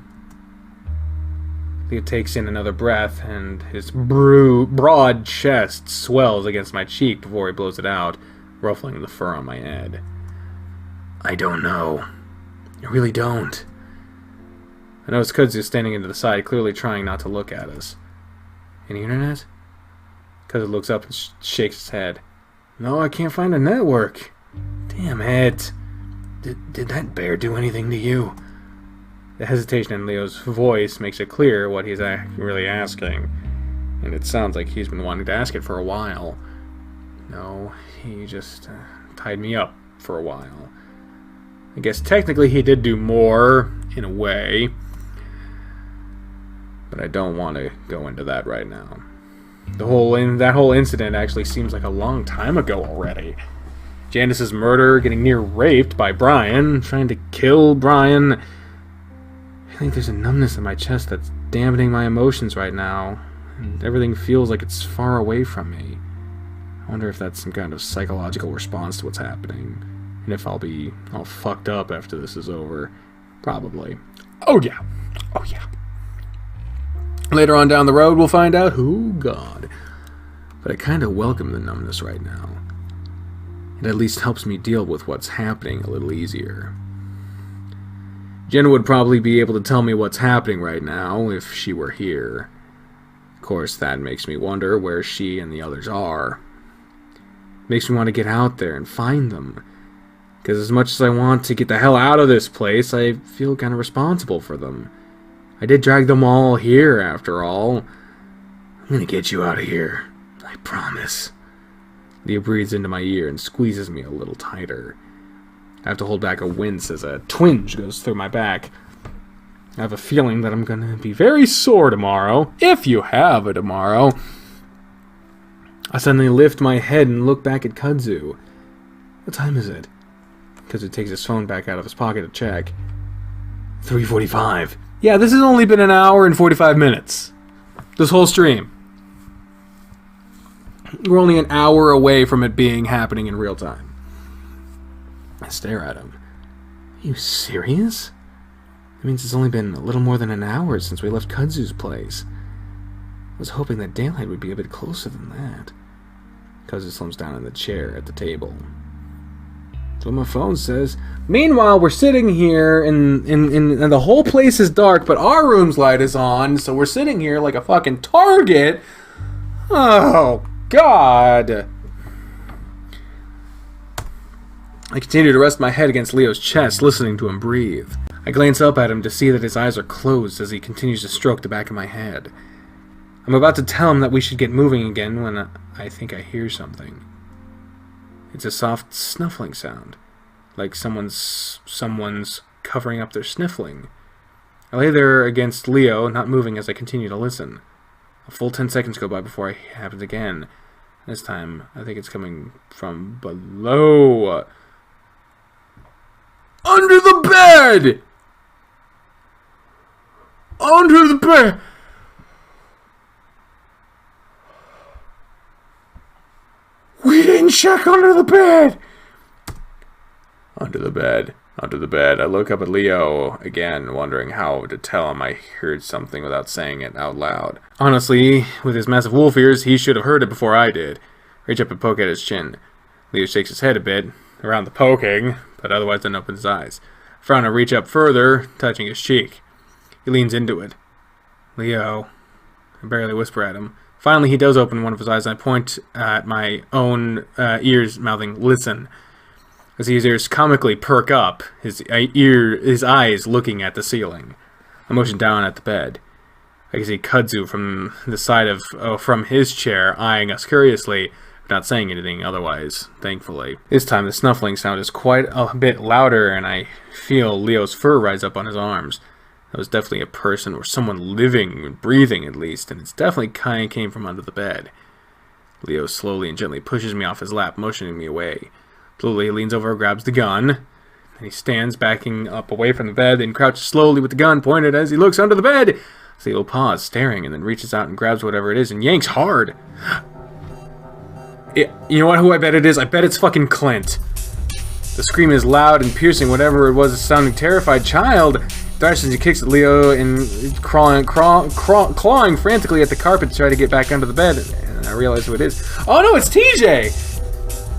Leo takes in another breath, and his broad chest swells against my cheek before he blows it out, ruffling the fur on my head. I don't know. I really don't. I notice Kudzu standing into the side, clearly trying not to look at us. Any internet? Kudzu looks up and shakes his head. No, I can't find a network. Damn it. Did that bear do anything to you? The hesitation in Leo's voice makes it clear what he's really asking. And it sounds like he's been wanting to ask it for a while. No, he just tied me up for a while. I guess technically he did do more, in a way. But I don't want to go into that right now. That whole incident actually seems like a long time ago already. Janice's murder, getting near raped by Brian, trying to kill Brian. I think there's a numbness in my chest that's dampening my emotions right now, and everything feels like it's far away from me. I wonder if that's some kind of psychological response to what's happening, and if I'll be all fucked up after this is over. Probably. Oh yeah. Oh yeah. Later on down the road, we'll find out. Oh God. But I kind of welcome the numbness right now. It at least helps me deal with what's happening a little easier. Jenna would probably be able to tell me what's happening right now if she were here. Of course, that makes me wonder where she and the others are. Makes me want to get out there and find them. Because as much as I want to get the hell out of this place, I feel kind of responsible for them. I did drag them all here, after all. I'm gonna get you out of here. I promise. Leah breathes into my ear and squeezes me a little tighter. I have to hold back a wince as a twinge goes through my back. I have a feeling that I'm gonna be very sore tomorrow, if you have a tomorrow. I suddenly lift my head and look back at Kudzu. What time is it? Kudzu takes his phone back out of his pocket to check. 3:45. Yeah, this has only been an hour and 45 minutes. This whole stream. We're only an hour away from it happening in real time. I stare at him. Are you serious? That means it's only been a little more than an hour since we left Kudzu's place. I was hoping that daylight would be a bit closer than that. Kudzu slumps down in the chair at the table. That's what my phone says. Meanwhile, we're sitting here and the whole place is dark, but our room's light is on, so we're sitting here like a fucking target. Oh, God. I continue to rest my head against Leo's chest, listening to him breathe. I glance up at him to see that his eyes are closed as he continues to stroke the back of my head. I'm about to tell him that we should get moving again when I think I hear something. It's a soft snuffling sound, like someone's covering up their sniffling. I lay there against Leo, not moving as I continue to listen. A full 10 seconds go by before it happens again. This time, I think it's coming from below. Under the bed! Under the bed! We didn't check under the bed! Under the bed. Under the bed. I look up at Leo again, wondering how to tell him I heard something without saying it out loud. Honestly, with his massive wolf ears, he should have heard it before I did. Reach up and poke at his chin. Leo shakes his head a bit, around the poking, but otherwise doesn't open his eyes. I frown and reach up further, touching his cheek. He leans into it. Leo. I barely whisper at him. Finally, he does open one of his eyes, and I point at my own ears, mouthing, "Listen." As his ears comically perk up, his eyes looking at the ceiling. I motion down at the bed. I can see Kudzu from the side of from his chair, eyeing us curiously, but not saying anything otherwise, thankfully. This time the snuffling sound is quite a bit louder, and I feel Leo's fur rise up on his arms. That was definitely a person, or someone living and breathing at least, and it's definitely kind of came from under the bed. Leo slowly and gently pushes me off his lap, motioning me away. Slowly he leans over and grabs the gun. Then he stands backing up away from the bed and crouches slowly with the gun pointed as he looks under the bed. Leo pauses, staring, and then reaches out and grabs whatever it is and yanks hard. You know what? Who I bet it is? I bet it's fucking Clint. The scream is loud and piercing. Whatever it was, a sounding terrified child thrashes and kicks at Leo and clawing frantically at the carpet to try to get back under the bed. And I realize who it is. Oh no, it's TJ!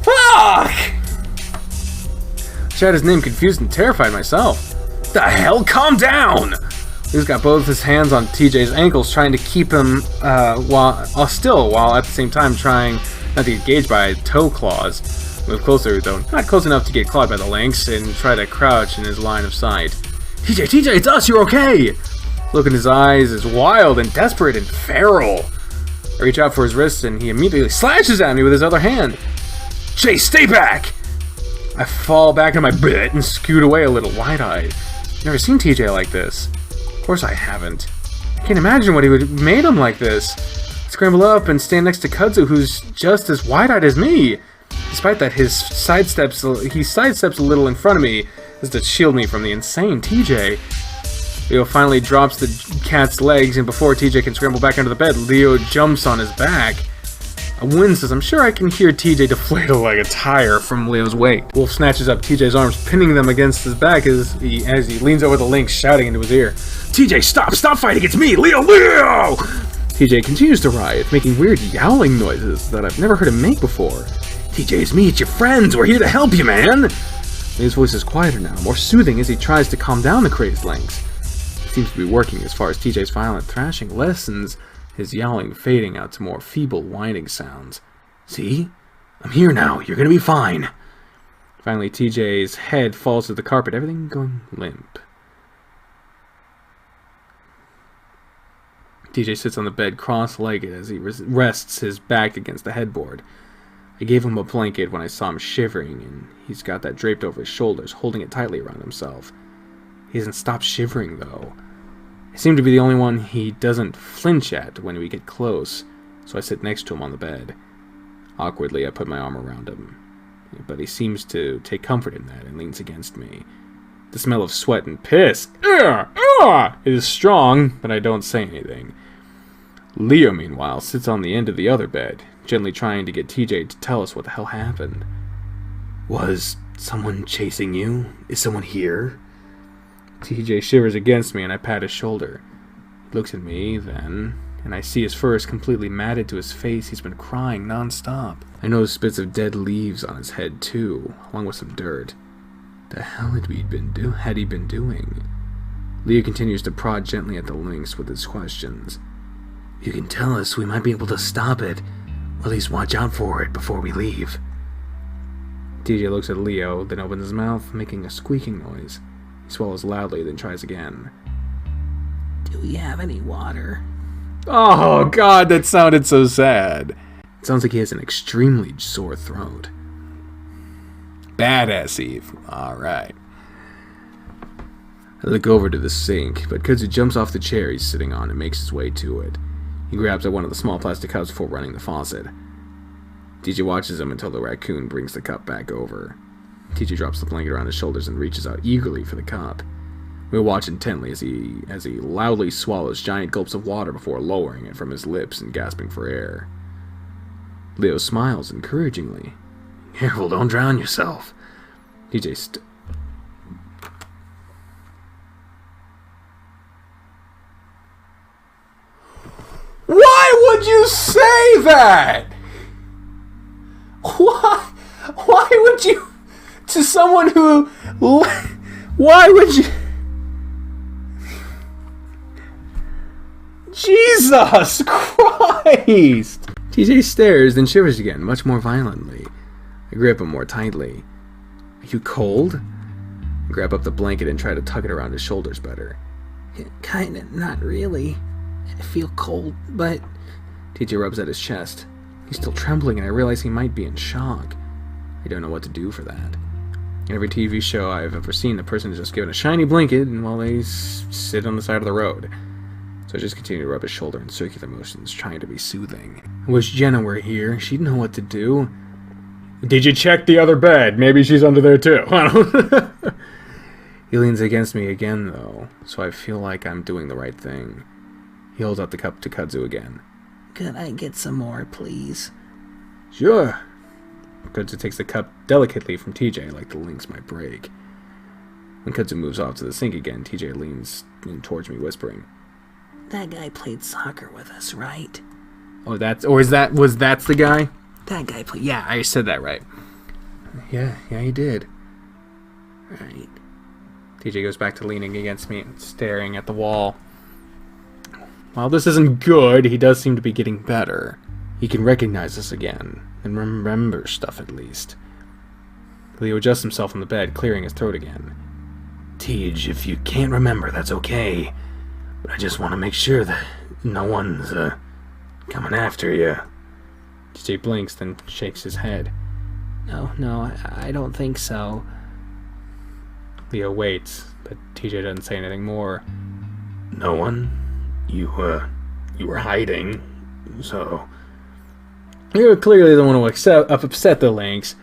Fuck! I shouted his name, confused and terrified myself. The hell? Calm down! He's got both his hands on TJ's ankles, trying to keep him while at the same time trying not to get engaged by toe claws. Move closer, though not close enough to get clawed by the lynx, and try to crouch in his line of sight. TJ, it's us, you're okay! Look in his eyes is wild and desperate and feral. I reach out for his wrist, and he immediately slashes at me with his other hand. Chase, stay back! I fall back in my bed and scoot away a little, wide-eyed. Never seen TJ like this. Of course I haven't. I can't imagine what he would have made him like this. I scramble up and stand next to Kudzu, who's just as wide-eyed as me. Despite that, he sidesteps a little in front of me as to shield me from the insane TJ. Leo finally drops the cat's legs, and before TJ can scramble back under the bed, Leo jumps on his back. A wind says, I'm sure I can hear TJ deflate like a tire from Leo's weight. Wolf snatches up TJ's arms, pinning them against his back as he leans over the lynx, shouting into his ear. TJ, stop fighting, it's me, Leo! TJ continues to writhe, making weird yowling noises that I've never heard him make before. TJ, it's me, it's your friends, we're here to help you, man! Leo's voice is quieter now, more soothing as he tries to calm down the crazed lynx. It seems to be working as far as TJ's violent thrashing lessens, his yowling fading out to more feeble whining sounds. See? I'm here now. You're gonna be fine. Finally, TJ's head falls to the carpet, everything going limp. TJ sits on the bed cross-legged as he rests his back against the headboard. I gave him a blanket when I saw him shivering, and he's got that draped over his shoulders, holding it tightly around himself. He hasn't stopped shivering, though. I seem to be the only one he doesn't flinch at when we get close, so I sit next to him on the bed. Awkwardly, I put my arm around him, but he seems to take comfort in that and leans against me. The smell of sweat and piss is strong, but I don't say anything. Leo, meanwhile, sits on the end of the other bed, gently trying to get TJ to tell us what the hell happened. Was someone chasing you? Is someone here? TJ shivers against me and I pat his shoulder. He looks at me then, and I see his fur is completely matted to his face. He's been crying non-stop. I notice bits of dead leaves on his head too, along with some dirt. The hell had he been doing? Leo continues to prod gently at the lynx with his questions. You can tell us, we might be able to stop it, or at least watch out for it before we leave. TJ looks at Leo, then opens his mouth, making a squeaking noise. He swallows loudly, then tries again. Do we have any water? Oh, God, that sounded so sad. It sounds like he has an extremely sore throat. Badass Eve. Alright. I look over to the sink, but Kudzu jumps off the chair he's sitting on and makes his way to it. He grabs at one of the small plastic cups before running the faucet. TJ watches him until the raccoon brings the cup back over. TJ drops the blanket around his shoulders and reaches out eagerly for the cup. We watch intently as he loudly swallows giant gulps of water before lowering it from his lips and gasping for air. Leo smiles encouragingly. Careful, don't drown yourself. TJ Why would you say that? Why would you... To someone who... Why would you... Jesus Christ! TJ stares, then shivers again, much more violently. I grip him more tightly. Are you cold? I grab up the blanket and try to tug it around his shoulders better. Kinda, not really. I feel cold, but... TJ rubs at his chest. He's still trembling, and I realize he might be in shock. I don't know what to do for that. In every TV show I've ever seen, the person is just given a shiny blanket while they sit on the side of the road. So I just continue to rub his shoulder in circular motions, trying to be soothing. I wish Jenna were here. She'd know what to do. Did you check the other bed? Maybe she's under there too. He leans against me again, though, so I feel like I'm doing the right thing. He holds out the cup to Kudzu again. Could I get some more, please? Sure. Kudzu takes the cup delicately from TJ like the links might break. When Kudzu moves off to the sink again, TJ leans in towards me, whispering, That guy played soccer with us, right? "Oh, was that the guy?" That guy played... Yeah, I said that right. Yeah, he did. Right. TJ goes back to leaning against me and staring at the wall. While this isn't good, he does seem to be getting better. He can recognize us again, and remember stuff at least. Leo adjusts himself on the bed, clearing his throat again. Tej, if you can't remember, that's okay. But I just want to make sure that no one's, coming after you. TJ blinks, then shakes his head. No, I don't think so. Leo waits, but TJ doesn't say anything more. No one? You were hiding, so... Leo clearly doesn't want to upset the Lynx,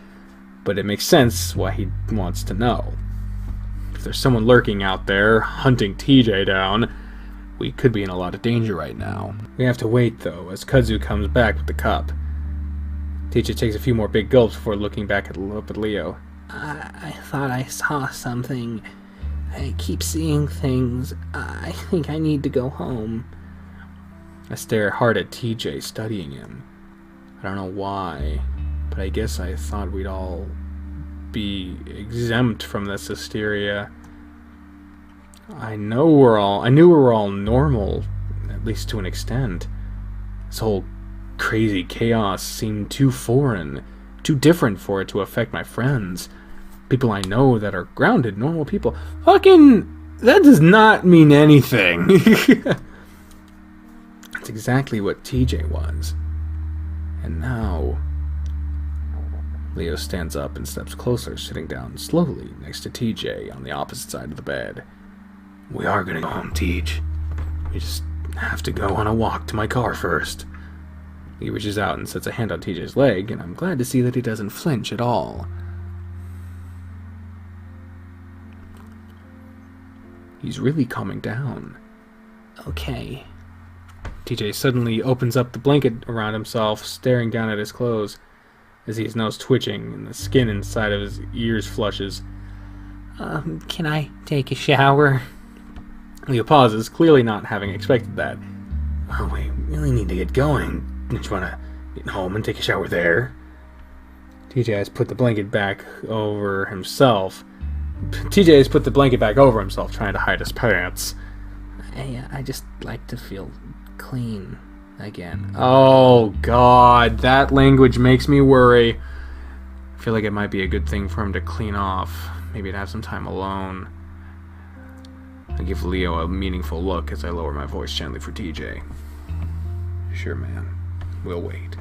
but it makes sense why he wants to know. If there's someone lurking out there, hunting TJ down, we could be in a lot of danger right now. We have to wait, though, as Kudzu comes back with the cup. TJ takes a few more big gulps before looking back up at Leo. I thought I saw something. I keep seeing things. I think I need to go home. I stare hard at TJ, studying him. I don't know why, but I guess I thought we'd all be exempt from this hysteria. I knew we were all normal, at least to an extent. This whole crazy chaos seemed too foreign, too different for it to affect my friends. People I know that are grounded, normal people. Fucking, that does not mean anything. That's exactly what TJ was. And now... Leo stands up and steps closer, sitting down slowly next to TJ on the opposite side of the bed. We are gonna go home, Tej. We just have to go on a walk to my car first. He reaches out and sets a hand on TJ's leg, and I'm glad to see that he doesn't flinch at all. He's really calming down. Okay. TJ suddenly opens up the blanket around himself, staring down at his clothes, as his nose twitching and the skin inside of his ears flushes. Can I take a shower? Leo pauses, clearly not having expected that. Well, we really need to get going. Don't you want to get home and take a shower there? TJ has put the blanket back over himself. TJ has put the blanket back over himself, trying to hide his pants. I just like to feel clean again. Oh, God. That language makes me worry. I feel like it might be a good thing for him to clean off. Maybe to have some time alone. I give Leo a meaningful look as I lower my voice gently for TJ. Sure, man. We'll wait.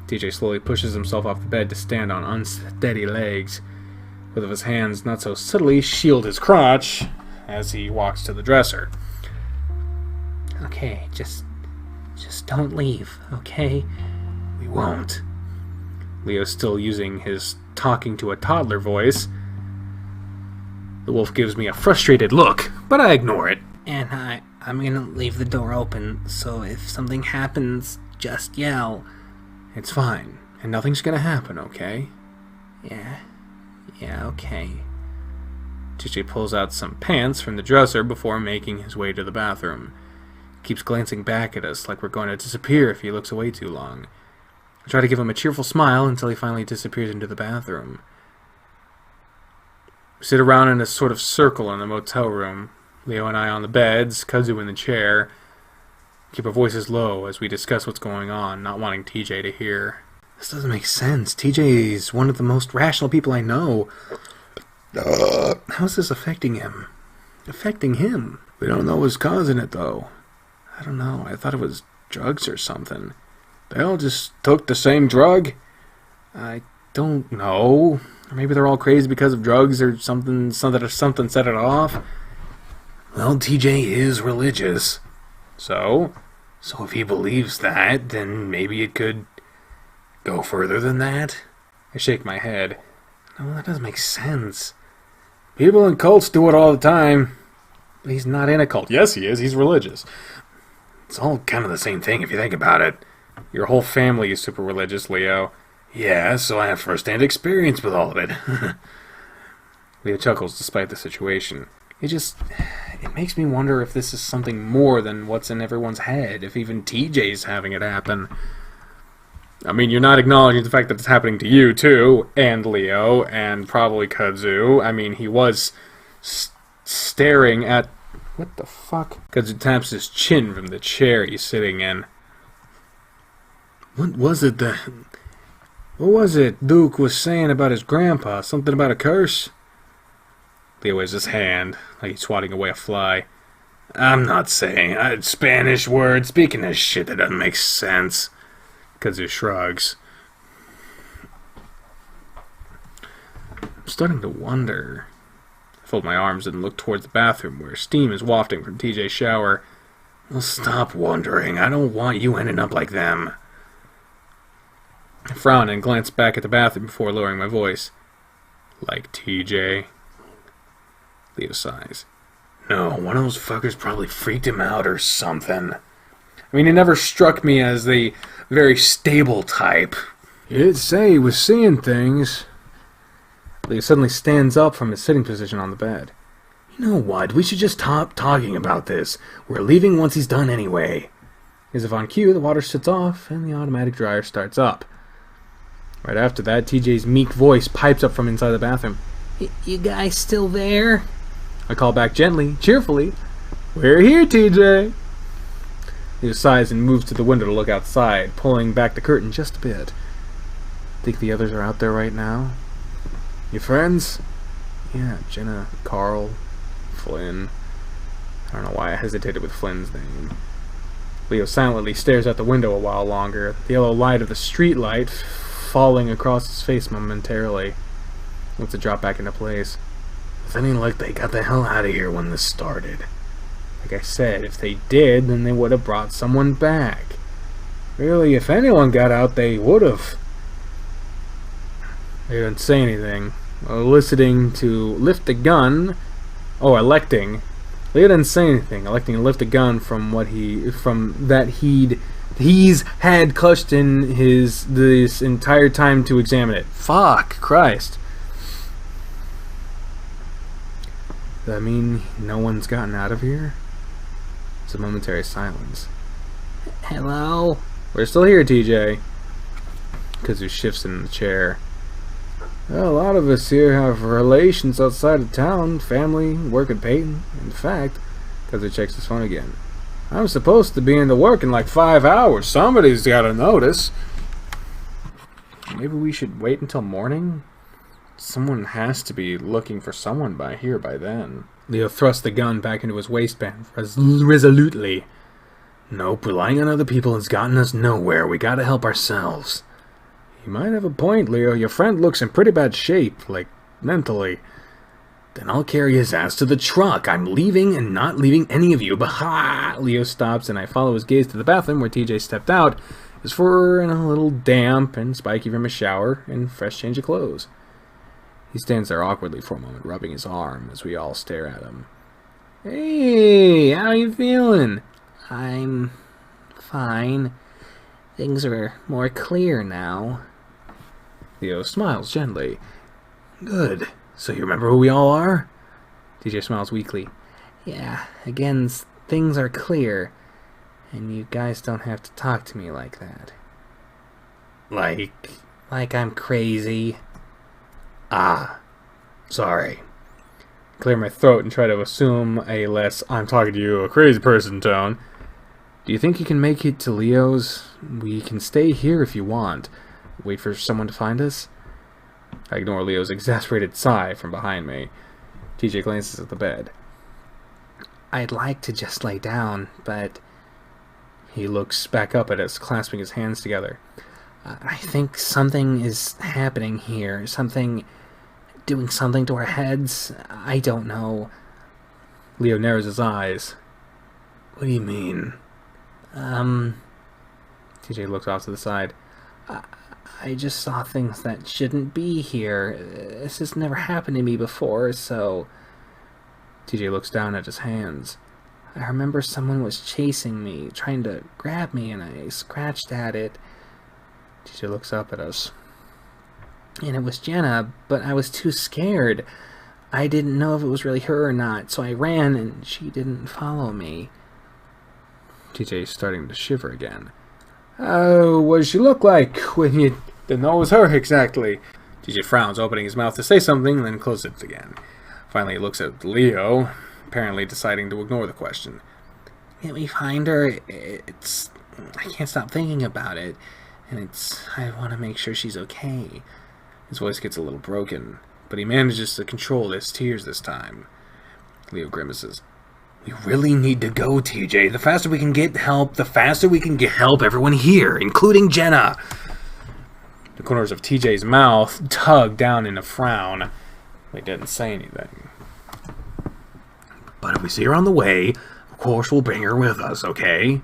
TJ slowly pushes himself off the bed to stand on unsteady legs. Both of his hands not so subtly shield his crotch as he walks to the dresser. Okay, just don't leave, okay? We won't. Leo's still using his talking to a toddler voice. The wolf gives me a frustrated look, but I ignore it. And I'm gonna leave the door open, so if something happens, just yell. It's fine, and nothing's gonna happen, okay? Yeah, okay. TJ pulls out some pants from the dresser before making his way to the bathroom. He keeps glancing back at us like we're going to disappear if he looks away too long. I try to give him a cheerful smile until he finally disappears into the bathroom. We sit around in a sort of circle in the motel room, Leo and I on the beds, Kudzu in the chair. Keep our voices low as we discuss what's going on, not wanting TJ to hear. This doesn't make sense. TJ's one of the most rational people I know. How is this affecting him? Affecting him? We don't know what's causing it, though. I don't know. I thought it was drugs or something. They all just took the same drug? I don't know. Or maybe they're all crazy because of drugs or something set it off. Well, TJ is religious. So if he believes that, then maybe it could go further than that. I shake my head. No, that doesn't make sense. People in cults do it all the time. But he's not in a cult. Yes, he is. He's religious. It's all kind of the same thing if you think about it. Your whole family is super religious, Leo. Yeah, so I have first-hand experience with all of it. Leo chuckles despite the situation. It makes me wonder if this is something more than what's in everyone's head, if even TJ's having it happen. I mean, you're not acknowledging the fact that it's happening to you, too, and Leo, and probably Kudzu. I mean, he was staring at... What the fuck? Kudzu taps his chin from the chair he's sitting in. What was it Duke was saying about his grandpa? Something about a curse? Leo waves his hand, like he's swatting away a fly. I'm not saying. Spanish word, speaking of shit that doesn't make sense. Kudzu shrugs. I'm starting to wonder. I fold my arms and look towards the bathroom where steam is wafting from TJ's shower. Well, stop wondering. I don't want you ending up like them. I frown and glance back at the bathroom before lowering my voice. Like TJ? Leo sighs. No, one of those fuckers probably freaked him out or something. I mean, he never struck me as the very stable type. You did say he was seeing things. Leo suddenly stands up from his sitting position on the bed. You know what? We should just stop talking about this. We're leaving once he's done anyway. As if on cue, the water shuts off and the automatic dryer starts up. Right after that, TJ's meek voice pipes up from inside the bathroom. You guys still there? I call back gently, cheerfully. We're here, TJ. He sighs and moves to the window to look outside, pulling back the curtain just a bit. Think the others are out there right now? Your friends? Yeah, Jenna, Carl, Flynn. I don't know why I hesitated with Flynn's name. Leo silently stares out the window a while longer, the yellow light of the street light falling across his face momentarily. Lets it drop back into place. If any luck, they got the hell out of here when this started. Like I said, if they did, then they would have brought someone back. Really, if anyone got out, they would have. They didn't say anything. Electing to lift a gun. Oh, electing. Leo didn't say anything. Electing to lift a gun from he's had clutched in this entire time to examine it. Fuck Christ. Does that mean no one's gotten out of here? It's a momentary silence. Hello? We're still here, TJ. Kudzu shifts in the chair. Well, a lot of us here have relations outside of town, family, work at Peyton. In fact, Kudzu checks his phone again. I'm supposed to be into work in like 5 hours. Somebody's got to notice. Maybe we should wait until morning? Someone has to be looking for someone by then. Leo thrust the gun back into his waistband resolutely. Nope, relying on other people has gotten us nowhere. We gotta help ourselves. You might have a point, Leo. Your friend looks in pretty bad shape, like, mentally. Then I'll carry his ass to the truck. I'm leaving and not leaving any of you behind. Leo stops and I follow his gaze to the bathroom where TJ stepped out. His fur in a little damp and spiky from a shower and fresh change of clothes. He stands there awkwardly for a moment, rubbing his arm as we all stare at him. Hey, how you feeling? I'm fine. Things are more clear now. Leo smiles gently. Good. So you remember who we all are? TJ smiles weakly. Yeah, again, things are clear. And you guys don't have to talk to me like that. Like I'm crazy. Ah, sorry. Clear my throat and try to assume a less I'm talking to you, a crazy person tone. Do you think you can make it to Leo's? We can stay here if you want. Wait for someone to find us? I ignore Leo's exasperated sigh from behind me. TJ glances at the bed. I'd like to just lay down, but... He looks back up at us, clasping his hands together. I think something is happening here. Doing something to our heads. I don't know. Leo narrows his eyes. What do you mean? TJ looks off to the side. I just saw things that shouldn't be here. This has never happened to me before, so... TJ looks down at his hands. I remember someone was chasing me, trying to grab me, and I scratched at it. TJ looks up at us. and it was Jenna, but I was too scared. I didn't know if it was really her or not, so I ran and she didn't follow me. TJ's starting to shiver again. Oh, what did she look like when you didn't know it was her exactly? TJ frowns, opening his mouth to say something, then closes it again. Finally, he looks at Leo, apparently deciding to ignore the question. Can't we find her? I can't stop thinking about it, and I want to make sure she's okay. His voice gets a little broken, but he manages to control his tears this time. Leo grimaces. We really need to go, TJ. The faster we can get help, the faster we can get help everyone here, including Jenna. The corners of TJ's mouth tug down in a frown. He didn't say anything. But if we see her on the way, of course we'll bring her with us, okay?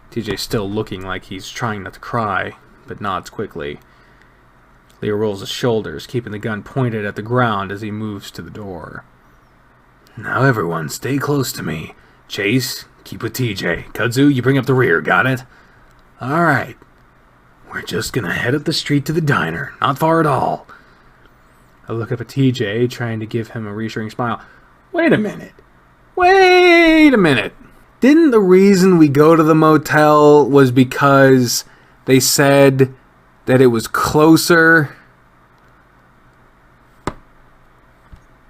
TJ's still looking like he's trying not to cry, but nods quickly. Leo rolls his shoulders, keeping the gun pointed at the ground as he moves to the door. Now everyone, stay close to me. Chase, keep with TJ. Kudzu, you bring up the rear, got it? Alright. We're just gonna head up the street to the diner. Not far at all. I look up at TJ, trying to give him a reassuring smile. Wait a minute. Wait a minute. Didn't the reason we go to the motel was because they said that it was closer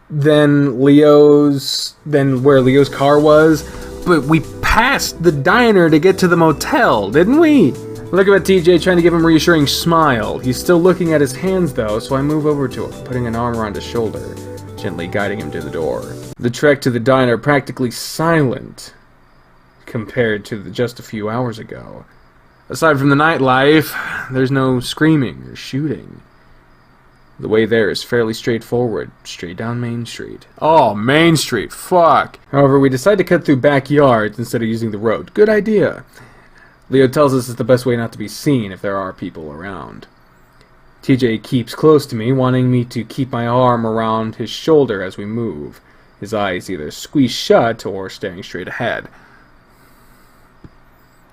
than where Leo's car was? But we passed the diner to get to the motel, didn't we? Look at TJ, trying to give him a reassuring smile. He's still looking at his hands though, so I move over to him, putting an arm around his shoulder, gently guiding him to the door. The trek to the diner practically silent compared to just a few hours ago. Aside from the nightlife, there's no screaming or shooting. The way there is fairly straightforward, straight down Main Street. Oh, Main Street, fuck! However, we decide to cut through backyards instead of using the road. Good idea. Leo tells us it's the best way not to be seen if there are people around. TJ keeps close to me, wanting me to keep my arm around his shoulder as we move, his eyes either squeezed shut or staring straight ahead.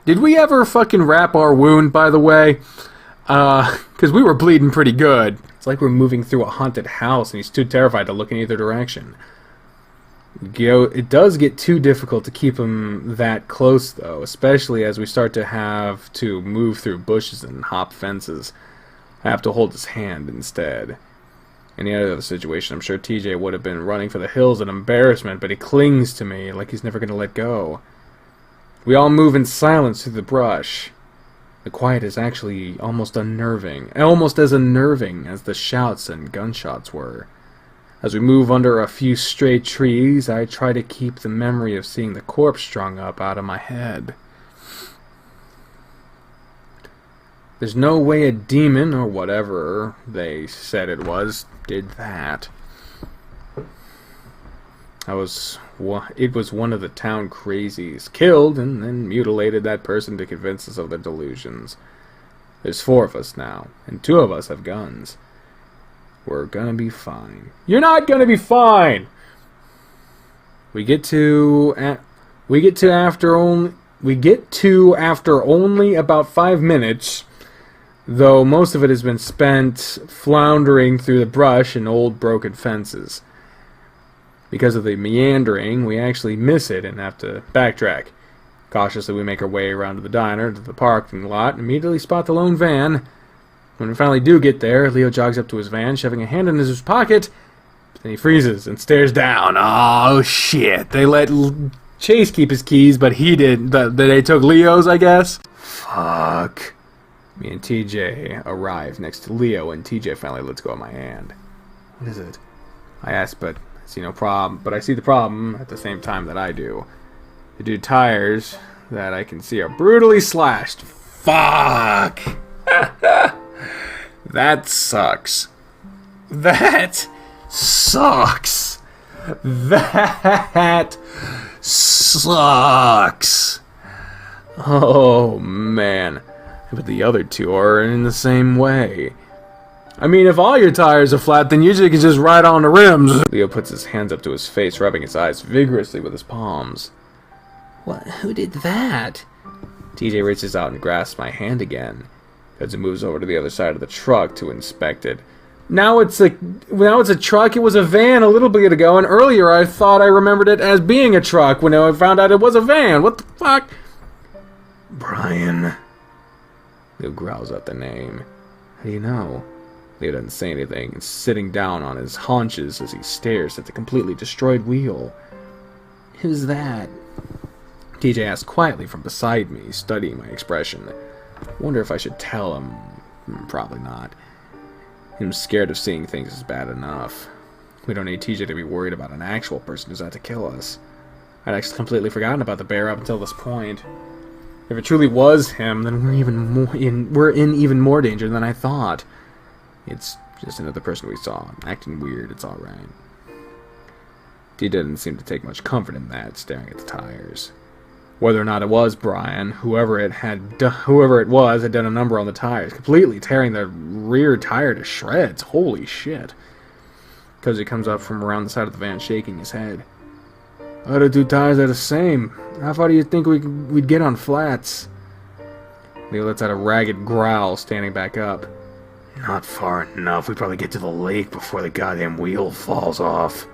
Did we ever fucking wrap our wound, by the way? Because we were bleeding pretty good. It's like we're moving through a haunted house and he's too terrified to look in either direction. It does get too difficult to keep him that close, though, especially as we start to have to move through bushes and hop fences. I have to hold his hand instead. In any other situation, I'm sure TJ would have been running for the hills in embarrassment, but he clings to me like he's never going to let go. We all move in silence through the brush. The quiet is actually almost unnerving, almost as unnerving as the shouts and gunshots were. As we move under a few stray trees, I try to keep the memory of seeing the corpse strung up out of my head. There's no way a demon, or whatever they said it was, did that. It was one of the town crazies, killed and then mutilated that person to convince us of their delusions. There's 4 of us now, and 2 of us have guns. We're gonna be fine. You're not gonna be fine! We get to after only about 5 minutes, though most of it has been spent floundering through the brush and old broken fences. Because of the meandering, we actually miss it and have to backtrack. Cautiously, we make our way around to the diner, to the parking lot, and immediately spot the lone van. When we finally do get there, Leo jogs up to his van, shoving a hand in his pocket. Then he freezes and stares down. Oh, shit. They let Chase keep his keys, but he didn't. They took Leo's, I guess? Fuck. Me and TJ arrive next to Leo, and TJ finally lets go of my hand. What is it? I ask, but I see no problem. But I see the problem at the same time that I do. The dude's tires that I can see are brutally slashed. Fuck! That sucks. That sucks. That sucks. Oh, man. But the other 2 are in the same way. I mean, if all your tires are flat, then usually you can just ride on the rims. Leo puts his hands up to his face, rubbing his eyes vigorously with his palms. What? Who did that? TJ reaches out and grasps my hand again. As it moves over to the other side of the truck to inspect it. Now it's a truck. It was a van a little bit ago, and earlier I thought I remembered it as being a truck when I found out it was a van. What the fuck? Brian. Leo growls out the name. How do you know? Leo doesn't say anything and sitting down on his haunches as he stares at the completely destroyed wheel. Who's that? TJ asked quietly from beside me, studying my expression. Wonder if I should tell him. Probably not. Him scared of seeing things is bad enough. We don't need TJ to be worried about an actual person who's out to kill us. I'd actually completely forgotten about the bear up until this point. If it truly was him, then we're in even more danger than I thought. It's just another person we saw, acting weird. It's all right. He didn't seem to take much comfort in that, staring at the tires. Whether or not it was Brian, whoever it was had done a number on the tires, completely tearing the rear tire to shreds. Holy shit. Cozy comes up from around the side of the van, shaking his head. Other two tires are the same. How far do you think we'd get on flats? Leo lets out a ragged growl, standing back up. Not far enough. We'd probably get to the lake before the goddamn wheel falls off.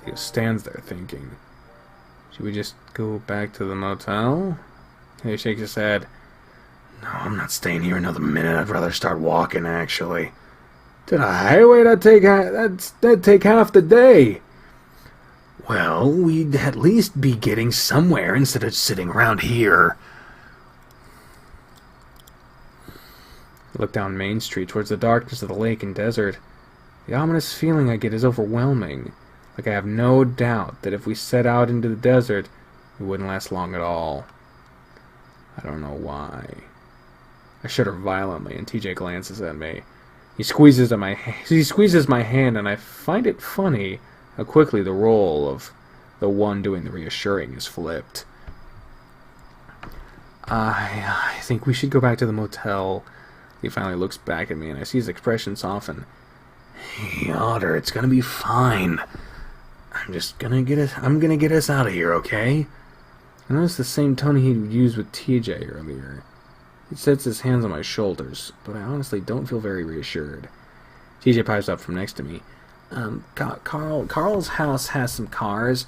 Leo stands there thinking. Should we just go back to the motel? He shakes his head. No, I'm not staying here another minute. I'd rather start walking, actually. To the highway? That'd take half the day. Well, we'd at least be getting somewhere instead of sitting around here. I look down Main Street towards the darkness of the lake and desert. The ominous feeling I get is overwhelming. Like I have no doubt that if we set out into the desert, we wouldn't last long at all. I don't know why. I shudder violently, and TJ glances at me. He squeezes my hand, and I find it funny how quickly the role of the one doing the reassuring is flipped. I think we should go back to the motel. He finally looks back at me, and I see his expression soften. Hey, Otter, it's gonna be fine. I'm gonna get us out of here, okay? I noticed the same tone he used with TJ earlier. He sets his hands on my shoulders, but I honestly don't feel very reassured. TJ pipes up from next to me. Carl's house has some cars.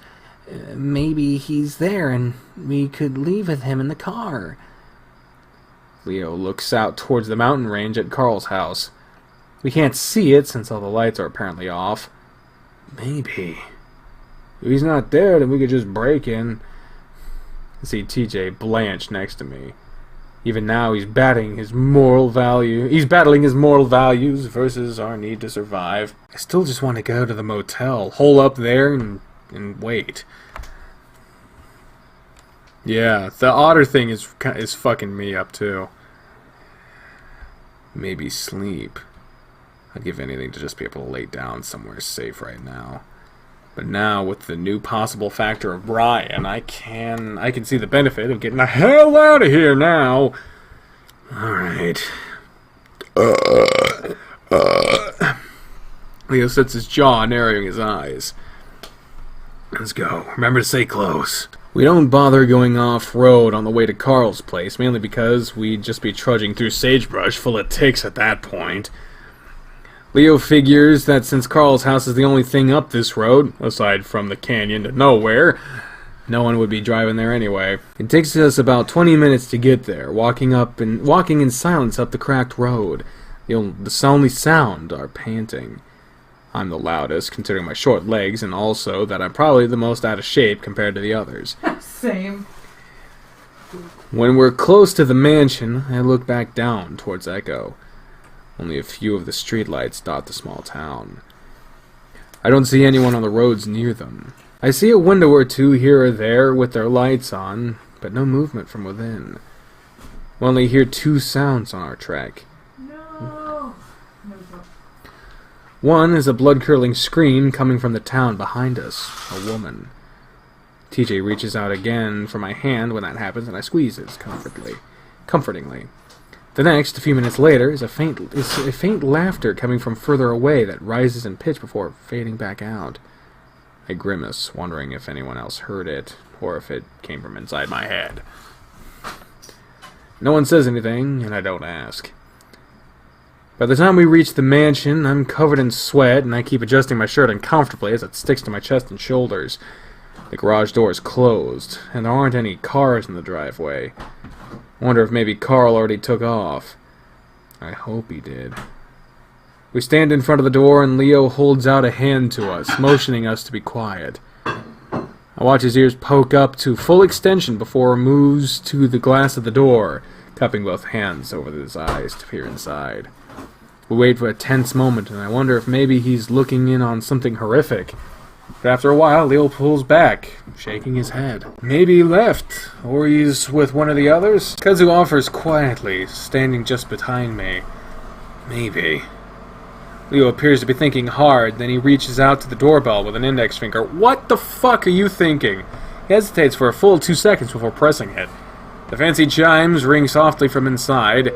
Maybe he's there and we could leave with him in the car. Leo looks out towards the mountain range at Carl's house. We can't see it since all the lights are apparently off. Maybe. If he's not there, then we could just break in. I see TJ blanch next to me. Even now, he's battling his moral values versus our need to survive. I still just want to go to the motel, hole up there, and wait. Yeah, the Otter thing is fucking me up too. Maybe sleep. I'd give anything to just be able to lay down somewhere safe right now. But now, with the new possible factor of Brian, I can see the benefit of getting the hell out of here now. Alright. Leo sets his jaw, narrowing his eyes. Let's go. Remember to stay close. We don't bother going off-road on the way to Carl's place, mainly because we'd just be trudging through sagebrush full of ticks at that point. Leo figures that since Carl's house is the only thing up this road, aside from the canyon to nowhere, no one would be driving there anyway. It takes us about 20 minutes to get there, walking in silence up the cracked road. The only sound are panting. I'm the loudest, considering my short legs, and also that I'm probably the most out of shape compared to the others. Same. When we're close to the mansion, I look back down towards Echo. Only a few of the streetlights dot the small town. I don't see anyone on the roads near them. I see a window or two here or there with their lights on, but no movement from within. We only hear two sounds on our trek. No. One is a blood-curdling scream coming from the town behind us, a woman. TJ reaches out again for my hand when that happens, and I squeeze it comfortingly. The next, a few minutes later, is a faint laughter coming from further away that rises in pitch before fading back out. I grimace, wondering if anyone else heard it, or if it came from inside my head. No one says anything, and I don't ask. By the time we reach the mansion, I'm covered in sweat, and I keep adjusting my shirt uncomfortably as it sticks to my chest and shoulders. The garage door is closed, and there aren't any cars in the driveway. I wonder if maybe Carl already took off. I hope he did. We stand in front of the door, and Leo holds out a hand to us, motioning us to be quiet. I watch his ears poke up to full extension before he moves to the glass of the door, cupping both hands over his eyes to peer inside. We wait for a tense moment, and I wonder if maybe he's looking in on something horrific. But after a while, Leo pulls back, shaking his head. Maybe he left, or he's with one of the others? Kazu offers quietly, standing just behind me. Maybe. Leo appears to be thinking hard, then he reaches out to the doorbell with an index finger. What the fuck are you thinking? He hesitates for a full 2 seconds before pressing it. The fancy chimes ring softly from inside.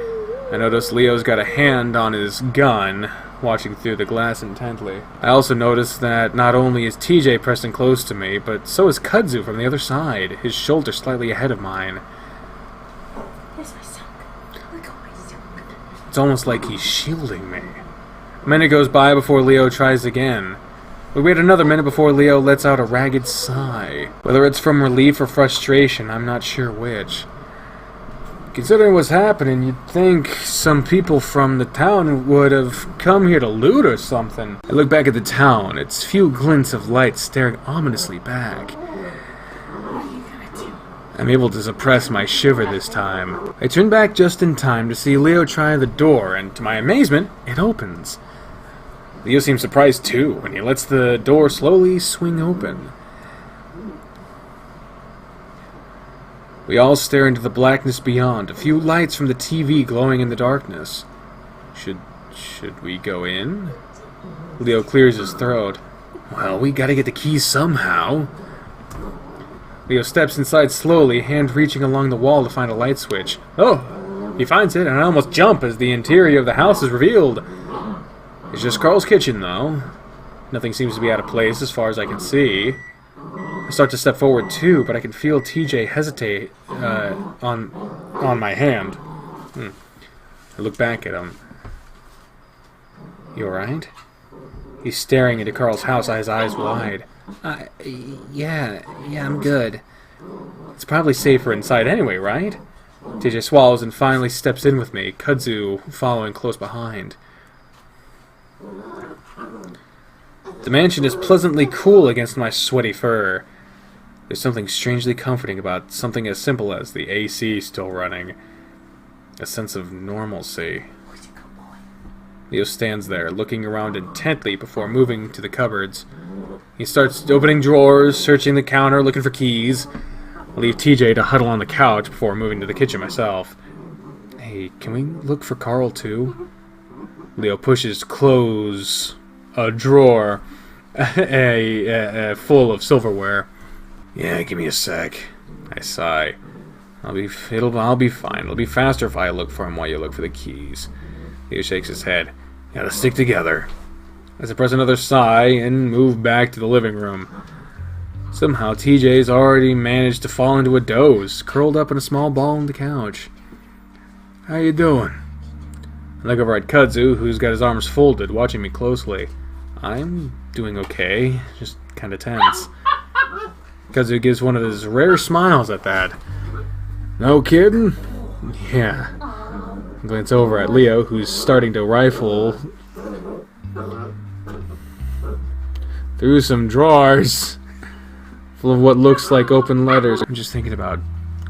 I notice Leo's got a hand on his gun, watching through the glass intently. I also notice that not only is TJ pressing close to me, but so is Kudzu from the other side, his shoulder slightly ahead of mine. Here's my sock. Look at my sock. It's almost like he's shielding me. A minute goes by before Leo tries again. We wait another minute before Leo lets out a ragged sigh. Whether it's from relief or frustration, I'm not sure which. Considering what's happening, you'd think some people from the town would have come here to loot or something. I look back at the town, its few glints of light staring ominously back. What are you gonna do? I'm able to suppress my shiver this time. I turn back just in time to see Leo try the door, and to my amazement, it opens. Leo seems surprised too, when he lets the door slowly swing open. We all stare into the blackness beyond, a few lights from the TV glowing in the darkness. Should we go in? Leo clears his throat. Well, we gotta get the keys somehow. Leo steps inside slowly, hand reaching along the wall to find a light switch. Oh! He finds it, and I almost jump as the interior of the house is revealed. It's just Carl's kitchen, though. Nothing seems to be out of place as far as I can see. I start to step forward too, but I can feel TJ hesitate on my hand. I look back at him. You alright? He's staring into Carl's house, his eyes wide. Yeah, I'm good. It's probably safer inside anyway, right? TJ swallows and finally steps in with me, Kudzu following close behind. The mansion is pleasantly cool against my sweaty fur. There's something strangely comforting about something as simple as the AC still running. A sense of normalcy. Leo stands there, looking around intently before moving to the cupboards. He starts opening drawers, searching the counter, looking for keys. I leave TJ to huddle on the couch before moving to the kitchen myself. Hey, can we look for Carl too? Leo pushes close a drawer full of silverware. Yeah, give me a sec. I sigh. I'll be fine. It'll be faster if I look for him while you look for the keys. Leo shakes his head. Gotta stick together. I suppress another sigh and move back to the living room. Somehow TJ's already managed to fall into a doze, curled up in a small ball on the couch. How you doing? I look over at Kudzu, who's got his arms folded, watching me closely. I'm doing okay, just kinda tense. Kudzu gives one of his rare smiles at that. No kidding? Yeah. I glance over at Leo, who's starting to rifle through some drawers full of what looks like open letters. I'm just thinking about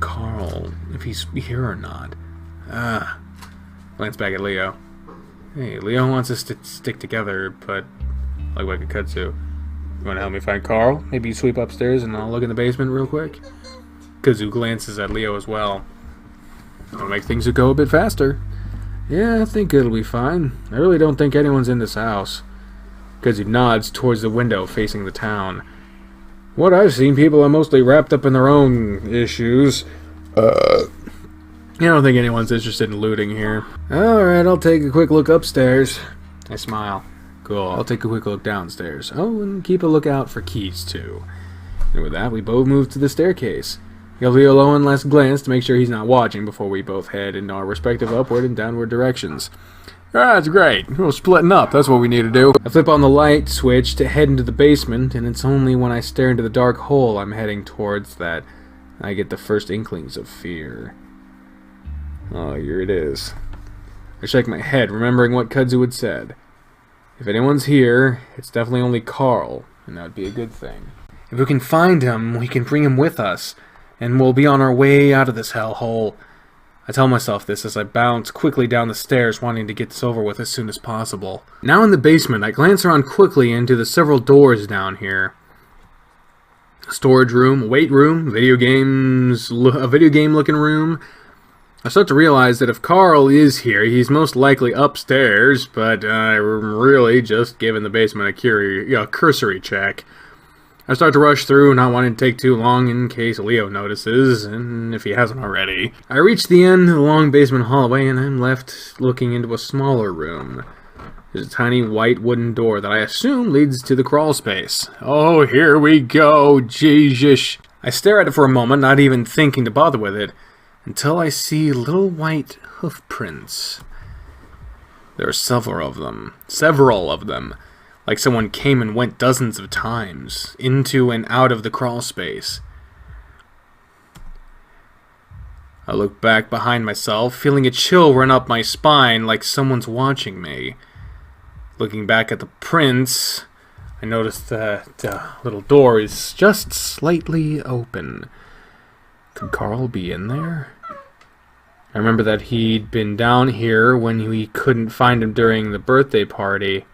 Carl, if he's here or not. Glance back at Leo. Hey, Leo wants us to stick together, but like a kudzu. You want to help me find Carl? Maybe you sweep upstairs and I'll look in the basement real quick? Kudzu glances at Leo as well. It'll make things go a bit faster. Yeah, I think it'll be fine. I really don't think anyone's in this house. Kudzu nods towards the window facing the town. What I've seen, people are mostly wrapped up in their own issues. I don't think anyone's interested in looting here. Alright, I'll take a quick look upstairs. I smile. Cool, I'll take a quick look downstairs. Oh, and keep a lookout for keys, too. And with that, we both move to the staircase. Give Leo one last glance to make sure he's not watching before we both head in our respective upward and downward directions. That's great. We're splitting up. That's what we need to do. I flip on the light switch to head into the basement, and it's only when I stare into the dark hole I'm heading towards that I get the first inklings of fear. Oh, here it is. I shake my head, remembering what Kudzu had said. If anyone's here, it's definitely only Carl, and that would be a good thing. If we can find him, we can bring him with us, and we'll be on our way out of this hellhole. I tell myself this as I bounce quickly down the stairs, wanting to get this over with as soon as possible. Now in the basement, I glance around quickly into the several doors down here. A storage room, a weight room, a video game looking room. I start to realize that if Carl is here, he's most likely upstairs, but I'm really just giving the basement a cursory check. I start to rush through, not wanting to take too long in case Leo notices, and if he hasn't already. I reach the end of the long basement hallway, and I'm left looking into a smaller room. There's a tiny white wooden door that I assume leads to the crawl space. Oh, here we go, Jesus. I stare at it for a moment, not even thinking to bother with it, until I see little white hoof prints. There are several of them. Like someone came and went dozens of times, into and out of the crawl space. I look back behind myself, feeling a chill run up my spine like someone's watching me. Looking back at the prints, I notice that the little door is just slightly open. Could Carl be in there? I remember that he'd been down here when we couldn't find him during the birthday party.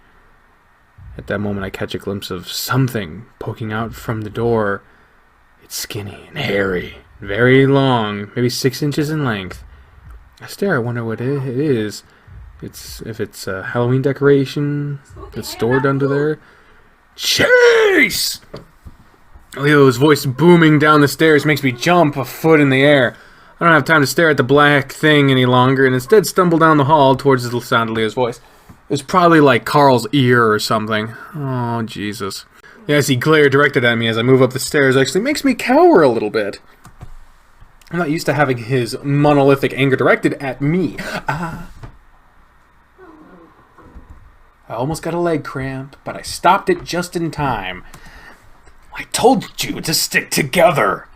At that moment, I catch a glimpse of something poking out from the door. It's skinny and hairy, very long, maybe 6 inches in length. I stare, I wonder what it is. If it's a Halloween decoration that's stored under there. Chase! Leo's voice booming down the stairs makes me jump a foot in the air. I don't have time to stare at the black thing any longer, and instead stumble down the hall towards the sound of Leo's voice. It was probably like Carl's ear or something. Oh, Jesus. The icy glare directed at me as I move up the stairs actually makes me cower a little bit. I'm not used to having his monolithic anger directed at me. I almost got a leg cramp, but I stopped it just in time. I told you to stick together.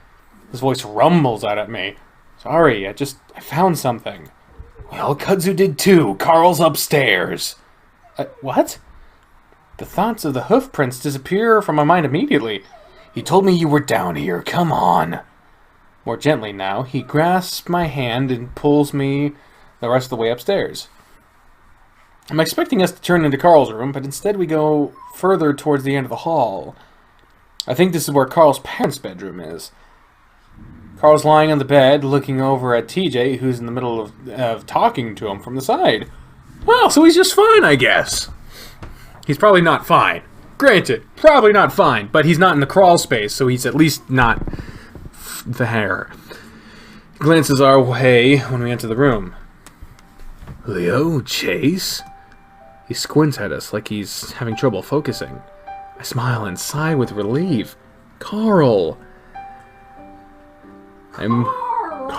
His voice rumbles out at me. Sorry, I found something. Well, Kudzu did too. Carl's upstairs. What? The thoughts of the hoof prints disappear from my mind immediately. He told me you were down here. Come on. More gently now, he grasps my hand and pulls me the rest of the way upstairs. I'm expecting us to turn into Carl's room, but instead we go further towards the end of the hall. I think this is where Carl's parents' bedroom is. Carl's lying on the bed, looking over at TJ, who's in the middle of talking to him from the side. Well, so he's just fine, I guess. He's probably not fine. Granted, probably not fine, but he's not in the crawl space, so he's at least not there. He glances our way when we enter the room. Leo, Chase? He squints at us like he's having trouble focusing. I smile and sigh with relief. Carl! Carl!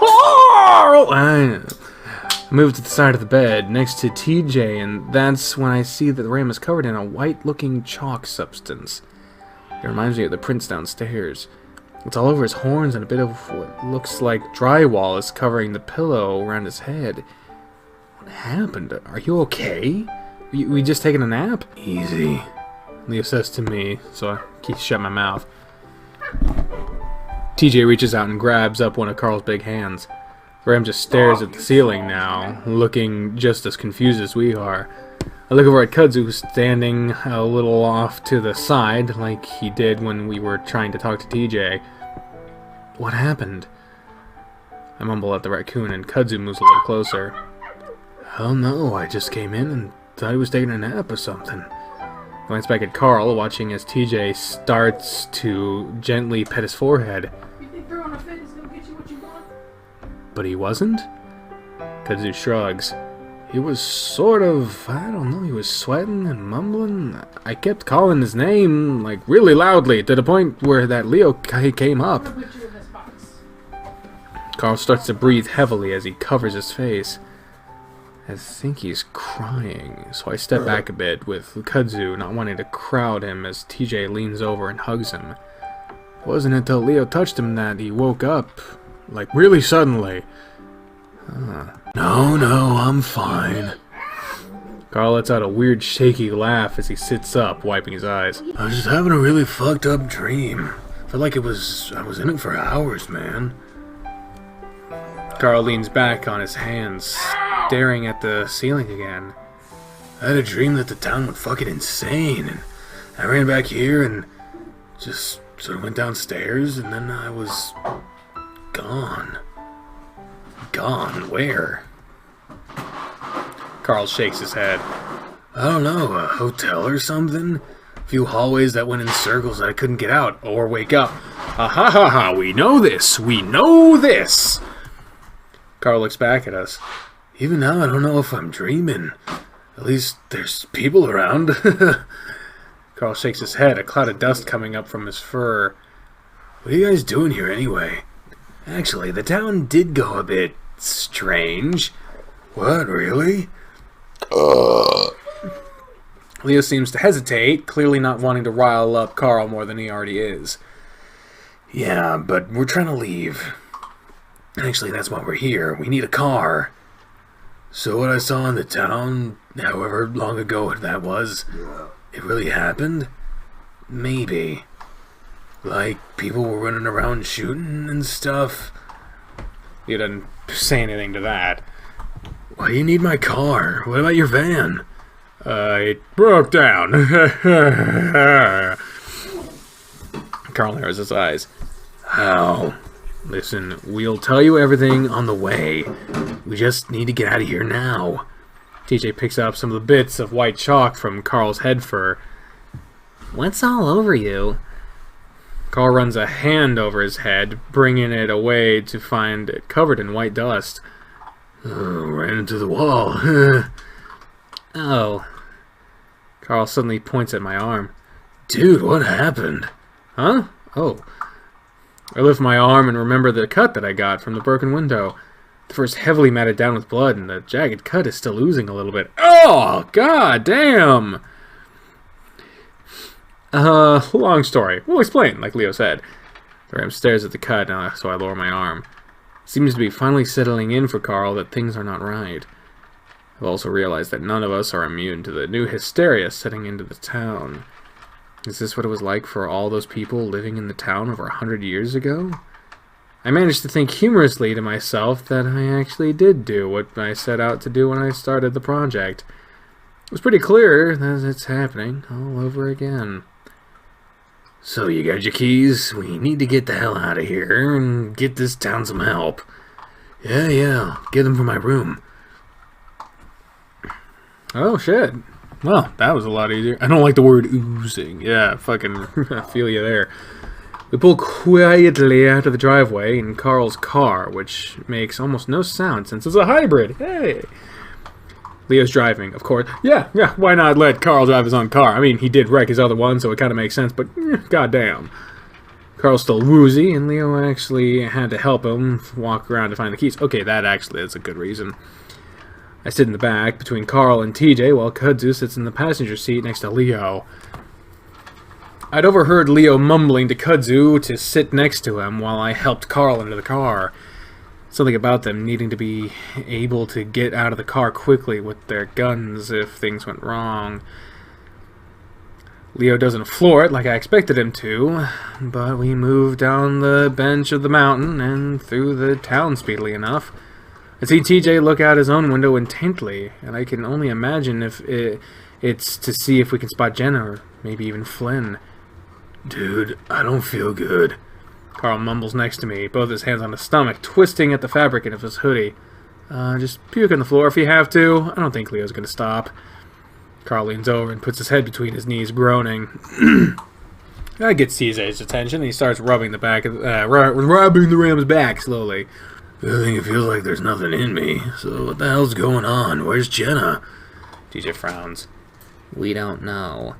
I move to the side of the bed next to TJ, and that's when I see that the ram is covered in a white-looking chalk substance. It reminds me of the prints downstairs. It's all over his horns, and a bit of what looks like drywall is covering the pillow around his head. What happened? Are you okay? We just taking a nap? Easy, Leo says to me, so I keep shut my mouth. TJ reaches out and grabs up one of Carl's big hands. Ram just stares at the ceiling now, looking just as confused as we are. I look over at Kudzu, who's standing a little off to the side, like he did when we were trying to talk to TJ. What happened? I mumble at the raccoon, and Kudzu moves a little closer. Hell no, I just came in and thought he was taking a nap or something. I glance back at Carl, watching as TJ starts to gently pet his forehead. You think throwing a fit is gonna get you what you want? But he wasn't? Kudzu shrugs. He was sort of, I don't know, he was sweating and mumbling. I kept calling his name, like, really loudly, to the point where that Leo came up. I'll put you in this box. Carl starts to breathe heavily as he covers his face. I think he's crying, so I step back a bit, with Kudzu not wanting to crowd him as TJ leans over and hugs him. It wasn't until Leo touched him that he woke up, like really suddenly. No, I'm fine. Carl lets out a weird shaky laugh as he sits up, wiping his eyes. I was just having a really fucked up dream. Felt like I was in it for hours, man. Carl leans back on his hands, staring at the ceiling again. I had a dream that the town went fucking insane, and I ran back here and just sort of went downstairs, and then I was gone. Gone? Where? Carl shakes his head. I don't know, a hotel or something? A few hallways that went in circles that I couldn't get out or wake up. Ha ha ha ha, we know this! We know this! Carl looks back at us. Even now, I don't know if I'm dreaming. At least there's people around. Carl shakes his head, a cloud of dust coming up from his fur. What are you guys doing here anyway? Actually, the town did go a bit strange. What, really? Leo seems to hesitate, clearly not wanting to rile up Carl more than he already is. Yeah, but we're trying to leave. Actually, that's why we're here. We need a car. So what I saw in the town, however long ago that was, it really happened? Maybe. Like, people were running around shooting and stuff. He doesn't say anything to that. Why do you need my car? What about your van? It broke down. Carl narrows his eyes. How? Listen, we'll tell you everything on the way. We just need to get out of here now. TJ picks up some of the bits of white chalk from Carl's head fur. What's all over you? Carl runs a hand over his head, bringing it away to find it covered in white dust. Ran into the wall. Oh. Carl suddenly points at my arm. Dude, what happened? Huh? Oh. I lift my arm and remember the cut that I got from the broken window. The fur's heavily matted down with blood, and the jagged cut is still oozing a little bit. Oh, god damn! Long story. We'll explain, like Leo said. The Ram stares at the cut, so I lower my arm. It seems to be finally settling in for Carl that things are not right. I've also realized that none of us are immune to the new hysteria setting into the town. Is this what it was like for all those people living in the town over 100 years ago? I managed to think humorously to myself that I actually did do what I set out to do when I started the project. It was pretty clear that it's happening all over again. So you got your keys? We need to get the hell out of here and get this town some help. Yeah, get them from my room. Oh, shit. Well, that was a lot easier. I don't like the word oozing. Yeah, fucking I feel you there. We pull quietly out of the driveway in Carl's car, which makes almost no sound since it's a hybrid. Hey! Leo's driving, of course. Yeah, why not let Carl drive his own car? I mean, he did wreck his other one, so it kind of makes sense, but goddamn. Carl's still woozy, and Leo actually had to help him walk around to find the keys. Okay, that actually is a good reason. I sit in the back between Carl and TJ while Kudzu sits in the passenger seat next to Leo. I'd overheard Leo mumbling to Kudzu to sit next to him while I helped Carl into the car. Something about them needing to be able to get out of the car quickly with their guns if things went wrong. Leo doesn't floor it like I expected him to, but we moved down the bench of the mountain and through the town speedily enough. I see TJ look out his own window intently, and I can only imagine if it's to see if we can spot Jenna or maybe even Flynn. Dude, I don't feel good. Carl mumbles next to me, both his hands on his stomach, twisting at the fabric of his hoodie. Just puke on the floor if you have to. I don't think Leo's gonna stop. Carl leans over and puts his head between his knees, groaning. That gets TJ's attention, and he starts rubbing the back of rubbing the Ram's back slowly. I think it feels like there's nothing in me. So what the hell's going on? Where's Jenna? TJ frowns. We don't know.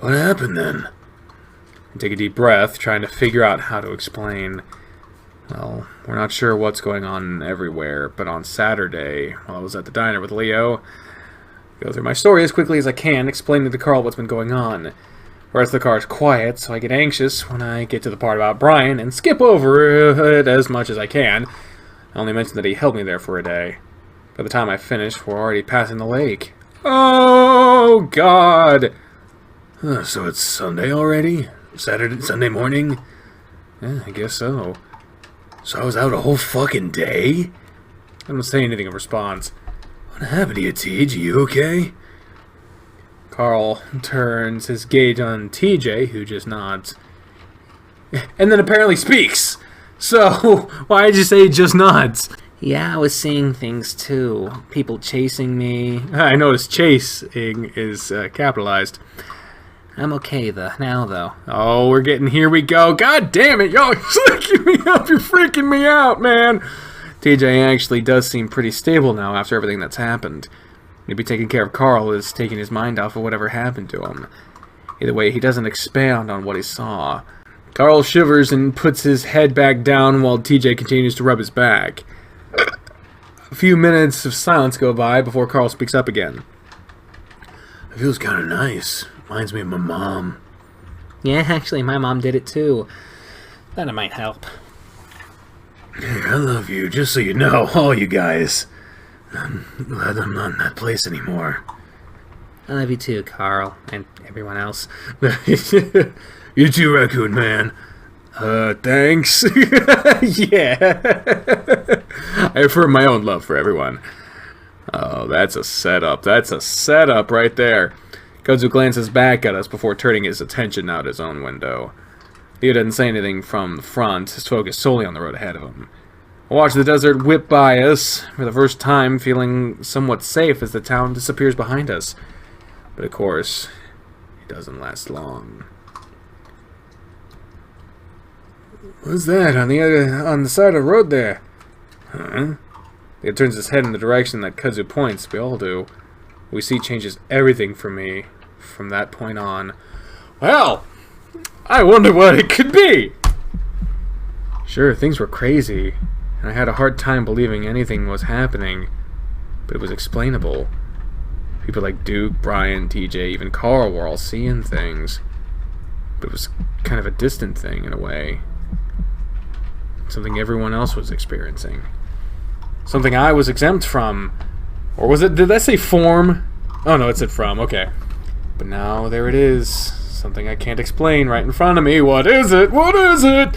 What happened then? I take a deep breath, trying to figure out how to explain. Well, we're not sure what's going on everywhere, but on Saturday, while I was at the diner with Leo, go through my story as quickly as I can, explaining to Carl what's been going on. The rest of the car is quiet, so I get anxious when I get to the part about Brian and skip over it as much as I can. I only mention that he held me there for a day. By the time I finish, we're already passing the lake. Oh, God! So it's Sunday already? Sunday morning? Yeah, I guess so. So I was out a whole fucking day? I don't say anything in response. What happened to you, Tej? You okay? Carl turns his gaze on TJ, who just nods. And then apparently speaks! So, why'd you say just nods? Yeah, I was seeing things too. People chasing me. I noticed chasing is capitalized. I'm okay now, though. Oh, here we go. God damn it, y'all are freaking me up. You're freaking me out, man. TJ actually does seem pretty stable now after everything that's happened. Maybe taking care of Carl is taking his mind off of whatever happened to him. Either way, he doesn't expound on what he saw. Carl shivers and puts his head back down while TJ continues to rub his back. A few minutes of silence go by before Carl speaks up again. It feels kind of nice. Reminds me of my mom. Yeah, actually, my mom did it too. That might help. Hey, I love you, just so you know, all you guys. I'm glad I'm not in that place anymore. I love you too, Carl, and everyone else. You too, Raccoon Man. Thanks. Yeah. I affirm my own love for everyone. Oh, that's a setup. That's a setup right there. Kozu glances back at us before turning his attention out his own window. Leo doesn't say anything from the front, his focus solely on the road ahead of him. I watch the desert whip by us, for the first time feeling somewhat safe as the town disappears behind us. But of course, it doesn't last long. What's that on the side of the road there? Huh? Leo turns his head in the direction that Kozu points. We all do. What we see changes everything for me from that point on. Well, I wonder what it could be. Sure, things were crazy, and I had a hard time believing anything was happening, but it was explainable. People like Duke, Brian, TJ, even Carl were all seeing things, but it was kind of a distant thing in a way. Something everyone else was experiencing. Something I was exempt from. Or was it, did that say form? Oh no, it said from, okay. But now there it is. Something I can't explain right in front of me. What is it? What is it?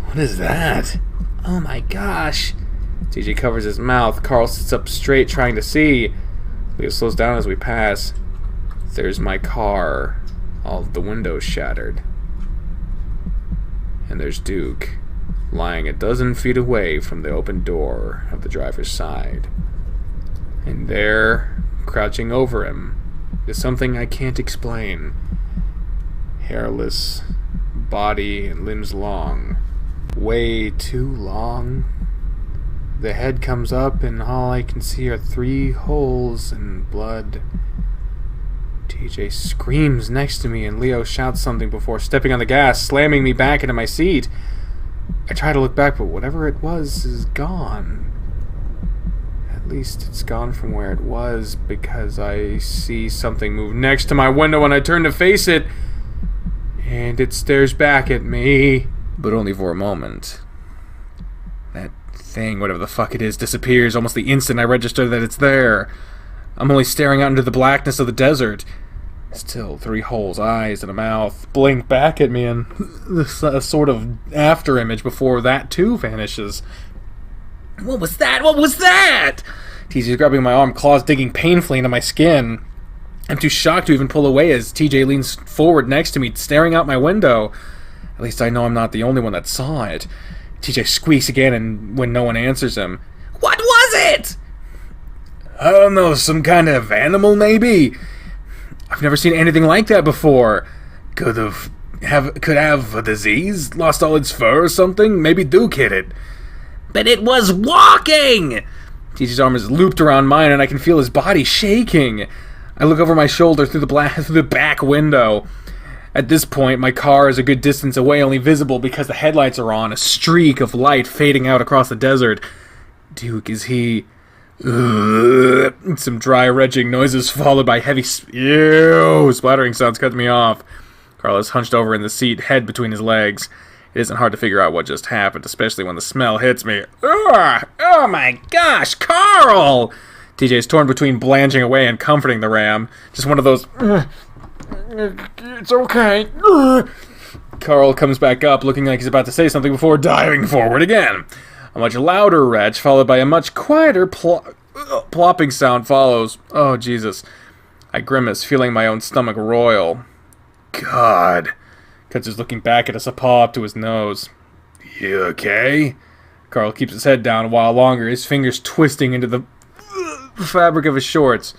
What is that? Oh my gosh. TJ covers his mouth. Carl sits up straight trying to see. Leo slows down as we pass. There's my car. All of the windows shattered. And there's Duke, lying a dozen feet away from the open door of the driver's side. And there, crouching over him, is something I can't explain. Hairless, body and limbs long. Way too long. The head comes up and all I can see are 3 holes and blood. TJ screams next to me and Leo shouts something before stepping on the gas, slamming me back into my seat. I try to look back, but whatever it was is gone. At least it's gone from where it was, because I see something move next to my window when I turn to face it, and it stares back at me. But only for a moment. That thing, whatever the fuck it is, disappears almost the instant I register that it's there. I'm only staring out into the blackness of the desert. Still 3 holes, eyes, and a mouth blink back at me, and a sort of after image before that too vanishes. What was that? What was that? TJ's grabbing my arm, claws digging painfully into my skin. I'm too shocked to even pull away as TJ leans forward next to me, staring out my window. At least I know I'm not the only one that saw it. TJ squeaks again, and when no one answers him, "What was it?" I don't know, some kind of animal maybe? I've never seen anything like that before. Could have a disease? Lost all its fur or something? Maybe Duke hit it. But it was walking! TJ's arm is looped around mine and I can feel his body shaking. I look over my shoulder through the back window. At this point, my car is a good distance away, only visible because the headlights are on, a streak of light fading out across the desert. Duke, is he... Some dry, retching noises followed by heavy splattering sounds cut me off. Carl is hunched over in the seat, head between his legs. It isn't hard to figure out what just happened, especially when the smell hits me. Ugh! Oh my gosh, Carl! TJ is torn between blanching away and comforting the ram. Just one of those... It's okay. Carl comes back up, looking like he's about to say something before diving forward again. A much louder retch, followed by a much quieter plopping sound follows. Oh, Jesus. I grimace, feeling my own stomach roil. God. Kutz is looking back at us, a paw up to his nose. You okay? Carl keeps his head down a while longer, his fingers twisting into the fabric of his shorts.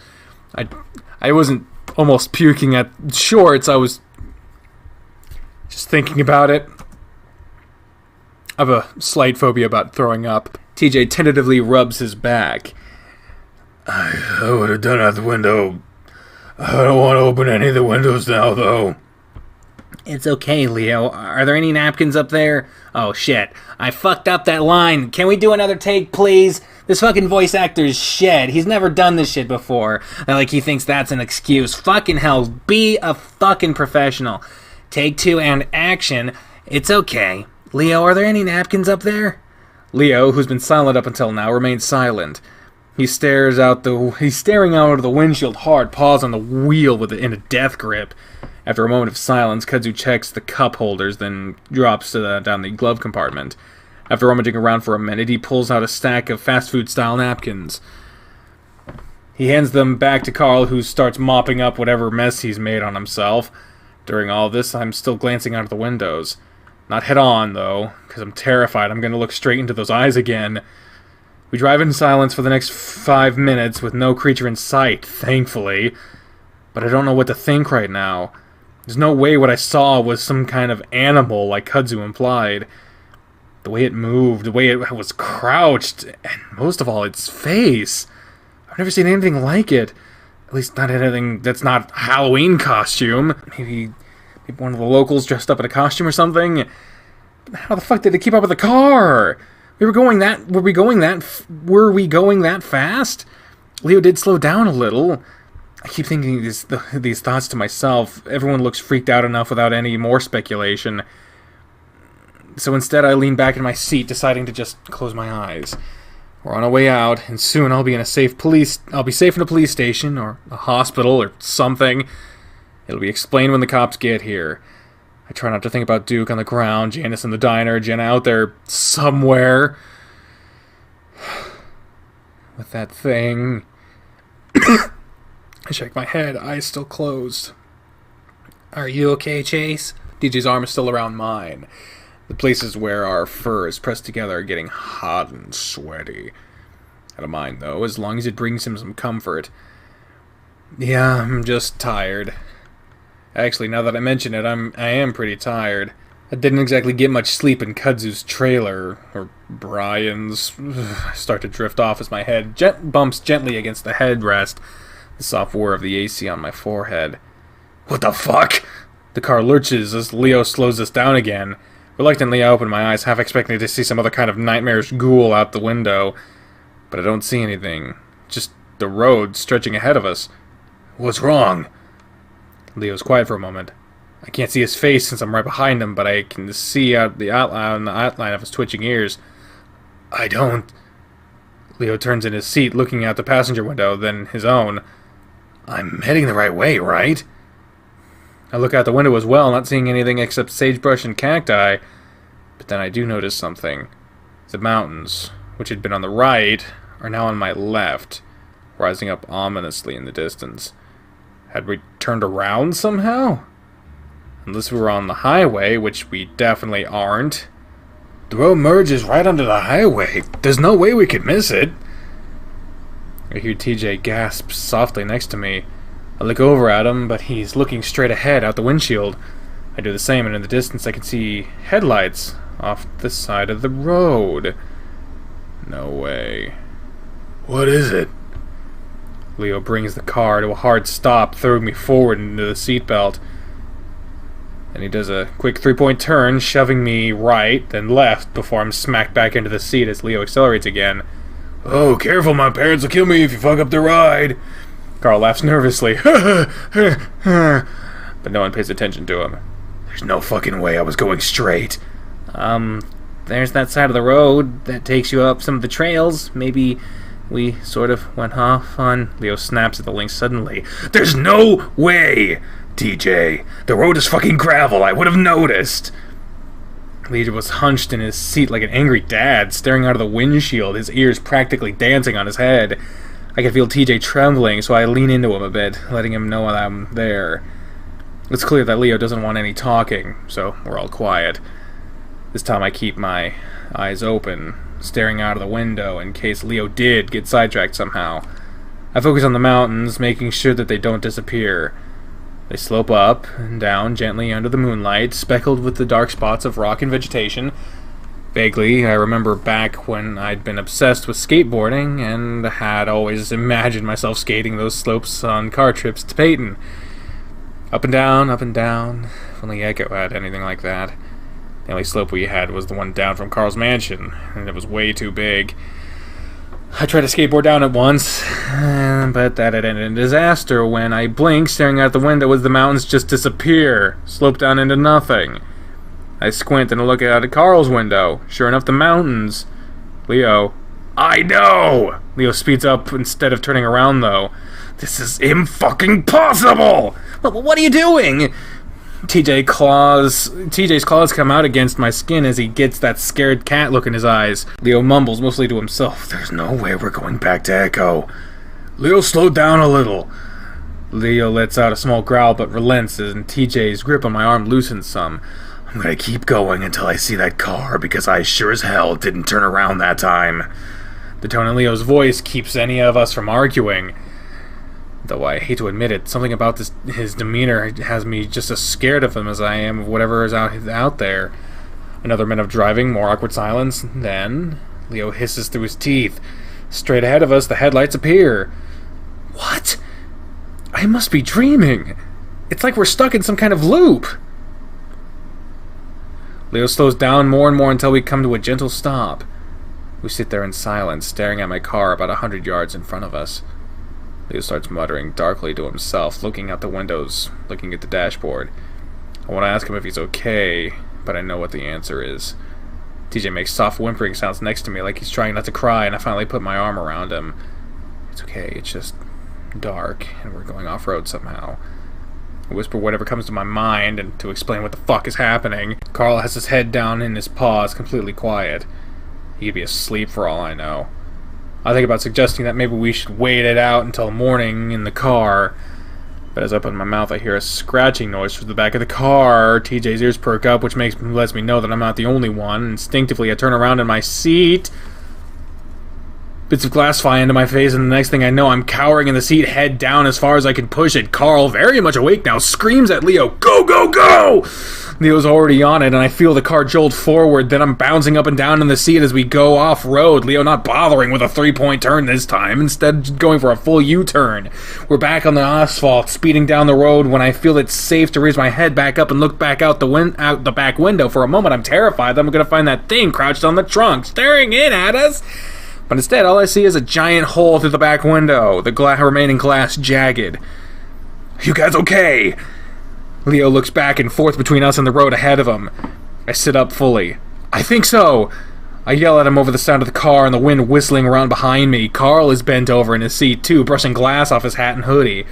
I wasn't almost puking at shorts, I was just thinking about it. I have a slight phobia about throwing up. TJ tentatively rubs his back. I would have done out the window. I don't want to open any of the windows now, though. It's okay, Leo. Are there any napkins up there? Oh, shit. I fucked up that line. Can we do another take, please? This fucking voice actor is shit. He's never done this shit before. Like he thinks that's an excuse. Fucking hell. Be a fucking professional. Take 2 and action. It's okay. Leo, are there any napkins up there? Leo, who's been silent up until now, remains silent. He's staring out of the windshield hard, paws on the wheel in a death grip. After a moment of silence, Kudzu checks the cup holders, then drops down the glove compartment. After rummaging around for a minute, he pulls out a stack of fast food style napkins. He hands them back to Carl, who starts mopping up whatever mess he's made on himself. During all this, I'm still glancing out of the windows. Not head on, though, because I'm terrified I'm going to look straight into those eyes again. We drive in silence for the next 5 minutes with no creature in sight, thankfully. But I don't know what to think right now. There's no way what I saw was some kind of animal, like Kudzu implied. The way it moved, the way it was crouched, and most of all, its face. I've never seen anything like it. At least not anything that's not a Halloween costume. Maybe one of the locals dressed up in a costume or something. How the fuck did it keep up with the car? Were we going that fast? Leo did slow down a little. I keep thinking these thoughts to myself. Everyone looks freaked out enough without any more speculation. So instead, I lean back in my seat, deciding to just close my eyes. We're on our way out, and soon I'll be safe in a police station or a hospital or something. It'll be explained when the cops get here. I try not to think about Duke on the ground, Janice in the diner, Jenna out there somewhere with that thing. I shake my head, eyes still closed. Are you okay, Chase? DJ's arm is still around mine. The places where our fur is pressed together are getting hot and sweaty. I don't mind, though, as long as it brings him some comfort. Yeah, I'm just tired. Actually, now that I mention it, I am pretty tired. I didn't exactly get much sleep in Kudzu's trailer, or Brian's. I start to drift off as my head bumps gently against the headrest, the soft whir of the AC on my forehead. What the fuck? The car lurches as Leo slows us down again. Reluctantly, I open my eyes, half expecting to see some other kind of nightmarish ghoul out the window. But I don't see anything. Just the road stretching ahead of us. What's wrong? Leo's quiet for a moment. I can't see his face since I'm right behind him, but I can see out the outline of his twitching ears. I don't... Leo turns in his seat, looking out the passenger window, then his own. I'm heading the right way, right? I look out the window as well, not seeing anything except sagebrush and cacti. But then I do notice something. The mountains, which had been on the right, are now on my left, rising up ominously in the distance. Had we turned around somehow? Unless we were on the highway, which we definitely aren't. The road merges right under the highway. There's no way we could miss it. I hear TJ gasp softly next to me. I look over at him, but he's looking straight ahead out the windshield. I do the same, and in the distance I can see headlights off the side of the road. No way. What is it? Leo brings the car to a hard stop, throwing me forward into the seatbelt. And he does a quick 3-point turn, shoving me right, then left, before I'm smacked back into the seat as Leo accelerates again. Oh, careful, my parents will kill me if you fuck up the ride. Carl laughs nervously. But no one pays attention to him. There's no fucking way I was going straight. There's that side of the road that takes you up some of the trails. Maybe we sort of went off on... Leo snaps at the link suddenly. There's no way, TJ. The road is fucking gravel. I would have noticed. Leo was hunched in his seat like an angry dad, staring out of the windshield, his ears practically dancing on his head. I could feel TJ trembling, so I lean into him a bit, letting him know that I'm there. It's clear that Leo doesn't want any talking, so we're all quiet. This time I keep my eyes open, staring out of the window in case Leo did get sidetracked somehow. I focus on the mountains, making sure that they don't disappear. They slope up and down gently under the moonlight, speckled with the dark spots of rock and vegetation. Vaguely, I remember back when I'd been obsessed with skateboarding and had always imagined myself skating those slopes on car trips to Peyton. Up and down, if only Echo had anything like that. The only slope we had was the one down from Carl's mansion, and it was way too big. I tried to skateboard down it once, but that had ended in disaster when I blinked, staring out the window as the mountains just disappear, slope down into nothing. I squint and look out at Carl's window. Sure enough, the mountains. Leo. I know! Leo speeds up instead of turning around, though. This is imfucking-possible! What are you doing? TJ's claws come out against my skin as he gets that scared cat look in his eyes. Leo mumbles, mostly to himself. There's no way we're going back to Echo. Leo, slow down a little. Leo lets out a small growl but relents and TJ's grip on my arm loosens some. I'm gonna keep going until I see that car because I sure as hell didn't turn around that time. The tone in Leo's voice keeps any of us from arguing. Though I hate to admit it, something about his demeanor has me just as scared of him as I am of whatever is out there. Another minute of driving, more awkward silence. Then Leo hisses through his teeth. Straight ahead of us, the headlights appear. What? I must be dreaming. It's like we're stuck in some kind of loop. Leo slows down more and more until we come to a gentle stop. We sit there in silence, staring at my car about 100 yards in front of us. Leo starts muttering darkly to himself, looking out the windows, looking at the dashboard. I want to ask him if he's okay, but I know what the answer is. TJ makes soft whimpering sounds next to me like he's trying not to cry, and I finally put my arm around him. It's okay, it's just dark, and we're going off-road somehow. I whisper whatever comes to my mind, and to explain what the fuck is happening. Carl has his head down in his paws, completely quiet. He could be asleep for all I know. I think about suggesting that maybe we should wait it out until morning in the car. But as I open my mouth, I hear a scratching noise from the back of the car. TJ's ears perk up, which lets me know that I'm not the only one. Instinctively, I turn around in my seat. Bits of glass fly into my face, and the next thing I know, I'm cowering in the seat, head down as far as I can push it. Carl, very much awake now, screams at Leo, "Go, go, go!" Leo's already on it, and I feel the car jolt forward. Then I'm bouncing up and down in the seat as we go off-road. Leo not bothering with a 3-point turn this time, instead going for a full U-turn. We're back on the asphalt, speeding down the road when I feel it's safe to raise my head back up and look back out the back window. For a moment, I'm terrified that I'm going to find that thing crouched on the trunk, staring in at us. But instead, all I see is a giant hole through the back window, the remaining glass jagged. You guys okay? Leo looks back and forth between us and the road ahead of him. I sit up fully. I think so. I yell at him over the sound of the car and the wind whistling around behind me. Carl is bent over in his seat too, brushing glass off his hat and hoodie.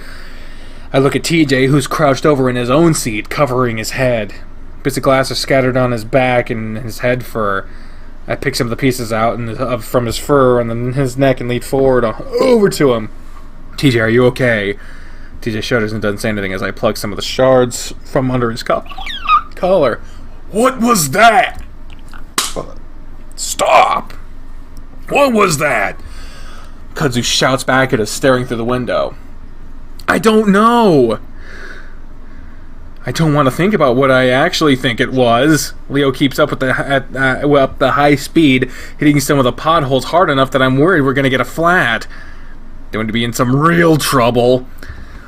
I look at TJ, who's crouched over in his own seat, covering his head. Bits of glass are scattered on his back and his head fur. I pick some of the pieces out from his fur and then his neck and lead forward over to him. TJ, are you okay? TJ shudders and doesn't say anything as I plug some of the shards from under his collar. What was that? Stop! What was that? Kudzu shouts back at us, staring through the window. I don't know! I don't want to think about what I actually think it was. Leo keeps up with the high speed, hitting some of the potholes hard enough that I'm worried we're going to get a flat. Going to be in some real trouble.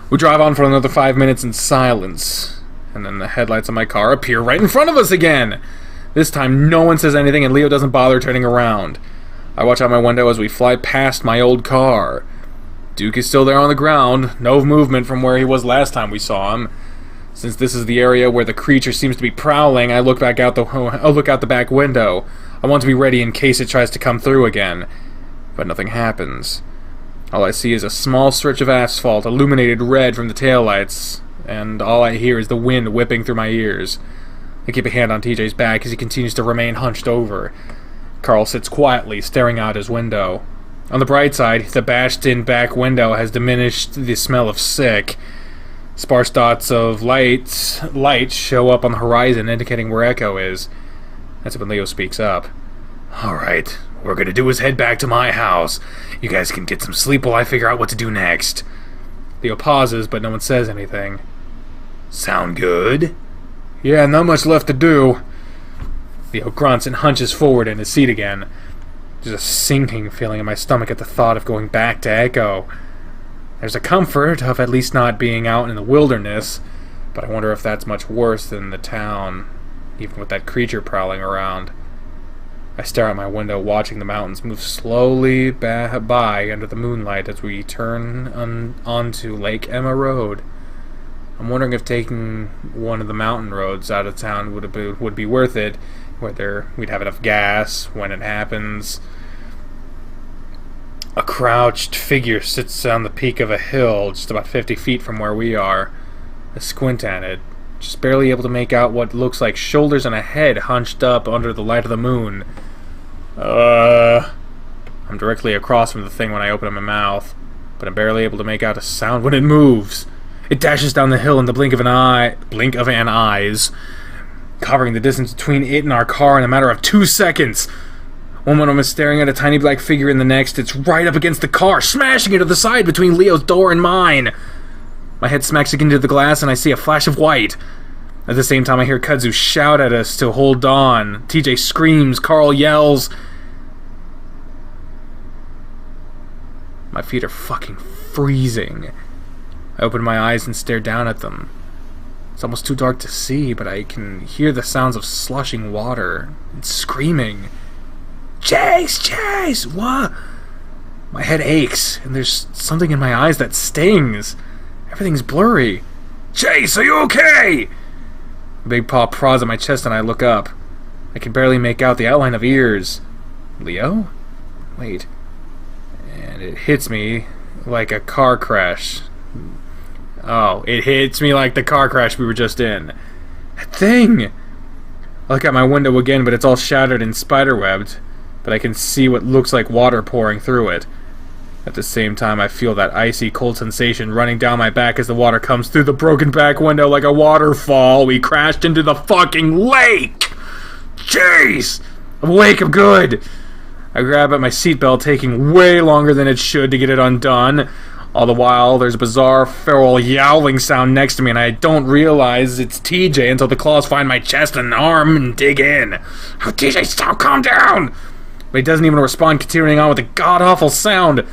We drive on for another 5 minutes in silence. And then the headlights of my car appear right in front of us again. This time, no one says anything, and Leo doesn't bother turning around. I watch out my window as we fly past my old car. Duke is still there on the ground, no movement from where he was last time we saw him. Since this is the area where the creature seems to be prowling, I look out the back window. I want to be ready in case it tries to come through again. But nothing happens. All I see is a small stretch of asphalt illuminated red from the taillights, and all I hear is the wind whipping through my ears. I keep a hand on TJ's back as he continues to remain hunched over. Carl sits quietly, staring out his window. On the bright side, the bashed-in back window has diminished the smell of sick. Sparse dots of light show up on the horizon, indicating where Echo is. That's when Leo speaks up. Alright, what we're gonna do is head back to my house. You guys can get some sleep while I figure out what to do next. Leo pauses, but no one says anything. Sound good? Yeah, not much left to do. Leo grunts and hunches forward in his seat again. There's a sinking feeling in my stomach at the thought of going back to Echo. There's a comfort of at least not being out in the wilderness, but I wonder if that's much worse than the town, even with that creature prowling around. I stare out my window, watching the mountains move slowly by under the moonlight as we turn onto Lake Emma Road. I'm wondering if taking one of the mountain roads out of town would be worth it, whether we'd have enough gas when it happens. A crouched figure sits on the peak of a hill just about 50 feet from where we are. I squint at it, just barely able to make out what looks like shoulders and a head hunched up under the light of the moon. I'm directly across from the thing when I open my mouth, but I'm barely able to make out a sound when it moves. It dashes down the hill in the blink of an eyes, covering the distance between it and our car in a matter of 2 seconds. One moment I'm staring at a tiny black figure, in the next it's right up against the car, smashing it to the side between Leo's door and mine. My head smacks into the glass and I see a flash of white. At the same time I hear Kudzu shout at us to hold on. TJ screams, Carl yells. My feet are fucking freezing. I open my eyes and stare down at them. It's almost too dark to see, but I can hear the sounds of slushing water and screaming. Chase! Chase! What? My head aches, and there's something in my eyes that stings. Everything's blurry. Chase, are you okay? A big paw prods at my chest and I look up. I can barely make out the outline of ears. Leo? Wait. And it hits me like a car crash. Oh, it hits me like the car crash we were just in. That thing! I look out my window again, but it's all shattered and spiderwebbed. But I can see what looks like water pouring through it. At the same time, I feel that icy cold sensation running down my back as the water comes through the broken back window like a waterfall. We crashed into the fucking lake! Jeez! I'm awake, I'm good! I grab at my seatbelt, taking way longer than it should to get it undone. All the while, there's a bizarre, feral yowling sound next to me, and I don't realize it's TJ until the claws find my chest and arm and dig in. Oh, TJ, stop, calm down! But he doesn't even respond, continuing on with a god-awful sound.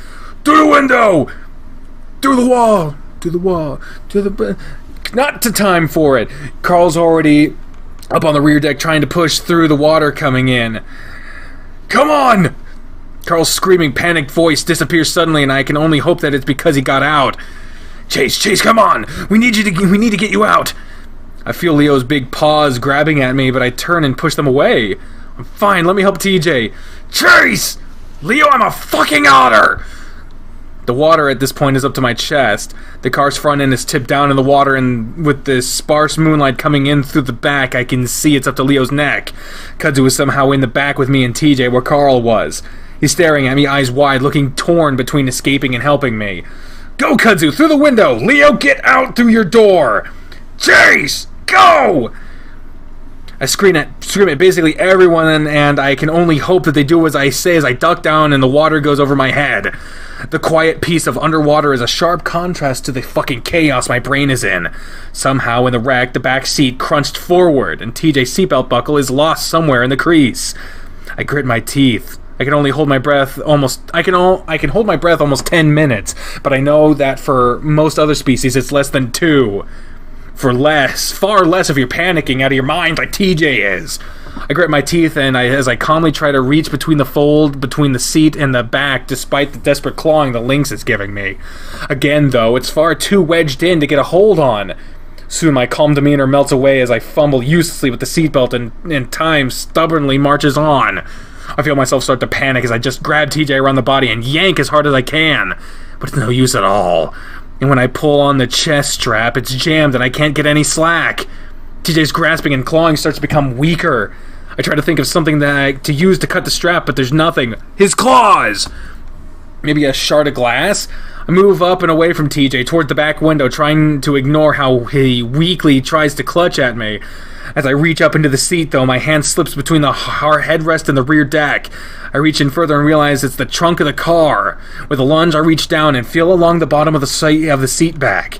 Through the window! Through the wall! Through the wall! Through the... Not to time for it! Carl's already up on the rear deck trying to push through the water coming in. Come on! Carl's screaming, panicked voice disappears suddenly, and I can only hope that it's because he got out. Chase, come on! We need to get you out! I feel Leo's big paws grabbing at me, but I turn and push them away. I'm fine, let me help TJ. Chase! Leo, I'm a fucking otter! The water at this point is up to my chest. The car's front end is tipped down in the water, and with the sparse moonlight coming in through the back, I can see it's up to Leo's neck. Kudzu is somehow in the back with me and TJ where Carl was. He's staring at me, eyes wide, looking torn between escaping and helping me. Go, Kudzu, through the window! Leo, get out through your door! Chase! Go! I scream at basically everyone, and I can only hope that they do as I say as I duck down and the water goes over my head. The quiet peace of underwater is a sharp contrast to the fucking chaos my brain is in. Somehow in the wreck, the back seat crunched forward, and TJ's seatbelt buckle is lost somewhere in the crease. I grit my teeth. I can hold my breath almost 10 minutes, but I know that for most other species it's less than 2. for far less if you're panicking out of your mind like TJ is. I grit my teeth as I calmly try to reach between the fold between the seat and the back despite the desperate clawing the lynx is giving me. Again, though, it's far too wedged in to get a hold on. Soon my calm demeanor melts away as I fumble uselessly with the seatbelt and time stubbornly marches on. I feel myself start to panic as I just grab TJ around the body and yank as hard as I can. But it's no use at all. And when I pull on the chest strap, it's jammed and I can't get any slack. TJ's grasping and clawing starts to become weaker. I try to think of something to use to cut the strap, but there's nothing. His claws! Maybe a shard of glass? I move up and away from TJ toward the back window, trying to ignore how he weakly tries to clutch at me. As I reach up into the seat, though, my hand slips between the headrest and the rear deck. I reach in further and realize it's the trunk of the car. With a lunge, I reach down and feel along the bottom of the seat back.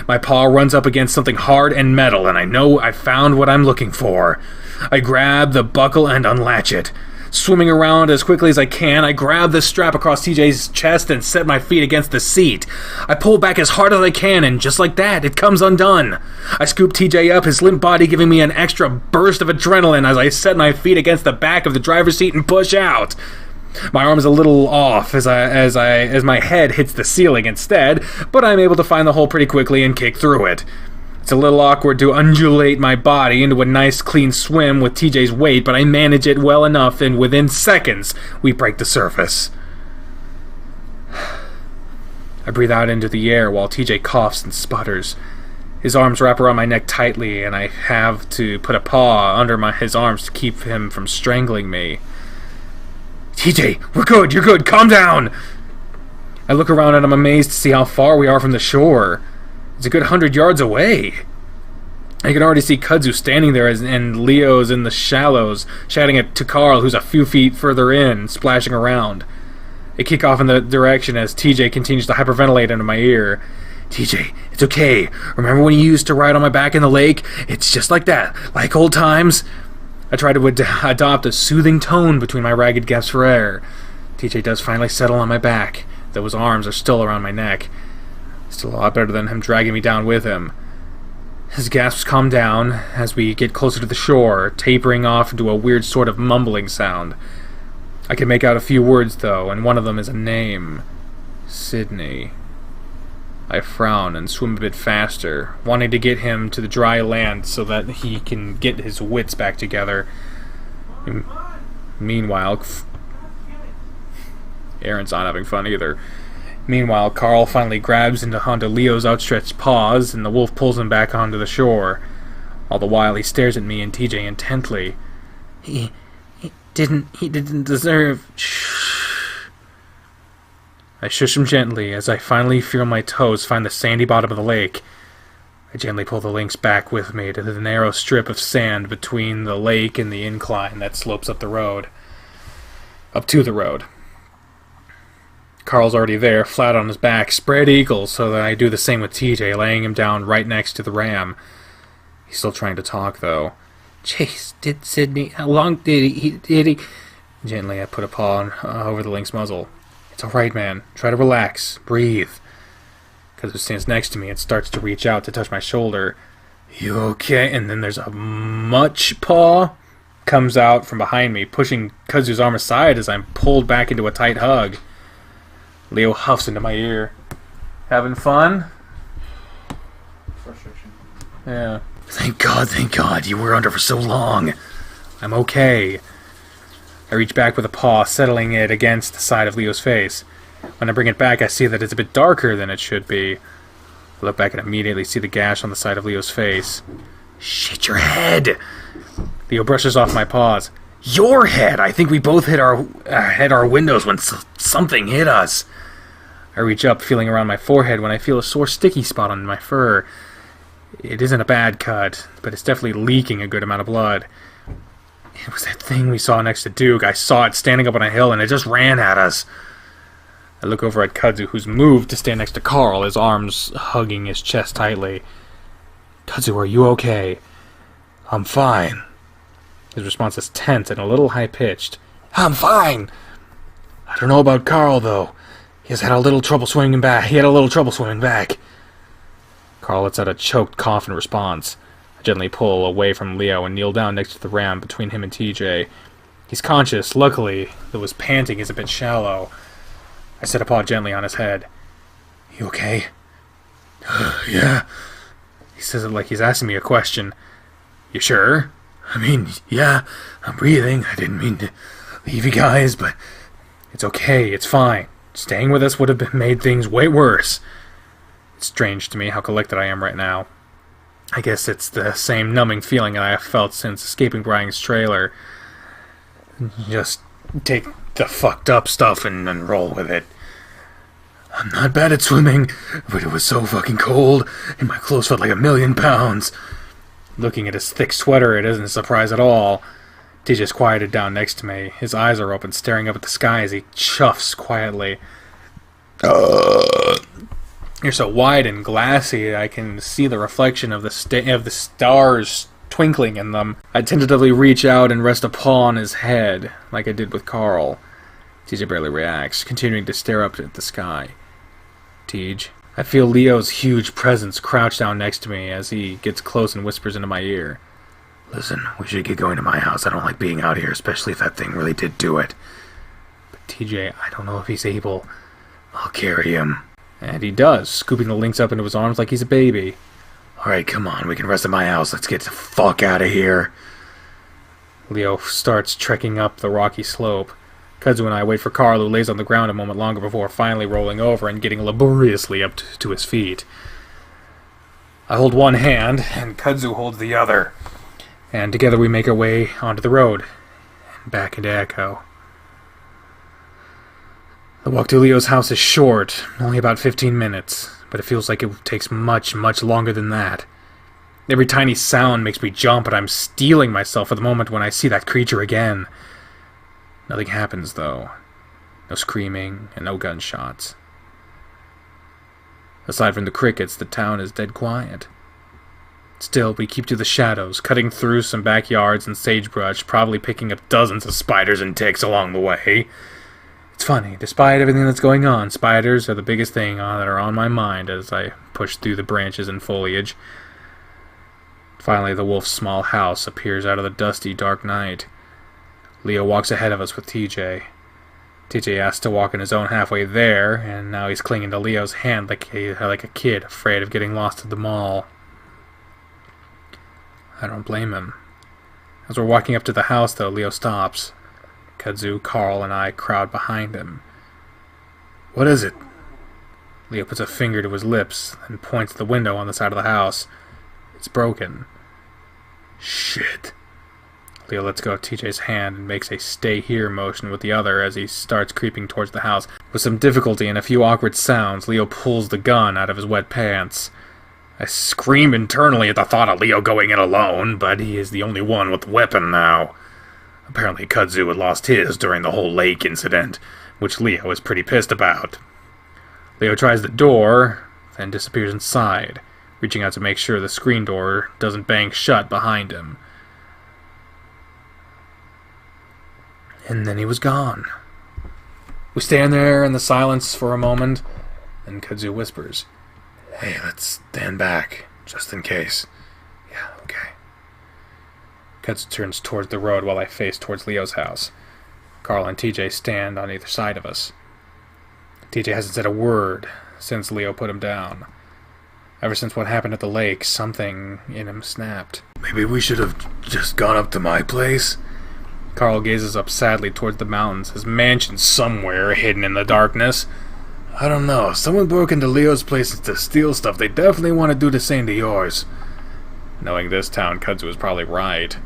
My paw runs up against something hard and metal, and I know I've found what I'm looking for. I grab the buckle and unlatch it. Swimming around as quickly as I can, I grab the strap across TJ's chest and set my feet against the seat. I pull back as hard as I can, and just like that, it comes undone. I scoop TJ up, his limp body giving me an extra burst of adrenaline as I set my feet against the back of the driver's seat and push out. My arm is a little off as my head hits the ceiling instead, but I'm able to find the hole pretty quickly and kick through it. It's a little awkward to undulate my body into a nice clean swim with TJ's weight, but I manage it well enough, and within seconds, we break the surface. I breathe out into the air while TJ coughs and sputters. His arms wrap around my neck tightly, and I have to put a paw under his arms to keep him from strangling me. TJ, we're good, you're good, calm down! I look around and I'm amazed to see how far we are from the shore. It's a good 100 yards away. I can already see Kudzu standing there and Leo's in the shallows, shouting to Carl, who's a few feet further in, splashing around. I kick off in the direction as TJ continues to hyperventilate into my ear. TJ, it's okay. Remember when you used to ride on my back in the lake? It's just like that, like old times. I try to adopt a soothing tone between my ragged gasps for air. TJ does finally settle on my back, though his arms are still around my neck. Still a lot better than him dragging me down with him. His gasps calm down as we get closer to the shore, tapering off into a weird sort of mumbling sound. I can make out a few words, though, and one of them is a name. Sydney. I frown and swim a bit faster, wanting to get him to the dry land so that he can get his wits back together. Meanwhile, Aaron's not having fun either. Meanwhile, Carl finally grabs onto Leo's outstretched paws, and the wolf pulls him back onto the shore. All the while, he stares at me and TJ intently. He didn't deserve... Shh. I shush him gently as I finally feel my toes find the sandy bottom of the lake. I gently pull the lynx back with me to the narrow strip of sand between the lake and the incline that slopes up to the road. Carl's already there, flat on his back, spread eagle, so that I do the same with TJ, laying him down right next to the ram. He's still trying to talk, though. Chase, did Sydney... How long did he... Gently, I put a paw over the lynx's muzzle. It's all right, man. Try to relax. Breathe. Because it stands next to me and starts to reach out to touch my shoulder. You okay? And then there's a much paw comes out from behind me, pushing Kudzu's arm aside as I'm pulled back into a tight hug. Leo huffs into my ear. Having fun? Frustration. Yeah. Thank God, you were under for so long. I'm okay. I reach back with a paw, settling it against the side of Leo's face. When I bring it back, I see that it's a bit darker than it should be. I look back and immediately see the gash on the side of Leo's face. Shit, your head! Leo brushes off my paws. Your head! I think we both hit our windows when something hit us. I reach up, feeling around my forehead when I feel a sore sticky spot on my fur. It isn't a bad cut, but it's definitely leaking a good amount of blood. It was that thing we saw next to Duke. I saw it standing up on a hill and it just ran at us. I look over at Kudzu, who's moved to stand next to Carl, his arms hugging his chest tightly. Kudzu, are you okay? I'm fine. His response is tense and a little high-pitched. I'm fine! I don't know about Carl, though. He had a little trouble swimming back. Carl lets out a choked cough in response. I gently pull away from Leo and kneel down next to the ram between him and TJ. He's conscious, luckily, though his panting is a bit shallow. I set a paw gently on his head. You okay? Yeah. He says it like he's asking me a question. You sure? I mean, yeah, I'm breathing. I didn't mean to leave you guys, but... It's okay, it's fine. Staying with us would have made things way worse. It's strange to me how collected I am right now. I guess it's the same numbing feeling that I have felt since escaping Brian's trailer. Just take the fucked up stuff and roll with it. I'm not bad at swimming, but it was so fucking cold, and my clothes felt like 1,000,000 pounds. Looking at his thick sweater, it isn't a surprise at all. TJ's quieted down next to me. His eyes are open, staring up at the sky as he chuffs quietly. You're so wide and glassy, I can see the reflection of the stars twinkling in them. I tentatively reach out and rest a paw on his head, like I did with Carl. TJ barely reacts, continuing to stare up at the sky. TJ. I feel Leo's huge presence crouch down next to me as he gets close and whispers into my ear. Listen, we should get going to my house. I don't like being out here, especially if that thing really did do it. But TJ, I don't know if he's able. I'll carry him. And he does, scooping the lynx up into his arms like he's a baby. Alright, come on, we can rest at my house. Let's get the fuck out of here. Leo starts trekking up the rocky slope. Kudzu and I wait for Carl, who lays on the ground a moment longer before finally rolling over and getting laboriously up to his feet. I hold one hand, and Kudzu holds the other. And together we make our way onto the road, and back into Echo. The walk to Leo's house is short, only about 15 minutes, but it feels like it takes much, much longer than that. Every tiny sound makes me jump, and I'm steeling myself for the moment when I see that creature again. Nothing happens, though. No screaming, and no gunshots. Aside from the crickets, the town is dead quiet. Still, we keep to the shadows, cutting through some backyards and sagebrush, probably picking up dozens of spiders and ticks along the way. It's funny, despite everything that's going on, spiders are the biggest thing that are on my mind as I push through the branches and foliage. Finally, the wolf's small house appears out of the dusty, dark night. Leo walks ahead of us with TJ. TJ asked to walk in his own halfway there, and now he's clinging to Leo's hand like a kid afraid of getting lost at the mall. I don't blame him. As we're walking up to the house, though, Leo stops. Kudzu, Carl, and I crowd behind him. What is it? Leo puts a finger to his lips and points to the window on the side of the house. It's broken. Shit. Leo lets go of TJ's hand and makes a stay here motion with the other as he starts creeping towards the house. With some difficulty and a few awkward sounds, Leo pulls the gun out of his wet pants. I scream internally at the thought of Leo going in alone, but he is the only one with the weapon now. Apparently Kudzu had lost his during the whole lake incident, which Leo is pretty pissed about. Leo tries the door, then disappears inside, reaching out to make sure the screen door doesn't bang shut behind him. And then he was gone. We stand there in the silence for a moment, and Kudzu whispers, Hey, let's stand back, just in case. Yeah, okay. Kudzu turns towards the road while I face towards Leo's house. Carl and TJ stand on either side of us. TJ hasn't said a word since Leo put him down. Ever since what happened at the lake, something in him snapped. Maybe we should have just gone up to my place? Carl gazes up sadly towards the mountains, his mansion somewhere hidden in the darkness. I don't know. If someone broke into Leo's place to steal stuff, they definitely want to do the same to yours. Knowing this town, Kudzu was probably right.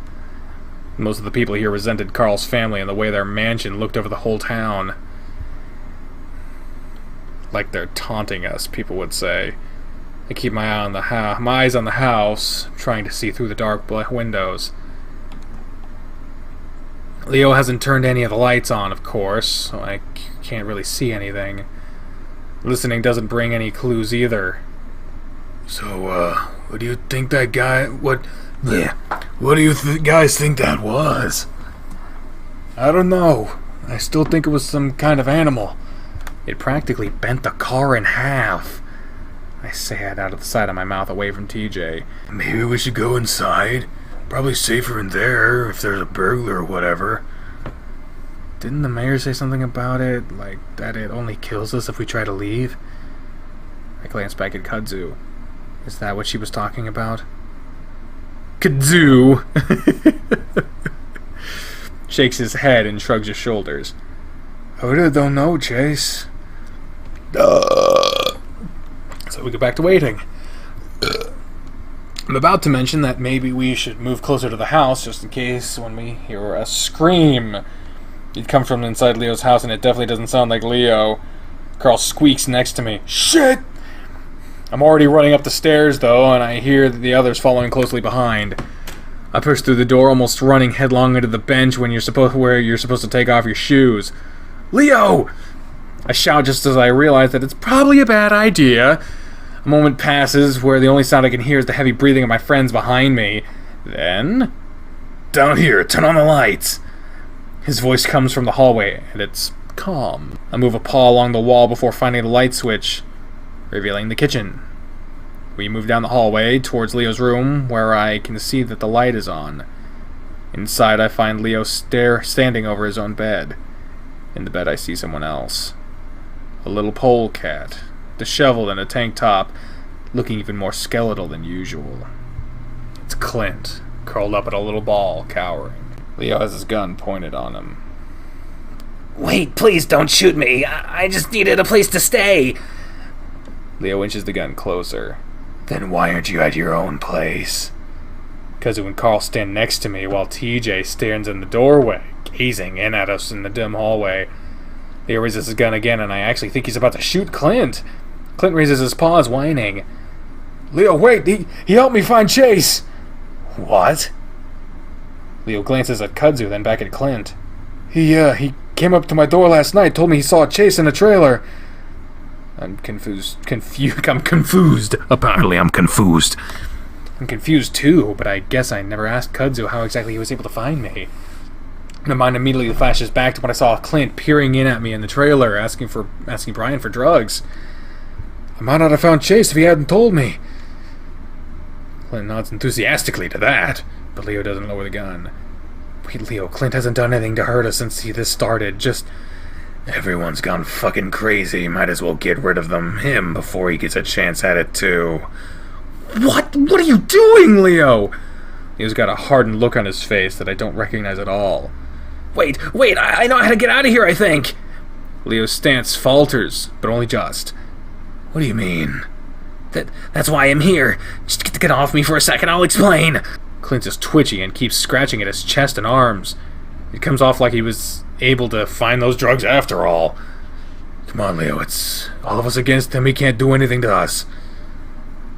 Most of the people here resented Carl's family and the way their mansion looked over the whole town. Like they're taunting us, people would say. I keep my eyes on the house, trying to see through the dark windows. Leo hasn't turned any of the lights on, of course, so I can't really see anything. Listening doesn't bring any clues either. So, what do you think that guy... What do you guys think that was? I don't know. I still think it was some kind of animal. It practically bent the car in half. I say it out of the side of my mouth away from TJ. Maybe we should go inside. Probably safer in there if there's a burglar or whatever. Didn't the mayor say something about it? Like, that it only kills us if we try to leave? I glance back at Kudzu. Is that what she was talking about? Kudzu! Shakes his head and shrugs his shoulders. I really don't know, Chase. So we go back to waiting. I'm about to mention that maybe we should move closer to the house just in case when we hear a scream. It comes from inside Leo's house and it definitely doesn't sound like Leo. Carl squeaks next to me. Shit! I'm already running up the stairs though, and I hear the others following closely behind. I push through the door, almost running headlong into the bench where you're supposed to take off your shoes. Leo! I shout just as I realize that it's probably a bad idea. A moment passes where the only sound I can hear is the heavy breathing of my friends behind me. Then... Down here, turn on the lights! His voice comes from the hallway, and it's calm. I move a paw along the wall before finding the light switch, revealing the kitchen. We move down the hallway towards Leo's room, where I can see that the light is on. Inside, I find Leo standing over his own bed. In the bed, I see someone else. A little polecat, disheveled in a tank top, looking even more skeletal than usual. It's Clint, curled up in a little ball, cowering. Leo has his gun pointed on him. Wait, please don't shoot me. I just needed a place to stay. Leo inches the gun closer. Then why aren't you at your own place? Kudzu and Carl stand next to me while TJ stands in the doorway, gazing in at us in the dim hallway. Leo raises his gun again, and I actually think he's about to shoot Clint. Clint raises his paws, whining. Leo, wait! He helped me find Chase! What? Leo glances at Kudzu, then back at Clint. He came up to my door last night, told me he saw Chase in a trailer. I'm confused. Apparently I'm confused. I'm confused too, but I guess I never asked Kudzu how exactly he was able to find me. My mind immediately flashes back to when I saw Clint peering in at me in the trailer, asking Brian for drugs. I might not have found Chase if he hadn't told me. Clint nods enthusiastically to that, but Leo doesn't lower the gun. Wait, Leo, Clint hasn't done anything to hurt us since this started, just... Everyone's gone fucking crazy. Might as well get rid of him before he gets a chance at it too. What? What are you doing, Leo? Leo's got a hardened look on his face that I don't recognize at all. Wait, I know how to get out of here, I think. Leo's stance falters, but only just. What do you mean? That's why I'm here. Just get the gun off me for a second, I'll explain. Clint is twitchy and keeps scratching at his chest and arms. It comes off like he was able to find those drugs after all. Come on, Leo, it's all of us against him. He can't do anything to us.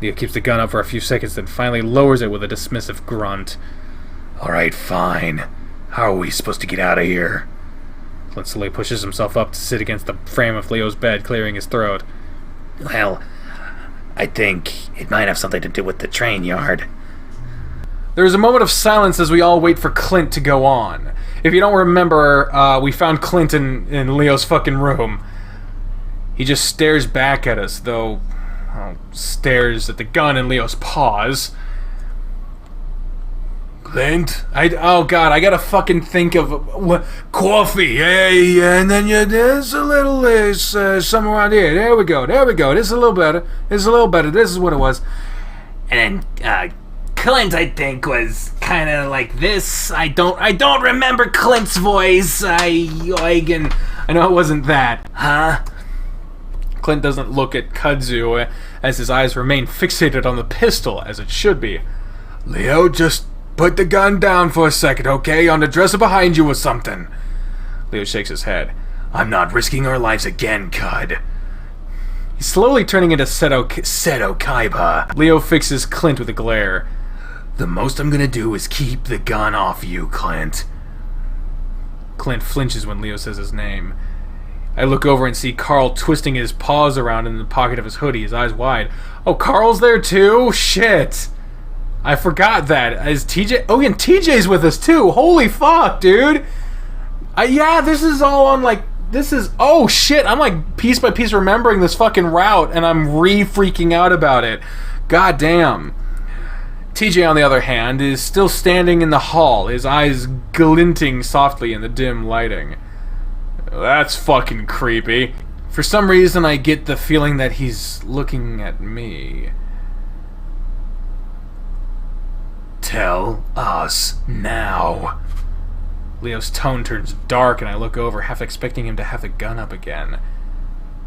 Leo keeps the gun up for a few seconds, then finally lowers it with a dismissive grunt. Alright, fine. How are we supposed to get out of here? Clint slowly pushes himself up to sit against the frame of Leo's bed, clearing his throat. Well, I think it might have something to do with the train yard. There is a moment of silence as we all wait for Clint to go on. If you don't remember, we found Clint in Leo's fucking room. He just stares back at us, though... stares at the gun in Leo's paws. Clint? Oh god, I gotta fucking think of... coffee, hey, and then there's a little, somewhere around here. There we go. This is a little better. This is what it was. And then, Clint, I think, was kind of like this. I don't remember Clint's voice. I know it wasn't that. Huh? Clint doesn't look at Kudzu as his eyes remain fixated on the pistol, as it should be. Leo, just put the gun down for a second, okay? On the dresser behind you or something. Leo shakes his head. I'm not risking our lives again, Cud. He's slowly turning into Seto Kaiba. Leo fixes Clint with a glare. The most I'm gonna do is keep the gun off you, Clint. Clint flinches when Leo says his name. I look over and see Carl twisting his paws around in the pocket of his hoodie, his eyes wide. Oh, Carl's there too? Shit! I forgot that. Is TJ... Oh, and TJ's with us too! Holy fuck, dude! Yeah, this is all on, like, This is... Oh, shit! I'm like piece by piece remembering this fucking route, and I'm re-freaking out about it. God damn. TJ, on the other hand, is still standing in the hall, his eyes glinting softly in the dim lighting. That's fucking creepy. For some reason, I get the feeling that he's looking at me. Tell us now. Leo's tone turns dark, and I look over, half expecting him to have the gun up again.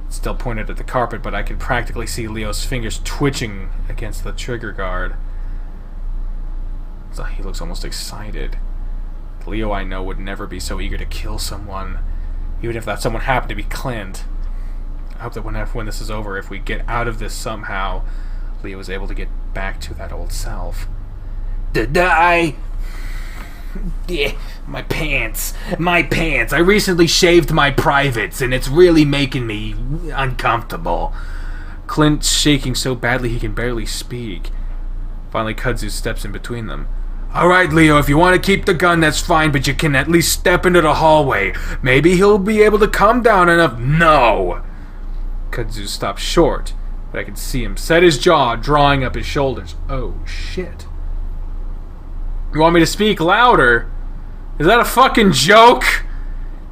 It's still pointed at the carpet, but I can practically see Leo's fingers twitching against the trigger guard. So he looks almost excited. The Leo I know would never be so eager to kill someone, even if that someone happened to be Clint. I hope that when this is over, if we get out of this somehow, Leo is able to get back to that old self. Did I? Yeah, my pants. I recently shaved my privates, and it's really making me uncomfortable. Clint's shaking so badly he can barely speak. Finally, Kudzu steps in between them. Alright, Leo, if you want to keep the gun, that's fine, but you can at least step into the hallway. Maybe he'll be able to calm down enough. No! Kudzu stops short, but I can see him set his jaw, drawing up his shoulders. Oh, shit. You want me to speak louder? Is that a fucking joke?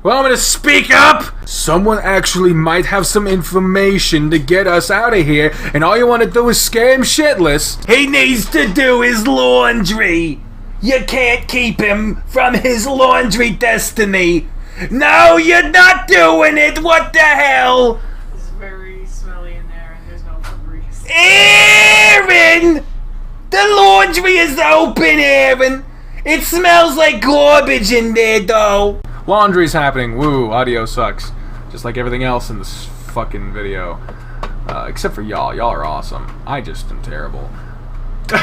You want me to speak up? Someone actually might have some information to get us out of here, and all you want to do is scare him shitless. He needs to do his laundry. You can't keep him from his laundry destiny. No, you're not doing it. What the hell? It's very smelly in there, and there's no Febreze. Aaron! The laundry is open, Aaron. It smells like garbage in there, though. Laundry's happening. Woo, audio sucks. Just like everything else in this fucking video. Except for y'all. Y'all are awesome. I just am terrible.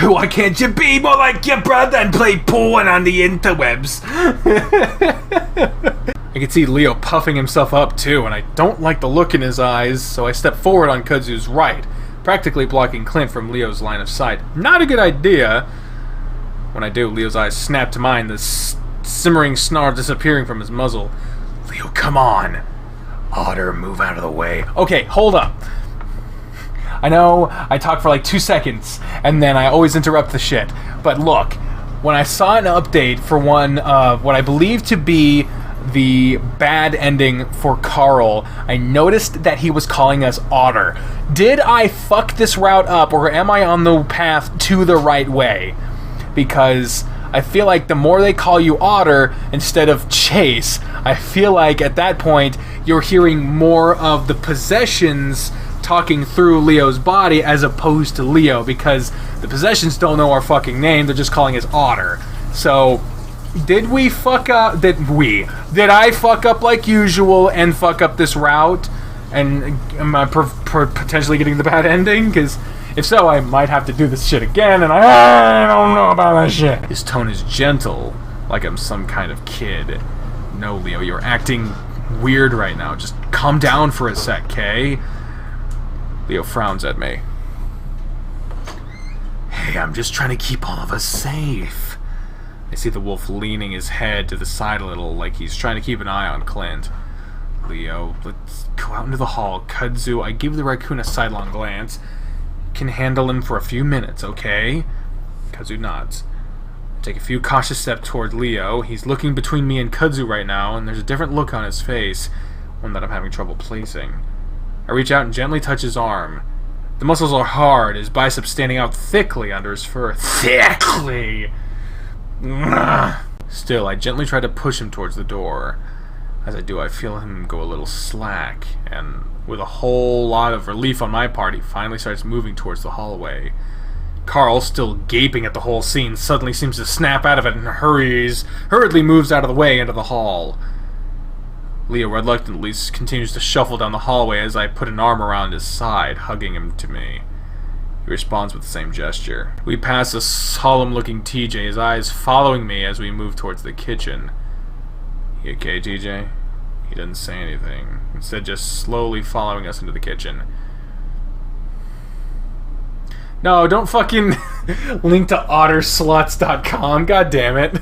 Why can't you be more like your brother and play porn on the interwebs? I can see Leo puffing himself up too, and I don't like the look in his eyes, so I step forward on Kudzu's right, practically blocking Clint from Leo's line of sight. Not a good idea. When I do, Leo's eyes snap to mine, the simmering snarl disappearing from his muzzle. Leo, come on. Otter, move out of the way. Okay, hold up. I know I talk for like 2 seconds, and then I always interrupt the shit. But look, when I saw an update for one of what I believe to be the bad ending for Carl, I noticed that he was calling us Otter. Did I fuck this route up, or am I on the path to the right way? Because I feel like the more they call you Otter instead of Chase, I feel like at that point you're hearing more of the possessions talking through Leo's body as opposed to Leo, because the possessions don't know our fucking name, they're just calling us Otter. So, did we fuck up? Did I fuck up like usual and fuck up this route? And am I potentially getting the bad ending? Because if so, I might have to do this shit again, and I don't know about that shit. His tone is gentle, like I'm some kind of kid. No, Leo, you're acting weird right now. Just calm down for a sec, Kay? Leo frowns at me. Hey, I'm just trying to keep all of us safe. I see the wolf leaning his head to the side a little, like he's trying to keep an eye on Clint. Leo, let's go out into the hall. Kudzu, I give the raccoon a sidelong glance. Can handle him for a few minutes, okay? Kudzu nods. I take a few cautious steps toward Leo. He's looking between me and Kudzu right now, and there's a different look on his face, one that I'm having trouble placing. I reach out and gently touch his arm. The muscles are hard, his biceps standing out thickly under his fur. Thickly! Still, I gently try to push him towards the door. As I do, I feel him go a little slack, and with a whole lot of relief on my part, he finally starts moving towards the hallway. Carl, still gaping at the whole scene, suddenly seems to snap out of it and hurriedly moves out of the way into the hall. Leo reluctantly continues to shuffle down the hallway as I put an arm around his side, hugging him to me. He responds with the same gesture. We pass a solemn-looking TJ, his eyes following me as we move towards the kitchen. You okay, TJ? He doesn't say anything, instead just slowly following us into the kitchen. No, don't fucking link to ottersluts.com, god damn it.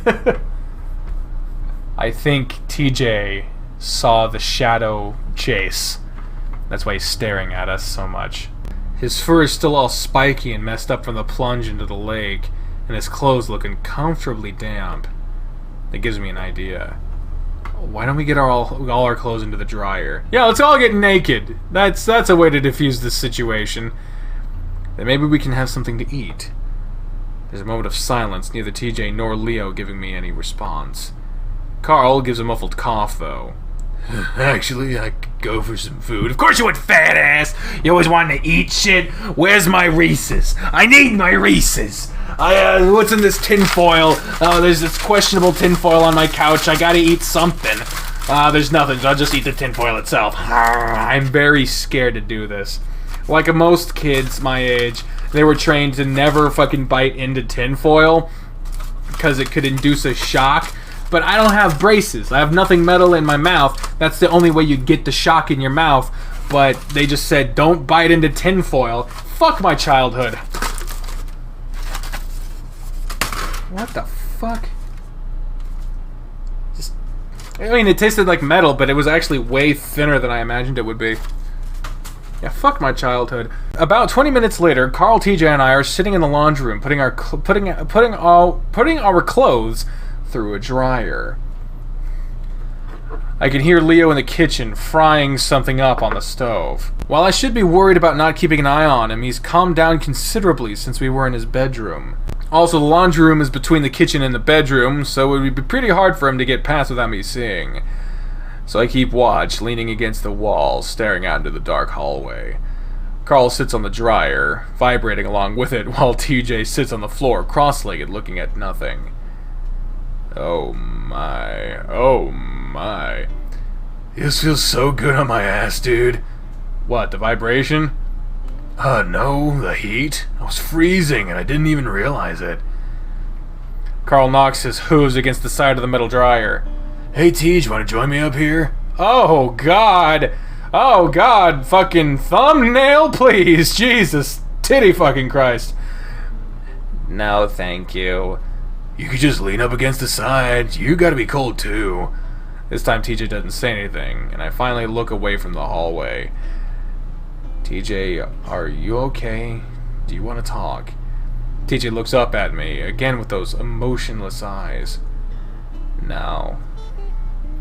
I think TJ saw the shadow Chase. That's why he's staring at us so much. His fur is still all spiky and messed up from the plunge into the lake, and his clothes look uncomfortably damp. That gives me an idea. Why don't we get all our clothes into the dryer? Yeah, let's all get naked. That's a way to diffuse this situation. Then maybe we can have something to eat. There's a moment of silence, neither TJ nor Leo giving me any response. Carl gives a muffled cough, though. Actually, I could go for some food. Of course you would, fat ass! You always wanting to eat shit? Where's my Reese's? I need my Reese's! What's in this tinfoil? There's this questionable tinfoil on my couch. I gotta eat something. There's nothing, so I'll just eat the tinfoil itself. I'm very scared to do this. Like most kids my age, they were trained to never fucking bite into tinfoil because it could induce a shock. But I don't have braces. I have nothing metal in my mouth. That's the only way you get the shock in your mouth. But they just said, don't bite into tinfoil. Fuck my childhood. What the fuck? I mean, it tasted like metal, but it was actually way thinner than I imagined it would be. Yeah, fuck my childhood. About 20 minutes later, Carl, TJ, and I are sitting in the laundry room, putting our clothes through a dryer. I can hear Leo in the kitchen frying something up on the stove. While I should be worried about not keeping an eye on him, he's calmed down considerably since we were in his bedroom. Also, the laundry room is between the kitchen and the bedroom, so it would be pretty hard for him to get past without me seeing. So I keep watch, leaning against the wall, staring out into the dark hallway. Carl sits on the dryer, vibrating along with it, while TJ sits on the floor, cross-legged, looking at nothing. Oh my, oh my. This feels so good on my ass, dude. What, the vibration? No, the heat. I was freezing and I didn't even realize it. Carl knocks his hooves against the side of the metal dryer. Hey, Tej, wanna join me up here? Oh, God. Oh, God. Fucking thumbnail, please. Jesus. Titty fucking Christ. No, thank you. You could just lean up against the side. You gotta be cold, too. This time TJ doesn't say anything, and I finally look away from the hallway. TJ, are you okay? Do you want to talk? TJ looks up at me, again with those emotionless eyes. No.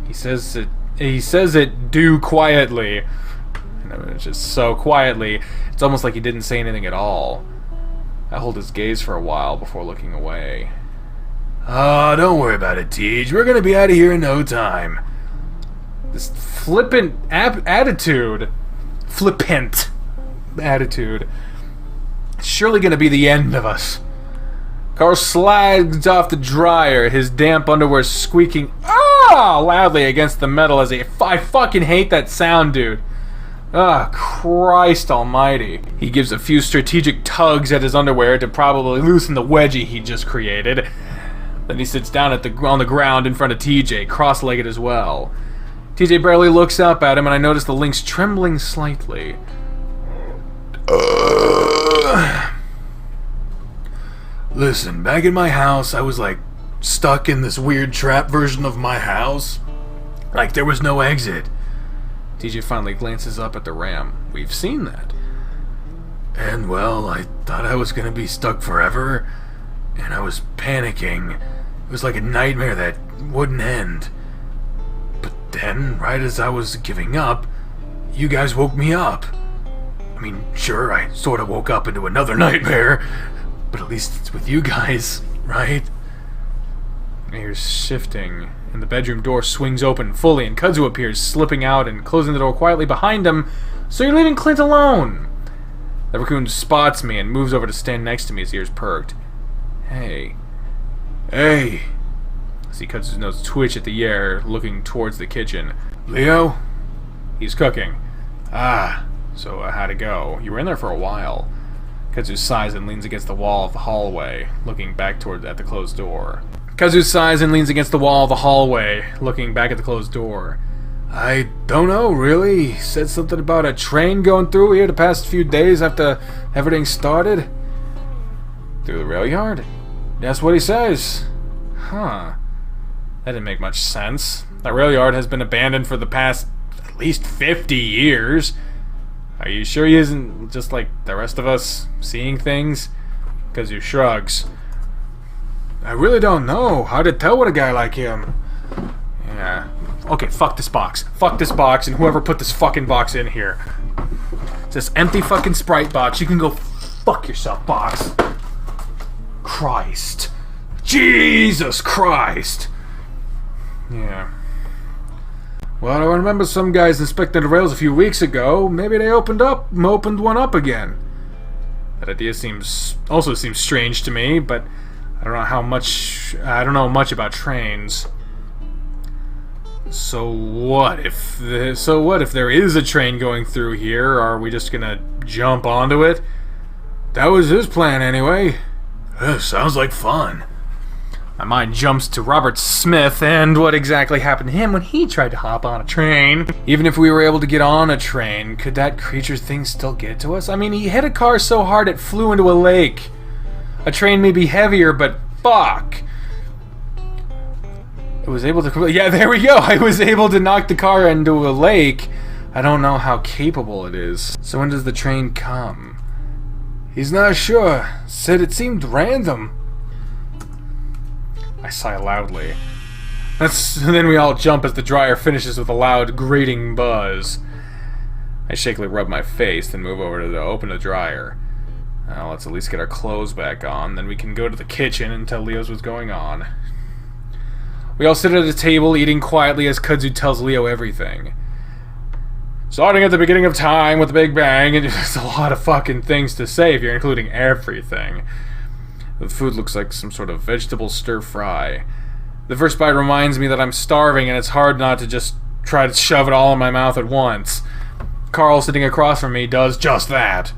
He says it due quietly. And I mean, it's just so quietly, it's almost like he didn't say anything at all. I hold his gaze for a while before looking away. Don't worry about it, Tej. We're gonna be out of here in no time. This flippant attitude. Flippant attitude. It's surely gonna be the end of us. Carl slides off the dryer, his damp underwear squeaking loudly against the metal as I fucking hate that sound, dude. Christ almighty. He gives a few strategic tugs at his underwear to probably loosen the wedgie he just created. Then he sits down on the ground in front of TJ, cross-legged as well. TJ barely looks up at him, and I notice the link's trembling slightly. Listen, back in my house, I was like stuck in this weird trap version of my house. Like there was no exit. TJ finally glances up at the ram. We've seen that. And well, I thought I was gonna be stuck forever, and I was panicking. It was like a nightmare that wouldn't end. But then, right as I was giving up, you guys woke me up. I mean, sure, I sort of woke up into another nightmare, but at least it's with you guys, right? Here's shifting, and the bedroom door swings open fully, and Kudzu appears, slipping out and closing the door quietly behind him. So you're leaving Clint alone? The raccoon spots me and moves over to stand next to me, his ears perked. Hey. Hey. I see Kudzu's nose twitch at the air, looking towards the kitchen. Leo? He's cooking. So how'd it go? You were in there for a while. Kudzu sighs and leans against the wall of the hallway, looking back at the closed door. Kudzu sighs and leans against the wall of the hallway, looking back at the closed door. I don't know, really. He said something about a train going through here the past few days after everything started. Through the rail yard? That's what he says. Huh. That didn't make much sense. That rail yard has been abandoned for the past at least 50 years. Are you sure he isn't just like the rest of us, seeing things? Because he shrugs. I really don't know how to tell with a guy like him. Yeah. Okay, fuck this box. Fuck this box and whoever put this fucking box in here. It's this empty fucking Sprite box. You can go fuck yourself, box. Christ. Jesus Christ. Yeah. Well, I remember some guys inspecting the rails a few weeks ago. Maybe they opened one up again. That idea also seems strange to me, but I don't know much about trains. So what if there is a train going through here? Are we just gonna jump onto it? That was his plan anyway. Sounds like fun. My mind jumps to Robert Smith and what exactly happened to him when he tried to hop on a train. Even if we were able to get on a train, could that creature thing still get to us? I mean, he hit a car so hard it flew into a lake. A train may be heavier, but fuck. I was able to... Yeah, there we go. I was able to knock the car into a lake. I don't know how capable it is. So when does the train come? He's not sure. Said it seemed random. I sigh loudly. Then we all jump as the dryer finishes with a loud, grating buzz. I shakily rub my face, then move over to open the dryer. Now, let's at least get our clothes back on, then we can go to the kitchen and tell Leo's what's going on. We all sit at a table, eating quietly as Kudzu tells Leo everything. Starting at the beginning of time with the Big Bang, and there's a lot of fucking things to say if you're including everything. The food looks like some sort of vegetable stir-fry. The first bite reminds me that I'm starving, and it's hard not to just try to shove it all in my mouth at once. Carl, sitting across from me, does just that.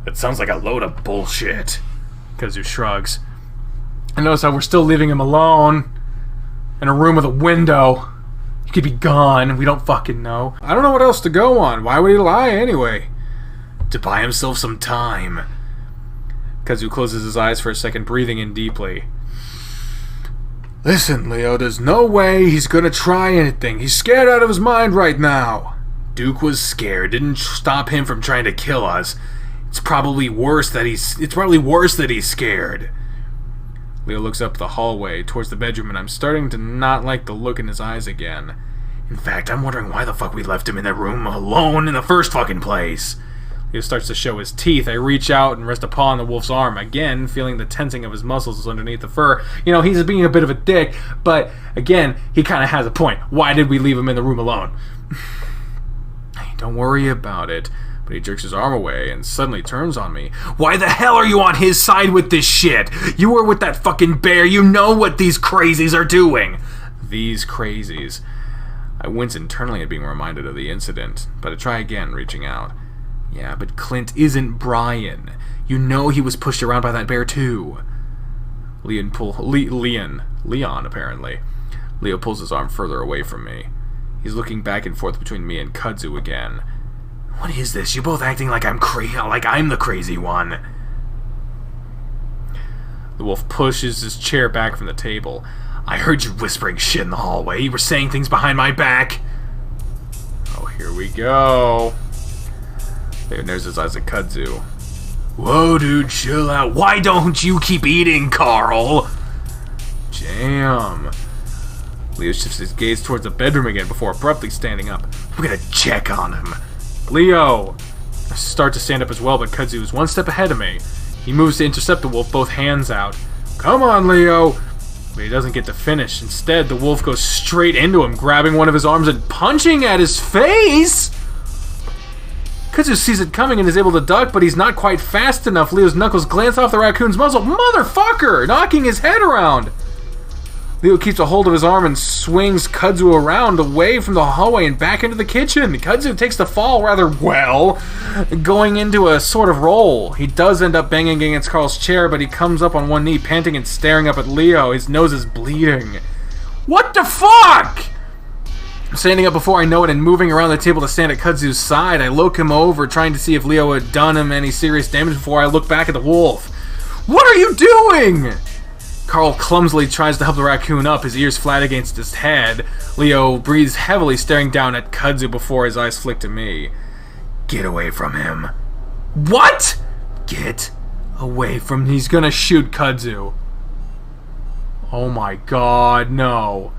That sounds like a load of bullshit. Kudzu shrugs. I notice how we're still leaving him alone. In a room with a window. He could be gone. We don't fucking know. I don't know what else to go on. Why would he lie anyway? To buy himself some time. Kudzu closes his eyes for a second, breathing in deeply. Listen, Leo, there's no way he's gonna try anything. He's scared out of his mind right now. Duke was scared. Didn't stop him from trying to kill us. It's probably worse that he's scared. Leo looks up the hallway towards the bedroom, and I'm starting to not like the look in his eyes again. In fact, I'm wondering why the fuck we left him in that room alone in the first fucking place. Leo starts to show his teeth. I reach out and rest a paw on the wolf's arm, again, feeling the tensing of his muscles underneath the fur. You know, he's being a bit of a dick, but, again, he kind of has a point. Why did we leave him in the room alone? Don't worry about it. But he jerks his arm away and suddenly turns on me. Why the hell are you on his side with this shit? You were with that fucking bear. You know what these crazies are doing. These crazies. I wince internally at being reminded of the incident, but I try again, reaching out. Yeah, but Clint isn't Brian. You know he was pushed around by that bear too. Leon, apparently. Leo pulls his arm further away from me. He's looking back and forth between me and Kudzu again. What is this? You're both acting like I'm the crazy one. The wolf pushes his chair back from the table. I heard you whispering shit in the hallway. You were saying things behind my back. Oh, here we go. There's his eyes at Kudzu. Whoa, dude, chill out. Why don't you keep eating, Carl? Damn. Leo shifts his gaze towards the bedroom again before abruptly standing up. We're gonna check on him. Leo! I start to stand up as well, but Kudzu is one step ahead of me. He moves to intercept the wolf, both hands out. Come on, Leo! But he doesn't get to finish. Instead, the wolf goes straight into him, grabbing one of his arms and punching at his face! Kudzu sees it coming and is able to duck, but he's not quite fast enough. Leo's knuckles glance off the raccoon's muzzle. Motherfucker! Knocking his head around! Leo keeps a hold of his arm and swings Kudzu around away from the hallway and back into the kitchen. Kudzu takes the fall rather well, going into a sort of roll. He does end up banging against Carl's chair, but he comes up on one knee, panting and staring up at Leo. His nose is bleeding. What the fuck? Standing up before I know it and moving around the table to stand at Kudzu's side, I look him over, trying to see if Leo had done him any serious damage before I look back at the wolf. What are you doing? Carl clumsily tries to help the raccoon up, his ears flat against his head. Leo breathes heavily, staring down at Kudzu before his eyes flick to me. Get away from him. What? Get Away from... He's gonna shoot Kudzu. Oh my god, no.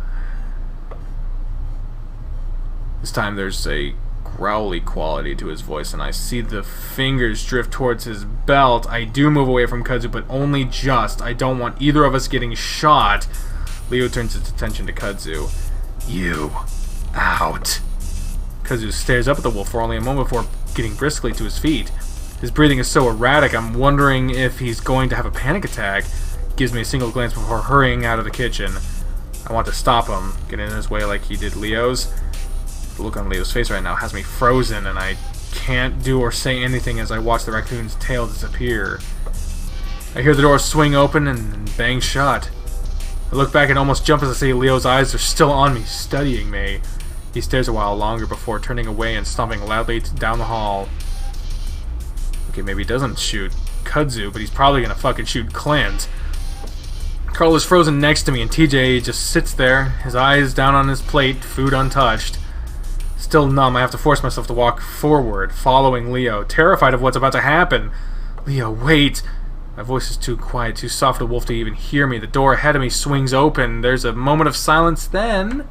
This time there's a growly quality to his voice, and I see the fingers drift towards his belt. I do move away from Kudzu, but only just. I don't want either of us getting shot. Leo turns his attention to Kudzu. You out. Kudzu stares up at the wolf for only a moment before getting briskly to his feet. His breathing is so erratic, I'm wondering if he's going to have a panic attack. Gives me a single glance before hurrying out of the kitchen. I want to stop him, get in his way like he did Leo's. The look on Leo's face right now has me frozen, and I can't do or say anything as I watch the raccoon's tail disappear. I hear the door swing open and bang shut. I look back and almost jump as I see Leo's eyes are still on me, studying me. He stares a while longer before turning away and stomping loudly down the hall. Okay, maybe he doesn't shoot Kudzu, but he's probably gonna fucking shoot Clint. Carl is frozen next to me, and TJ just sits there, his eyes down on his plate, food untouched. Still numb, I have to force myself to walk forward, following Leo, terrified of what's about to happen. Leo, wait! My voice is too quiet, too soft for the wolf to even hear me. The door ahead of me swings open. There's a moment of silence, then...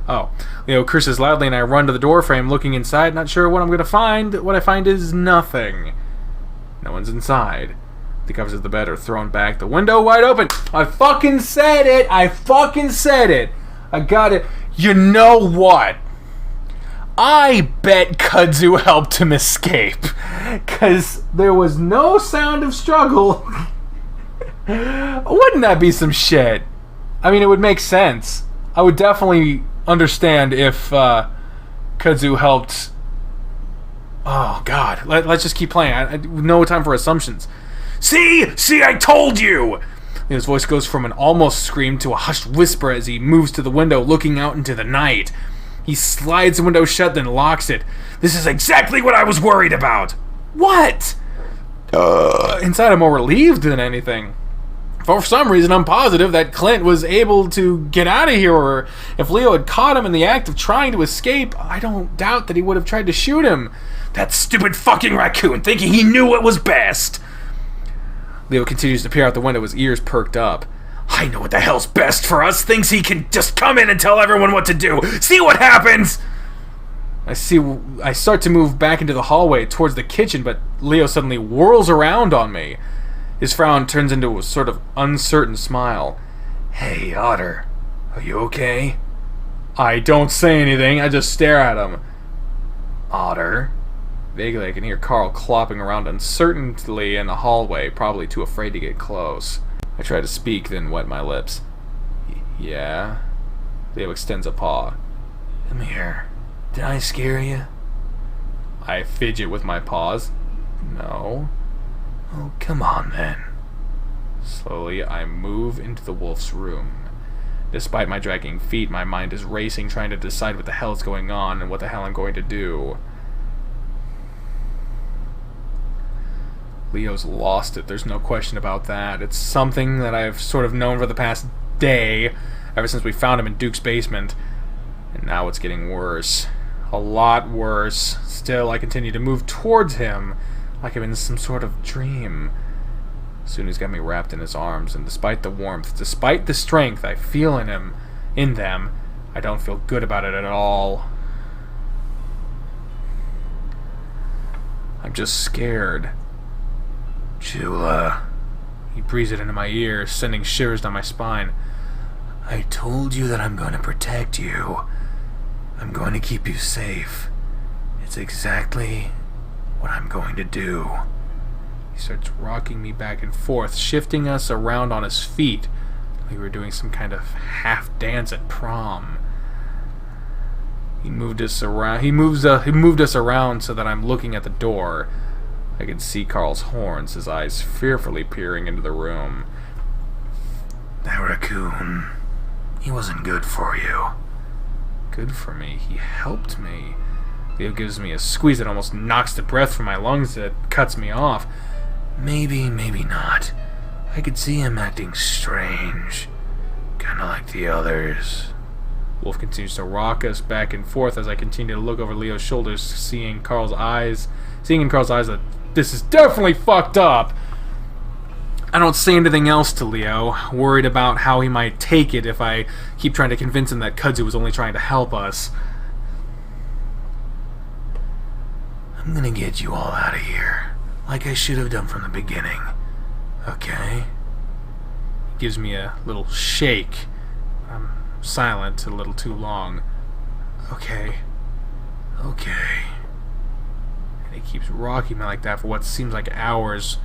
Oh. Leo curses loudly, and I run to the doorframe, looking inside, not sure what I'm going to find. What I find is nothing. No one's inside. The covers of the bed are thrown back, the window wide open. I fucking said it! I fucking said it! I got it. You know what? I bet Kudzu helped him escape. Because there was no sound of struggle. Wouldn't that be some shit? I mean, it would make sense. I would definitely understand if Kudzu helped. Oh, God. Let's just keep playing. I no time for assumptions. See, I told you! His voice goes from an almost scream to a hushed whisper as he moves to the window, looking out into the night. He slides the window shut, then locks it. This is exactly what I was worried about! What? Inside, I'm more relieved than anything. For some reason, I'm positive that Clint was able to get out of here, or if Leo had caught him in the act of trying to escape, I don't doubt that he would have tried to shoot him. That stupid fucking raccoon, thinking he knew what was best! Leo continues to peer out the window, his ears perked up. I know what the hell's best for us. Thinks he can just come in and tell everyone what to do. See what happens! I start to move back into the hallway towards the kitchen, but Leo suddenly whirls around on me. His frown turns into a sort of uncertain smile. Hey, Otter. Are you okay? I don't say anything. I just stare at him. Otter? Vaguely, I can hear Carl clopping around uncertainly in the hallway, probably too afraid to get close. I try to speak, then wet my lips. Yeah? Leo extends a paw. Come here. Did I scare you? I fidget with my paws. No. Oh, come on then. Slowly, I move into the wolf's room. Despite my dragging feet, my mind is racing, trying to decide what the hell is going on and what the hell I'm going to do. Leo's lost it, there's no question about that. It's something that I've sort of known for the past day, ever since we found him in Duke's basement. And now it's getting worse. A lot worse. Still, I continue to move towards him, like I'm in some sort of dream. Soon he's got me wrapped in his arms, and despite the warmth, despite the strength I feel in them, I don't feel good about it at all. I'm just scared. Chula. He breathes it into my ear, sending shivers down my spine. I told you that I'm going to protect you. I'm going to keep you safe. It's exactly what I'm going to do. He starts rocking me back and forth, shifting us around on his feet, like we were doing some kind of half dance at prom. He moved us around. He moved us around so that I'm looking at the door. I can see Carl's horns, his eyes fearfully peering into the room. That raccoon, he wasn't good for you. Good for me? He helped me. Leo gives me a squeeze that almost knocks the breath from my lungs, that cuts me off. Maybe, maybe not. I could see him acting strange. Kinda like the others. Wolf continues to rock us back and forth as I continue to look over Leo's shoulders, seeing in Carl's eyes that this is definitely fucked up. I don't say anything else to Leo, worried about how he might take it if I keep trying to convince him that Kudzu was only trying to help us. I'm gonna get you all out of here, like I should have done from the beginning. Okay? He gives me a little shake. I'm silent a little too long. Okay. Okay. And he keeps rocking me like that for what seems like hours.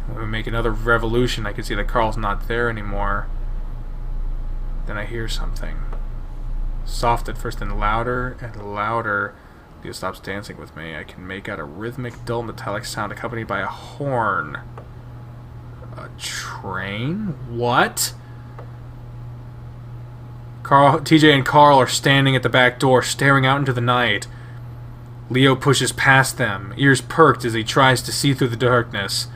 When we make another revolution, I can see that Carl's not there anymore. Then I hear something. Soft at first and louder and louder. Leo stops dancing with me. I can make out a rhythmic, dull, metallic sound accompanied by a horn. A train? What? TJ and Carl are standing at the back door, staring out into the night. Leo pushes past them, ears perked as he tries to see through the darkness.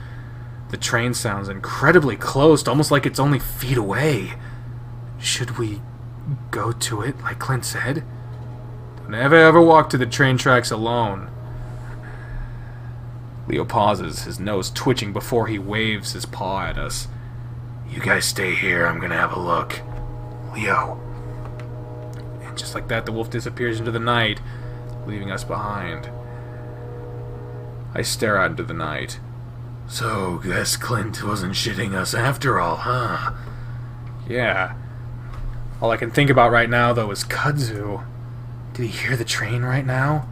The train sounds incredibly close, almost like it's only feet away. Should we go to it, like Clint said? Don't ever walk to the train tracks alone. Leo pauses, his nose twitching before he waves his paw at us. You guys stay here, I'm gonna have a look. Leo. And just like that, the wolf disappears into the night, leaving us behind. I stare out into the night. So, guess Clint wasn't shitting us after all, huh? Yeah. All I can think about right now, though, is Kudzu. Did he hear the train right now?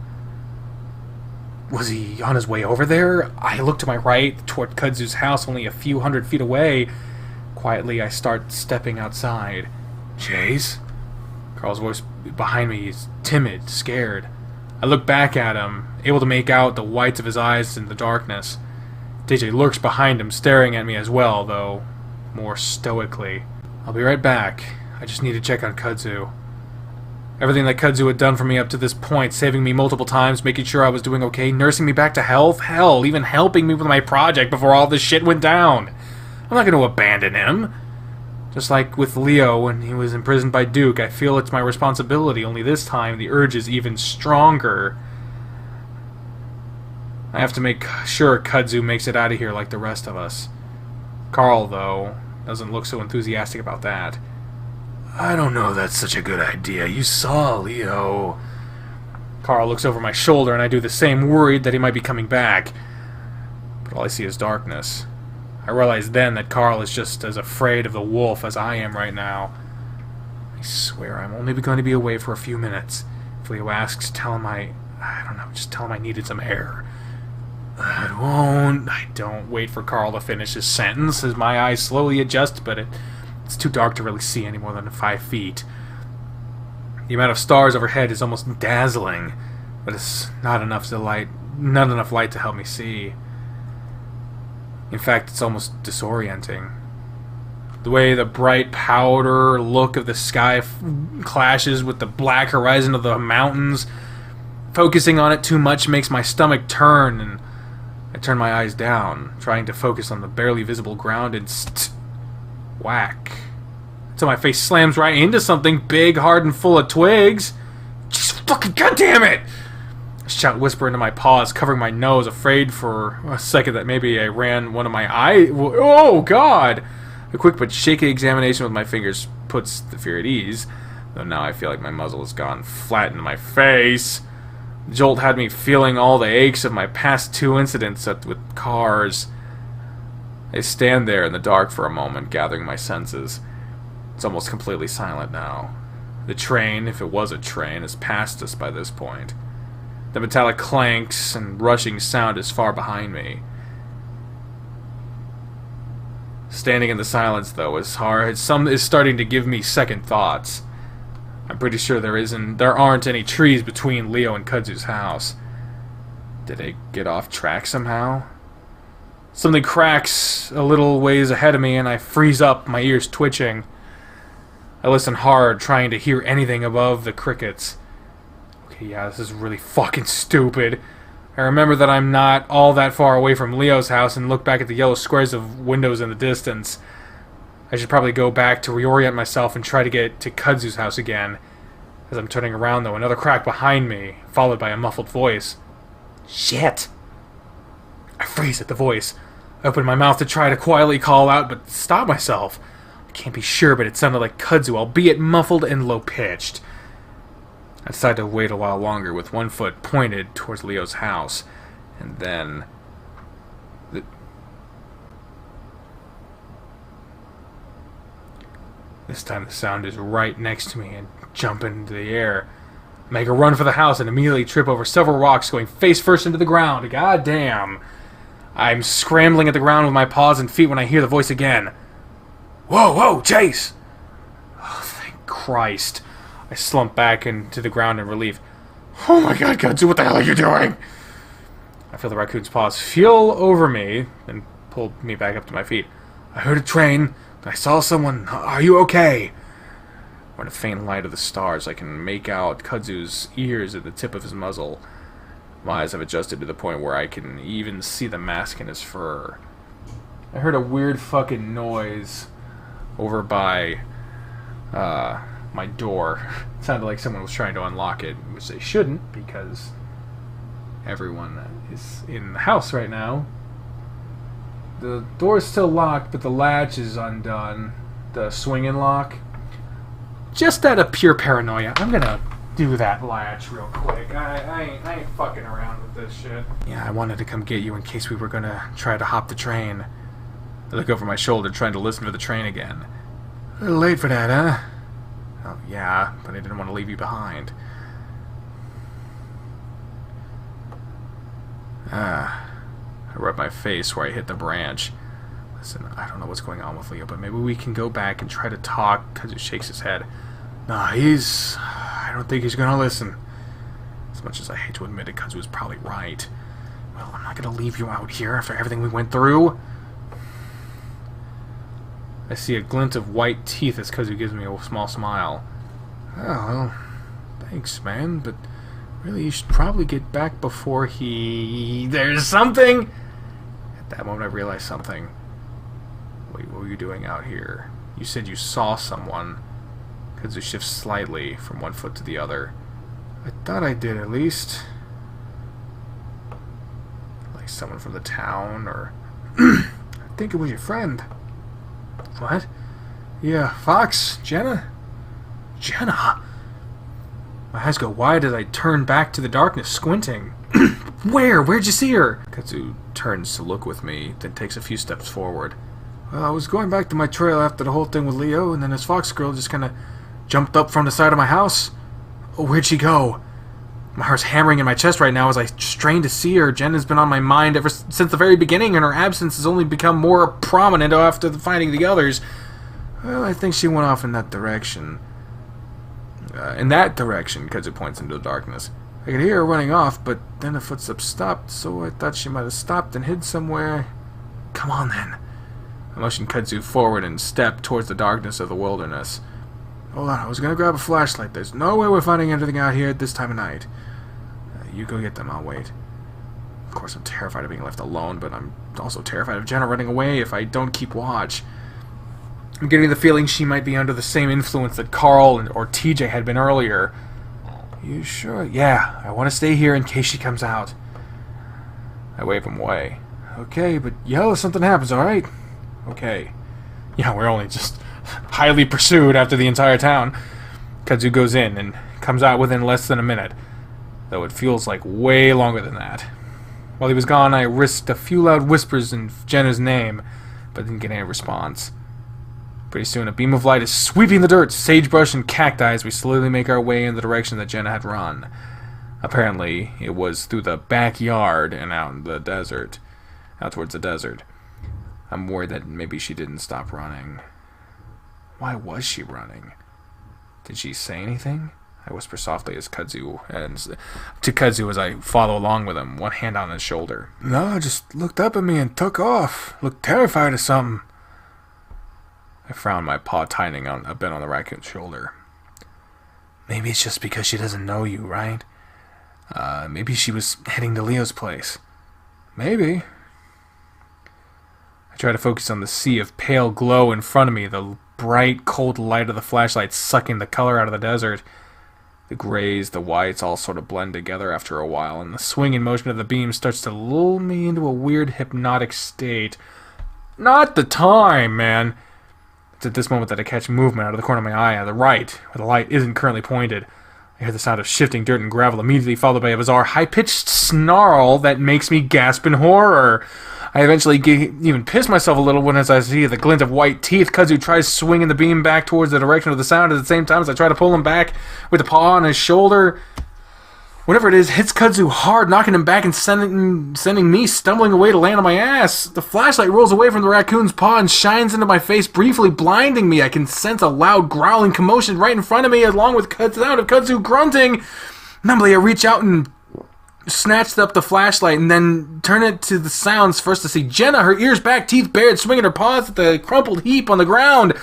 Was he on his way over there? I look to my right, toward Kudzu's house, only a few hundred feet away. Quietly, I start stepping outside. Chase? Carl's voice behind me is timid, scared. I look back at him, able to make out the whites of his eyes in the darkness. DJ lurks behind him, staring at me as well, though more stoically. I'll be right back. I just need to check on Kudzu. Everything that Kudzu had done for me up to this point, saving me multiple times, making sure I was doing okay, nursing me back to health, hell, even helping me with my project before all this shit went down. I'm not going to abandon him. Just like with Leo when he was imprisoned by Duke, I feel it's my responsibility, only this time the urge is even stronger. I have to make sure Kudzu makes it out of here like the rest of us. Carl, though, doesn't look so enthusiastic about that. I don't know if that's such a good idea. You saw Leo. Carl looks over my shoulder and I do the same, worried that he might be coming back. But all I see is darkness. I realize then that Carl is just as afraid of the wolf as I am right now. I swear I'm only going to be away for a few minutes. If Leo asks, tell him just tell him I needed some air. I won't. I don't wait for Carl to finish his sentence as my eyes slowly adjust, but it's too dark to really see any more than 5 feet. The amount of stars overhead is almost dazzling, but it's not enough light to help me see. In fact, it's almost disorienting. The way the bright powder look of the sky clashes with the black horizon of the mountains. Focusing on it too much makes my stomach turn, and I turn my eyes down, trying to focus on the barely visible ground, and whack. Until my face slams right into something big, hard, and full of twigs. Just fucking goddamn it! I shout, whisper into my paws, covering my nose, afraid for a second that maybe I ran one of my eyes. Oh, God! A quick but shaky examination with my fingers puts the fear at ease, though now I feel like my muzzle has gone flat into my face. The jolt had me feeling all the aches of my past 2 incidents with cars. I stand there in the dark for a moment, gathering my senses. It's almost completely silent now. The train, if it was a train, has passed us by this point. The metallic clanks and rushing sound is far behind me. Standing in the silence, though, is hard. Is starting to give me second thoughts. I'm pretty sure there aren't any trees between Leo and Kudzu's house. Did I get off track somehow? Something cracks a little ways ahead of me, and I freeze up, my ears twitching. I listen hard, trying to hear anything above the crickets. Okay, yeah, this is really fucking stupid. I I remember that I'm not all that far away from Leo's house and look back at the yellow squares of windows in the distance. I should probably go back to reorient myself and try to get to Kudzu's house again. As I'm turning around, though, another crack behind me, followed by a muffled voice. Shit! I freeze at the voice. I open my mouth to try to quietly call out, but stop myself. I can't be sure, but it sounded like Kudzu, albeit muffled and low-pitched. I decided to wait a while longer, with one foot pointed towards Leo's house, and then... This time the sound is right next to me and jump into the air. I make a run for the house and immediately trip over several rocks, going face first into the ground. God damn. I'm scrambling at the ground with my paws and feet when I hear the voice again. Whoa, whoa, Chase! Oh, thank Christ. I slump back into the ground in relief. Oh my god, Kudzu, what the hell are you doing? I feel the raccoon's paws feel over me and pull me back up to my feet. I heard a train. I saw someone. Are you okay? Or in a faint light of the stars, I can make out Kudzu's ears at the tip of his muzzle. My eyes have adjusted to the point where I can even see the mask in his fur. I heard a weird fucking noise over by my door. It sounded like someone was trying to unlock it, which they shouldn't, because everyone is in the house right now. The door is still locked, but the latch is undone. The swinging lock. Just out of pure paranoia, I'm gonna do that latch real quick. I ain't fucking around with this shit. Yeah, I wanted to come get you in case we were gonna try to hop the train. I look over my shoulder, trying to listen for the train again. A little late for that, huh? Oh, yeah, but I didn't want to leave you behind. I rub my face where I hit the branch. Listen, I don't know what's going on with Leo, but maybe we can go back and try to talk, because he shakes his head. Nah, I don't think he's gonna listen. As much as I hate to admit it, Kudzu was probably right. Well, I'm not gonna leave you out here after everything we went through. I see a glint of white teeth as Kudzu gives me a small smile. Oh, well, thanks, man, but really you should probably get back before he... There's something! At that moment I realized something. Wait, what were you doing out here? You said you saw someone. Kudzu shifts slightly from one foot to the other. I thought I did, at least. Like someone from the town, or... I think it was your friend. What? Yeah, Fox? Jenna? Jenna? My eyes go wide as I turn back to the darkness, squinting. Where? Where'd you see her? Kudzu turns to look with me, then takes a few steps forward. Well, I was going back to my trail after the whole thing with Leo, and then this fox girl just kind of jumped up from the side of my house. Oh, where'd she go? My heart's hammering in my chest right now as I strain to see her. Jenna's been on my mind ever since the very beginning, and her absence has only become more prominent after finding the others. Well, I think she went off in that direction. Kudzu points into the darkness. I could hear her running off, but then the footsteps stopped, so I thought she might have stopped and hid somewhere. Come on, then. I motioned Kudzu forward and stepped towards the darkness of the wilderness. Hold on, I was going to grab a flashlight. There's no way we're finding anything out here at this time of night. You go get them, I'll wait. Of course, I'm terrified of being left alone, but I'm also terrified of Jenna running away if I don't keep watch. I'm getting the feeling she might be under the same influence that Carl or TJ had been earlier. You sure? Yeah, I want to stay here in case she comes out. I wave him away. Okay, but yell if something happens, alright? Okay. Yeah, we're only just highly pursued after the entire town. Kudzu goes in and comes out within less than a minute, though it feels like way longer than that. While he was gone, I risked a few loud whispers in Jenna's name, but didn't get any response. Pretty soon, a beam of light is sweeping the dirt, sagebrush, and cacti as we slowly make our way in the direction that Jenna had run. Apparently, it was through the backyard and out towards the desert. I'm worried that maybe she didn't stop running. Why was she running? Did she say anything? I whisper softly to Kudzu as I follow along with him, one hand on his shoulder. No, just looked up at me and took off. Looked terrified of something. I frown, my paw tightening a bit on the raccoon's shoulder. Maybe it's just because she doesn't know you, right? Maybe she was heading to Leo's place. Maybe. I try to focus on the sea of pale glow in front of me, the bright, cold light of the flashlight sucking the color out of the desert. The grays, the whites all sort of blend together after a while, and the swinging motion of the beam starts to lull me into a weird hypnotic state. Not the time, man! It's at this moment that I catch movement out of the corner of my eye on the right, where the light isn't currently pointed. I hear the sound of shifting dirt and gravel, immediately followed by a bizarre, high-pitched snarl that makes me gasp in horror. I eventually even piss myself a little when, as I see the glint of white teeth, Kudzu tries swinging the beam back towards the direction of the sound at the same time as I try to pull him back with the paw on his shoulder. Whatever it is hits Kudzu hard, knocking him back and sending me stumbling away to land on my ass. The flashlight rolls away from the raccoon's paw and shines into my face, briefly blinding me. I can sense a loud growling commotion right in front of me, along with the sound of Kudzu grunting. Numbly, I reach out and snatched up the flashlight and then turn it to the sounds first to see Jenna, her ears back, teeth bared, swinging her paws at the crumpled heap on the ground.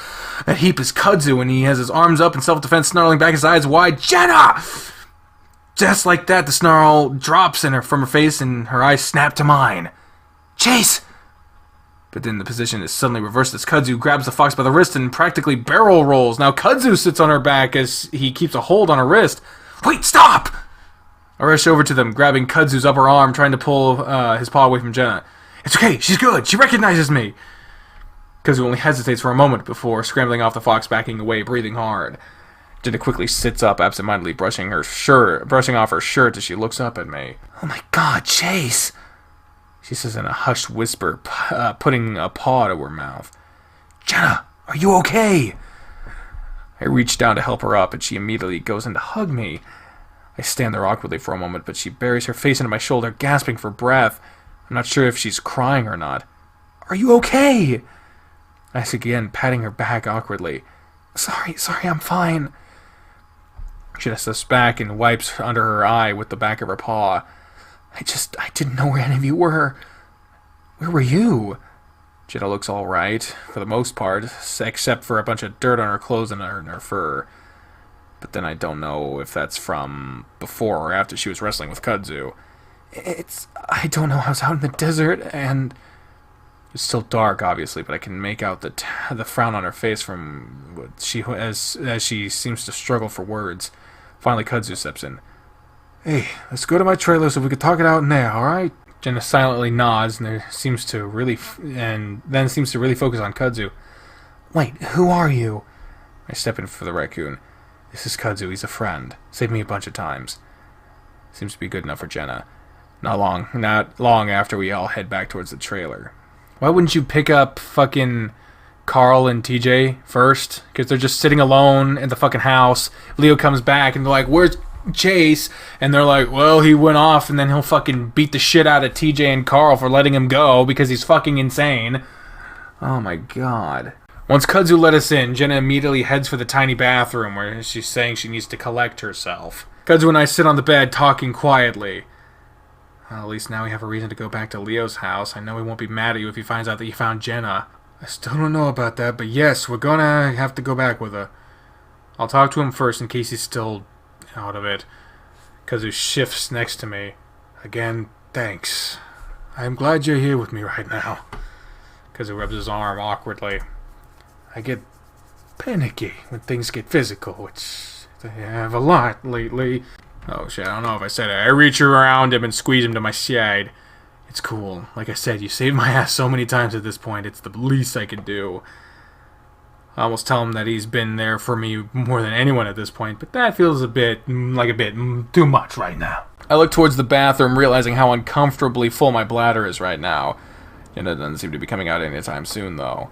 That heap is Kudzu, and he has his arms up in self-defense, snarling back, his eyes wide. Jenna! Just like that, the snarl drops from her face and her eyes snap to mine. Chase! But then the position is suddenly reversed as Kudzu grabs the fox by the wrist and practically barrel rolls. Now Kudzu sits on her back as he keeps a hold on her wrist. Wait, stop! I rush over to them, grabbing Kudzu's upper arm, trying to pull his paw away from Jenna. It's okay, she's good, she recognizes me! Kudzu only hesitates for a moment before scrambling off the fox, backing away, breathing hard. Jenna quickly sits up, absentmindedly brushing off her shirt as she looks up at me. Oh my god, Chase! She says in a hushed whisper, putting a paw to her mouth. Jenna, are you okay? I reach down to help her up, and she immediately goes in to hug me. I stand there awkwardly for a moment, but she buries her face into my shoulder, gasping for breath. I'm not sure if she's crying or not. Are you okay? I ask again, patting her back awkwardly. Sorry, I'm fine. She steps back and wipes under her eye with the back of her paw. I didn't know where any of you were. Where were you? Jenna looks all right, for the most part, except for a bunch of dirt on her clothes and her fur. But then I don't know if that's from before or after she was wrestling with Kudzu. I don't know, I was out in the desert, and it's still dark, obviously, but I can make out the frown on her face from what as she seems to struggle for words. Finally, Kudzu steps in. Hey, let's go to my trailer so we can talk it out in there, alright? Jenna silently nods and then seems to really focus on Kudzu. Wait, who are you? I step in for the raccoon. This is Kudzu, he's a friend. Saved me a bunch of times. Seems to be good enough for Jenna. Not long after we all head back towards the trailer. Why wouldn't you pick up fucking Carl and TJ first? Because they're just sitting alone in the fucking house. Leo comes back and they're like, where's Chase? And they're like, well, he went off, and then he'll fucking beat the shit out of TJ and Carl for letting him go because he's fucking insane. Oh my god. Once Kudzu let us in, Jenna immediately heads for the tiny bathroom where she's saying she needs to collect herself. Kudzu and I sit on the bed talking quietly. Well, at least now we have a reason to go back to Leo's house. I know he won't be mad at you if he finds out that you found Jenna. I still don't know about that, but yes, we're gonna have to go back with her. I'll talk to him first in case he's still out of it. Kudzu shifts next to me. Again, thanks. I'm glad you're here with me right now. Kudzu rubs his arm awkwardly. I get panicky when things get physical, which I have a lot lately. Oh shit, I don't know if I said it. I reach around him and squeeze him to my side. It's cool. Like I said, you saved my ass so many times at this point. It's the least I can do. I almost tell him that he's been there for me more than anyone at this point, but that feels a bit too much right now. I look towards the bathroom, realizing how uncomfortably full my bladder is right now. Jenna doesn't seem to be coming out anytime soon, though.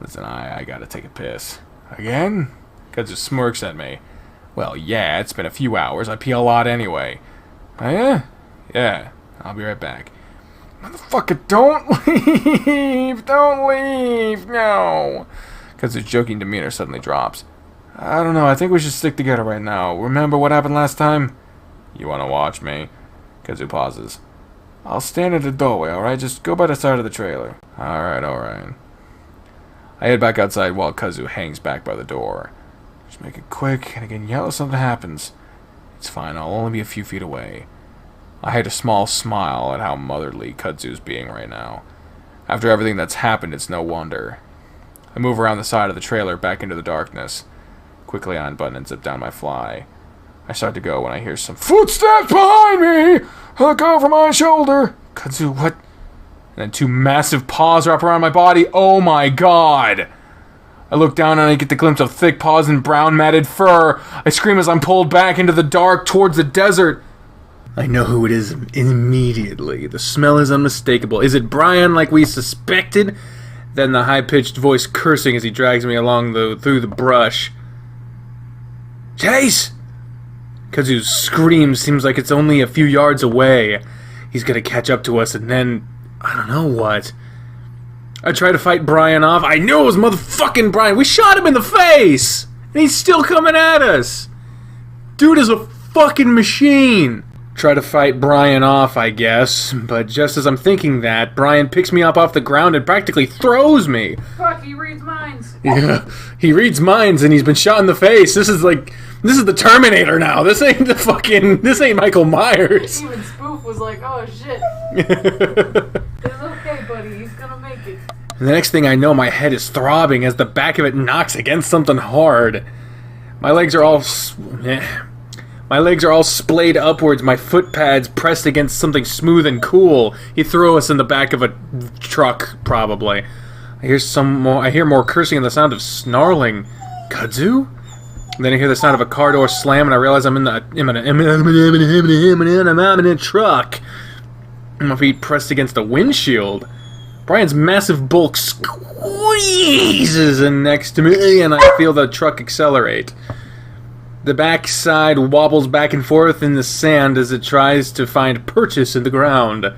Listen, I gotta take a piss. Again? Kudzu smirks at me. Well, yeah, it's been a few hours. I pee a lot anyway. Oh, yeah? Yeah, I'll be right back. Motherfucker, don't leave! Don't leave! No! Kudzu's joking demeanor suddenly drops. I don't know, I think we should stick together right now. Remember what happened last time? You wanna watch me? Kudzu pauses. I'll stand at the doorway, alright? Just go by the side of the trailer. Alright. I head back outside while Kudzu hangs back by the door. Just make it quick, and again yell if something happens. It's fine, I'll only be a few feet away. I had a small smile at how motherly Kudzu's being right now. After everything that's happened, it's no wonder. I move around the side of the trailer back into the darkness. Quickly I unbutton and zip down my fly. I start to go when I hear some footsteps behind me! Look over my shoulder! Kudzu, what? And then 2 massive paws wrap around my body. Oh my god! I look down and I get the glimpse of thick paws and brown matted fur. I scream as I'm pulled back into the dark towards the desert. I know who it is immediately. The smell is unmistakable. Is it Brian like we suspected? Then the high-pitched voice cursing as he drags me along through the brush. Chase! Kudzu's scream seems like it's only a few yards away. He's gonna catch up to us and then... I don't know what. I try to fight Brian off. I knew it was motherfucking Brian. We shot him in the face! And he's still coming at us! Dude is a fucking machine! Try to fight Brian off, I guess. But just as I'm thinking that, Brian picks me up off the ground and practically throws me. Fuck, he reads minds. Yeah, he reads minds and he's been shot in the face. This is the Terminator now. This ain't Michael Myers. Even Spoof was like, oh shit. It's okay, buddy. He's gonna make it. And the next thing I know, my head is throbbing as the back of it knocks against something hard. My legs are all splayed upwards, my foot pads pressed against something smooth and cool. He threw us in the back of a truck, probably. I hear more cursing and the sound of snarling. Kudzu? And then I hear the sound of a car door slam and I realize I'm in a truck. And my feet pressed against the windshield. Brian's massive bulk squeezes in next to me and I feel the truck accelerate. The backside wobbles back and forth in the sand as it tries to find purchase in the ground.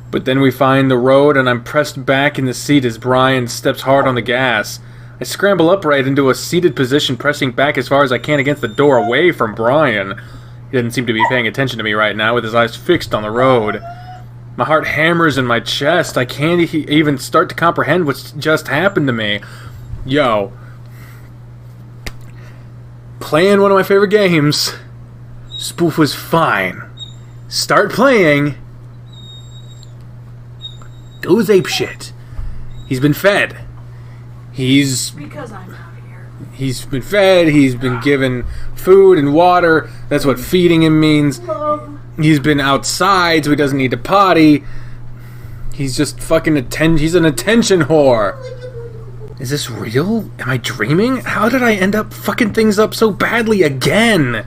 But then we find the road and I'm pressed back in the seat as Brian steps hard on the gas. I scramble upright into a seated position, pressing back as far as I can against the door away from Brian. He doesn't seem to be paying attention to me right now with his eyes fixed on the road. My heart hammers in my chest. I can't even start to comprehend what's just happened to me. Yo. Playing one of my favorite games. Spoof was fine. Start playing. Goes apeshit. He's been fed. Because I'm out here. He's been fed, he's been given food and water. That's what feeding him means. He's been outside, so he doesn't need to potty. He's just fucking he's an attention whore. Is this real? Am I dreaming? How did I end up fucking things up so badly again?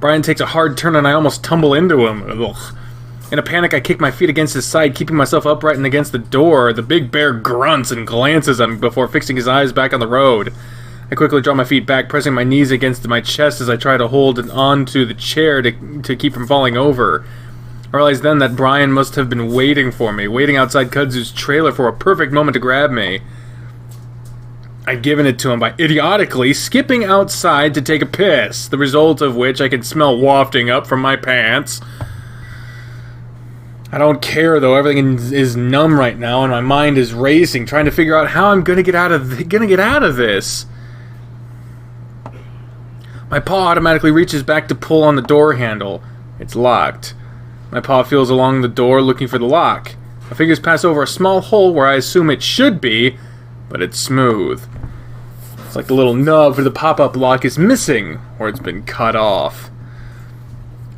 Brian takes a hard turn and I almost tumble into him. Ugh. In a panic, I kick my feet against his side, keeping myself upright and against the door. The big bear grunts and glances at me before fixing his eyes back on the road. I quickly draw my feet back, pressing my knees against my chest as I try to hold it onto the chair to keep from falling over. I realize then that Brian must have been waiting for me, waiting outside Kudzu's trailer for a perfect moment to grab me. I'd given it to him by idiotically skipping outside to take a piss, the result of which I could smell wafting up from my pants. I don't care though, everything is numb right now and my mind is racing, trying to figure out how I'm gonna get out of this. My paw automatically reaches back to pull on the door handle. It's locked. My paw feels along the door looking for the lock. My fingers pass over a small hole where I assume it should be, but it's smooth. It's like the little nub for the pop-up lock is missing, or it's been cut off.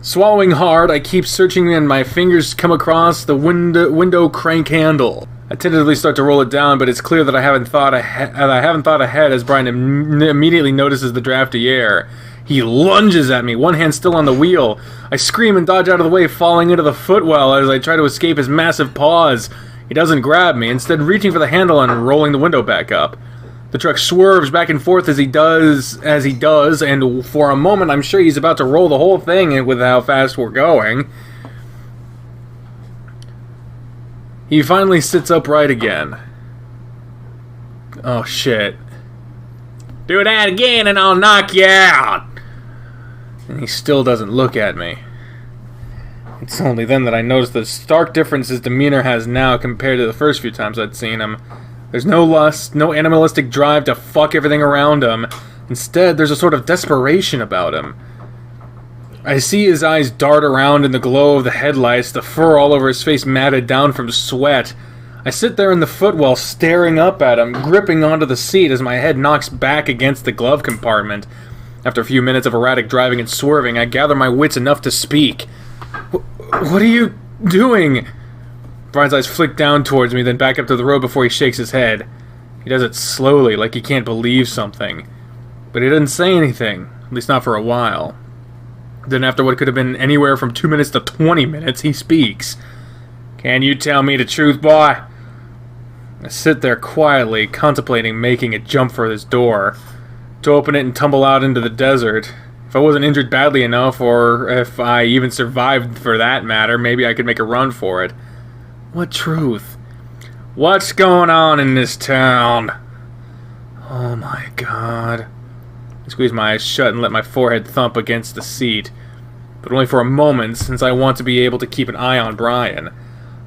Swallowing hard, I keep searching and my fingers come across the window crank handle. I tentatively start to roll it down, but it's clear that I haven't thought ahead as Brian immediately notices the drafty air. He lunges at me, one hand still on the wheel. I scream and dodge out of the way, falling into the footwell as I try to escape his massive paws. He doesn't grab me, instead reaching for the handle and rolling the window back up. The truck swerves back and forth as he does, and for a moment I'm sure he's about to roll the whole thing with how fast we're going. He finally sits upright again. Oh shit. Do that again and I'll knock you out! And he still doesn't look at me. It's only then that I notice the stark difference his demeanor has now compared to the first few times I'd seen him. There's no lust, no animalistic drive to fuck everything around him. Instead, there's a sort of desperation about him. I see his eyes dart around in the glow of the headlights, the fur all over his face matted down from sweat. I sit there in the footwell staring up at him, gripping onto the seat as my head knocks back against the glove compartment. After a few minutes of erratic driving and swerving, I gather my wits enough to speak. What are you doing? Brian's eyes flick down towards me, then back up to the road before he shakes his head. He does it slowly, like he can't believe something. But he doesn't say anything, at least not for a while. Then after what could have been anywhere from 2 minutes to 20 minutes, he speaks. Can you tell me the truth, boy? I sit there quietly, contemplating making a jump for this door, to open it and tumble out into the desert. If I wasn't injured badly enough, or if I even survived for that matter, maybe I could make a run for it. What truth? What's going on in this town? Oh my god. I squeeze my eyes shut and let my forehead thump against the seat. But only for a moment, since I want to be able to keep an eye on Brian.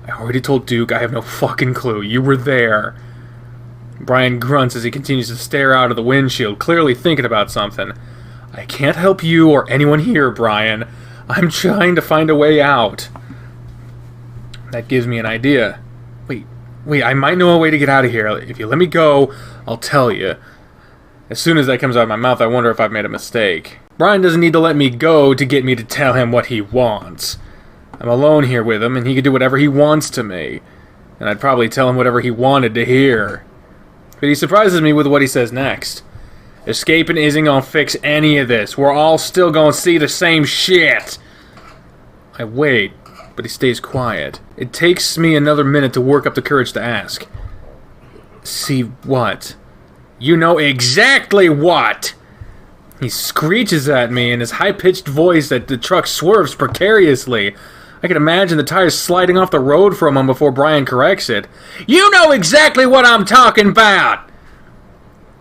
I already told Duke I have no fucking clue. You were there. Brian grunts as he continues to stare out of the windshield, clearly thinking about something. I can't help you or anyone here, Brian. I'm trying to find a way out. That gives me an idea. Wait, I might know a way to get out of here. If you let me go, I'll tell you. As soon as that comes out of my mouth, I wonder if I've made a mistake. Brian doesn't need to let me go to get me to tell him what he wants. I'm alone here with him, and he can do whatever he wants to me. And I'd probably tell him whatever he wanted to hear. But he surprises me with what he says next. Escaping isn't gonna fix any of this. We're all still gonna see the same shit. I wait, but he stays quiet. It takes me another minute to work up the courage to ask. See what? You know exactly what! He screeches at me in his high-pitched voice that the truck swerves precariously. I can imagine the tires sliding off the road for a moment before Brian corrects it. You know exactly what I'm talking about!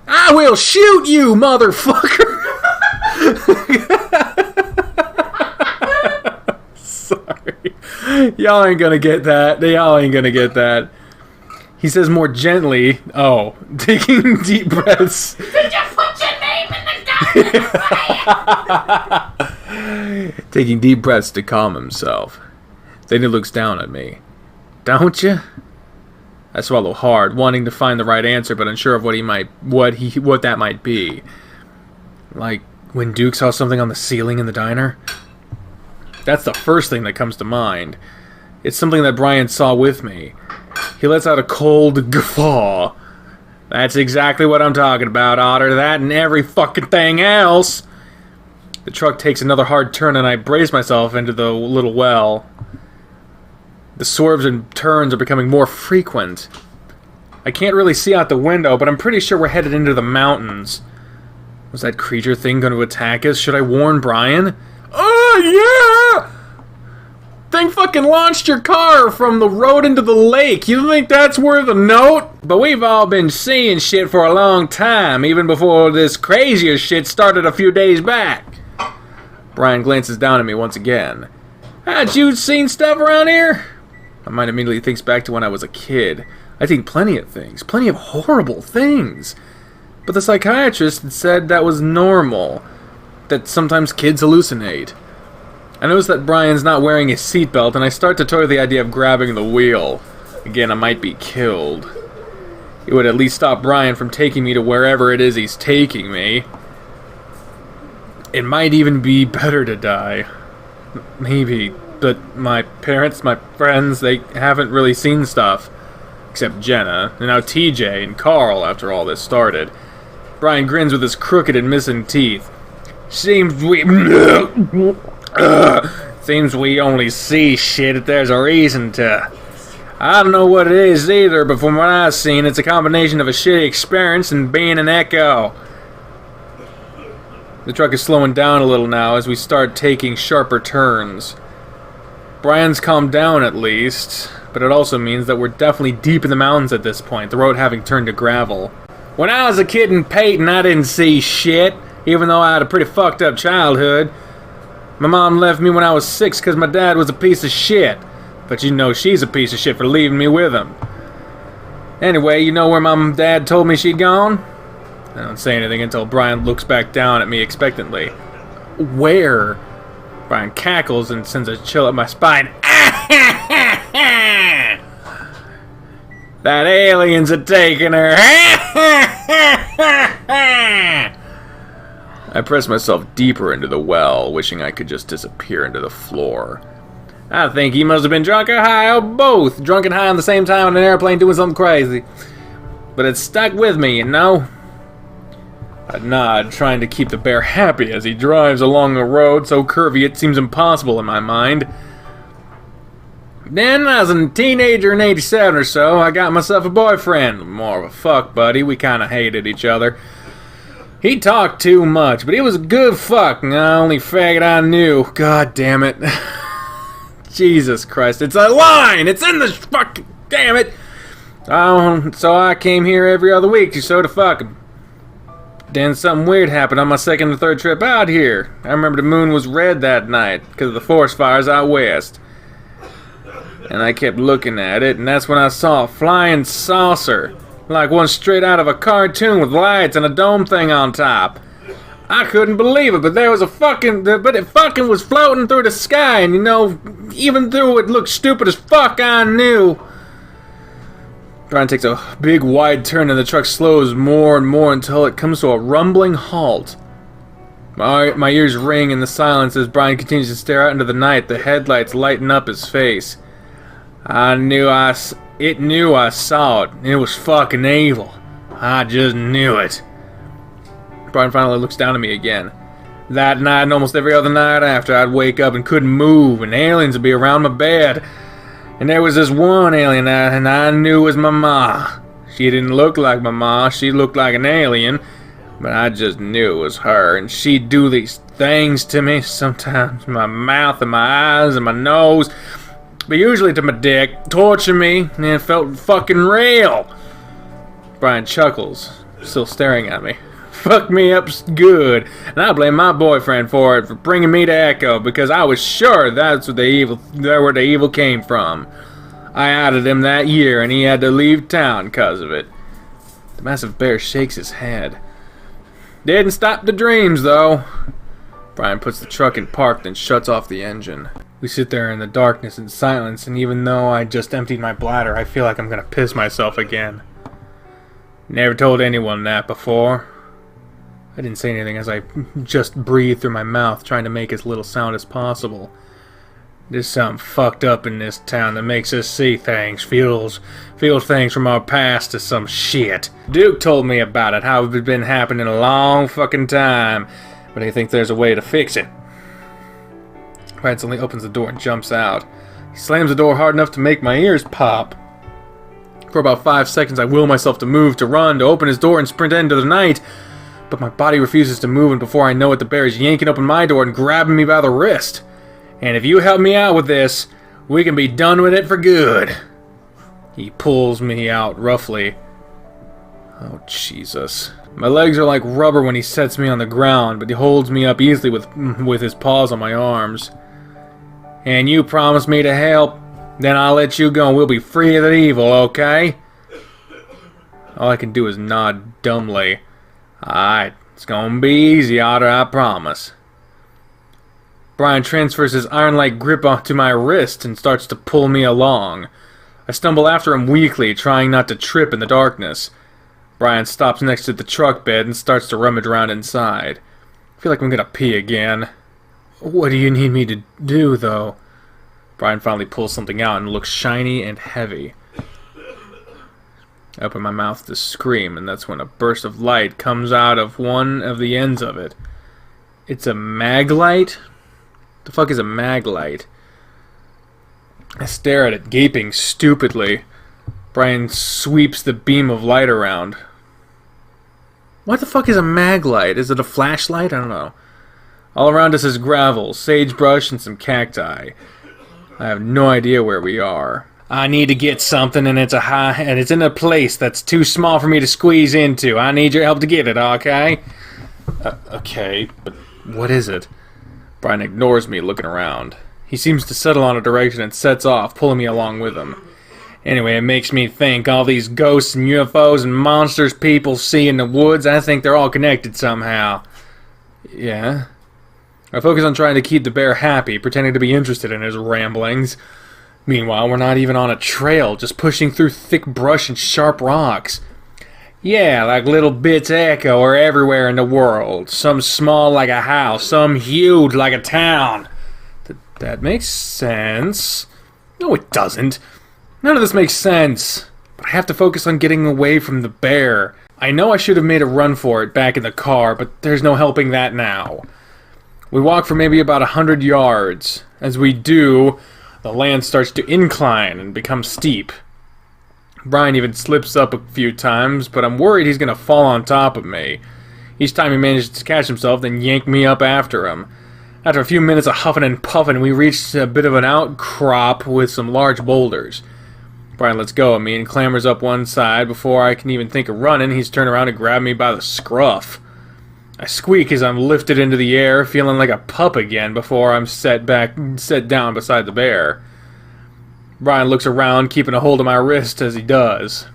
I will shoot you, motherfucker! Sorry. Y'all ain't gonna get that. Y'all ain't gonna get that. He says more gently, taking deep breaths. Did you put your name in the goddamn fire? Taking deep breaths to calm himself. Then he looks down at me. Don't you? I swallow hard, wanting to find the right answer, but unsure of what that might be. Like when Duke saw something on the ceiling in the diner? That's the first thing that comes to mind. It's something that Brian saw with me. He lets out a cold guffaw. That's exactly what I'm talking about, Otter. That and every fucking thing else. The truck takes another hard turn and I brace myself into the little well. The swerves and turns are becoming more frequent. I can't really see out the window, but I'm pretty sure we're headed into the mountains. Was that creature thing going to attack us? Should I warn Brian? Oh, yeah! Thing fucking launched your car from the road into the lake. You think that's worth a note? But we've all been seeing shit for a long time, even before this crazier shit started a few days back. Brian glances down at me once again. Had you seen stuff around here? My mind immediately thinks back to when I was a kid. I'd seen plenty of things, plenty of horrible things. But the psychiatrist had said that was normal, that sometimes kids hallucinate. I notice that Brian's not wearing his seatbelt, and I start to toy with the idea of grabbing the wheel. Again, I might be killed. It would at least stop Brian from taking me to wherever it is he's taking me. It might even be better to die. Maybe. But my parents, my friends, they haven't really seen stuff. Except Jenna, and now TJ and Carl after all this started. Brian grins with his crooked and missing teeth. Seems we only see shit if there's a reason to. I don't know what it is either, but from what I've seen, it's a combination of a shitty experience and being an echo. The truck is slowing down a little now as we start taking sharper turns. Brian's calmed down at least, but it also means that we're definitely deep in the mountains at this point, the road having turned to gravel. When I was a kid in Peyton, I didn't see shit, even though I had a pretty fucked up childhood. My mom left me when I was 6 because my dad was a piece of shit, but you know she's a piece of shit for leaving me with him. Anyway, you know where Mom and Dad told me she'd gone? I don't say anything until Brian looks back down at me expectantly. Where? Brian cackles and sends a chill up my spine. That aliens are taking her. I press myself deeper into the well, wishing I could just disappear into the floor. I think he must have been drunk or high, or both. Drunk and high on the same time on an airplane doing something crazy. But it stuck with me, you know? I nod, trying to keep the bear happy as he drives along a road so curvy it seems impossible in my mind. Then, when I was a teenager in 87 or so, I got myself a boyfriend. More of a fuck buddy, we kinda hated each other. He talked too much, but he was a good fuck, and the only faggot I knew. God damn it. Jesus Christ, it's a line! It's in the fucking... Damn it! So I came here every other week or so to fuck him. Then something weird happened on my second and third trip out here. I remember the moon was red that night because of the forest fires out west. And I kept looking at it, and that's when I saw a flying saucer. Like one straight out of a cartoon with lights and a dome thing on top. I couldn't believe it, but there was a fucking... But it fucking was floating through the sky, and you know, even though it looked stupid as fuck, I knew. Brian takes a big wide turn and the truck slows more and more until it comes to a rumbling halt. My ears ring in the silence as Brian continues to stare out into the night, the headlights lighting up his face. It knew I saw it. It was fucking evil. I just knew it. Brian finally looks down at me again. That night and almost every other night after, I'd wake up and couldn't move, and aliens would be around my bed. And there was this one alien and I knew was my ma. She didn't look like my ma, she looked like an alien, but I just knew it was her, and she'd do these things to me, sometimes my mouth and my eyes and my nose, but usually to my dick, torture me, and it felt fucking real. Brian chuckles, still staring at me. Fucked me up good, and I blame my boyfriend for it, for bringing me to Echo, because I was sure that's where the evil came from. I outed him that year, and he had to leave town 'cause of it. The massive bear shakes his head. Didn't stop the dreams, though. Brian puts the truck in park, then shuts off the engine. We sit there in the darkness and silence, and even though I just emptied my bladder, I feel like I'm gonna piss myself again. Never told anyone that before. I didn't say anything as I just breathed through my mouth, trying to make as little sound as possible. There's something fucked up in this town that makes us see things, feel things from our past as some shit. Duke told me about it, how it's been happening a long fucking time, but I think there's a way to fix it. Brian suddenly opens the door and jumps out. He slams the door hard enough to make my ears pop. For about 5 seconds I will myself to move, to run, to open his door and sprint into the night. But my body refuses to move, and before I know it, the bear is yanking open my door and grabbing me by the wrist. And if you help me out with this, we can be done with it for good. He pulls me out roughly. Oh, Jesus. My legs are like rubber when he sets me on the ground, but he holds me up easily with his paws on my arms. And you promise me to help, then I'll let you go and we'll be free of the evil, okay? All I can do is nod dumbly. Alright, it's gonna be easy, Otter, I promise. Brian transfers his iron-like grip onto my wrist and starts to pull me along. I stumble after him weakly, trying not to trip in the darkness. Brian stops next to the truck bed and starts to rummage around inside. I feel like I'm gonna pee again. What do you need me to do, though? Brian finally pulls something out and looks shiny and heavy. I open my mouth to scream, and that's when a burst of light comes out of one of the ends of it. It's a mag light? The fuck is a mag light? I stare at it, gaping stupidly. Brian sweeps the beam of light around. What the fuck is a mag light? Is it a flashlight? I don't know. All around us is gravel, sagebrush, and some cacti. I have no idea where we are. I need to get something, and it's in a place that's too small for me to squeeze into. I need your help to get it, okay? Okay, but what is it? Brian ignores me, looking around. He seems to settle on a direction and sets off, pulling me along with him. Anyway, it makes me think all these ghosts and UFOs and monsters people see in the woods, I think they're all connected somehow. Yeah? I focus on trying to keep the bear happy, pretending to be interested in his ramblings. Meanwhile, we're not even on a trail, just pushing through thick brush and sharp rocks. Yeah, like little bits of echo are everywhere in the world. Some small like a house, some huge like a town. That makes sense. No, it doesn't. None of this makes sense. But I have to focus on getting away from the bear. I know I should have made a run for it back in the car, but there's no helping that now. We walk for maybe about 100 yards. As we do, the land starts to incline and become steep. Brian even slips up a few times, but I'm worried he's going to fall on top of me. Each time he manages to catch himself, then yank me up after him. After a few minutes of huffing and puffing, we reach a bit of an outcrop with some large boulders. Brian lets go of me and clambers up one side. Before I can even think of running, he's turned around and grabbed me by the scruff. I squeak as I'm lifted into the air, feeling like a pup again before I'm set down beside the bear. Brian looks around, keeping a hold of my wrist as he does.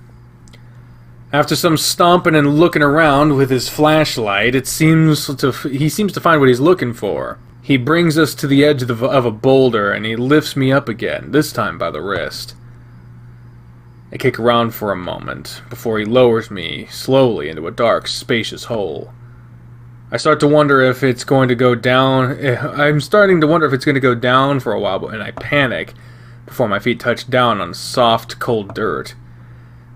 After some stomping and looking around with his flashlight, he seems to find what he's looking for. He brings us to the edge of a boulder, and he lifts me up again, this time by the wrist. I kick around for a moment, before he lowers me slowly into a dark, spacious hole. I start to wonder if it's going to go down. I'm starting to wonder if it's going to go down for a while, and I panic before my feet touch down on soft, cold dirt.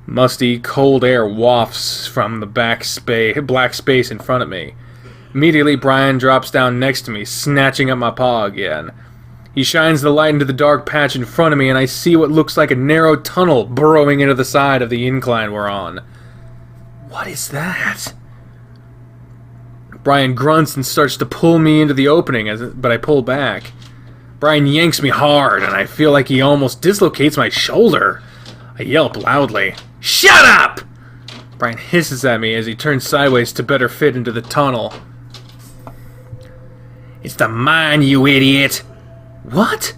Musty, cold air wafts from the black space in front of me. Immediately, Brian drops down next to me, snatching up my paw again. He shines the light into the dark patch in front of me, and I see what looks like a narrow tunnel burrowing into the side of the incline we're on. What is that? Brian grunts and starts to pull me into the opening, but I pull back. Brian yanks me hard, and I feel like he almost dislocates my shoulder. I yelp loudly. Shut up! Brian hisses at me as he turns sideways to better fit into the tunnel. It's the mine, you idiot! What?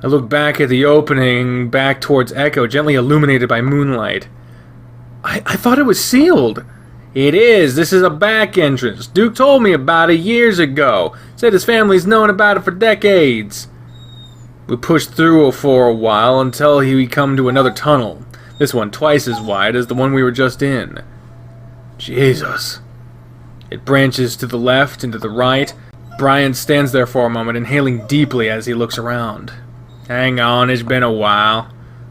I look back at the opening, back towards Echo, gently illuminated by moonlight. I thought it was sealed. It is. This is a back entrance. Duke told me about it years ago. Said his family's known about it for decades. We pushed through for a while until we come to another tunnel. This one twice as wide as the one we were just in. Jesus. It branches to the left and to the right. Brian stands there for a moment, inhaling deeply as he looks around. Hang on, it's been a while.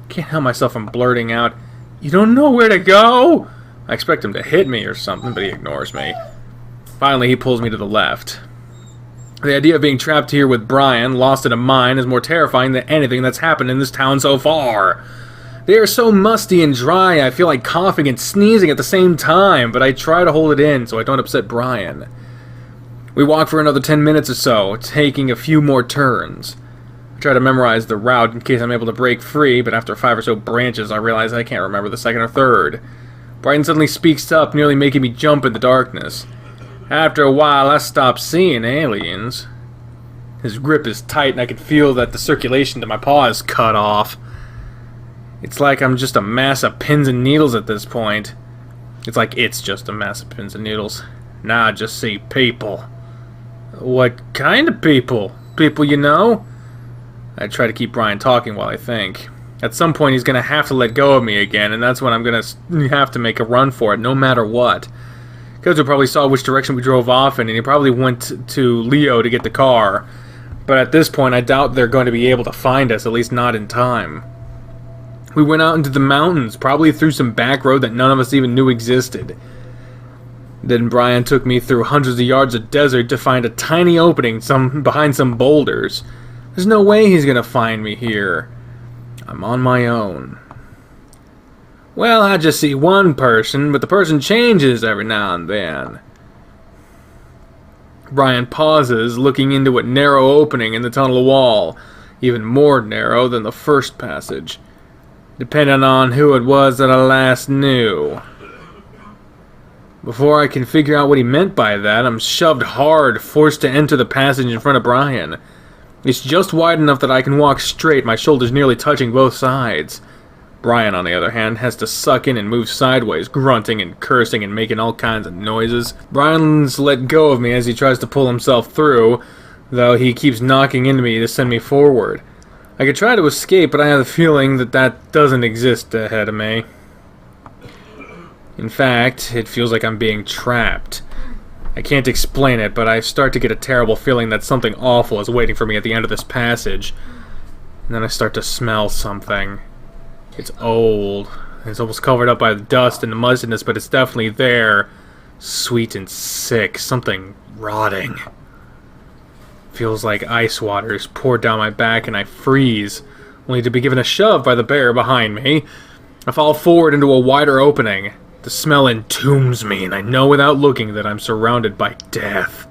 Can't help myself from blurting out, You don't know where to go? I expect him to hit me or something, but he ignores me. Finally, he pulls me to the left. The idea of being trapped here with Brian, lost in a mine, is more terrifying than anything that's happened in this town so far. They are so musty and dry, I feel like coughing and sneezing at the same time, but I try to hold it in so I don't upset Brian. We walk for another 10 minutes or so, taking a few more turns. I try to memorize the route in case I'm able to break free, but after 5 or so branches I realize I can't remember the second or third. Brian suddenly speaks up, nearly making me jump in the darkness. After a while, I stop seeing aliens. His grip is tight, and I can feel that the circulation to my paw is cut off. It's like I'm just a mass of pins and needles at this point. It's just a mass of pins and needles. Now I just see people. What kind of people? People you know? I try to keep Brian talking while I think. At some point, he's going to have to let go of me again, and that's when I'm going to have to make a run for it, no matter what. Kozo probably saw which direction we drove off in, and he probably went to Leo to get the car. But at this point, I doubt they're going to be able to find us, at least not in time. We went out into the mountains, probably through some back road that none of us even knew existed. Then Brian took me through hundreds of yards of desert to find a tiny opening behind some boulders. There's no way he's going to find me here. I'm on my own. Well, I just see one person, but the person changes every now and then. Brian pauses, looking into a narrow opening in the tunnel wall, even more narrow than the first passage, depending on who it was that I last knew. Before I can figure out what he meant by that, I'm shoved hard, forced to enter the passage in front of Brian. It's just wide enough that I can walk straight, my shoulders nearly touching both sides. Brian, on the other hand, has to suck in and move sideways, grunting and cursing and making all kinds of noises. Brian's let go of me as he tries to pull himself through, though he keeps knocking into me to send me forward. I could try to escape, but I have the feeling that that doesn't exist ahead of me. In fact, it feels like I'm being trapped. I can't explain it, but I start to get a terrible feeling that something awful is waiting for me at the end of this passage. And then I start to smell something. It's old. It's almost covered up by the dust and the mustiness, but it's definitely there. Sweet and sick. Something rotting. Feels like ice water is poured down my back and I freeze, only to be given a shove by the bear behind me. I fall forward into a wider opening. The smell entombs me, and I know without looking that I'm surrounded by death.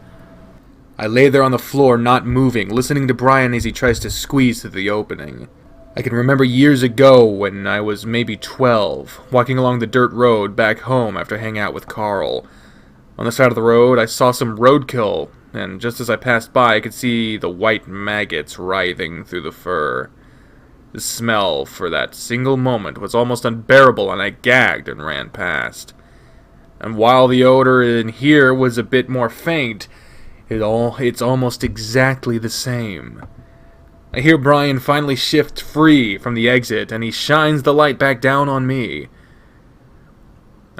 I lay there on the floor, not moving, listening to Brian as he tries to squeeze through the opening. I can remember years ago when I was maybe 12, walking along the dirt road back home after hanging out with Carl. On the side of the road, I saw some roadkill, and just as I passed by, I could see the white maggots writhing through the fur. The smell, for that single moment, was almost unbearable, and I gagged and ran past. And while the odor in here was a bit more faint, it's almost exactly the same. I hear Brian finally shift free from the exit, and he shines the light back down on me.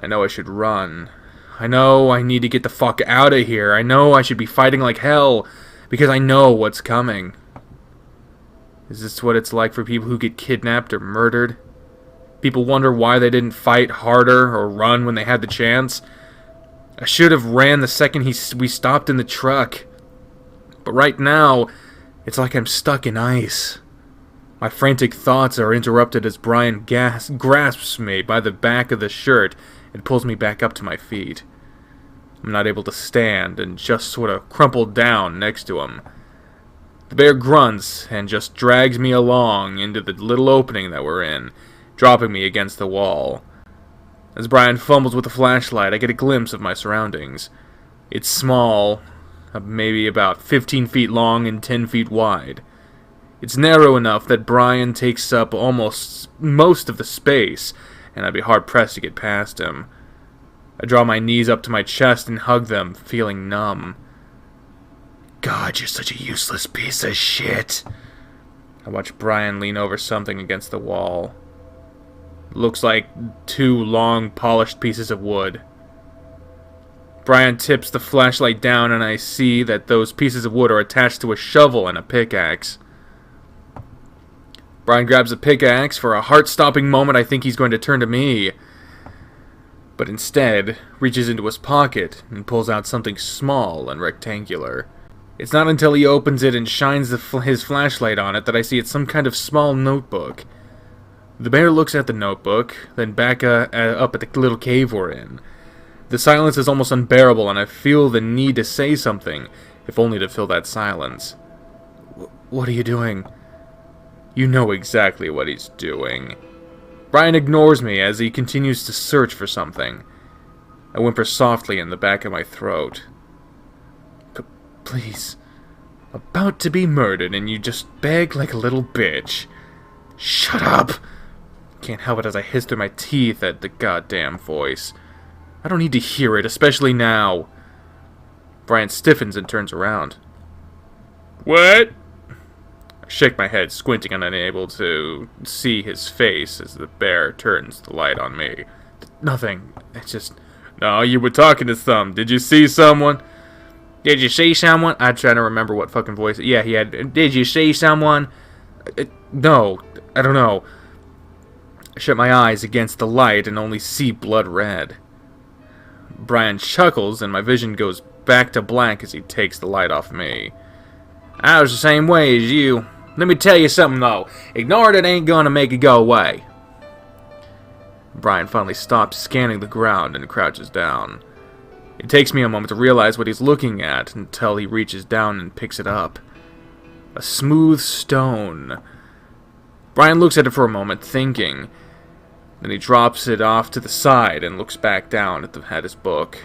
I know I should run. I know I need to get the fuck out of here. I know I should be fighting like hell, because I know what's coming. Is this what it's like for people who get kidnapped or murdered? People wonder why they didn't fight harder or run when they had the chance. I should have ran the second we stopped in the truck. But right now, it's like I'm stuck in ice. My frantic thoughts are interrupted as Brian grasps me by the back of the shirt and pulls me back up to my feet. I'm not able to stand and just sort of crumple down next to him. The bear grunts and just drags me along into the little opening that we're in, dropping me against the wall. As Brian fumbles with the flashlight, I get a glimpse of my surroundings. It's small, maybe about 15 feet long and 10 feet wide. It's narrow enough that Brian takes up almost most of the space, and I'd be hard-pressed to get past him. I draw my knees up to my chest and hug them, feeling numb. God, you're such a useless piece of shit. I watch Brian lean over something against the wall. It looks like 2 long, polished pieces of wood. Brian tips the flashlight down and I see that those pieces of wood are attached to a shovel and a pickaxe. Brian grabs a pickaxe. For a heart-stopping moment, I think he's going to turn to me. But instead, reaches into his pocket and pulls out something small and rectangular. It's not until he opens it and shines his flashlight on it that I see it's some kind of small notebook. The bear looks at the notebook, then back up at the little cave we're in. The silence is almost unbearable, and I feel the need to say something, if only to fill that silence. What are you doing? You know exactly what he's doing. Brian ignores me as he continues to search for something. I whimper softly in the back of my throat. Please. About to be murdered and you just beg like a little bitch. Shut up! Can't help it as I hiss through my teeth at the goddamn voice. I don't need to hear it, especially now. Brian stiffens and turns around. What? I shake my head, squinting and unable to see his face as the bear turns the light on me. Nothing. It's just... No, you were talking to some. Did you see someone? Did you see someone? I'm trying to remember what fucking voice. Yeah, he had. Did you see someone? No, I don't know. I shut my eyes against the light and only see blood red. Brian chuckles and my vision goes back to black as he takes the light off me. I was the same way as you. Let me tell you something though. Ignoring it ain't gonna make it go away. Brian finally stops scanning the ground and crouches down. It takes me a moment to realize what he's looking at until he reaches down and picks it up. A smooth stone. Brian looks at it for a moment, thinking. Then he drops it off to the side and looks back down at his book.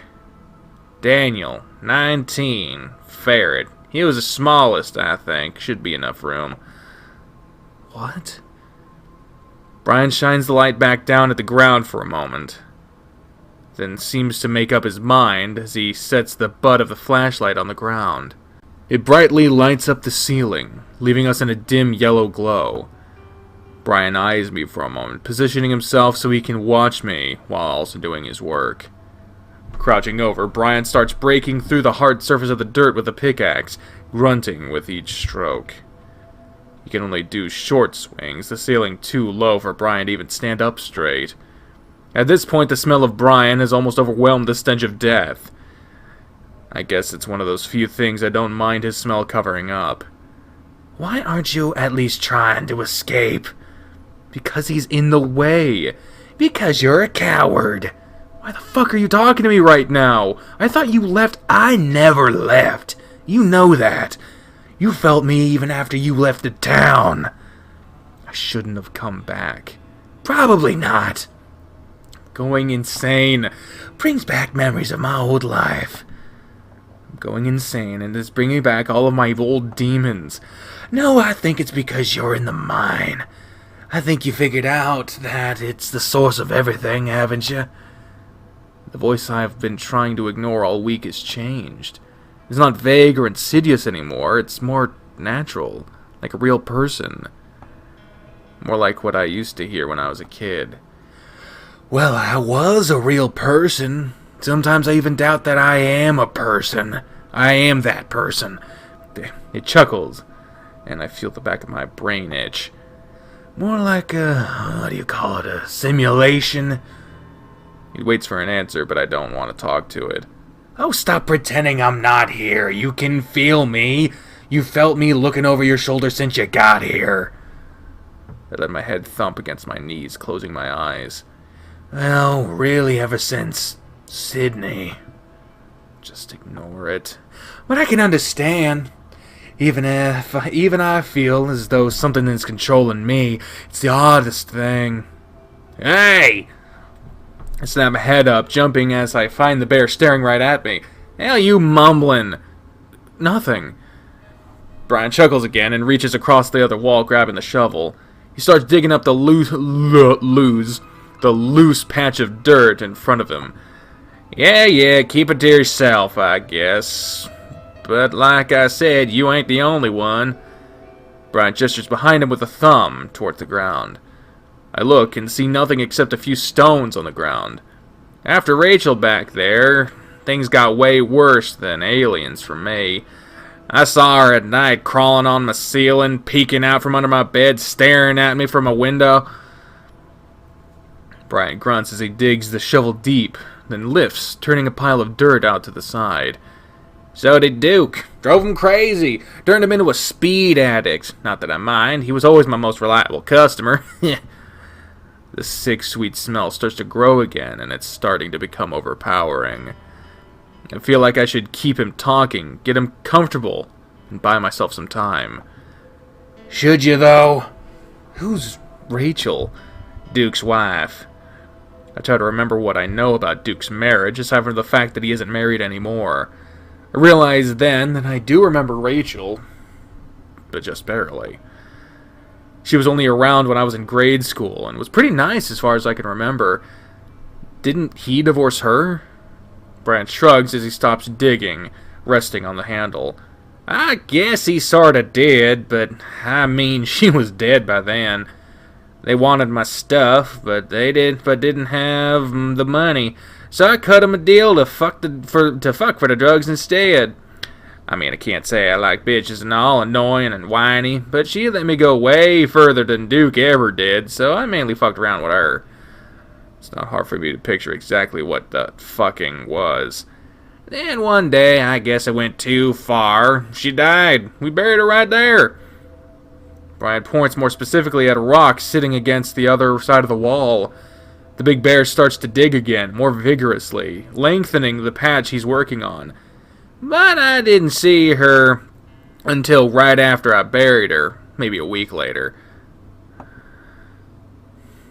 Daniel, 19, ferret. He was the smallest, I think. Should be enough room. What? Brian shines the light back down at the ground for a moment, then seems to make up his mind as he sets the butt of the flashlight on the ground. It brightly lights up the ceiling, leaving us in a dim yellow glow. Brian eyes me for a moment, positioning himself so he can watch me while also doing his work. Crouching over, Brian starts breaking through the hard surface of the dirt with a pickaxe, grunting with each stroke. He can only do short swings, the ceiling too low for Brian to even stand up straight. At this point, the smell of Brian has almost overwhelmed the stench of death. I guess it's one of those few things I don't mind his smell covering up. Why aren't you at least trying to escape? Because he's in the way. Because you're a coward. Why the fuck are you talking to me right now? I thought you left. I never left. You know that. You felt me even after you left the town. I shouldn't have come back. Probably not. Going insane. Brings back memories of my old life. I'm going insane, and it's bringing back all of my old demons. No, I think it's because you're in the mine. I think you figured out that it's the source of everything, haven't you? The voice I've been trying to ignore all week has changed. It's not vague or insidious anymore. It's more natural, like a real person. More like what I used to hear when I was a kid. Well, I was a real person. Sometimes I even doubt that I am a person. I am that person. It chuckles, and I feel the back of my brain itch. More like what do you call it, a simulation? He waits for an answer, but I don't want to talk to it. Oh, stop pretending I'm not here. You can feel me. You felt me looking over your shoulder since you got here. I let my head thump against my knees, closing my eyes. Well, really ever since Sydney. Just ignore it. But I can understand. Even I feel as though something is controlling me. It's the oddest thing. Hey! I snap my head up, jumping as I find the bear staring right at me. Hell, you mumbling? Nothing. Brian chuckles again and reaches across the other wall, grabbing the shovel. He starts digging up the loose patch of dirt in front of him. Yeah, keep it to yourself, I guess. But like I said, you ain't the only one. Brian gestures behind him with a thumb towards the ground. I look and see nothing except a few stones on the ground. After Rachel back there, things got way worse than aliens for me. I saw her at night crawling on my ceiling, peeking out from under my bed, staring at me from a window. Brian grunts as he digs the shovel deep, then lifts, turning a pile of dirt out to the side. So did Duke. Drove him crazy. Turned him into a speed addict. Not that I mind. He was always my most reliable customer. The sick, sweet smell starts to grow again, and it's starting to become overpowering. I feel like I should keep him talking, get him comfortable, and buy myself some time. Should you, though? Who's Rachel? Duke's wife. I try to remember what I know about Duke's marriage, aside from the fact that he isn't married anymore. I realize then that I do remember Rachel, but just barely. She was only around when I was in grade school, and was pretty nice as far as I can remember. Didn't he divorce her? Brian shrugs as he stops digging, resting on the handle. I guess he sorta did, but I mean, she was dead by then. They wanted my stuff, but didn't have the money, so I cut him a deal to fuck for the drugs instead. I mean, I can't say I like bitches and all, annoying and whiny, but she let me go way further than Duke ever did, so I mainly fucked around with her. It's not hard for me to picture exactly what the fucking was. Then one day, I guess I went too far. She died. We buried her right there. Brian points more specifically at a rock sitting against the other side of the wall. The big bear starts to dig again, more vigorously, lengthening the patch he's working on. But I didn't see her until right after I buried her, maybe a week later.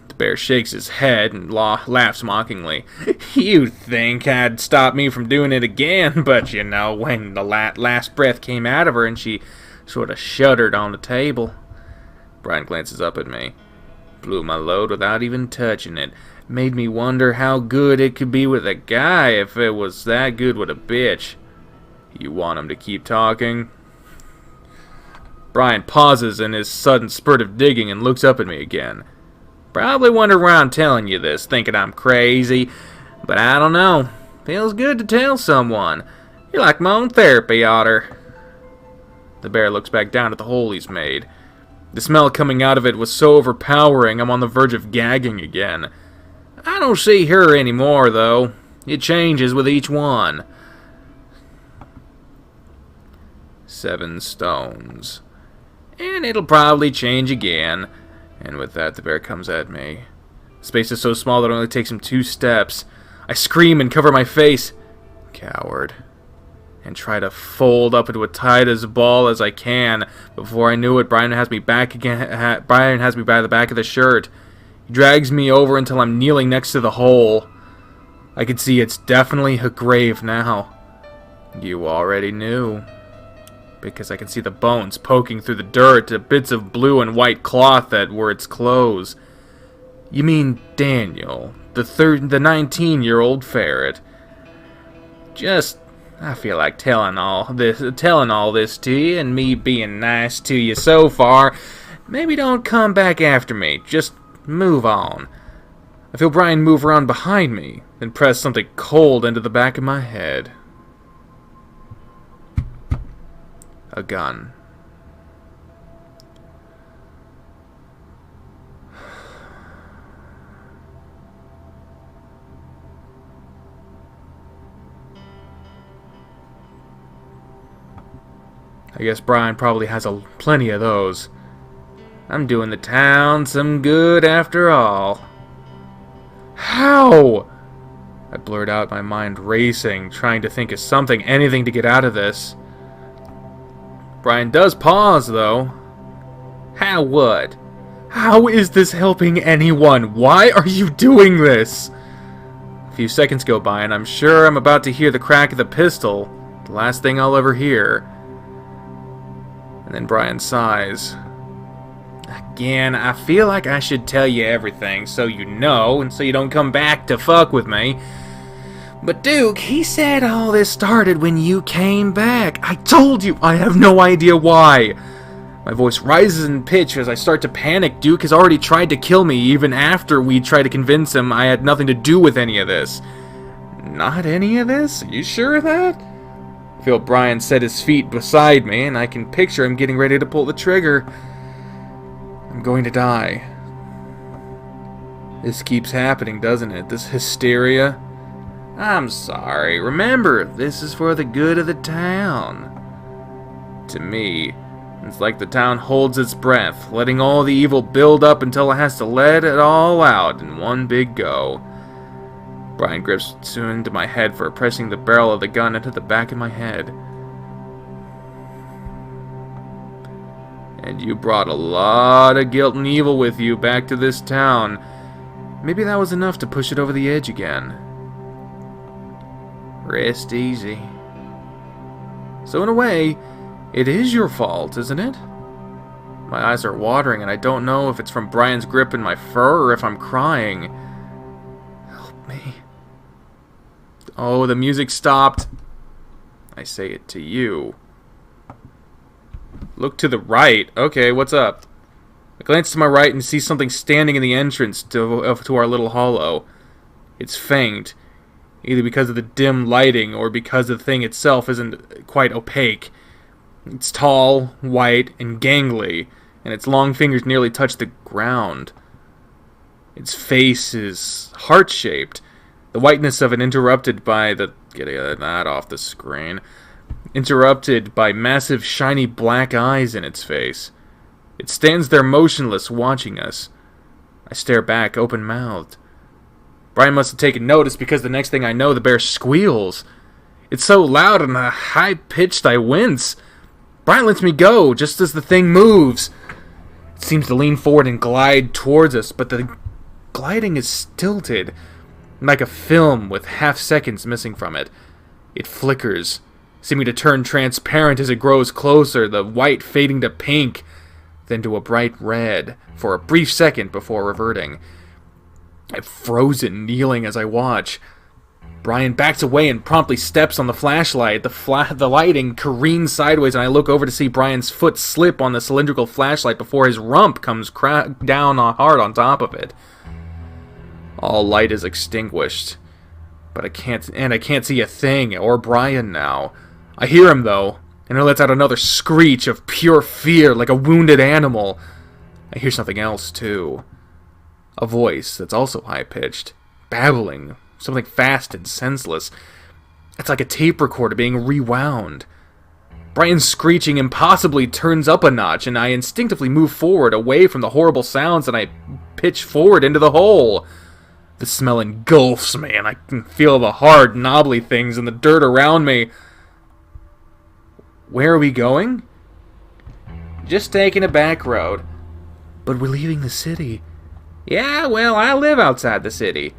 The bear shakes his head and laughs mockingly. You'd think I'd stop me from doing it again, but you know, when the last breath came out of her and she sort of shuddered on the table. Brian glances up at me. Blew my load without even touching it. Made me wonder how good it could be with a guy if it was that good with a bitch. You want him to keep talking? Brian pauses in his sudden spurt of digging and looks up at me again. Probably wonder why I'm telling you this, thinking I'm crazy. But I don't know. Feels good to tell someone. You're like my own therapy, Otter. The bear looks back down at the hole he's made. The smell coming out of it was so overpowering I'm on the verge of gagging again. I don't see her anymore, though. It changes with each one. 7 stones. And it'll probably change again. And with that, the bear comes at me. The space is so small that it only takes him 2 steps. I scream and cover my face. Coward. And try to fold up into a tight as ball as I can. Before I knew it, Brian has me back again. Brian has me by the back of the shirt. He drags me over until I'm kneeling next to the hole. I can see it's definitely a grave now. You already knew. Because I can see the bones poking through the dirt, the bits of blue and white cloth that were its clothes. You mean Daniel, the 19-year-old ferret. I feel like telling all this to you, and me being nice to you so far. Maybe don't come back after me. Just move on. I feel Brian move around behind me, then press something cold into the back of my head. A gun. I guess Brian probably has plenty of those. I'm doing the town some good after all. How? I blurred out, my mind racing, trying to think of something, anything to get out of this. Brian does pause, though. How what? How is this helping anyone? Why are you doing this? A few seconds go by, and I'm sure I'm about to hear the crack of the pistol. The last thing I'll ever hear. And then Brian sighs. Again, I feel like I should tell you everything so you know, and so you don't come back to fuck with me. But Duke, he said all this started when you came back. I told you, I have no idea why. My voice rises in pitch as I start to panic. Duke has already tried to kill me, even after we tried to convince him I had nothing to do with any of this. Not any of this? Are you sure of that? I feel Brian set his feet beside me, and I can picture him getting ready to pull the trigger. I'm going to die. This keeps happening, doesn't it? This hysteria. I'm sorry. Remember, this is for the good of the town. To me, it's like the town holds its breath, letting all the evil build up until it has to let it all out in one big go. Brian grips into my head for pressing the barrel of the gun into the back of my head. And you brought a lot of guilt and evil with you back to this town. Maybe that was enough to push it over the edge again. Rest easy. So in a way, it is your fault, isn't it? My eyes are watering and I don't know if it's from Brian's grip in my fur or if I'm crying. Help me. Oh, the music stopped. I say it to you. Look to the right. Okay, what's up? I glance to my right and see something standing in the entrance to our little hollow. It's faint, either because of the dim lighting or because the thing itself isn't quite opaque. It's tall, white, and gangly, and its long fingers nearly touch the ground. Its face is heart-shaped, the whiteness of it interrupted by the... Get that off the screen. Interrupted by massive, shiny black eyes in its face. It stands there motionless, watching us. I stare back, open-mouthed. Brian must have taken notice because the next thing I know, the bear squeals. It's so loud and high-pitched I wince. Brian lets me go just as the thing moves. It seems to lean forward and glide towards us, but the gliding is stilted, like a film with half seconds missing from it. It flickers, seeming to turn transparent as it grows closer, the white fading to pink. then to a bright red for a brief second before reverting. I'm frozen, kneeling as I watch. Brian backs away and promptly steps on the flashlight. The lighting careens sideways, and I look over to see Brian's foot slip on the cylindrical flashlight before his rump comes down hard on top of it. All light is extinguished, but I can't see a thing or Brian now. I hear him though, and he lets out another screech of pure fear like a wounded animal. I hear something else too. A voice that's also high-pitched, babbling, something fast and senseless. It's like a tape recorder being rewound. Brian's screeching impossibly turns up a notch, and I instinctively move forward away from the horrible sounds, and I pitch forward into the hole. The smell engulfs me, and I can feel the hard, knobbly things in the dirt around me. Where are we going? Just taking a back road. But we're leaving the city. Yeah, well, I live outside the city.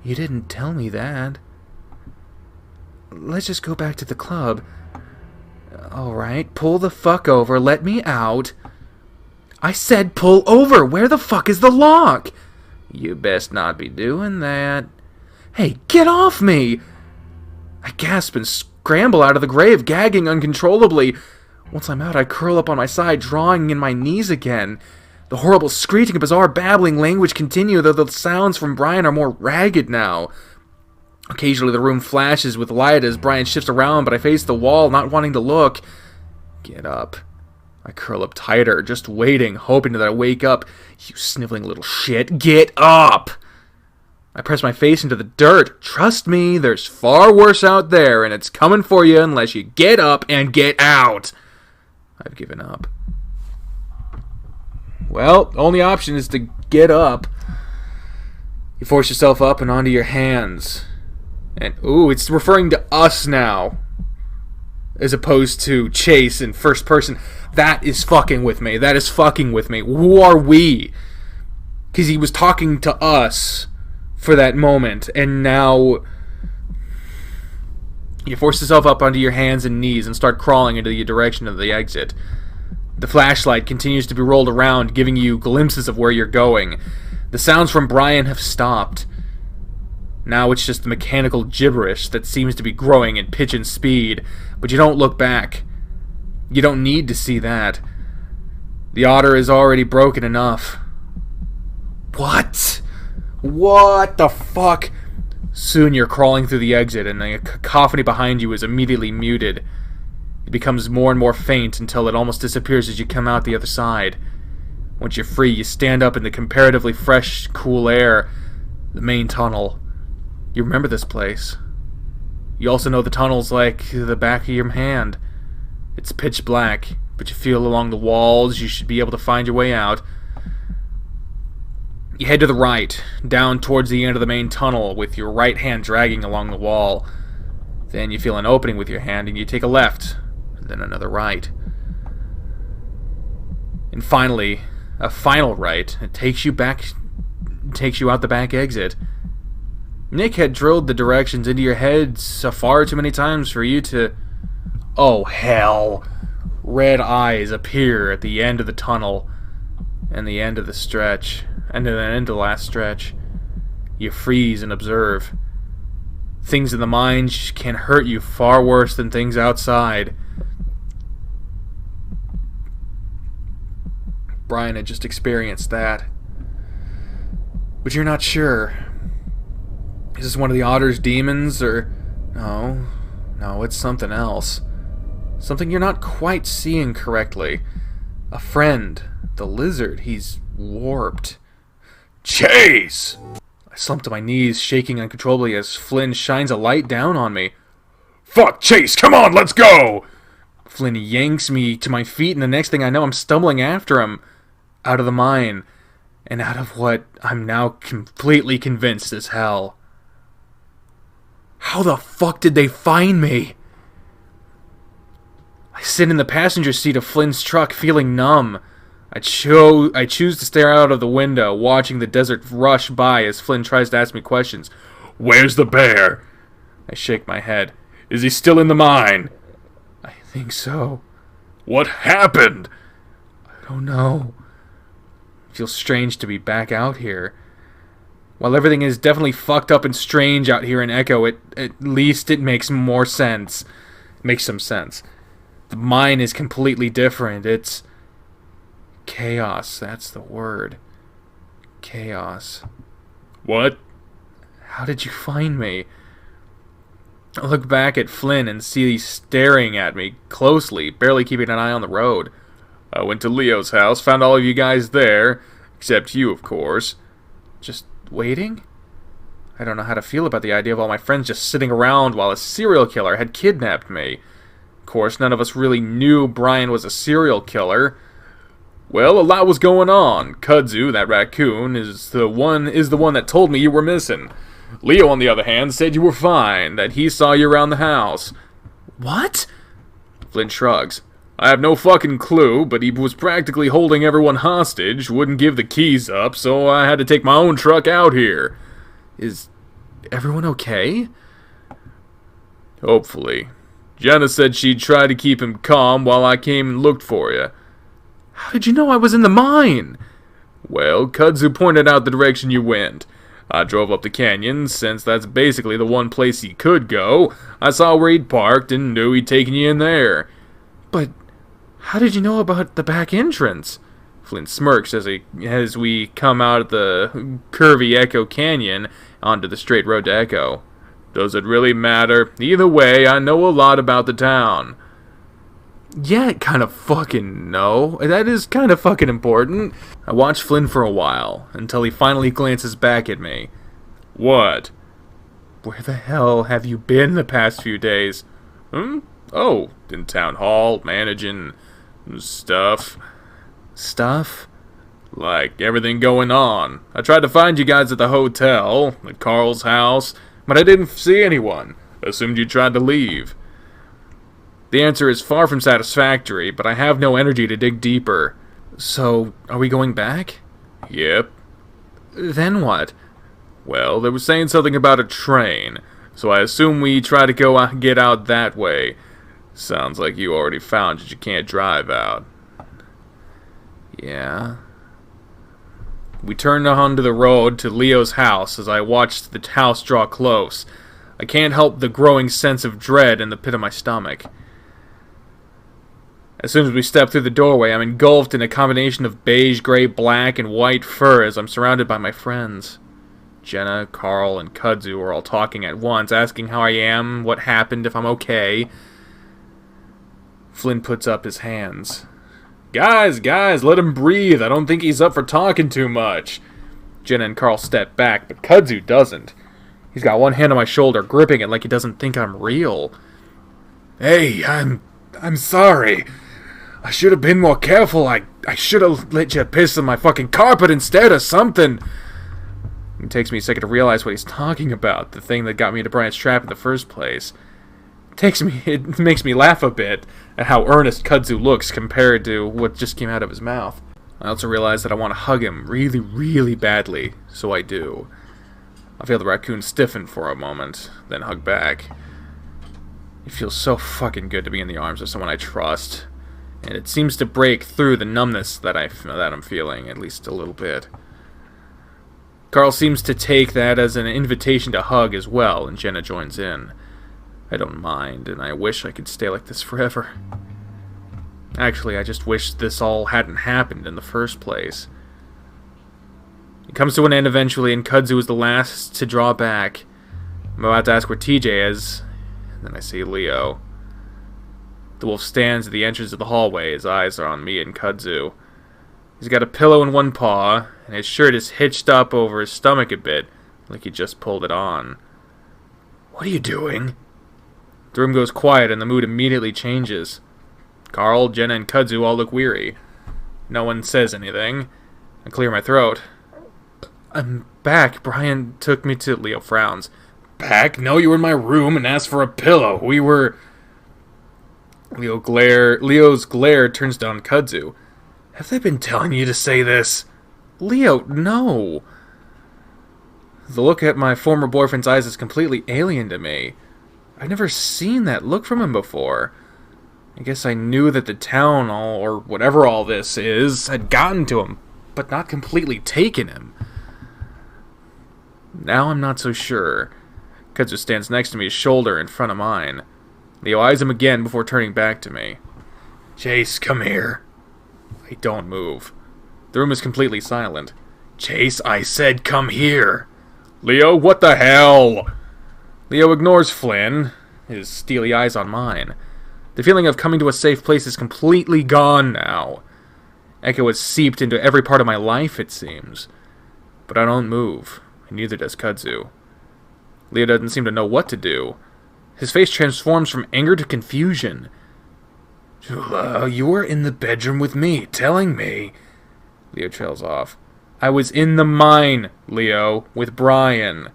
You didn't tell me that. Let's just go back to the club. Alright, pull the fuck over, let me out. I said pull over! Where the fuck is the lock? You best not be doing that. Hey, get off me! I gasp and scramble out of the grave, gagging uncontrollably. Once I'm out, I curl up on my side, drawing in my knees again. The horrible screeching and bizarre babbling language continue, though the sounds from Brian are more ragged now. Occasionally the room flashes with light as Brian shifts around, but I face the wall, not wanting to look. Get up. I curl up tighter, just waiting, hoping that I wake up. You sniveling little shit, get up! I press my face into the dirt. Trust me, there's far worse out there, and it's coming for you unless you get up and get out. I've given up. Well, the only option is to get up. You force yourself up and onto your hands. And, ooh, it's referring to us now. As opposed to Chase in first person. That is fucking with me. That is fucking with me. Who are we? Because he was talking to us for that moment. And now you force yourself up onto your hands and knees and start crawling into the direction of the exit. The flashlight continues to be rolled around, giving you glimpses of where you're going. The sounds from Brian have stopped. Now it's just the mechanical gibberish that seems to be growing in pitch and speed, but you don't look back. You don't need to see that. The otter is already broken enough. What? What the fuck? Soon you're crawling through the exit, and the cacophony behind you is immediately muted. It becomes more and more faint until it almost disappears as you come out the other side. Once you're free, you stand up in the comparatively fresh, cool air. The main tunnel. You remember this place. You also know the tunnel's like the back of your hand. It's pitch black, but you feel along the walls you should be able to find your way out. You head to the right, down towards the end of the main tunnel, with your right hand dragging along the wall. Then you feel an opening with your hand, and you take a left, and then another right. And finally, a final right. It takes you out the back exit. Nick had drilled the directions into your head so far too many times for you to... Oh, hell. Red eyes appear at the end of the tunnel, and the end of the stretch, and then end of the last stretch. You freeze and observe. Things in the mind can hurt you far worse than things outside. Brian had just experienced that. But you're not sure. Is this one of the otter's demons, or... No, it's something else. Something you're not quite seeing correctly. A friend, the lizard, he's warped. Chase! I slump to my knees, shaking uncontrollably as Flynn shines a light down on me. Fuck, Chase, come on, let's go! Flynn yanks me to my feet, and the next thing I know, I'm stumbling after him. Out of the mine, and out of what I'm now completely convinced is hell. How the fuck did they find me? I sit in the passenger seat of Flynn's truck, feeling numb. I choose to stare out of the window, watching the desert rush by as Flynn tries to ask me questions. Where's the bear? I shake my head. Is he still in the mine? I think so. What happened? I don't know. It feels strange to be back out here. While everything is definitely fucked up and strange out here in Echo, at least it makes more sense. It makes some sense. The mine is completely different. It's chaos. That's the word. Chaos. What? How did you find me? I look back at Flynn and see he's staring at me closely, barely keeping an eye on the road. I went to Leo's house, found all of you guys there, except you, of course. Just waiting? I don't know how to feel about the idea of all my friends just sitting around while a serial killer had kidnapped me. Of course, none of us really knew Brian was a serial killer. Well, a lot was going on. Kudzu, that raccoon, is the one that told me you were missing. Leo, on the other hand, said you were fine, that he saw you around the house. What? Flynn shrugs. I have no fucking clue, but he was practically holding everyone hostage, wouldn't give the keys up, so I had to take my own truck out here. Is everyone okay? Hopefully. Jenna said she'd try to keep him calm while I came and looked for you. How did you know I was in the mine? Well, Kudzu pointed out the direction you went. I drove up the canyon, since that's basically the one place he could go. I saw where he'd parked and knew he'd taken you in there. But how did you know about the back entrance? Flynn smirks as we come out of the curvy Echo Canyon onto the straight road to Echo. Does it really matter? Either way, I know a lot about the town. Yeah, kind of fucking no. That is kind of fucking important. I watch Flynn for a while, until he finally glances back at me. What? Where the hell have you been the past few days? Oh, in town hall, managing stuff. Stuff? Like everything going on. I tried to find you guys at the hotel, at Carl's house, but I didn't see anyone. Assumed you tried to leave. The answer is far from satisfactory, but I have no energy to dig deeper. So, are we going back? Yep. Then what? Well, they were saying something about a train, so I assume we try to get out that way. Sounds like you already found that you can't drive out. Yeah. We turned onto the road to Leo's house as I watched the house draw close. I can't help the growing sense of dread in the pit of my stomach. As soon as we step through the doorway, I'm engulfed in a combination of beige, gray, black, and white fur as I'm surrounded by my friends. Jenna, Carl, and Kudzu are all talking at once, asking how I am, what happened, if I'm okay. Flynn puts up his hands. Guys, let him breathe. I don't think he's up for talking too much. Jenna and Carl step back, but Kudzu doesn't. He's got one hand on my shoulder, gripping it like he doesn't think I'm real. Hey, I'm sorry. I should have been more careful. I should have let you piss on my fucking carpet instead or something. It takes me a second to realize what he's talking about, the thing that got me into Brian's trap in the first place. It makes me laugh a bit at how earnest Kudzu looks compared to what just came out of his mouth. I also realize that I want to hug him really, really badly, so I do. I feel the raccoon stiffen for a moment, then hug back. It feels so fucking good to be in the arms of someone I trust. And it seems to break through the numbness that I'm feeling, at least a little bit. Carl seems to take that as an invitation to hug as well, and Jenna joins in. I don't mind, and I wish I could stay like this forever. Actually, I just wish this all hadn't happened in the first place. It comes to an end eventually, and Kudzu is the last to draw back. I'm about to ask where TJ is, and then I see Leo. The wolf stands at the entrance of the hallway. His eyes are on me and Kudzu. He's got a pillow in one paw, and his shirt is hitched up over his stomach a bit, like he just pulled it on. What are you doing? The room goes quiet, and the mood immediately changes. Carl, Jenna, and Kudzu all look weary. No one says anything. I clear my throat. I'm back. Brian took me to... Leo frowns. Back? No, you were in my room and asked for a pillow. We were... Leo's glare turns down Kudzu. Have they been telling you to say this? Leo, no. The look at my former boyfriend's eyes is completely alien to me. I've never seen that look from him before. I guess I knew that the town, or whatever all this is, had gotten to him, but not completely taken him. Now I'm not so sure. Kudzu stands next to me, his shoulder in front of mine. Leo eyes him again before turning back to me. Chase, come here. I don't move. The room is completely silent. Chase, I said come here. Leo, what the hell? Leo ignores Flynn, his steely eyes on mine. The feeling of coming to a safe place is completely gone now. Echo has seeped into every part of my life, it seems. But I don't move, and neither does Kudzu. Leo doesn't seem to know what to do. His face transforms from anger to confusion. Jula, you were in the bedroom with me, telling me. Leo trails off. I was in the mine, Leo, with Brian.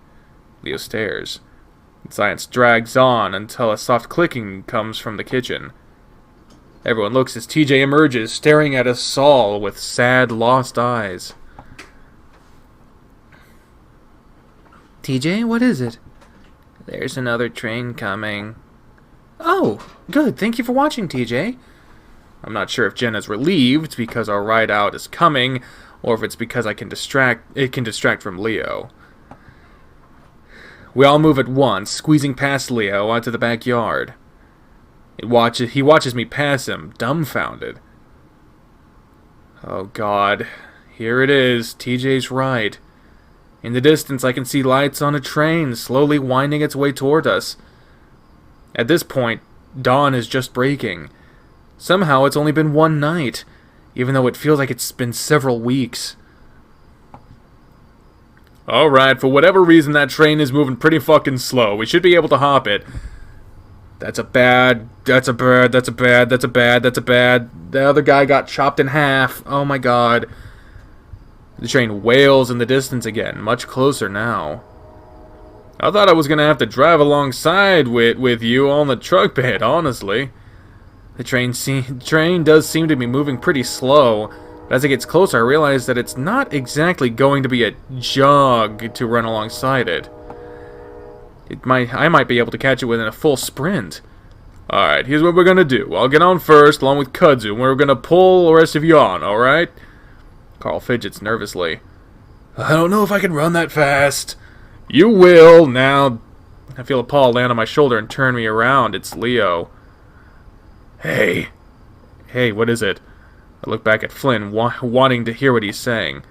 Leo stares. The silence drags on until a soft clicking comes from the kitchen. Everyone looks as TJ emerges, staring at us all with sad, lost eyes. TJ, what is it? There's another train coming. Oh, good. Thank you for watching, TJ. I'm not sure if Jen is relieved because our ride out is coming, or if it's because it can distract from Leo. We all move at once, squeezing past Leo onto the backyard. He watches me pass him, dumbfounded. Oh God, here it is. TJ's right. In the distance, I can see lights on a train slowly winding its way toward us. At this point, dawn is just breaking. Somehow, it's only been one night, even though it feels like it's been several weeks. Alright, for whatever reason, that train is moving pretty fucking slow. We should be able to hop it. That's a bad. The other guy got chopped in half. Oh my God. The train wails in the distance again, much closer now. I thought I was going to have to drive alongside with you on the truck bed, honestly. The train does seem to be moving pretty slow, but as it gets closer I realize that it's not exactly going to be a jog to run alongside it. I might be able to catch it within a full sprint. Alright, here's what we're going to do. I'll get on first, along with Kudzu, and we're going to pull the rest of you on, alright? Carl fidgets nervously. I don't know if I can run that fast. You will, now. I feel a paw land on my shoulder and turn me around. It's Leo. Hey. Hey, what is it? I look back at Flynn, wanting to hear what he's saying.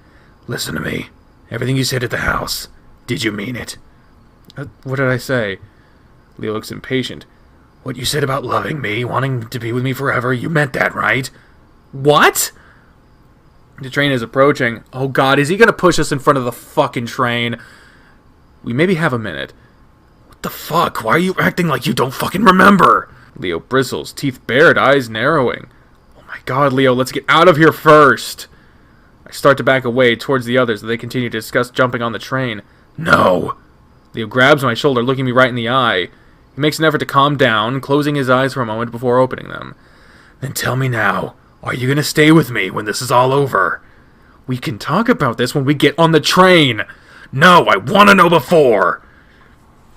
Listen to me. Everything you said at the house. Did you mean it? What did I say? Leo looks impatient. What you said about loving me, wanting to be with me forever, you meant that, right? What? The train is approaching. Oh God, is he gonna push us in front of the fucking train? We maybe have a minute. What the fuck? Why are you acting like you don't fucking remember? Leo bristles, teeth bared, eyes narrowing. Oh my God, Leo, let's get out of here first. I start to back away towards the others as they continue to discuss jumping on the train. No! Leo grabs my shoulder, looking me right in the eye. He makes an effort to calm down, closing his eyes for a moment before opening them. Then tell me now. Are you gonna stay with me when this is all over? We can talk about this when we get on the train. No, I want to know before.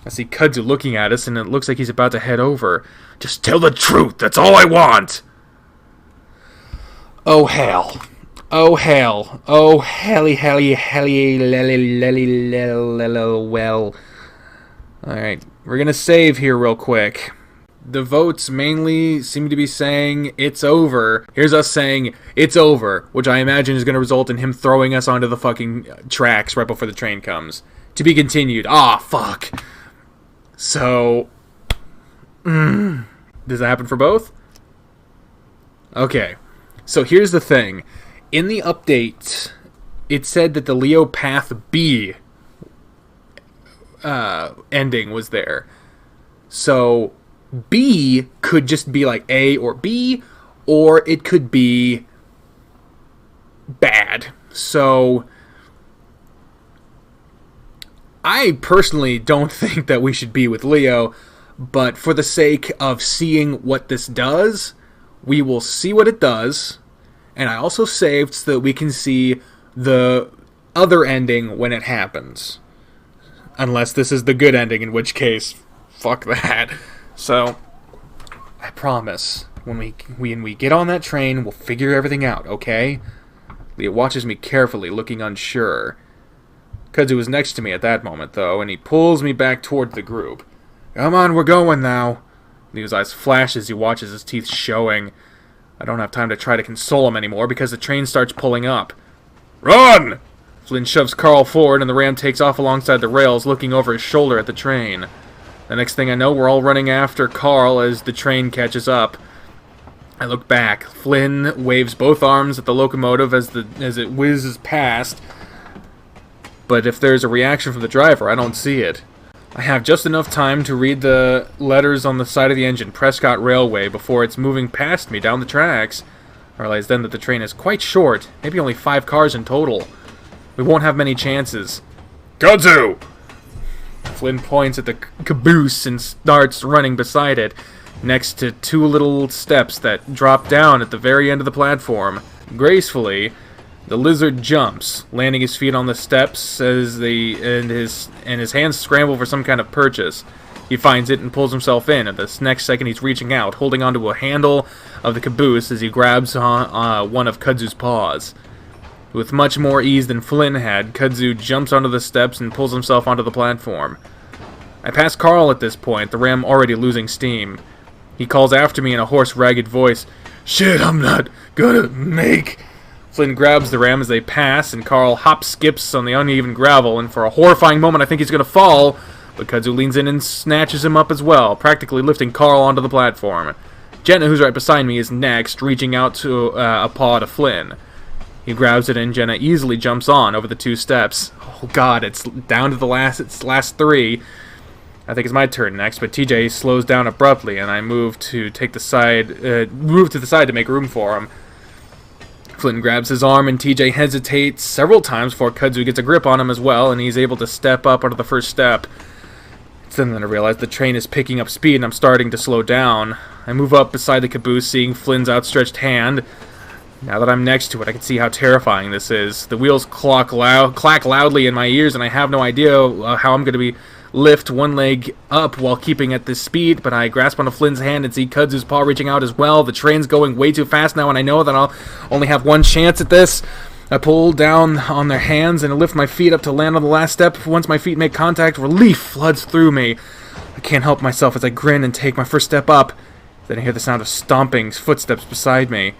I see Kudzu looking at us, and it looks like he's about to head over. Just tell the truth. That's all I want. Oh, hell. Oh, hell. Oh, helly, well. Alright, we're gonna save here real quick. The votes mainly seem to be saying it's over. Here's us saying it's over, which I imagine is going to result in him throwing us onto the fucking tracks right before the train comes. To be continued. Ah, fuck. So, does that happen for both? Okay. So here's the thing. In the update, it said that the Leo Path B ending was there. So B could just be like A or B, or it could be bad. So I personally don't think that we should be with Leo, but for the sake of seeing what this does, we will see what it does. And I also saved so that we can see the other ending when it happens. Unless this is the good ending, in which case, fuck that. So, I promise, When we get on that train, we'll figure everything out, okay? Leo watches me carefully, looking unsure. Kudzu was next to me at that moment, though, and he pulls me back toward the group. Come on, we're going now. Leo's eyes flash as he watches his teeth showing. I don't have time to try to console him anymore because the train starts pulling up. Run! Flynn shoves Carl forward and the ram takes off alongside the rails, looking over his shoulder at the train. The next thing I know, we're all running after Carl as the train catches up. I look back. Flynn waves both arms at the locomotive as it whizzes past. But if there's a reaction from the driver, I don't see it. I have just enough time to read the letters on the side of the engine, Prescott Railway, before it's moving past me down the tracks. I realize then that the train is quite short, maybe only 5 cars in total. We won't have many chances. Kudzu! Flynn points at the caboose and starts running beside it, next to 2 little steps that drop down at the very end of the platform. Gracefully, the lizard jumps, landing his feet on the steps as his hands scramble for some kind of purchase. He finds it and pulls himself in. At this next second, he's reaching out, holding onto a handle of the caboose as he grabs one of Kudzu's paws. With much more ease than Flynn had, Kudzu jumps onto the steps and pulls himself onto the platform. I pass Carl at this point, the ram already losing steam. He calls after me in a hoarse, ragged voice, Shit, I'm not gonna make... Flynn grabs the ram as they pass, and Carl hop-skips on the uneven gravel, and for a horrifying moment I think he's gonna fall, but Kudzu leans in and snatches him up as well, practically lifting Carl onto the platform. Jenna, who's right beside me, is next, reaching out to a paw to Flynn. He grabs it and Jenna easily jumps on over the 2 steps. Oh god, it's down to the last 3. I think it's my turn next, but TJ slows down abruptly and I move to the side to make room for him. Flynn grabs his arm and TJ hesitates several times before Kudzu gets a grip on him as well, and he's able to step up onto the first step. It's then that I realize the train is picking up speed and I'm starting to slow down. I move up beside the caboose, seeing Flynn's outstretched hand. Now that I'm next to it, I can see how terrifying this is. The wheels clack loudly in my ears, and I have no idea how I'm going to lift one leg up while keeping at this speed, but I grasp onto Flynn's hand and see Kudzu's paw reaching out as well. The train's going way too fast now, and I know that I'll only have one chance at this. I pull down on their hands and lift my feet up to land on the last step. Once my feet make contact, relief floods through me. I can't help myself as I grin and take my first step up. Then I hear the sound of stomping footsteps beside me.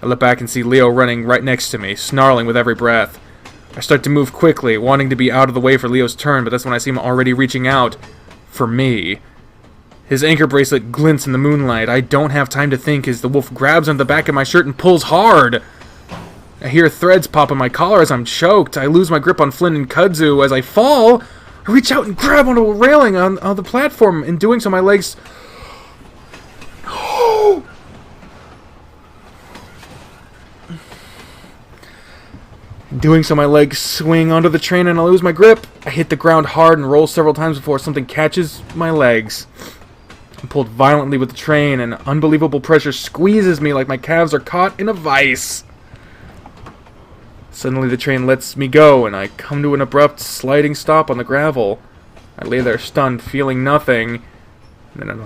I look back and see Leo running right next to me, snarling with every breath. I start to move quickly, wanting to be out of the way for Leo's turn, but that's when I see him already reaching out for me. His anchor bracelet glints in the moonlight. I don't have time to think as the wolf grabs on the back of my shirt and pulls hard. I hear threads pop on my collar as I'm choked. I lose my grip on Flynn and Kudzu. As I fall, I reach out and grab onto a railing on the platform. In doing so, my legs... my legs swing onto the train and I lose my grip. I hit the ground hard and roll several times before something catches my legs. I'm pulled violently with the train and unbelievable pressure squeezes me like my calves are caught in a vice. Suddenly the train lets me go and I come to an abrupt sliding stop on the gravel. I lay there stunned, feeling nothing. Then an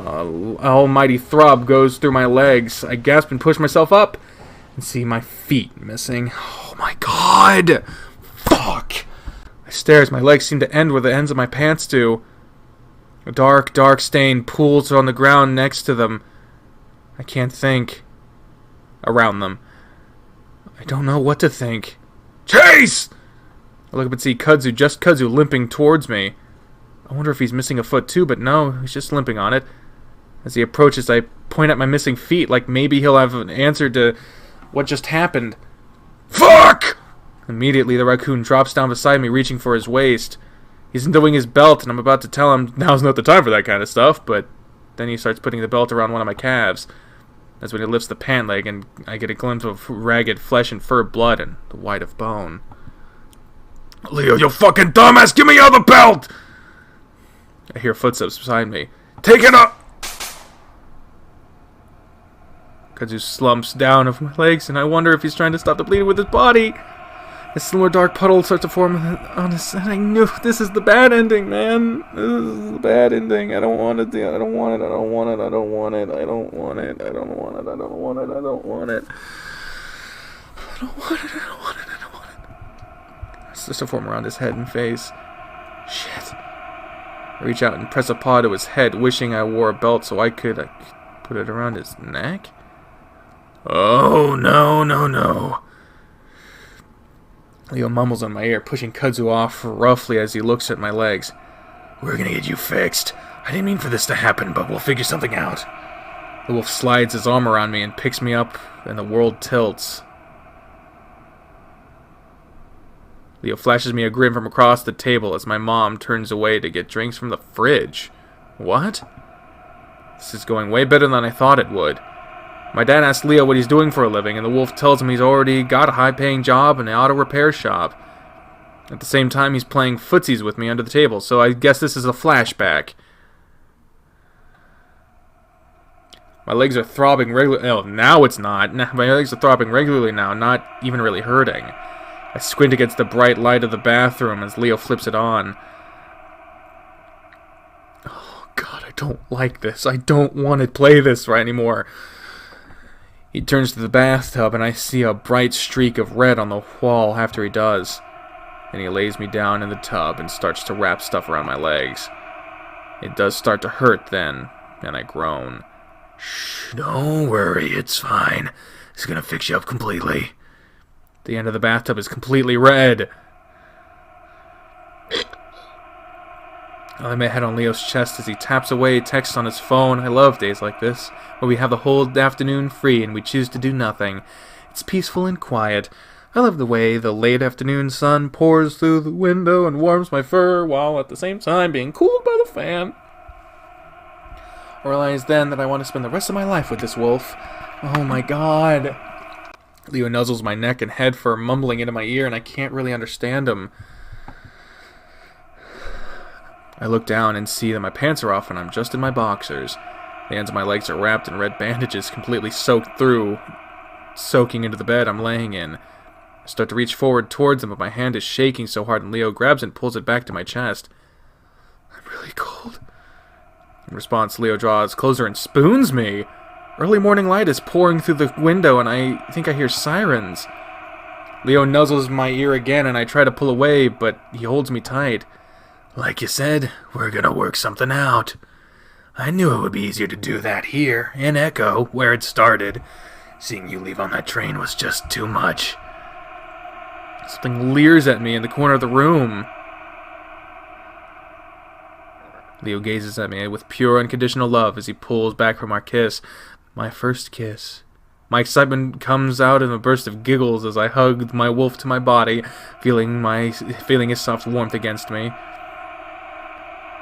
almighty throb goes through my legs. I gasp and push myself up and see my feet missing. Oh my god! Fuck! I stare as my legs seem to end where the ends of my pants do. A dark, dark stain pools on the ground next to them. I can't think. Around them. I don't know what to think. Chase! I look up and see Kudzu limping towards me. I wonder if he's missing a foot too, but no, he's just limping on it. As he approaches, I point at my missing feet, like maybe he'll have an answer to what just happened. Fuck! Immediately, the raccoon drops down beside me, reaching for his waist. He's undoing his belt, and I'm about to tell him now's not the time for that kind of stuff, but then he starts putting the belt around one of my calves. That's when he lifts the pant leg, and I get a glimpse of ragged flesh and fur, blood, and the white of bone. Leo, you fucking dumbass! Give me your other belt! I hear footsteps beside me. Take it up! Kudzu slumps down over my legs, and I wonder if he's trying to stop the bleeding with his body. A similar dark puddle starts to form on his head. I knew this is the bad ending, man. This is the bad ending. I don't want it. I don't want it. I don't want it. I don't want it. I don't want it. I don't want it. I don't want it. I don't want it. I don't want it. I don't want it. I don't want it. It starts to form around his head and face. Shit. I reach out and press a paw to his head, wishing I wore a belt so I could put it around his neck. Oh, no, no, no. Leo mumbles in my ear, pushing kudzu off roughly as he looks at my legs. We're gonna get you fixed. I didn't mean for this to happen, but we'll figure something out. The wolf slides his arm around me and picks me up, and the world tilts. Leo flashes me a grin from across the table as my mom turns away to get drinks from the fridge. What? This is going way better than I thought it would. My dad asks Leo what he's doing for a living, and the wolf tells him he's already got a high-paying job in an auto repair shop. At the same time, he's playing footsies with me under the table, so I guess this is a flashback. My legs are throbbing regularly. Oh, now it's not. My legs are throbbing regularly now, not even really hurting. I squint against the bright light of the bathroom as Leo flips it on. Oh, God, I don't like this. I don't want to play this right anymore. He turns to the bathtub, and I see a bright streak of red on the wall after he does. Then he lays me down in the tub and starts to wrap stuff around my legs. It does start to hurt then, and I groan. Shh, don't worry, it's fine. It's gonna fix you up completely. The end of the bathtub is completely red. I lay my head on Leo's chest as he taps away texts on his phone. I love days like this, where we have the whole afternoon free and we choose to do nothing. It's peaceful and quiet. I love the way the late afternoon sun pours through the window and warms my fur, while at the same time being cooled by the fan. I realize then that I want to spend the rest of my life with this wolf. Oh my God. Leo nuzzles my neck and head for mumbling into my ear, and I can't really understand him. I look down and see that my pants are off and I'm just in my boxers. The ends of my legs are wrapped in red bandages, completely soaked through, soaking into the bed I'm laying in. I start to reach forward towards him, but my hand is shaking so hard, and Leo grabs it and pulls it back to my chest. I'm really cold. In response, Leo draws closer and spoons me. Early morning light is pouring through the window, and I think I hear sirens. Leo nuzzles my ear again, and I try to pull away, but he holds me tight. Like you said, we're gonna work something out. I knew it would be easier to do that here, in Echo, where it started. Seeing you leave on that train was just too much. Something leers at me in the corner of the room. Leo gazes at me with pure, unconditional love as he pulls back from our kiss. My first kiss. My excitement comes out in a burst of giggles as I hug my wolf to my body, feeling his soft warmth against me.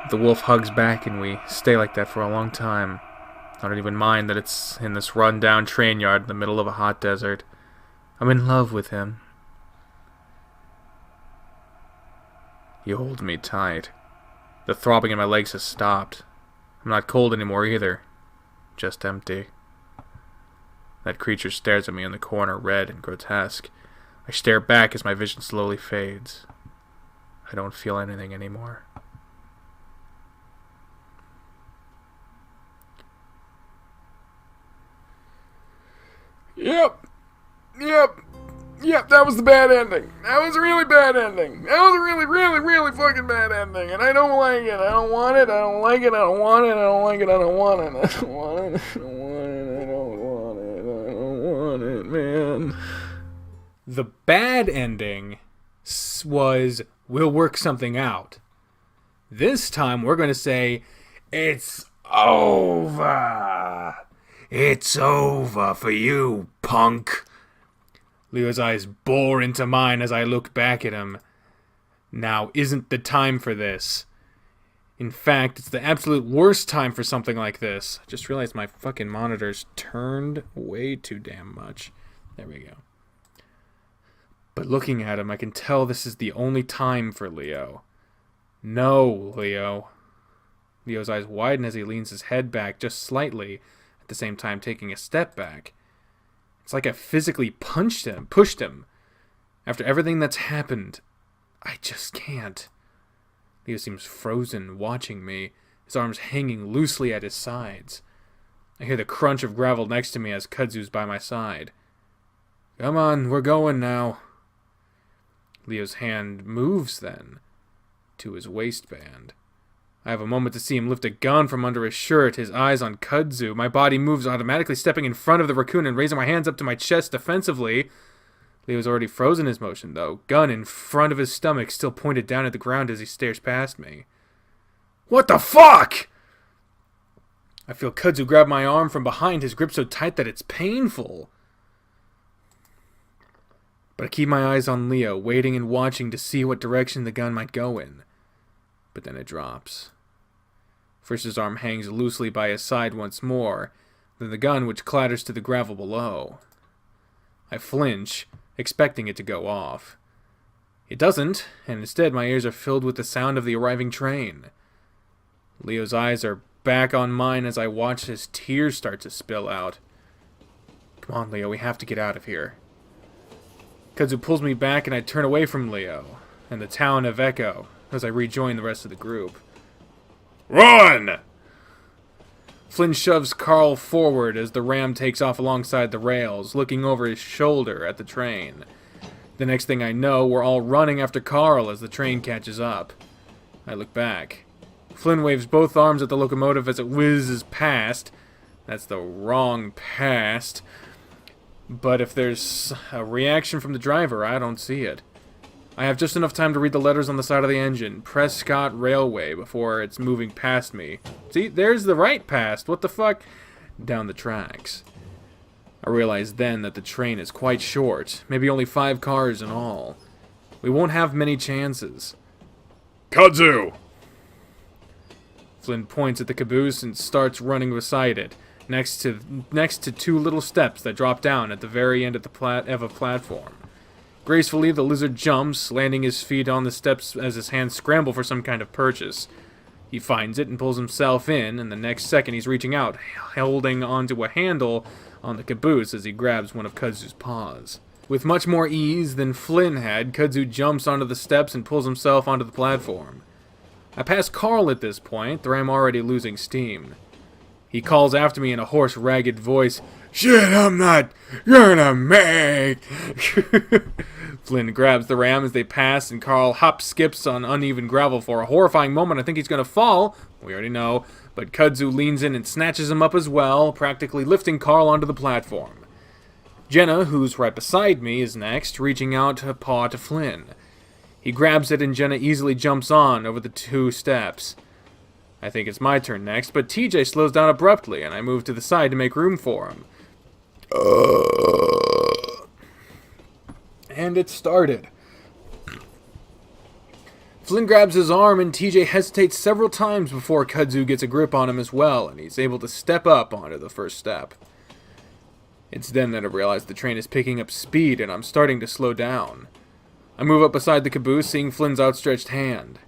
The wolf hugs back, and we stay like that for a long time. I don't even mind that it's in this run-down train yard in the middle of a hot desert. I'm in love with him. He holds me tight. The throbbing in my legs has stopped. I'm not cold anymore either. Just empty. That creature stares at me in the corner, red and grotesque. I stare back as my vision slowly fades. I don't feel anything anymore. Yep, that was the bad ending. That was a really bad ending. That was a really fucking bad ending. And I don't like it. I don't want it. I don't like it. I don't want it. I don't like it. I don't want it. I don't want it. I don't want it. I don't want it. I don't want it, man. The bad ending was, we'll work something out. This time we're going to say, it's over. It's over for you, punk. Leo's eyes bore into mine as I look back at him. Now isn't the time for this. In fact, it's the absolute worst time for something like this. I just realized my fucking monitor's turned way too damn much. There we go. But looking at him, I can tell this is the only time for Leo. No, Leo. Leo's eyes widen as he leans his head back just slightly, at the same time taking a step back. It's like I physically pushed him, After everything that's happened, I just can't. Leo seems frozen, watching me, his arms hanging loosely at his sides. I hear the crunch of gravel next to me as Kudzu's by my side. Come on, we're going now. Leo's hand moves then to his waistband. I have a moment to see him lift a gun from under his shirt, his eyes on Kudzu. My body moves, automatically stepping in front of the raccoon and raising my hands up to my chest defensively. Leo's already frozen his motion, though, gun in front of his stomach, still pointed down at the ground as he stares past me. What the fuck? I feel Kudzu grab my arm from behind, his grip so tight that it's painful. But I keep my eyes on Leo, waiting and watching to see what direction the gun might go in. But then it drops. First his arm hangs loosely by his side once more, then the gun which clatters to the gravel below. I flinch, expecting it to go off. It doesn't, and instead my ears are filled with the sound of the arriving train. Leo's eyes are back on mine as I watch his tears start to spill out. Come on, Leo, we have to get out of here. Kudzu pulls me back and I turn away from Leo and the town of Echo as I rejoin the rest of the group. Run! Flynn shoves Carl forward as the ram takes off alongside the rails, looking over his shoulder at the train. The next thing I know, we're all running after Carl as the train catches up. I look back. Flynn waves both arms at the locomotive as it whizzes past. That's the wrong past. But if there's a reaction from the driver, I don't see it. I have just enough time to read the letters on the side of the engine. Prescott Railway before it's moving past me. See, there's the right past. What the fuck? Down the tracks. I realize then that the train is quite short. Maybe only 5 cars in all. We won't have many chances. Kudzu! Flynn points at the caboose and starts running beside it, next to 2 little steps that drop down at the very end of a platform. Gracefully, the lizard jumps, landing his feet on the steps as his hands scramble for some kind of purchase. He finds it and pulls himself in, and the next second he's reaching out, holding onto a handle on the caboose as he grabs one of Kudzu's paws. With much more ease than Flynn had, Kudzu jumps onto the steps and pulls himself onto the platform. I pass Carl at this point, though I'm already losing steam. He calls after me in a hoarse, ragged voice, "Shit, I'm not gonna make." Flynn grabs the ram as they pass, and Carl skips on uneven gravel for a horrifying moment. I think he's gonna fall. We already know. But Kudzu leans in and snatches him up as well, practically lifting Carl onto the platform. Jenna, who's right beside me, is next, reaching out a paw to Flynn. He grabs it and Jenna easily jumps on over the 2 steps. I think it's my turn next, but TJ slows down abruptly, and I move to the side to make room for him. And it started. Flynn grabs his arm, and TJ hesitates several times before Kudzu gets a grip on him as well, and he's able to step up onto the first step. It's then that I realize the train is picking up speed, and I'm starting to slow down. I move up beside the caboose, seeing Flynn's outstretched hand.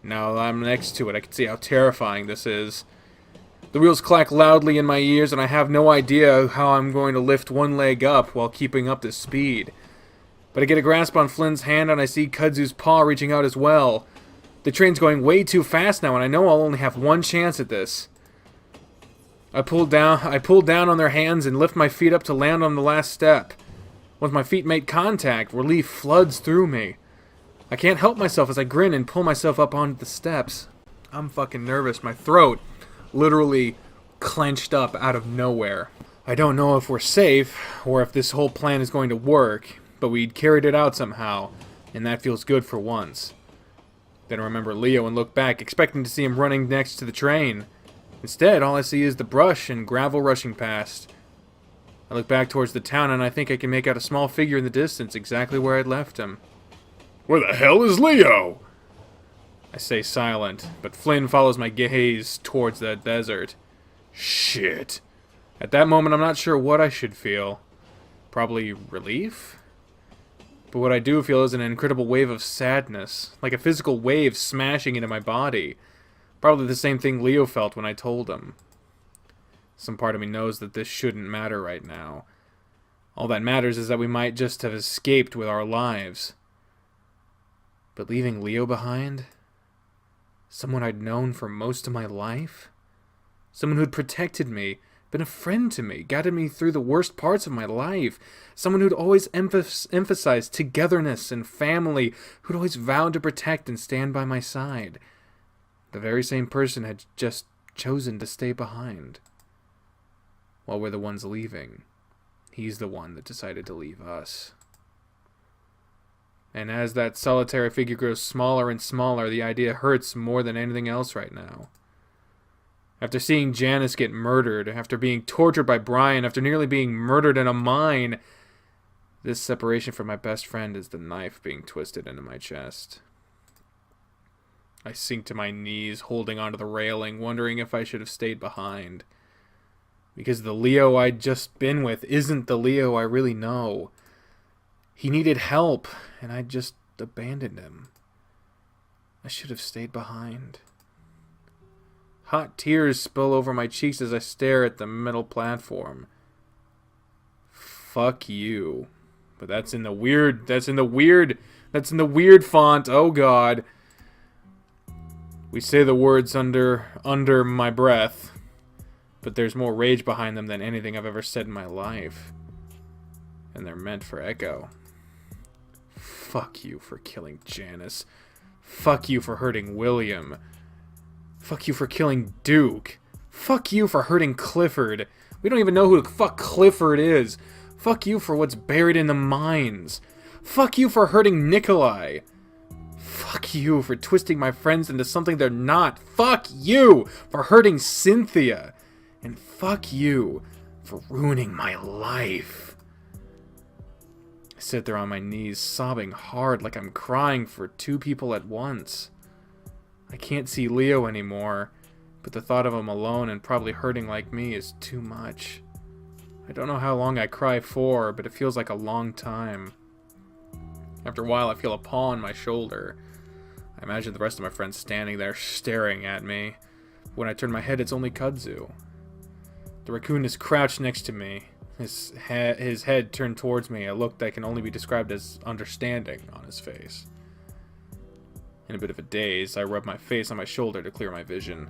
Now that I'm next to it, I can see how terrifying this is. The wheels clack loudly in my ears, and I have no idea how I'm going to lift one leg up while keeping up this speed. But I get a grasp on Flynn's hand, and I see Kudzu's paw reaching out as well. The train's going way too fast now, and I know I'll only have one chance at this. I pull down on their hands and lift my feet up to land on the last step. Once my feet make contact, relief floods through me. I can't help myself as I grin and pull myself up onto the steps. I'm fucking nervous. My throat literally clenched up out of nowhere. I don't know if we're safe or if this whole plan is going to work, but we carried it out somehow, and that feels good for once. Then I remember Leo and look back, expecting to see him running next to the train. Instead, all I see is the brush and gravel rushing past. I look back towards the town, and I think I can make out a small figure in the distance, exactly where I'd left him. Where the hell is Leo? I stay silent, but Flynn follows my gaze towards the desert. Shit. At that moment, I'm not sure what I should feel. Probably relief? But what I do feel is an incredible wave of sadness, like a physical wave smashing into my body. Probably the same thing Leo felt when I told him. Some part of me knows that this shouldn't matter right now. All that matters is that we might just have escaped with our lives. But leaving Leo behind? Someone I'd known for most of my life? Someone who'd protected me, been a friend to me, guided me through the worst parts of my life. Someone who'd always emphasized togetherness and family, who'd always vowed to protect and stand by my side. The very same person had just chosen to stay behind. While we're the ones leaving, he's the one that decided to leave us. And as that solitary figure grows smaller and smaller, the idea hurts more than anything else right now. After seeing Janice get murdered, after being tortured by Brian, after nearly being murdered in a mine, this separation from my best friend is the knife being twisted into my chest. I sink to my knees, holding onto the railing, wondering if I should have stayed behind. Because the Leo I'd just been with isn't the Leo I really know. He needed help, and I just abandoned him. I should have stayed behind. Hot tears spill over my cheeks as I stare at the metal platform. Fuck you. But that's in the weird font. Oh God. We say the words under my breath, but there's more rage behind them than anything I've ever said in my life. And they're meant for echo. Fuck you for killing Janice. Fuck you for hurting William. Fuck you for killing Duke. Fuck you for hurting Clifford. We don't even know who the fuck Clifford is. Fuck you for what's buried in the mines. Fuck you for hurting Nikolai. Fuck you for twisting my friends into something they're not. Fuck you for hurting Cynthia. And fuck you for ruining my life. I sit there on my knees, sobbing hard like I'm crying for two people at once. I can't see Leo anymore, but the thought of him alone and probably hurting like me is too much. I don't know how long I cry for, but it feels like a long time. After a while, I feel a paw on my shoulder. I imagine the rest of my friends standing there staring at me. When I turn my head, it's only Kudzu. The raccoon is crouched next to me, his head turned towards me, a look that can only be described as understanding on his face. In a bit of a daze, I rub my face on my shoulder to clear my vision.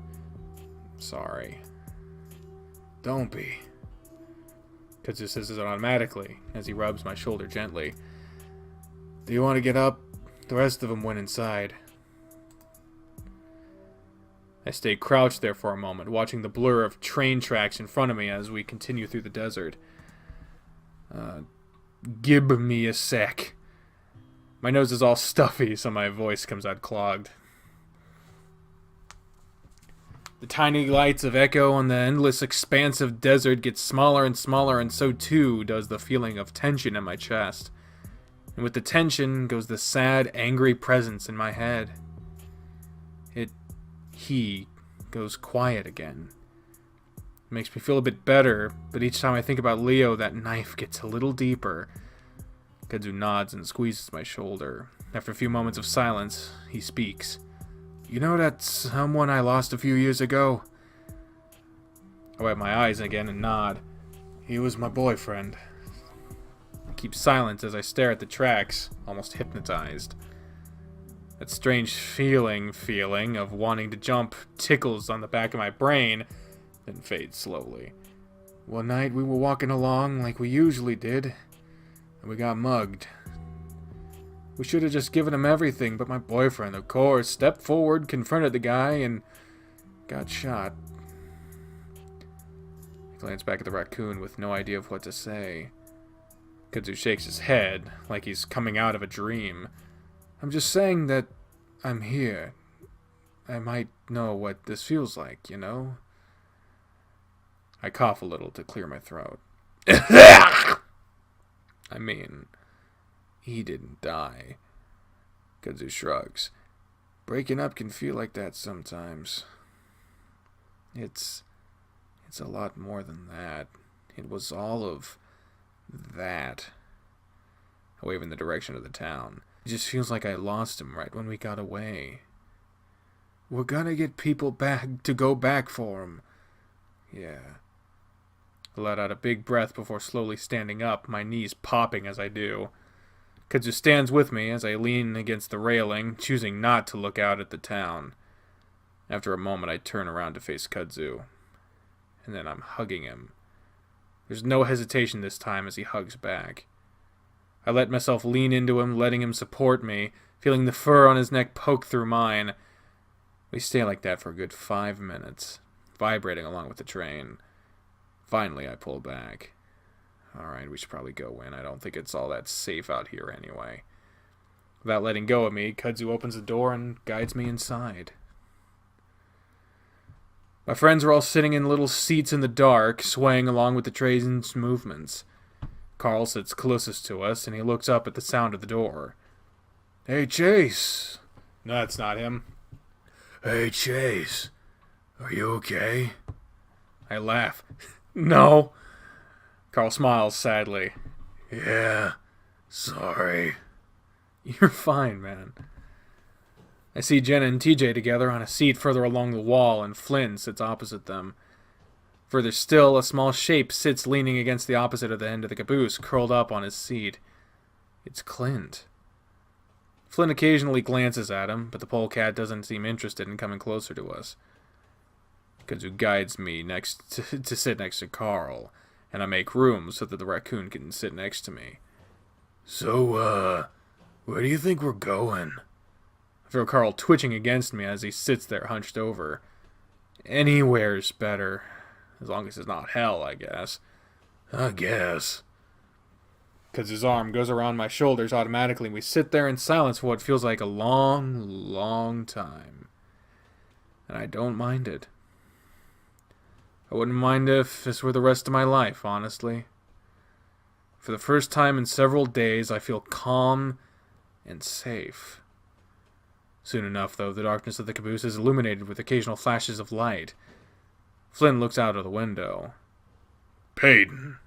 Sorry. Don't be. Kudzu says it automatically, as he rubs my shoulder gently. Do you want to get up? The rest of them went inside. I stay crouched there for a moment, watching the blur of train tracks in front of me as we continue through the desert. Give me a sec. My nose is all stuffy, so my voice comes out clogged. The tiny lights of echo on the endless expanse of desert get smaller and smaller, and so too does the feeling of tension in my chest. And with the tension goes the sad, angry presence in my head. He goes quiet again. It makes me feel a bit better, but each time I think about Leo, that knife gets a little deeper. Kudzu nods and squeezes my shoulder. After a few moments of silence, he speaks. You know that someone I lost a few years ago? I wipe my eyes again and nod. He was my boyfriend. I keep silence as I stare at the tracks, almost hypnotized. That strange feeling of wanting to jump tickles on the back of my brain, then fades slowly. One night we were walking along like we usually did, and we got mugged. We should have just given him everything, but my boyfriend, of course, stepped forward, confronted the guy, and got shot. I glance back at the raccoon with no idea of what to say. Kudzu shakes his head like he's coming out of a dream. I'm just saying that I'm here. I might know what this feels like, you know? I cough a little to clear my throat. I mean, he didn't die. Kudzu shrugs. Breaking up can feel like that sometimes. It's a lot more than that. It was all of that. I wave in the direction of the town. It just feels like I lost him right when we got away. We're gonna get people back to go back for him. Yeah. I let out a big breath before slowly standing up, my knees popping as I do. Kudzu stands with me as I lean against the railing, choosing not to look out at the town. After a moment, I turn around to face Kudzu. And then I'm hugging him. There's no hesitation this time as he hugs back. I let myself lean into him, letting him support me, feeling the fur on his neck poke through mine. We stay like that for a good 5 minutes, vibrating along with the train. Finally, I pull back. Alright, we should probably go in. I don't think it's all that safe out here anyway. Without letting go of me, Kudzu opens the door and guides me inside. My friends are all sitting in little seats in the dark, swaying along with the train's movements. Carl sits closest to us, and he looks up at the sound of the door. Hey, Chase! No, that's not him. Hey, Chase. Are you okay? I laugh. No. Carl smiles sadly. Yeah. Sorry. You're fine, man. I see Jenna and TJ together on a seat further along the wall, and Flynn sits opposite them. Further still, a small shape sits leaning against the opposite of the end of the caboose, curled up on his seat. It's Clint. Flynn occasionally glances at him, but the polecat doesn't seem interested in coming closer to us. Kudzu guides me to sit next to Carl, and I make room so that the raccoon can sit next to me. So, where do you think we're going? I feel Carl twitching against me as he sits there hunched over. Anywhere's better. As long as it's not hell, I guess. I guess. Because his arm goes around my shoulders automatically, and we sit there in silence for what feels like a long, long time. And I don't mind it. I wouldn't mind if this were the rest of my life, honestly. For the first time in several days, I feel calm and safe. Soon enough, though, the darkness of the caboose is illuminated with occasional flashes of light. Flynn looks out of the window. Peyton.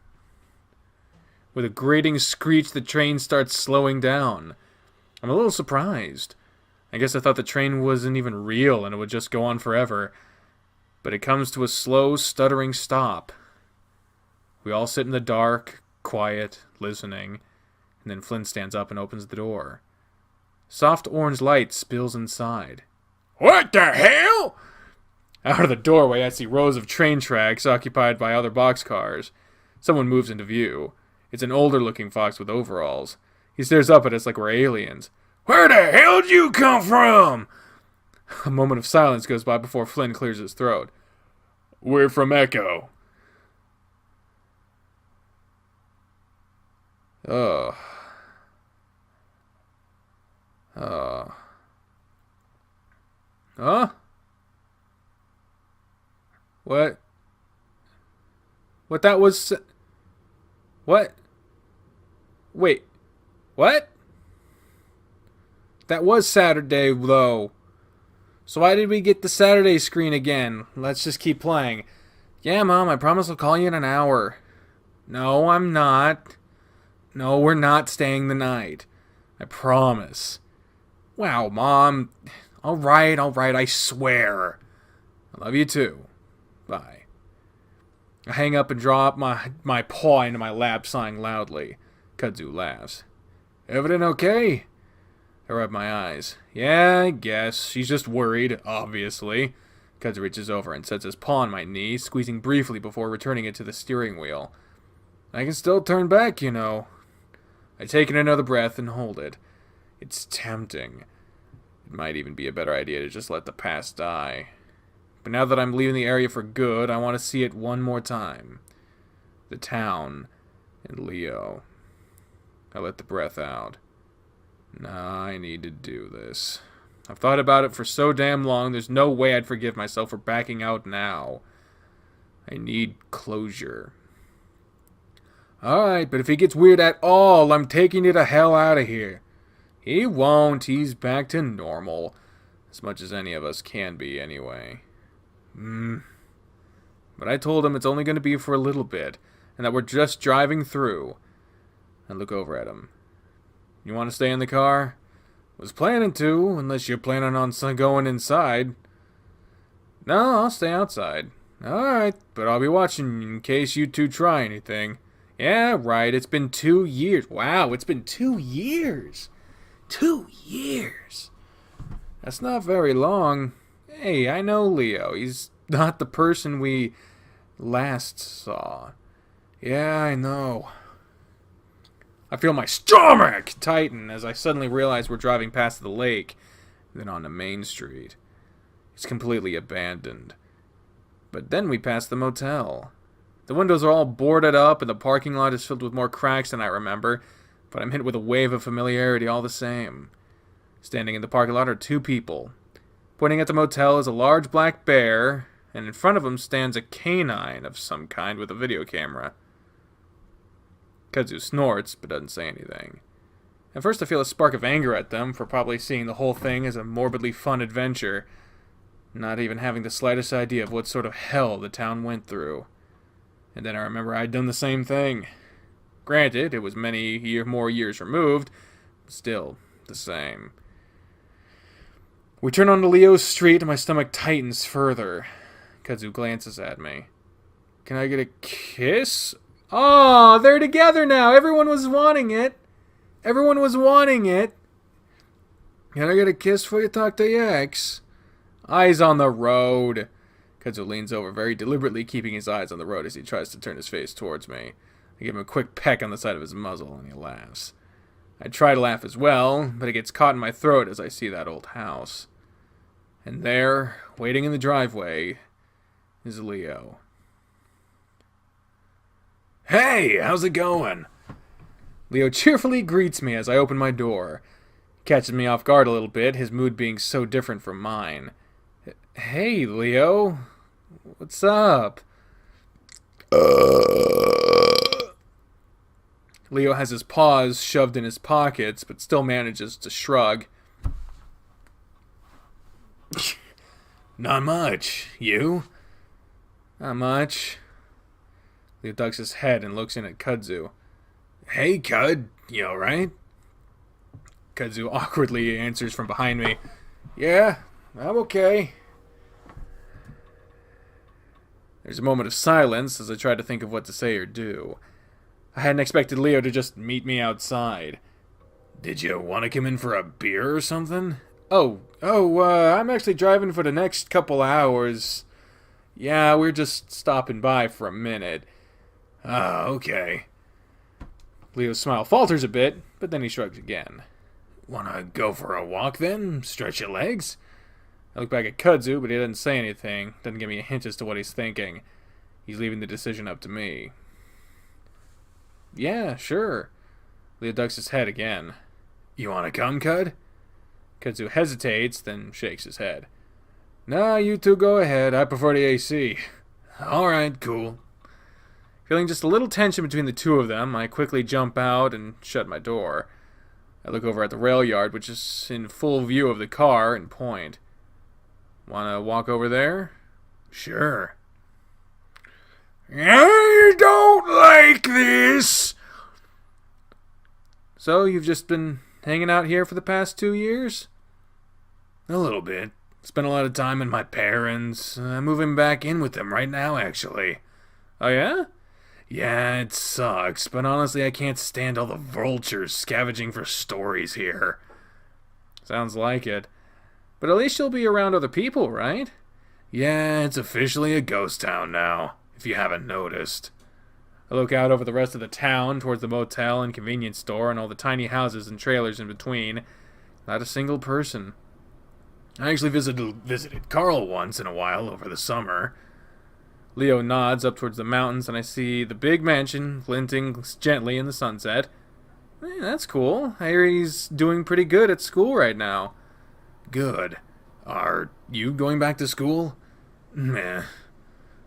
With a grating screech, the train starts slowing down. I'm a little surprised. I guess I thought the train wasn't even real and it would just go on forever. But it comes to a slow, stuttering stop. We all sit in the dark, quiet, listening, and then Flynn stands up and opens the door. Soft orange light spills inside. What the hell? Out of the doorway, I see rows of train tracks occupied by other boxcars. Someone moves into view. It's an older-looking fox with overalls. He stares up at us like we're aliens. Where the hell did you come from? A moment of silence goes by before Flynn clears his throat. We're from Echo. Oh. Huh? What? What that was... What? Wait. What? That was Saturday, though. So why did we get the Saturday screen again? Let's just keep playing. Yeah, Mom, I promise I'll call you in an hour. No, I'm not. No, we're not staying the night. I promise. Wow, Mom. All right, I swear. I love you too. Bye. I hang up and drop my paw into my lap, sighing loudly. Kudzu laughs. Everything okay? I rub my eyes. Yeah, I guess. She's just worried, obviously. Kudzu reaches over and sets his paw on my knee, squeezing briefly before returning it to the steering wheel. I can still turn back, you know. I take in another breath and hold it. It's tempting. It might even be a better idea to just let the past die. But now that I'm leaving the area for good, I want to see it one more time. The town and Leo. I let the breath out. Nah, I need to do this. I've thought about it for so damn long, there's no way I'd forgive myself for backing out now. I need closure. Alright, but if he gets weird at all, I'm taking you the hell out of here. He won't. He's back to normal. As much as any of us can be, anyway. But I told him it's only going to be for a little bit, and that we're just driving through. I look over at him. You want to stay in the car? Was planning to, unless you're planning on going inside. No, I'll stay outside. Alright, but I'll be watching in case you two try anything. Yeah, right, it's been 2 years. Wow, it's been 2 years. 2 years. That's not very long. Hey, I know Leo. He's not the person we last saw. Yeah, I know. I feel my stomach tighten as I suddenly realize we're driving past the lake, then onto Main Street. It's completely abandoned. But then we pass the motel. The windows are all boarded up and the parking lot is filled with more cracks than I remember, but I'm hit with a wave of familiarity all the same. Standing in the parking lot are 2 people. Pointing at the motel is a large black bear, and in front of him stands a canine of some kind with a video camera. Kudzu snorts, but doesn't say anything. At first I feel a spark of anger at them for probably seeing the whole thing as a morbidly fun adventure, not even having the slightest idea of what sort of hell the town went through. And then I remember I'd done the same thing. Granted, it was many more years removed, but still the same. We turn onto Leo's street and my stomach tightens further. Kudzu glances at me. Can I get a kiss? Oh, they're together now. Everyone was wanting it. Everyone was wanting it. Can I get a kiss before you talk to your ex? Eyes on the road. Kudzu leans over, very deliberately keeping his eyes on the road as he tries to turn his face towards me. I give him a quick peck on the side of his muzzle, and he laughs. I try to laugh as well, but it gets caught in my throat as I see that old house. And there, waiting in the driveway, is Leo. Hey, how's it going? Leo cheerfully greets me as I open my door. Catches me off guard a little bit, his mood being so different from mine. Hey, Leo. What's up? Leo has his paws shoved in his pockets, but still manages to shrug. Not much. You? Not much. Leo ducks his head and looks in at Kudzu. Hey, Cud. You alright? Kudzu awkwardly answers from behind me. Yeah, I'm okay. There's a moment of silence as I try to think of what to say or do. I hadn't expected Leo to just meet me outside. Did you want to come in for a beer or something? I'm actually driving for the next couple hours. Yeah, we're just stopping by for a minute. Ah, okay. Leo's smile falters a bit, but then he shrugs again. Wanna go for a walk then? Stretch your legs? I look back at Kudzu, but he doesn't say anything, doesn't give me a hint as to what he's thinking. He's leaving the decision up to me. Yeah, sure. Leo ducks his head again. You wanna come, Cud? Kudzu hesitates, then shakes his head. Nah, you two go ahead. I prefer the AC. Alright, cool. Feeling just a little tension between the two of them, I quickly jump out and shut my door. I look over at the rail yard, which is in full view of the car, and point. Wanna walk over there? Sure. I don't like this! So, you've just been hanging out here for the past 2 years? A little bit. Spent a lot of time with my parents. I'm moving back in with them right now, actually. Oh, yeah? Yeah, it sucks, but honestly, I can't stand all the vultures scavenging for stories here. Sounds like it. But at least you'll be around other people, right? Yeah, it's officially a ghost town now, if you haven't noticed. I look out over the rest of the town towards the motel and convenience store and all the tiny houses and trailers in between. Not a single person. I actually visited Carl once in a while over the summer. Leo nods up towards the mountains, and I see the big mansion glinting gently in the sunset. Hey, that's cool. I hear he's doing pretty good at school right now. Good. Are you going back to school? Meh.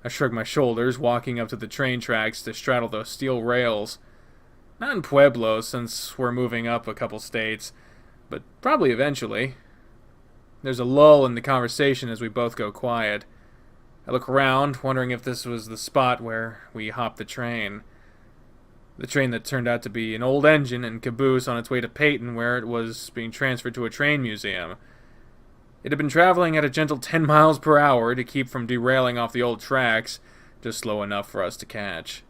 I shrug my shoulders, walking up to the train tracks to straddle those steel rails. Not in Pueblo, since we're moving up a couple states, but probably eventually. There's a lull in the conversation as we both go quiet. I look around, wondering if this was the spot where we hopped the train. The train that turned out to be an old engine and caboose on its way to Peyton, where it was being transferred to a train museum. It had been traveling at a gentle 10 miles per hour to keep from derailing off the old tracks, just slow enough for us to catch.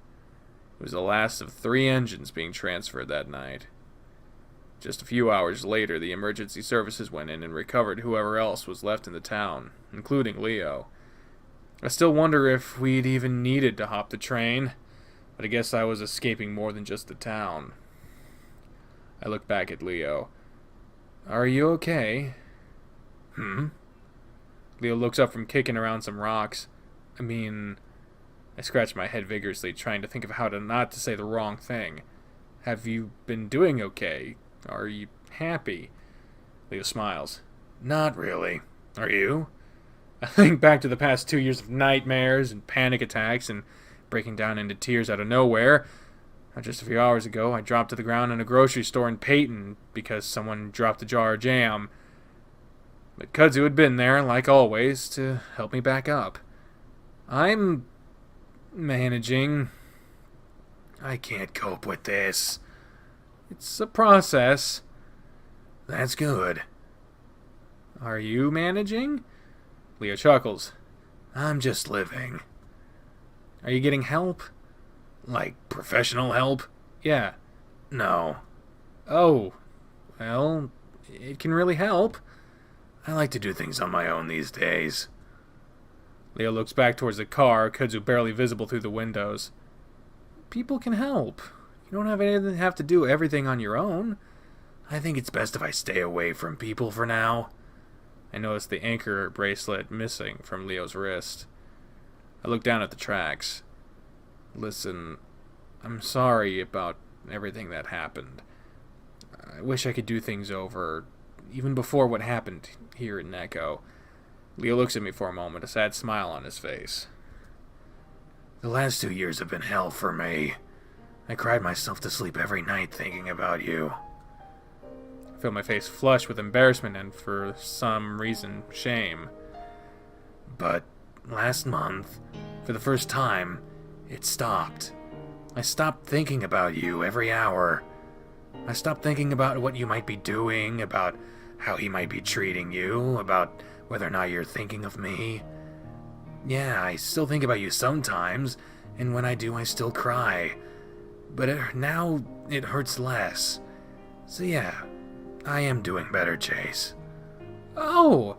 It was the last of 3 engines being transferred that night. Just a few hours later, the emergency services went in and recovered whoever else was left in the town, including Leo. I still wonder if we'd even needed to hop the train, but I guess I was escaping more than just the town. I looked back at Leo. Are you okay? Leo looks up from kicking around some rocks. I scratched my head vigorously, trying to think of how not to say the wrong thing. Have you been doing okay? Are you happy? Leo smiles. Not really. Are you? I think back to the past 2 years of nightmares and panic attacks and breaking down into tears out of nowhere. Just a few hours ago, I dropped to the ground in a grocery store in Peyton because someone dropped a jar of jam. But Kudzu had been there, like always, to help me back up. I'm managing. I can't cope with this. It's a process. That's good. Are you managing? Leo chuckles. I'm just living. Are you getting help? Like professional help? Yeah. No. Oh. Well, it can really help. I like to do things on my own these days. Leo looks back towards the car, Kudzu barely visible through the windows. People can help. You don't have to do everything on your own. I think it's best if I stay away from people for now. I noticed the anchor bracelet missing from Leo's wrist. I looked down at the tracks. Listen, I'm sorry about everything that happened. I wish I could do things over, even before what happened here in Neko. Leo looks at me for a moment, a sad smile on his face. The last 2 years have been hell for me. I cried myself to sleep every night thinking about you. I felt my face flush with embarrassment and, for some reason, shame. But last month, for the first time, it stopped. I stopped thinking about you every hour. I stopped thinking about what you might be doing, about how he might be treating you, about whether or not you're thinking of me. Yeah, I still think about you sometimes, and when I do, I still cry. But now it hurts less. So yeah, I am doing better, Chase. Oh,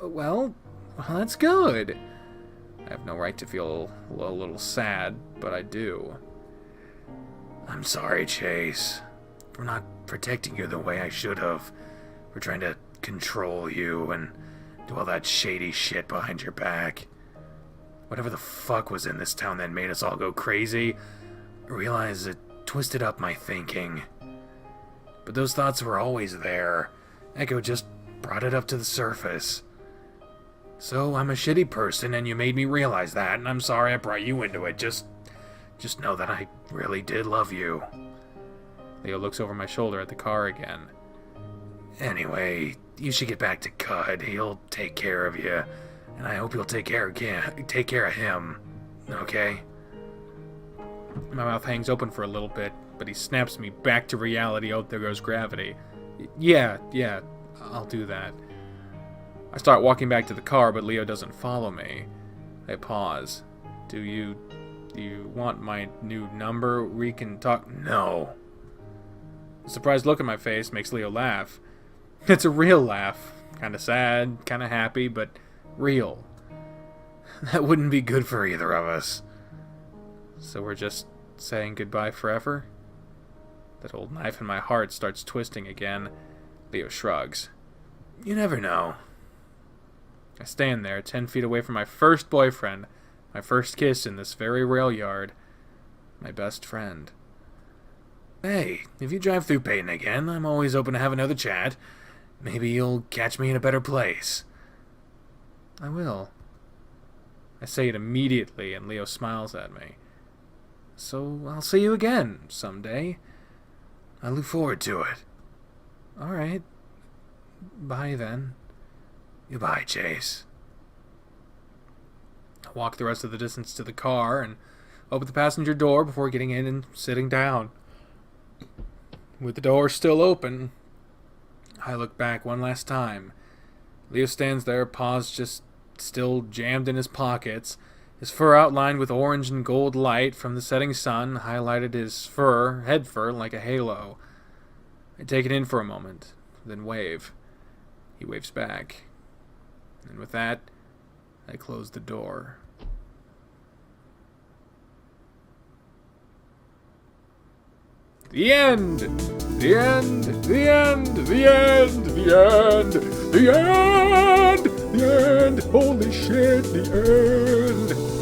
well, that's good. I have no right to feel a little sad, but I do. I'm sorry, Chase, for not protecting you the way I should have, for trying to control you and do all that shady shit behind your back. Whatever the fuck was in this town that made us all go crazy, I realized it twisted up my thinking. But those thoughts were always there. Echo just brought it up to the surface. So I'm a shitty person, and you made me realize that, and I'm sorry I brought you into it. Just know that I really did love you. Leo looks over my shoulder at the car again. Anyway, you should get back to Cud. He'll take care of you, and I hope you'll take care of him. Okay? My mouth hangs open for a little bit, but he snaps me back to reality. Oh, there goes gravity. Yeah, I'll do that. I start walking back to the car, but Leo doesn't follow me. I pause. Do you want my new number? We can talk. No. The surprised look on my face makes Leo laugh. It's a real laugh. Kinda sad, kinda happy, but real. That wouldn't be good for either of us. So we're just saying goodbye forever? That old knife in my heart starts twisting again. Leo shrugs. You never know. I stand there, 10 feet away from my first boyfriend, my first kiss in this very rail yard, my best friend. Hey, if you drive through Peyton again, I'm always open to have another chat. Maybe you'll catch me in a better place. I will. I say it immediately, and Leo smiles at me. So I'll see you again someday. I look forward to it. All right. Bye then. Goodbye, Chase. I walk the rest of the distance to the car and open the passenger door before getting in and sitting down. With the door still open, I look back one last time. Leo stands there, paws just still jammed in his pockets. His fur outlined with orange and gold light from the setting sun highlighted his head fur, like a halo. I take it in for a moment, then wave. He waves back. And with that, I close the door. The end! The end! The end! The end! The end! The end! The end! Holy shit, the end!